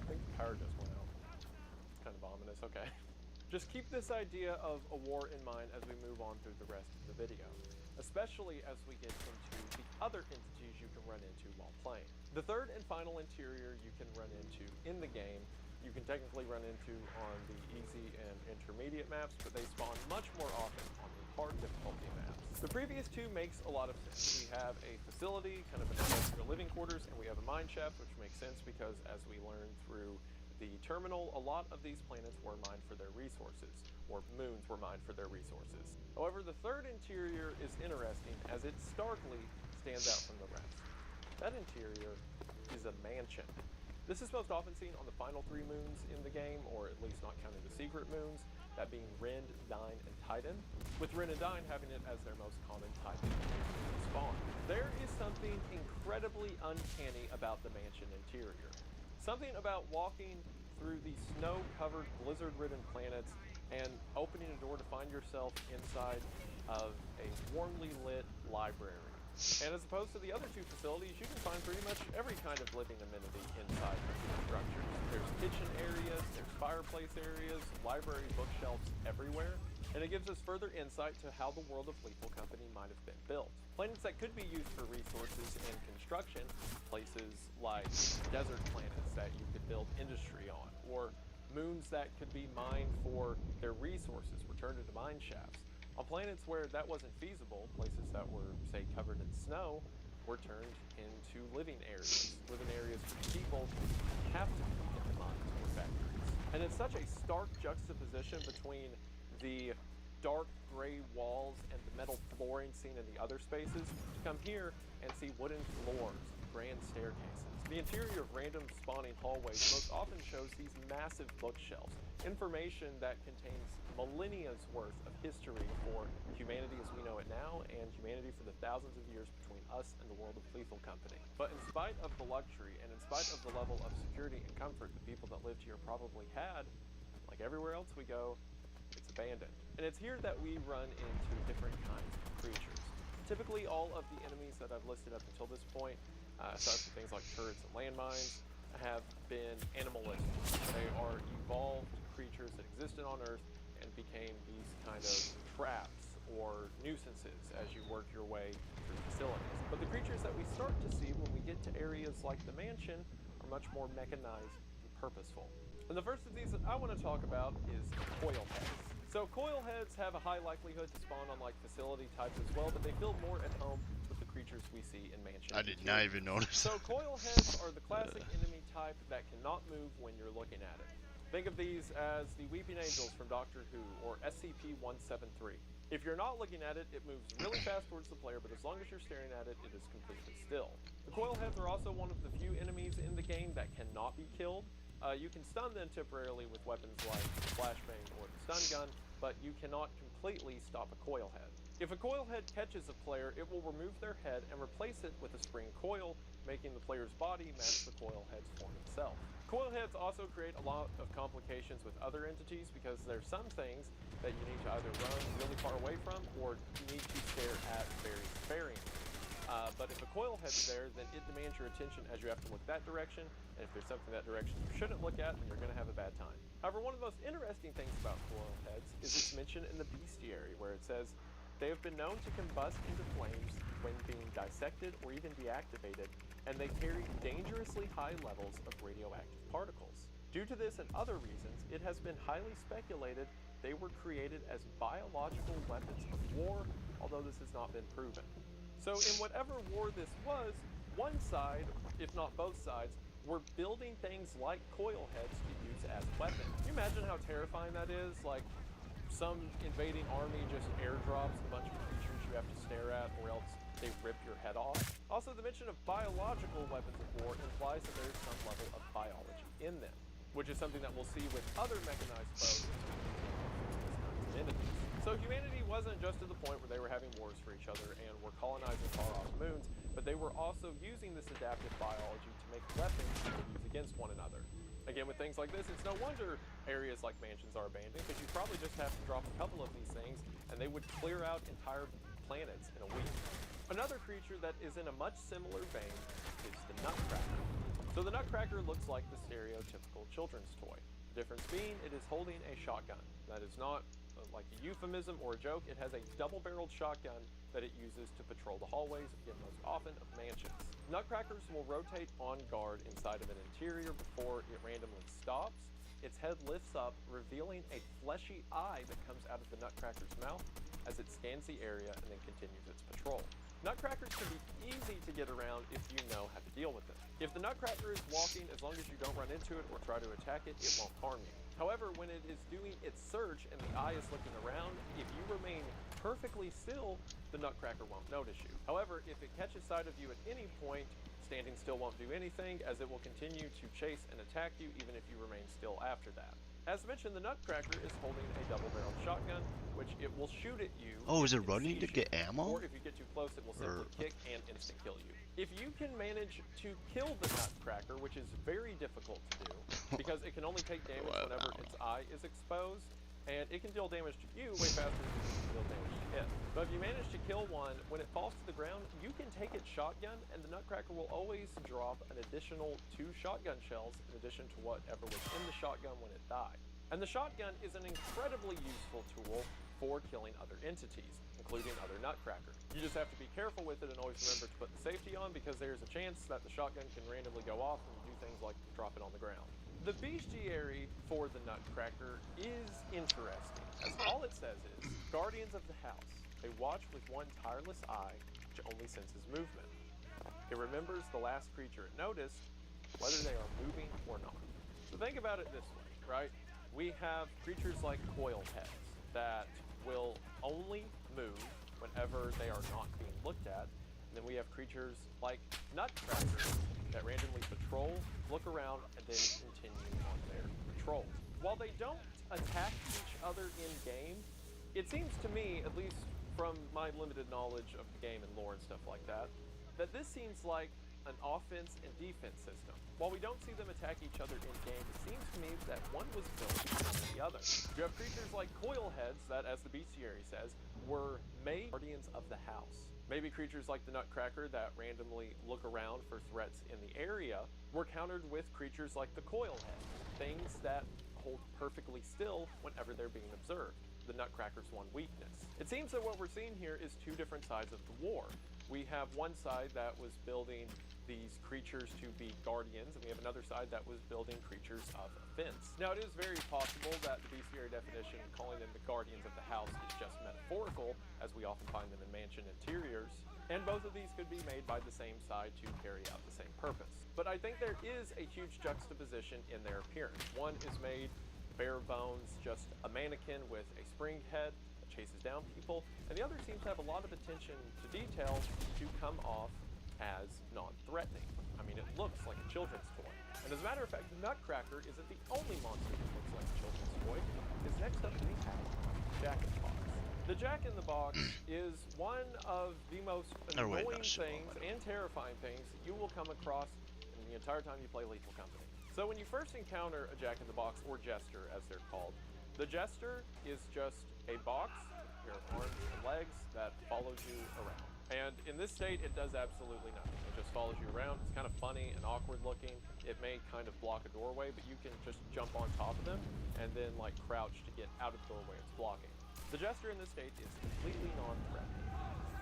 I think the power just went out. It's kind of ominous, okay. Just keep this idea of a war in mind as we move on through the rest of the video, especially as we get into the other entities you can run into while playing. The third and final interior you can run into in the game, you can technically run into on the easy and intermediate maps, but they spawn much more often on the hard difficulty maps. The previous two makes a lot of sense. We have a facility, kind of an industrial living quarters, and we have a mine shaft, which makes sense because as we learn through the terminal, a lot of these planets were mined for their resources, or moons were mined for their resources. However, the third interior is interesting as it starkly stands out from the rest. That interior is a mansion. This is most often seen on the final 3 moons in the game, or at least not counting the secret moons, that being Rend, Dine, and Titan, with Rend and Dine having it as their most common type of spawn. There is something incredibly uncanny about the mansion interior. Something about walking through these snow-covered, blizzard-ridden planets and opening a door to find yourself inside of a warmly lit library. And as opposed to the other two facilities, you can find pretty much every kind of living amenity inside of these structures. There's kitchen areas, there's fireplace areas, library bookshelves everywhere, and it gives us further insight to how the world of Lethal Company might have been built. Planets that could be used for resources and construction, places like desert planets that you could build industry on, or moons that could be mined for their resources, returned into mine shafts. On planets where that wasn't feasible, places that were, say, covered in snow, were turned into living areas, living areas for people who have to be in the mines or factories. And it's such a stark juxtaposition between the dark gray walls and the metal flooring seen in the other spaces to come here and see wooden floors, grand staircases. The interior of random spawning hallways most often shows these massive bookshelves, information that contains millennia's worth of history for humanity as we know it now, and humanity for the thousands of years between us and the world of Lethal Company. But in spite of the luxury, and in spite of the level of security and comfort the people that lived here probably had, like everywhere else we go, it's abandoned. And it's here that we run into different kinds of creatures. Typically, all of the enemies that I've listed up until this point, aside from things like turrets and landmines, have been animalistic. They are evolved creatures that existed on Earth and became these kind of traps or nuisances as you work your way through facilities. But the creatures that we start to see when we get to areas like the mansion are much more mechanized and purposeful. And the first of these that I want to talk about is coil heads. So coil heads have a high likelihood to spawn on like facility types as well, but they feel more at home with the creatures we see in mansion. I did not even notice. So coil heads are the classic enemy type that cannot move when you're looking at it. Think of these as the Weeping Angels from Doctor Who, or SCP-173. If you're not looking at it, it moves really fast towards the player, but as long as you're staring at it, it is completely still. The coil heads are also one of the few enemies in the game that cannot be killed. You can stun them temporarily with weapons like the flashbang or the stun gun, but you cannot completely stop a coil head. If a coil head catches a player, it will remove their head and replace it with a spring coil, making the player's body match the coil head's form itself. Coil heads also create a lot of complications with other entities because there's some things that you need to either run really far away from or you need to stare at very sparingly. But if a coil head's there, then it demands your attention as you have to look that direction, and if there's something that direction you shouldn't look at, then you're going to have a bad time. However, one of the most interesting things about coil heads is it's mentioned in the bestiary, where it says, they have been known to combust into flames when being dissected or even deactivated, and they carry dangerously high levels of radioactive particles. Due to this and other reasons, it has been highly speculated they were created as biological weapons of war, although this has not been proven. So in whatever war this was, one side, if not both sides, were building things like coil heads to use as weapons. Can you imagine how terrifying that is? Like, some invading army just airdrops a bunch of creatures you have to stare at, or else they rip your head off. Also, the mention of biological weapons of war implies that there is some level of biology in them, which is something that we'll see with other mechanized foes entities. So humanity wasn't just to the point where they were having wars for each other and were colonizing far-off moons, but they were also using this adaptive biology to make weapons to use against one another. Again, with things like this, it's no wonder areas like mansions are abandoned, because you probably just have to drop a couple of these things, and they would clear out entire planets in a week. Another creature that is in a much similar vein is the Nutcracker. So the Nutcracker looks like the stereotypical children's toy. The difference being it is holding a shotgun. That is not like a euphemism or a joke. It has a double-barreled shotgun that it uses to patrol the hallways, again, most often of mansions. Nutcrackers will rotate on guard inside of an interior before it randomly stops. Its head lifts up, revealing a fleshy eye that comes out of the Nutcracker's mouth as it scans the area and then continues its patrol. Nutcrackers can be easy to get around if you know how to deal with it. If the Nutcracker is walking, as long as you don't run into it or try to attack it, it won't harm you. However, when it is doing its search and the eye is looking around, if you remain perfectly still, the Nutcracker won't notice you. However, if it catches sight of you at any point, standing still won't do anything, as it will continue to chase and attack you even if you remain still after that. As mentioned, the Nutcracker is holding a double-barreled shotgun, which it will shoot at you. Oh, is if it running to sees get you, ammo? Or if you get too close, it will simply kick and instant kill you. If you can manage to kill the Nutcracker, which is very difficult to do, because it can only take damage whenever its eye is exposed, and it can deal damage to you way faster than you can deal damage to it. But if you manage to kill one, when it falls to the ground, you can take its shotgun, and the Nutcracker will always drop an additional 2 shotgun shells in addition to whatever was in the shotgun when it died. And the shotgun is an incredibly useful tool for killing other entities, including other Nutcracker. You just have to be careful with it and always remember to put the safety on, because there's a chance that the shotgun can randomly go off and do things like drop it on the ground. The bestiary for the Nutcracker is interesting, as all it says is, Guardians of the House. They watch with one tireless eye, which only senses movement. It remembers the last creature it noticed, whether they are moving or not. So think about it this way, right? We have creatures like coil heads that will only move whenever they are not being looked at. And then we have creatures like Nutcrackers that randomly patrol, look around, and then continue on their patrol. While they don't attack each other in-game, it seems to me, at least from my limited knowledge of the game and lore and stuff like that, that this seems like an offense and defense system. While we don't see them attack each other in-game, it seems to me that one was built on the other. You have creatures like coil heads that, as the bestiary says, were made guardians of the house. Maybe creatures like the Nutcracker that randomly look around for threats in the area were countered with creatures like the coil head, things that hold perfectly still whenever they're being observed. The Nutcracker's one weakness. It seems that what we're seeing here is 2 different sides of the war. We have one side that was building these creatures to be guardians, and we have another side that was building creatures of offense. Now, it is very possible that the bestiary definition, calling them the guardians of the house, is just metaphorical, as we often find them in mansion interiors, and both of these could be made by the same side to carry out the same purpose. But I think there is a huge juxtaposition in their appearance. One is made bare bones, just a mannequin with a spring head that chases down people, and the other seems to have a lot of attention to detail to come off as non-threatening. I mean, it looks like a children's toy. And as a matter of fact, the Nutcracker isn't the only monster that looks like a children's toy, because next up we have Jack-in-the-Box. The Jack-in-the-Box is one of the most annoying things and terrifying things that you will come across in the entire time you play Lethal Company. So when you first encounter a Jack-in-the-Box, or Jester as they're called, the Jester is just a box with your arms and legs that follows you around. And in this state, it does absolutely nothing. It just follows you around. It's kind of funny and awkward looking. It may kind of block a doorway, but you can just jump on top of them and then like crouch to get out of the doorway it's blocking. The Jester in this state is completely non-threatening.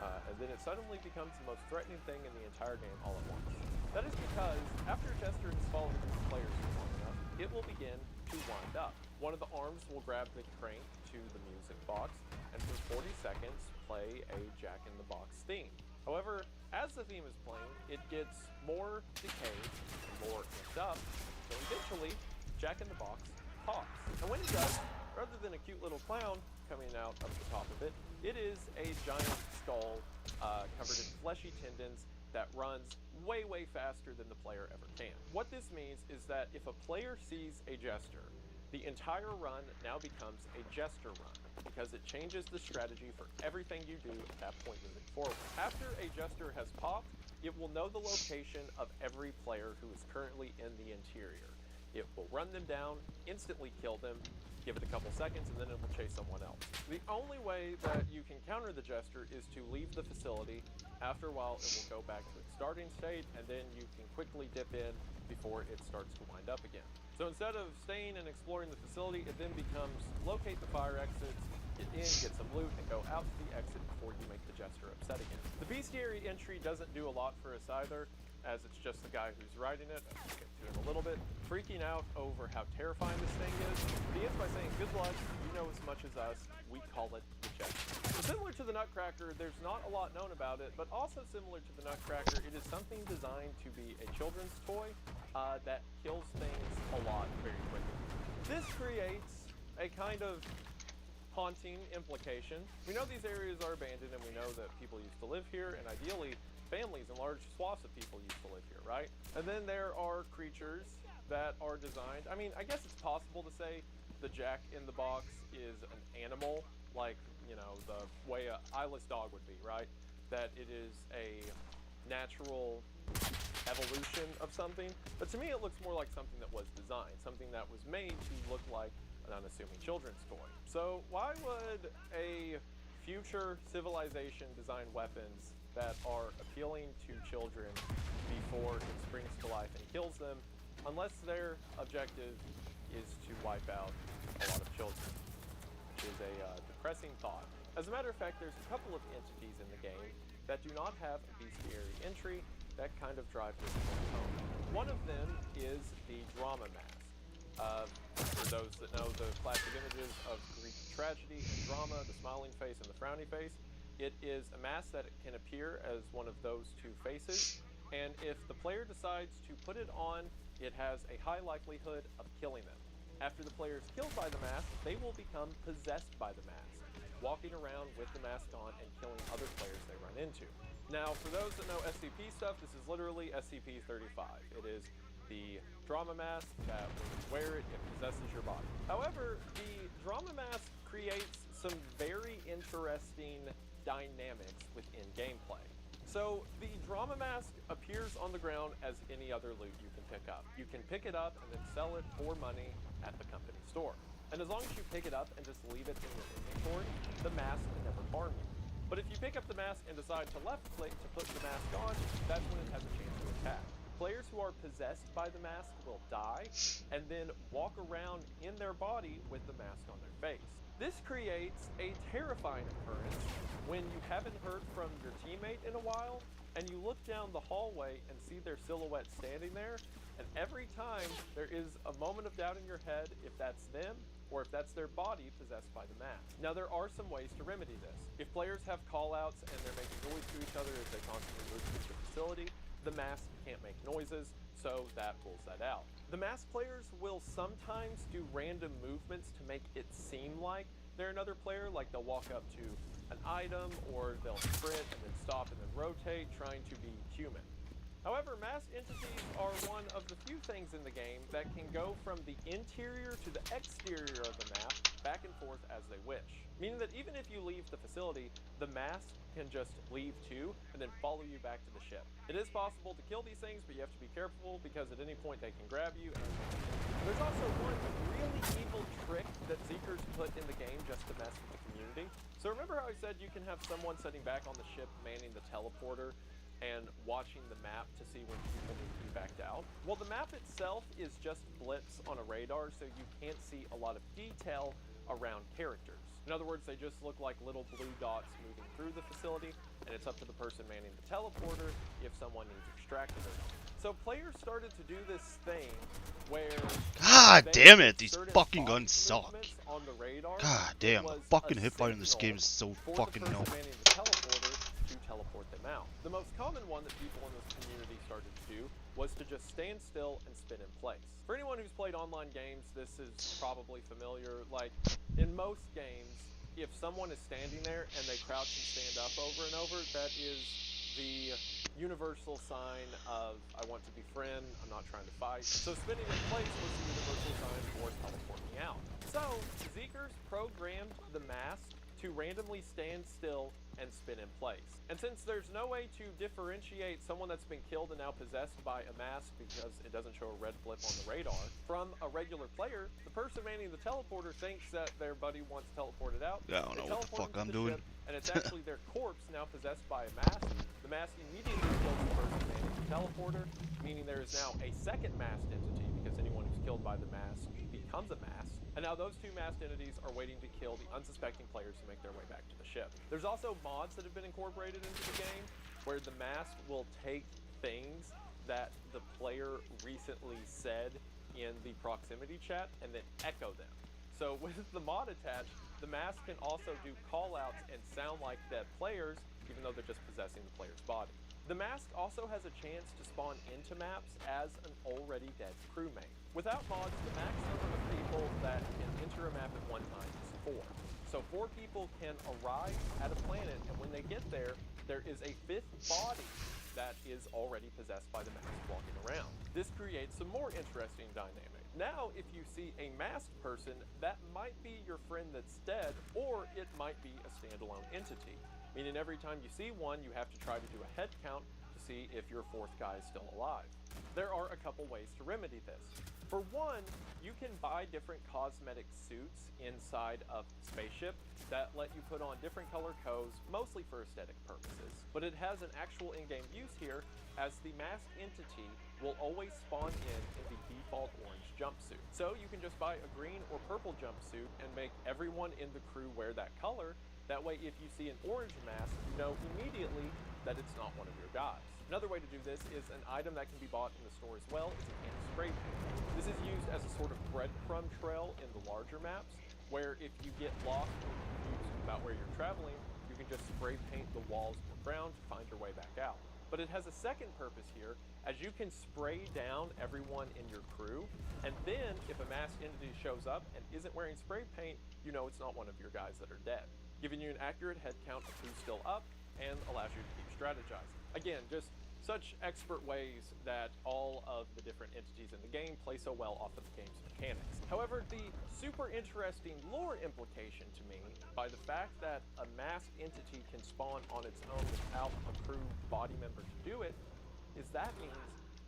And then it suddenly becomes the most threatening thing in the entire game all at once. That is because after Jester has followed its players for long enough, it will begin to wind up. One of the arms will grab the crank to the music box, and for 40 seconds play a Jack-in-the-Box theme. However, as the theme is playing, it gets more decayed and more amped up, so eventually, Jack-in-the-Box pops. And when it does, rather than a cute little clown coming out of the top of it, it is a giant skull covered in fleshy tendons that runs way, way faster than the player ever can. What this means is that if a player sees a Jester, the entire run now becomes a Jester run, because it changes the strategy for everything you do at that point moving forward. After a Jester has popped, it will know the location of every player who is currently in the interior. It will run them down, instantly kill them, give it a couple seconds, and then it will chase someone else. The only way that you can counter the Jester is to leave the facility. After a while, it will go back to its starting state, and then you can quickly dip in before it starts to wind up again. So instead of staying and exploring the facility, it then becomes locate the fire exits, get in, get some loot, and go out to the exit before you make the Jester upset again. The bestiary entry doesn't do a lot for us either, as it's just the guy who's riding it. I'll get to him a little bit. Freaking out over how terrifying this thing is. But he ends by saying, good luck, you know as much as us, we call it the Jester. So similar to the Nutcracker, there's not a lot known about it, but also similar to the Nutcracker, it is something designed to be a children's toy that kills things a lot very quickly. This creates a kind of haunting implication. We know these areas are abandoned, and we know that people used to live here, and ideally, families and large swaths of people used to live here, right? And then there are creatures that are designed, I mean, I guess it's possible to say the Jack in the Box is an animal, like, you know, the way a eyeless dog would be, right? That it is a natural evolution of something. But to me, it looks more like something that was designed, something that was made to look like an unassuming children's toy. So why would a future civilization design weapons that are appealing to children before it springs to life and kills them, unless their objective is to wipe out a lot of children, which is a depressing thought. As a matter of fact, there's a couple of entities in the game that do not have a bestiary entry that kind of drive this point home. One of them is the drama mask. For those that know the classic images of Greek tragedy and drama, the smiling face and the frowny face, it is a mask that can appear as one of those two faces, and if the player decides to put it on, it has a high likelihood of killing them. After the player is killed by the mask, they will become possessed by the mask, walking around with the mask on and killing other players they run into. Now, for those that know SCP stuff, this is literally SCP-35. It is the drama mask that when you wear it, it possesses your body. However, the drama mask creates some very interesting dynamics within gameplay. So the drama mask appears on the ground as any other loot you can pick up. You can pick it up and then sell it for money at the company store. And as long as you pick it up and just leave it in your inventory, the mask can never harm you. But if you pick up the mask and decide to left click to put the mask on, that's when it has a chance to attack. Players who are possessed by the mask will die and then walk around in their body with the mask on their face. This creates a terrifying occurrence when you haven't heard from your teammate in a while and you look down the hallway and see their silhouette standing there, and every time there is a moment of doubt in your head if that's them or if that's their body possessed by the mask. Now, there are some ways to remedy this. If players have call-outs and they're making noise to each other as they constantly move through the facility, the mask can't make noises, so that rules that out. The mask players will sometimes do random movements to make it seem like they're another player, like they'll walk up to an item, or they'll sprint and then stop and then rotate, trying to be human. However, masked entities are one of the few things in the game that can go from the interior to the exterior of the map, back and forth as they wish. Meaning that even if you leave the facility, the mask can just leave too, and then follow you back to the ship. It is possible to kill these things, but you have to be careful because at any point they can grab you. And there's also one really evil trick that Zeekers put in the game just to mess with the community. So remember how I said you can have someone sitting back on the ship manning the teleporter and watching the map to see when people need to be backed out? Well, the map itself is just blips on a radar, so you can't see a lot of detail around characters. In other words, they just look like little blue dots moving through the facility, and it's up to the person manning the teleporter if someone needs extracted or not. So players started to do this thing where God damn it, these fucking guns suck. On the radar, God damn, the fucking hitfire in this game is so fucking no. To teleport them out. The most common one that people in this community started to do was to just stand still and spin in place. For anyone who's played online games, this is probably familiar. Like, in most games, if someone is standing there and they crouch and stand up over and over, that is the universal sign of, I want to befriend, I'm not trying to fight. So spinning in place was the universal sign for teleporting out. So, Zeekers programmed the mask to randomly stand still and spin in place. And since there's no way to differentiate someone that's been killed and now possessed by a mask because it doesn't show a red blip on the radar from a regular player, the person manning the teleporter thinks that their buddy wants teleported out. I don't know what the fuck I'm doing. And it's actually their corpse now possessed by a mask. The mask immediately kills the person manning the teleporter, meaning there is now a second masked entity because anyone who's killed by the mask becomes a mask. And now those two masked entities are waiting to kill the unsuspecting players who make their way back to the ship. There's also mods that have been incorporated into the game where the mask will take things that the player recently said in the proximity chat and then echo them. So with the mod attached, the mask can also do call-outs and sound like dead players, even though they're just possessing the player's body. The mask also has a chance to spawn into maps as an already dead crewmate. Without mods, the max number of people that can enter a map at one time is 4. So 4 people can arrive at a planet, and when they get there, there is a 5th body that is already possessed by the masked walking around. This creates some more interesting dynamic. Now, if you see a masked person, that might be your friend that's dead, or it might be a standalone entity. Meaning every time you see one, you have to try to do a head count to see if your fourth guy is still alive. There are a couple ways to remedy this. For one, you can buy different cosmetic suits inside of Spaceship that let you put on different color codes, mostly for aesthetic purposes, but it has an actual in-game use here, as the masked entity will always spawn in the default orange jumpsuit. So you can just buy a green or purple jumpsuit and make everyone in the crew wear that color. That way, if you see an orange mask, you know immediately that it's not one of your guys. Another way to do this is an item that can be bought in the store as well, is a can of spray paint. This is used as a sort of breadcrumb trail in the larger maps, where if you get lost or confused about where you're traveling, you can just spray paint the walls or ground to find your way back out. But it has a second purpose here, as you can spray down everyone in your crew, and then if a masked entity shows up and isn't wearing spray paint, you know it's not one of your guys that are dead, giving you an accurate head count of who's still up and allows you to keep strategizing. Again, just such expert ways that all of the different entities in the game play so well off of the game's mechanics. However, the super interesting lore implication to me, by the fact that a masked entity can spawn on its own without a crew body member to do it, is that means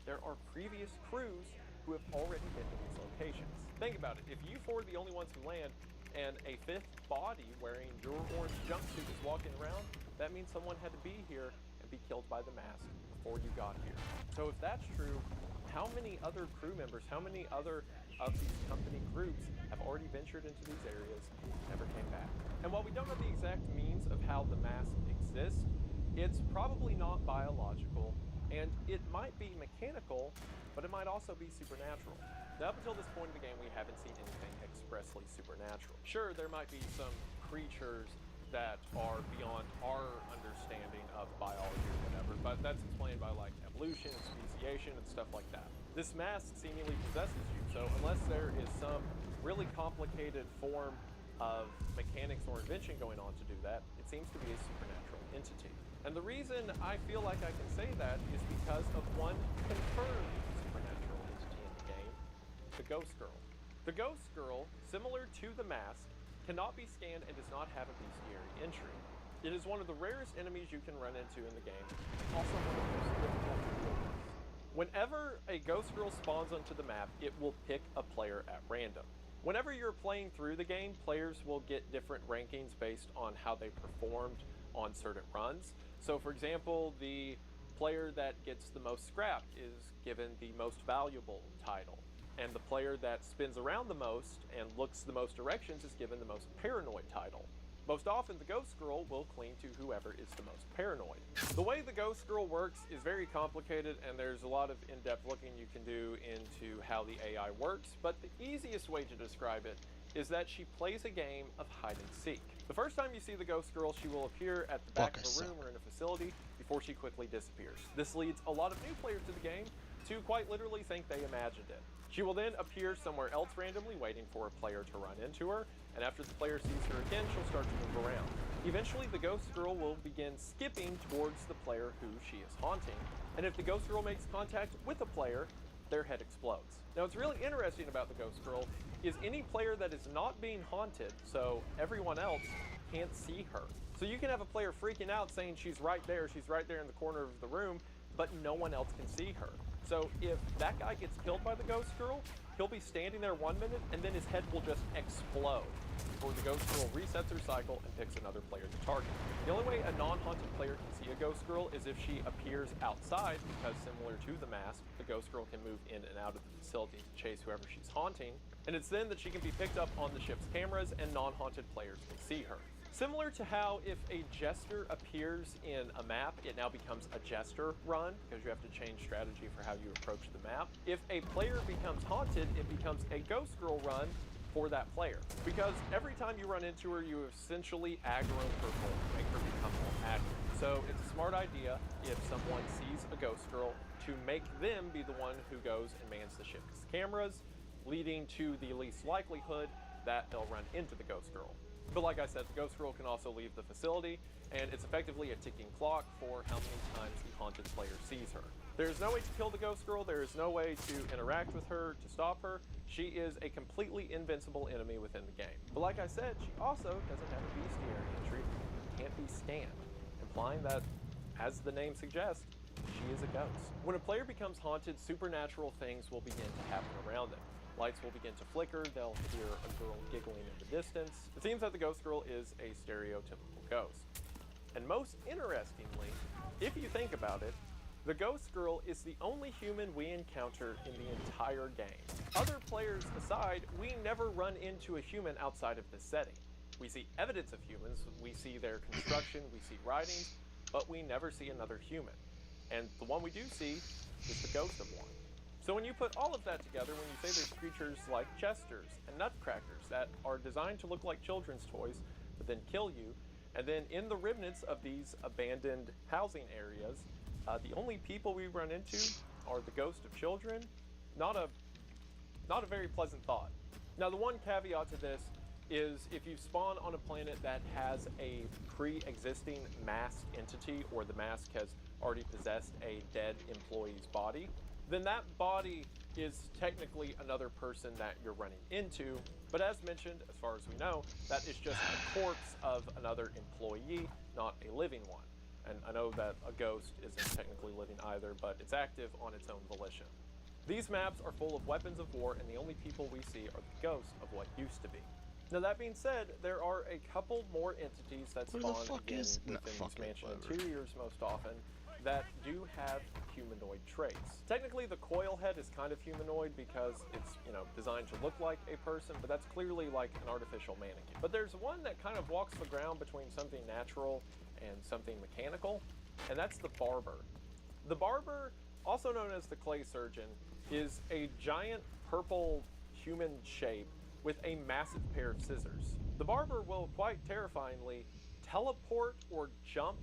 there are previous crews who have already been to these locations. Think about it, if you four are the only ones who land, and a fifth body wearing your orange jumpsuit is walking around, that means someone had to be here and be killed by the mask before you got here. So if that's true, how many other crew members, how many other of these company groups have already ventured into these areas and never came back? And while we don't know the exact means of how the mask exists, it's probably not biological, and it might be mechanical, but it might also be supernatural. Now, up until this point in the game, we haven't seen anything expressly supernatural. Sure, there might be some creatures that are beyond our understanding of biology or whatever, but that's explained by like evolution and speciation and stuff like that. This mask seemingly possesses you, so unless there is some really complicated form of mechanics or invention going on to do that, it seems to be a supernatural entity. And the reason I feel like I can say that is because of one confirmed supernatural entity in the game, the Ghost Girl. The Ghost Girl, similar to the mask, cannot be scanned and does not have a bestiary entry. It is one of the rarest enemies you can run into in the game, also one of the most difficult to deal with. Whenever a Ghost Girl spawns onto the map, it will pick a player at random. Whenever you're playing through the game, players will get different rankings based on how they performed on certain runs. So for example, the player that gets the most scrap is given the most valuable title, and the player that spins around the most and looks the most directions is given the most paranoid title. Most often, the Ghost Girl will cling to whoever is the most paranoid. The way the Ghost Girl works is very complicated, and there's a lot of in-depth looking you can do into how the AI works, but the easiest way to describe it is that she plays a game of hide and seek. The first time you see the Ghost Girl, she will appear at the back of a room or in a facility before she quickly disappears. This leads a lot of new players to the game to quite literally think they imagined it. She will then appear somewhere else randomly, waiting for a player to run into her, and after the player sees her again, she'll start to move around. Eventually, the Ghost Girl will begin skipping towards the player who she is haunting, and if the Ghost Girl makes contact with a player, their head explodes. Now, what's really interesting about the Ghost Girl is any player that is not being haunted, so everyone else can't see her. So you can have a player freaking out saying she's right there in the corner of the room, but no one else can see her. So if that guy gets killed by the Ghost Girl, he'll be standing there 1 minute and then his head will just explode before the Ghost Girl resets her cycle and picks another player to target. The only way a non-haunted player can see a Ghost Girl is if she appears outside, because similar to the mask, the Ghost Girl can move in and out of the facility to chase whoever she's haunting, and it's then that she can be picked up on the ship's cameras and non-haunted players can see her. Similar to how if a jester appears in a map, it now becomes a jester run, because you have to change strategy for how you approach the map. If a player becomes haunted, it becomes a Ghost Girl run for that player. Because every time you run into her, you essentially aggro her goal, make her become more aggro. So it's a smart idea if someone sees a Ghost Girl to make them be the one who goes and mans the ship's cameras, leading to the least likelihood that they'll run into the Ghost Girl. But like I said, the Ghost Girl can also leave the facility, and it's effectively a ticking clock for how many times the haunted player sees her. There's no way to kill the Ghost Girl, there is no way to interact with her, to stop her. She is a completely invincible enemy within the game. But like I said, she also doesn't have a bestiary entry, can't be scanned, implying that, as the name suggests, she is a ghost. When a player becomes haunted, supernatural things will begin to happen around them. Lights will begin to flicker, they'll hear a girl giggling in the distance. It seems that the Ghost Girl is a stereotypical ghost. And most interestingly, if you think about it, the Ghost Girl is the only human we encounter in the entire game. Other players aside, we never run into a human outside of this setting. We see evidence of humans, we see their construction, we see writings, but we never see another human. And the one we do see is the ghost of one. So when you put all of that together, when you say there's creatures like jesters and nutcrackers that are designed to look like children's toys, but then kill you, and then in the remnants of these abandoned housing areas, the only people we run into are the ghost of children, not a very pleasant thought. Now the one caveat to this is if you spawn on a planet that has a pre-existing masked entity, or the mask has already possessed a dead employee's body, then that body is technically another person that you're running into. But as mentioned, as far as we know, that is just a corpse of another employee, not a living one. And I know that a ghost isn't technically living either, but it's active on its own volition. These maps are full of weapons of war, and the only people we see are the ghosts of what used to be. Now that being said, there are a couple more entities that spawn again within these mansion interiors most often that do have humanoid traits. Technically, the coil head is kind of humanoid because it's, designed to look like a person, but that's clearly like an artificial mannequin. But there's one that kind of walks the ground between something natural and something mechanical, and that's the barber. The barber, also known as the clay surgeon, is a giant purple human shape with a massive pair of scissors. The barber will quite terrifyingly teleport or jump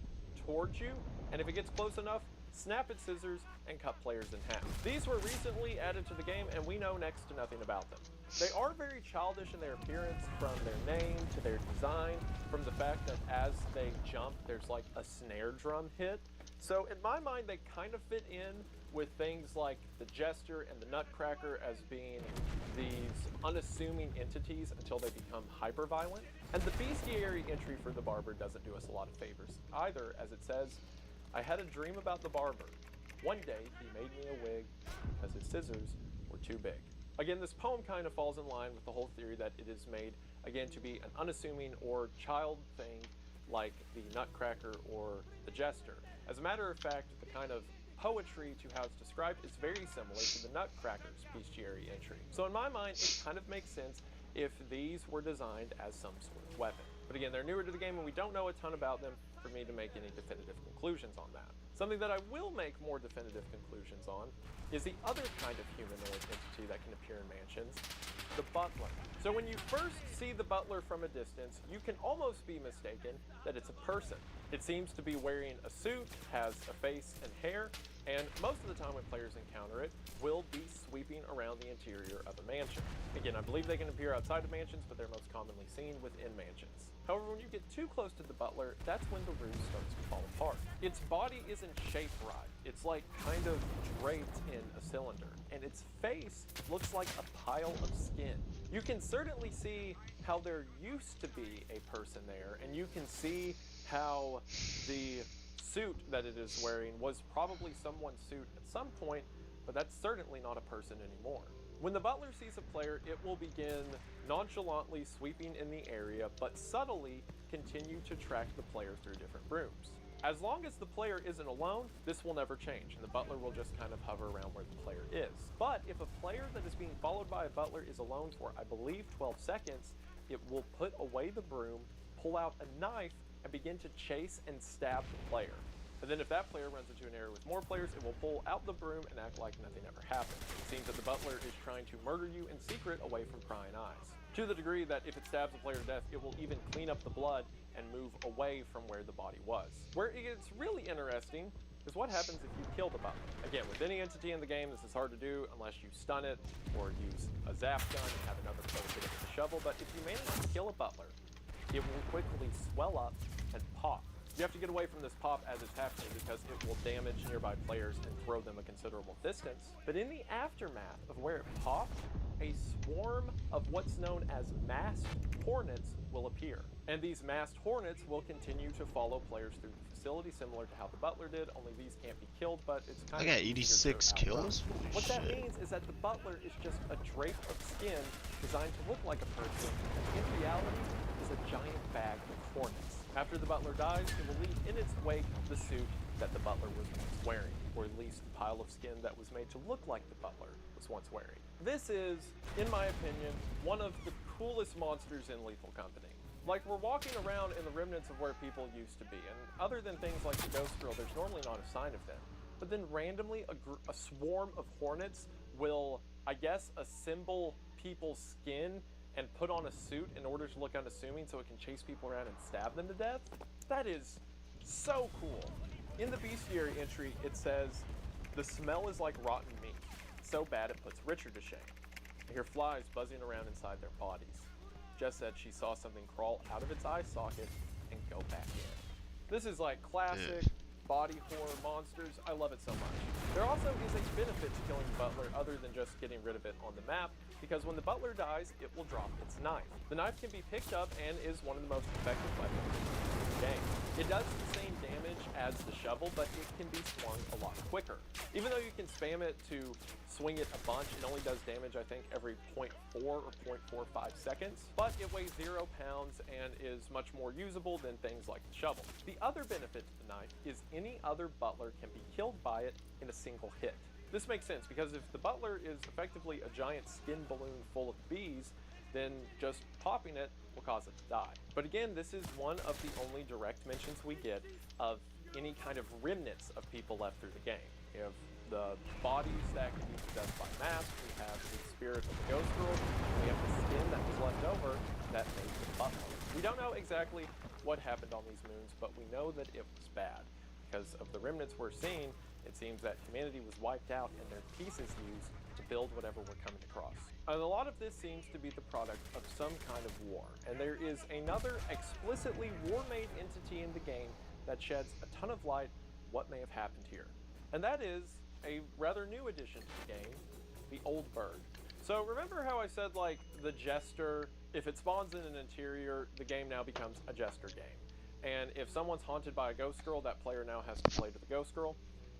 towards you, and if it gets close enough, snap its scissors and cut players in half. These were recently added to the game, and we know next to nothing about them. They are very childish in their appearance, from their name to their design, from the fact that as they jump, there's like a snare drum hit. So in my mind, they kind of fit in with things like the Jester and the Nutcracker as being these unassuming entities until they become hyper-violent. And the bestiary entry for the barber doesn't do us a lot of favors either, as it says, "I had a dream about the barber. One day he made me a wig because his scissors were too big." Again, this poem kind of falls in line with the whole theory that it is made, again, to be an unassuming or child thing like the Nutcracker or the Jester. As a matter of fact, the kind of poetry to how it's described is very similar to the Nutcracker's bestiary entry. So in my mind, it kind of makes sense if these were designed as some sort of weapon. But again, they're newer to the game and we don't know a ton about them for me to make any definitive conclusions on that. Something that I will make more definitive conclusions on is the other kind of humanoid entity that can appear in mansions, the butler. So when you first see the butler from a distance, you can almost be mistaken that it's a person. It seems to be wearing a suit, has a face and hair, and most of the time when players encounter it, will be sweeping around the interior of a mansion. Again, I believe they can appear outside of mansions, but they're most commonly seen within mansions. However, when you get too close to the butler, that's when the ruse starts to fall apart. Its body isn't shaped right. It's like kind of draped in a cylinder, and its face looks like a pile of skin. You can certainly see how there used to be a person there, and you can see how the suit that it is wearing was probably someone's suit at some point, but that's certainly not a person anymore. When the butler sees a player, it will begin nonchalantly sweeping in the area, but subtly continue to track the player through different rooms. As long as the player isn't alone, this will never change, and the butler will just kind of hover around where the player is. But if a player that is being followed by a butler is alone for, I believe, 12 seconds, it will put away the broom, pull out a knife, and begin to chase and stab the player. And then if that player runs into an area with more players, it will pull out the broom and act like nothing ever happened. It seems that the butler is trying to murder you in secret away from prying eyes. To the degree that if it stabs a player to death, it will even clean up the blood and move away from where the body was. Where it gets really interesting is what happens if you kill the butler. Again, with any entity in the game, this is hard to do unless you stun it or use a zap gun and have another player hit it with a shovel, but if you manage to kill a butler, it will quickly swell up and pop. You have to get away from this pop as it's happening because it will damage nearby players and throw them a considerable distance. But in the aftermath of where it popped, a swarm of what's known as masked hornets will appear. And these masked hornets will continue to follow players through the facility, similar to how the Butler did, only these can't be killed, but it's kind I of got 86 kills? Holy what that shit. means is that the Butler is just a drape of skin designed to look like a person, and in reality is a giant bag of hornets. After the Butler dies, it will leave in its wake the suit that the Butler was once wearing, or at least the pile of skin that was made to look like the Butler was once wearing. This is, in my opinion, one of the coolest monsters in Lethal Company. Like, we're walking around in the remnants of where people used to be, and other than things like the Ghost Girl, there's normally not a sign of them. But then randomly, a swarm of hornets will, I guess, assemble people's skin and put on a suit in order to look unassuming so it can chase people around and stab them to death. That is so cool. In the bestiary entry, it says, "The smell is like rotten meat, so bad it puts Richard to shame. I hear flies buzzing around inside their bodies." Jess said she saw something crawl out of its eye socket and go back in. This is like classic body horror monsters. I love it so much. There also is a benefit to killing the Butler other than just getting rid of it on the map, because when the Butler dies, it will drop its knife. The knife can be picked up and is one of the most effective weapons in the game. It does the same damage as the shovel, but it can be swung a lot quicker. Even though you can spam it to swing it a bunch, it only does damage, I think, every 0.4 or 0.45 seconds, but it weighs 0 pounds and is much more usable than things like the shovel. The other benefit to the knife is any other Butler can be killed by it in a single hit. This makes sense because if the Butler is effectively a giant skin balloon full of bees, then just popping it will cause it to die. But again, this is one of the only direct mentions we get of any kind of remnants of people left through the game. You have the bodies that can be possessed by masks, we have the spirit of the Ghost Girl, and we have the skin that was left over that made the Butler. We don't know exactly what happened on these moons, but we know that it was bad. Because of the remnants we're seeing, it seems that humanity was wiped out and their pieces used to build whatever we're coming across. And a lot of this seems to be the product of some kind of war, and there is another explicitly war-made entity in the game that sheds a ton of light what may have happened here. And that is a rather new addition to the game, the Old Bird. So remember how I said, like, the Jester, if it spawns in an interior, the game now becomes a Jester game. And if someone's haunted by a Ghost Girl, that player now has to play to the Ghost Girl.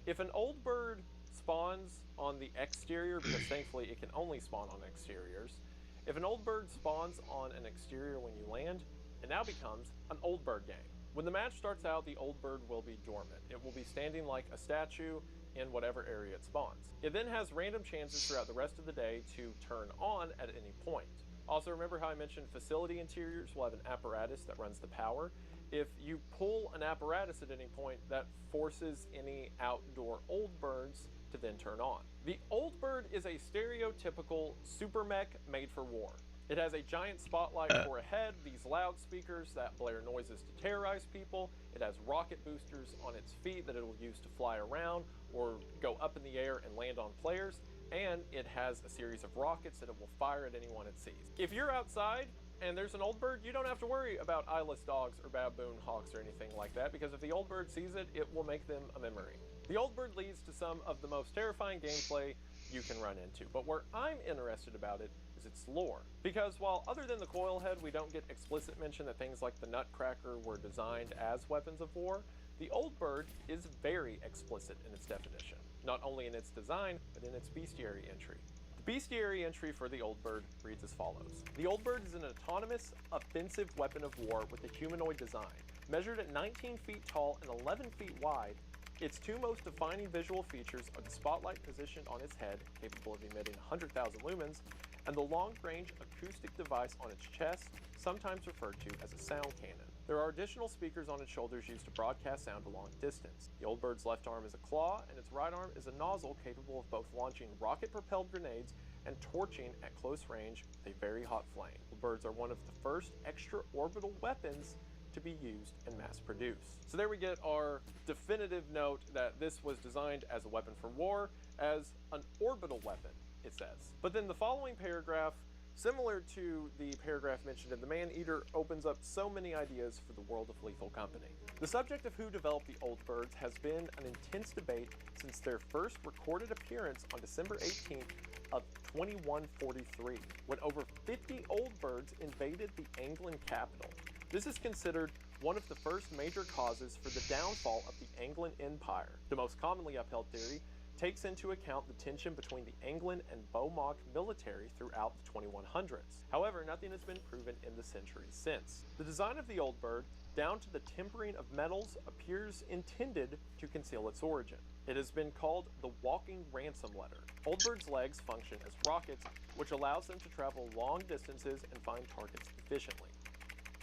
If an Old Bird spawns on the exterior, because thankfully it can only spawn on exteriors, if an Old Bird spawns on an exterior when you land, it now becomes an Old Bird game. When the match starts out, the Old Bird will be dormant. It will be standing like a statue in whatever area it spawns. It then has random chances throughout the rest of the day to turn on at any point. Also, remember how I mentioned facility interiors will have an apparatus that runs the power? If you pull an apparatus at any point, that forces any outdoor Old Birds to then turn on. The Old Bird is a stereotypical super mech made for war. It has a giant spotlight for a head, these loudspeakers that blare noises to terrorize people. It has rocket boosters on its feet that it will use to fly around or go up in the air and land on players. And it has a series of rockets that it will fire at anyone it sees. If you're outside and there's an Old Bird, you don't have to worry about eyeless dogs or baboon hawks or anything like that, because if the Old Bird sees it, it will make them a memory. The Old Bird leads to some of the most terrifying gameplay you can run into, but where I'm interested about it is its lore. Because while other than the coil head, we don't get explicit mention that things like the Nutcracker were designed as weapons of war, the Old Bird is very explicit in its definition, not only in its design, but in its bestiary entry. The bestiary entry for the Old Bird reads as follows. The Old Bird is an autonomous, offensive weapon of war with a humanoid design. Measured at 19 feet tall and 11 feet wide, its two most defining visual features are the spotlight positioned on its head, capable of emitting 100,000 lumens, and the long-range acoustic device on its chest, sometimes referred to as a sound cannon. There are additional speakers on its shoulders used to broadcast sound a long distance. The Old Bird's left arm is a claw, and its right arm is a nozzle capable of both launching rocket-propelled grenades and torching at close range with a very hot flame. Old Birds are one of the first extra-orbital weapons to be used and mass-produced. So there we get our definitive note that this was designed as a weapon for war, as an orbital weapon, it says. But then the following paragraph Similar to the paragraph mentioned in The Man-Eater, opens up so many ideas for the world of Lethal Company. The subject of who developed the Old Birds has been an intense debate since their first recorded appearance on December 18th of 2143, when over 50 Old Birds invaded the Anglan capital. This is considered one of the first major causes for the downfall of the Anglan Empire. The most commonly upheld theory takes into account the tension between the Anglan and Beaumont military throughout the 2100s. However, nothing has been proven in the centuries since. The design of the Old Bird, down to the tempering of metals, appears intended to conceal its origin. It has been called the walking ransom letter. Old Bird's legs function as rockets, which allows them to travel long distances and find targets efficiently.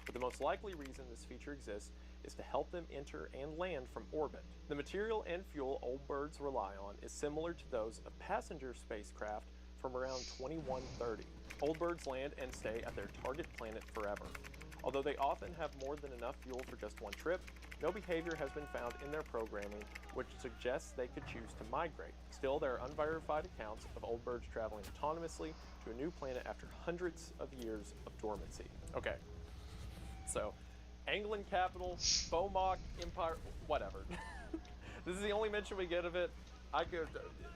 But the most likely reason this feature exists is to help them enter and land from orbit. The material and fuel Old Birds rely on is similar to those of passenger spacecraft from around 2130. Old Birds land and stay at their target planet forever. Although they often have more than enough fuel for just one trip, no behavior has been found in their programming which suggests they could choose to migrate. Still, there are unverified accounts of Old Birds traveling autonomously to a new planet after hundreds of years of dormancy. Okay, so Anglan capital, Beaumont Empire, whatever. This is the only mention we get of it. I could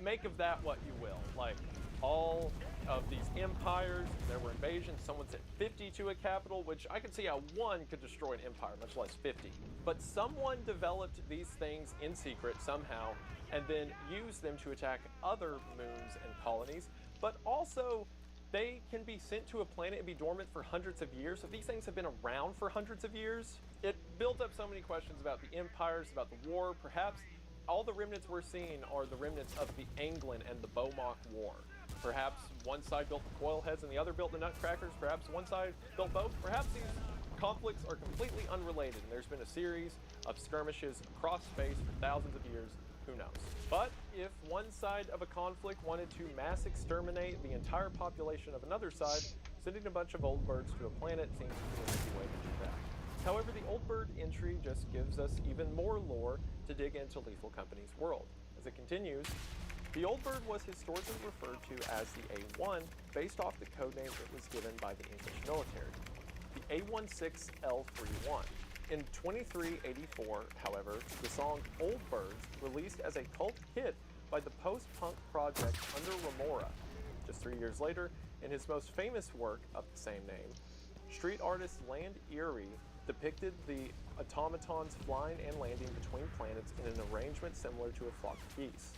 make of that what you will. Like, all of these empires, there were invasions. Someone said 50 to a capital, which I could see how one could destroy an empire, much less 50. But someone developed these things in secret somehow, and then used them to attack other moons and colonies. But also, they can be sent to a planet and be dormant for hundreds of years. So these things have been around for hundreds of years. It built up so many questions about the empires, about the war. Perhaps all the remnants we're seeing are the remnants of the Anglan and the Beaumont War. Perhaps one side built the coil heads and the other built the nutcrackers. Perhaps one side built both. Perhaps these conflicts are completely unrelated, and there's been a series of skirmishes across space for thousands of years. Who knows? But if one side of a conflict wanted to mass exterminate the entire population of another side, sending a bunch of Old Birds to a planet seems to be an easy way to do that. However, the Old Bird entry just gives us even more lore to dig into Lethal Company's world. As it continues, the Old Bird was historically referred to as the A1 based off the codename it was given by the English military, the A16L31. In 2384, however, the song Old Birds, released as a cult hit by the post-punk project Under Remora. Just 3 years later, in his most famous work of the same name, street artist Land Erie depicted the automatons flying and landing between planets in an arrangement similar to a flock of geese.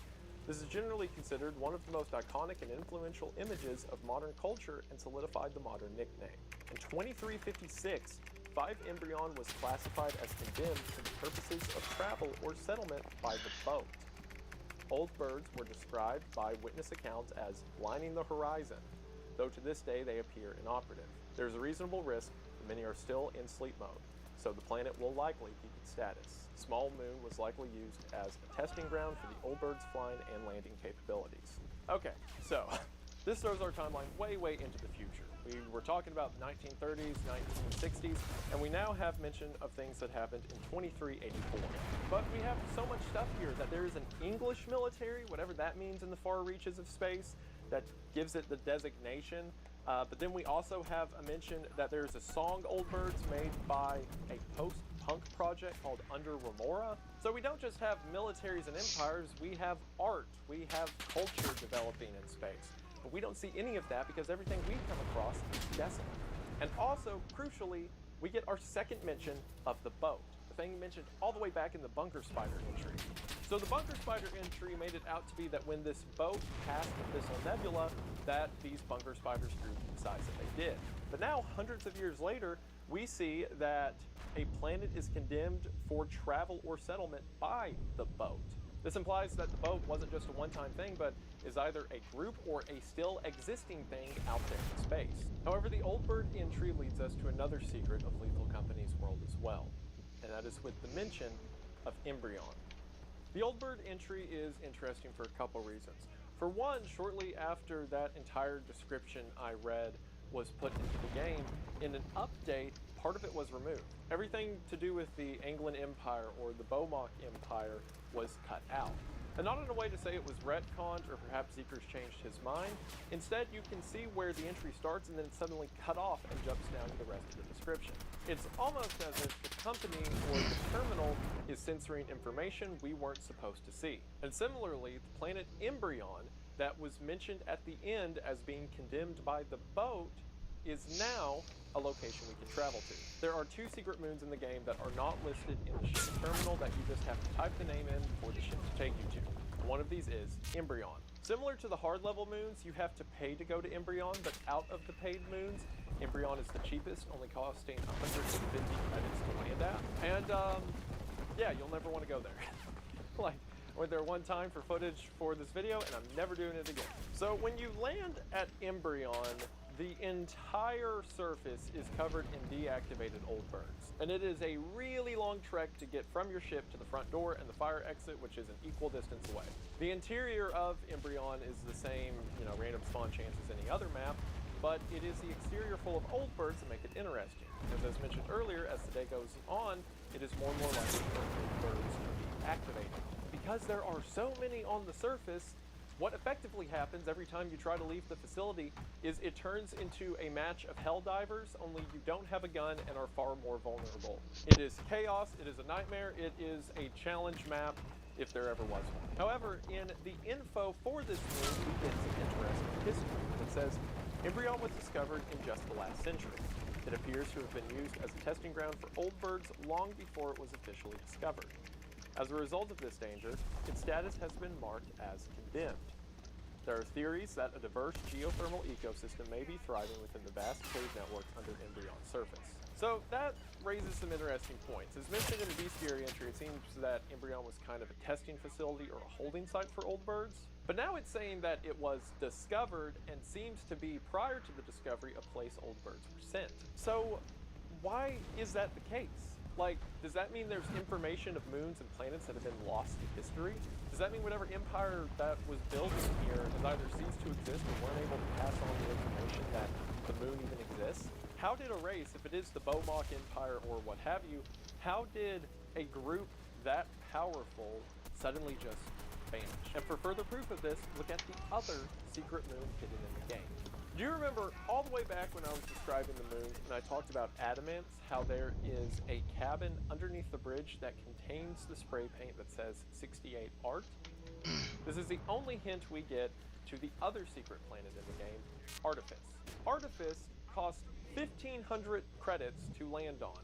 This is generally considered one of the most iconic and influential images of modern culture and solidified the modern nickname. In 2356, 5 Embryon was classified as condemned for the purposes of travel or settlement by the boat. Old Birds were described by witness accounts as lining the horizon, though to this day they appear inoperative. There's a reasonable risk that many are still in sleep mode, so the planet will likely keep its status. Small Moon was likely used as a testing ground for the Old Birds' flying and landing capabilities. Okay, so this throws our timeline way into the future. We were talking about the 1930s, 1960s, and we now have mention of things that happened in 2384. But we have so much stuff here that there is an English military, whatever that means in the far reaches of space, that gives it the designation. But then we also have a mention that there's a song Old Birds made by a post-punk project called Under Remora. So we don't just have militaries and empires, we have art, we have culture developing in space. But we don't see any of that because everything we come across is desolate. And also, crucially, we get our second mention of the boat, the thing mentioned all the way back in the Bunker Spider entry. So the Bunker Spider entry made it out to be that when this boat passed the Thistle Nebula, that these Bunker Spiders grew to the size that they did. But now, hundreds of years later, we see that a planet is condemned for travel or settlement by the boat. This implies that the boat wasn't just a one-time thing, but is either a group or a still existing thing out there in space. However, the Old Bird entry leads us to another secret of Lethal Company's world as well, and that is with the mention of Embryon. The Old Bird entry is interesting for a couple reasons. For one, shortly after that entire description I read was put into the game, in an update, part of it was removed. Everything to do with the Anglan Empire or the Beaumont Empire was cut out. And not in a way to say it was retconned or perhaps Zeeker's changed his mind. Instead, you can see where the entry starts and then it's suddenly cut off and jumps down to the rest of the description. It's almost as if the company or the terminal is censoring information we weren't supposed to see. And similarly, the planet Embryon that was mentioned at the end as being condemned by the boat is now a location we can travel to. There are 2 secret moons in the game that are not listed in the ship terminal that you just have to type the name in for the ship to take you to. One of these is Embryon. Similar to the hard level moons, you have to pay to go to Embryon, but out of the paid moons, Embryon is the cheapest, only costing 150 credits to land at. And yeah, you'll never want to go there. Like, I went there one time for footage for this video, and I'm never doing it again. So when you land at Embryon, the entire surface is covered in deactivated old birds. And it is a really long trek to get from your ship to the front door and the fire exit, which is an equal distance away. The interior of Embryon is the same, random spawn chance as any other map, but it is the exterior full of old birds that make it interesting. Because as mentioned earlier, as the day goes on, it is more and more likely for old birds to be activated. Because there are so many on the surface, what effectively happens every time you try to leave the facility is it turns into a match of hell divers, only you don't have a gun and are far more vulnerable. It is chaos, it is a nightmare, it is a challenge map if there ever was one. However, in the info for this moon, we get some interesting history. It says, Embryon was discovered in just the last century. It appears to have been used as a testing ground for old birds long before it was officially discovered. As a result of this danger, its status has been marked as condemned. There are theories that a diverse geothermal ecosystem may be thriving within the vast cave networks under Embryon's surface. So that raises some interesting points. As mentioned in the bestiary entry, it seems that Embryon was kind of a testing facility or a holding site for old birds. But now it's saying that it was discovered and seems to be, prior to the discovery, a place old birds were sent. So why is that the case? Like, does that mean there's information of moons and planets that have been lost to history? Does that mean whatever empire that was built here has either ceased to exist or weren't able to pass on the information that the moon even exists? How did a race, if it is the Beaumont Empire or what have you, how did a group that powerful suddenly just vanish? And for further proof of this, look at the other secret moon hidden in the game. Do you remember all the way back when I was describing the moon and I talked about adamants, how there is a cabin underneath the bridge that contains the spray paint that says 68 Art? This is the only hint we get to the other secret planet in the game, Artifice. Artifice costs 1,500 credits to land on,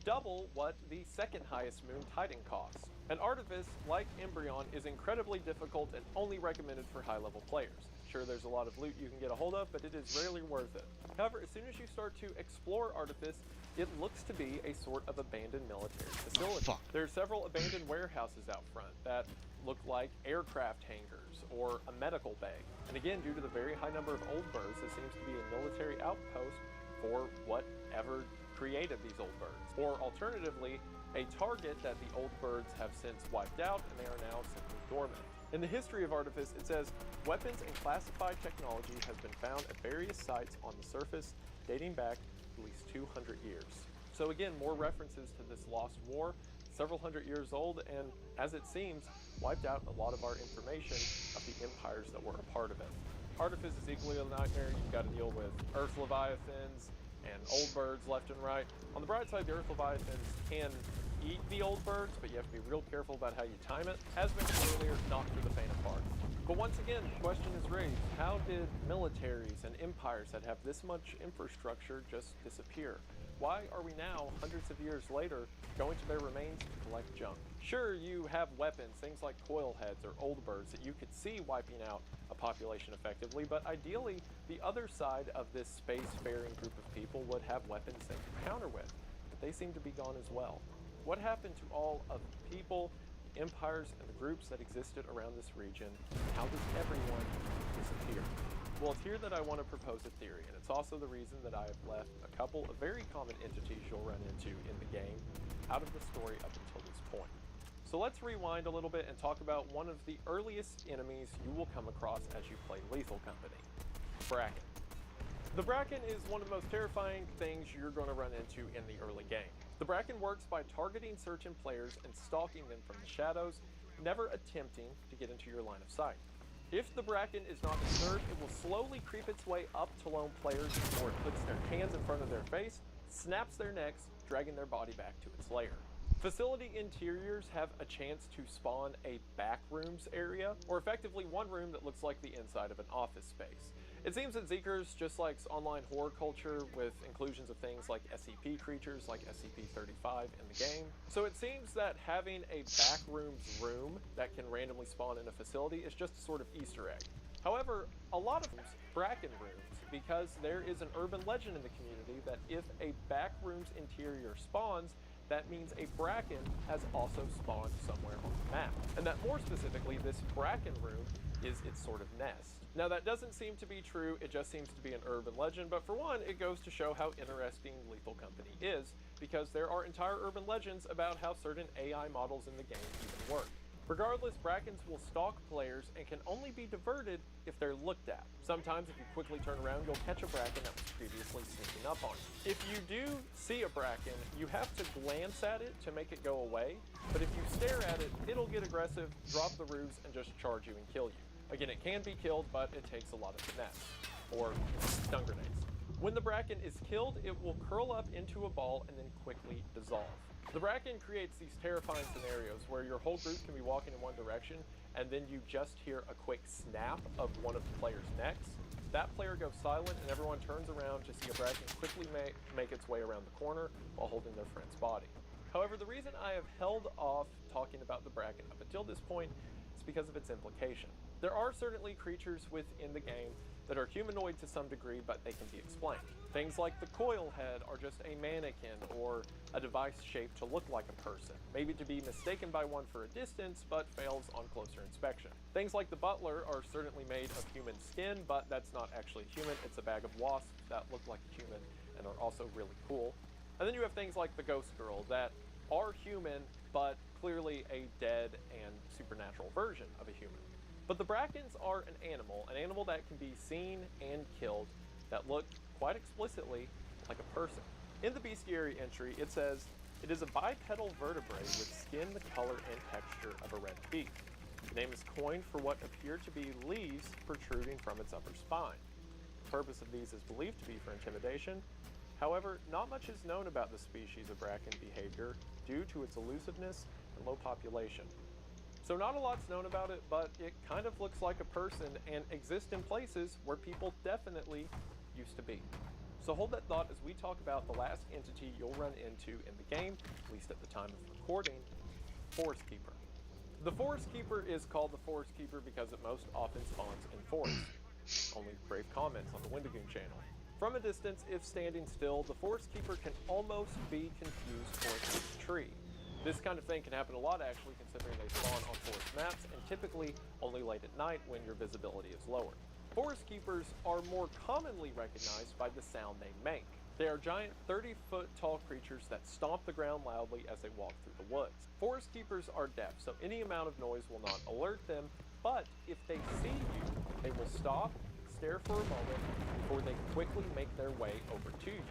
double what the second highest moon, Titan, costs. And Artifice, like Embryon, is incredibly difficult and only recommended for high-level players. Sure, there's a lot of loot you can get a hold of, but it is rarely worth it. However, as soon as you start to explore Artifice, it looks to be a sort of abandoned military facility. There are several abandoned warehouses out front that look like aircraft hangars or a medical bay. And again, due to the very high number of old birds, this seems to be a military outpost for whatever created these old birds. Or alternatively, a target that the old birds have since wiped out and they are now simply dormant. In the history of Artifice, it says, weapons and classified technology has been found at various sites on the surface dating back at least 200 years. So again, more references to this lost war, several hundred years old, and as it seems, wiped out a lot of our information of the empires that were a part of it. Artifice is equally a nightmare. You've got to deal with Earth Leviathans and old birds left and right. On the bright side, the Earth Leviathans can eat the old birds, but you have to be real careful about how you time it. As mentioned earlier, not for the faint of heart. But once again, the question is raised, how did militaries and empires that have this much infrastructure just disappear? Why are we now, hundreds of years later, going to their remains to collect junk? Sure, you have weapons, things like coil heads or old birds that you could see wiping out a population effectively, but ideally, the other side of this space-faring group of people would have weapons they could counter with, but they seem to be gone as well. What happened to all of the people, the empires, and the groups that existed around this region? How does everyone disappear? Well, it's here that I want to propose a theory, and it's also the reason that I have left a couple of very common entities you'll run into in the game out of the story up until this point. So let's rewind a little bit and talk about one of the earliest enemies you will come across as you play Lethal Company, Bracken. The Bracken is one of the most terrifying things you're going to run into in the early game. The Bracken works by targeting certain players and stalking them from the shadows, never attempting to get into your line of sight. If the Bracken is not disturbed, it will slowly creep its way up to lone players before it puts their hands in front of their face, snaps their necks, dragging their body back to its lair. Facility interiors have a chance to spawn a backrooms area, or effectively one room that looks like the inside of an office space. It seems that Zeekers just likes online horror culture with inclusions of things like SCP creatures like SCP-35 in the game. So it seems that having a backrooms room that can randomly spawn in a facility is just a sort of Easter egg. However, a lot of Bracken rooms, because there is an urban legend in the community that if a backrooms interior spawns, that means a Bracken has also spawned somewhere on the map. And that more specifically, this Bracken room is its sort of nest. Now that doesn't seem to be true, it just seems to be an urban legend, but for one, it goes to show how interesting Lethal Company is, because there are entire urban legends about how certain AI models in the game even work. Regardless, Brackens will stalk players and can only be diverted if they're looked at. Sometimes if you quickly turn around, you'll catch a Bracken that was previously sneaking up on you. If you do see a Bracken, you have to glance at it to make it go away, but if you stare at it, it'll get aggressive, drop the roofs, and just charge you and kill you. Again, it can be killed, but it takes a lot of finesse, or stun grenades. When the Bracken is killed, it will curl up into a ball and then quickly dissolve. The Bracken creates these terrifying scenarios where your whole group can be walking in one direction and then you just hear a quick snap of one of the players' necks. That player goes silent and everyone turns around to see a Bracken quickly make its way around the corner while holding their friend's body. However, the reason I have held off talking about the Bracken up until this point is because of its implication. There are certainly creatures within the game that are humanoid to some degree, but they can be explained. Things like the coil head are just a mannequin or a device shaped to look like a person, maybe to be mistaken by one for a distance, but fails on closer inspection. Things like the butler are certainly made of human skin, but that's not actually human, it's a bag of wasps that look like a human and are also really cool. And then you have things like the ghost girl that are human, but clearly a dead and supernatural version of a human. But the Brackens are an animal that can be seen and killed, that look quite explicitly like a person. In the bestiary entry, it says, it is a bipedal vertebrate with skin the color and texture of a red beak. The name is coined for what appear to be leaves protruding from its upper spine. The purpose of these is believed to be for intimidation. However, not much is known about the species of Bracken behavior due to its elusiveness and low population. So not a lot's known about it, but it kind of looks like a person and exists in places where people definitely used to be. So hold that thought as we talk about the last entity you'll run into in the game, at least at the time of recording, Forest Keeper. The Forest Keeper is called the Forest Keeper because it most often spawns in forests. Only brave comments on the Wendigoon channel. From a distance, if standing still, the Forest Keeper can almost be confused for a huge tree. This kind of thing can happen a lot actually, considering they spawn on forest maps and typically only late at night when your visibility is lower. Forest Keepers are more commonly recognized by the sound they make. They are giant 30-foot tall creatures that stomp the ground loudly as they walk through the woods. Forest Keepers are deaf, so any amount of noise will not alert them, but if they see you, they will stop, stare for a moment, before they quickly make their way over to you.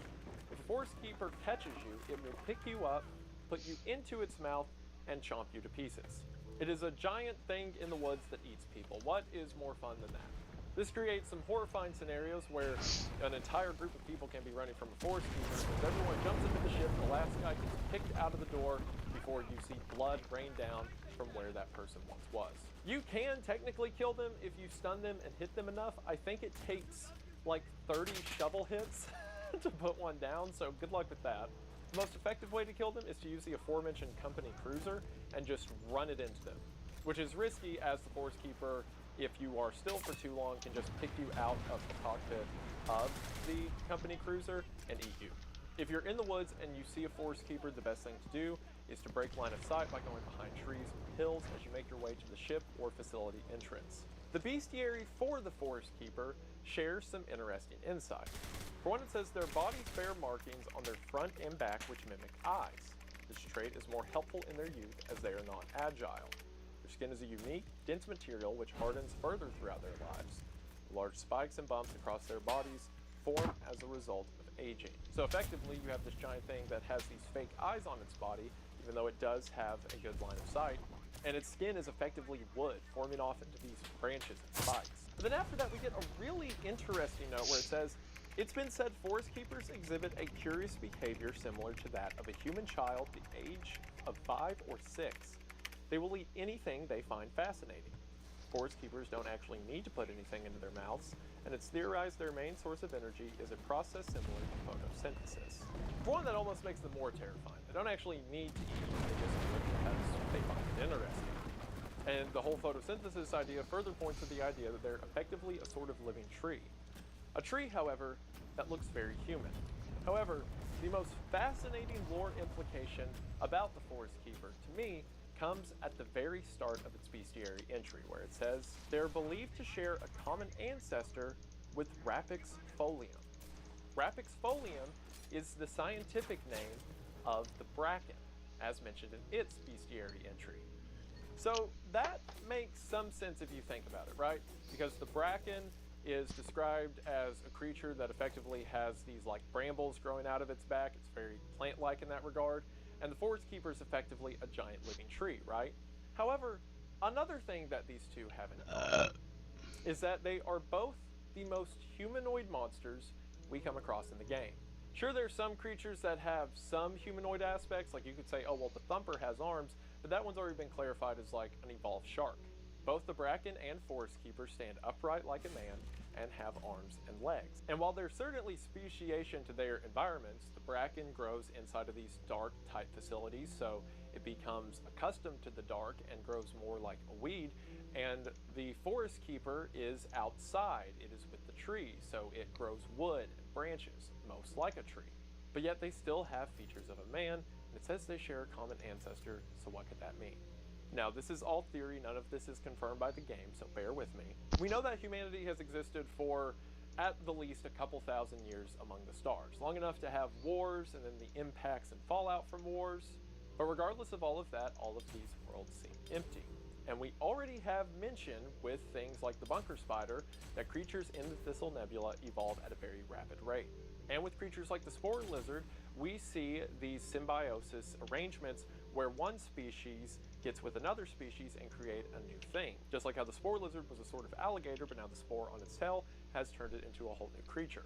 If a Forest Keeper catches you, it will pick you up, put you into its mouth, and chomp you to pieces. It is a giant thing in the woods that eats people. What is more fun than that? This creates some horrifying scenarios where an entire group of people can be running from a Forest Keeper as everyone jumps into the ship, the last guy gets picked out of the door before you see blood rain down from where that person once was. You can technically kill them if you stun them and hit them enough. I think it takes like 30 shovel hits to put one down, so good luck with that. The most effective way to kill them is to use the aforementioned company cruiser and just run it into them, which is risky as the Forest Keeper, if you are still for too long, can just pick you out of the cockpit of the company cruiser and eat you. If you're in the woods and you see a Forest Keeper, the best thing to do is to break line of sight by going behind trees or hills as you make your way to the ship or facility entrance. The bestiary for the Forest Keeper shares some interesting insight. For one, it says their bodies bear markings on their front and back which mimic eyes. This trait is more helpful in their youth as they are not agile. Their skin is a unique, dense material which hardens further throughout their lives. Large spikes and bumps across their bodies form as a result of aging. So effectively, you have this giant thing that has these fake eyes on its body, even though it does have a good line of sight, and its skin is effectively wood, forming off into these branches and spikes. And then after that, we get a really interesting note where it says, "It's been said forest keepers exhibit a curious behavior similar to that of a human child the age of 5 or 6. They will eat anything they find fascinating. Forest keepers don't actually need to put anything into their mouths, and it's theorized their main source of energy is a process similar to photosynthesis." For one, that almost makes them more terrifying. They don't actually need to eat, they just do it because they find it interesting. And the whole photosynthesis idea further points to the idea that they're effectively a sort of living tree. A tree, however, that looks very human. However, the most fascinating lore implication about the Forest Keeper, to me, comes at the very start of its bestiary entry, where it says, "They're believed to share a common ancestor with Rapix folium." Rapix folium is the scientific name of the bracken, as mentioned in its bestiary entry. So that makes some sense if you think about it, right? Because the bracken is described as a creature that effectively has these like brambles growing out of its back. It's very plant-like in that regard. And the Forest Keeper is effectively a giant living tree, right? However, another thing that these two have in common is that they are both the most humanoid monsters we come across in the game. Sure, there's some creatures that have some humanoid aspects, like you could say, oh, well, the Thumper has arms, but that one's already been clarified as like an evolved shark. Both the Bracken and Forest Keeper stand upright like a man and have arms and legs. And while there's certainly speciation to their environments, the Bracken grows inside of these dark, tight facilities, so it becomes accustomed to the dark and grows more like a weed. And the Forest Keeper is outside. It is with the trees, so it grows wood and branches, most like a tree. But yet they still have features of a man, and it says they share a common ancestor, so what could that mean? Now, this is all theory, none of this is confirmed by the game, so bear with me. We know that humanity has existed for, at the least, a couple thousand years among the stars, long enough to have wars and then the impacts and fallout from wars. But regardless of all of that, all of these worlds seem empty. And we already have mention with things like the bunker spider that creatures in the Thistle Nebula evolve at a very rapid rate. And with creatures like the spore lizard, we see these symbiosis arrangements where one species gets with another species and create a new thing. Just like how the spore lizard was a sort of alligator, but now the spore on its tail has turned it into a whole new creature.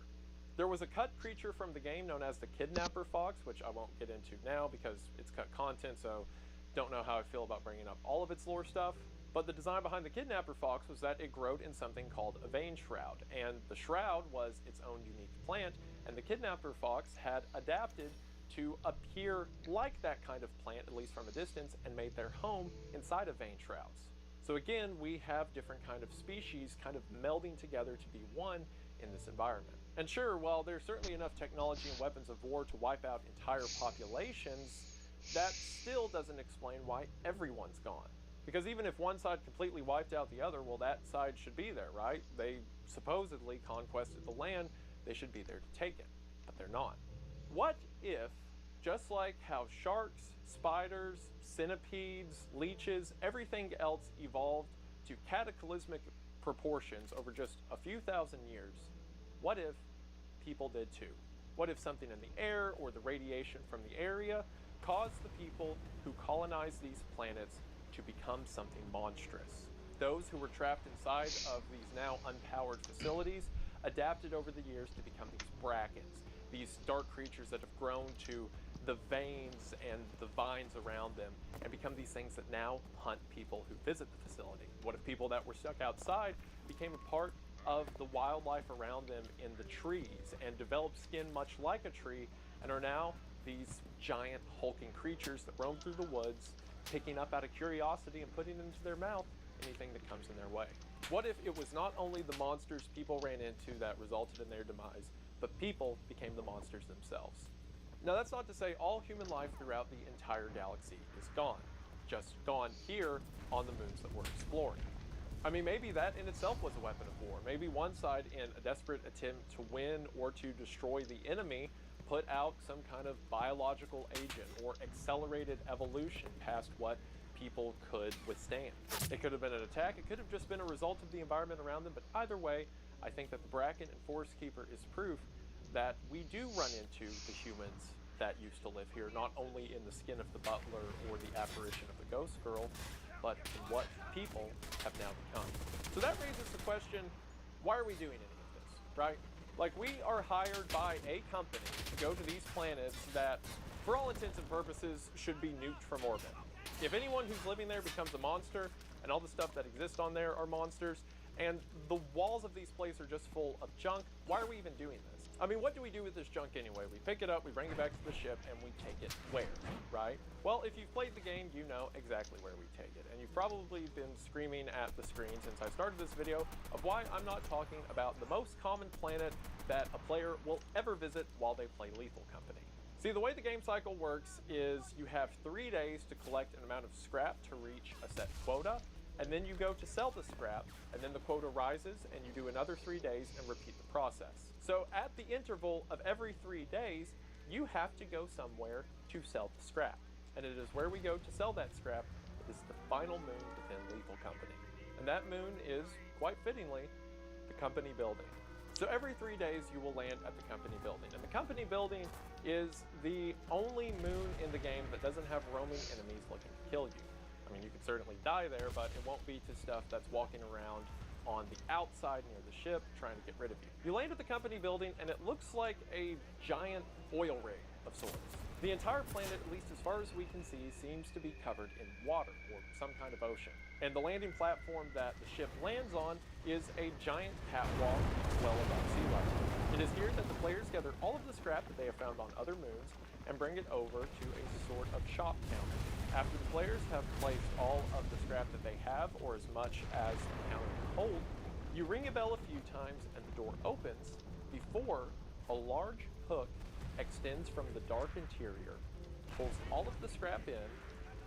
There was a cut creature from the game known as the kidnapper fox, which I won't get into now because it's cut content, so don't know how I feel about bringing up all of its lore stuff. But the design behind the kidnapper fox was that it growed in something called a vein shroud, and the shroud was its own unique plant, and the kidnapper fox had adapted to appear like that kind of plant, at least from a distance, and made their home inside of vein shrouds. So again, we have different kind of species kind of melding together to be one in this environment. And sure, while there's certainly enough technology and weapons of war to wipe out entire populations, that still doesn't explain why everyone's gone. Because even if one side completely wiped out the other, well, that side should be there, right? They supposedly conquested the land, they should be there to take it, but they're not. What if, just like how sharks, spiders, centipedes, leeches, everything else evolved to cataclysmic proportions over just a few thousand years, what if people did too? What if something in the air or the radiation from the area caused the people who colonized these planets to become something monstrous? Those who were trapped inside of these now unpowered facilities adapted over the years to become these brackens, these dark creatures that have grown to the veins and the vines around them and become these things that now hunt people who visit the facility. What if people that were stuck outside became a part of the wildlife around them in the trees and developed skin much like a tree and are now these giant hulking creatures that roam through the woods, picking up out of curiosity and putting into their mouth anything that comes in their way? What if it was not only the monsters people ran into that resulted in their demise, but people became the monsters themselves? Now, that's not to say all human life throughout the entire galaxy is gone, just gone here on the moons that we're exploring. I mean, maybe that in itself was a weapon of war. Maybe one side, in a desperate attempt to win or to destroy the enemy, put out some kind of biological agent or accelerated evolution past what people could withstand. It could have been an attack, it could have just been a result of the environment around them, but either way, I think that the Bracken and Forest Keeper is proof that we do run into the humans that used to live here, not only in the skin of the butler or the apparition of the ghost girl, but in what people have now become. So that raises the question, why are we doing any of this, right? Like, we are hired by a company to go to these planets that, for all intents and purposes, should be nuked from orbit. If anyone who's living there becomes a monster, and all the stuff that exists on there are monsters, and the walls of these places are just full of junk, why are we even doing this? I mean, what do we do with this junk anyway? We pick it up, we bring it back to the ship, and we take it where, right? Well, if you've played the game, you know exactly where we take it. And you've probably been screaming at the screen since I started this video of why I'm not talking about the most common planet that a player will ever visit while they play Lethal Company. See, the way the game cycle works is you have 3 days to collect an amount of scrap to reach a set quota, and then you go to sell the scrap, and then the quota rises, and you do another 3 days and repeat the process. So at the interval of every 3 days, you have to go somewhere to sell the scrap. And it is where we go to sell that scrap. It is the final moon within Lethal Company. And that moon is, quite fittingly, the company building. So every 3 days you will land at the company building. And the company building is the only moon in the game that doesn't have roaming enemies looking to kill you. I mean, you could certainly die there, but it won't be to stuff that's walking around on the outside near the ship trying to get rid of you. You land at the company building and it looks like a giant oil rig of sorts. The entire planet, at least as far as we can see, seems to be covered in water or some kind of ocean. And the landing platform that the ship lands on is a giant catwalk well above sea level. It is here that the players gather all of the scrap that they have found on other moons and bring it over to a sort of shop counter. After the players have placed all of the scrap that they have, or as much as the counter can hold, you ring a bell a few times and the door opens before a large hook extends from the dark interior, pulls all of the scrap in,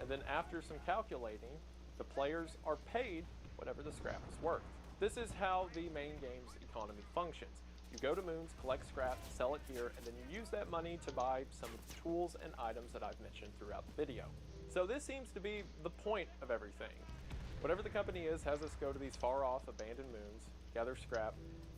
and then after some calculating, the players are paid whatever the scrap is worth. This is how the main game's economy functions. You go to moons, collect scrap, sell it here, and then you use that money to buy some of the tools and items that I've mentioned throughout the video. So this seems to be the point of everything. Whatever the company is has us go to these far-off abandoned moons, gather scrap,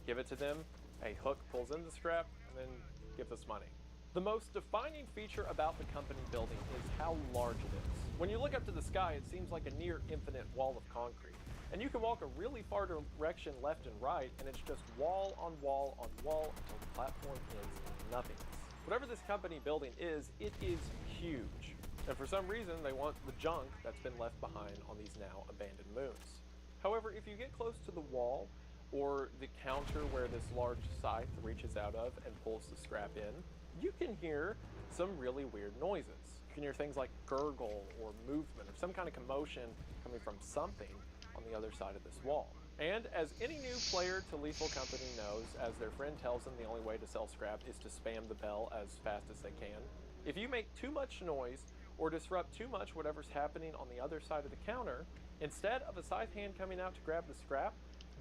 give it to them, a hook pulls in the scrap, and then gives us money. The most defining feature about the company building is how large it is. When you look up to the sky, it seems like a near infinite wall of concrete. And you can walk a really far direction left and right, and it's just wall on wall on wall until the platform ends in nothingness. Whatever this company building is, it is huge. And for some reason, they want the junk that's been left behind on these now abandoned moons. However, if you get close to the wall, or the counter where this large scythe reaches out of and pulls the scrap in, you can hear some really weird noises. You can hear things like gurgle or movement or some kind of commotion coming from something on the other side of this wall. And as any new player to Lethal Company knows, as their friend tells them the only way to sell scrap is to spam the bell as fast as they can, if you make too much noise or disrupt too much whatever's happening on the other side of the counter, instead of a scythe hand coming out to grab the scrap,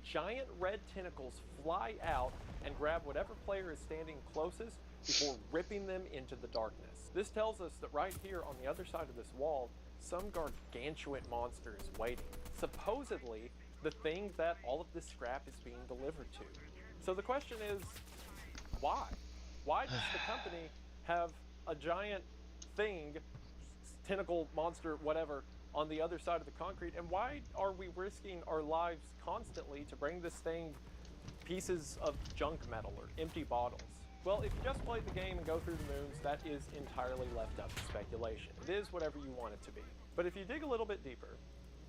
giant red tentacles fly out and grab whatever player is standing closest before ripping them into the darkness. This tells us that right here on the other side of this wall, some gargantuan monster is waiting. Supposedly, the thing that all of this scrap is being delivered to. So the question is, why? Why does the company have a giant thing, tentacle, monster, whatever, on the other side of the concrete, and why are we risking our lives constantly to bring this thing pieces of junk metal or empty bottles? Well, if you just played the game and go through the moons, that is entirely left up to speculation. It is whatever you want it to be. But if you dig a little bit deeper,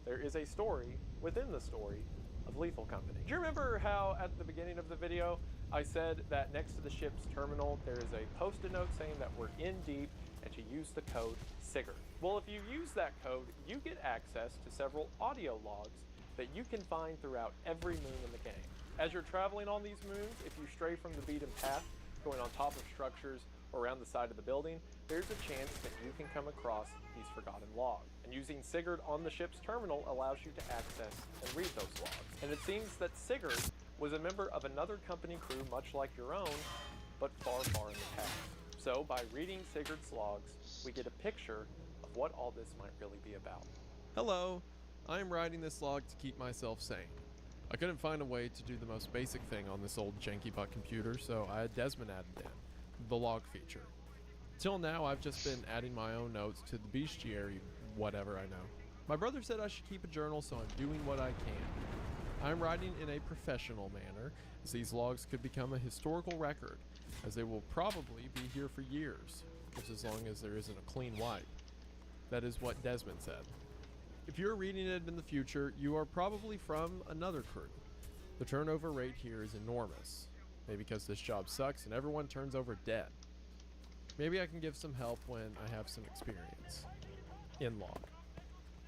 there is a story within the story of Lethal Company. Do you remember how at the beginning of the video I said that next to the ship's terminal there is a post-it note saying that we're in deep and to use the code SIGURD? Well, if you use that code, you get access to several audio logs that you can find throughout every moon in the game. As you're traveling on these moons, if you stray from the beaten path, going on top of structures or around the side of the building, there's a chance that you can come across these forgotten logs. And using SIGURD on the ship's terminal allows you to access and read those logs. And it seems that SIGURD was a member of another company crew much like your own, but far, far in the past. So by reading SIGURD's logs, we get a picture of what all this might really be about. Hello, I'm writing this log to keep myself sane. I couldn't find a way to do the most basic thing on this old janky butt computer, so I had Desmond added in, the log feature. Till now, I've just been adding my own notes to the bestiary, whatever I know. My brother said I should keep a journal, so I'm doing what I can. I'm writing in a professional manner, as these logs could become a historical record, as they will probably be here for years, just as long as there isn't a clean wipe. That is what Desmond said. If you're reading it in the future, you are probably from another crew. The turnover rate here is enormous. Maybe because this job sucks and everyone turns over dead. Maybe I can give some help when I have some experience. In log.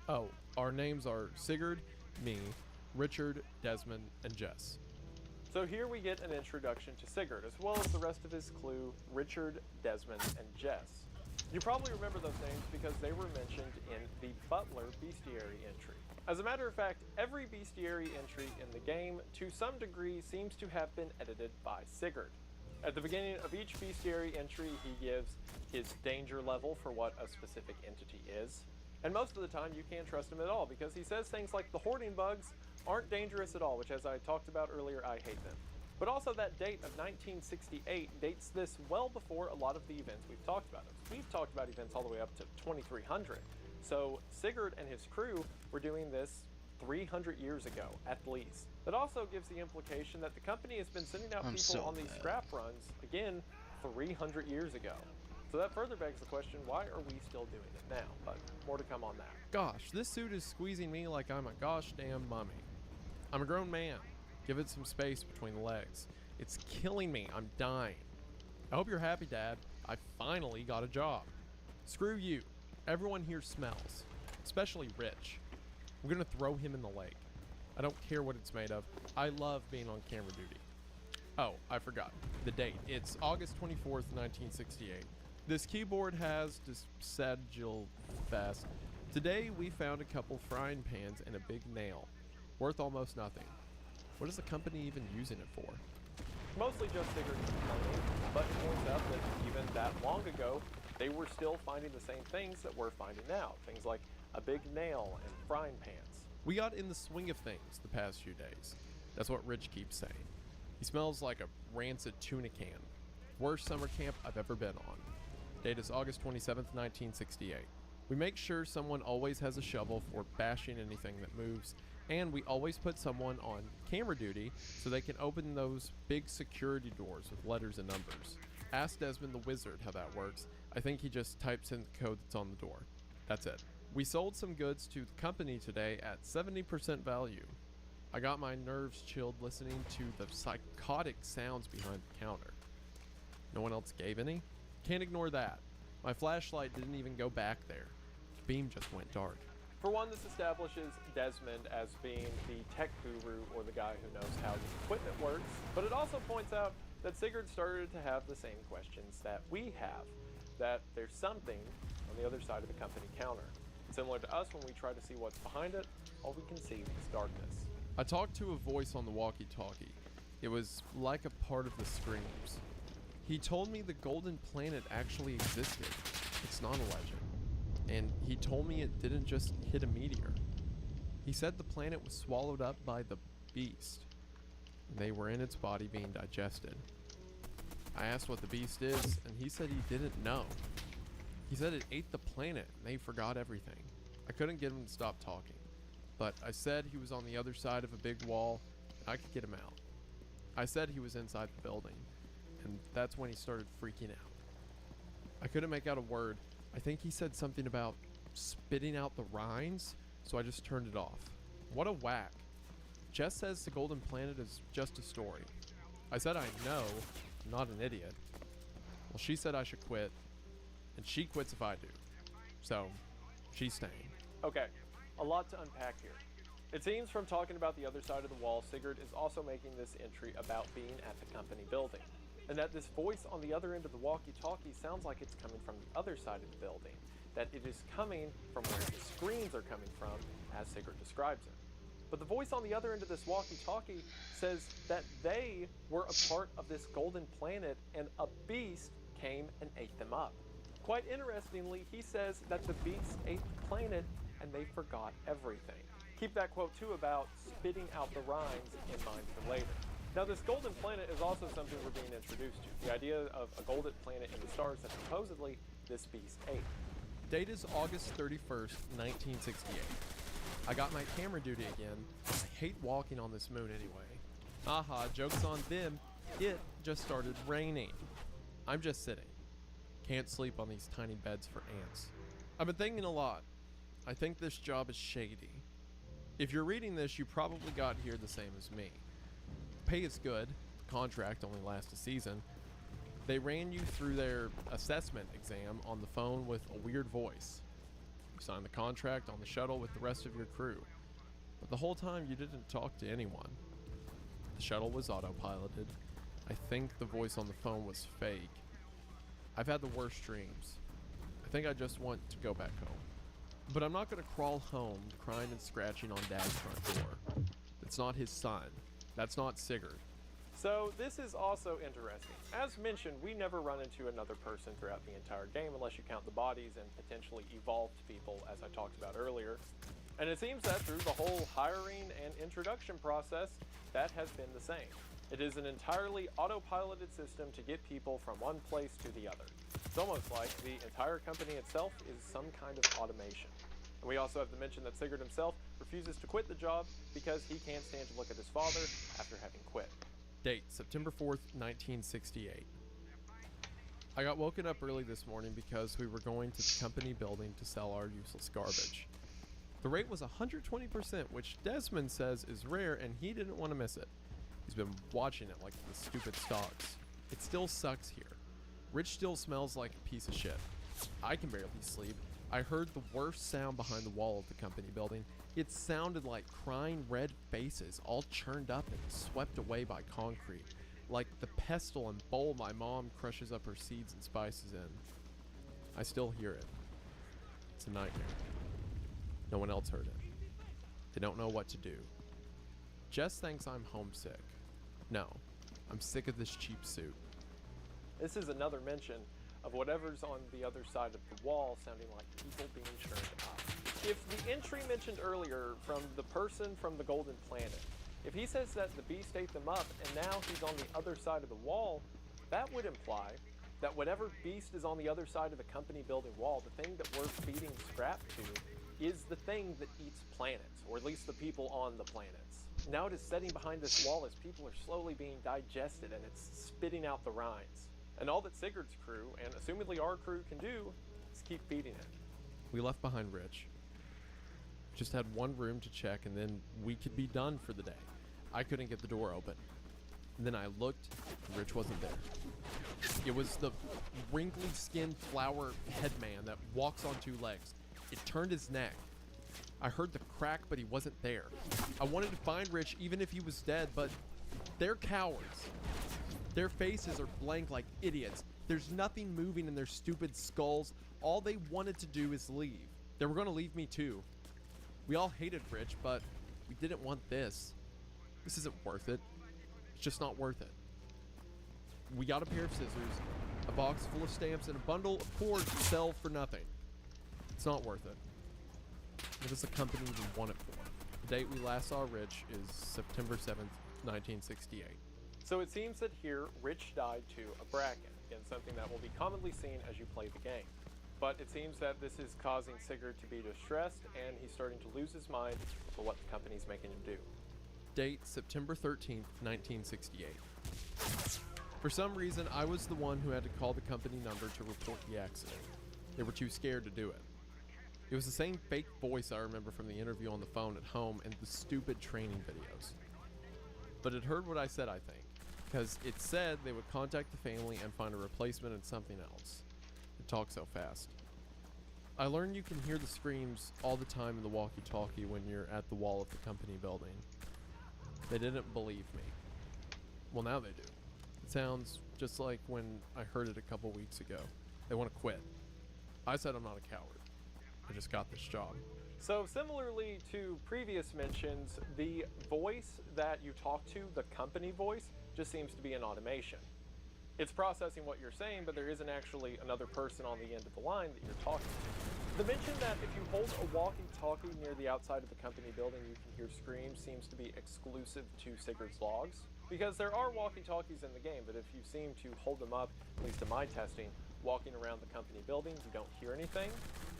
Oh, our names are Sigurd, me, Richard, Desmond, and Jess. So here we get an introduction to Sigurd, as well as the rest of his crew, Richard, Desmond, and Jess. You probably remember those names because they were mentioned in the Butler bestiary entry. As a matter of fact, every bestiary entry in the game, to some degree, seems to have been edited by Sigurd. At the beginning of each bestiary entry, he gives his danger level for what a specific entity is. And most of the time, you can't trust him at all because he says things like the hoarding bugs aren't dangerous at all, which, as I talked about earlier, I hate them. But also that date of 1968 dates this well before a lot of the events we've talked about. We've talked about events all the way up to 2300. So Sigurd and his crew were doing this 300 years ago, at least. That also gives the implication that the company has been sending out people on these scrap runs, again, 300 years ago. So that further begs the question, why are we still doing it now? But more to come on that. Gosh, this suit is squeezing me like I'm a gosh damn mummy. I'm a grown man. Give it some space between the legs. It's killing me. I'm dying. I hope you're happy, Dad. I finally got a job. Screw you. Everyone here smells. Especially Rich. I'm gonna throw him in the lake. I don't care what it's made of. I love being on camera duty. Oh, I forgot. The date. It's August 24th, 1968. This keyboard has Sagil fast. Today we found a couple frying pans and a big nail. Worth almost nothing. What is the company even using it for? Mostly just Sigurd's complaining, but it points out that even that long ago, they were still finding the same things that we're finding now. Things like a big nail and frying pans. We got in the swing of things the past few days. That's what Rich keeps saying. He smells like a rancid tuna can. Worst summer camp I've ever been on. Date is August 27th, 1968. We make sure someone always has a shovel for bashing anything that moves, and we always put someone on camera duty so they can open those big security doors with letters and numbers. Ask Desmond the Wizard how that works. I think he just types in the code that's on the door. That's it. We sold some goods to the company today at 70% value. I got my nerves chilled listening to the psychotic sounds behind the counter. No one else gave any? Can't ignore that. My flashlight didn't even go back there. The beam just went dark. For one, this establishes Desmond as being the tech guru or the guy who knows how the equipment works, but it also points out that Sigurd started to have the same questions that we have, that there's something on the other side of the company counter. Similar to us when we try to see what's behind it, all we can see is darkness. I talked to a voice on the walkie-talkie. It was like a part of the screams. He told me the Golden Planet actually existed. It's not a legend. And he told me it didn't just hit a meteor. He said the planet was swallowed up by the beast. And they were in its body being digested. I asked what the beast is, and he said he didn't know. He said it ate the planet, and they forgot everything. I couldn't get him to stop talking. But I said he was on the other side of a big wall, and I could get him out. I said he was inside the building, and that's when he started freaking out. I couldn't make out a word. I think he said something about spitting out the rinds, so I just turned it off. What a whack. Jess says the Golden Planet is just a story. I said I know, I'm not an idiot. Well, she said I should quit, and she quits if I do. So, she's staying. Okay, a lot to unpack here. It seems from talking about the other side of the wall, Sigurd is also making this entry about being at the company building, and that this voice on the other end of the walkie-talkie sounds like it's coming from the other side of the building, that it is coming from where the screens are coming from, as Sigurd describes it. But the voice on the other end of this walkie-talkie says that they were a part of this golden planet and a beast came and ate them up. Quite interestingly, he says that the beast ate the planet and they forgot everything. Keep that quote too about spitting out the rinds in mind for later. Now this golden planet is also something we're being introduced to. The idea of a golden planet in the stars that supposedly this beast ate. Date is August 31st, 1968. I got my camera duty again. I hate walking on this moon anyway. Haha, joke's on them. It just started raining. I'm just sitting. Can't sleep on these tiny beds for ants. I've been thinking a lot. I think this job is shady. If you're reading this, you probably got here the same as me. Pay is good. The contract only lasts a season. They ran you through their assessment exam on the phone with a weird voice. You signed the contract on the shuttle with the rest of your crew. But the whole time you didn't talk to anyone. The shuttle was autopiloted. I think the voice on the phone was fake. I've had the worst dreams. I think I just want to go back home. But I'm not going to crawl home crying and scratching on Dad's front door. It's not his son. That's not Sigurd. So this is also interesting. As mentioned, we never run into another person throughout the entire game unless you count the bodies and potentially evolved people, as I talked about earlier. And it seems that through the whole hiring and introduction process, that has been the same. It is an entirely autopiloted system to get people from one place to the other. It's almost like the entire company itself is some kind of automation. And we also have to mention that Sigurd himself refuses to quit the job because he can't stand to look at his father after having quit. Date, September 4th, 1968. I got woken up early this morning because we were going to the company building to sell our useless garbage. The rate was 120%, which Desmond says is rare and he didn't want to miss it. He's been watching it like the stupid stocks. It still sucks here. Rich still smells like a piece of shit. I can barely sleep. I heard the worst sound behind the wall of the company building. It sounded like crying red faces all churned up and swept away by concrete, like the pestle and bowl my mom crushes up her seeds and spices in. I still hear it. It's a nightmare. No one else heard it. They don't know what to do. Jess thinks I'm homesick. No, I'm sick of this cheap suit. This is another mention of whatever's on the other side of the wall sounding like people being churned up. If the entry mentioned earlier from the person from the Golden Planet, if he says that the beast ate them up and now he's on the other side of the wall, that would imply that whatever beast is on the other side of the company building wall, the thing that we're feeding scrap to, is the thing that eats planets, or at least the people on the planets. Now it is sitting behind this wall as people are slowly being digested and it's spitting out the rinds. And all that Sigurd's crew, and assumedly our crew, can do is keep feeding it. We left behind Rich. Just had one room to check and then we could be done for the day. I couldn't get the door open. And then I looked, and Rich wasn't there. It was the wrinkly skinned flower headman that walks on two legs. It turned his neck. I heard the crack, but he wasn't there. I wanted to find Rich even if he was dead, but they're cowards. Their faces are blank like idiots. There's nothing moving in their stupid skulls. All they wanted to do is leave. They were going to leave me too. We all hated Rich, but we didn't want this. This isn't worth it. It's just not worth it. We got a pair of scissors, a box full of stamps, and a bundle of cord to sell for nothing. It's not worth it. What does the company even want it for? The date we last saw Rich is September 7th, 1968. So it seems that here, Rich died to a bracken, again something that will be commonly seen as you play the game. But it seems that this is causing Sigurd to be distressed, and he's starting to lose his mind for what the company's making him do. Date September 13th, 1968. For some reason, I was the one who had to call the company number to report the accident. They were too scared to do it. It was the same fake voice I remember from the interview on the phone at home and the stupid training videos. But it heard what I said, I think, because it said they would contact the family and find a replacement and something else. It talked so fast. I learned you can hear the screams all the time in the walkie-talkie when you're at the wall of the company building. They didn't believe me. Well, now they do. It sounds just like when I heard it a couple weeks ago. They want to quit. I said I'm not a coward. I just got this job. So similarly to previous mentions, the voice that you talk to, the company voice, just seems to be an automation. It's processing what you're saying, but there isn't actually another person on the end of the line that you're talking to. The mention that if you hold a walkie-talkie near the outside of the company building, you can hear screams seems to be exclusive to Sigurd's logs. Because there are walkie-talkies in the game, but if you seem to hold them up, at least in my testing, walking around the company building, you don't hear anything.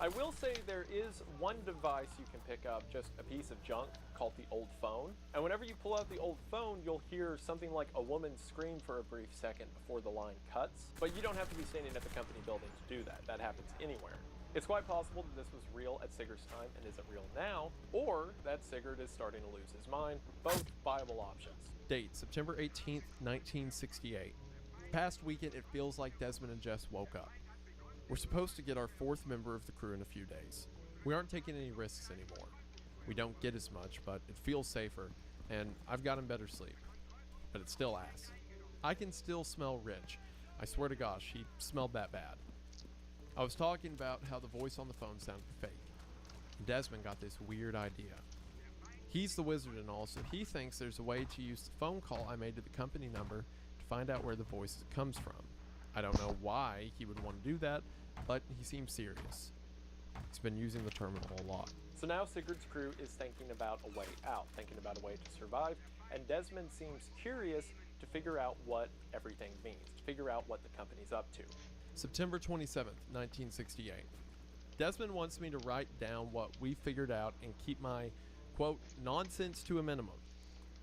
I will say there is one device you can pick up, just a piece of junk called the old phone. And whenever you pull out the old phone, you'll hear something like a woman scream for a brief second before the line cuts. But you don't have to be standing at the company building to do that. That happens anywhere. It's quite possible that this was real at Sigurd's time and isn't real now, or that Sigurd is starting to lose his mind. Both viable options. Date, September 18th, 1968. Past weekend, it feels like Desmond and Jess woke up. We're supposed to get our 4th member of the crew in a few days. We aren't taking any risks anymore. We don't get as much, but it feels safer, and I've gotten better sleep. But it's still ass. I can still smell Rich. I swear to gosh, he smelled that bad. I was talking about how the voice on the phone sounded fake. Desmond got this weird idea. He's the wizard and all, so he thinks there's a way to use the phone call I made to the company number to find out where the voice comes from. I don't know why he would want to do that, but he seems serious. He's been using the terminal a lot. So now Sigurd's crew is thinking about a way out, thinking about a way to survive, and Desmond seems curious to figure out what everything means, to figure out what the company's up to. September 27th, 1968. Desmond wants me to write down what we figured out and keep my, quote, nonsense to a minimum.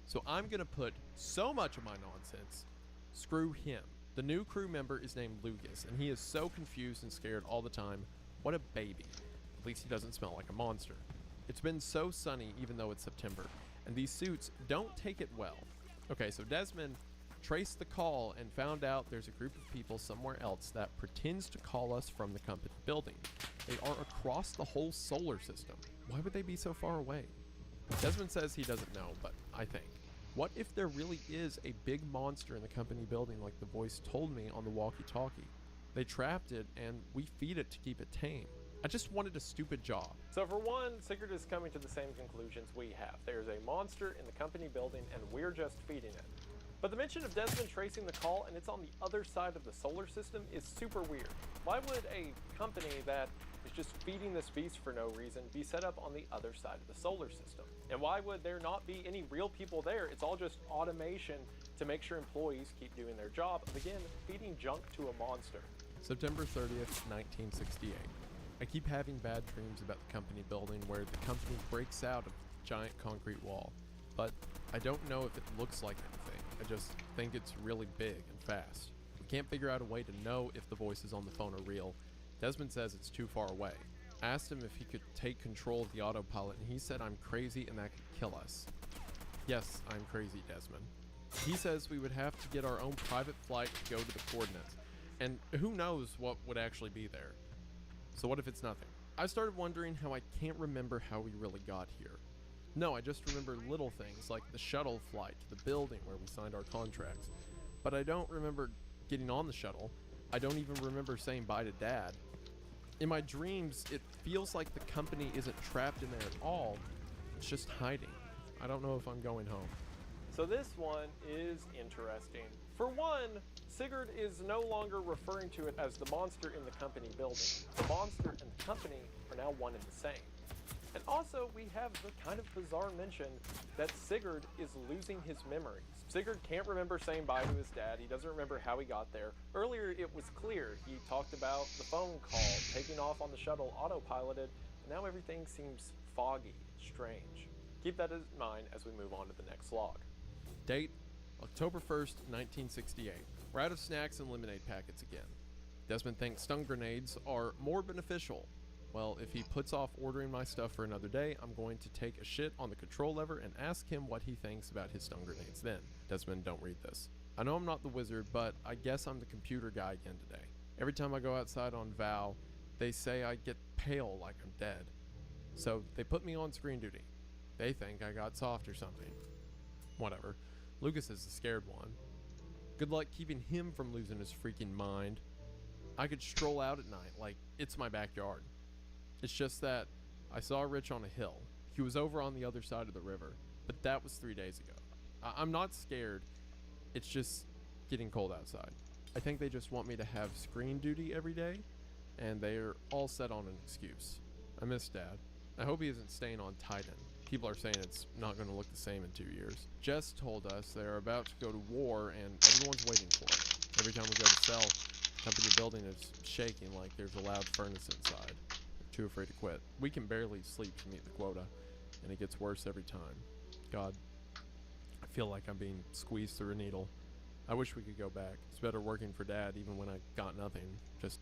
So I'm going to put so much of my nonsense, screw him. The new crew member is named Lucas, and he is so confused and scared all the time. What a baby. At least he doesn't smell like a monster. It's been so sunny even though it's September, and these suits don't take it well. Okay, so Desmond traced the call and found out there's a group of people somewhere else that pretends to call us from the company building. They are across the whole solar system. Why would they be so far away? Desmond says he doesn't know, but I think. What if there really is a big monster in the company building like the voice told me on the walkie-talkie? They trapped it and we feed it to keep it tame. I just wanted a stupid job. So for one, Sigurd is coming to the same conclusions we have. There's a monster in the company building and we're just feeding it. But the mention of Desmond tracing the call and it's on the other side of the solar system is super weird. Why would a company that is just feeding this beast for no reason be set up on the other side of the solar system? And why would there not be any real people there? It's all just automation to make sure employees keep doing their job of, again, feeding junk to a monster. September 30th, 1968. I keep having bad dreams about the company building where the company breaks out of the giant concrete wall. But I don't know if it looks like anything. I just think it's really big and fast. We can't figure out a way to know if the voices on the phone are real. Desmond says it's too far away. I asked him if he could take control of the autopilot, and he said I'm crazy and that could kill us. Yes, I'm crazy, Desmond. He says we would have to get our own private flight to go to the coordinates, and who knows what would actually be there. So what if it's nothing? I started wondering how I can't remember how we really got here. No, I just remember little things like the shuttle flight to the building where we signed our contracts. But I don't remember getting on the shuttle. I don't even remember saying bye to Dad. In my dreams, it feels like the company isn't trapped in there at all. It's just hiding. I don't know if I'm going home. So this one is interesting. For one, Sigurd is no longer referring to it as the monster in the company building. The monster and the company are now one and the same. And also, we have the kind of bizarre mention that Sigurd is losing his memories. Sigurd can't remember saying bye to his dad. He doesn't remember how he got there. Earlier, it was clear. He talked about the phone call, taking off on the shuttle autopiloted, and now everything seems foggy, strange. Keep that in mind as we move on to the next log. Date, October 1st, 1968. We're out of snacks and lemonade packets again. Desmond thinks stun grenades are more beneficial. Well, if he puts off ordering my stuff for another day, I'm going to take a shit on the control lever and ask him what he thinks about his stun grenades then. Desmond, don't read this. I know I'm not the wizard, but I guess I'm the computer guy again today. Every time I go outside on Vow, they say I get pale like I'm dead. So they put me on screen duty. They think I got soft or something. Whatever. Lucas is the scared one. Good luck keeping him from losing his freaking mind. I could stroll out at night like it's my backyard. It's just that I saw Rich on a hill. He was over on the other side of the river, but that was 3 days ago. I'm not scared. It's just getting cold outside. I think they just want me to have screen duty every day, and they're all set on an excuse. I miss Dad. I hope he isn't staying on Titan. People are saying it's not going to look the same in 2 years. Jess told us they're about to go to war, and everyone's waiting for it. Every time we go to sell, Company building is shaking like there's a loud furnace inside. They're too afraid to quit. We can barely sleep to meet the quota, and it gets worse every time. God, I feel like I'm being squeezed through a needle. I wish we could go back. It's better working for Dad even when I got nothing. Just...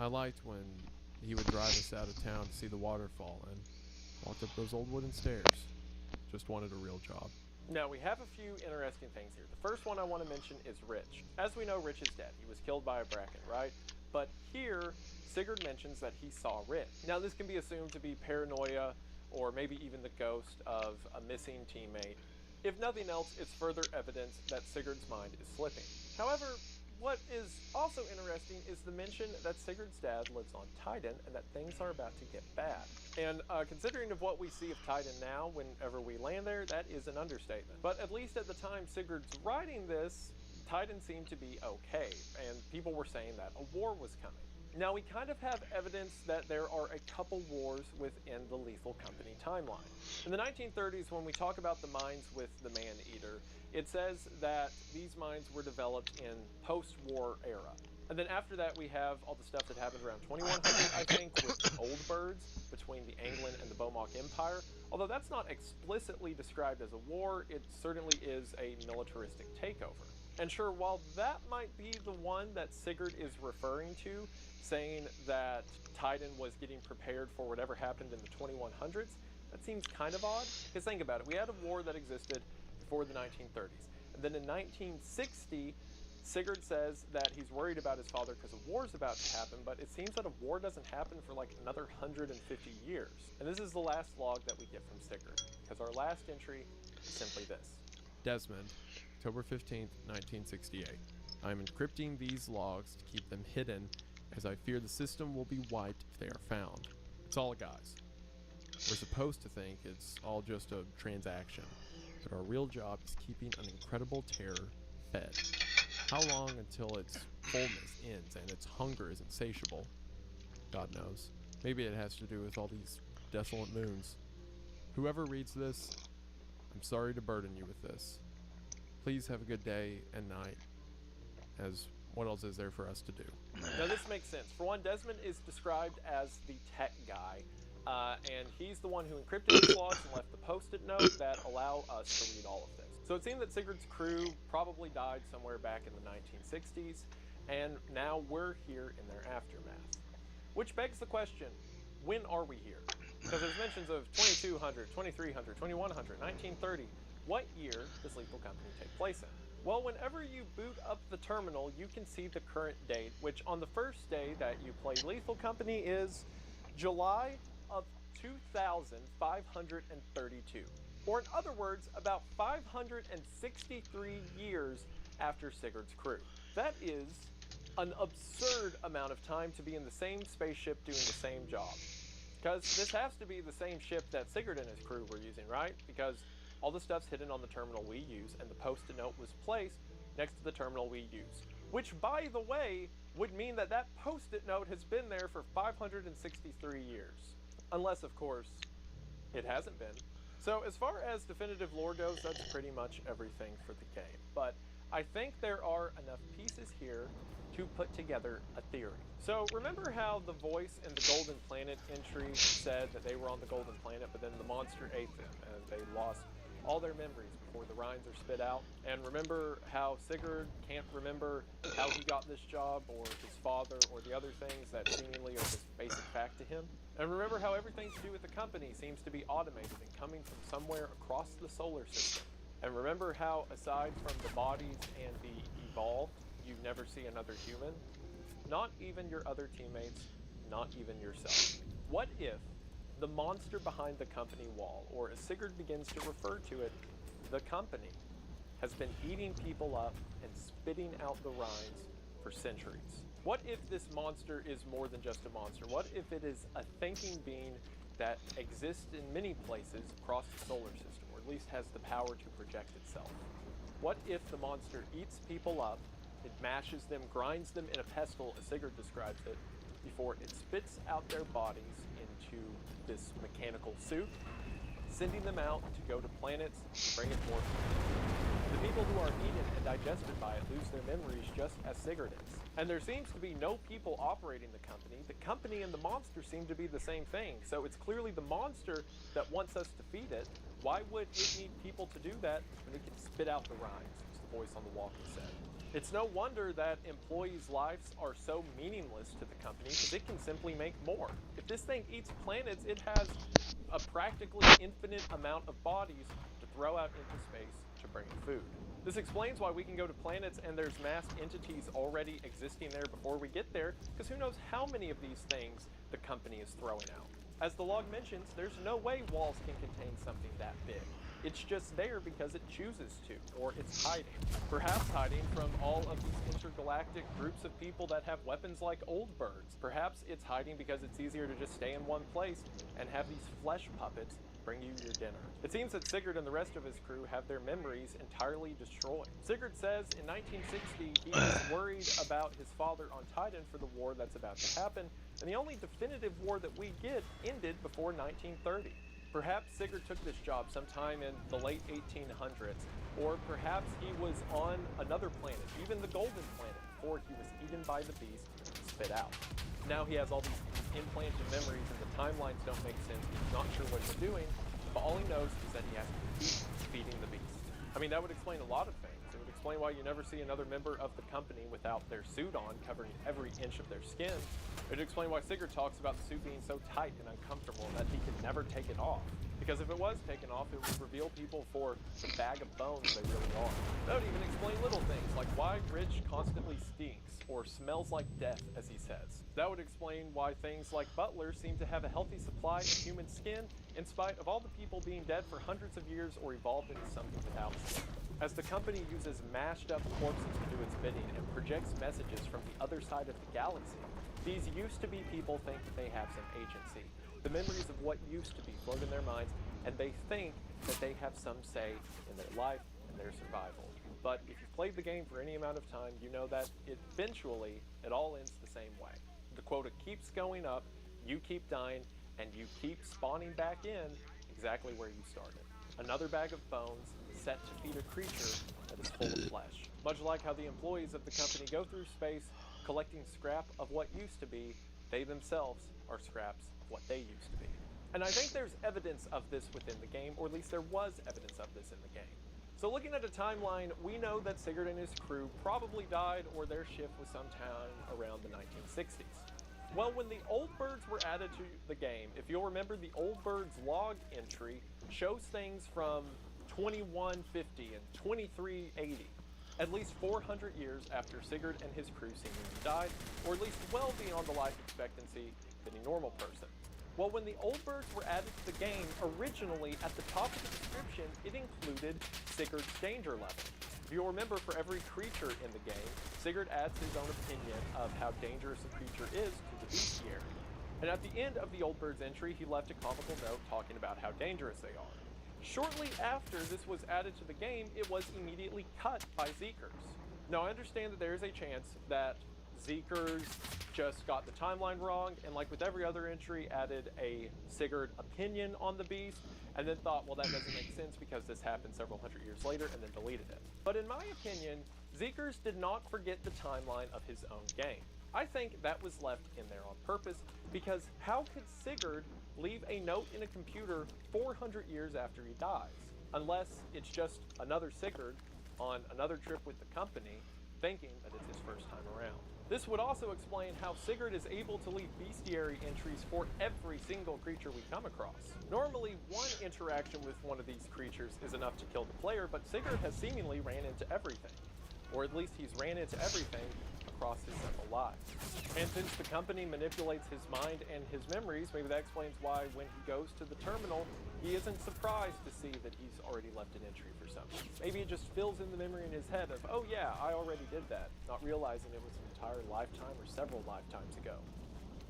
I liked when he would drive us out of town to see the waterfall and walked up those old wooden stairs. Just wanted a real job. Now, we have a few interesting things here. The first one I want to mention is Rich. As we know, Rich is dead. He was killed by a bracken, right? But here, Sigurd mentions that he saw Rich. Now, this can be assumed to be paranoia or maybe even the ghost of a missing teammate. If nothing else, it's further evidence that Sigurd's mind is slipping. However, what is also interesting is the mention that Sigurd's dad lives on Titan and that things are about to get bad. And considering of what we see of Titan now, whenever we land there, that is an understatement. But at least at the time Sigurd's writing this, Titan seemed to be okay, and people were saying that a war was coming. Now, we kind of have evidence that there are a couple wars within the Lethal Company timeline. In the 1930s, when we talk about the mines with the Man-Eater, it says that these mines were developed in post-war era. And then after that, we have all the stuff that happened around 2100, I think, with the Old Birds between the Anglan and the Bomok Empire. Although that's not explicitly described as a war, it certainly is a militaristic takeover. And sure, while that might be the one that Sigurd is referring to, saying that Titan was getting prepared for whatever happened in the 2100s, that seems kind of odd. Because think about it, we had a war that existed before the 1930s. And then in 1960, Sigurd says that he's worried about his father because a war's about to happen, but it seems that a war doesn't happen for like another 150 years. And this is the last log that we get from Sigurd, because our last entry is simply this. Desmond, October 15th, 1968. I am encrypting these logs to keep them hidden, as I fear the system will be wiped if they are found. It's all guys. We're supposed to think it's all just a transaction, but our real job is keeping an incredible terror fed. How long until its fullness ends and its hunger is insatiable? God knows. Maybe it has to do with all these desolate moons. Whoever reads this, I'm sorry to burden you with this. Please have a good day and night, as what else is there for us to do? Now this makes sense. For one, Desmond is described as the tech guy, and he's the one who encrypted these logs and left the post-it note that allow us to read all of this. So it seemed that Sigurd's crew probably died somewhere back in the 1960s, and now we're here in their aftermath. Which begs the question, when are we here? Because there's mentions of 2200, 2300, 2100, 1930. What year does Lethal Company take place in? Well, whenever you boot up the terminal, you can see the current date, which on the first day that you play Lethal Company is July of 2532. Or in other words, about 563 years after Sigurd's crew. That is an absurd amount of time to be in the same spaceship doing the same job. Because this has to be the same ship that Sigurd and his crew were using, right? Because all the stuff's hidden on the terminal we use, and the post-it note was placed next to the terminal we use. Which, by the way, would mean that that post-it note has been there for 563 years. Unless, of course, it hasn't been. So as far as definitive lore goes, that's pretty much everything for the game. But I think there are enough pieces here to put together a theory. So remember how the voice in the Golden Planet entry said that they were on the Golden Planet, but then the monster ate them, and they lost all their memories before the rinds are spit out? And remember how Sigurd can't remember how he got this job, or his father, or the other things that seemingly are just basic fact to him? And remember how everything to do with the company seems to be automated and coming from somewhere across the solar system? And remember how, aside from the bodies and the evolved, you never see another human? Not even your other teammates, not even yourself. What if the monster behind the company wall, or as Sigurd begins to refer to it, the company, has been eating people up and spitting out the rinds for centuries? What if this monster is more than just a monster? What if it is a thinking being that exists in many places across the solar system, or at least has the power to project itself? What if the monster eats people up, it mashes them, grinds them in a pestle, as Sigurd describes it, before it spits out their bodies into this mechanical suit, sending them out to go to planets and bring it forth? The people who are eaten and digested by it lose their memories just as Sigurd is. And there seems to be no people operating the company. The company and the monster seem to be the same thing. So it's clearly the monster that wants us to feed it. Why would it need people to do that when it can spit out the rinds, as the voice on the walkie said? It's no wonder that employees' lives are so meaningless to the company because it can simply make more. If this thing eats planets, it has a practically infinite amount of bodies to throw out into space to bring in food. This explains why we can go to planets and there's mass entities already existing there before we get there, because who knows how many of these things the company is throwing out. As the log mentions, there's no way walls can contain something that big. It's just there because it chooses to, or it's hiding. Perhaps hiding from all of these intergalactic groups of people that have weapons like old birds. Perhaps it's hiding because it's easier to just stay in one place and have these flesh puppets bring you your dinner. It seems that Sigurd and the rest of his crew have their memories entirely destroyed. Sigurd says in 1960 he was worried about his father on Titan for the war that's about to happen, and the only definitive war that we get ended before 1930. Perhaps Sigurd took this job sometime in the late 1800s, or perhaps he was on another planet, even the Golden Planet, before he was eaten by the beast and spit out. Now he has all these implanted memories and the timelines don't make sense. He's not sure what he's doing, but all he knows is that he has to keep feeding the beast. I mean, that would explain a lot of things. It would explain why you never see another member of the company without their suit on, covering every inch of their skin. It would explain why Sigurd talks about the suit being so tight and uncomfortable that he could never take it off. Because if it was taken off, it would reveal people for the bag of bones they really are. That would even explain little things like why Rich constantly stinks or smells like death, as he says. That would explain why things like Butler seem to have a healthy supply of human skin in spite of all the people being dead for hundreds of years or evolved into something without skin. As the company uses mashed up corpses to do its bidding and projects messages from the other side of the galaxy, these used to be people think that they have some agency. The memories of what used to be float in their minds, and they think that they have some say in their life and their survival. But if you've played the game for any amount of time, you know that eventually it all ends the same way. The quota keeps going up, you keep dying, and you keep spawning back in exactly where you started. Another bag of bones set to feed a creature that is full of flesh. Much like how the employees of the company go through space collecting scrap of what used to be, they themselves are scraps of what they used to be. And I think there's evidence of this within the game, or at least there was evidence of this in the game. So looking at a timeline, we know that Sigurd and his crew probably died or their ship was sometime around the 1960s. Well, when the Old Birds were added to the game, if you'll remember, the Old Birds log entry shows things from 2150 and 2380. At least 400 years after Sigurd and his crew seemingly died, or at least well beyond the life expectancy than a normal person. Well, when the Old Birds were added to the game, originally at the top of the description, it included Sigurd's danger level. If you'll remember, for every creature in the game, Sigurd adds his own opinion of how dangerous a creature is to the bestiary. And at the end of the Old Birds entry, he left a comical note talking about how dangerous they are. Shortly after this was added to the game, it was immediately cut by Zeekers. Now, I understand that there is a chance that Zeekers just got the timeline wrong, and like with every other entry, added a Sigurd opinion on the beast, and then thought, well, that doesn't make sense because this happened several hundred years later, and then deleted it. But in my opinion, Zeekers did not forget the timeline of his own game. I think that was left in there on purpose, because how could Sigurd leave a note in a computer 400 years after he dies? Unless it's just another Sigurd on another trip with the company, thinking that it's his first time around. This would also explain how Sigurd is able to leave bestiary entries for every single creature we come across. Normally, one interaction with one of these creatures is enough to kill the player, but Sigurd has seemingly ran into everything. Or at least he's ran into everything across his several lives. And since the company manipulates his mind and his memories, maybe that explains why when he goes to the terminal, he isn't surprised to see that he's already left an entry for something. Maybe it just fills in the memory in his head of, oh yeah, I already did that, not realizing it was an entire lifetime or several lifetimes ago.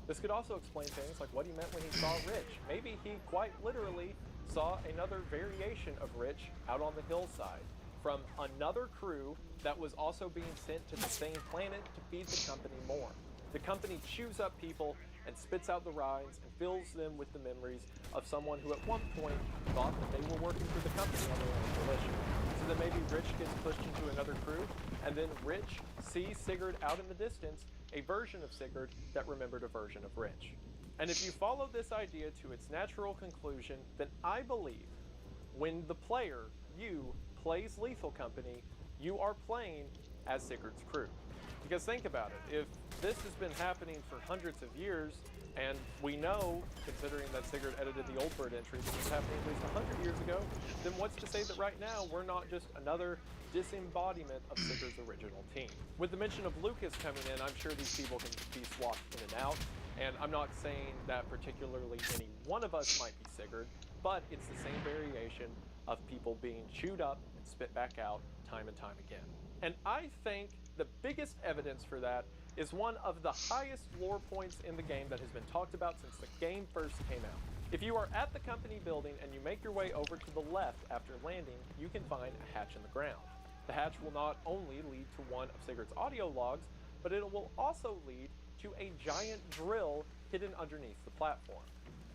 This could also explain things like what he meant when he saw Rich. Maybe he quite literally saw another variation of Rich out on the hillside from another crew that was also being sent to the same planet to feed the company more. The company chews up people and spits out the rinds and fills them with the memories of someone who at one point thought that they were working for the company on their own volition. So then maybe Rich gets pushed into another crew, and then Rich sees Sigurd out in the distance, a version of Sigurd that remembered a version of Rich. And if you follow this idea to its natural conclusion, then I believe when the player, you, plays Lethal Company, you are playing as Sigurd's crew. Because think about it, if this has been happening for hundreds of years, and we know, considering that Sigurd edited the Old Bird entry, that was happening at least 100 years ago, then what's to say that right now we're not just another disembodiment of Sigurd's original team? With the mention of Lucas coming in, I'm sure these people can be swapped in and out, and I'm not saying that particularly any one of us might be Sigurd, but it's the same variation of people being chewed up and spit back out time and time again. And I think the biggest evidence for that is one of the highest lore points in the game that has been talked about since the game first came out. If you are at the company building and you make your way over to the left after landing, you can find a hatch in the ground. The hatch will not only lead to one of Sigurd's audio logs, but it will also lead to a giant drill hidden underneath the platform.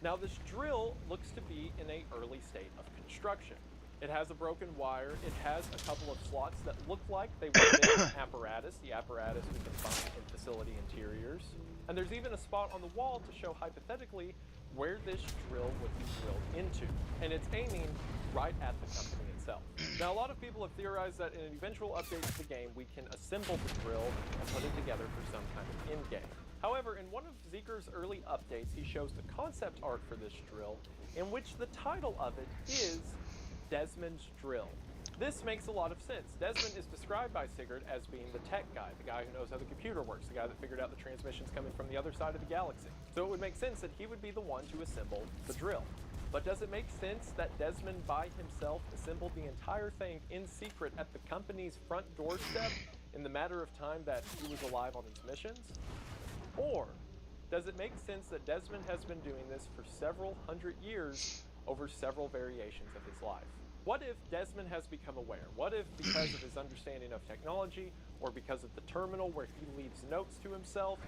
Now this drill looks to be in an early state of construction. It has a broken wire, it has a couple of slots that look like they would fit an apparatus, the apparatus we can find in facility interiors. And there's even a spot on the wall to show hypothetically where this drill would be drilled into. And it's aiming right at the company itself. Now a lot of people have theorized that in an eventual update to the game, we can assemble the drill and put it together for some kind of end game. However, in one of Zeeker's early updates, he shows the concept art for this drill, in which the title of it is Desmond's Drill. This makes a lot of sense. Desmond is described by Sigurd as being the tech guy, the guy who knows how the computer works, the guy that figured out the transmissions coming from the other side of the galaxy. So it would make sense that he would be the one to assemble the drill. But does it make sense that Desmond by himself assembled the entire thing in secret at the company's front doorstep in the matter of time that he was alive on these missions? Or does it make sense that Desmond has been doing this for several hundred years over several variations of his life? What if Desmond has become aware? What if, because of his understanding of technology, or because of the terminal where he leaves notes to himself,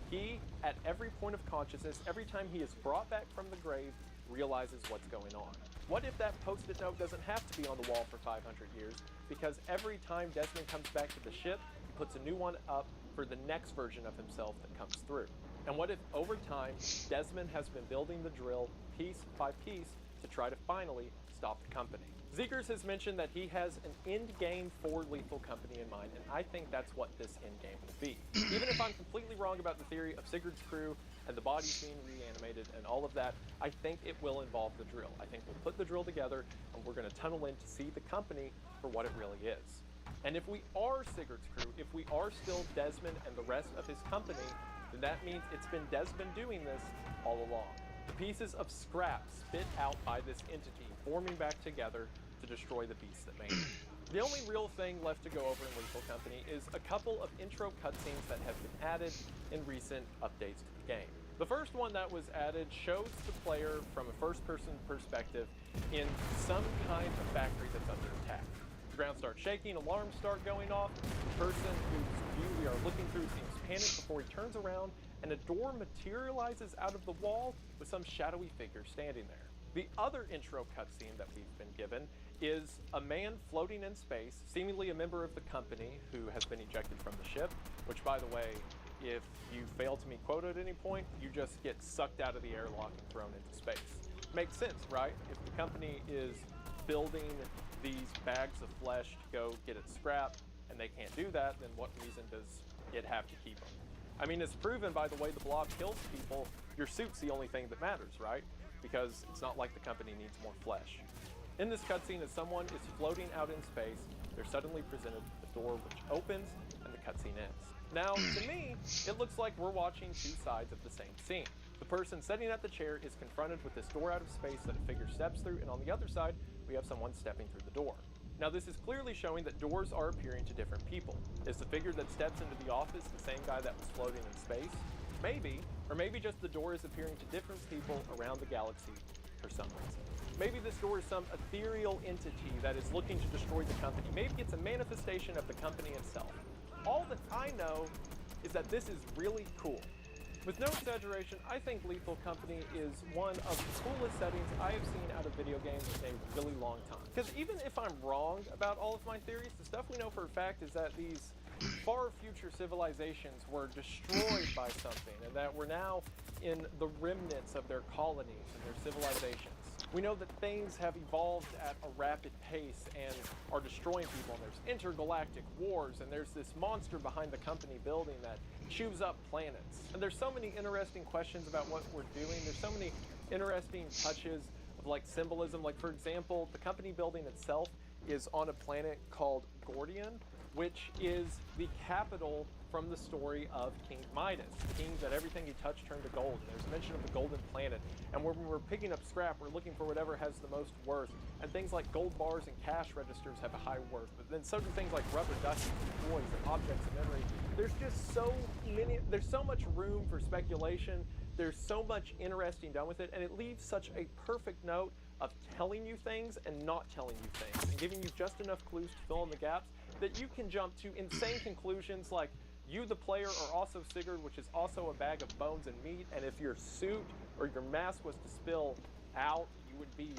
he, at every point of consciousness, every time he is brought back from the grave, realizes what's going on? What if that post-it note doesn't have to be on the wall for 500 years, because every time Desmond comes back to the ship, he puts a new one up for the next version of himself that comes through? And what if, over time, Desmond has been building the drill piece by piece to try to finally stop the company? Zeekers has mentioned that he has an end game for Lethal Company in mind, and I think that's what this end game will be. Even if I'm completely wrong about the theory of Sigurd's crew and the bodies being reanimated and all of that, I think it will involve the drill. I think we'll put the drill together and we're going to tunnel in to see the company for what it really is. And if we are Sigurd's crew, if we are still Desmond and the rest of his company, then that means it's been Desmond doing this all along. The pieces of scrap spit out by this entity forming back together to destroy the beast that made it. The only real thing left to go over in Lethal Company is a couple of intro cutscenes that have been added in recent updates to the game. The first one that was added shows the player from a first-person perspective in some kind of factory that's under attack. The ground starts shaking, alarms start going off, the person whose view we are looking through seems panicked before he turns around, and a door materializes out of the wall with some shadowy figure standing there. The other intro cutscene that we've been given is a man floating in space, seemingly a member of the company who has been ejected from the ship, which, by the way, if you fail to meet quota at any point, you just get sucked out of the airlock and thrown into space. Makes sense, right? If the company is building these bags of flesh to go get it scrapped, and they can't do that, then what reason does it have to keep them? I mean, it's proven by the way the blob kills people, your suit's the only thing that matters, right? Because it's not like the company needs more flesh. In this cutscene, as someone is floating out in space, they're suddenly presented with a door which opens, and the cutscene ends. Now, to me, it looks like we're watching two sides of the same scene. The person sitting at the chair is confronted with this door out of space that a figure steps through, and on the other side, we have someone stepping through the door. Now, this is clearly showing that doors are appearing to different people. Is the figure that steps into the office the same guy that was floating in space? Maybe, or maybe just the door is appearing to different people around the galaxy for some reason. Maybe this door is some ethereal entity that is looking to destroy the company. Maybe it's a manifestation of the company itself. All that I know is that this is really cool. With no exaggeration, I think Lethal Company is one of the coolest settings I have seen out of video games in a really long time. Because even if I'm wrong about all of my theories, the stuff we know for a fact is that these far future civilizations were destroyed by something, and that we're now in the remnants of their colonies and their civilizations. We know that things have evolved at a rapid pace and are destroying people, and there's intergalactic wars, and there's this monster behind the company building that chews up planets. And there's so many interesting questions about what we're doing. There's so many interesting touches of like symbolism. Like, for example, the company building itself is on a planet called Gordian, which is the capital from the story of King Midas, the king that everything he touched turned to gold. And there's a mention of the golden planet. And when we're picking up scrap, we're looking for whatever has the most worth. And things like gold bars and cash registers have a high worth. But then so do things like rubber duckies and toys and objects of memory. There's just so many, there's so much room for speculation. There's so much interesting done with it. And it leaves such a perfect note of telling you things and not telling you things, and giving you just enough clues to fill in the gaps that you can jump to insane conclusions like you, the player, are also Sigurd, which is also a bag of bones and meat, and if your suit or your mask was to spill out, you would be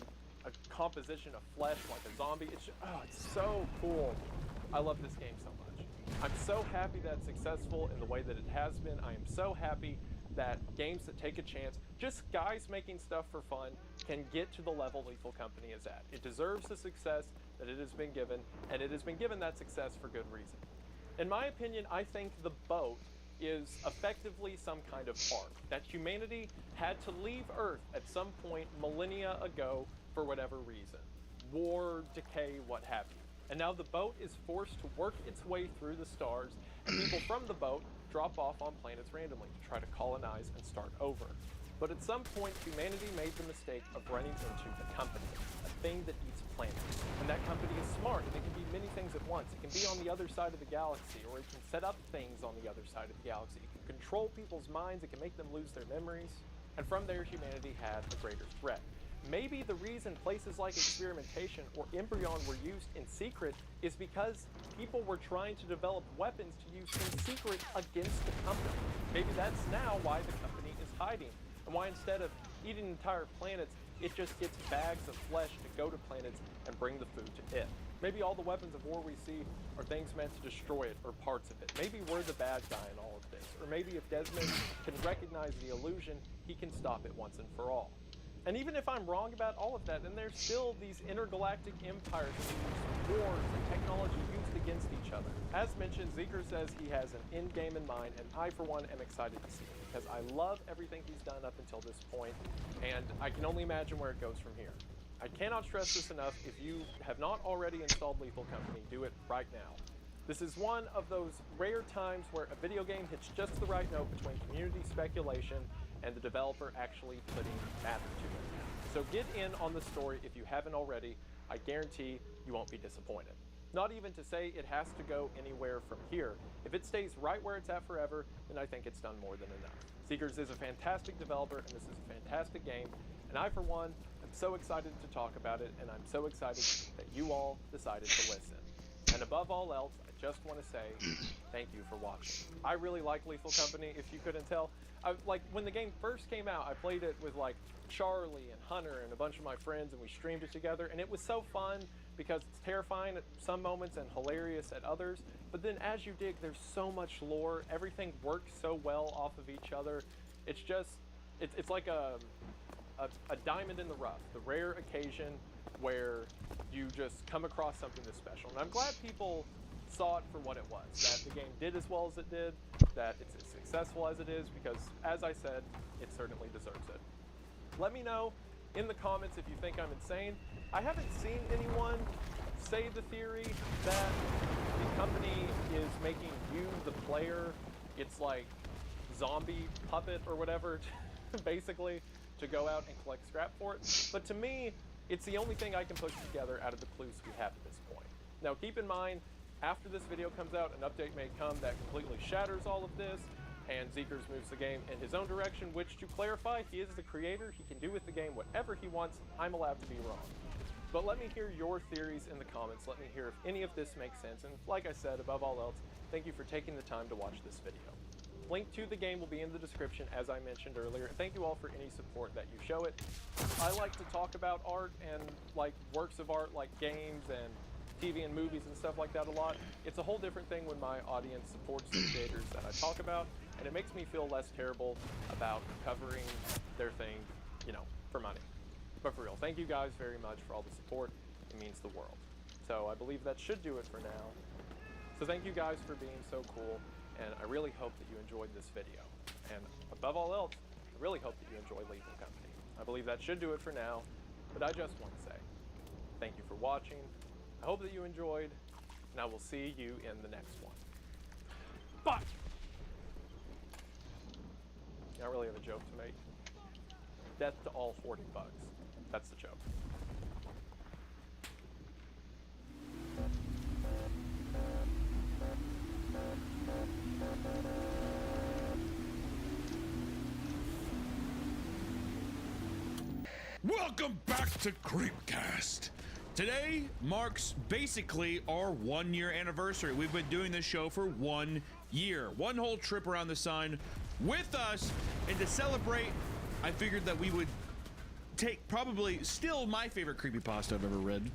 a composition of flesh like a zombie. It's so cool. I love this game so much. I'm so happy that it's successful in the way that it has been. I am so happy that games that take a chance, just guys making stuff for fun, can get to the level Lethal Company is at. It deserves the success that it has been given, and it has been given that success for good reason. In my opinion, I think the boat is effectively some kind of arc, that humanity had to leave Earth at some point millennia ago for whatever reason. War, decay, what have you. And now the boat is forced to work its way through the stars, and people from the boat drop off on planets randomly to try to colonize and start over. But at some point, humanity made the mistake of running into the company, a thing that eats planets. And that company is smart, and it can be many things at once. It can be on the other side of the galaxy, or it can set up things on the other side of the galaxy. It can control people's minds, it can make them lose their memories. And from there, humanity had a greater threat. Maybe the reason places like experimentation or Embryon were used in secret is because people were trying to develop weapons to use in secret against the company. Maybe that's now why the company is hiding, and why instead of eating entire planets, it just gets bags of flesh to go to planets and bring the food to it. Maybe all the weapons of war we see are things meant to destroy it, or parts of it. Maybe we're the bad guy in all of this. Or maybe if Desmond can recognize the illusion, he can stop it once and for all. And even if I'm wrong about all of that, then there's still these intergalactic empires that use wars and technology used against each other. As mentioned, Zeker says he has an end game in mind, and I, for one, am excited to see it, because I love everything he's done up until this point, and I can only imagine where it goes from here. I cannot stress this enough. If you have not already installed Lethal Company, do it right now. This is one of those rare times where a video game hits just the right note between community speculation and the developer actually putting matter to it. So get in on the story if you haven't already. I guarantee you won't be disappointed. Not even to say it has to go anywhere from here. If it stays right where it's at forever, then I think it's done more than enough. Seekers is a fantastic developer, and this is a fantastic game, and I, for one, am so excited to talk about it, and I'm so excited that you all decided to listen. And above all else, I just want to say thank you for watching. I really like Lethal Company, if you couldn't tell. Like, when the game first came out, I played it with, like, Charlie and Hunter and a bunch of my friends, and we streamed it together, and it was so fun because it's terrifying at some moments and hilarious at others. But then as you dig, there's so much lore. Everything works so well off of each other. It's just, it's like a diamond in the rough, the rare occasion where you just come across something that's special. And I'm glad people saw it for what it was, that the game did as well as it did, that it's as successful as it is, because as I said, it certainly deserves it. Let me know in the comments if you think I'm insane. I haven't seen anyone say the theory that the company is making you, the player, it's like zombie puppet or whatever, basically, to go out and collect scrap for it. But to me, it's the only thing I can put together out of the clues we have at this point. Now keep in mind, after this video comes out, an update may come that completely shatters all of this, and Zeekers moves the game in his own direction, which, to clarify, he is the creator. He can do with the game whatever he wants. I'm allowed to be wrong. But let me hear your theories in the comments. Let me hear if any of this makes sense. And like I said, above all else, thank you for taking the time to watch this video. Link to the game will be in the description, as I mentioned earlier. Thank you all for any support that you show it. I like to talk about art and like works of art, like games and TV and movies and stuff like that a lot. It's a whole different thing when my audience supports the creators that I talk about, and it makes me feel less terrible about covering their thing, you know, for money. But for real, thank you guys very much for all the support. It means the world. So I believe that should do it for now. So thank you guys for being so cool, and I really hope that you enjoyed this video. And above all else, I really hope that you enjoy Lethal Company. I believe that should do it for now, but I just want to say thank you for watching. I hope that you enjoyed, and I will see you in the next one. Bye! I don't really have a joke to make. Death to all 40 bugs. That's the joke. Welcome back to Creepcast. Today marks basically our 1 year anniversary. We've been doing this show for 1 year, one whole trip around the sun with us, and to celebrate, I figured that we would take probably still my favorite creepypasta I've ever read,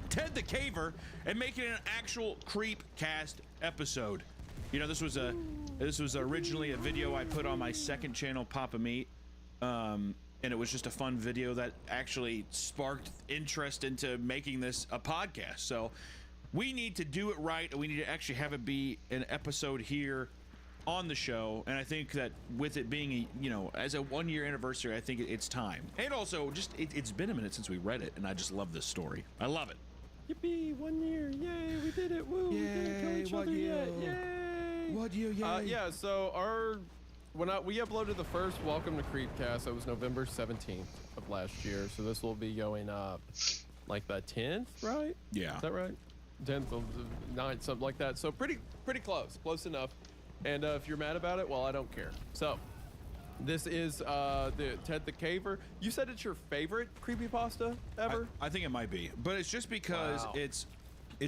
Ted the Caver, and make it an actual Creepcast episode. You know, this was originally a video I put on my second channel, Papa Meat, and it was just a fun video that actually sparked interest into making this a podcast. So we need to do it right, and we need to actually have it be an episode here on the show. And I think that with it being a, you know, as a 1 year anniversary, I think it's time. And also just it's been a minute since we read it, and I just love this story. I love it. Yippee, 1 year, yay, we did it, woo, we didn't kill each other yet, yay! What year, yay? Yeah, so we uploaded the first Welcome to Creepcast. That was November 17th of last year, so this will be going up like the 10th, right? Yeah. Is that right? 10th of the 9th, something like that. So pretty close enough. And if you're mad about it, well, I don't care. So this is the Ted the Caver. You said it's your favorite creepypasta ever? I think it might be, but it's just because it's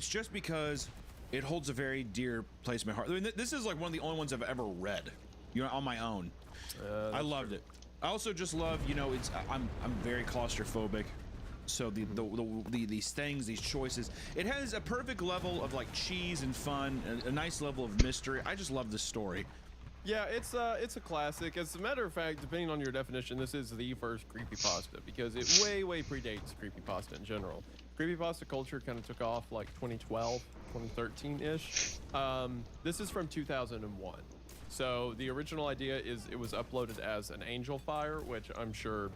just because it holds a very dear place in my heart. I mean, this is like one of the only ones I've ever read, you know, on my own. I loved it. I also just love, you know, I'm very claustrophobic, so these things, these choices, it has a perfect level of like cheese and fun, a nice level of mystery. I just love this story. Yeah, it's a classic. As a matter of fact, depending on your definition, this is the first creepypasta because it way predates creepypasta in general. Creepypasta culture kind of took off like 2012, 2013-ish. This is from 2001. So the original idea is it was uploaded as an angel fire, which I'm sure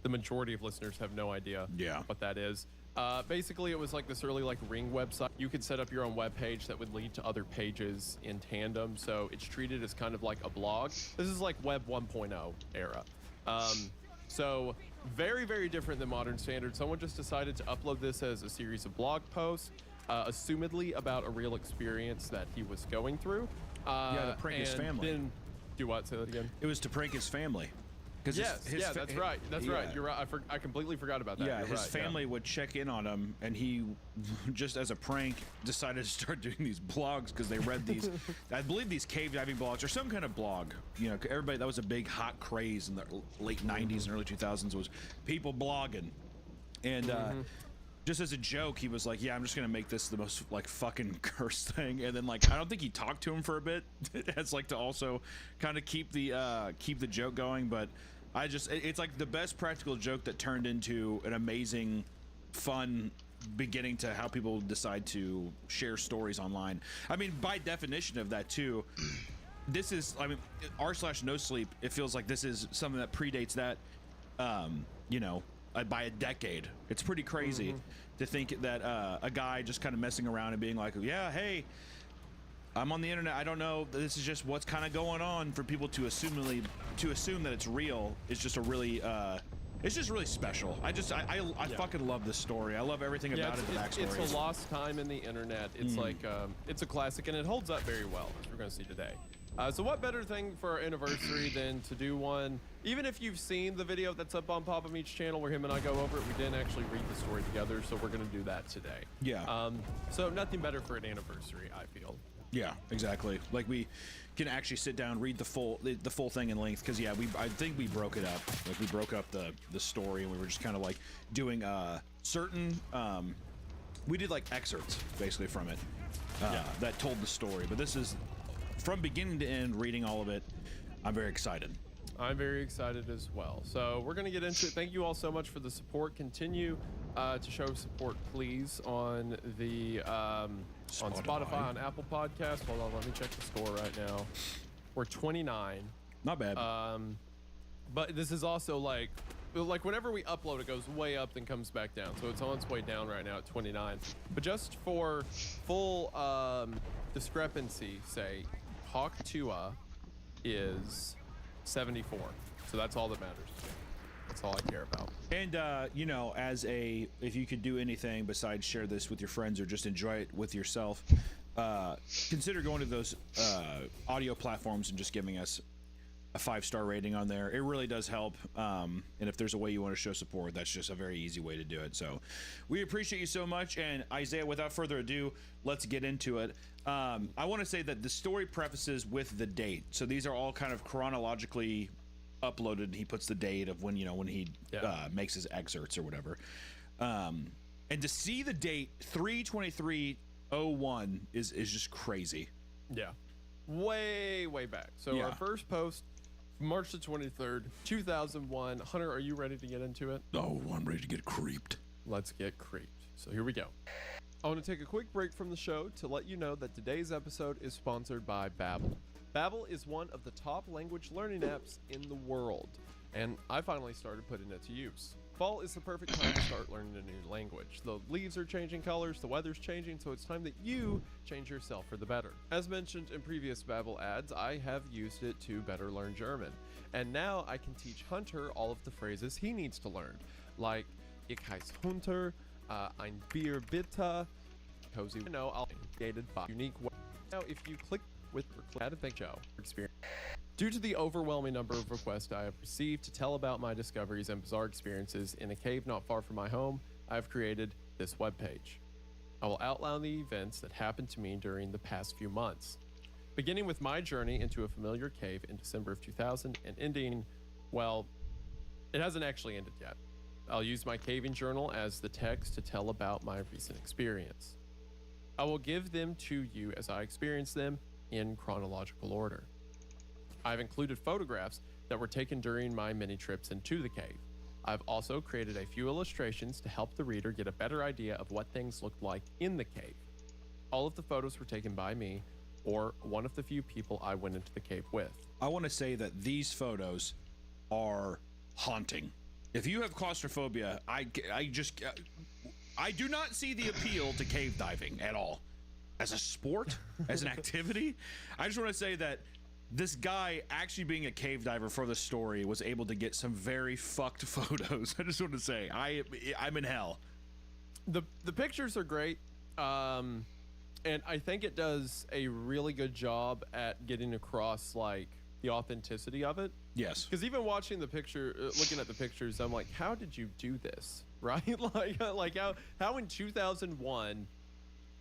the majority of listeners have no idea what that is. Basically, it was like this early like Ring website. You could set up your own web page that would lead to other pages in tandem. So it's treated as kind of like a blog. This is like Web 1.0 era. So very different than modern standards. Someone just decided to upload this as a series of blog posts, assumedly about a real experience that he was going through. To prank his family. Then, do what? Say that again. It was to prank his family. Yes, that's right. That's right. You're right. I completely forgot about that. Yeah, You're his right, family would check in on him, and he, just as a prank, decided to start doing these blogs because they read these, I believe these cave diving blogs or some kind of blog. You know, everybody, that was a big hot craze in the late 90s and early 2000s was people blogging. And just as a joke, he was like, yeah, I'm just going to make this the most like fucking cursed thing. And then like, I don't think he talked to him for a bit. It's like to also kind of keep the joke going, but it's like the best practical joke that turned into an amazing, fun beginning to how people decide to share stories online. I mean, by definition of that too, this is, I mean, r/no sleep, it feels like this is something that predates that, you know, by a decade. It's pretty crazy to think that a guy just kind of messing around and being like, yeah, hey, I'm on the internet, I don't know, this is just what's kind of going on, for people to assume that it's real is just a really it's just really special. I fucking love this story. I love everything about it, the backstory. It's a lost time in the internet. It's like it's a classic, and it holds up very well, as we're going to see today. So what better thing for our anniversary than to do one, even if you've seen the video that's up on Papa Meat's channel where him and I go over it, we didn't actually read the story together, so we're going to do that today. Yeah. So nothing better for an anniversary, I feel. Yeah, exactly. Like we can actually sit down, read the full thing in length, because I think we broke it up. Like we broke up the story, and we were just kind of like doing certain we did like excerpts basically from it that told the story. But this is from beginning to end, reading all of it. I'm very excited. I'm very excited as well. So we're going to get into it. Thank you all so much for the support. Continue to show support, please, on the on Spotify, on Apple Podcast. Hold on, let me check the score right now. We're 29. Not bad. But this is also like whenever we upload, it goes way up, then comes back down. So it's on its way down right now at 29. But just for full discrepancy, say Hawk Tua is 74. So that's all that matters. That's all I care about. And you know, if you could do anything besides share this with your friends or just enjoy it with yourself, consider going to those audio platforms and just giving us a 5-star rating on there. It really does help. And if there's a way you want to show support, that's just a very easy way to do it. So we appreciate you so much. And Isaiah, without further ado, let's get into it. I want to say that the story prefaces with the date. So these are all kind of chronologically uploaded. He puts the date of when, when he makes his excerpts or whatever. And to see the date 3/23/01 is just crazy. Yeah. Way back. So our first post, March the 23rd, 2001. Hunter, are you ready to get into it? Oh, I'm ready to get creeped. Let's get creeped. So here we go. I want to take a quick break from the show to let you know that today's episode is sponsored by Babbel. Babbel is one of the top language learning apps in the world, and I finally started putting it to use. Fall is the perfect time to start learning a new language. The leaves are changing colors, the weather's changing, so it's time that you change yourself for the better. As mentioned in previous Babbel ads, I have used it to better learn German, and now I can teach Hunter all of the phrases he needs to learn, like Ich heiße Hunter, ein Bier bitte, cozy. I'll be gated by unique way. Now, if you click with Thank Joe experience. Due to the overwhelming number of requests I have received to tell about my discoveries and bizarre experiences in a cave not far from my home, I have created this webpage. I will outline the events that happened to me during the past few months, beginning with my journey into a familiar cave in December of 2000 and ending, well, it hasn't actually ended yet. I'll use my caving journal as the text to tell about my recent experience. I will give them to you as I experience them in chronological order. I've included photographs that were taken during my mini trips into the cave. I've also created a few illustrations to help the reader get a better idea of what things looked like in the cave. All of the photos were taken by me or one of the few people I went into the cave with. I want to say that these photos are haunting. If you have claustrophobia, I do not see the appeal to cave diving at all. As a sport, as an activity, I just want to say that this guy actually being a cave diver for the story was able to get some very fucked photos. I just want to say I'm in hell. The pictures are great, and I think it does a really good job at getting across like the authenticity of it. Yes. Because even watching the picture, looking at the pictures, I'm like, how did you do this, right? like how in 2001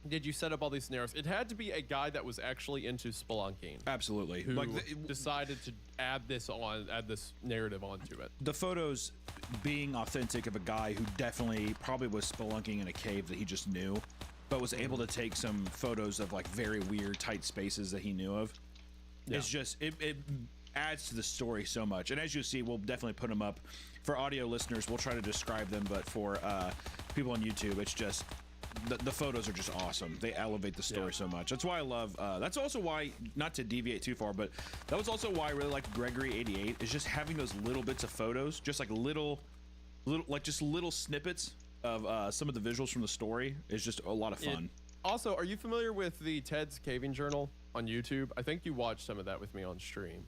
did you set up all these scenarios? It had to be a guy that was actually into spelunking. Absolutely. Who decided to add this narrative onto it. The photos being authentic of a guy who definitely probably was spelunking in a cave that he just knew, but was able to take some photos of like very weird tight spaces that he knew of. Yeah. It's just, it adds to the story so much. And as you see, we'll definitely put them up. For audio listeners, we'll try to describe them, but for people on YouTube, it's just, the photos are just awesome. They elevate the story so much. That's why I love, that's also why, not to deviate too far, but that was also why I really like Gregory 88, is just having those little bits of photos, just like little snippets of some of the visuals from the story is just a lot of fun. Also, are you familiar with the Ted's Caving Journal on YouTube? I think you watched some of that with me on stream.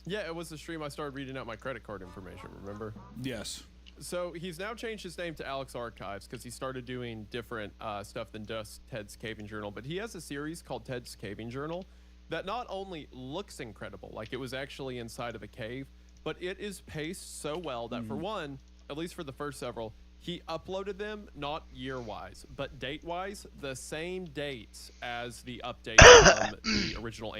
Yeah, it was the stream I started reading out my credit card information, remember? Yes. So he's now changed his name to Alex Archives because he started doing different stuff than just Ted's Caving Journal. But he has a series called Ted's Caving Journal that not only looks incredible, like it was actually inside of a cave, but it is paced so well that for one, at least for the first several, he uploaded them not year-wise, but date-wise, the same dates as the update from the original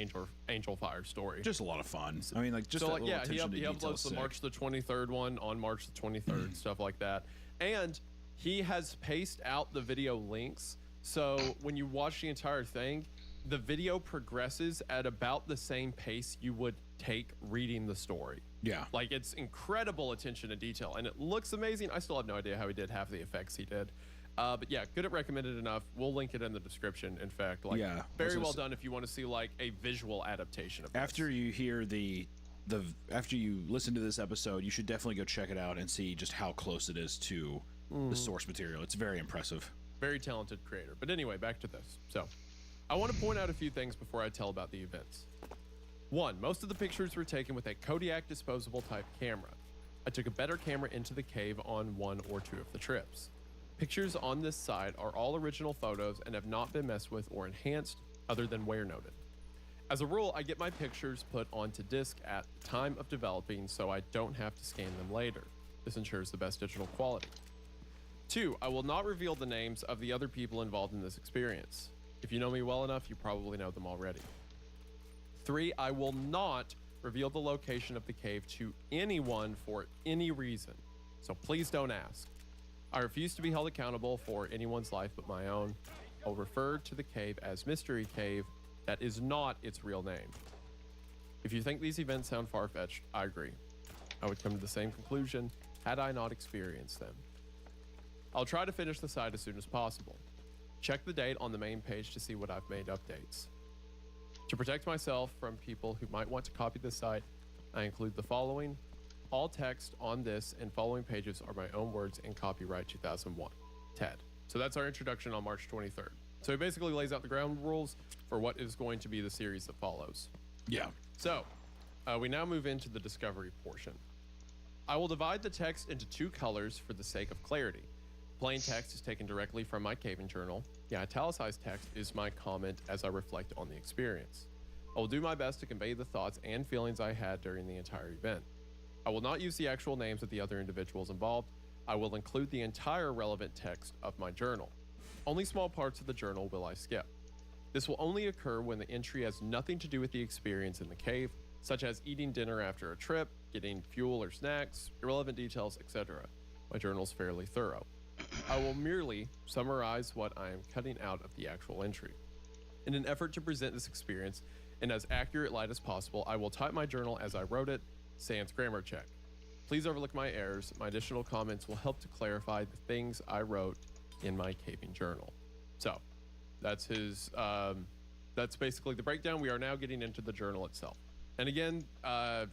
Angel Fire story. Just a lot of fun. I mean, like, just so, like, yeah, he uploads the March the 23rd one on March the 23rd, stuff like that. And he has paced out the video links, so when you watch the entire thing, the video progresses at about the same pace you would take reading the story. Yeah. Like, it's incredible attention to detail, and it looks amazing. I still have no idea how he did half the effects he did. But yeah, good at recommended enough. We'll link it in the description. In fact, like, Yeah, very well done if you want to see like a visual adaptation of this. After you hear after you listen to this episode, you should definitely go check it out and see just how close it is to the source material. It's very impressive. Very talented creator. But anyway, back to this. So, I want to point out a few things before I tell about the events. 1, most of the pictures were taken with a Kodiak disposable type camera. I took a better camera into the cave on 1 or 2 of the trips. Pictures on this side are all original photos and have not been messed with or enhanced other than where noted. As a rule, I get my pictures put onto disk at the time of developing so I don't have to scan them later. This ensures the best digital quality. 2, I will not reveal the names of the other people involved in this experience. If you know me well enough, you probably know them already. 3, I will not reveal the location of the cave to anyone for any reason, so please don't ask. I refuse to be held accountable for anyone's life but my own. I'll refer to the cave as Mystery Cave. That is not its real name. If you think these events sound far-fetched, I agree. I would come to the same conclusion had I not experienced them. I'll try to finish the site as soon as possible. Check the date on the main page to see what I've made updates. To protect myself from people who might want to copy the site, I include the following. All text on this and following pages are my own words and copyright 2001. Ted. So that's our introduction on March 23rd. So he basically lays out the ground rules for what is going to be the series that follows. Yeah. So we now move into the discovery portion. I will divide the text into 2 colors for the sake of clarity. Plain text is taken directly from my caving journal. The italicized text is my comment as I reflect on the experience. I will do my best to convey the thoughts and feelings I had during the entire event. I will not use the actual names of the other individuals involved. I will include the entire relevant text of my journal. Only small parts of the journal will I skip. This will only occur when the entry has nothing to do with the experience in the cave, such as eating dinner after a trip, getting fuel or snacks, irrelevant details, etc. My journal's fairly thorough. I will merely summarize what I am cutting out of the actual entry. In an effort to present this experience in as accurate light as possible, I will type my journal as I wrote it, sans grammar check. Please overlook my errors. My additional comments will help to clarify the things I wrote in my caving journal. So that's his, that's basically the breakdown. We are now getting into the journal itself. And again,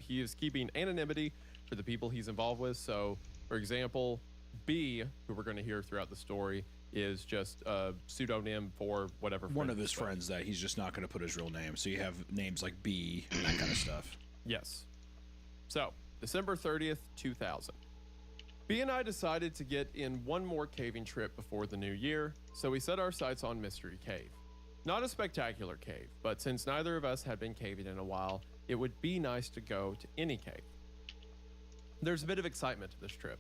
he is keeping anonymity for the people he's involved with. So for example, B, who we're going to hear throughout the story, is just a pseudonym for whatever. One of his friends that he's just not going to put his real name. So you have names like B and that kind of stuff. Yes. So, December 30th, 2000. B and I decided to get in one more caving trip before the new year, so we set our sights on Mystery Cave. Not a spectacular cave, but since neither of us had been caving in a while, it would be nice to go to any cave. There's a bit of excitement to this trip.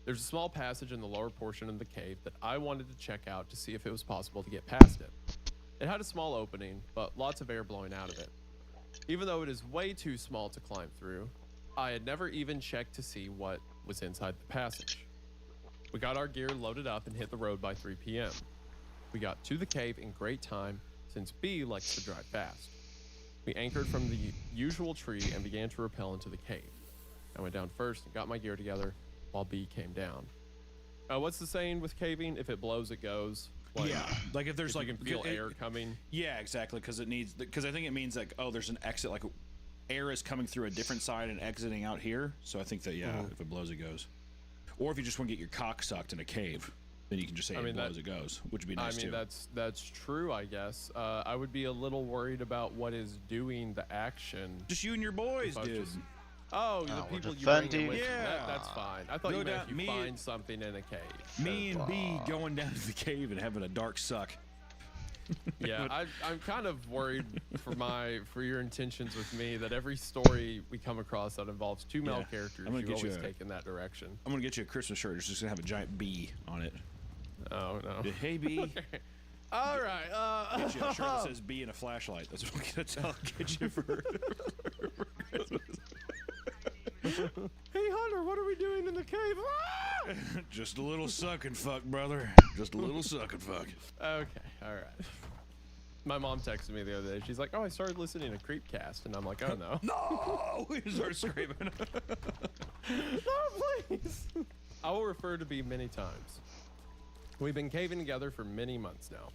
There's a small passage in the lower portion of the cave that I wanted to check out to see if it was possible to get past it. It had a small opening, but lots of air blowing out of it. Even though it is way too small to climb through, I had never even checked to see what was inside the passage. We got our gear loaded up and hit the road by 3 p.m. We got to the cave in great time since B likes to drive fast. We anchored from the usual tree and began to rappel into the cave. I went down first and got my gear together while B came down. What's the saying with caving? If it blows, it goes. Like, yeah, like if there's if like you can feel air coming. Yeah, exactly, because I think it means like, oh, there's an exit, like air is coming through a different side and exiting out here. So I think that if it blows, it goes. Or if you just want to get your cock sucked in a cave, then you can just say it blows, it goes, which would be nice too. That's true, I guess. I would be a little worried about what is doing the action. Just you and your boys, dude. The people you bring in with you. That's fine. I thought you meant if you find something in a cave. Me and B going down to the cave and having a dark suck. Yeah, I'm kind of worried for your intentions with me that every story we come across that involves 2 male characters, you always take in that direction. I'm gonna get you a Christmas shirt. It's just gonna have a giant bee on it. Oh no. Hey B. Okay. All right. Get you a shirt that says B and a flashlight. That's what I'm gonna get you for Christmas. Hey Hunter, what are we doing in the cave? Just a little suck and fuck, brother. Just a little suck and fuck. Okay, all right. My mom texted me the other day. She's like, "Oh, I started listening to Creepcast," and I'm like, "Oh no, no!" We start screaming. No, please. I will refer to B many times. We've been caving together for many months now.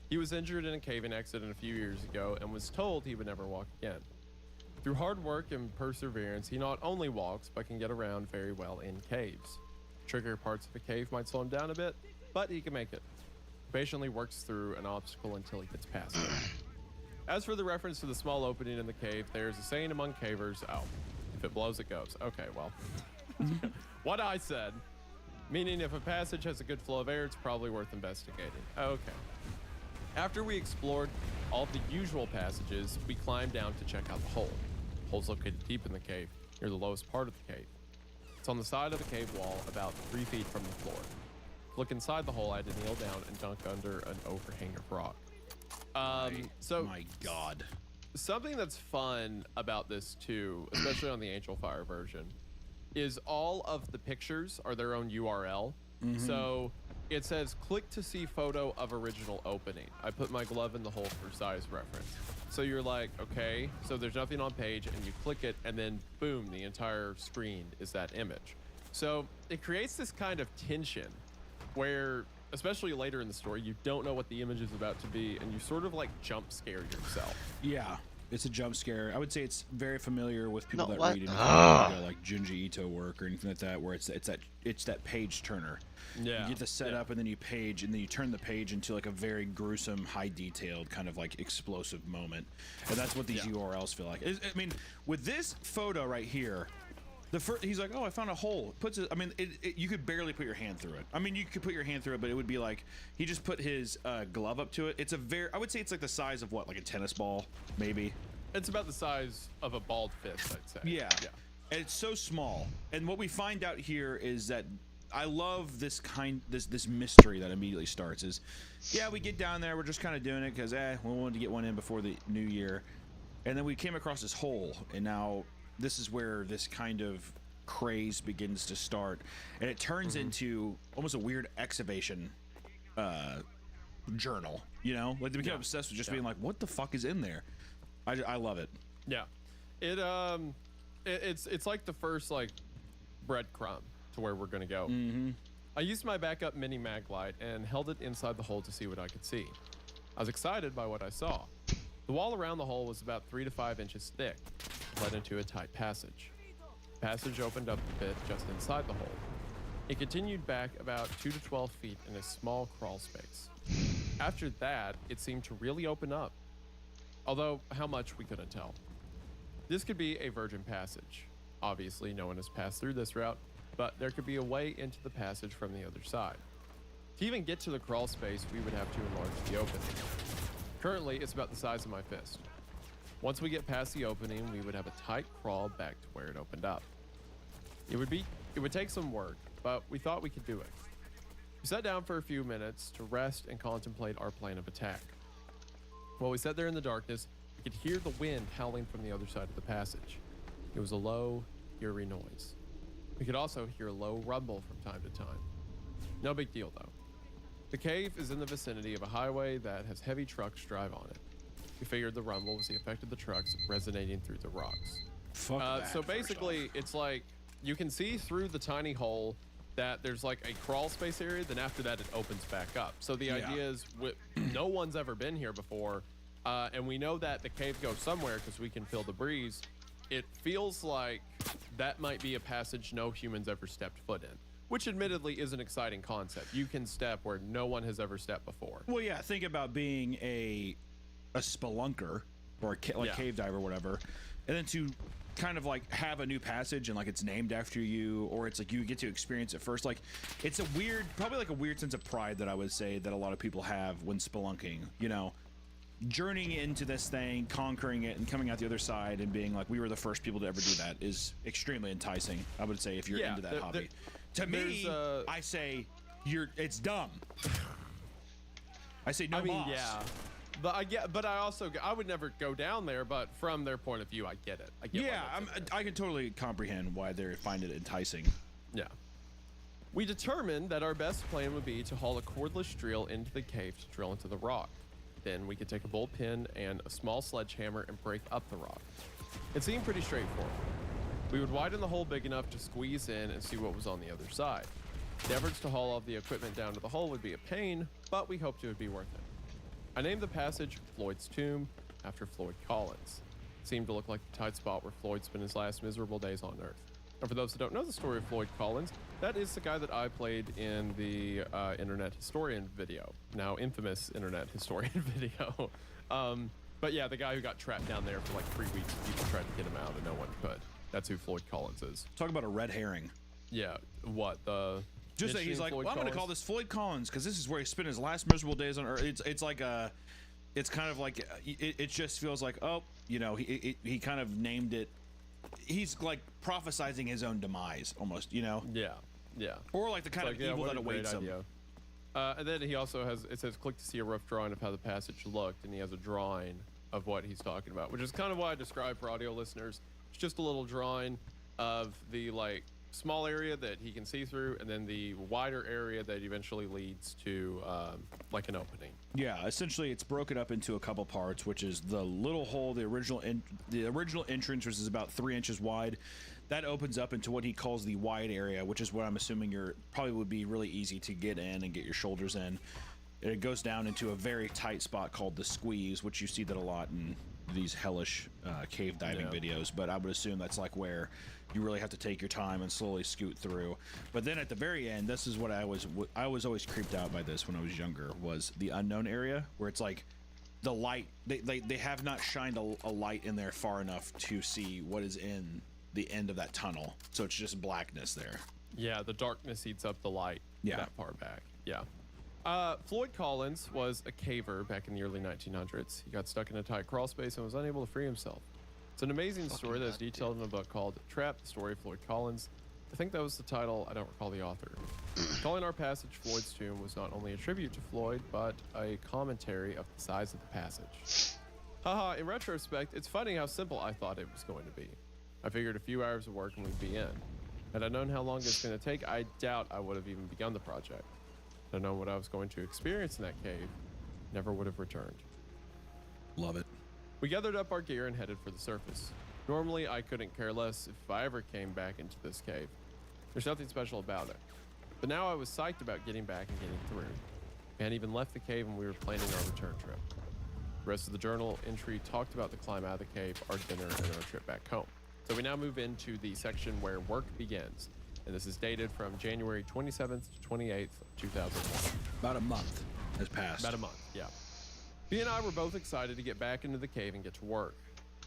He was injured in a caving accident a few years ago and was told he would never walk again. Through hard work and perseverance, he not only walks, but can get around very well in caves. Trickier parts of a cave might slow him down a bit, but he can make it. Patiently works through an obstacle until he gets past it. As for the reference to the small opening in the cave, there's a saying among cavers, oh, if it blows, it goes. Okay, well, what I said, meaning if a passage has a good flow of air, it's probably worth investigating. Okay. After we explored all of the usual passages, we climbed down to check out the hole. The hole's located deep in the cave, near the lowest part of the cave. It's on the side of the cave wall, about 3 feet from the floor. To look inside the hole, I had to kneel down and dunk under an overhang of rock. My God. Something that's fun about this too, especially on the Angel Fire version, is all of the pictures are their own URL. So it says, click to see photo of original opening. I put my glove in the hole for size reference. So you're like, okay, so there's nothing on page, and you click it, and then boom, the entire screen is that image. So it creates this kind of tension where, especially later in the story, you don't know what the image is about to be, and you sort of like jump scare yourself. Yeah, it's a jump scare. I would say it's very familiar with people that what? read anything like Junji Ito work or anything like that, where it's that page turner. Yeah. You get the setup and then you page, and then you turn the page into like a very gruesome, high detailed kind of like explosive moment, and that's what these URLs feel like. I mean, with this photo right here, he's like, oh, I found a hole. Puts it. I mean, you could barely put your hand through it. I mean, you could put your hand through it, but it would be like he just put his glove up to it. It's I would say it's like the size of what, like a tennis ball, maybe. It's about the size of a balled fist, I'd say. Yeah. And it's so small. And what we find out here is that I love this mystery that immediately starts. Is we get down there, we're just kind of doing it because we wanted to get one in before the new year, and then we came across this hole, and now this is where this kind of craze begins to start, and it turns into almost a weird excavation journal. You know, like they became obsessed with just being like, what the fuck is in there? I love it. Yeah, it's like the first like breadcrumb to where we're gonna go. I used my backup mini mag light and held it inside the hole to see what I could see. I was excited by what I saw. The wall around the hole was about 3 to 5 inches thick, led into a tight passage. The passage opened up a bit just inside the hole. It continued back about 2 to 12 feet in a small crawl space. After that, it seemed to really open up, although how much we couldn't tell. This could be a virgin passage. Obviously, no one has passed through this route, but there could be a way into the passage from the other side. To even get to the crawl space, we would have to enlarge the opening. Currently, it's about the size of my fist. Once we get past the opening, we would have a tight crawl back to where it opened up. It would take some work, but we thought we could do it. We sat down for a few minutes to rest and contemplate our plan of attack. While we sat there in the darkness, we could hear the wind howling from the other side of the passage. It was a low, eerie noise. We could also hear a low rumble from time to time. No big deal though. The cave is in the vicinity of a highway that has heavy trucks drive on it. We figured the rumble was the effect of the trucks resonating through the rocks. So basically, it's like you can see through the tiny hole that there's like a crawl space area, then after that it opens back up. So the idea is no one's ever been here before, and we know that the cave goes somewhere because we can feel the breeze. It feels like that might be a passage no humans ever stepped foot in, which admittedly is an exciting concept. You can step where no one has ever stepped before. Well, yeah, think about being a spelunker or a cave diver or whatever, and then to kind of like have a new passage and like it's named after you, or it's like you get to experience it first. Like it's probably like a weird sense of pride that I would say that a lot of people have when spelunking, you know, journeying into this thing, conquering it, and coming out the other side and being like, we were the first people to ever do that is extremely enticing, I would say, if you're into that hobby. To me, I say it's dumb. I say no. I mean, yeah. But I would never go down there. But from their point of view, I get it. I can totally comprehend why they find it enticing. Yeah. We determined that our best plan would be to haul a cordless drill into the cave to drill into the rock. Then we could take a bullpen and a small sledgehammer and break up the rock. It seemed pretty straightforward. We would widen the hole big enough to squeeze in and see what was on the other side. The efforts to haul all the equipment down to the hole would be a pain, but we hoped it would be worth it. I named the passage Floyd's Tomb after Floyd Collins. It seemed to look like the tight spot where Floyd spent his last miserable days on Earth. And for those who don't know the story of Floyd Collins, that is the guy that I played in the Internet Historian video, now infamous Internet Historian video. But yeah, the guy who got trapped down there for like 3 weeks, people tried to get him out and no one could. That's who Floyd Collins is. Talk about a red herring. Yeah, what, the... Just that he's like, Floyd well, I'm going to call Collins? this Floyd Collins because this is where he spent his last miserable days on Earth. It's like a, it's kind of like it just feels like, oh, you know, he kind of named it. He's like prophesizing his own demise almost, you know. Yeah, yeah. Or like the kind of evil what that a great awaits him. idea. And then he also has, it says click to see a rough drawing of how the passage looked, and he has a drawing of what he's talking about, which is kind of why I describe for audio listeners. It's just a little drawing of the like small area that he can see through, and then the wider area that eventually leads to like an opening. Yeah, essentially it's broken up into a couple parts, which is the little hole, the original entrance, which is about 3 inches wide. That opens up into what he calls the wide area, which is what I'm assuming probably would be really easy to get in and get your shoulders in. And it goes down into a very tight spot called the squeeze, which you see that a lot in these hellish cave diving videos. But I would assume that's like where you really have to take your time and slowly scoot through. But then at the very end, this is what I was always creeped out by this when I was younger, was the unknown area, where it's like the light, they have not shined a light in there far enough to see what is in the end of that tunnel. So it's just blackness there. Yeah, the darkness eats up the light that far back. Yeah. Floyd Collins was a caver back in the early 1900s. He got stuck in a tight crawl space and was unable to free himself. It's an amazing story that's detailed in a book called Trapped, the Story of Floyd Collins. I think that was the title. I don't recall the author. Calling our passage Floyd's Tomb was not only a tribute to Floyd, but a commentary of the size of the passage. Haha, in retrospect, it's funny how simple I thought it was going to be. I figured a few hours of work and we'd be in. Had I known how long it's going to take, I doubt I would have even begun the project. Had I known what I was going to experience in that cave, never would have returned. Love it. We gathered up our gear and headed for the surface. Normally, I couldn't care less if I ever came back into this cave. There's nothing special about it. But now I was psyched about getting back and getting through. We hadn't even left the cave and we were planning our return trip. The rest of the journal entry talked about the climb out of the cave, our dinner, and our trip back home. So we now move into the section where work begins. And this is dated from January 27th to 28th, 2001. About a month has passed. About a month, yeah. B and I were both excited to get back into the cave and get to work.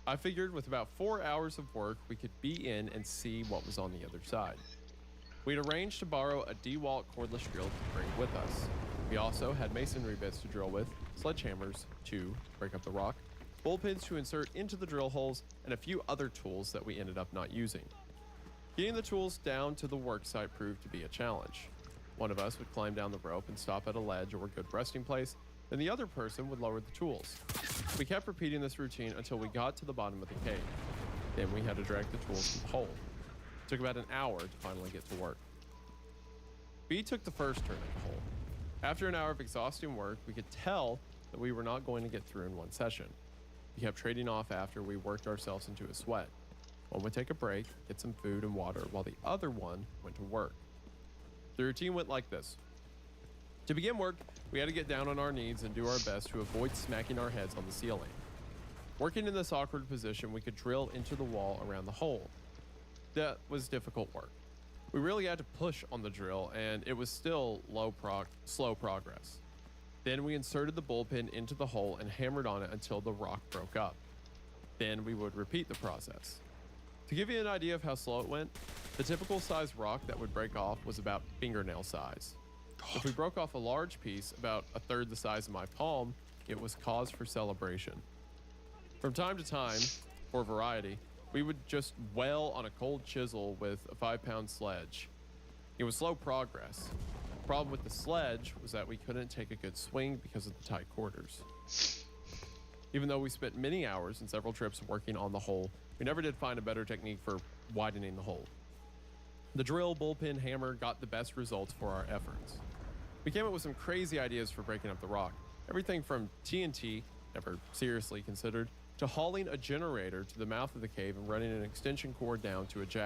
I figured with about 4 hours of work, we could be in and see what was on the other side. We'd arranged to borrow a DeWalt cordless drill to bring with us. We also had masonry bits to drill with, sledgehammers to break up the rock, bullpins to insert into the drill holes, and a few other tools that we ended up not using. Getting the tools down to the work site proved to be a challenge. One of us would climb down the rope and stop at a ledge or a good resting place, then the other person would lower the tools. We kept repeating this routine until we got to the bottom of the cave. Then we had to drag the tools to the hole. It took about an hour to finally get to work. B took the first turn at the hole. After an hour of exhausting work, we could tell that we were not going to get through in one session. We kept trading off after we worked ourselves into a sweat. One would take a break, get some food and water, while the other one went to work. The routine went like this. To begin work, we had to get down on our knees and do our best to avoid smacking our heads on the ceiling. Working in this awkward position, we could drill into the wall around the hole. That was difficult work. We really had to push on the drill, and it was still slow progress. Then we inserted the bullpen into the hole and hammered on it until the rock broke up. Then we would repeat the process. To give you an idea of how slow it went, the typical size rock that would break off was about fingernail size. If we broke off a large piece, about a third the size of my palm, it was cause for celebration. From time to time, for variety, we would just wail on a cold chisel with a 5-pound sledge. It was slow progress. The problem with the sledge was that we couldn't take a good swing because of the tight quarters. Even though we spent many hours and several trips working on the hole, we never did find a better technique for widening the hole. The drill, bullpen, hammer got the best results for our efforts. We came up with some crazy ideas for breaking up the rock. Everything from TNT, never seriously considered, to hauling a generator to the mouth of the cave and running an extension cord down to a jack